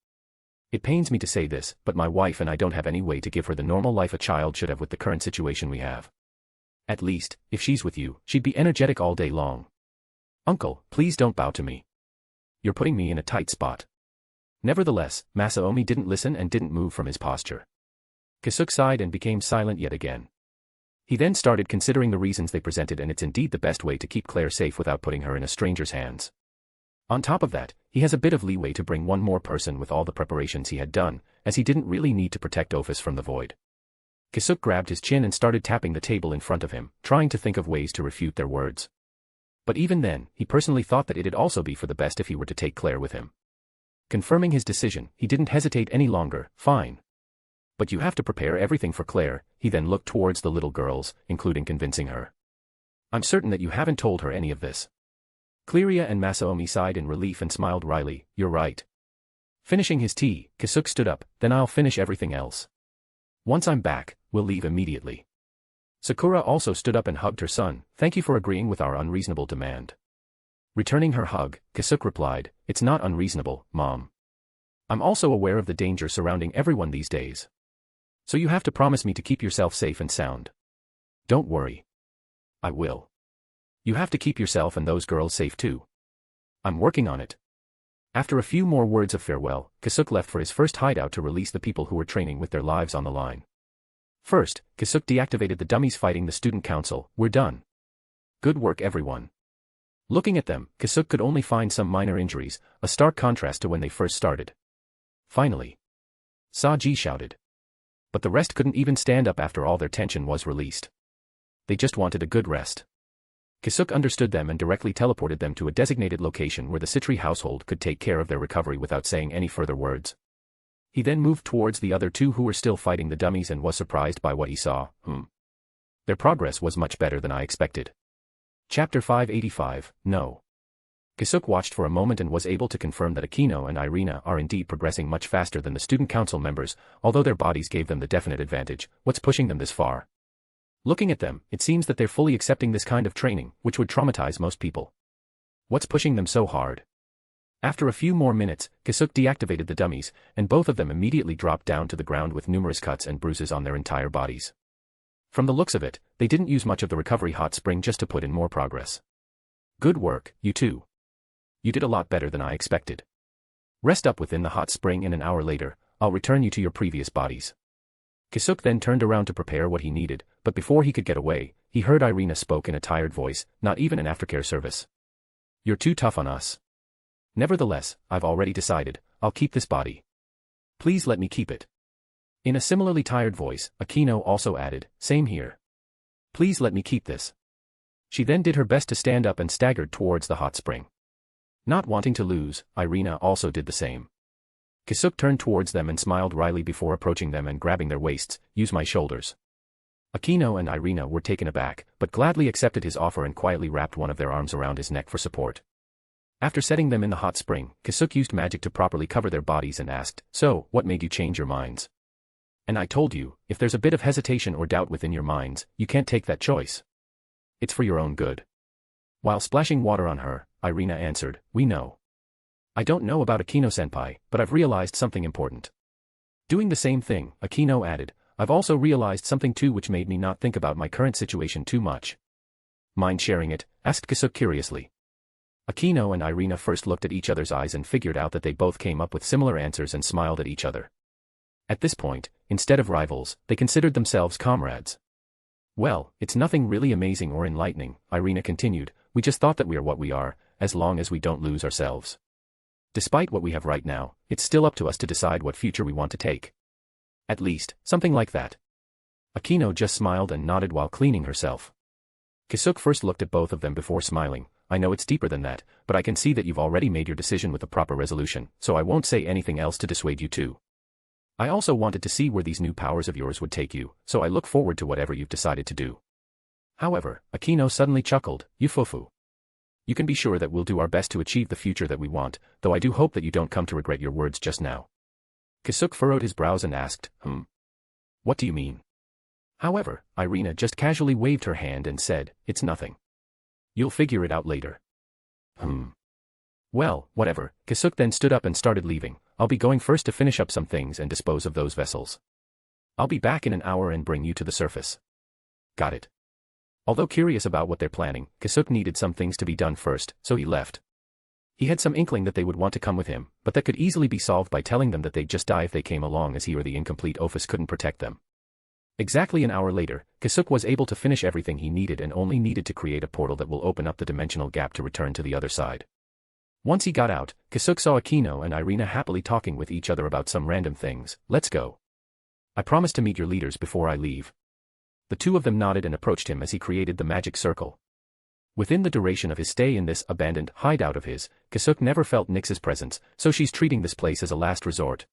It pains me to say this, but my wife and I don't have any way to give her the normal life a child should have with the current situation we have. At least, if she's with you, she'd be energetic all day long. Uncle, please don't bow to me. You're putting me in a tight spot. Nevertheless, Masaomi didn't listen and didn't move from his posture. Kasuk sighed and became silent yet again. He then started considering the reasons they presented, and it's indeed the best way to keep Claire safe without putting her in a stranger's hands. On top of that, he has a bit of leeway to bring one more person with all the preparations he had done, as he didn't really need to protect Ophus from the void. Kasuk grabbed his chin and started tapping the table in front of him, trying to think of ways to refute their words. But even then, he personally thought that it'd also be for the best if he were to take Claire with him. Confirming his decision, he didn't hesitate any longer, fine. But you have to prepare everything for Claire. He then looked towards the little girls, including convincing her. I'm certain that you haven't told her any of this. Cleria and Masaomi sighed in relief and smiled wryly, you're right. Finishing his tea, Kasuk stood up, then I'll finish everything else. Once I'm back, we'll leave immediately. Sakura also stood up and hugged her son, thank you for agreeing with our unreasonable demand. Returning her hug, Kasuk replied, it's not unreasonable, Mom. I'm also aware of the danger surrounding everyone these days. So you have to promise me to keep yourself safe and sound. Don't worry. I will. You have to keep yourself and those girls safe too. I'm working on it. After a few more words of farewell, Kasuk left for his first hideout to release the people who were training with their lives on the line. First, Kasuk deactivated the dummies fighting the student council. We're done. Good work everyone. Looking at them, Kasuk could only find some minor injuries, a stark contrast to when they first started. Finally. Saji shouted. But the rest couldn't even stand up after all their tension was released. They just wanted a good rest. Kasuk understood them and directly teleported them to a designated location where the Citri household could take care of their recovery without saying any further words. He then moved towards the other two who were still fighting the dummies and was surprised by what he saw. Their progress was much better than I expected. Chapter 585, No. Kasuk watched for a moment and was able to confirm that Akino and Irina are indeed progressing much faster than the student council members, although their bodies gave them the definite advantage. What's pushing them this far? Looking at them, it seems that they're fully accepting this kind of training, which would traumatize most people. What's pushing them so hard? After a few more minutes, Kasuk deactivated the dummies, and both of them immediately dropped down to the ground with numerous cuts and bruises on their entire bodies. From the looks of it, they didn't use much of the recovery hot spring just to put in more progress. Good work, you two. You did a lot better than I expected. Rest up within the hot spring and an hour later, I'll return you to your previous bodies. Kasuk then turned around to prepare what he needed, but before he could get away, he heard Irina spoke in a tired voice, not even an aftercare service. You're too tough on us. Nevertheless, I've already decided, I'll keep this body. Please let me keep it. In a similarly tired voice, Akino also added, same here. Please let me keep this. She then did her best to stand up and staggered towards the hot spring. Not wanting to lose, Irina also did the same. Kasuk turned towards them and smiled wryly before approaching them and grabbing their waists, use my shoulders. Akino and Irina were taken aback, but gladly accepted his offer and quietly wrapped one of their arms around his neck for support. After setting them in the hot spring, Kasuk used magic to properly cover their bodies and asked, "So, what made you change your minds?" "And I told you, if there's a bit of hesitation or doubt within your minds, you can't take that choice. It's for your own good." While splashing water on her, Irina answered, "We know. I don't know about Akino-senpai, but I've realized something important." Doing the same thing, Akino added, "I've also realized something too which made me not think about my current situation too much." "Mind sharing it?" asked Kasuk curiously. Akino and Irina first looked at each other's eyes and figured out that they both came up with similar answers and smiled at each other. At this point, instead of rivals, they considered themselves comrades. "Well, it's nothing really amazing or enlightening," Irina continued, "we just thought that we are what we are, as long as we don't lose ourselves. Despite what we have right now, it's still up to us to decide what future we want to take." "At least, something like that." Akino just smiled and nodded while cleaning herself. Kasuk first looked at both of them before smiling. "I know it's deeper than that, but I can see that you've already made your decision with a proper resolution, so I won't say anything else to dissuade you too. I also wanted to see where these new powers of yours would take you, so I look forward to whatever you've decided to do." However, Akino suddenly chuckled, "Yufufu. You can be sure that we'll do our best to achieve the future that we want, though I do hope that you don't come to regret your words just now." Kasuk furrowed his brows and asked, "What do you mean?" However, Irina just casually waved her hand and said, "It's nothing. You'll figure it out later." Well, whatever. Kasuk then stood up and started leaving. "I'll be going first to finish up some things and dispose of those vessels. I'll be back in an hour and bring you to the surface." "Got it." Although curious about what they're planning, Kasuk needed some things to be done first, so he left. He had some inkling that they would want to come with him, but that could easily be solved by telling them that they'd just die if they came along, as he or the incomplete Ophus couldn't protect them. Exactly an hour later, Kasuk was able to finish everything he needed and only needed to create a portal that will open up the dimensional gap to return to the other side. Once he got out, Kasuk saw Akino and Irina happily talking with each other about some random things. "Let's go. I promise to meet your leaders before I leave." The two of them nodded and approached him as he created the magic circle. Within the duration of his stay in this abandoned hideout of his, Kasuk never felt Nyx's presence, so she's treating this place as a last resort.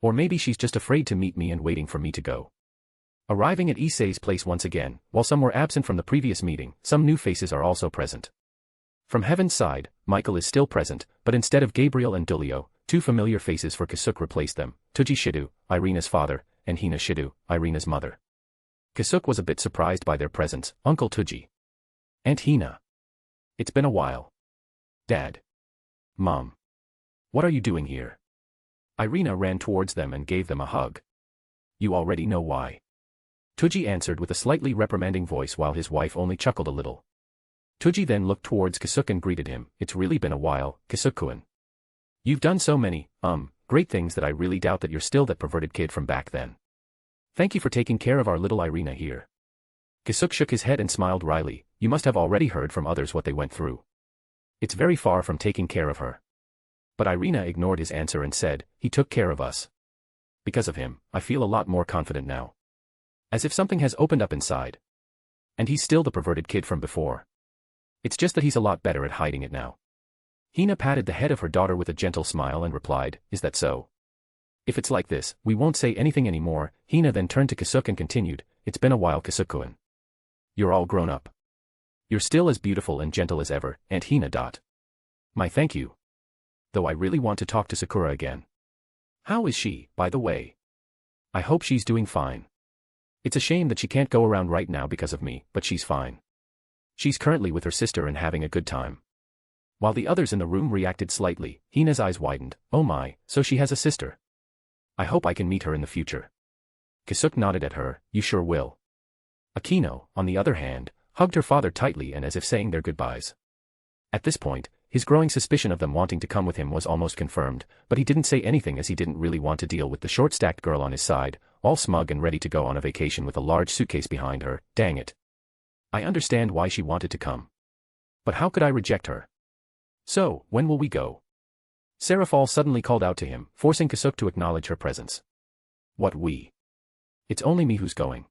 Or maybe she's just afraid to meet me and waiting for me to go. Arriving at Issei's place once again, while some were absent from the previous meeting, some new faces are also present. From Heaven's side, Michael is still present, but instead of Gabriel and Dulio, two familiar faces for Kasuk replaced them: Tuji Shidu, Irina's father, and Hina Shidu, Irina's mother. Kasuk was a bit surprised by their presence. "Uncle Tuji. Aunt Hina. It's been a while. Dad. Mom. What are you doing here?" Irina ran towards them and gave them a hug. "You already know why." Tuji answered with a slightly reprimanding voice while his wife only chuckled a little. Tuji then looked towards Kasuk and greeted him. "It's really been a while, Kasuk-kun. You've done so many, great things that I really doubt that you're still that perverted kid from back then. Thank you for taking care of our little Irina here." Kasuk shook his head and smiled wryly. "You must have already heard from others what they went through. It's very far from taking care of her." But Irina ignored his answer and said, "He took care of us. Because of him, I feel a lot more confident now. As if something has opened up inside. And he's still the perverted kid from before. It's just that he's a lot better at hiding it now." Hina patted the head of her daughter with a gentle smile and replied, "Is that so? If it's like this, we won't say anything anymore." Hina then turned to Kasuk and continued, "It's been a while, Kasuk-kun. You're all grown up. You're still as beautiful and gentle as ever, Aunt Hina. My thank you. Though I really want to talk to Sakura again. How is she, by the way? I hope she's doing fine. It's a shame that she can't go around right now because of me, but she's fine. She's currently with her sister and having a good time." While the others in the room reacted slightly, Hina's eyes widened. "Oh my, so she has a sister. I hope I can meet her in the future." Kasuk nodded at her. "You sure will." Akino, on the other hand, hugged her father tightly and as if saying their goodbyes. At this point, his growing suspicion of them wanting to come with him was almost confirmed, but he didn't say anything as he didn't really want to deal with the short-stacked girl on his side, all smug and ready to go on a vacation with a large suitcase behind her. Dang it. I understand why she wanted to come. But how could I reject her? "So, when will we go?" Serafal suddenly called out to him, forcing Kasuk to acknowledge her presence. "What we? It's only me who's going.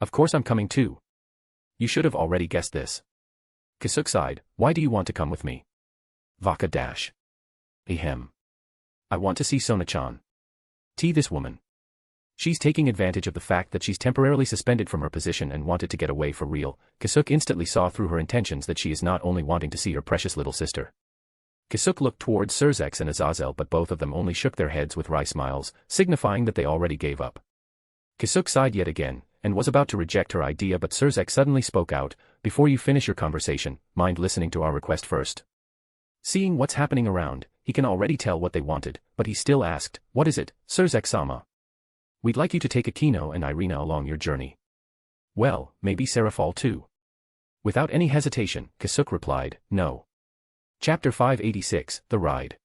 Of course I'm coming too. You should have already guessed this." Kasuk sighed. "Why do you want to come with me?" Vaka dash. Ahem. I want to see Sona-chan. This woman. She's taking advantage of the fact that she's temporarily suspended from her position and wanted to get away for real. Kasuk instantly saw through her intentions that she is not only wanting to see her precious little sister. Kasuk looked towards Surzex and Azazel, but both of them only shook their heads with wry smiles, signifying that they already gave up. Kasuk sighed yet again, and was about to reject her idea, but Surzex suddenly spoke out, "Before you finish your conversation, mind listening to our request first." Seeing what's happening around, he can already tell what they wanted, but he still asked, "What is it, Surzex-sama?" "We'd like you to take Akino and Irina along your journey." "Well, maybe Serafal too." Without any hesitation, Kasuk replied, "No." Chapter 586, The Ride.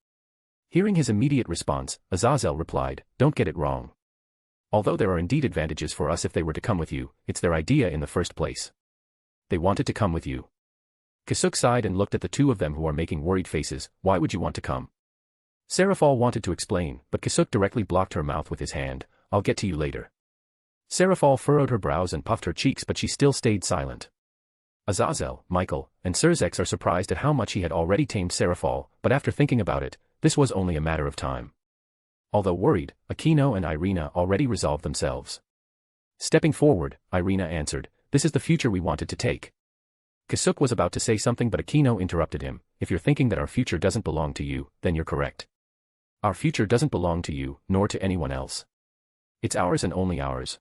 Hearing his immediate response, Azazel replied, "Don't get it wrong. Although there are indeed advantages for us if they were to come with you, it's their idea in the first place. They wanted to come with you." Kasuk sighed and looked at the two of them who are making worried faces. "Why would you want to come?" Serafal wanted to explain, but Kasuk directly blocked her mouth with his hand. "I'll get to you later." Serafal furrowed her brows and puffed her cheeks, but she still stayed silent. Azazel, Michael, and Surzex are surprised at how much he had already tamed Serafal, but after thinking about it, this was only a matter of time. Although worried, Akino and Irina already resolved themselves. Stepping forward, Irina answered, "This is the future we wanted to take." Kasuk was about to say something, but Akino interrupted him. "If you're thinking that our future doesn't belong to you, then you're correct. Our future doesn't belong to you, nor to anyone else. It's ours and only ours.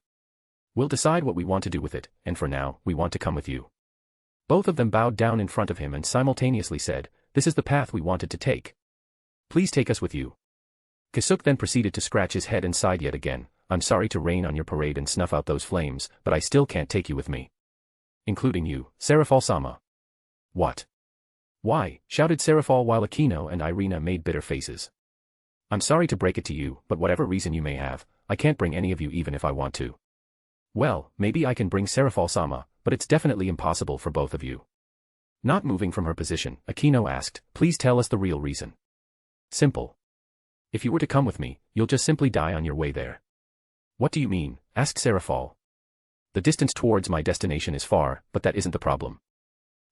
We'll decide what we want to do with it, and for now, we want to come with you." Both of them bowed down in front of him and simultaneously said, "This is the path we wanted to take. Please take us with you." Kasuk then proceeded to scratch his head and sighed yet again. "I'm sorry to rain on your parade and snuff out those flames, but I still can't take you with me. Including you, Serafal-sama." "What? Why?" shouted Serafal while Akino and Irina made bitter faces. "I'm sorry to break it to you, but whatever reason you may have, I can't bring any of you even if I want to." "Well, maybe I can bring Serafal-sama, but it's definitely impossible for both of you." Not moving from her position, Akino asked, "Please tell us the real reason." "Simple. If you were to come with me, you'll just simply die on your way there." "What do you mean?" asked Serafal. "The distance towards my destination is far, but that isn't the problem.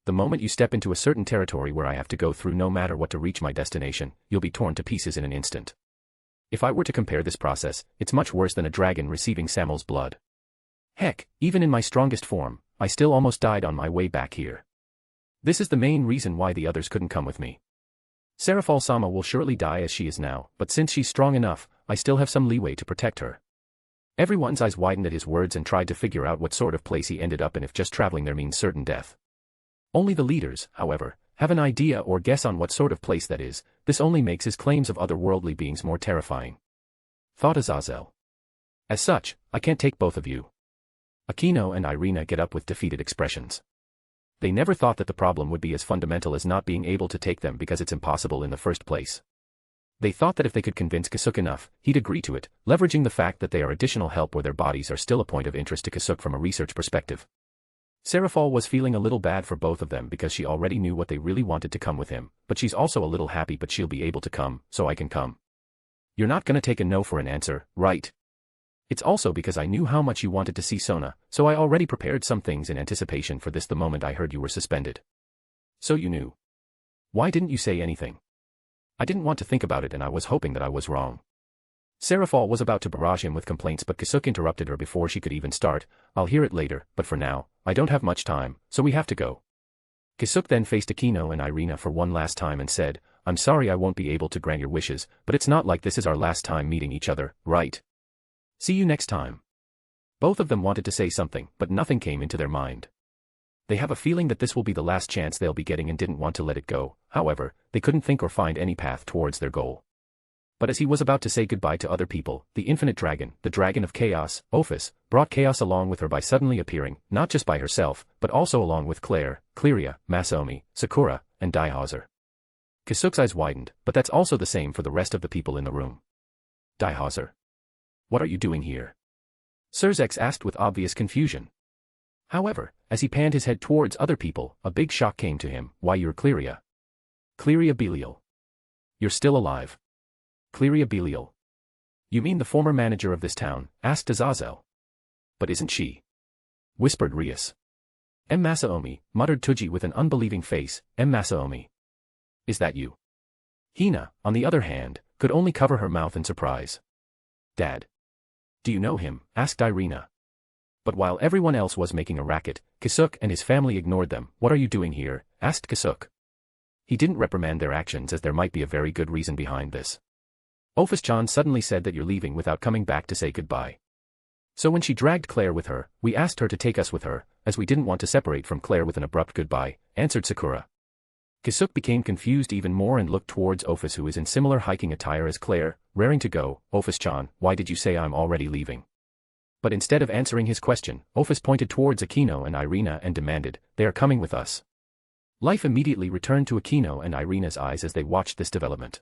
The moment you step into a certain territory where I have to go through no matter what to reach my destination, you'll be torn to pieces in an instant. If I were to compare this process, it's much worse than a dragon receiving Samuel's blood. Heck, even in my strongest form, I still almost died on my way back here. This is the main reason why the others couldn't come with me. Serafal-sama will surely die as she is now, but since she's strong enough, I still have some leeway to protect her." Everyone's eyes widened at his words and tried to figure out what sort of place he ended up in if just traveling there means certain death. Only the leaders, however, have an idea or guess on what sort of place that is. This only makes his claims of otherworldly beings more terrifying. Thought Azazel. "As such, I can't take both of you." Akino and Irina get up with defeated expressions. They never thought that the problem would be as fundamental as not being able to take them because it's impossible in the first place. They thought that if they could convince Kasuk enough, he'd agree to it, leveraging the fact that they are additional help where their bodies are still a point of interest to Kasuk from a research perspective. Serafal was feeling a little bad for both of them because she already knew what they really wanted to come with him, but she's also a little happy but she'll be able to come, so I can come. "You're not gonna take a no for an answer, right?" "It's also because I knew how much you wanted to see Sona, so I already prepared some things in anticipation for this the moment I heard you were suspended." "So you knew. Why didn't you say anything?" "I didn't want to think about it and I was hoping that I was wrong." Serafal was about to barrage him with complaints but Kasuk interrupted her before she could even start. "I'll hear it later, but for now, I don't have much time, so we have to go." Kasuk then faced Akino and Irina for one last time and said, "I'm sorry I won't be able to grant your wishes, but it's not like this is our last time meeting each other, right? See you next time." Both of them wanted to say something, but nothing came into their mind. They have a feeling that this will be the last chance they'll be getting and didn't want to let it go. However, they couldn't think or find any path towards their goal. But as he was about to say goodbye to other people, the infinite dragon, the dragon of chaos, Ophus, brought chaos along with her by suddenly appearing, not just by herself, but also along with Claire, Cleria, Masaomi, Sakura, and Daihauser. Kasuk's eyes widened, but that's also the same for the rest of the people in the room. "Daihauser, what are you doing here?" Surzex asked with obvious confusion. However, as he panned his head towards other people, a big shock came to him. "Why, you're Cleria. Cleria Belial. You're still alive." "Cleria Belial? You mean the former manager of this town?" asked Azazel. "But isn't she?" whispered Rias. Masaomi, muttered Tuji with an unbelieving face. Masaomi. Is that you?" Hina, on the other hand, could only cover her mouth in surprise. "Dad. Do you know him? Asked Irina. But while everyone else was making a racket, Kasuk and his family ignored them. What are you doing here? Asked Kasuk. He didn't reprimand their actions as there might be a very good reason behind this. Ophus-chan suddenly said that you're leaving without coming back to say goodbye. So when she dragged Claire with her, we asked her to take us with her, as we didn't want to separate from Claire with an abrupt goodbye, answered Sakura. Kasuk became confused even more and looked towards Ophus, who is in similar hiking attire as Claire, raring to go. Ophus-chan, why did you say I'm already leaving? But instead of answering his question, Ophus pointed towards Aquino and Irina and demanded, they are coming with us. Life immediately returned to Aquino and Irina's eyes as they watched this development.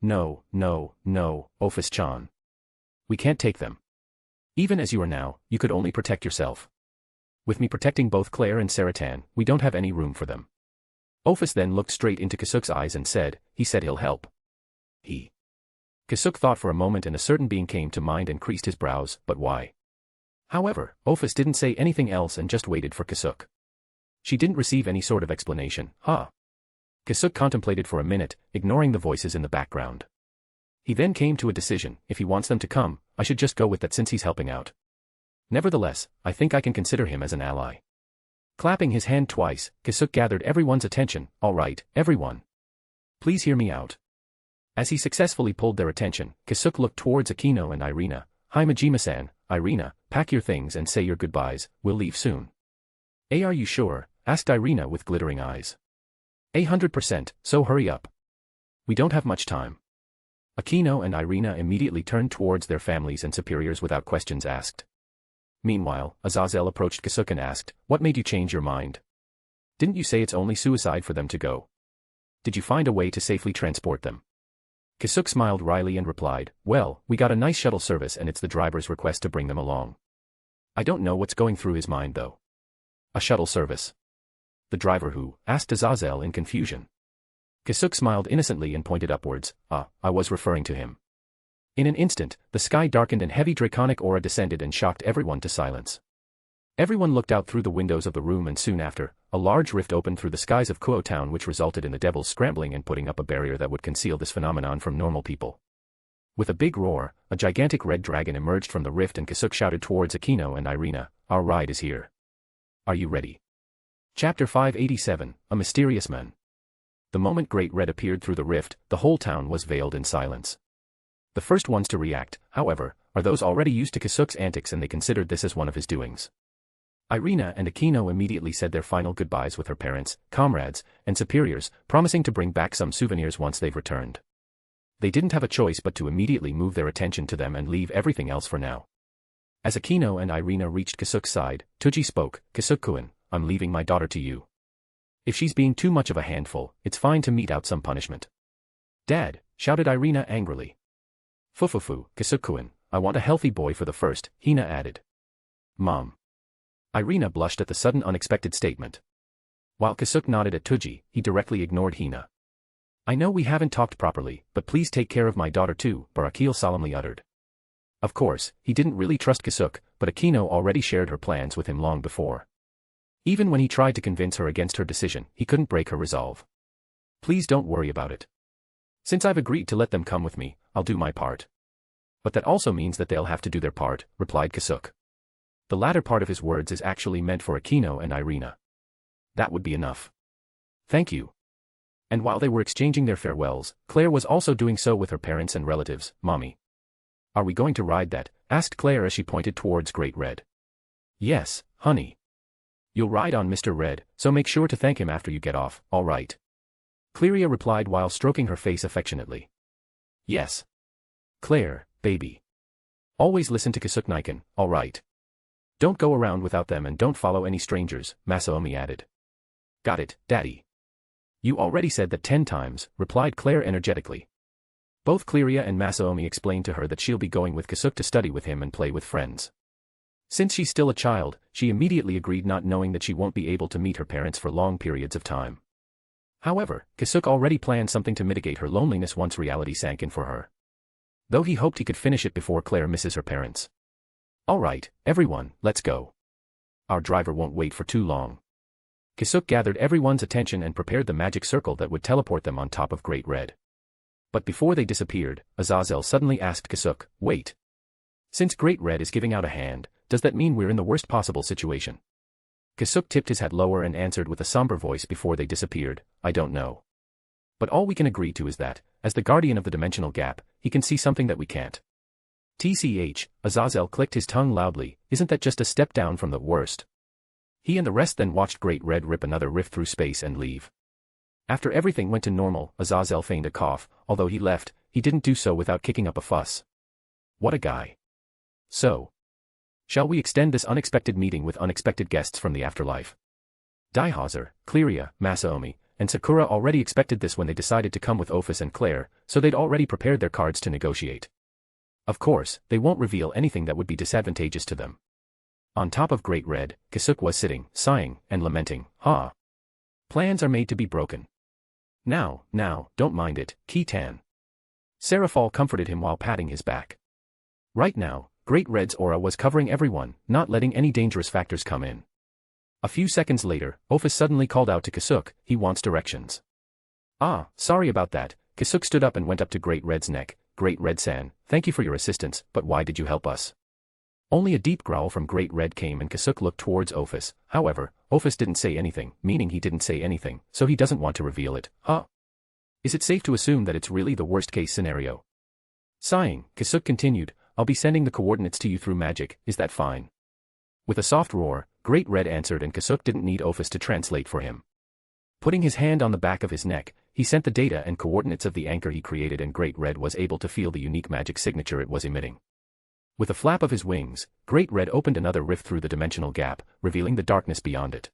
No, no, no, Ophus-chan. We can't take them. Even as you are now, you could only protect yourself. With me protecting both Claire and Saratan, we don't have any room for them. Ophus then looked straight into Kasuk's eyes and said, he said he'll help. He. Kasuk thought for a moment and a certain being came to mind and creased his brows, but why? However, Ophus didn't say anything else and just waited for Kasuk. She didn't receive any sort of explanation, Kasuk contemplated for a minute, ignoring the voices in the background. He then came to a decision. If he wants them to come, I should just go with that since he's helping out. Nevertheless, I think I can consider him as an ally. Clapping his hand twice, Kasuk gathered everyone's attention. All right, everyone. Please hear me out. As he successfully pulled their attention, Kasuk looked towards Aquino and Irina. Hi Majima-san, Irina, pack your things and say your goodbyes, we'll leave soon. Are you sure? Asked Irina with glittering eyes. 100%, so hurry up. We don't have much time. Aquino and Irina immediately turned towards their families and superiors without questions asked. Meanwhile, Azazel approached Kasuk and asked, what made you change your mind? Didn't you say it's only suicide for them to go? Did you find a way to safely transport them? Kasuk smiled wryly and replied, well, we got a nice shuttle service and it's the driver's request to bring them along. I don't know what's going through his mind though. A shuttle service. The driver who? Asked Azazel in confusion. Kasuk smiled innocently and pointed upwards. I was referring to him. In an instant, the sky darkened and heavy draconic aura descended and shocked everyone to silence. Everyone looked out through the windows of the room and soon after, a large rift opened through the skies of Kyoto town which resulted in the devils scrambling and putting up a barrier that would conceal this phenomenon from normal people. With a big roar, a gigantic red dragon emerged from the rift and Kasuk shouted towards Aquino and Irina, our ride is here. Are you ready? Chapter 587, A Mysterious Man. The moment Great Red appeared through the rift, the whole town was veiled in silence. The first ones to react, however, are those already used to Kasuk's antics and they considered this as one of his doings. Irina and Aquino immediately said their final goodbyes with her parents, comrades, and superiors, promising to bring back some souvenirs once they've returned. They didn't have a choice but to immediately move their attention to them and leave everything else for now. As Aquino and Irina reached Kasuk's side, Tuji spoke, Kasuk-kun, I'm leaving my daughter to you. If she's being too much of a handful, it's fine to mete out some punishment. Dad, shouted Irina angrily. Fufufu, Kasuk-kun, I want a healthy boy for the first, Hina added. Mom. Irina blushed at the sudden unexpected statement. While Kasuk nodded at Tuji, he directly ignored Hina. I know we haven't talked properly, but please take care of my daughter too, Barakil solemnly uttered. Of course, he didn't really trust Kasuk, but Aquino already shared her plans with him long before. Even when he tried to convince her against her decision, he couldn't break her resolve. Please don't worry about it. Since I've agreed to let them come with me, I'll do my part. But that also means that they'll have to do their part, replied Kasuk. The latter part of his words is actually meant for Aquino and Irina. That would be enough. Thank you. And while they were exchanging their farewells, Claire was also doing so with her parents and relatives. Mommy. Are we going to ride that? Asked Claire as she pointed towards Great Red. Yes, honey. You'll ride on Mr. Red, so make sure to thank him after you get off, all right? Cleria replied while stroking her face affectionately. Yes. Claire, baby. Always listen to Kasuk-nikan, all right? Don't go around without them and don't follow any strangers, Masaomi added. Got it, Daddy. You already said that 10 times, replied Claire energetically. Both Cleria and Masaomi explained to her that she'll be going with Kasuk to study with him and play with friends. Since she's still a child, she immediately agreed, not knowing that she won't be able to meet her parents for long periods of time. However, Kasuk already planned something to mitigate her loneliness once reality sank in for her. Though he hoped he could finish it before Claire misses her parents. All right, everyone, let's go. Our driver won't wait for too long. Kasuk gathered everyone's attention and prepared the magic circle that would teleport them on top of Great Red. But before they disappeared, Azazel suddenly asked Kasuk, wait. Since Great Red is giving out a hand, does that mean we're in the worst possible situation? Kasuk tipped his hat lower and answered with a somber voice before they disappeared, I don't know. But all we can agree to is that, as the guardian of the dimensional gap, he can see something that we can't. TCH, Azazel clicked his tongue loudly, isn't that just a step down from the worst? He and the rest then watched Great Red rip another rift through space and leave. After everything went to normal, Azazel feigned a cough, although he left, he didn't do so without kicking up a fuss. What a guy. So, shall we extend this unexpected meeting with unexpected guests from the afterlife? Daihauser, Cleria, Masaomi, and Sakura already expected this when they decided to come with Ophus and Claire, so they'd already prepared their cards to negotiate. Of course, they won't reveal anything that would be disadvantageous to them. On top of Great Red, Kasuk was sitting, sighing, and lamenting, Plans are made to be broken. Now, don't mind it, Ki-tan. Serafal comforted him while patting his back. Right now, Great Red's aura was covering everyone, not letting any dangerous factors come in. A few seconds later, Ophus suddenly called out to Kasuk, he wants directions. Sorry about that. Kasuk stood up and went up to Great Red's neck. Great Red-san, thank you for your assistance, but why did you help us? Only a deep growl from Great Red came and Kasuk looked towards Ophus. However, Ophus didn't say anything, meaning he didn't say anything, so he doesn't want to reveal it. Is it safe to assume that it's really the worst-case scenario? Sighing, Kasuk continued, I'll be sending the coordinates to you through magic, is that fine? With a soft roar, Great Red answered and Kasuk didn't need Ophus to translate for him. Putting his hand on the back of his neck, he sent the data and coordinates of the anchor he created and Great Red was able to feel the unique magic signature it was emitting. With a flap of his wings, Great Red opened another rift through the dimensional gap, revealing the darkness beyond it.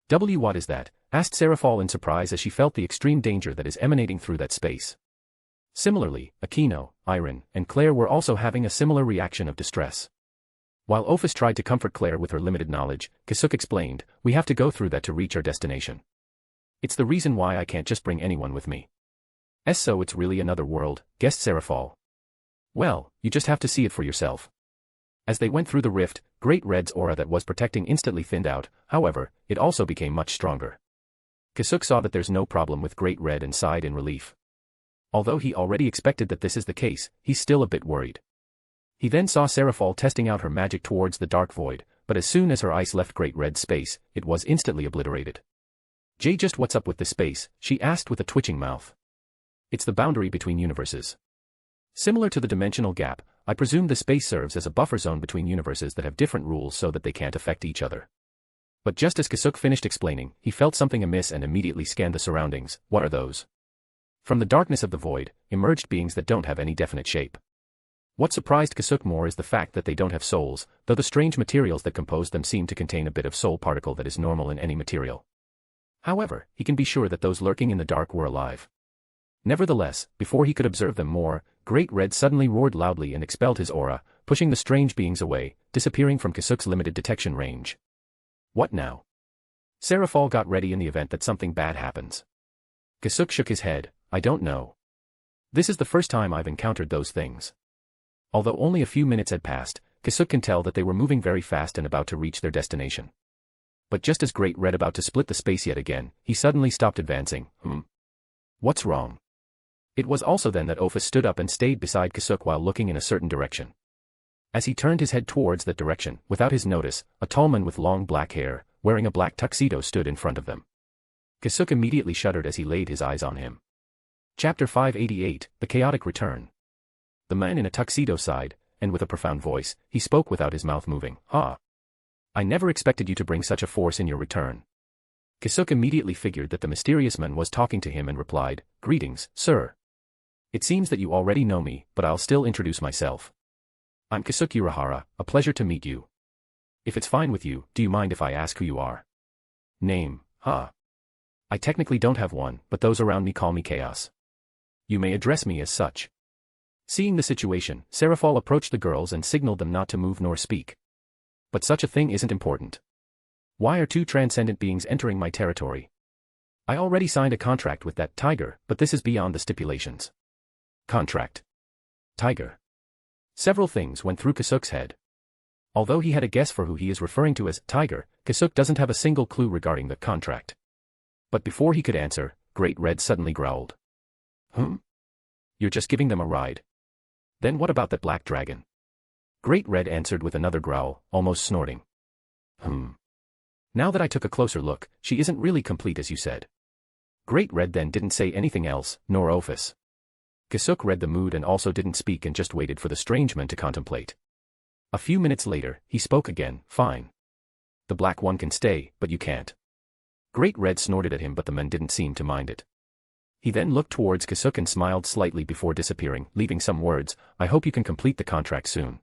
What is that? Asked Serafal in surprise as she felt the extreme danger that is emanating through that space. Similarly, Akino, Iron, and Claire were also having a similar reaction of distress. While Ophus tried to comfort Claire with her limited knowledge, Kasuk explained, we have to go through that to reach our destination. It's the reason why I can't just bring anyone with me. So it's really another world, guessed Serafal. Well, you just have to see it for yourself. As they went through the rift, Great Red's aura that was protecting instantly thinned out, however, it also became much stronger. Kasuk saw that there's no problem with Great Red and sighed in relief. Although he already expected that this is the case, he's still a bit worried. He then saw Serafal testing out her magic towards the dark void, but as soon as her ice left Great Red's space, it was instantly obliterated. Just what's up with this space? She asked with a twitching mouth. It's the boundary between universes. Similar to the dimensional gap, I presume the space serves as a buffer zone between universes that have different rules so that they can't affect each other. But just as Kasuk finished explaining, he felt something amiss and immediately scanned the surroundings. What are those? From the darkness of the void, emerged beings that don't have any definite shape. What surprised Kasuk more is the fact that they don't have souls, though the strange materials that compose them seem to contain a bit of soul particle that is normal in any material. However, he can be sure that those lurking in the dark were alive. Nevertheless, before he could observe them more, Great Red suddenly roared loudly and expelled his aura, pushing the strange beings away, disappearing from Kasuk's limited detection range. What now? Serafal got ready in the event that something bad happens. Kasuk shook his head, I don't know. This is the first time I've encountered those things. Although only a few minutes had passed, Kasuk can tell that they were moving very fast and about to reach their destination. But just as Great Red about to split the space yet again, he suddenly stopped advancing. What's wrong? It was also then that Ophus stood up and stayed beside Kasuk while looking in a certain direction. As he turned his head towards that direction, without his notice, a tall man with long black hair, wearing a black tuxedo stood in front of them. Kasuk immediately shuddered as he laid his eyes on him. Chapter 588, The Chaotic Return. The man in a tuxedo sighed, and with a profound voice, he spoke without his mouth moving. I never expected you to bring such a force in your return. Kasuk immediately figured that the mysterious man was talking to him and replied, Greetings, sir. It seems that you already know me, but I'll still introduce myself. I'm Kasuk Urahara, a pleasure to meet you. If it's fine with you, do you mind if I ask who you are? Name, I technically don't have one, but those around me call me Chaos. You may address me as such. Seeing the situation, Serafal approached the girls and signaled them not to move nor speak. But such a thing isn't important. Why are two transcendent beings entering my territory? I already signed a contract with that tiger, but this is beyond the stipulations. Contract. Tiger. Several things went through Kasuk's head. Although he had a guess for who he is referring to as tiger, Kasuk doesn't have a single clue regarding the contract. But before he could answer, Great Red suddenly growled. You're just giving them a ride. Then what about that black dragon? Great Red answered with another growl, almost snorting. Now that I took a closer look, she isn't really complete as you said. Great Red then didn't say anything else, nor Ophus. Kasuk read the mood and also didn't speak and just waited for the strange man to contemplate. A few minutes later, he spoke again. Fine. The black one can stay, but you can't. Great Red snorted at him, but the man didn't seem to mind it. He then looked towards Kasuk and smiled slightly before disappearing, leaving some words, I hope you can complete the contract soon.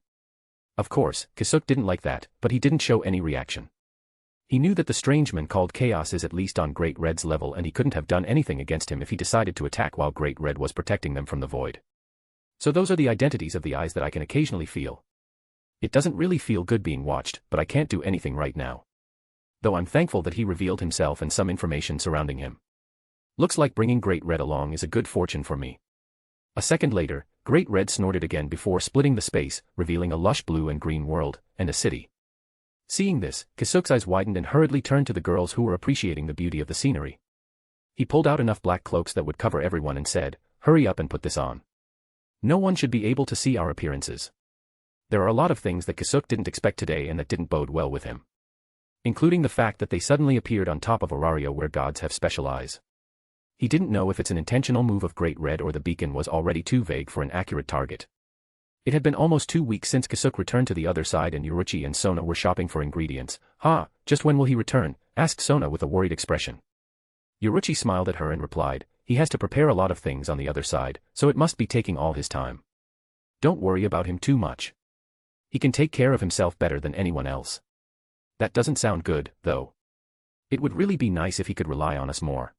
Of course, Kasuk didn't like that, but he didn't show any reaction. He knew that the strange man called Chaos is at least on Great Red's level and he couldn't have done anything against him if he decided to attack while Great Red was protecting them from the void. So those are the identities of the eyes that I can occasionally feel. It doesn't really feel good being watched, but I can't do anything right now. Though I'm thankful that he revealed himself and some information surrounding him. Looks like bringing Great Red along is a good fortune for me. A second later, Great Red snorted again before splitting the space, revealing a lush blue and green world, and a city. Seeing this, Kasuk's eyes widened and hurriedly turned to the girls who were appreciating the beauty of the scenery. He pulled out enough black cloaks that would cover everyone and said, hurry up and put this on. No one should be able to see our appearances. There are a lot of things that Kasuk didn't expect today and that didn't bode well with him. Including the fact that they suddenly appeared on top of Urahara where gods have special eyes. He didn't know if it's an intentional move of Great Red or the beacon was already too vague for an accurate target. It had been almost 2 weeks since Kasuk returned to the other side and Yuruchi and Sona were shopping for ingredients. Just when will he return? Asked Sona with a worried expression. Yuruchi smiled at her and replied, he has to prepare a lot of things on the other side, so it must be taking all his time. Don't worry about him too much. He can take care of himself better than anyone else. That doesn't sound good, though. It would really be nice if he could rely on us more.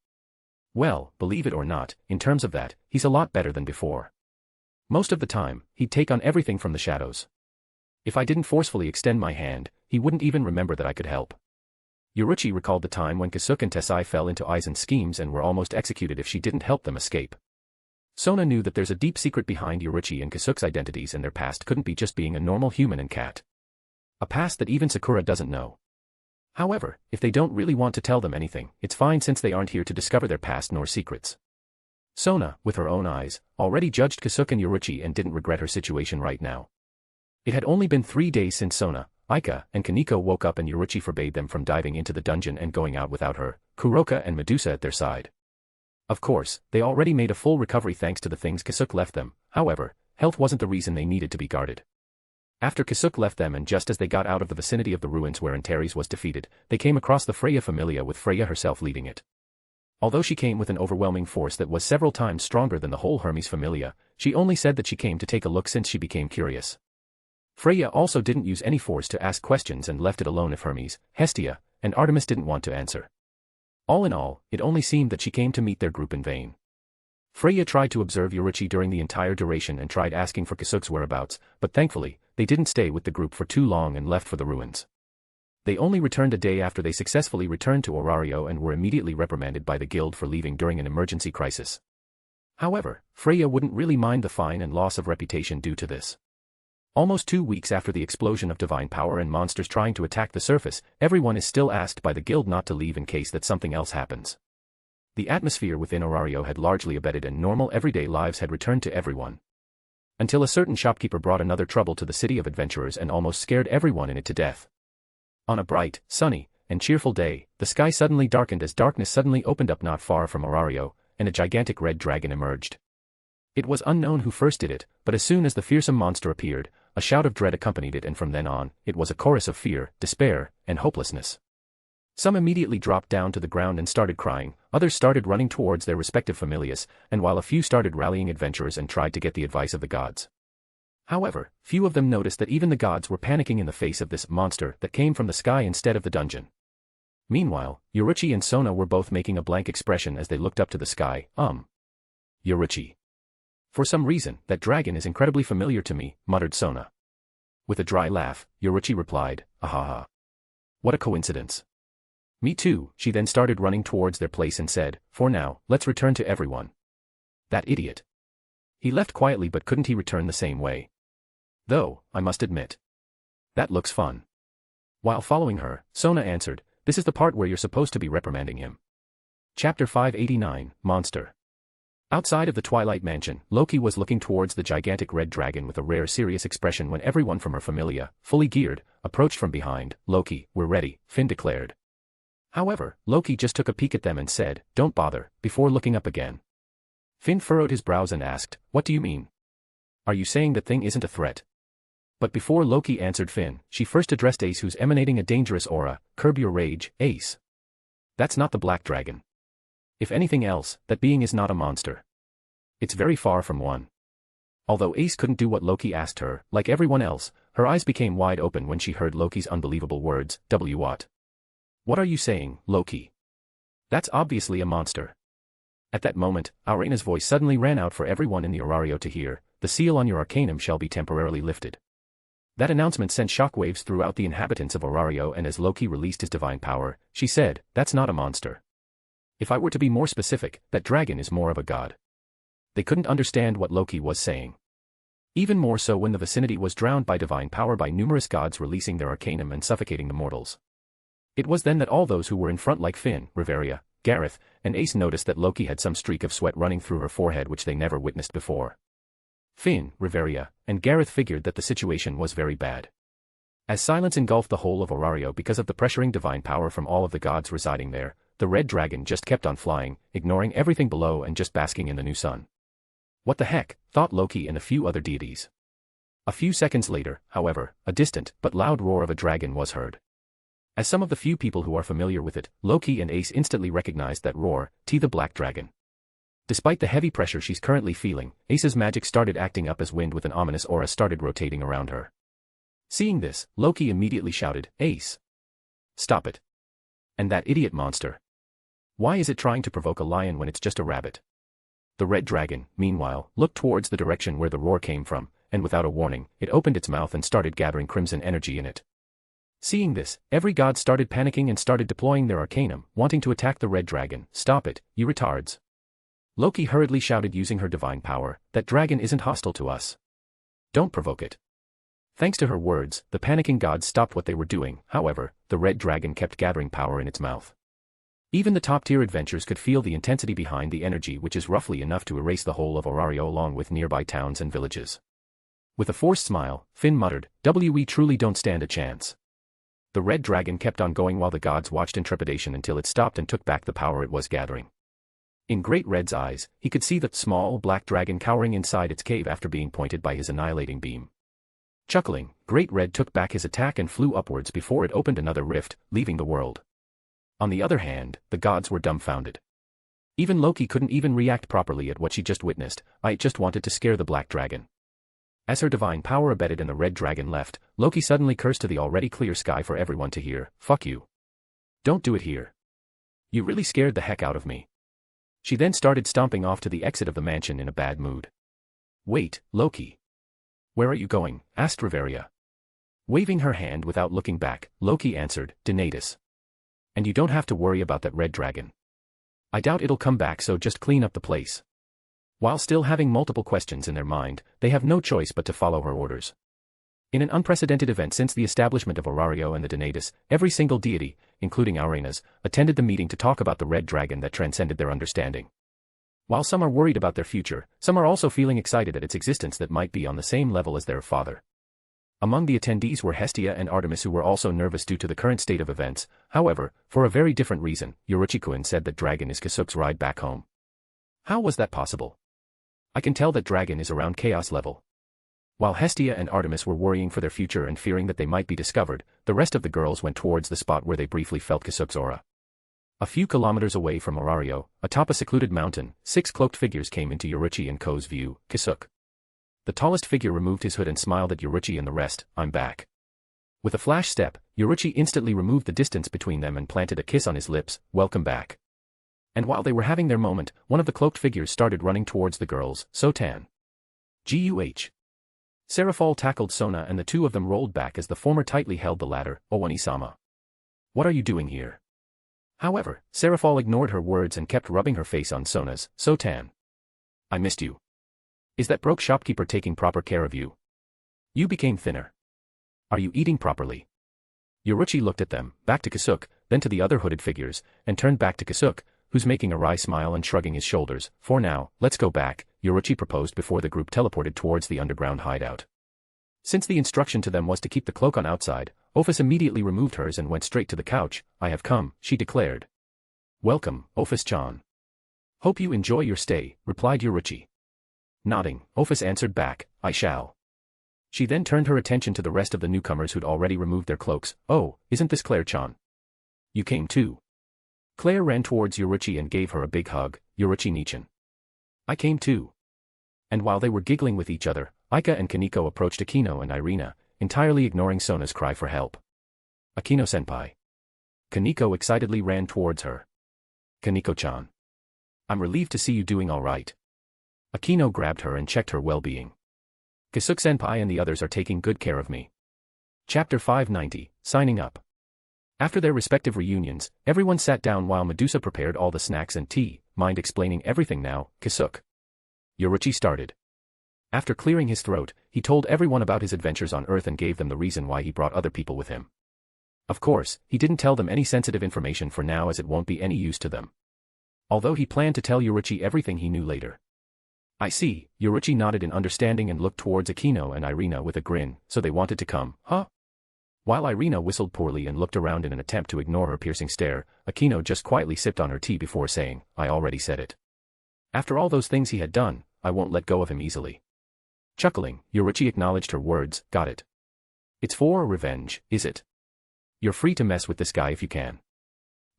Well, believe it or not, in terms of that, he's a lot better than before. Most of the time, he'd take on everything from the shadows. If I didn't forcefully extend my hand, he wouldn't even remember that I could help. Yuruchi recalled the time when Kasuk and Tessai fell into Aizen's schemes and were almost executed if she didn't help them escape. Sona knew that there's a deep secret behind Yuruchi and Kasuk's identities and their past couldn't be just being a normal human and cat. A past that even Sakura doesn't know. However, if they don't really want to tell them anything, it's fine since they aren't here to discover their past nor secrets. Sona, with her own eyes, already judged Kasuk and Yuruchi and didn't regret her situation right now. It had only been 3 days since Sona, Aika, and Kaneko woke up and Yuruchi forbade them from diving into the dungeon and going out without her, Kuroka and Medusa at their side. Of course, they already made a full recovery thanks to the things Kasuk left them, however, health wasn't the reason they needed to be guarded. After Kasuk left them and just as they got out of the vicinity of the ruins where Antares was defeated, they came across the Freya Familia with Freya herself leading it. Although she came with an overwhelming force that was several times stronger than the whole Hermes Familia, she only said that she came to take a look since she became curious. Freya also didn't use any force to ask questions and left it alone if Hermes, Hestia, and Artemis didn't want to answer. All in all, it only seemed that she came to meet their group in vain. Freya tried to observe Yuruchi during the entire duration and tried asking for Kasuk's whereabouts, but thankfully, they didn't stay with the group for too long and left for the ruins. They only returned a day after they successfully returned to Urahara and were immediately reprimanded by the guild for leaving during an emergency crisis. However, Freya wouldn't really mind the fine and loss of reputation due to this. Almost 2 weeks after the explosion of divine power and monsters trying to attack the surface, everyone is still asked by the guild not to leave in case that something else happens. The atmosphere within Urahara had largely abated and normal everyday lives had returned to everyone. Until a certain shopkeeper brought another trouble to the city of adventurers and almost scared everyone in it to death. On a bright, sunny, and cheerful day, the sky suddenly darkened as darkness suddenly opened up not far from Urahara, and a gigantic red dragon emerged. It was unknown who first did it, but as soon as the fearsome monster appeared, a shout of dread accompanied it and from then on, it was a chorus of fear, despair, and hopelessness. Some immediately dropped down to the ground and started crying, others started running towards their respective familias, and while a few started rallying adventurers and tried to get the advice of the gods. However, few of them noticed that even the gods were panicking in the face of this monster that came from the sky instead of the dungeon. Meanwhile, Yuruchi and Sona were both making a blank expression as they looked up to the sky. Yuruchi. For some reason, that dragon is incredibly familiar to me, muttered Sona. With a dry laugh, Yuruchi replied, ahaha. What a coincidence. Me too, she then started running towards their place and said, for now, let's return to everyone. That idiot. He left quietly but couldn't he return the same way? Though, I must admit. That looks fun. While following her, Sona answered, this is the part where you're supposed to be reprimanding him. Chapter 589, Monster. Outside of the Twilight Mansion, Loki was looking towards the gigantic red dragon with a rare serious expression when everyone from her familia, fully geared, approached from behind. "Loki, we're ready," Finn declared. However, Loki just took a peek at them and said, "Don't bother," before looking up again. Finn furrowed his brows and asked, "What do you mean? Are you saying that thing isn't a threat?" But before Loki answered Finn, she first addressed Ace, who's emanating a dangerous aura. "Curb your rage, Ace. That's not the black dragon. If anything else, that being is not a monster. It's very far from one." Although Ace couldn't do what Loki asked her, like everyone else, her eyes became wide open when she heard Loki's unbelievable words. What? What are you saying, Loki? That's obviously a monster." At that moment, Arena's voice suddenly ran out for everyone in the Orario to hear. "The seal on your arcanum shall be temporarily lifted." That announcement sent shockwaves throughout the inhabitants of Orario, and as Loki released his divine power, she said, "That's not a monster. If I were to be more specific, that dragon is more of a god." They couldn't understand what Loki was saying. Even more so when the vicinity was drowned by divine power by numerous gods releasing their arcanum and suffocating the mortals. It was then that all those who were in front like Finn, Riveria, Gareth, and Ace noticed that Loki had some streak of sweat running through her forehead which they never witnessed before. Finn, Riveria, and Gareth figured that the situation was very bad. As silence engulfed the whole of Orario because of the pressuring divine power from all of the gods residing there, the red dragon just kept on flying, ignoring everything below and just basking in the new sun. What the heck, thought Loki and a few other deities. A few seconds later, however, a distant but loud roar of a dragon was heard. As some of the few people who are familiar with it, Loki and Ace instantly recognized that roar, the black dragon. Despite the heavy pressure she's currently feeling, Ace's magic started acting up as wind with an ominous aura started rotating around her. Seeing this, Loki immediately shouted, "Ace! Stop it! And that idiot monster! Why is it trying to provoke a lion when it's just a rabbit?" The red dragon, meanwhile, looked towards the direction where the roar came from, and without a warning, it opened its mouth and started gathering crimson energy in it. Seeing this, every god started panicking and started deploying their arcanum, wanting to attack the red dragon. "Stop it, you retards!" Loki hurriedly shouted using her divine power, "That dragon isn't hostile to us. Don't provoke it." Thanks to her words, the panicking gods stopped what they were doing. However, the red dragon kept gathering power in its mouth. Even the top-tier adventurers could feel the intensity behind the energy, which is roughly enough to erase the whole of Orario along with nearby towns and villages. With a forced smile, Finn muttered, "We truly don't stand a chance." The red dragon kept on going while the gods watched in trepidation until it stopped and took back the power it was gathering. In Great Red's eyes, he could see the small black dragon cowering inside its cave after being pointed by his annihilating beam. Chuckling, Great Red took back his attack and flew upwards before it opened another rift, leaving the world. On the other hand, the gods were dumbfounded. Even Loki couldn't even react properly at what she just witnessed. "I just wanted to scare the black dragon." As her divine power abated and the red dragon left, Loki suddenly cursed to the already clear sky for everyone to hear, "Fuck you. Don't do it here. You really scared the heck out of me." She then started stomping off to the exit of the mansion in a bad mood. "Wait, Loki. Where are you going?" asked Riveria. Waving her hand without looking back, Loki answered, "Donatus. And you don't have to worry about that red dragon. I doubt it'll come back, so just clean up the place." While still having multiple questions in their mind, they have no choice but to follow her orders. In an unprecedented event since the establishment of Orario and the Donatus, every single deity, including Arenas, attended the meeting to talk about the red dragon that transcended their understanding. While some are worried about their future, some are also feeling excited at its existence that might be on the same level as their father. Among the attendees were Hestia and Artemis, who were also nervous due to the current state of events. However, for a very different reason. Uruchikuin said that dragon is Kasuk's ride back home. How was that possible? I can tell that dragon is around chaos level. While Hestia and Artemis were worrying for their future and fearing that they might be discovered, the rest of the girls went towards the spot where they briefly felt Kasuk's aura. A few kilometers away from Orario, atop a secluded mountain, 6 cloaked figures came into Yuruchi and Ko's view. Kasuk. The tallest figure removed his hood and smiled at Yuruchi and the rest. "I'm back." With a flash step, Yuruchi instantly removed the distance between them and planted a kiss on his lips. "Welcome back." And while they were having their moment, one of the cloaked figures started running towards the girls. "Sotan. Guh. Seraphol tackled Sona and the two of them rolled back as the former tightly held the latter. "Owani-sama. What are you doing here?" However, Seraphol ignored her words and kept rubbing her face on Sona's. "Sotan. I missed you. Is that broke shopkeeper taking proper care of you? You became thinner. Are you eating properly?" Yuruchi looked at them, back to Kasuk, then to the other hooded figures, and turned back to Kasuk, who's making a wry smile and shrugging his shoulders. For now, let's go back, Yoruichi proposed before the group teleported towards the underground hideout. Since the instruction to them was to keep the cloak on outside, Ophus immediately removed hers and went straight to the couch. I have come, she declared. Welcome, Ophus-chan. Hope you enjoy your stay, replied Yoruichi. Nodding, Ophus answered back, I shall. She then turned her attention to the rest of the newcomers who'd already removed their cloaks. Oh, isn't this Claire-chan? You came too. Claire ran towards Yoruichi and gave her a big hug. Yoruichi-nichan. I came too. And while they were giggling with each other, Aika and Kaneko approached Akino and Irina, entirely ignoring Sona's cry for help. Akino-senpai. Kaneko excitedly ran towards her. Kaneko-chan. I'm relieved to see you doing all right. Akino grabbed her and checked her well-being. Kasuk-senpai and the others are taking good care of me. Chapter 590, Signing Up. After their respective reunions, everyone sat down while Medusa prepared all the snacks and tea. Mind explaining everything now, Kasuk? Yoruichi started. After clearing his throat, he told everyone about his adventures on Earth and gave them the reason why he brought other people with him. Of course, he didn't tell them any sensitive information for now as it won't be any use to them. Although he planned to tell Yoruichi everything he knew later. I see, Yoruichi nodded in understanding and looked towards Akino and Irina with a grin. So they wanted to come, huh? While Irina whistled poorly and looked around in an attempt to ignore her piercing stare, Akino just quietly sipped on her tea before saying, I already said it. After all those things he had done, I won't let go of him easily. Chuckling, Yoruichi acknowledged her words. Got it. It's for revenge, is it? You're free to mess with this guy if you can.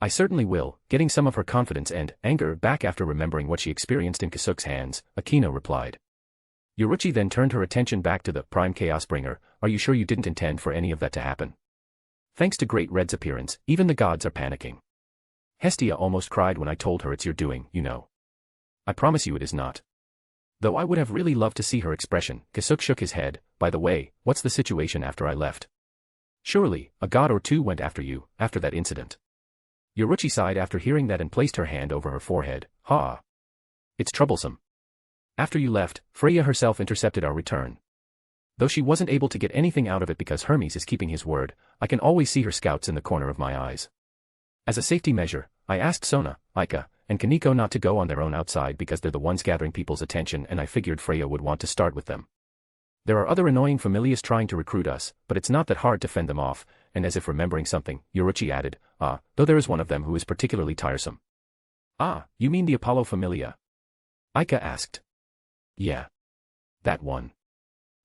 I certainly will, getting some of her confidence and anger back after remembering what she experienced in Kasuk's hands, Akino replied. Yoruichi then turned her attention back to the Prime Chaos Bringer. Are you sure you didn't intend for any of that to happen? Thanks to Great Red's appearance, even the gods are panicking. Hestia almost cried when I told her it's your doing, you know. I promise you it is not. Though I would have really loved to see her expression. Kasuk shook his head. By the way, what's the situation after I left? Surely, a god or two went after you, after that incident. Yoruichi sighed after hearing that and placed her hand over her forehead. Ha! It's troublesome. After you left, Freya herself intercepted our return. Though she wasn't able to get anything out of it because Hermes is keeping his word, I can always see her scouts in the corner of my eyes. As a safety measure, I asked Sona, Aika, and Kaneko not to go on their own outside because they're the ones gathering people's attention and I figured Freya would want to start with them. There are other annoying familiars trying to recruit us, but it's not that hard to fend them off, and as if remembering something, Yoruichi added, though there is one of them who is particularly tiresome. Ah, you mean the Apollo Familia? Aika asked. Yeah. That one.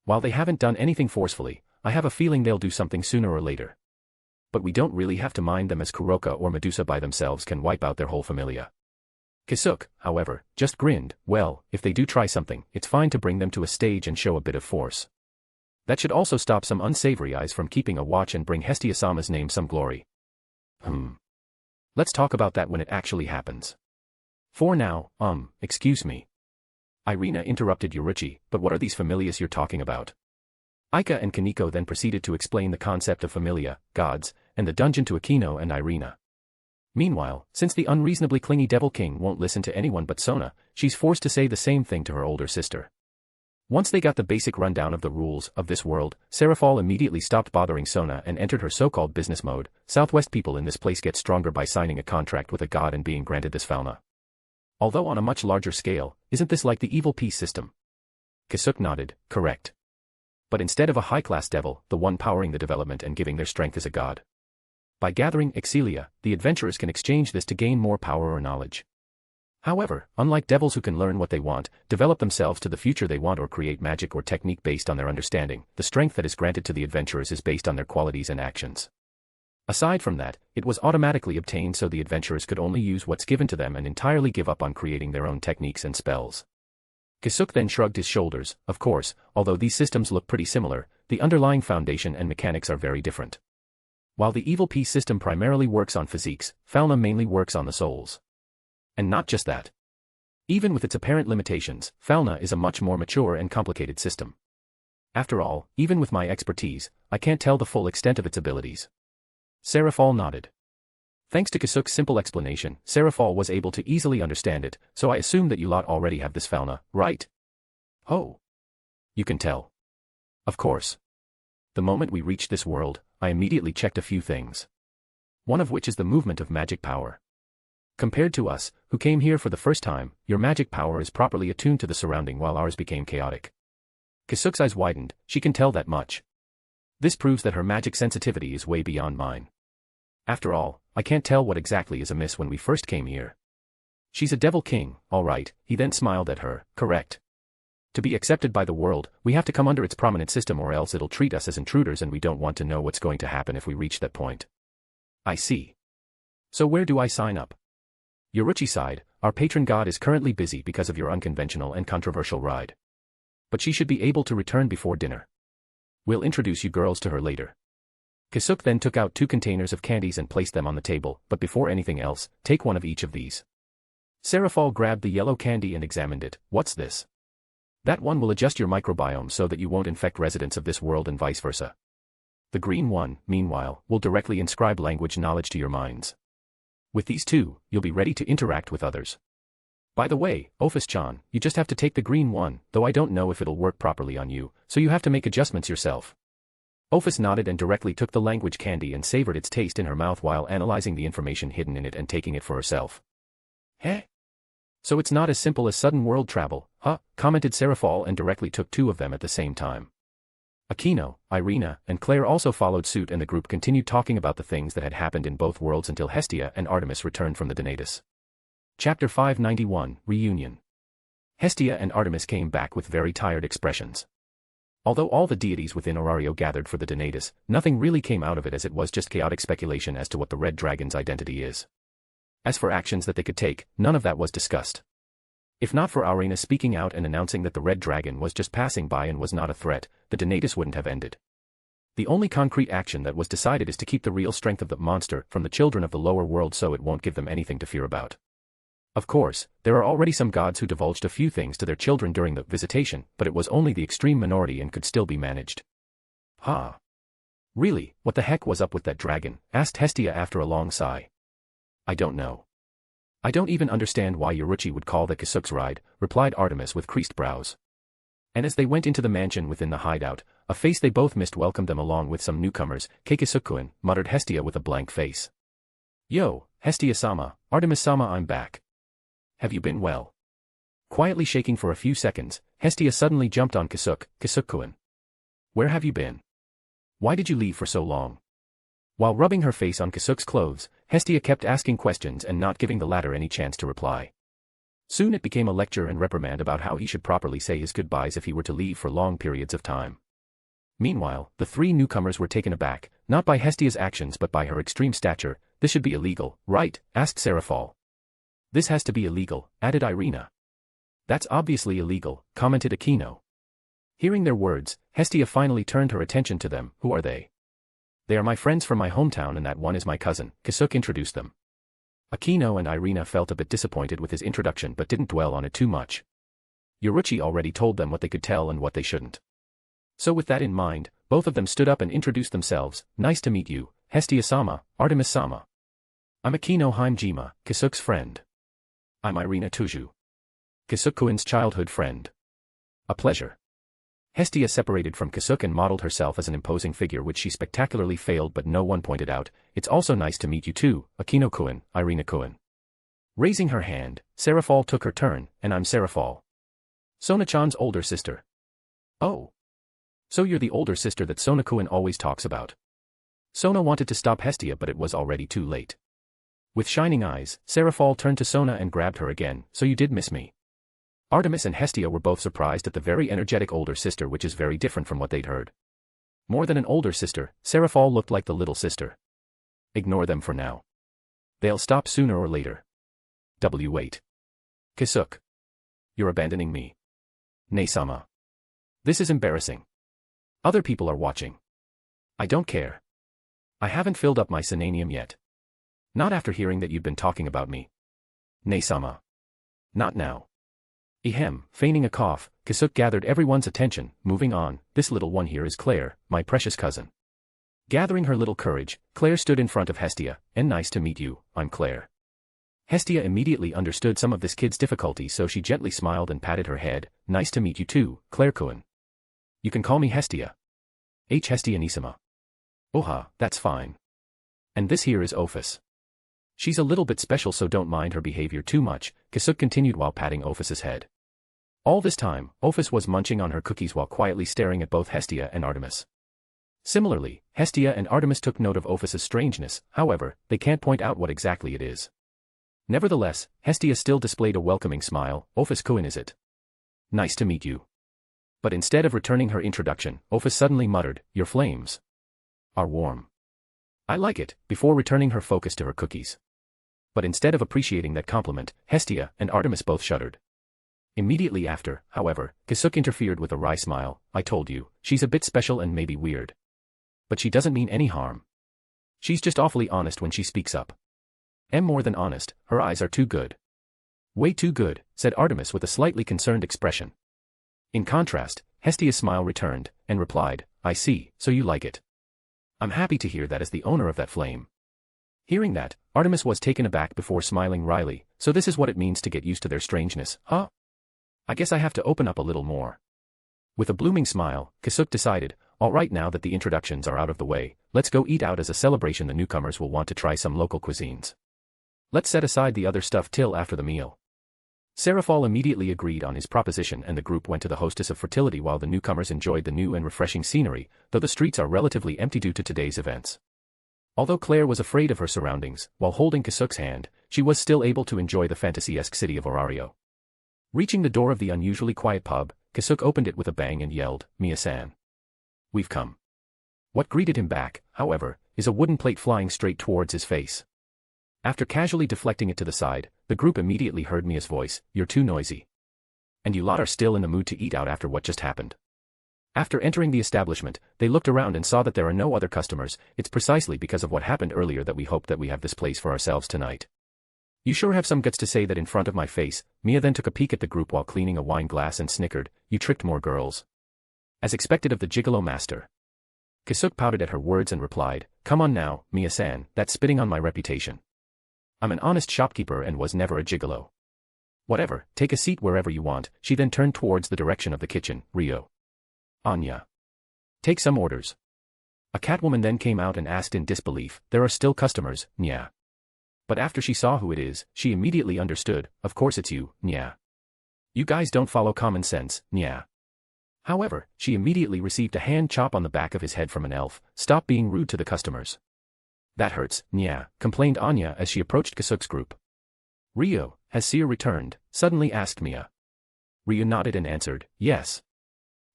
While they haven't done anything forcefully, I have a feeling they'll do something sooner or later. But we don't really have to mind them as Kuroka or Medusa by themselves can wipe out their whole familia. Kasuk, however, just grinned. Well, if they do try something, it's fine to bring them to a stage and show a bit of force. That should also stop some unsavory eyes from keeping a watch and bring Hestia-sama's name some glory. Let's talk about that when it actually happens. For now, excuse me. Irina interrupted Yoruichi, but what are these familias you're talking about? Aika and Kaneko then proceeded to explain the concept of familia, gods, and the dungeon to Akino and Irina. Meanwhile, since the unreasonably clingy Devil King won't listen to anyone but Sona, she's forced to say the same thing to her older sister. Once they got the basic rundown of the rules of this world, Seraphal immediately stopped bothering Sona and entered her so-called business mode. Southwest people in this place get stronger by signing a contract with a god and being granted this fauna. Although on a much larger scale, isn't this like the evil peace system? Kasuk nodded, correct. But instead of a high-class devil, the one powering the development and giving their strength is a god. By gathering Exilia, the adventurers can exchange this to gain more power or knowledge. However, unlike devils who can learn what they want, develop themselves to the future they want or create magic or technique based on their understanding, the strength that is granted to the adventurers is based on their qualities and actions. Aside from that, it was automatically obtained so the adventurers could only use what's given to them and entirely give up on creating their own techniques and spells. Kasuk then shrugged his shoulders. Of course, although these systems look pretty similar, the underlying foundation and mechanics are very different. While the evil peace system primarily works on physiques, Fauna mainly works on the souls. And not just that. Even with its apparent limitations, Fauna is a much more mature and complicated system. After all, even with my expertise, I can't tell the full extent of its abilities. Seraphal nodded. Thanks to Kasuk's simple explanation, Seraphal was able to easily understand it, so I assume that you lot already have this Fauna, right? Oh. You can tell. Of course. The moment we reached this world, I immediately checked a few things. One of which is the movement of magic power. Compared to us, who came here for the first time, your magic power is properly attuned to the surrounding while ours became chaotic. Kasuk's eyes widened, she can tell that much. This proves that her magic sensitivity is way beyond mine. After all, I can't tell what exactly is amiss when we first came here. She's a devil king, all right, he then smiled at her, correct. To be accepted by the world, we have to come under its prominent system or else it'll treat us as intruders and we don't want to know what's going to happen if we reach that point. I see. So where do I sign up? Yoruchi sighed, our patron god is currently busy because of your unconventional and controversial ride. But she should be able to return before dinner. We'll introduce you girls to her later. Kasuk then took out 2 containers of candies and placed them on the table, but before anything else, take one of each of these. Serafal grabbed the yellow candy and examined it. What's this? That one will adjust your microbiome so that you won't infect residents of this world and vice versa. The green one, meanwhile, will directly inscribe language knowledge to your minds. With these 2, you'll be ready to interact with others. By the way, Ophus-chan, you just have to take the green one, though I don't know if it'll work properly on you, so you have to make adjustments yourself. Ophus nodded and directly took the language candy and savored its taste in her mouth while analyzing the information hidden in it and taking it for herself. Heh? So it's not as simple as sudden world travel, huh? Commented Serafal and directly took 2 of them at the same time. Akino, Irina, and Claire also followed suit and the group continued talking about the things that had happened in both worlds until Hestia and Artemis returned from the Donatus. Chapter 591, Reunion. Hestia and Artemis came back with very tired expressions. Although all the deities within Orario gathered for the Donatus, nothing really came out of it as it was just chaotic speculation as to what the Red Dragon's identity is. As for actions that they could take, none of that was discussed. If not for Arena speaking out and announcing that the Red Dragon was just passing by and was not a threat, the Donatus wouldn't have ended. The only concrete action that was decided is to keep the real strength of the monster from the children of the lower world so it won't give them anything to fear about. Of course, there are already some gods who divulged a few things to their children during the visitation, but it was only the extreme minority and could still be managed. Huh? Really, what the heck was up with that dragon? Asked Hestia after a long sigh. I don't know. I don't even understand why Yoruchi would call that Kasuk's ride, replied Artemis with creased brows. And as they went into the mansion within the hideout, a face they both missed welcomed them along with some newcomers. Keikisukuin, muttered Hestia with a blank face. Yo, Hestia-sama, Artemis-sama, I'm back. Have you been well? Quietly shaking for a few seconds, Hestia suddenly jumped on Kasuk. Kisukuin. Where have you been? Why did you leave for so long? While rubbing her face on Kasuk's clothes, Hestia kept asking questions and not giving the latter any chance to reply. Soon it became a lecture and reprimand about how he should properly say his goodbyes if he were to leave for long periods of time. Meanwhile, the 3 newcomers were taken aback, not by Hestia's actions but by her extreme stature. This should be illegal, right? Asked Serafal. This has to be illegal, added Irina. That's obviously illegal, commented Akino. Hearing their words, Hestia finally turned her attention to them. Who are they? They are my friends from my hometown and that one is my cousin. Kasuk introduced them. Akino and Irina felt a bit disappointed with his introduction but didn't dwell on it too much. Yoruchi already told them what they could tell and what they shouldn't. So with that in mind, both of them stood up and introduced themselves. Nice to meet you, Hestia-sama, Artemis-sama. I'm Akino Haimjima, Kasuk's friend. I'm Irina Tuju. Kisukuin's childhood friend. A pleasure. Hestia separated from Kasuk and modeled herself as an imposing figure which she spectacularly failed but no one pointed out. It's also nice to meet you too, Akino-kun, Irina-kun. Raising her hand, Serafal took her turn, and I'm Serafal. Sona-chan's older sister. Oh. So you're the older sister that Sona-kun always talks about. Sona wanted to stop Hestia but it was already too late. With shining eyes, Serafal turned to Sona and grabbed her again. So you did miss me. Artemis and Hestia were both surprised at the very energetic older sister which is very different from what they'd heard. More than an older sister, Serafal looked like the little sister. Ignore them for now. They'll stop sooner or later. Wait. Kasuk. You're abandoning me. Nei-sama. This is embarrassing. Other people are watching. I don't care. I haven't filled up my Senanium yet. Not after hearing that you've been talking about me. Nei-sama. Not now. Ehem, feigning a cough, Kasuk gathered everyone's attention. Moving on, this little one here is Claire, my precious cousin. Gathering her little courage, Claire stood in front of Hestia, and nice to meet you, I'm Claire. Hestia immediately understood some of this kid's difficulty so she gently smiled and patted her head. Nice to meet you too, Claire-kun. You can call me Hestia. Hestia-nisama. Oha, that's fine. And this here is Ophus. She's a little bit special, so don't mind her behavior too much, Kasuk continued while patting Ophus's head. All this time, Ophus was munching on her cookies while quietly staring at both Hestia and Artemis. Similarly, Hestia and Artemis took note of Ophus's strangeness, however, they can't point out what exactly it is. Nevertheless, Hestia still displayed a welcoming smile. Ophus Kuin, is it? Nice to meet you. But instead of returning her introduction, Ophus suddenly muttered, your flames are warm. I like it, before returning her focus to her cookies. But instead of appreciating that compliment, Hestia and Artemis both shuddered. Immediately after, however, Kasuk interfered with a wry smile. I told you, she's a bit special and maybe weird. But she doesn't mean any harm. She's just awfully honest when she speaks up. And more than honest, her eyes are too good. Way too good, said Artemis with a slightly concerned expression. In contrast, Hestia's smile returned, and replied, I see, so you like it. I'm happy to hear that as the owner of that flame. Hearing that, Artemis was taken aback before smiling wryly. So this is what it means to get used to their strangeness, huh? I guess I have to open up a little more. With a blooming smile, Kasuk decided, all right, now that the introductions are out of the way, let's go eat out. As a celebration, the newcomers will want to try some local cuisines. Let's set aside the other stuff till after the meal. Seraphol immediately agreed on his proposition, and the group went to the Hostess of Fertility while the newcomers enjoyed the new and refreshing scenery, though the streets are relatively empty due to today's events. Although Claire was afraid of her surroundings, while holding Kasuk's hand, she was still able to enjoy the fantasy-esque city of Orario. Reaching the door of the unusually quiet pub, Kasuk opened it with a bang and yelled, Mia-san. We've come. What greeted him back, however, is a wooden plate flying straight towards his face. After casually deflecting it to the side, the group immediately heard Mia's voice, you're too noisy. And you lot are still in the mood to eat out after what just happened. After entering the establishment, they looked around and saw that there are no other customers. It's precisely because of what happened earlier that we hope that we have this place for ourselves tonight. You sure have some guts to say that in front of my face. Mia then took a peek at the group while cleaning a wine glass and snickered, you tricked more girls. As expected of the gigolo master. Kasuk pouted at her words and replied, come on now, Mia-san, that's spitting on my reputation. I'm an honest shopkeeper and was never a gigolo. Whatever, take a seat wherever you want. She then turned towards the direction of the kitchen. Rio. Anya. Take some orders. A catwoman then came out and asked in disbelief, there are still customers, nya. But after she saw who it is, she immediately understood, of course it's you, nya. You guys don't follow common sense, nya. However, she immediately received a hand chop on the back of his head from an elf. Stop being rude to the customers. That hurts, nya, complained Anya as she approached Kasuk's group. Rio, has Seer returned? Suddenly asked Mia. Rio nodded and answered, yes.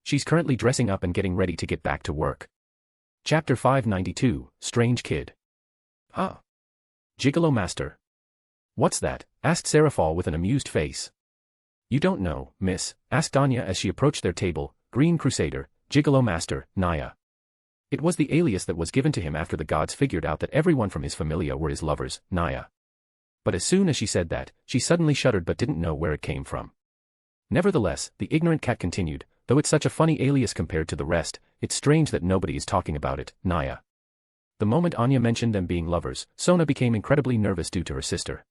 She's currently dressing up and getting ready to get back to work. Chapter 592, Strange Kid. Huh? Gigolo Master. What's that? Asked Seraphol with an amused face. You don't know, miss, asked Anya as she approached their table. Green Crusader, Gigolo Master, Naya. It was the alias that was given to him after the gods figured out that everyone from his familia were his lovers, Naya. But as soon as she said that, she suddenly shuddered but didn't know where it came from. Nevertheless, the ignorant cat continued, though it's such a funny alias compared to the rest, it's strange that nobody is talking about it, Naya. The moment Anya mentioned them being lovers, Sona became incredibly nervous due to her sister.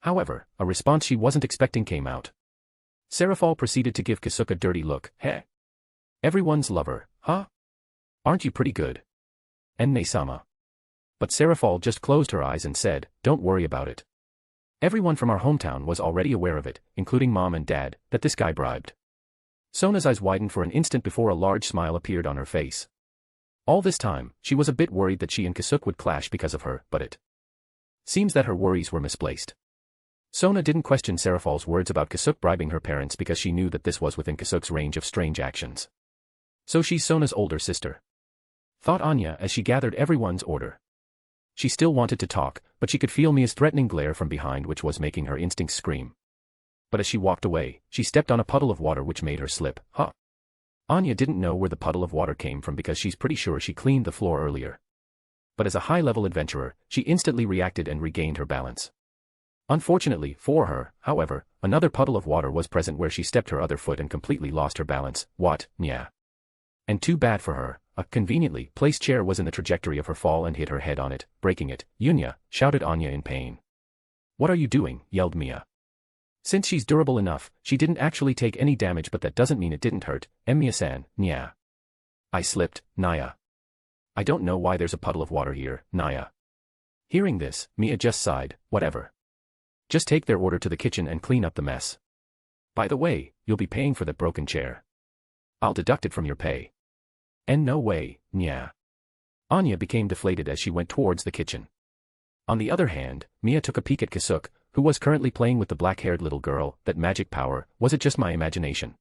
However, a response she wasn't expecting came out. Seraphol proceeded to give Kasuk a dirty look. Heh? Everyone's lover, huh? Aren't you pretty good? Enne-sama. But Seraphol just closed her eyes and said, don't worry about it. Everyone from our hometown was already aware of it, including Mom and Dad, that this guy bribed. Sona's eyes widened for an instant before a large smile appeared on her face. All this time, she was a bit worried that she and Kasuk would clash because of her, but it seems that her worries were misplaced. Sona didn't question Seraphol's words about Kasuk bribing her parents because she knew that this was within Kasuk's range of strange actions. So she's Sona's older sister, thought Anya as she gathered everyone's order. She still wanted to talk, but she could feel Mia's threatening glare from behind, which was making her instincts scream. But as she walked away, she stepped on a puddle of water which made her slip. Huh? Anya didn't know where the puddle of water came from because she's pretty sure she cleaned the floor earlier. But as a high-level adventurer, she instantly reacted and regained her balance. Unfortunately for her, however, another puddle of water was present where she stepped her other foot and completely lost her balance. What? Nya. And too bad for her, a conveniently placed chair was in the trajectory of her fall and hit her head on it, breaking it. Yunya, shouted Anya in pain. What are you doing? Yelled Mia. Since she's durable enough, she didn't actually take any damage, but that doesn't mean it didn't hurt. Mia-san, nya. I slipped, Naya. I don't know why there's a puddle of water here, Naya. Hearing this, Mia just sighed, whatever. Just take their order to the kitchen and clean up the mess. By the way, you'll be paying for that broken chair. I'll deduct it from your pay. And no way, nya. Anya became deflated as she went towards the kitchen. On the other hand, Mia took a peek at Kasuk, who was currently playing with the black-haired little girl. That magic power, was it just my imagination?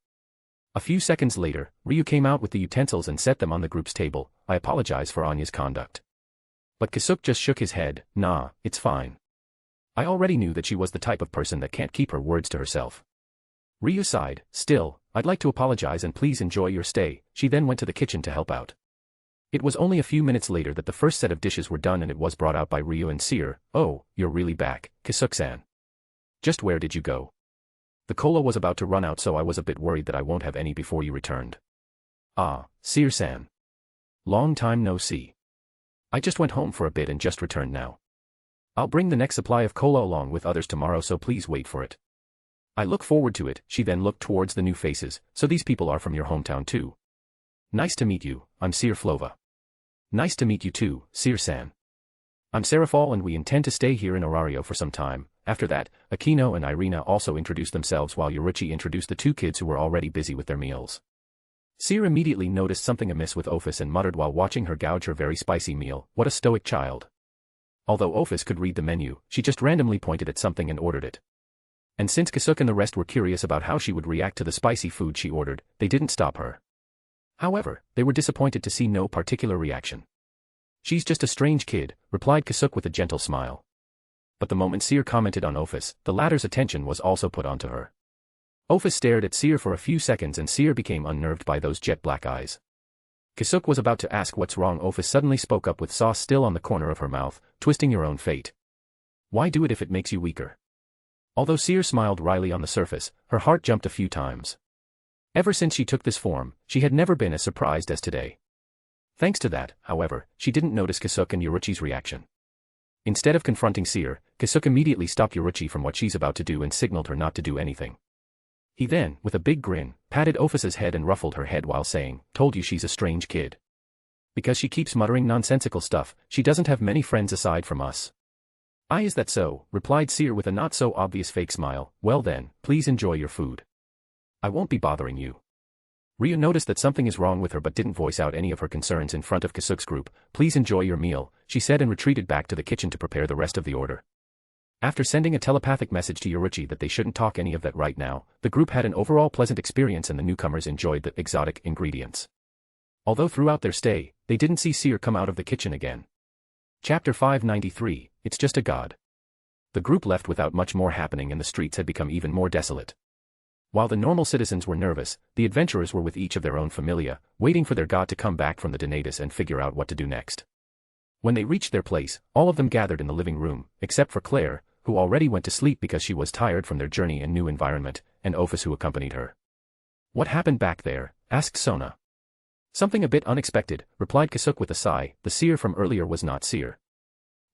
A few seconds later, Ryu came out with the utensils and set them on the group's table. I apologize for Anya's conduct. But Kasuk just shook his head. Nah, it's fine. I already knew that she was the type of person that can't keep her words to herself. Ryu sighed. Still, I'd like to apologize and please enjoy your stay. She then went to the kitchen to help out. It was only a few minutes later that the first set of dishes were done and it was brought out by Ryu and Seer. Oh, you're really back, Kasuk-san. Just where did you go? The cola was about to run out, so I was a bit worried that I won't have any before you returned. Ah, Seer-san. Long time no see. I just went home for a bit and just returned now. I'll bring the next supply of cola along with others tomorrow, so please wait for it. I look forward to it. She then looked towards the new faces. So these people are from your hometown too. Nice to meet you, I'm Seer Flova. Nice to meet you too, Seer-san. I'm Serafal and we intend to stay here in Orario for some time. After that, Akino and Irina also introduced themselves while Yorichi introduced the two kids who were already busy with their meals. Seer immediately noticed something amiss with Ophus and muttered while watching her gouge her very spicy meal. What a stoic child. Although Ophus could read the menu, she just randomly pointed at something and ordered it. And since Kasuk and the rest were curious about how she would react to the spicy food she ordered, they didn't stop her. However, they were disappointed to see no particular reaction. She's just a strange kid, replied Kasuk with a gentle smile. But the moment Seer commented on Ophus, the latter's attention was also put onto her. Ophus stared at Seer for a few seconds and Seer became unnerved by those jet black eyes. Kasuk was about to ask what's wrong. Ophus suddenly spoke up with sauce still on the corner of her mouth, twisting your own fate. Why do it if it makes you weaker? Although Seer smiled wryly on the surface, her heart jumped a few times. Ever since she took this form, she had never been as surprised as today. Thanks to that, however, she didn't notice Kasuk and Yorichi's reaction. Instead of confronting Seer, Kasuk immediately stopped Yorichi from what she's about to do and signaled her not to do anything. He then, with a big grin, patted Ophus's head and ruffled her head while saying, told you she's a strange kid. Because she keeps muttering nonsensical stuff, she doesn't have many friends aside from us. Is that so? Replied Seer with a not-so-obvious fake smile. Well then, please enjoy your food. I won't be bothering you. Ryu noticed that something is wrong with her but didn't voice out any of her concerns in front of Kasuk's group. Please enjoy your meal, she said and retreated back to the kitchen to prepare the rest of the order. After sending a telepathic message to Yorichi that they shouldn't talk any of that right now, the group had an overall pleasant experience and the newcomers enjoyed the exotic ingredients. Although throughout their stay, they didn't see Seer come out of the kitchen again. Chapter 593, It's Just a God. The group left without much more happening and the streets had become even more desolate. While the normal citizens were nervous, the adventurers were with each of their own familia, waiting for their god to come back from the Donatus and figure out what to do next. When they reached their place, all of them gathered in the living room, except for Claire, who already went to sleep because she was tired from their journey and new environment, and Ophus who accompanied her. What happened back there? Asked Sona. Something a bit unexpected, replied Kasuk with a sigh. The Seer from earlier was not Seer.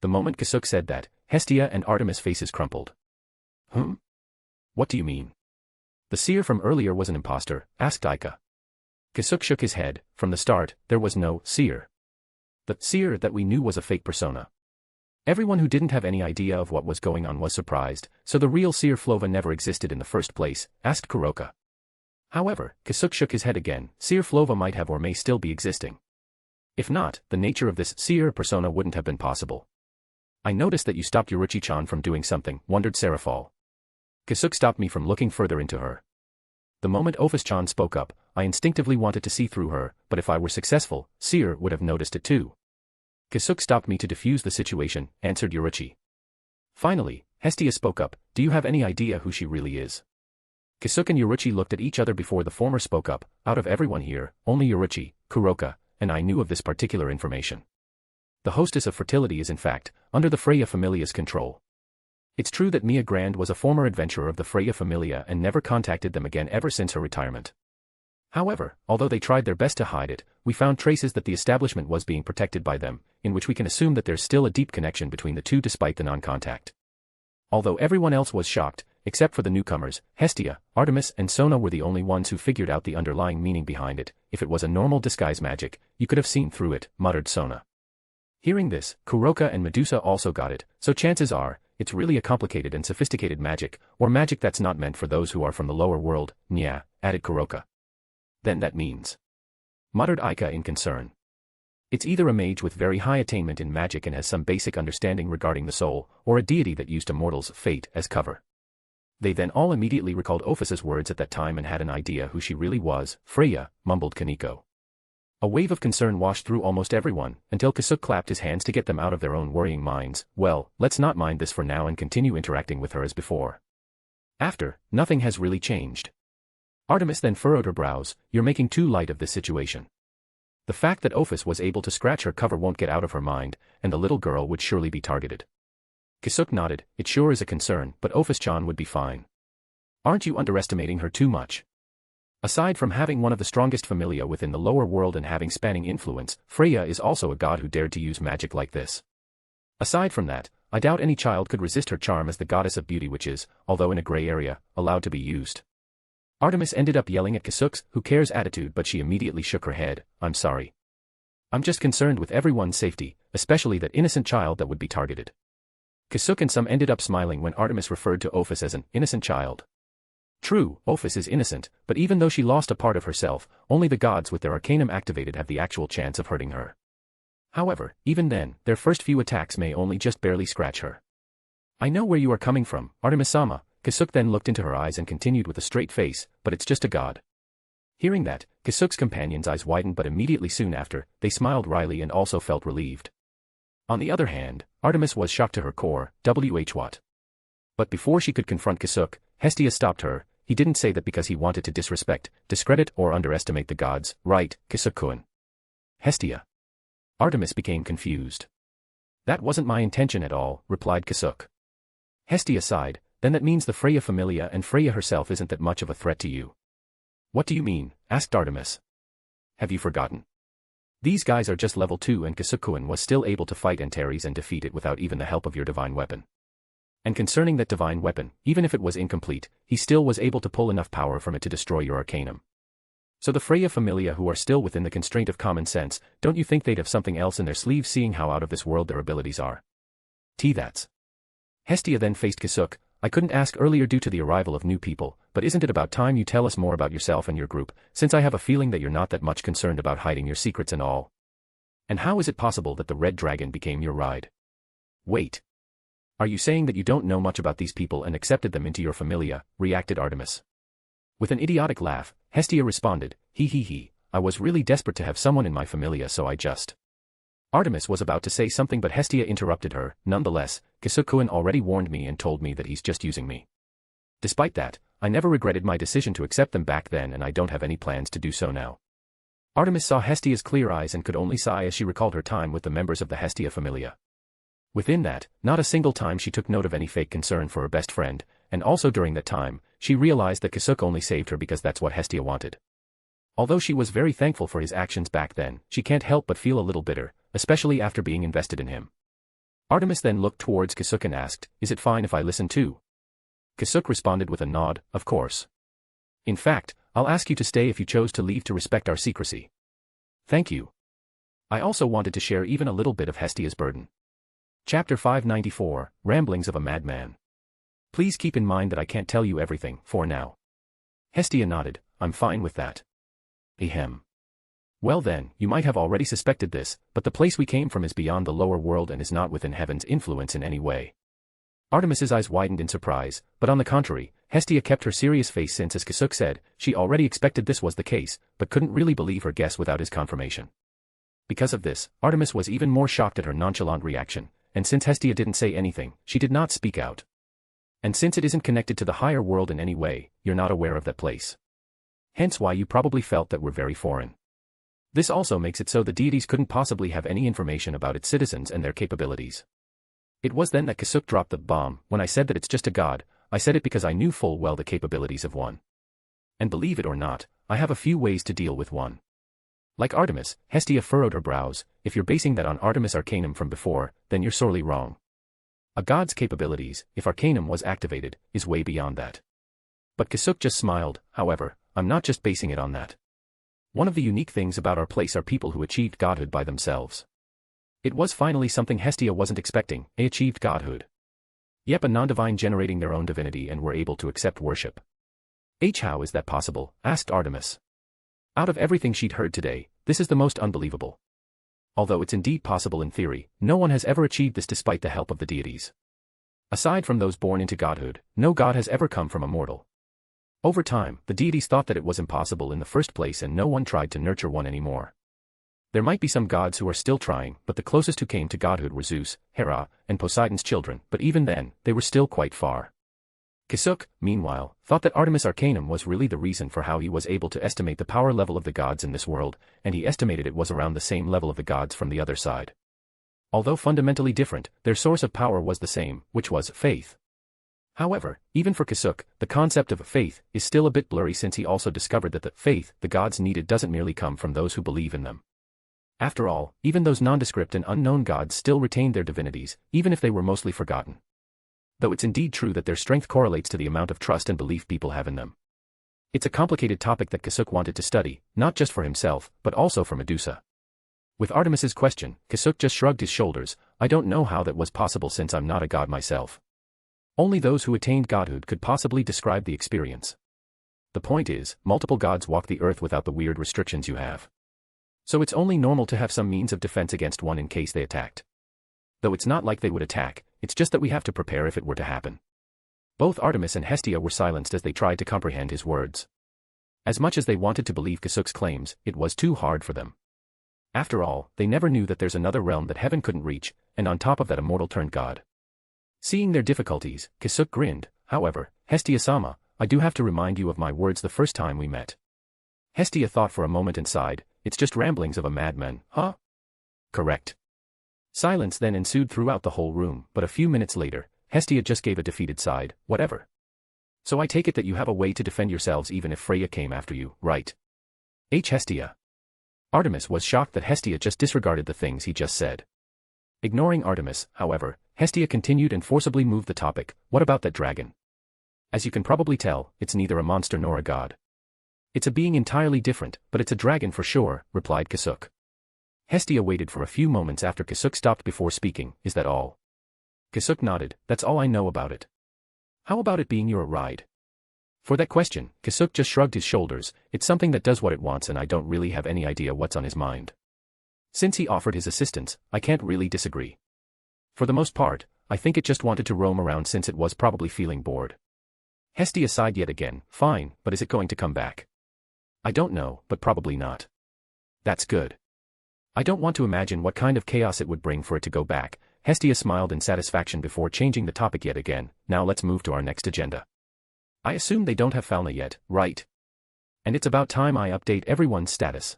The moment Kasuk said that, Hestia and Artemis' faces crumpled. What do you mean? The Seer from earlier was an imposter, asked Aika. Kasuk shook his head. From the start, there was no Seer. The Seer that we knew was a fake persona. Everyone who didn't have any idea of what was going on was surprised, so the real Seer Flova never existed in the first place, asked Kuroka. However, Kasuk shook his head again. Seer Flova might have or may still be existing. If not, the nature of this Seer persona wouldn't have been possible. I noticed that you stopped Yorichi-chan from doing something, wondered Serafal. Kasuk stopped me from looking further into her. The moment Ophus-chan spoke up, I instinctively wanted to see through her, but if I were successful, Seer would have noticed it too. Kasuk stopped me to defuse the situation, answered Yorichi. Finally, Hestia spoke up. Do you have any idea who she really is? Kasuk and Yorichi looked at each other before the former spoke up. Out of everyone here, only Yorichi, Kuroka, and I knew of this particular information. The hostess of fertility is in fact, under the Freya Familia's control. It's true that Mia Grand was a former adventurer of the Freya Familia and never contacted them again ever since her retirement. However, although they tried their best to hide it, we found traces that the establishment was being protected by them, in which we can assume that there's still a deep connection between the two despite the non-contact. Although everyone else was shocked, except for the newcomers, Hestia, Artemis and Sona were the only ones who figured out the underlying meaning behind it. If it was a normal disguise magic, you could have seen through it, muttered Sona. Hearing this, Kuroka and Medusa also got it, so chances are, it's really a complicated and sophisticated magic, or magic that's not meant for those who are from the lower world, nya, added Kuroka. Then that means, muttered Aika in concern. It's either a mage with very high attainment in magic and has some basic understanding regarding the soul, or a deity that used a mortal's fate as cover. They then all immediately recalled Ophus's words at that time and had an idea who she really was. Freya, mumbled Kaneko. A wave of concern washed through almost everyone, until Kasuk clapped his hands to get them out of their own worrying minds. Well, let's not mind this for now and continue interacting with her as before. After, nothing has really changed. Artemis then furrowed her brows. You're making too light of this situation. The fact that Ophus was able to scratch her cover won't get out of her mind, and the little girl would surely be targeted. Kasuk nodded. It sure is a concern, but Ophus-chan would be fine. Aren't you underestimating her too much? Aside from having one of the strongest familia within the lower world and having spanning influence, Freya is also a god who dared to use magic like this. Aside from that, I doubt any child could resist her charm as the goddess of beauty, which is, although in a gray area, allowed to be used. Artemis ended up yelling at Kasuk's who cares attitude, but she immediately shook her head. I'm sorry. I'm just concerned with everyone's safety, especially that innocent child that would be targeted. Kasuk and some ended up smiling when Artemis referred to Ophus as an innocent child. True, Ophus is innocent, but even though she lost a part of herself, only the gods with their arcanum activated have the actual chance of hurting her. However, even then, their first few attacks may only just barely scratch her. I know where you are coming from, Artemis-sama. Kasuk then looked into her eyes and continued with a straight face, but it's just a god. Hearing that, Kasuk's companion's eyes widened, but immediately soon after, they smiled wryly and also felt relieved. On the other hand, Artemis was shocked to her core. What? But before she could confront Kasuk, Hestia stopped her. He didn't say that because he wanted to disrespect, discredit or underestimate the gods, right, Kasuk-kun? Hestia. Artemis became confused. That wasn't my intention at all, replied Kasuk. Hestia sighed. Then that means the Freya familia and Freya herself isn't that much of a threat to you. What do you mean? Asked Artemis. Have you forgotten? These guys are just level 2 and Kasuk-kun was still able to fight Antares and defeat it without even the help of your divine weapon. And concerning that divine weapon, even if it was incomplete, he still was able to pull enough power from it to destroy your arcanum. So the Freya familia who are still within the constraint of common sense, don't you think they'd have something else in their sleeves seeing how out of this world their abilities are? That's. Hestia then faced Kasuk. I couldn't ask earlier due to the arrival of new people, but isn't it about time you tell us more about yourself and your group, since I have a feeling that you're not that much concerned about hiding your secrets and all? And how is it possible that the Red Dragon became your ride? Wait. Are you saying that you don't know much about these people and accepted them into your familia? Reacted Artemis. With an idiotic laugh, Hestia responded, I was really desperate to have someone in my familia, so I just... Artemis was about to say something, but Hestia interrupted her. Nonetheless, Kasuk-kun already warned me and told me that he's just using me. Despite that, I never regretted my decision to accept them back then, and I don't have any plans to do so now. Artemis saw Hestia's clear eyes and could only sigh as she recalled her time with the members of the Hestia familia. Within that, not a single time she took note of any fake concern for her best friend, and also during that time, she realized that Kasuk only saved her because that's what Hestia wanted. Although she was very thankful for his actions back then, she can't help but feel a little bitter, especially after being invested in him. Artemis then looked towards Kasuk and asked, is it fine if I listen too? Kasuk responded with a nod, of course. In fact, I'll ask you to stay if you chose to leave to respect our secrecy. Thank you. I also wanted to share even a little bit of Hestia's burden. Chapter 594, Ramblings of a Madman. Please keep in mind that I can't tell you everything, for now. Hestia nodded, I'm fine with that. Ahem. Well then, you might have already suspected this, but the place we came from is beyond the lower world and is not within heaven's influence in any way. Artemis's eyes widened in surprise, but on the contrary, Hestia kept her serious face since, as Kasuk said, she already expected this was the case, but couldn't really believe her guess without his confirmation. Because of this, Artemis was even more shocked at her nonchalant reaction, and since Hestia didn't say anything, she did not speak out. And since it isn't connected to the higher world in any way, you're not aware of that place. Hence why you probably felt that we're very foreign. This also makes it so the deities couldn't possibly have any information about its citizens and their capabilities. It was then that Kasuk dropped the bomb. When I said that it's just a god, I said it because I knew full well the capabilities of one. And believe it or not, I have a few ways to deal with one. Like Artemis, Hestia furrowed her brows. If you're basing that on Artemis Arcanum from before, then you're sorely wrong. A god's capabilities, if Arcanum was activated, is way beyond that. But Kasuk just smiled. However, I'm not just basing it on that. One of the unique things about our place are people who achieved godhood by themselves. It was finally something Hestia wasn't expecting. They achieved godhood. Yep, a non-divine generating their own divinity and were able to accept worship. How is that possible? Asked Artemis. Out of everything she'd heard today, this is the most unbelievable. Although it's indeed possible in theory, no one has ever achieved this despite the help of the deities. Aside from those born into godhood, no god has ever come from a mortal. Over time, the deities thought that it was impossible in the first place and no one tried to nurture one anymore. There might be some gods who are still trying, but the closest who came to godhood were Zeus, Hera, and Poseidon's children, but even then, they were still quite far. Kasuk, meanwhile, thought that Artemis Arcanum was really the reason for how he was able to estimate the power level of the gods in this world, and he estimated it was around the same level of the gods from the other side. Although fundamentally different, their source of power was the same, which was faith. However, even for Kasuk, the concept of faith is still a bit blurry since he also discovered that the faith the gods needed doesn't merely come from those who believe in them. After all, even those nondescript and unknown gods still retained their divinities, even if they were mostly forgotten. Though it's indeed true that their strength correlates to the amount of trust and belief people have in them. It's a complicated topic that Kasuk wanted to study, not just for himself, but also for Medusa. With Artemis's question, Kasuk just shrugged his shoulders. I don't know how that was possible since I'm not a god myself. Only those who attained godhood could possibly describe the experience. The point is, multiple gods walk the earth without the weird restrictions you have. So it's only normal to have some means of defense against one in case they attacked. Though it's not like they would attack, it's just that we have to prepare if it were to happen. Both Artemis and Hestia were silenced as they tried to comprehend his words. As much as they wanted to believe Kasuk's claims, it was too hard for them. After all, they never knew that there's another realm that heaven couldn't reach, and on top of that a mortal turned god. Seeing their difficulties, Kasuk grinned. However, Hestia-sama, I do have to remind you of my words the first time we met. Hestia thought for a moment and sighed. It's just ramblings of a madman, huh? Correct. Silence then ensued throughout the whole room, but a few minutes later, Hestia just gave a defeated sigh. Whatever. So I take it that you have a way to defend yourselves even if Freya came after you, right? Hestia. Artemis was shocked that Hestia just disregarded the things he just said. Ignoring Artemis, however, Hestia continued and forcibly moved the topic. What about that dragon? As you can probably tell, it's neither a monster nor a god. It's a being entirely different, but it's a dragon for sure, replied Kasuk. Hestia waited for a few moments after Kasuk stopped before speaking. Is that all? Kasuk nodded. That's all I know about it. How about it being your ride? For that question, Kasuk just shrugged his shoulders. It's something that does what it wants and I don't really have any idea what's on his mind. Since he offered his assistance, I can't really disagree. For the most part, I think it just wanted to roam around since it was probably feeling bored. Hestia sighed yet again. Fine, but is it going to come back? I don't know, but probably not. That's good. I don't want to imagine what kind of chaos it would bring for it to go back. Hestia smiled in satisfaction before changing the topic yet again. Now let's move to our next agenda. I assume they don't have Falna yet, right? And it's about time I update everyone's status.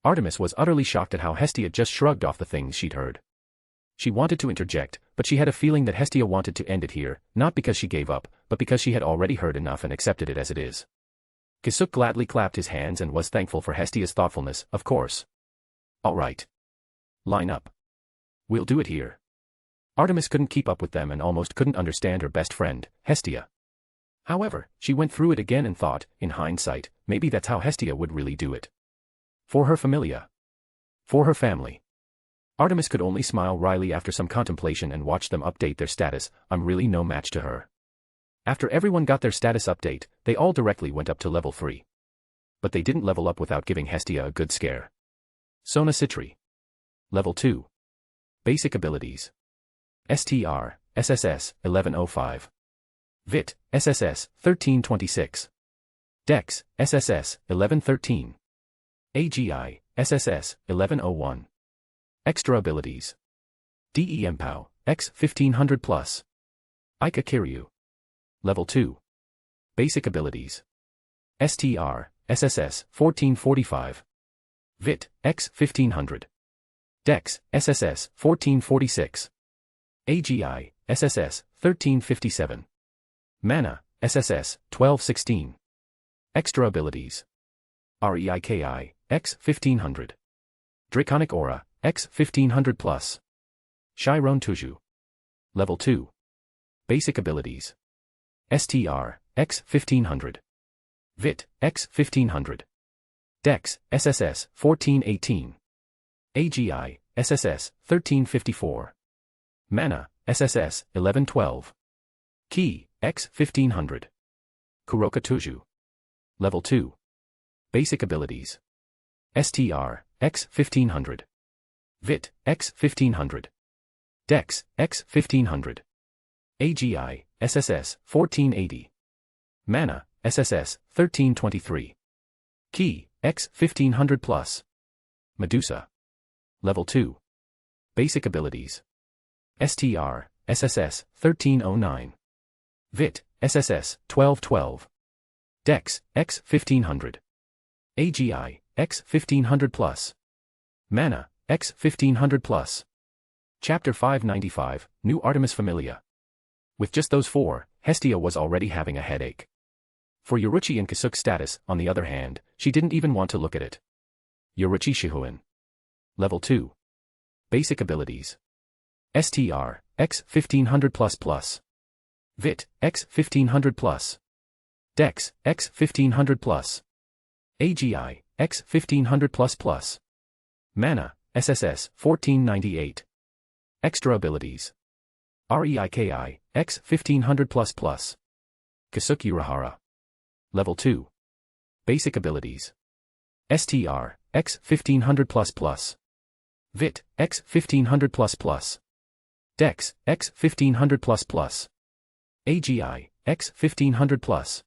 Artemis was utterly shocked at how Hestia just shrugged off the things she'd heard. She wanted to interject, but she had a feeling that Hestia wanted to end it here, not because she gave up, but because she had already heard enough and accepted it as it is. Kasuk gladly clapped his hands and was thankful for Hestia's thoughtfulness, of course. All right. Line up. We'll do it here. Artemis couldn't keep up with them and almost couldn't understand her best friend, Hestia. However, she went through it again and thought, in hindsight, maybe that's how Hestia would really do it. For her familia. For her family. Artemis could only smile wryly after some contemplation and watch them update their status. I'm really no match to her. After everyone got their status update, they all directly went up to level 3. But they didn't level up without giving Hestia a good scare. Sona Citri. Level 2. Basic abilities. STR, SSS, 1105. Vit, SSS, 1326. Dex, SSS, 1113. AGI, SSS, 1101. Extra abilities. DE Empow, X 1500+. Ika Kiryu. Level 2. Basic abilities. STR, SSS, 1445. Vit, X 1500. Dex, SSS, 1446. AGI, SSS, 1357. Mana, SSS, 1216. Extra abilities. REIKI, X 1500. Draconic Aura, X 1500+. Chiron Tuju. Level 2. Basic abilities. STR, X 1500. Vit, X 1500. Dex, SSS, 1418. AGI, SSS, 1354. Mana, SSS, 1112. Ki, X 1500. Kuroka Tuju. Level 2. Basic abilities. STR, X 1500. Vit, X 1500. Dex, X 1500. AGI, SSS, 1480. Mana, SSS, 1323. Ki, X 1500 plus. Medusa. Level 2. Basic abilities. STR, SSS, 1309. Vit, SSS, 1212. Dex, X 1500. AGI, X 1500 plus. Mana, X 1500 plus. Chapter 595, New Artemis Familia. With just those four, Hestia was already having a headache. For Yoruchi and Kasuk's status, on the other hand, she didn't even want to look at it. Yoruchi Shihuin. Level 2. Basic abilities. STR, X 1500 plus plus. Vit, X 1500 plus. Dex, X 1500 plus. AGI, X 1500 plus plus. Mana, SSS, 1498. Extra abilities. REIKI, X 1500 plus plus. Kasuk Urahara. Level 2. Basic abilities. STR, X 1500 plus plus. Vit, X 1500 plus plus. Dex, X 1500 plus plus. AGI, X 1500 plus.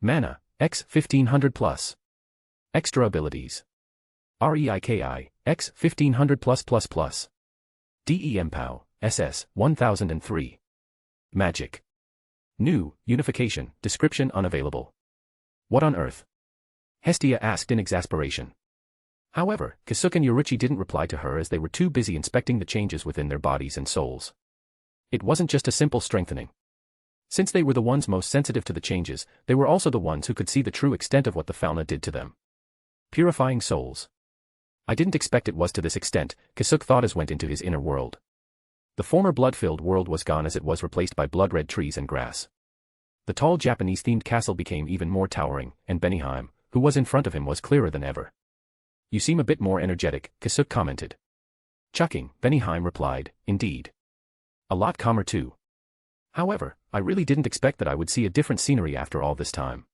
Mana, X 1500 plus. Extra abilities. REIKI, X 1500 plus plus plus. DEMPOW, SS, 1003. Magic. New, unification, description unavailable. What on earth? Hestia asked in exasperation. However, Kasuk and Yoruchi didn't reply to her as they were too busy inspecting the changes within their bodies and souls. It wasn't just a simple strengthening. Since they were the ones most sensitive to the changes, they were also the ones who could see the true extent of what the fauna did to them. Purifying souls. I didn't expect it was to this extent, Kasuk thought as went into his inner world. The former blood-filled world was gone as it was replaced by blood-red trees and grass. The tall Japanese-themed castle became even more towering, and Benihime, who was in front of him, was clearer than ever. You seem a bit more energetic, Kasuk commented. Chucking, Benihime replied, indeed. A lot calmer too. However, I really didn't expect that I would see a different scenery after all this time.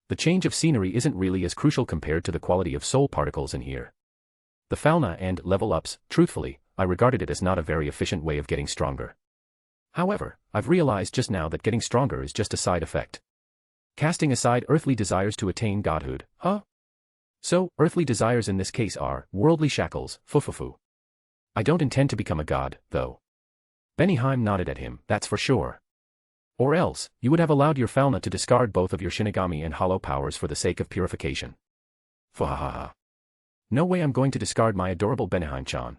The change of scenery isn't really as crucial compared to the quality of soul particles in here. The fauna and level-ups, truthfully, I regarded it as not a very efficient way of getting stronger. However, I've realized just now that getting stronger is just a side effect. Casting aside earthly desires to attain godhood, huh? So, earthly desires in this case are worldly shackles, fufufu. I don't intend to become a god, though. Benihime nodded at him, that's for sure. Or else, you would have allowed your fauna to discard both of your Shinigami and hollow powers for the sake of purification. Fuhahaha. No way I'm going to discard my adorable Benihime-chan.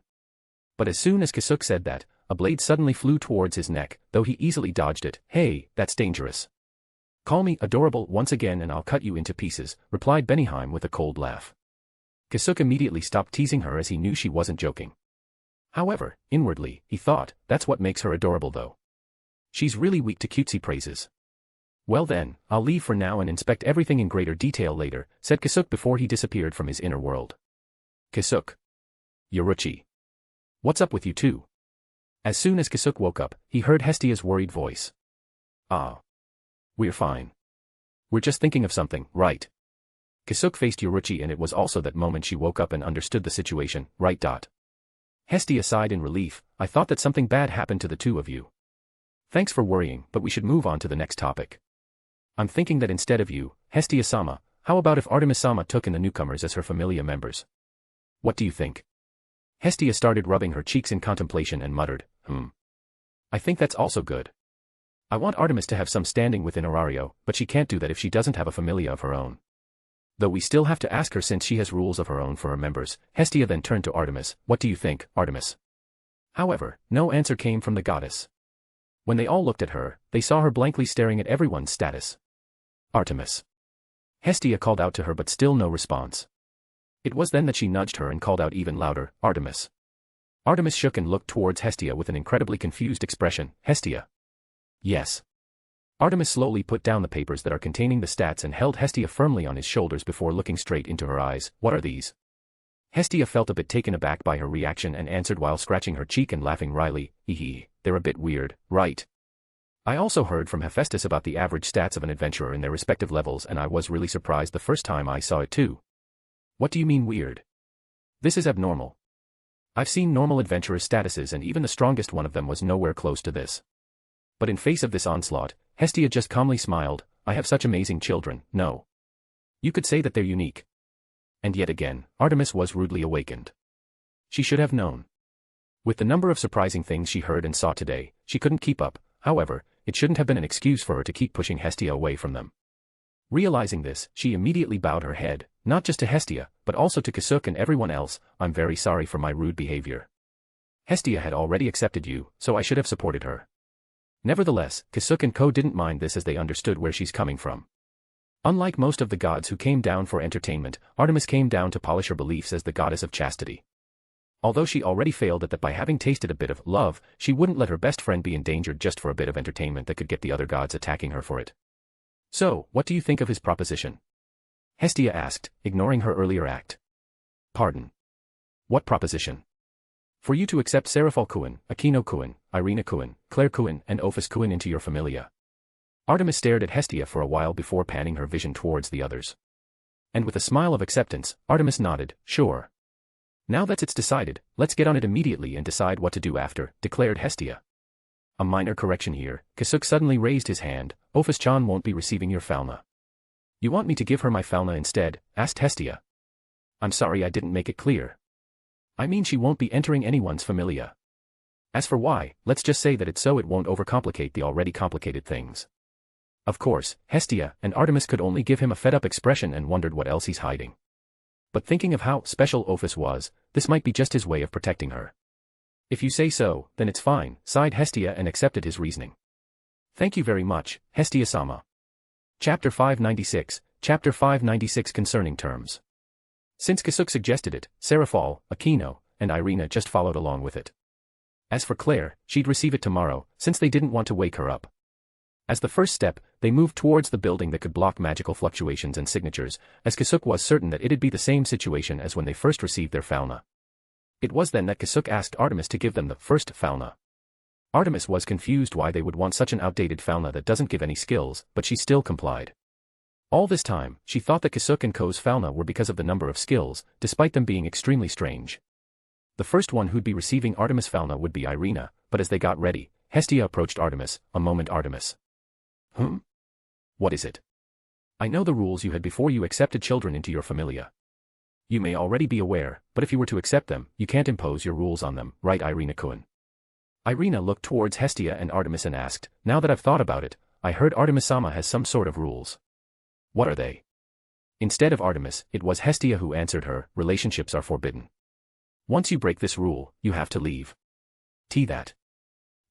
But as soon as Kasuk said that, a blade suddenly flew towards his neck, though he easily dodged it. Hey, that's dangerous. Call me adorable once again and I'll cut you into pieces, replied Benihime with a cold laugh. Kasuk immediately stopped teasing her as he knew she wasn't joking. However, inwardly, he thought, that's what makes her adorable though. She's really weak to cutesy praises. Well then, I'll leave for now and inspect everything in greater detail later, said Kasuk before he disappeared from his inner world. Kasuk. Yoruchi. What's up with you two? As soon as Kasuk woke up, he heard Hestia's worried voice. Ah. We're fine. We're just thinking of something, right? Kasuk faced Yoruchi and it was also that moment she woke up and understood the situation, right? Hestia sighed in relief, I thought that something bad happened to the two of you. Thanks for worrying, but we should move on to the next topic. I'm thinking that instead of you, Hestia-sama, how about if Artemis-sama took in the newcomers as her familia members? What do you think? Hestia started rubbing her cheeks in contemplation and muttered, I think that's also good. I want Artemis to have some standing within Orario, but she can't do that if she doesn't have a familia of her own. Though we still have to ask her since she has rules of her own for her members. Hestia then turned to Artemis, what do you think, Artemis? However, no answer came from the goddess. When they all looked at her, they saw her blankly staring at everyone's status. Artemis. Hestia called out to her but still no response. It was then that she nudged her and called out even louder, Artemis. Artemis shook and looked towards Hestia with an incredibly confused expression, Hestia. Yes. Artemis slowly put down the papers that are containing the stats and held Hestia firmly on his shoulders before looking straight into her eyes, what are these? Hestia felt a bit taken aback by her reaction and answered while scratching her cheek and laughing wryly, they're a bit weird, right? I also heard from Hephaestus about the average stats of an adventurer in their respective levels and I was really surprised the first time I saw it too. What do you mean weird? This is abnormal. I've seen normal adventurers' statuses and even the strongest one of them was nowhere close to this. But in face of this onslaught, Hestia just calmly smiled, I have such amazing children, no. You could say that they're unique. And yet again, Artemis was rudely awakened. She should have known. With the number of surprising things she heard and saw today, she couldn't keep up, however, it shouldn't have been an excuse for her to keep pushing Hestia away from them. Realizing this, she immediately bowed her head, not just to Hestia, but also to Kasuk and everyone else, I'm very sorry for my rude behavior. Hestia had already accepted you, so I should have supported her. Nevertheless, Kasuk and Co didn't mind this as they understood where she's coming from. Unlike most of the gods who came down for entertainment, Artemis came down to polish her beliefs as the goddess of chastity. Although she already failed at that by having tasted a bit of love, she wouldn't let her best friend be endangered just for a bit of entertainment that could get the other gods attacking her for it. So, what do you think of his proposition? Hestia asked, ignoring her earlier act. Pardon. What proposition? For you to accept Seraphol Kuin, Akino Kuin, Irina Kuin, Claire Kuin, and Ophus Kuin into your familia. Artemis stared at Hestia for a while before panning her vision towards the others. And with a smile of acceptance, Artemis nodded, sure. Now that it's decided, let's get on it immediately and decide what to do after, declared Hestia. A minor correction here, Kasuk suddenly raised his hand, Ophus-chan won't be receiving your Falna. You want me to give her my Falna instead, asked Hestia. I'm sorry I didn't make it clear. I mean she won't be entering anyone's familia. As for why, let's just say that it's so it won't overcomplicate the already complicated things. Of course, Hestia and Artemis could only give him a fed-up expression and wondered what else he's hiding. But thinking of how special Ophus was, this might be just his way of protecting her. If you say so, then it's fine, sighed Hestia and accepted his reasoning. Thank you very much, Hestia-sama. Chapter 596, Chapter 596 Concerning Terms. Since Kasuk suggested it, Seraphol, Akino, and Irina just followed along with it. As for Claire, she'd receive it tomorrow, since they didn't want to wake her up. As the first step, they moved towards the building that could block magical fluctuations and signatures, as Kasuk was certain that it'd be the same situation as when they first received their Falna. It was then that Kasuk asked Artemis to give them the first Falna. Artemis was confused why they would want such an outdated Falna that doesn't give any skills, but she still complied. All this time, she thought that Kasuk and Ko's Falna were because of the number of skills, despite them being extremely strange. The first one who'd be receiving Artemis Falna would be Irina, but as they got ready, Hestia approached Artemis, a moment Artemis. What is it? I know the rules you had before you accepted children into your familia. You may already be aware, but if you were to accept them, you can't impose your rules on them, right Irina-kun? Irina looked towards Hestia and Artemis and asked, now that I've thought about it, I heard Artemis-sama has some sort of rules. What are they? Instead of Artemis, it was Hestia who answered her, relationships are forbidden. Once you break this rule, you have to leave. That.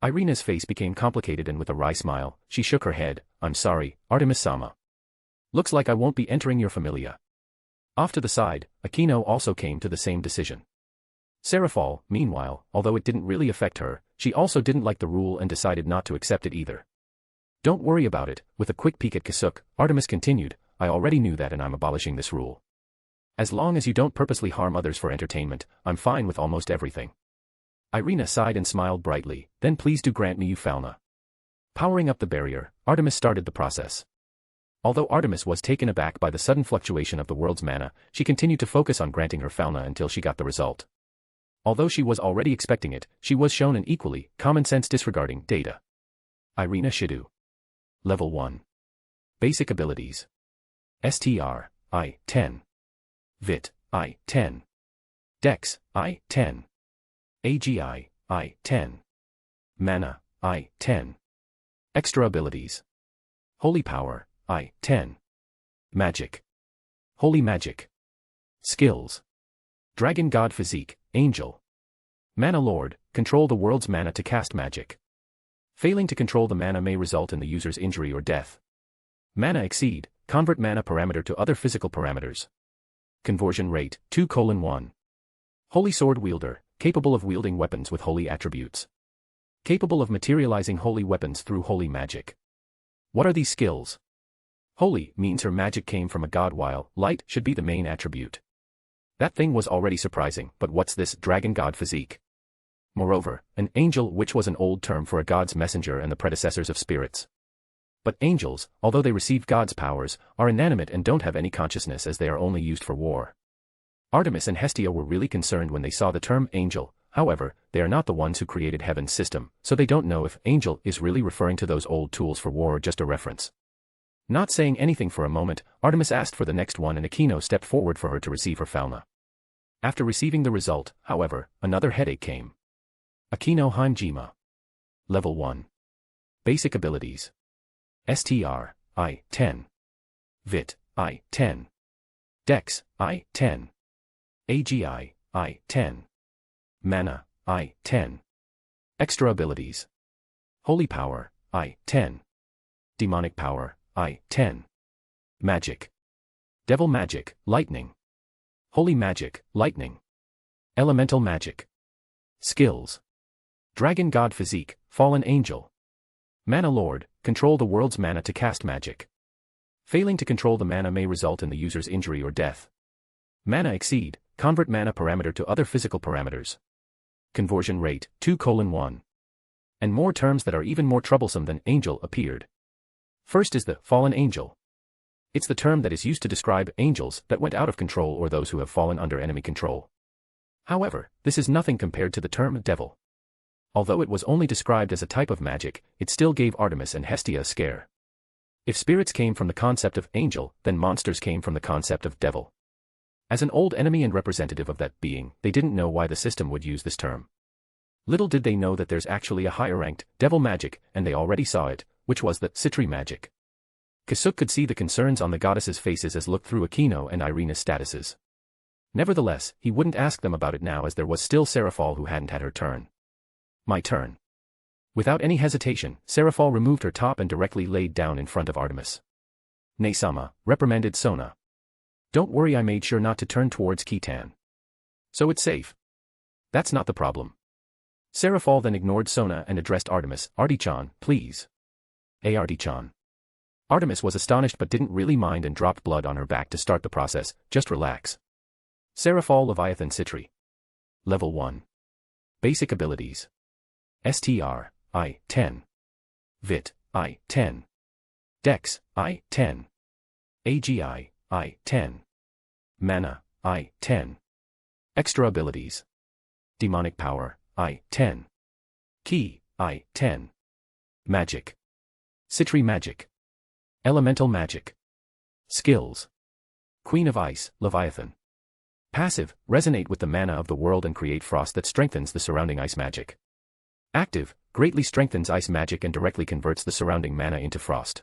Irina's face became complicated and with a wry smile, she shook her head, I'm sorry, Artemis-sama. Looks like I won't be entering your familia. Off to the side, Akino also came to the same decision. Seraphol, meanwhile, although it didn't really affect her, she also didn't like the rule and decided not to accept it either. Don't worry about it, with a quick peek at Kasuk, Artemis continued, I already knew that and I'm abolishing this rule. As long as you don't purposely harm others for entertainment, I'm fine with almost everything. Irina sighed and smiled brightly, then please do grant me you Falna. Powering up the barrier, Artemis started the process. Although Artemis was taken aback by the sudden fluctuation of the world's mana, she continued to focus on granting her Falna until she got the result. Although she was already expecting it, she was shown an equally common-sense disregarding data. Irina Shidu. Level 1. Basic Abilities. STR, I-10. Vit, I-10. Dex, I-10. AGI, I-10. Mana, I-10. Extra Abilities. Holy Power, I-10. Magic. Holy Magic. Skills. Dragon God Physique, Angel. Mana Lord, control the world's mana to cast magic. Failing to control the mana may result in the user's injury or death. Mana Exceed, convert mana parameter to other physical parameters. Conversion rate, 2:1. Holy Sword Wielder, capable of wielding weapons with holy attributes. Capable of materializing holy weapons through holy magic. What are these skills? Holy means her magic came from a god while light should be the main attribute. That thing was already surprising, but what's this dragon god physique? Moreover, an angel, which was an old term for a god's messenger and the predecessors of spirits. But angels, although they receive God's powers, are inanimate and don't have any consciousness as they are only used for war. Artemis and Hestia were really concerned when they saw the term angel. However, they are not the ones who created heaven's system, so they don't know if angel is really referring to those old tools for war or just a reference. Not saying anything for a moment, Artemis asked for the next one and Akino stepped forward for her to receive her Falna. After receiving the result, however, another headache came. Akino Heimjima. Level 1. Basic abilities. STR, I-10. Vit, I-10. Dex, I-10. AGI, I-10. Mana, I-10. Extra abilities. Holy Power, I-10. Demonic Power, I-10. Magic. Devil Magic, Lightning. Holy Magic, Lightning. Elemental Magic. Skills. Dragon God Physique, Fallen Angel. Mana Lord, control the world's mana to cast magic. Failing to control the mana may result in the user's injury or death. Mana Exceed, convert mana parameter to other physical parameters. Conversion rate, 2:1. And more terms that are even more troublesome than angel appeared. First is the fallen angel. It's the term that is used to describe angels that went out of control or those who have fallen under enemy control. However, this is nothing compared to the term devil. Although it was only described as a type of magic, it still gave Artemis and Hestia a scare. If spirits came from the concept of angel, then monsters came from the concept of devil. As an old enemy and representative of that being, they didn't know why the system would use this term. Little did they know that there's actually a higher-ranked devil magic, and they already saw it, which was the Citri magic. Kasuk could see the concerns on the goddesses' faces as looked through Akino and Irina's statuses. Nevertheless, he wouldn't ask them about it now as there was still Seraphal who hadn't had her turn. My turn. Without any hesitation, Seraphal removed her top and directly laid down in front of Artemis. "Ne-sama," reprimanded Sona. "Don't worry, I made sure not to turn towards Kitan. So it's safe. That's not the problem." Seraphal then ignored Sona and addressed Artemis. "Artie-chan, please." Artie-chan. Artemis was astonished but didn't really mind and dropped blood on her back to start the process. "Just relax." Seraphal Leviathan Citri. Level 1. Basic abilities. STR, I-10. Vit, I-10. Dex, I-10. AGI, I-10. Mana, I-10. Extra abilities. Demonic Power, I-10. Ki, I-10. Magic. Citri Magic. Elemental Magic. Skills. Queen of Ice, Leviathan. Passive, resonate with the mana of the world and create frost that strengthens the surrounding ice magic. Active, greatly strengthens ice magic and directly converts the surrounding mana into frost.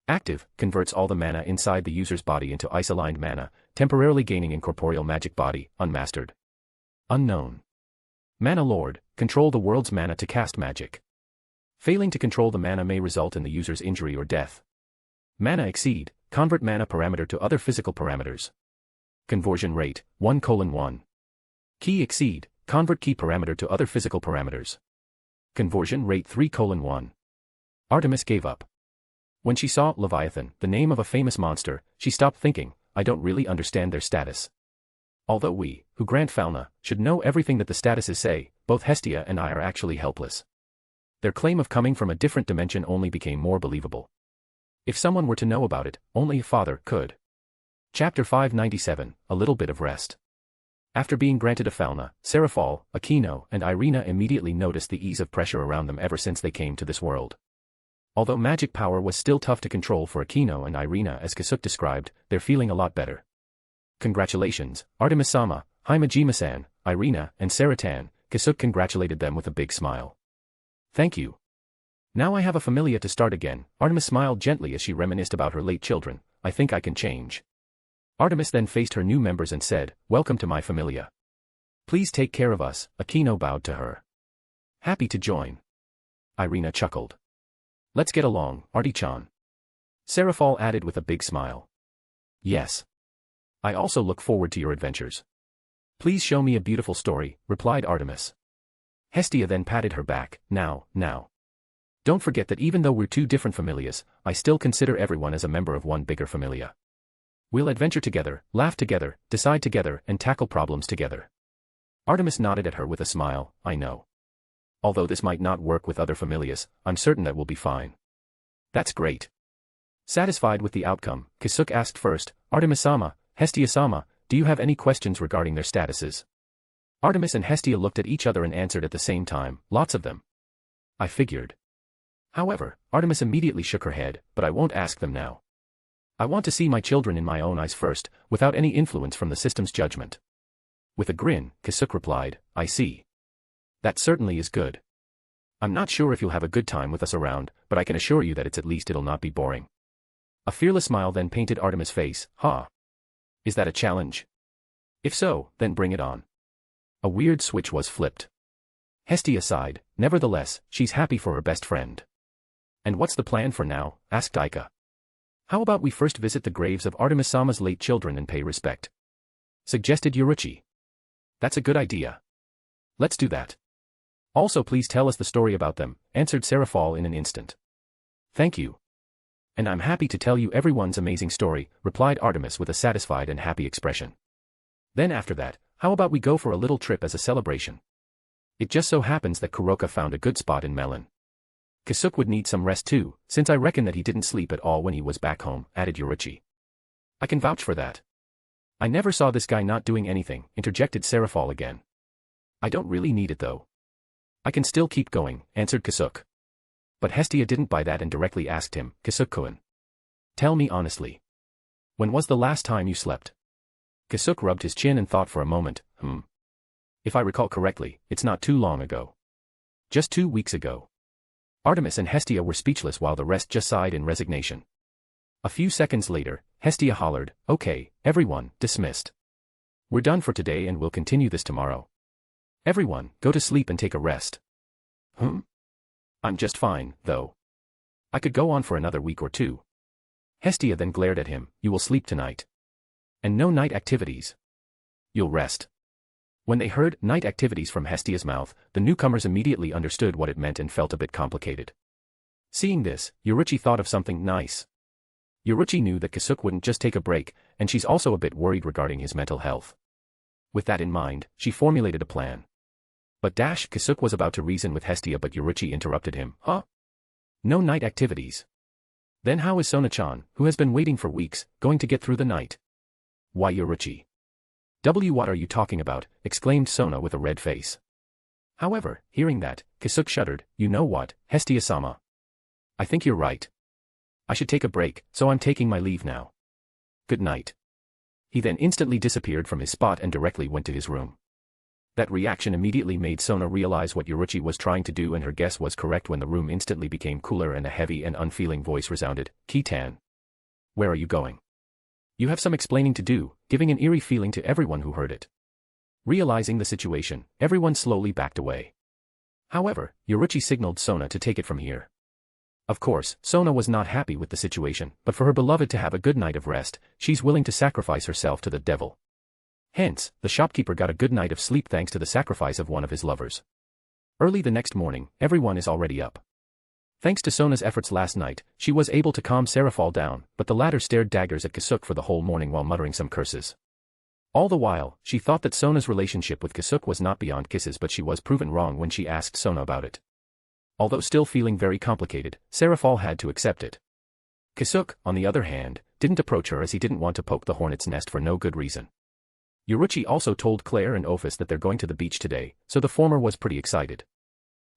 Active, converts all the mana inside the user's body into ice-aligned mana, temporarily gaining incorporeal magic body, unmastered. Unknown. Mana Lord, control the world's mana to cast magic. Failing to control the mana may result in the user's injury or death. Mana Exceed, convert mana parameter to other physical parameters. Conversion rate, 1:1. Ki Exceed, convert key parameter to other physical parameters. Conversion rate 3:1. Artemis gave up. When she saw Leviathan, the name of a famous monster, she stopped thinking, I don't really understand their status. Although we, who grant Falna, should know everything that the statuses say, both Hestia and I are actually helpless. Their claim of coming from a different dimension only became more believable. If someone were to know about it, only a father could. Chapter 597, A Little Bit of Rest. After being granted a Falna, Seraphal, Akino, and Irina immediately noticed the ease of pressure around them ever since they came to this world. Although magic power was still tough to control for Akino and Irina as Kasuk described, they're feeling a lot better. Congratulations, Artemis-sama, Himejima-san, Irina, and Saratan, Kasuk congratulated them with a big smile. Thank you. Now I have a familia to start again. Artemis smiled gently as she reminisced about her late children. I think I can change. Artemis then faced her new members and said, Welcome to my familia. Please take care of us, Akino bowed to her. Happy to join. Irina chuckled. Let's get along, Artie-chan. Seraphal added with a big smile. Yes. I also look forward to your adventures. Please show me a beautiful story, replied Artemis. Hestia then patted her back. Now. Don't forget that even though we're two different familias, I still consider everyone as a member of one bigger familia. We'll adventure together, laugh together, decide together, and tackle problems together. Artemis nodded at her with a smile. I know. Although this might not work with other familias, I'm certain that we'll be fine. That's great. Satisfied with the outcome, Kasuk asked first, Artemis-sama, Hestia-sama, do you have any questions regarding their statuses? Artemis and Hestia looked at each other and answered at the same time, lots of them. I figured. However, Artemis immediately shook her head, but I won't ask them now. I want to see my children in my own eyes first, without any influence from the system's judgment. With a grin, Kasuk replied, I see. That certainly is good. I'm not sure if you'll have a good time with us around, but I can assure you that it'll not be boring. A fearless smile then painted Artemis' face. Ha! Is that a challenge? If so, then bring it on. A weird switch was flipped. Hestia sighed. Nevertheless, she's happy for her best friend. And what's the plan for now? Asked Aika. How about we first visit the graves of Artemis-sama's late children and pay respect? Suggested Yuruchi. That's a good idea. Let's do that. Also please tell us the story about them, answered Seraphal in an instant. Thank you. And I'm happy to tell you everyone's amazing story, replied Artemis with a satisfied and happy expression. Then after that, how about we go for a little trip as a celebration? It just so happens that Kuroka found a good spot in Melon. Kasuk would need some rest too, since I reckon that he didn't sleep at all when he was back home, added Yuruchi. I can vouch for that. I never saw this guy not doing anything, interjected Seraphal again. I don't really need it though. I can still keep going, answered Kasuk. But Hestia didn't buy that and directly asked him, Kasuk-kun. Tell me honestly. When was the last time you slept? Kasuk rubbed his chin and thought for a moment. If I recall correctly, it's not too long ago. Just 2 weeks ago. Artemis and Hestia were speechless while the rest just sighed in resignation. A few seconds later, Hestia hollered, okay, everyone, dismissed. We're done for today and we'll continue this tomorrow. Everyone, go to sleep and take a rest. I'm just fine, though. I could go on for another week or two. Hestia then glared at him, you will sleep tonight. And no night activities. You'll rest. When they heard night activities from Hestia's mouth, the newcomers immediately understood what it meant and felt a bit complicated. Seeing this, Yuruchi thought of something nice. Yuruchi knew that Kasuk wouldn't just take a break, and she's also a bit worried regarding his mental health. With that in mind, she formulated a plan. But Kasuk was about to reason with Hestia but Yuruchi interrupted him. Huh? No night activities. Then how is Sona-chan, who has been waiting for weeks, going to get through the night? Why Yuruchi? What are you talking about? Exclaimed Sona with a red face. However, hearing that, Kasuk shuddered. You know what, Hestia-sama? I think you're right. I should take a break, so I'm taking my leave now. Good night. He then instantly disappeared from his spot and directly went to his room. That reaction immediately made Sona realize what Yuruchi was trying to do and her guess was correct when the room instantly became cooler and a heavy and unfeeling voice resounded, Kitan. Where are you going? You have some explaining to do, giving an eerie feeling to everyone who heard it. Realizing the situation, everyone slowly backed away. However, Yuruchi signaled Sona to take it from here. Of course, Sona was not happy with the situation, but for her beloved to have a good night of rest, she's willing to sacrifice herself to the devil. Hence, the shopkeeper got a good night of sleep thanks to the sacrifice of one of his lovers. Early the next morning, everyone is already up. Thanks to Sona's efforts last night, she was able to calm Seraphal down, but the latter stared daggers at Kasuk for the whole morning while muttering some curses. All the while, she thought that Sona's relationship with Kasuk was not beyond kisses but she was proven wrong when she asked Sona about it. Although still feeling very complicated, Seraphal had to accept it. Kasuk, on the other hand, didn't approach her as he didn't want to poke the hornet's nest for no good reason. Yuruchi also told Claire and Ophus that they're going to the beach today, so the former was pretty excited.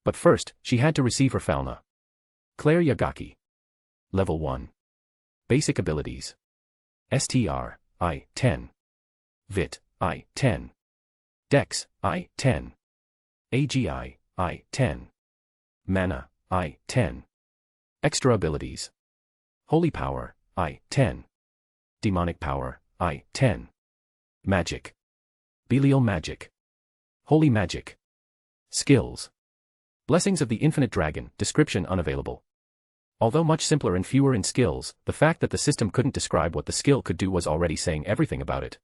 But first, she had to receive her Falna. Claire Yagaki. Level 1. Basic Abilities. STR, I-10. Vit, I-10. Dex, I-10. AGI, I-10. Mana, I-10. Extra Abilities. Holy Power, I-10. Demonic Power, I-10. Magic. Belial Magic. Holy Magic. Skills. Blessings of the Infinite Dragon, description unavailable. Although much simpler and fewer in skills, the fact that the system couldn't describe what the skill could do was already saying everything about it.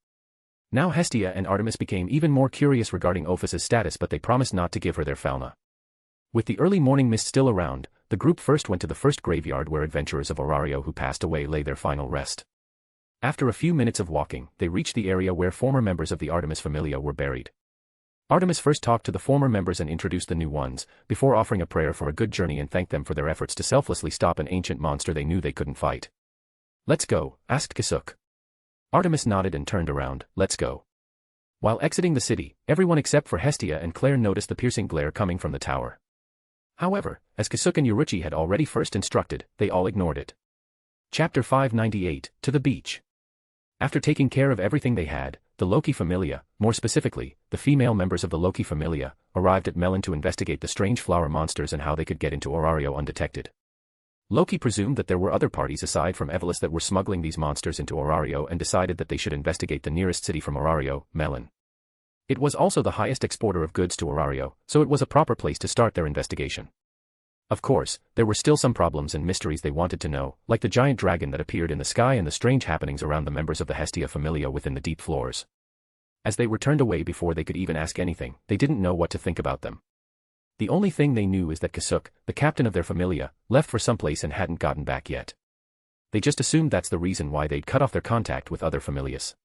Now Hestia and Artemis became even more curious regarding Ophus's status but they promised not to give her their Falna. With the early morning mist still around, the group first went to the first graveyard where adventurers of Orario who passed away lay their final rest. After a few minutes of walking, they reached the area where former members of the Artemis Familia were buried. Artemis first talked to the former members and introduced the new ones, before offering a prayer for a good journey and thanked them for their efforts to selflessly stop an ancient monster they knew they couldn't fight. "Let's go," asked Kasuk. Artemis nodded and turned around. "Let's go." While exiting the city, everyone except for Hestia and Claire noticed the piercing glare coming from the tower. However, as Kasuk and Yuruchi had already first instructed, they all ignored it. Chapter 598, To the Beach. After taking care of everything they had, the Loki Familia, more specifically, the female members of the Loki Familia, arrived at Melon to investigate the strange flower monsters and how they could get into Orario undetected. Loki presumed that there were other parties aside from Evolus that were smuggling these monsters into Orario and decided that they should investigate the nearest city from Orario, Melon. It was also the highest exporter of goods to Orario, so it was a proper place to start their investigation. Of course, there were still some problems and mysteries they wanted to know, like the giant dragon that appeared in the sky and the strange happenings around the members of the Hestia Familia within the deep floors. As they were turned away before they could even ask anything, they didn't know what to think about them. The only thing they knew is that Kasuk, the captain of their familia, left for someplace and hadn't gotten back yet. They just assumed that's the reason why they'd cut off their contact with other familias.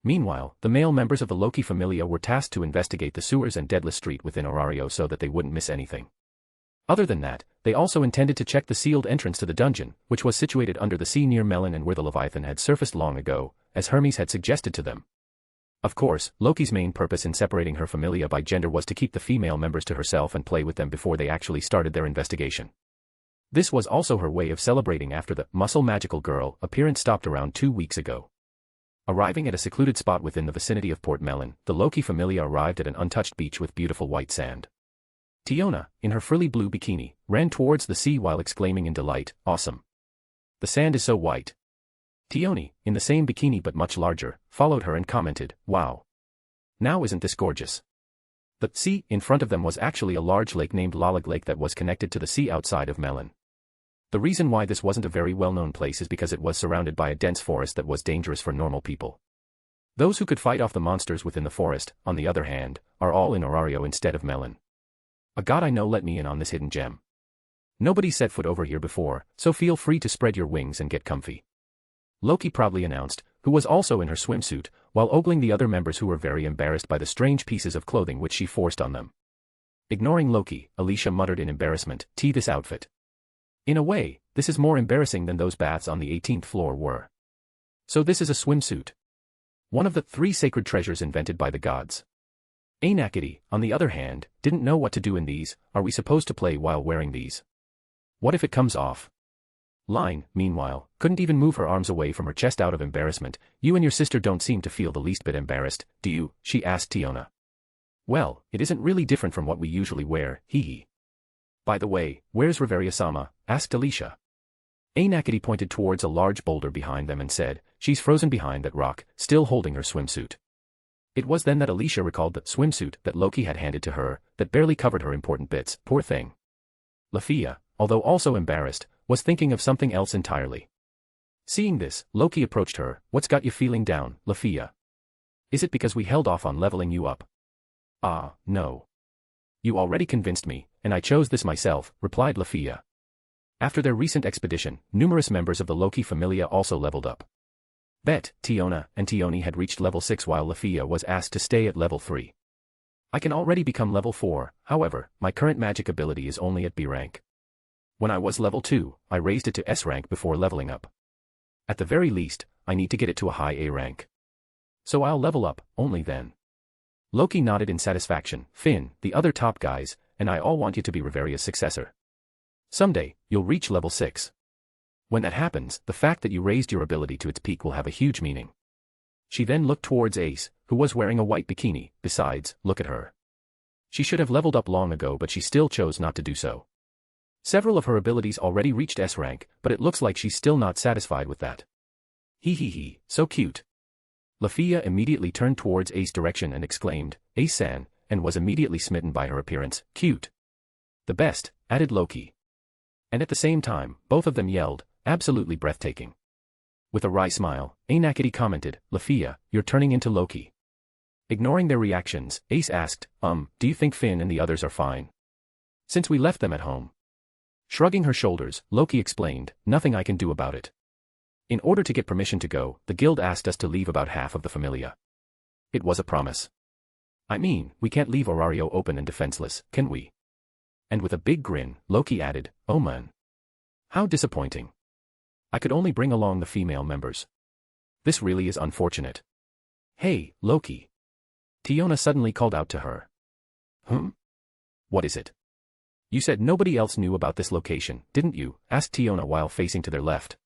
Meanwhile, the male members of the Loki Familia were tasked to investigate the sewers and Deadless Street within Orario so that they wouldn't miss anything. Other than that, they also intended to check the sealed entrance to the dungeon, which was situated under the sea near Melon and where the Leviathan had surfaced long ago, as Hermes had suggested to them. Of course, Loki's main purpose in separating her familia by gender was to keep the female members to herself and play with them before they actually started their investigation. This was also her way of celebrating after the muscle magical girl appearance stopped around 2 weeks ago. Arriving at a secluded spot within the vicinity of Port Melon, the Loki Familia arrived at an untouched beach with beautiful white sand. Tiona, in her frilly blue bikini, ran towards the sea while exclaiming in delight, "Awesome! The sand is so white." Tioni, in the same bikini but much larger, followed her and commented, "Wow! Now isn't this gorgeous?" The sea in front of them was actually a large lake named Lalag Lake that was connected to the sea outside of Melon. The reason why this wasn't a very well-known place is because it was surrounded by a dense forest that was dangerous for normal people. Those who could fight off the monsters within the forest, on the other hand, are all in Orario instead of Melon. A god I know let me in on this hidden gem. Nobody set foot over here before, so feel free to spread your wings and get comfy. Loki proudly announced, who was also in her swimsuit, while ogling the other members who were very embarrassed by the strange pieces of clothing which she forced on them. Ignoring Loki, Alicia muttered in embarrassment, This outfit. In a way, this is more embarrassing than those baths on the 18th floor were. So this is a swimsuit. One of the 3 sacred treasures invented by the gods. Ainakity, on the other hand, didn't know what to do in these. Are we supposed to play while wearing these? What if it comes off? Line, meanwhile, couldn't even move her arms away from her chest out of embarrassment. You and your sister don't seem to feel the least bit embarrassed, do you? She asked Tiona. Well, it isn't really different from what we usually wear, hee. By the way, where's Reveria-sama? Asked Alicia. Ainakity pointed towards a large boulder behind them and said, she's frozen behind that rock, still holding her swimsuit. It was then that Alicia recalled the swimsuit that Loki had handed to her, that barely covered her important bits, poor thing. Lafia, although also embarrassed, was thinking of something else entirely. Seeing this, Loki approached her. What's got you feeling down, Lafia? Is it because we held off on leveling you up? Ah, no. You already convinced me, and I chose this myself, replied Lafia. After their recent expedition, numerous members of the Loki Familia also leveled up. Bet, Tiona, and Tioni had reached level 6 while Lafia was asked to stay at level 3. I can already become level 4, however, my current magic ability is only at B rank. When I was level 2, I raised it to S rank before leveling up. At the very least, I need to get it to a high A rank. So I'll level up, only then. Loki nodded in satisfaction. Finn, the other top guys, and I all want you to be Reveria's successor. Someday, you'll reach level 6. When that happens, the fact that you raised your ability to its peak will have a huge meaning. She then looked towards Ace, who was wearing a white bikini. Besides, look at her. She should have leveled up long ago, but she still chose not to do so. Several of her abilities already reached S rank, but it looks like she's still not satisfied with that. Hee, so cute. Lafia immediately turned towards Ace's direction and exclaimed, Ace-san, and was immediately smitten by her appearance. Cute. The best, added Loki. And at the same time, both of them yelled, absolutely breathtaking. With a wry smile, Ainakity commented, Lafia, you're turning into Loki. Ignoring their reactions, Ace asked, do you think Finn and the others are fine? Since we left them at home. Shrugging her shoulders, Loki explained, nothing I can do about it. In order to get permission to go, the guild asked us to leave about half of the familia. It was a promise. I mean, we can't leave Orario open and defenseless, can we? And with a big grin, Loki added, oh man. How disappointing. I could only bring along the female members. This really is unfortunate. Hey, Loki. Tiona suddenly called out to her. What is it? You said nobody else knew about this location, didn't you? Asked Tiona while facing to their left.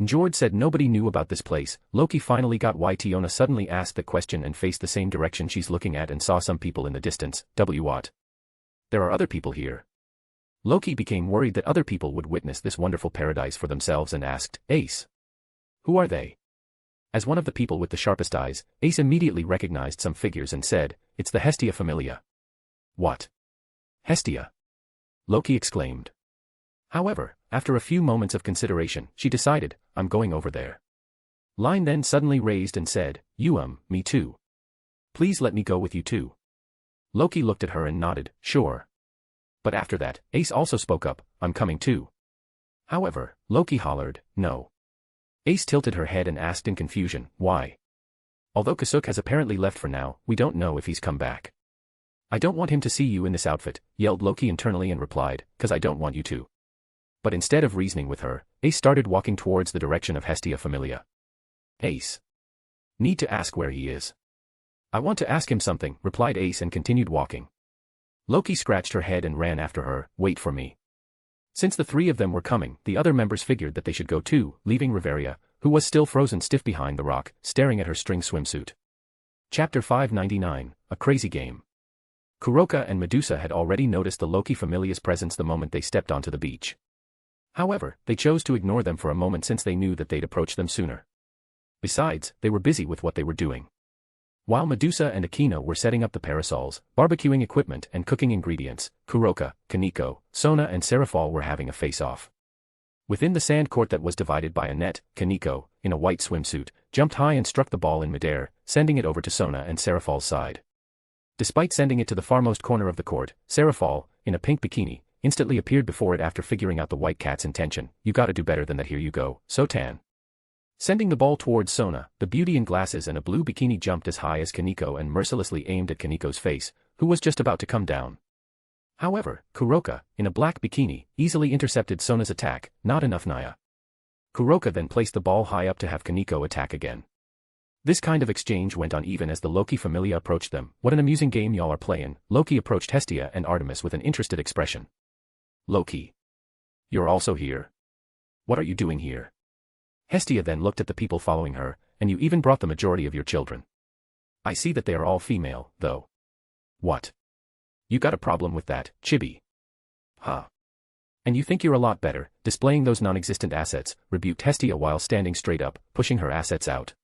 Njord said nobody knew about this place. Loki finally got why Tiona suddenly asked the question and faced the same direction she's looking at and saw some people in the distance. What? There are other people here. Loki became worried that other people would witness this wonderful paradise for themselves and asked, Ace. Who are they? As one of the people with the sharpest eyes, Ace immediately recognized some figures and said, it's the Hestia Familia. What? Hestia? Loki exclaimed. However, after a few moments of consideration, she decided, I'm going over there. Line then suddenly raised and said, me too. Please let me go with you too. Loki looked at her and nodded, sure. But after that, Ace also spoke up, I'm coming too. However, Loki hollered, no. Ace tilted her head and asked in confusion, why? Although Kasuk has apparently left for now, we don't know if he's come back. I don't want him to see you in this outfit, yelled Loki internally and replied, 'cause I don't want you to. But instead of reasoning with her, Ace started walking towards the direction of Hestia Familia. Ace. Need to ask where he is. I want to ask him something, replied Ace and continued walking. Loki scratched her head and ran after her, wait for me. Since the three of them were coming, the other members figured that they should go too, leaving Riveria, who was still frozen stiff behind the rock, staring at her string swimsuit. Chapter 599, A Crazy Game. Kuroka and Medusa had already noticed the Loki Familia's presence the moment they stepped onto the beach. However, they chose to ignore them for a moment since they knew that they'd approach them sooner. Besides, they were busy with what they were doing. While Medusa and Akino were setting up the parasols, barbecuing equipment and cooking ingredients, Kuroka, Kaneko, Sona and Serafal were having a face-off. Within the sand court that was divided by a net, Kaneko, in a white swimsuit, jumped high and struck the ball in midair, sending it over to Sona and Serafal's side. Despite sending it to the farmost corner of the court, Serafal, in a pink bikini, instantly appeared before it after figuring out the white cat's intention. You gotta do better than that, here you go, Sotan. Sending the ball towards Sona, the beauty in glasses and a blue bikini jumped as high as Kaneko and mercilessly aimed at Kaneko's face, who was just about to come down. However, Kuroka, in a black bikini, easily intercepted Sona's attack, not enough Naya. Kuroka then placed the ball high up to have Kaneko attack again. This kind of exchange went on even as the Loki Familia approached them. What an amusing game y'all are playing. Loki approached Hestia and Artemis with an interested expression. Loki. You're also here? What are you doing here? Hestia then looked at the people following her, and you even brought the majority of your children. I see that they are all female, though. What? You got a problem with that, Chibi? Huh. And you think you're a lot better, displaying those non-existent assets, rebuked Hestia while standing straight up, pushing her assets out.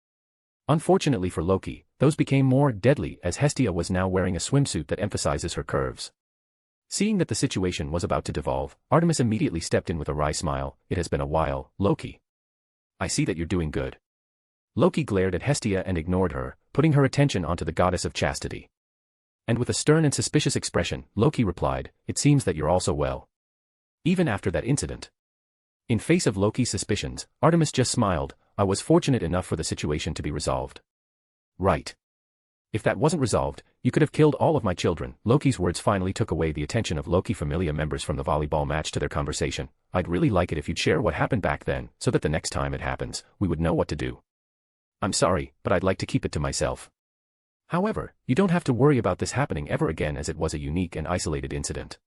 Unfortunately for Loki, those became more deadly as Hestia was now wearing a swimsuit that emphasizes her curves. Seeing that the situation was about to devolve, Artemis immediately stepped in with a wry smile. It has been a while, Loki. I see that you're doing good. Loki glared at Hestia and ignored her, putting her attention onto the goddess of chastity. And with a stern and suspicious expression, Loki replied, it seems that you're also well. Even after that incident. In face of Loki's suspicions, Artemis just smiled. I was fortunate enough for the situation to be resolved. Right. If that wasn't resolved, you could have killed all of my children. Loki's words finally took away the attention of Loki Familia members from the volleyball match to their conversation. I'd really like it if you'd share what happened back then, so that the next time it happens, we would know what to do. I'm sorry, but I'd like to keep it to myself. However, you don't have to worry about this happening ever again as it was a unique and isolated incident.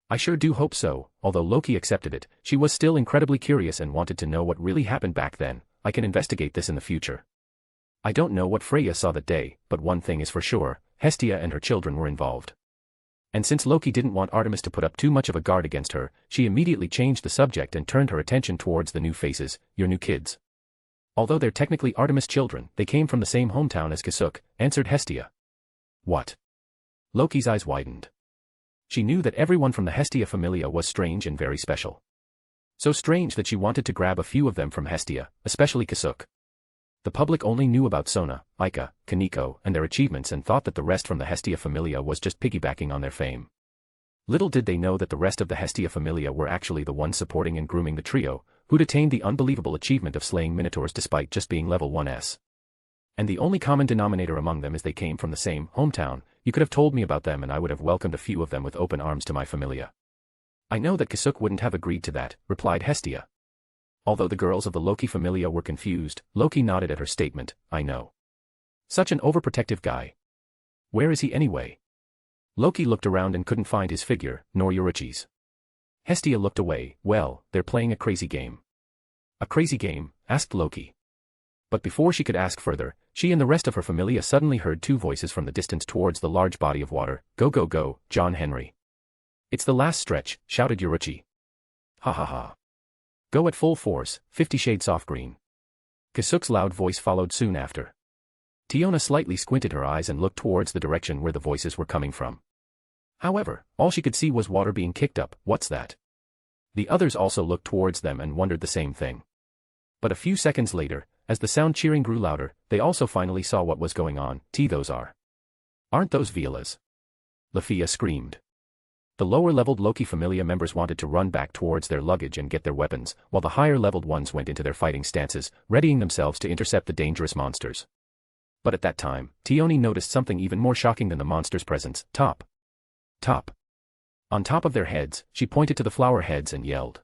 I sure do hope so. Although Loki accepted it, she was still incredibly curious and wanted to know what really happened back then. I can investigate this in the future. I don't know what Freya saw that day, but one thing is for sure, Hestia and her children were involved. And since Loki didn't want Artemis to put up too much of a guard against her, she immediately changed the subject and turned her attention towards the new faces, your new kids. Although they're technically Artemis' children, they came from the same hometown as Kasuk, answered Hestia. What? Loki's eyes widened. She knew that everyone from the Hestia Familia was strange and very special. So strange that she wanted to grab a few of them from Hestia, especially Kasuk. The public only knew about Sona, Aika, Kaneko, and their achievements and thought that the rest from the Hestia Familia was just piggybacking on their fame. Little did they know that the rest of the Hestia Familia were actually the ones supporting and grooming the trio, who'd attained the unbelievable achievement of slaying minotaurs despite just being level 1s. And the only common denominator among them is they came from the same hometown. You could have told me about them and I would have welcomed a few of them with open arms to my familia. I know that Kasuk wouldn't have agreed to that, replied Hestia. Although the girls of the Loki familia were confused, Loki nodded at her statement, I know. Such an overprotective guy. Where is he anyway? Loki looked around and couldn't find his figure, nor Yuruchi's. Hestia looked away. Well, they're playing a crazy game. A crazy game? Asked Loki. But before she could ask further, she and the rest of her familia suddenly heard two voices from the distance towards the large body of water. Go go go, John Henry. It's the last stretch, shouted Yuruchi. Ha ha ha. Go at full force, 50 shades off green. Kasuk's loud voice followed soon after. Tiona slightly squinted her eyes and looked towards the direction where the voices were coming from. However, all she could see was water being kicked up. What's that? The others also looked towards them and wondered the same thing. But a few seconds later, as the sound cheering grew louder, they also finally saw what was going on. Those are. Aren't those Violas? Lafia screamed. The lower-leveled Loki familia members wanted to run back towards their luggage and get their weapons, while the higher-leveled ones went into their fighting stances, readying themselves to intercept the dangerous monsters. But at that time, Tioni noticed something even more shocking than the monster's presence. Top. On top of their heads, she pointed to the flower heads and yelled.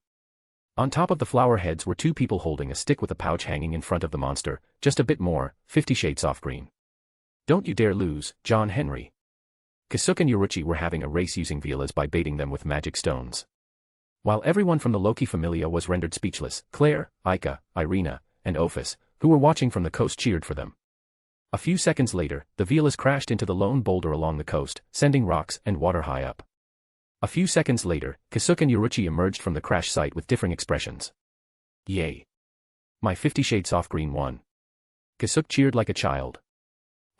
On top of the flower heads were two people holding a stick with a pouch hanging in front of the monster, just a bit more, 50 shades off green. Don't you dare lose, John Henry. Kasuk and Yuruchi were having a race using Violas by baiting them with magic stones. While everyone from the Loki familia was rendered speechless, Claire, Aika, Irina, and Ophus, who were watching from the coast cheered for them. A few seconds later, the Violas crashed into the lone boulder along the coast, sending rocks and water high up. A few seconds later, Kasuk and Yuruchi emerged from the crash site with differing expressions. Yay! My 50 shades off green won. Kasuk cheered like a child.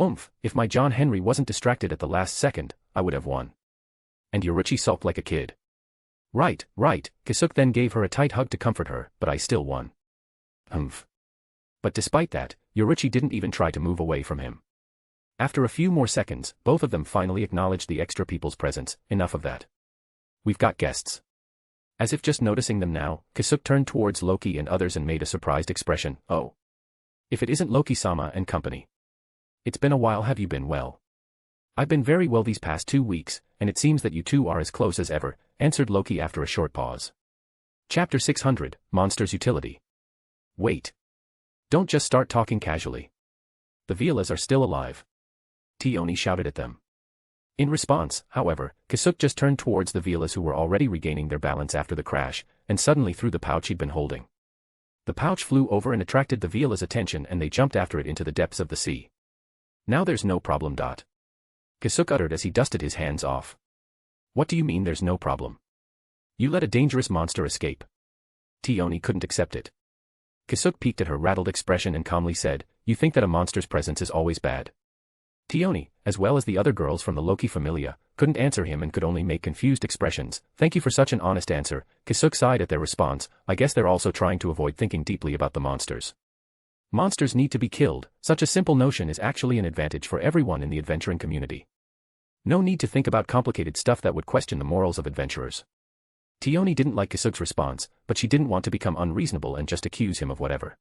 Oomph, if my John Henry wasn't distracted at the last second, I would have won. And Yuruchi sulked like a kid. Right, Kasuk then gave her a tight hug to comfort her, but I still won. Humph. But despite that, Yuruchi didn't even try to move away from him. After a few more seconds, both of them finally acknowledged the extra people's presence. Enough of that. We've got guests. As if just noticing them now, Kasuk turned towards Loki and others and made a surprised expression. Oh. If it isn't Loki-sama and company. It's been a while. Have you been well? I've been very well these past 2 weeks, and it seems that you two are as close as ever, answered Loki after a short pause. Chapter 600, Monsters' Utility. Wait. Don't just start talking casually. The Violas are still alive. Tioni shouted at them. In response, however, Kasuk just turned towards the Violas who were already regaining their balance after the crash, and suddenly threw the pouch he'd been holding. The pouch flew over and attracted the Violas' attention and they jumped after it into the depths of the sea. Now there's no problem. Kasuk uttered as he dusted his hands off. What do you mean there's no problem? You let a dangerous monster escape. Tioni couldn't accept it. Kasuk peeked at her rattled expression and calmly said, You think that a monster's presence is always bad? Tioni, as well as the other girls from the Loki familia, couldn't answer him and could only make confused expressions. Thank you for such an honest answer. Kasuk sighed at their response. I guess they're also trying to avoid thinking deeply about the monsters. Monsters need to be killed. Such a simple notion is actually an advantage for everyone in the adventuring community. No need to think about complicated stuff that would question the morals of adventurers. Tioni didn't like Kasuk's response, but she didn't want to become unreasonable and just accuse him of whatever.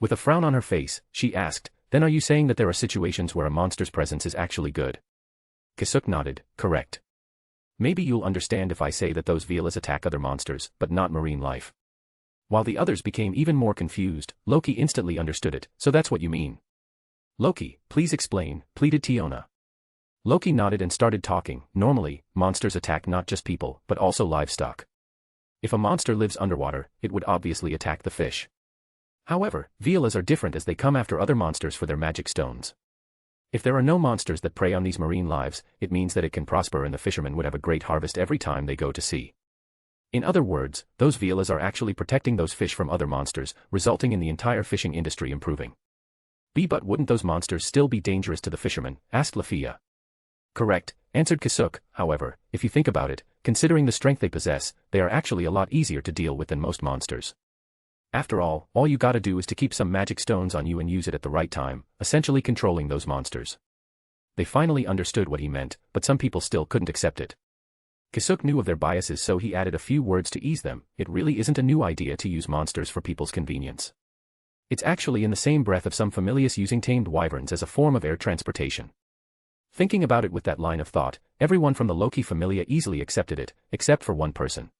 With a frown on her face, she asked, Then are you saying that there are situations where a monster's presence is actually good? Kasuk nodded, correct. Maybe you'll understand if I say that those Violas attack other monsters, but not marine life. While the others became even more confused, Loki instantly understood it. So that's what you mean. Loki, please explain, pleaded Tiona. Loki nodded and started talking. Normally, monsters attack not just people, but also livestock. If a monster lives underwater, it would obviously attack the fish. However, Violas are different as they come after other monsters for their magic stones. If there are no monsters that prey on these marine lives, it means that it can prosper and the fishermen would have a great harvest every time they go to sea. In other words, those Violas are actually protecting those fish from other monsters, resulting in the entire fishing industry improving. But wouldn't those monsters still be dangerous to the fishermen? Asked Lafia. Correct, answered Kasuk. However, if you think about it, considering the strength they possess, they are actually a lot easier to deal with than most monsters. After all you gotta do is to keep some magic stones on you and use it at the right time, essentially controlling those monsters. They finally understood what he meant, but some people still couldn't accept it. Kasuk knew of their biases, so he added a few words to ease them. It really isn't a new idea to use monsters for people's convenience. It's actually in the same breath of some familiars using tamed wyverns as a form of air transportation. Thinking about it with that line of thought, everyone from the Loki familia easily accepted it, except for one person.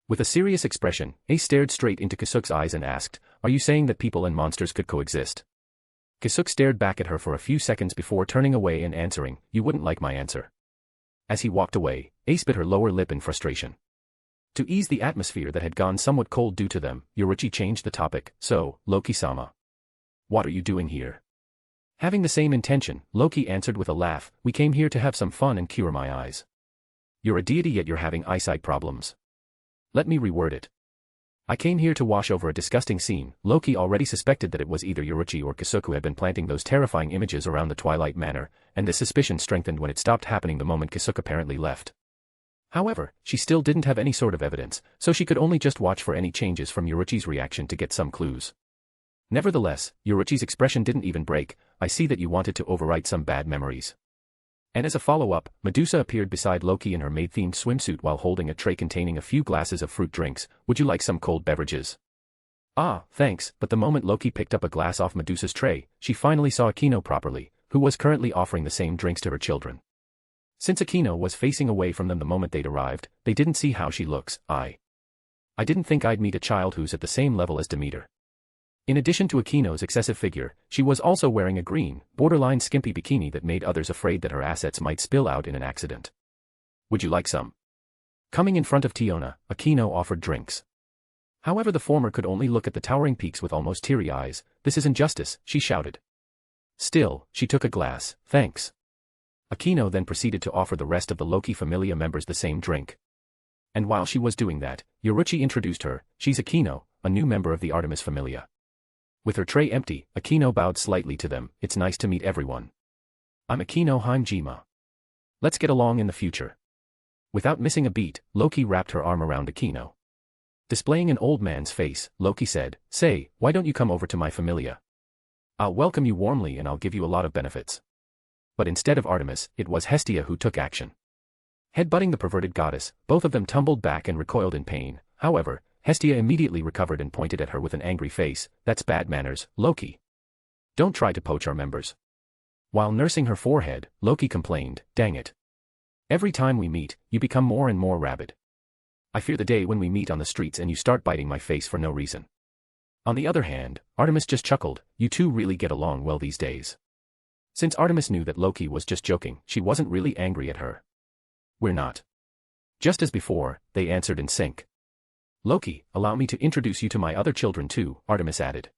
With a serious expression, Ace stared straight into Kasuk's eyes and asked, "Are you saying that people and monsters could coexist?" Kasuk stared back at her for a few seconds before turning away and answering, "You wouldn't like my answer." As he walked away, Ace bit her lower lip in frustration. To ease the atmosphere that had gone somewhat cold due to them, Yoruichi changed the topic, "So, Loki-sama. What are you doing here?" Having the same intention, Loki answered with a laugh, "We came here to have some fun and cure my eyes." "You're a deity yet you're having eyesight problems." Let me reword it. "I came here to wash over a disgusting scene." Loki already suspected that it was either Yoruichi or Kasuk who had been planting those terrifying images around the Twilight Manor, and this suspicion strengthened when it stopped happening the moment Kasuk apparently left. However, she still didn't have any sort of evidence, so she could only just watch for any changes from Yoruichi's reaction to get some clues. Nevertheless, Yoruichi's expression didn't even break. "I see that you wanted to overwrite some bad memories." And as a follow-up, Medusa appeared beside Loki in her maid-themed swimsuit while holding a tray containing a few glasses of fruit drinks. "Would you like some cold beverages?" "Ah, thanks," but the moment Loki picked up a glass off Medusa's tray, she finally saw Aino properly, who was currently offering the same drinks to her children. Since Aino was facing away from them the moment they'd arrived, they didn't see how she looks. I didn't think I'd meet a child who's at the same level as Demeter. In addition to Akino's excessive figure, she was also wearing a green, borderline skimpy bikini that made others afraid that her assets might spill out in an accident. "Would you like some?" Coming in front of Tiona, Akino offered drinks. However, the former could only look at the towering peaks with almost teary eyes. "This is injustice," she shouted. Still, she took a glass. "Thanks." Akino then proceeded to offer the rest of the Loki familia members the same drink. And while she was doing that, Yoruichi introduced her. "She's Akino, a new member of the Artemis familia." With her tray empty, Akino bowed slightly to them. "It's nice to meet everyone. I'm Akino Haimjima. Let's get along in the future." Without missing a beat, Loki wrapped her arm around Akino. Displaying an old man's face, Loki said, "Say, why don't you come over to my familia? I'll welcome you warmly and I'll give you a lot of benefits." But instead of Artemis, it was Hestia who took action. Headbutting the perverted goddess, both of them tumbled back and recoiled in pain. However, Hestia immediately recovered and pointed at her with an angry face. "That's bad manners, Loki. Don't try to poach our members." While nursing her forehead, Loki complained, "Dang it. Every time we meet, you become more and more rabid. I fear the day when we meet on the streets and you start biting my face for no reason." On the other hand, Artemis just chuckled. "You two really get along well these days." Since Artemis knew that Loki was just joking, she wasn't really angry at her. "We're not." Just as before, they answered in sync. "Loki, allow me to introduce you to my other children too," Artemis added.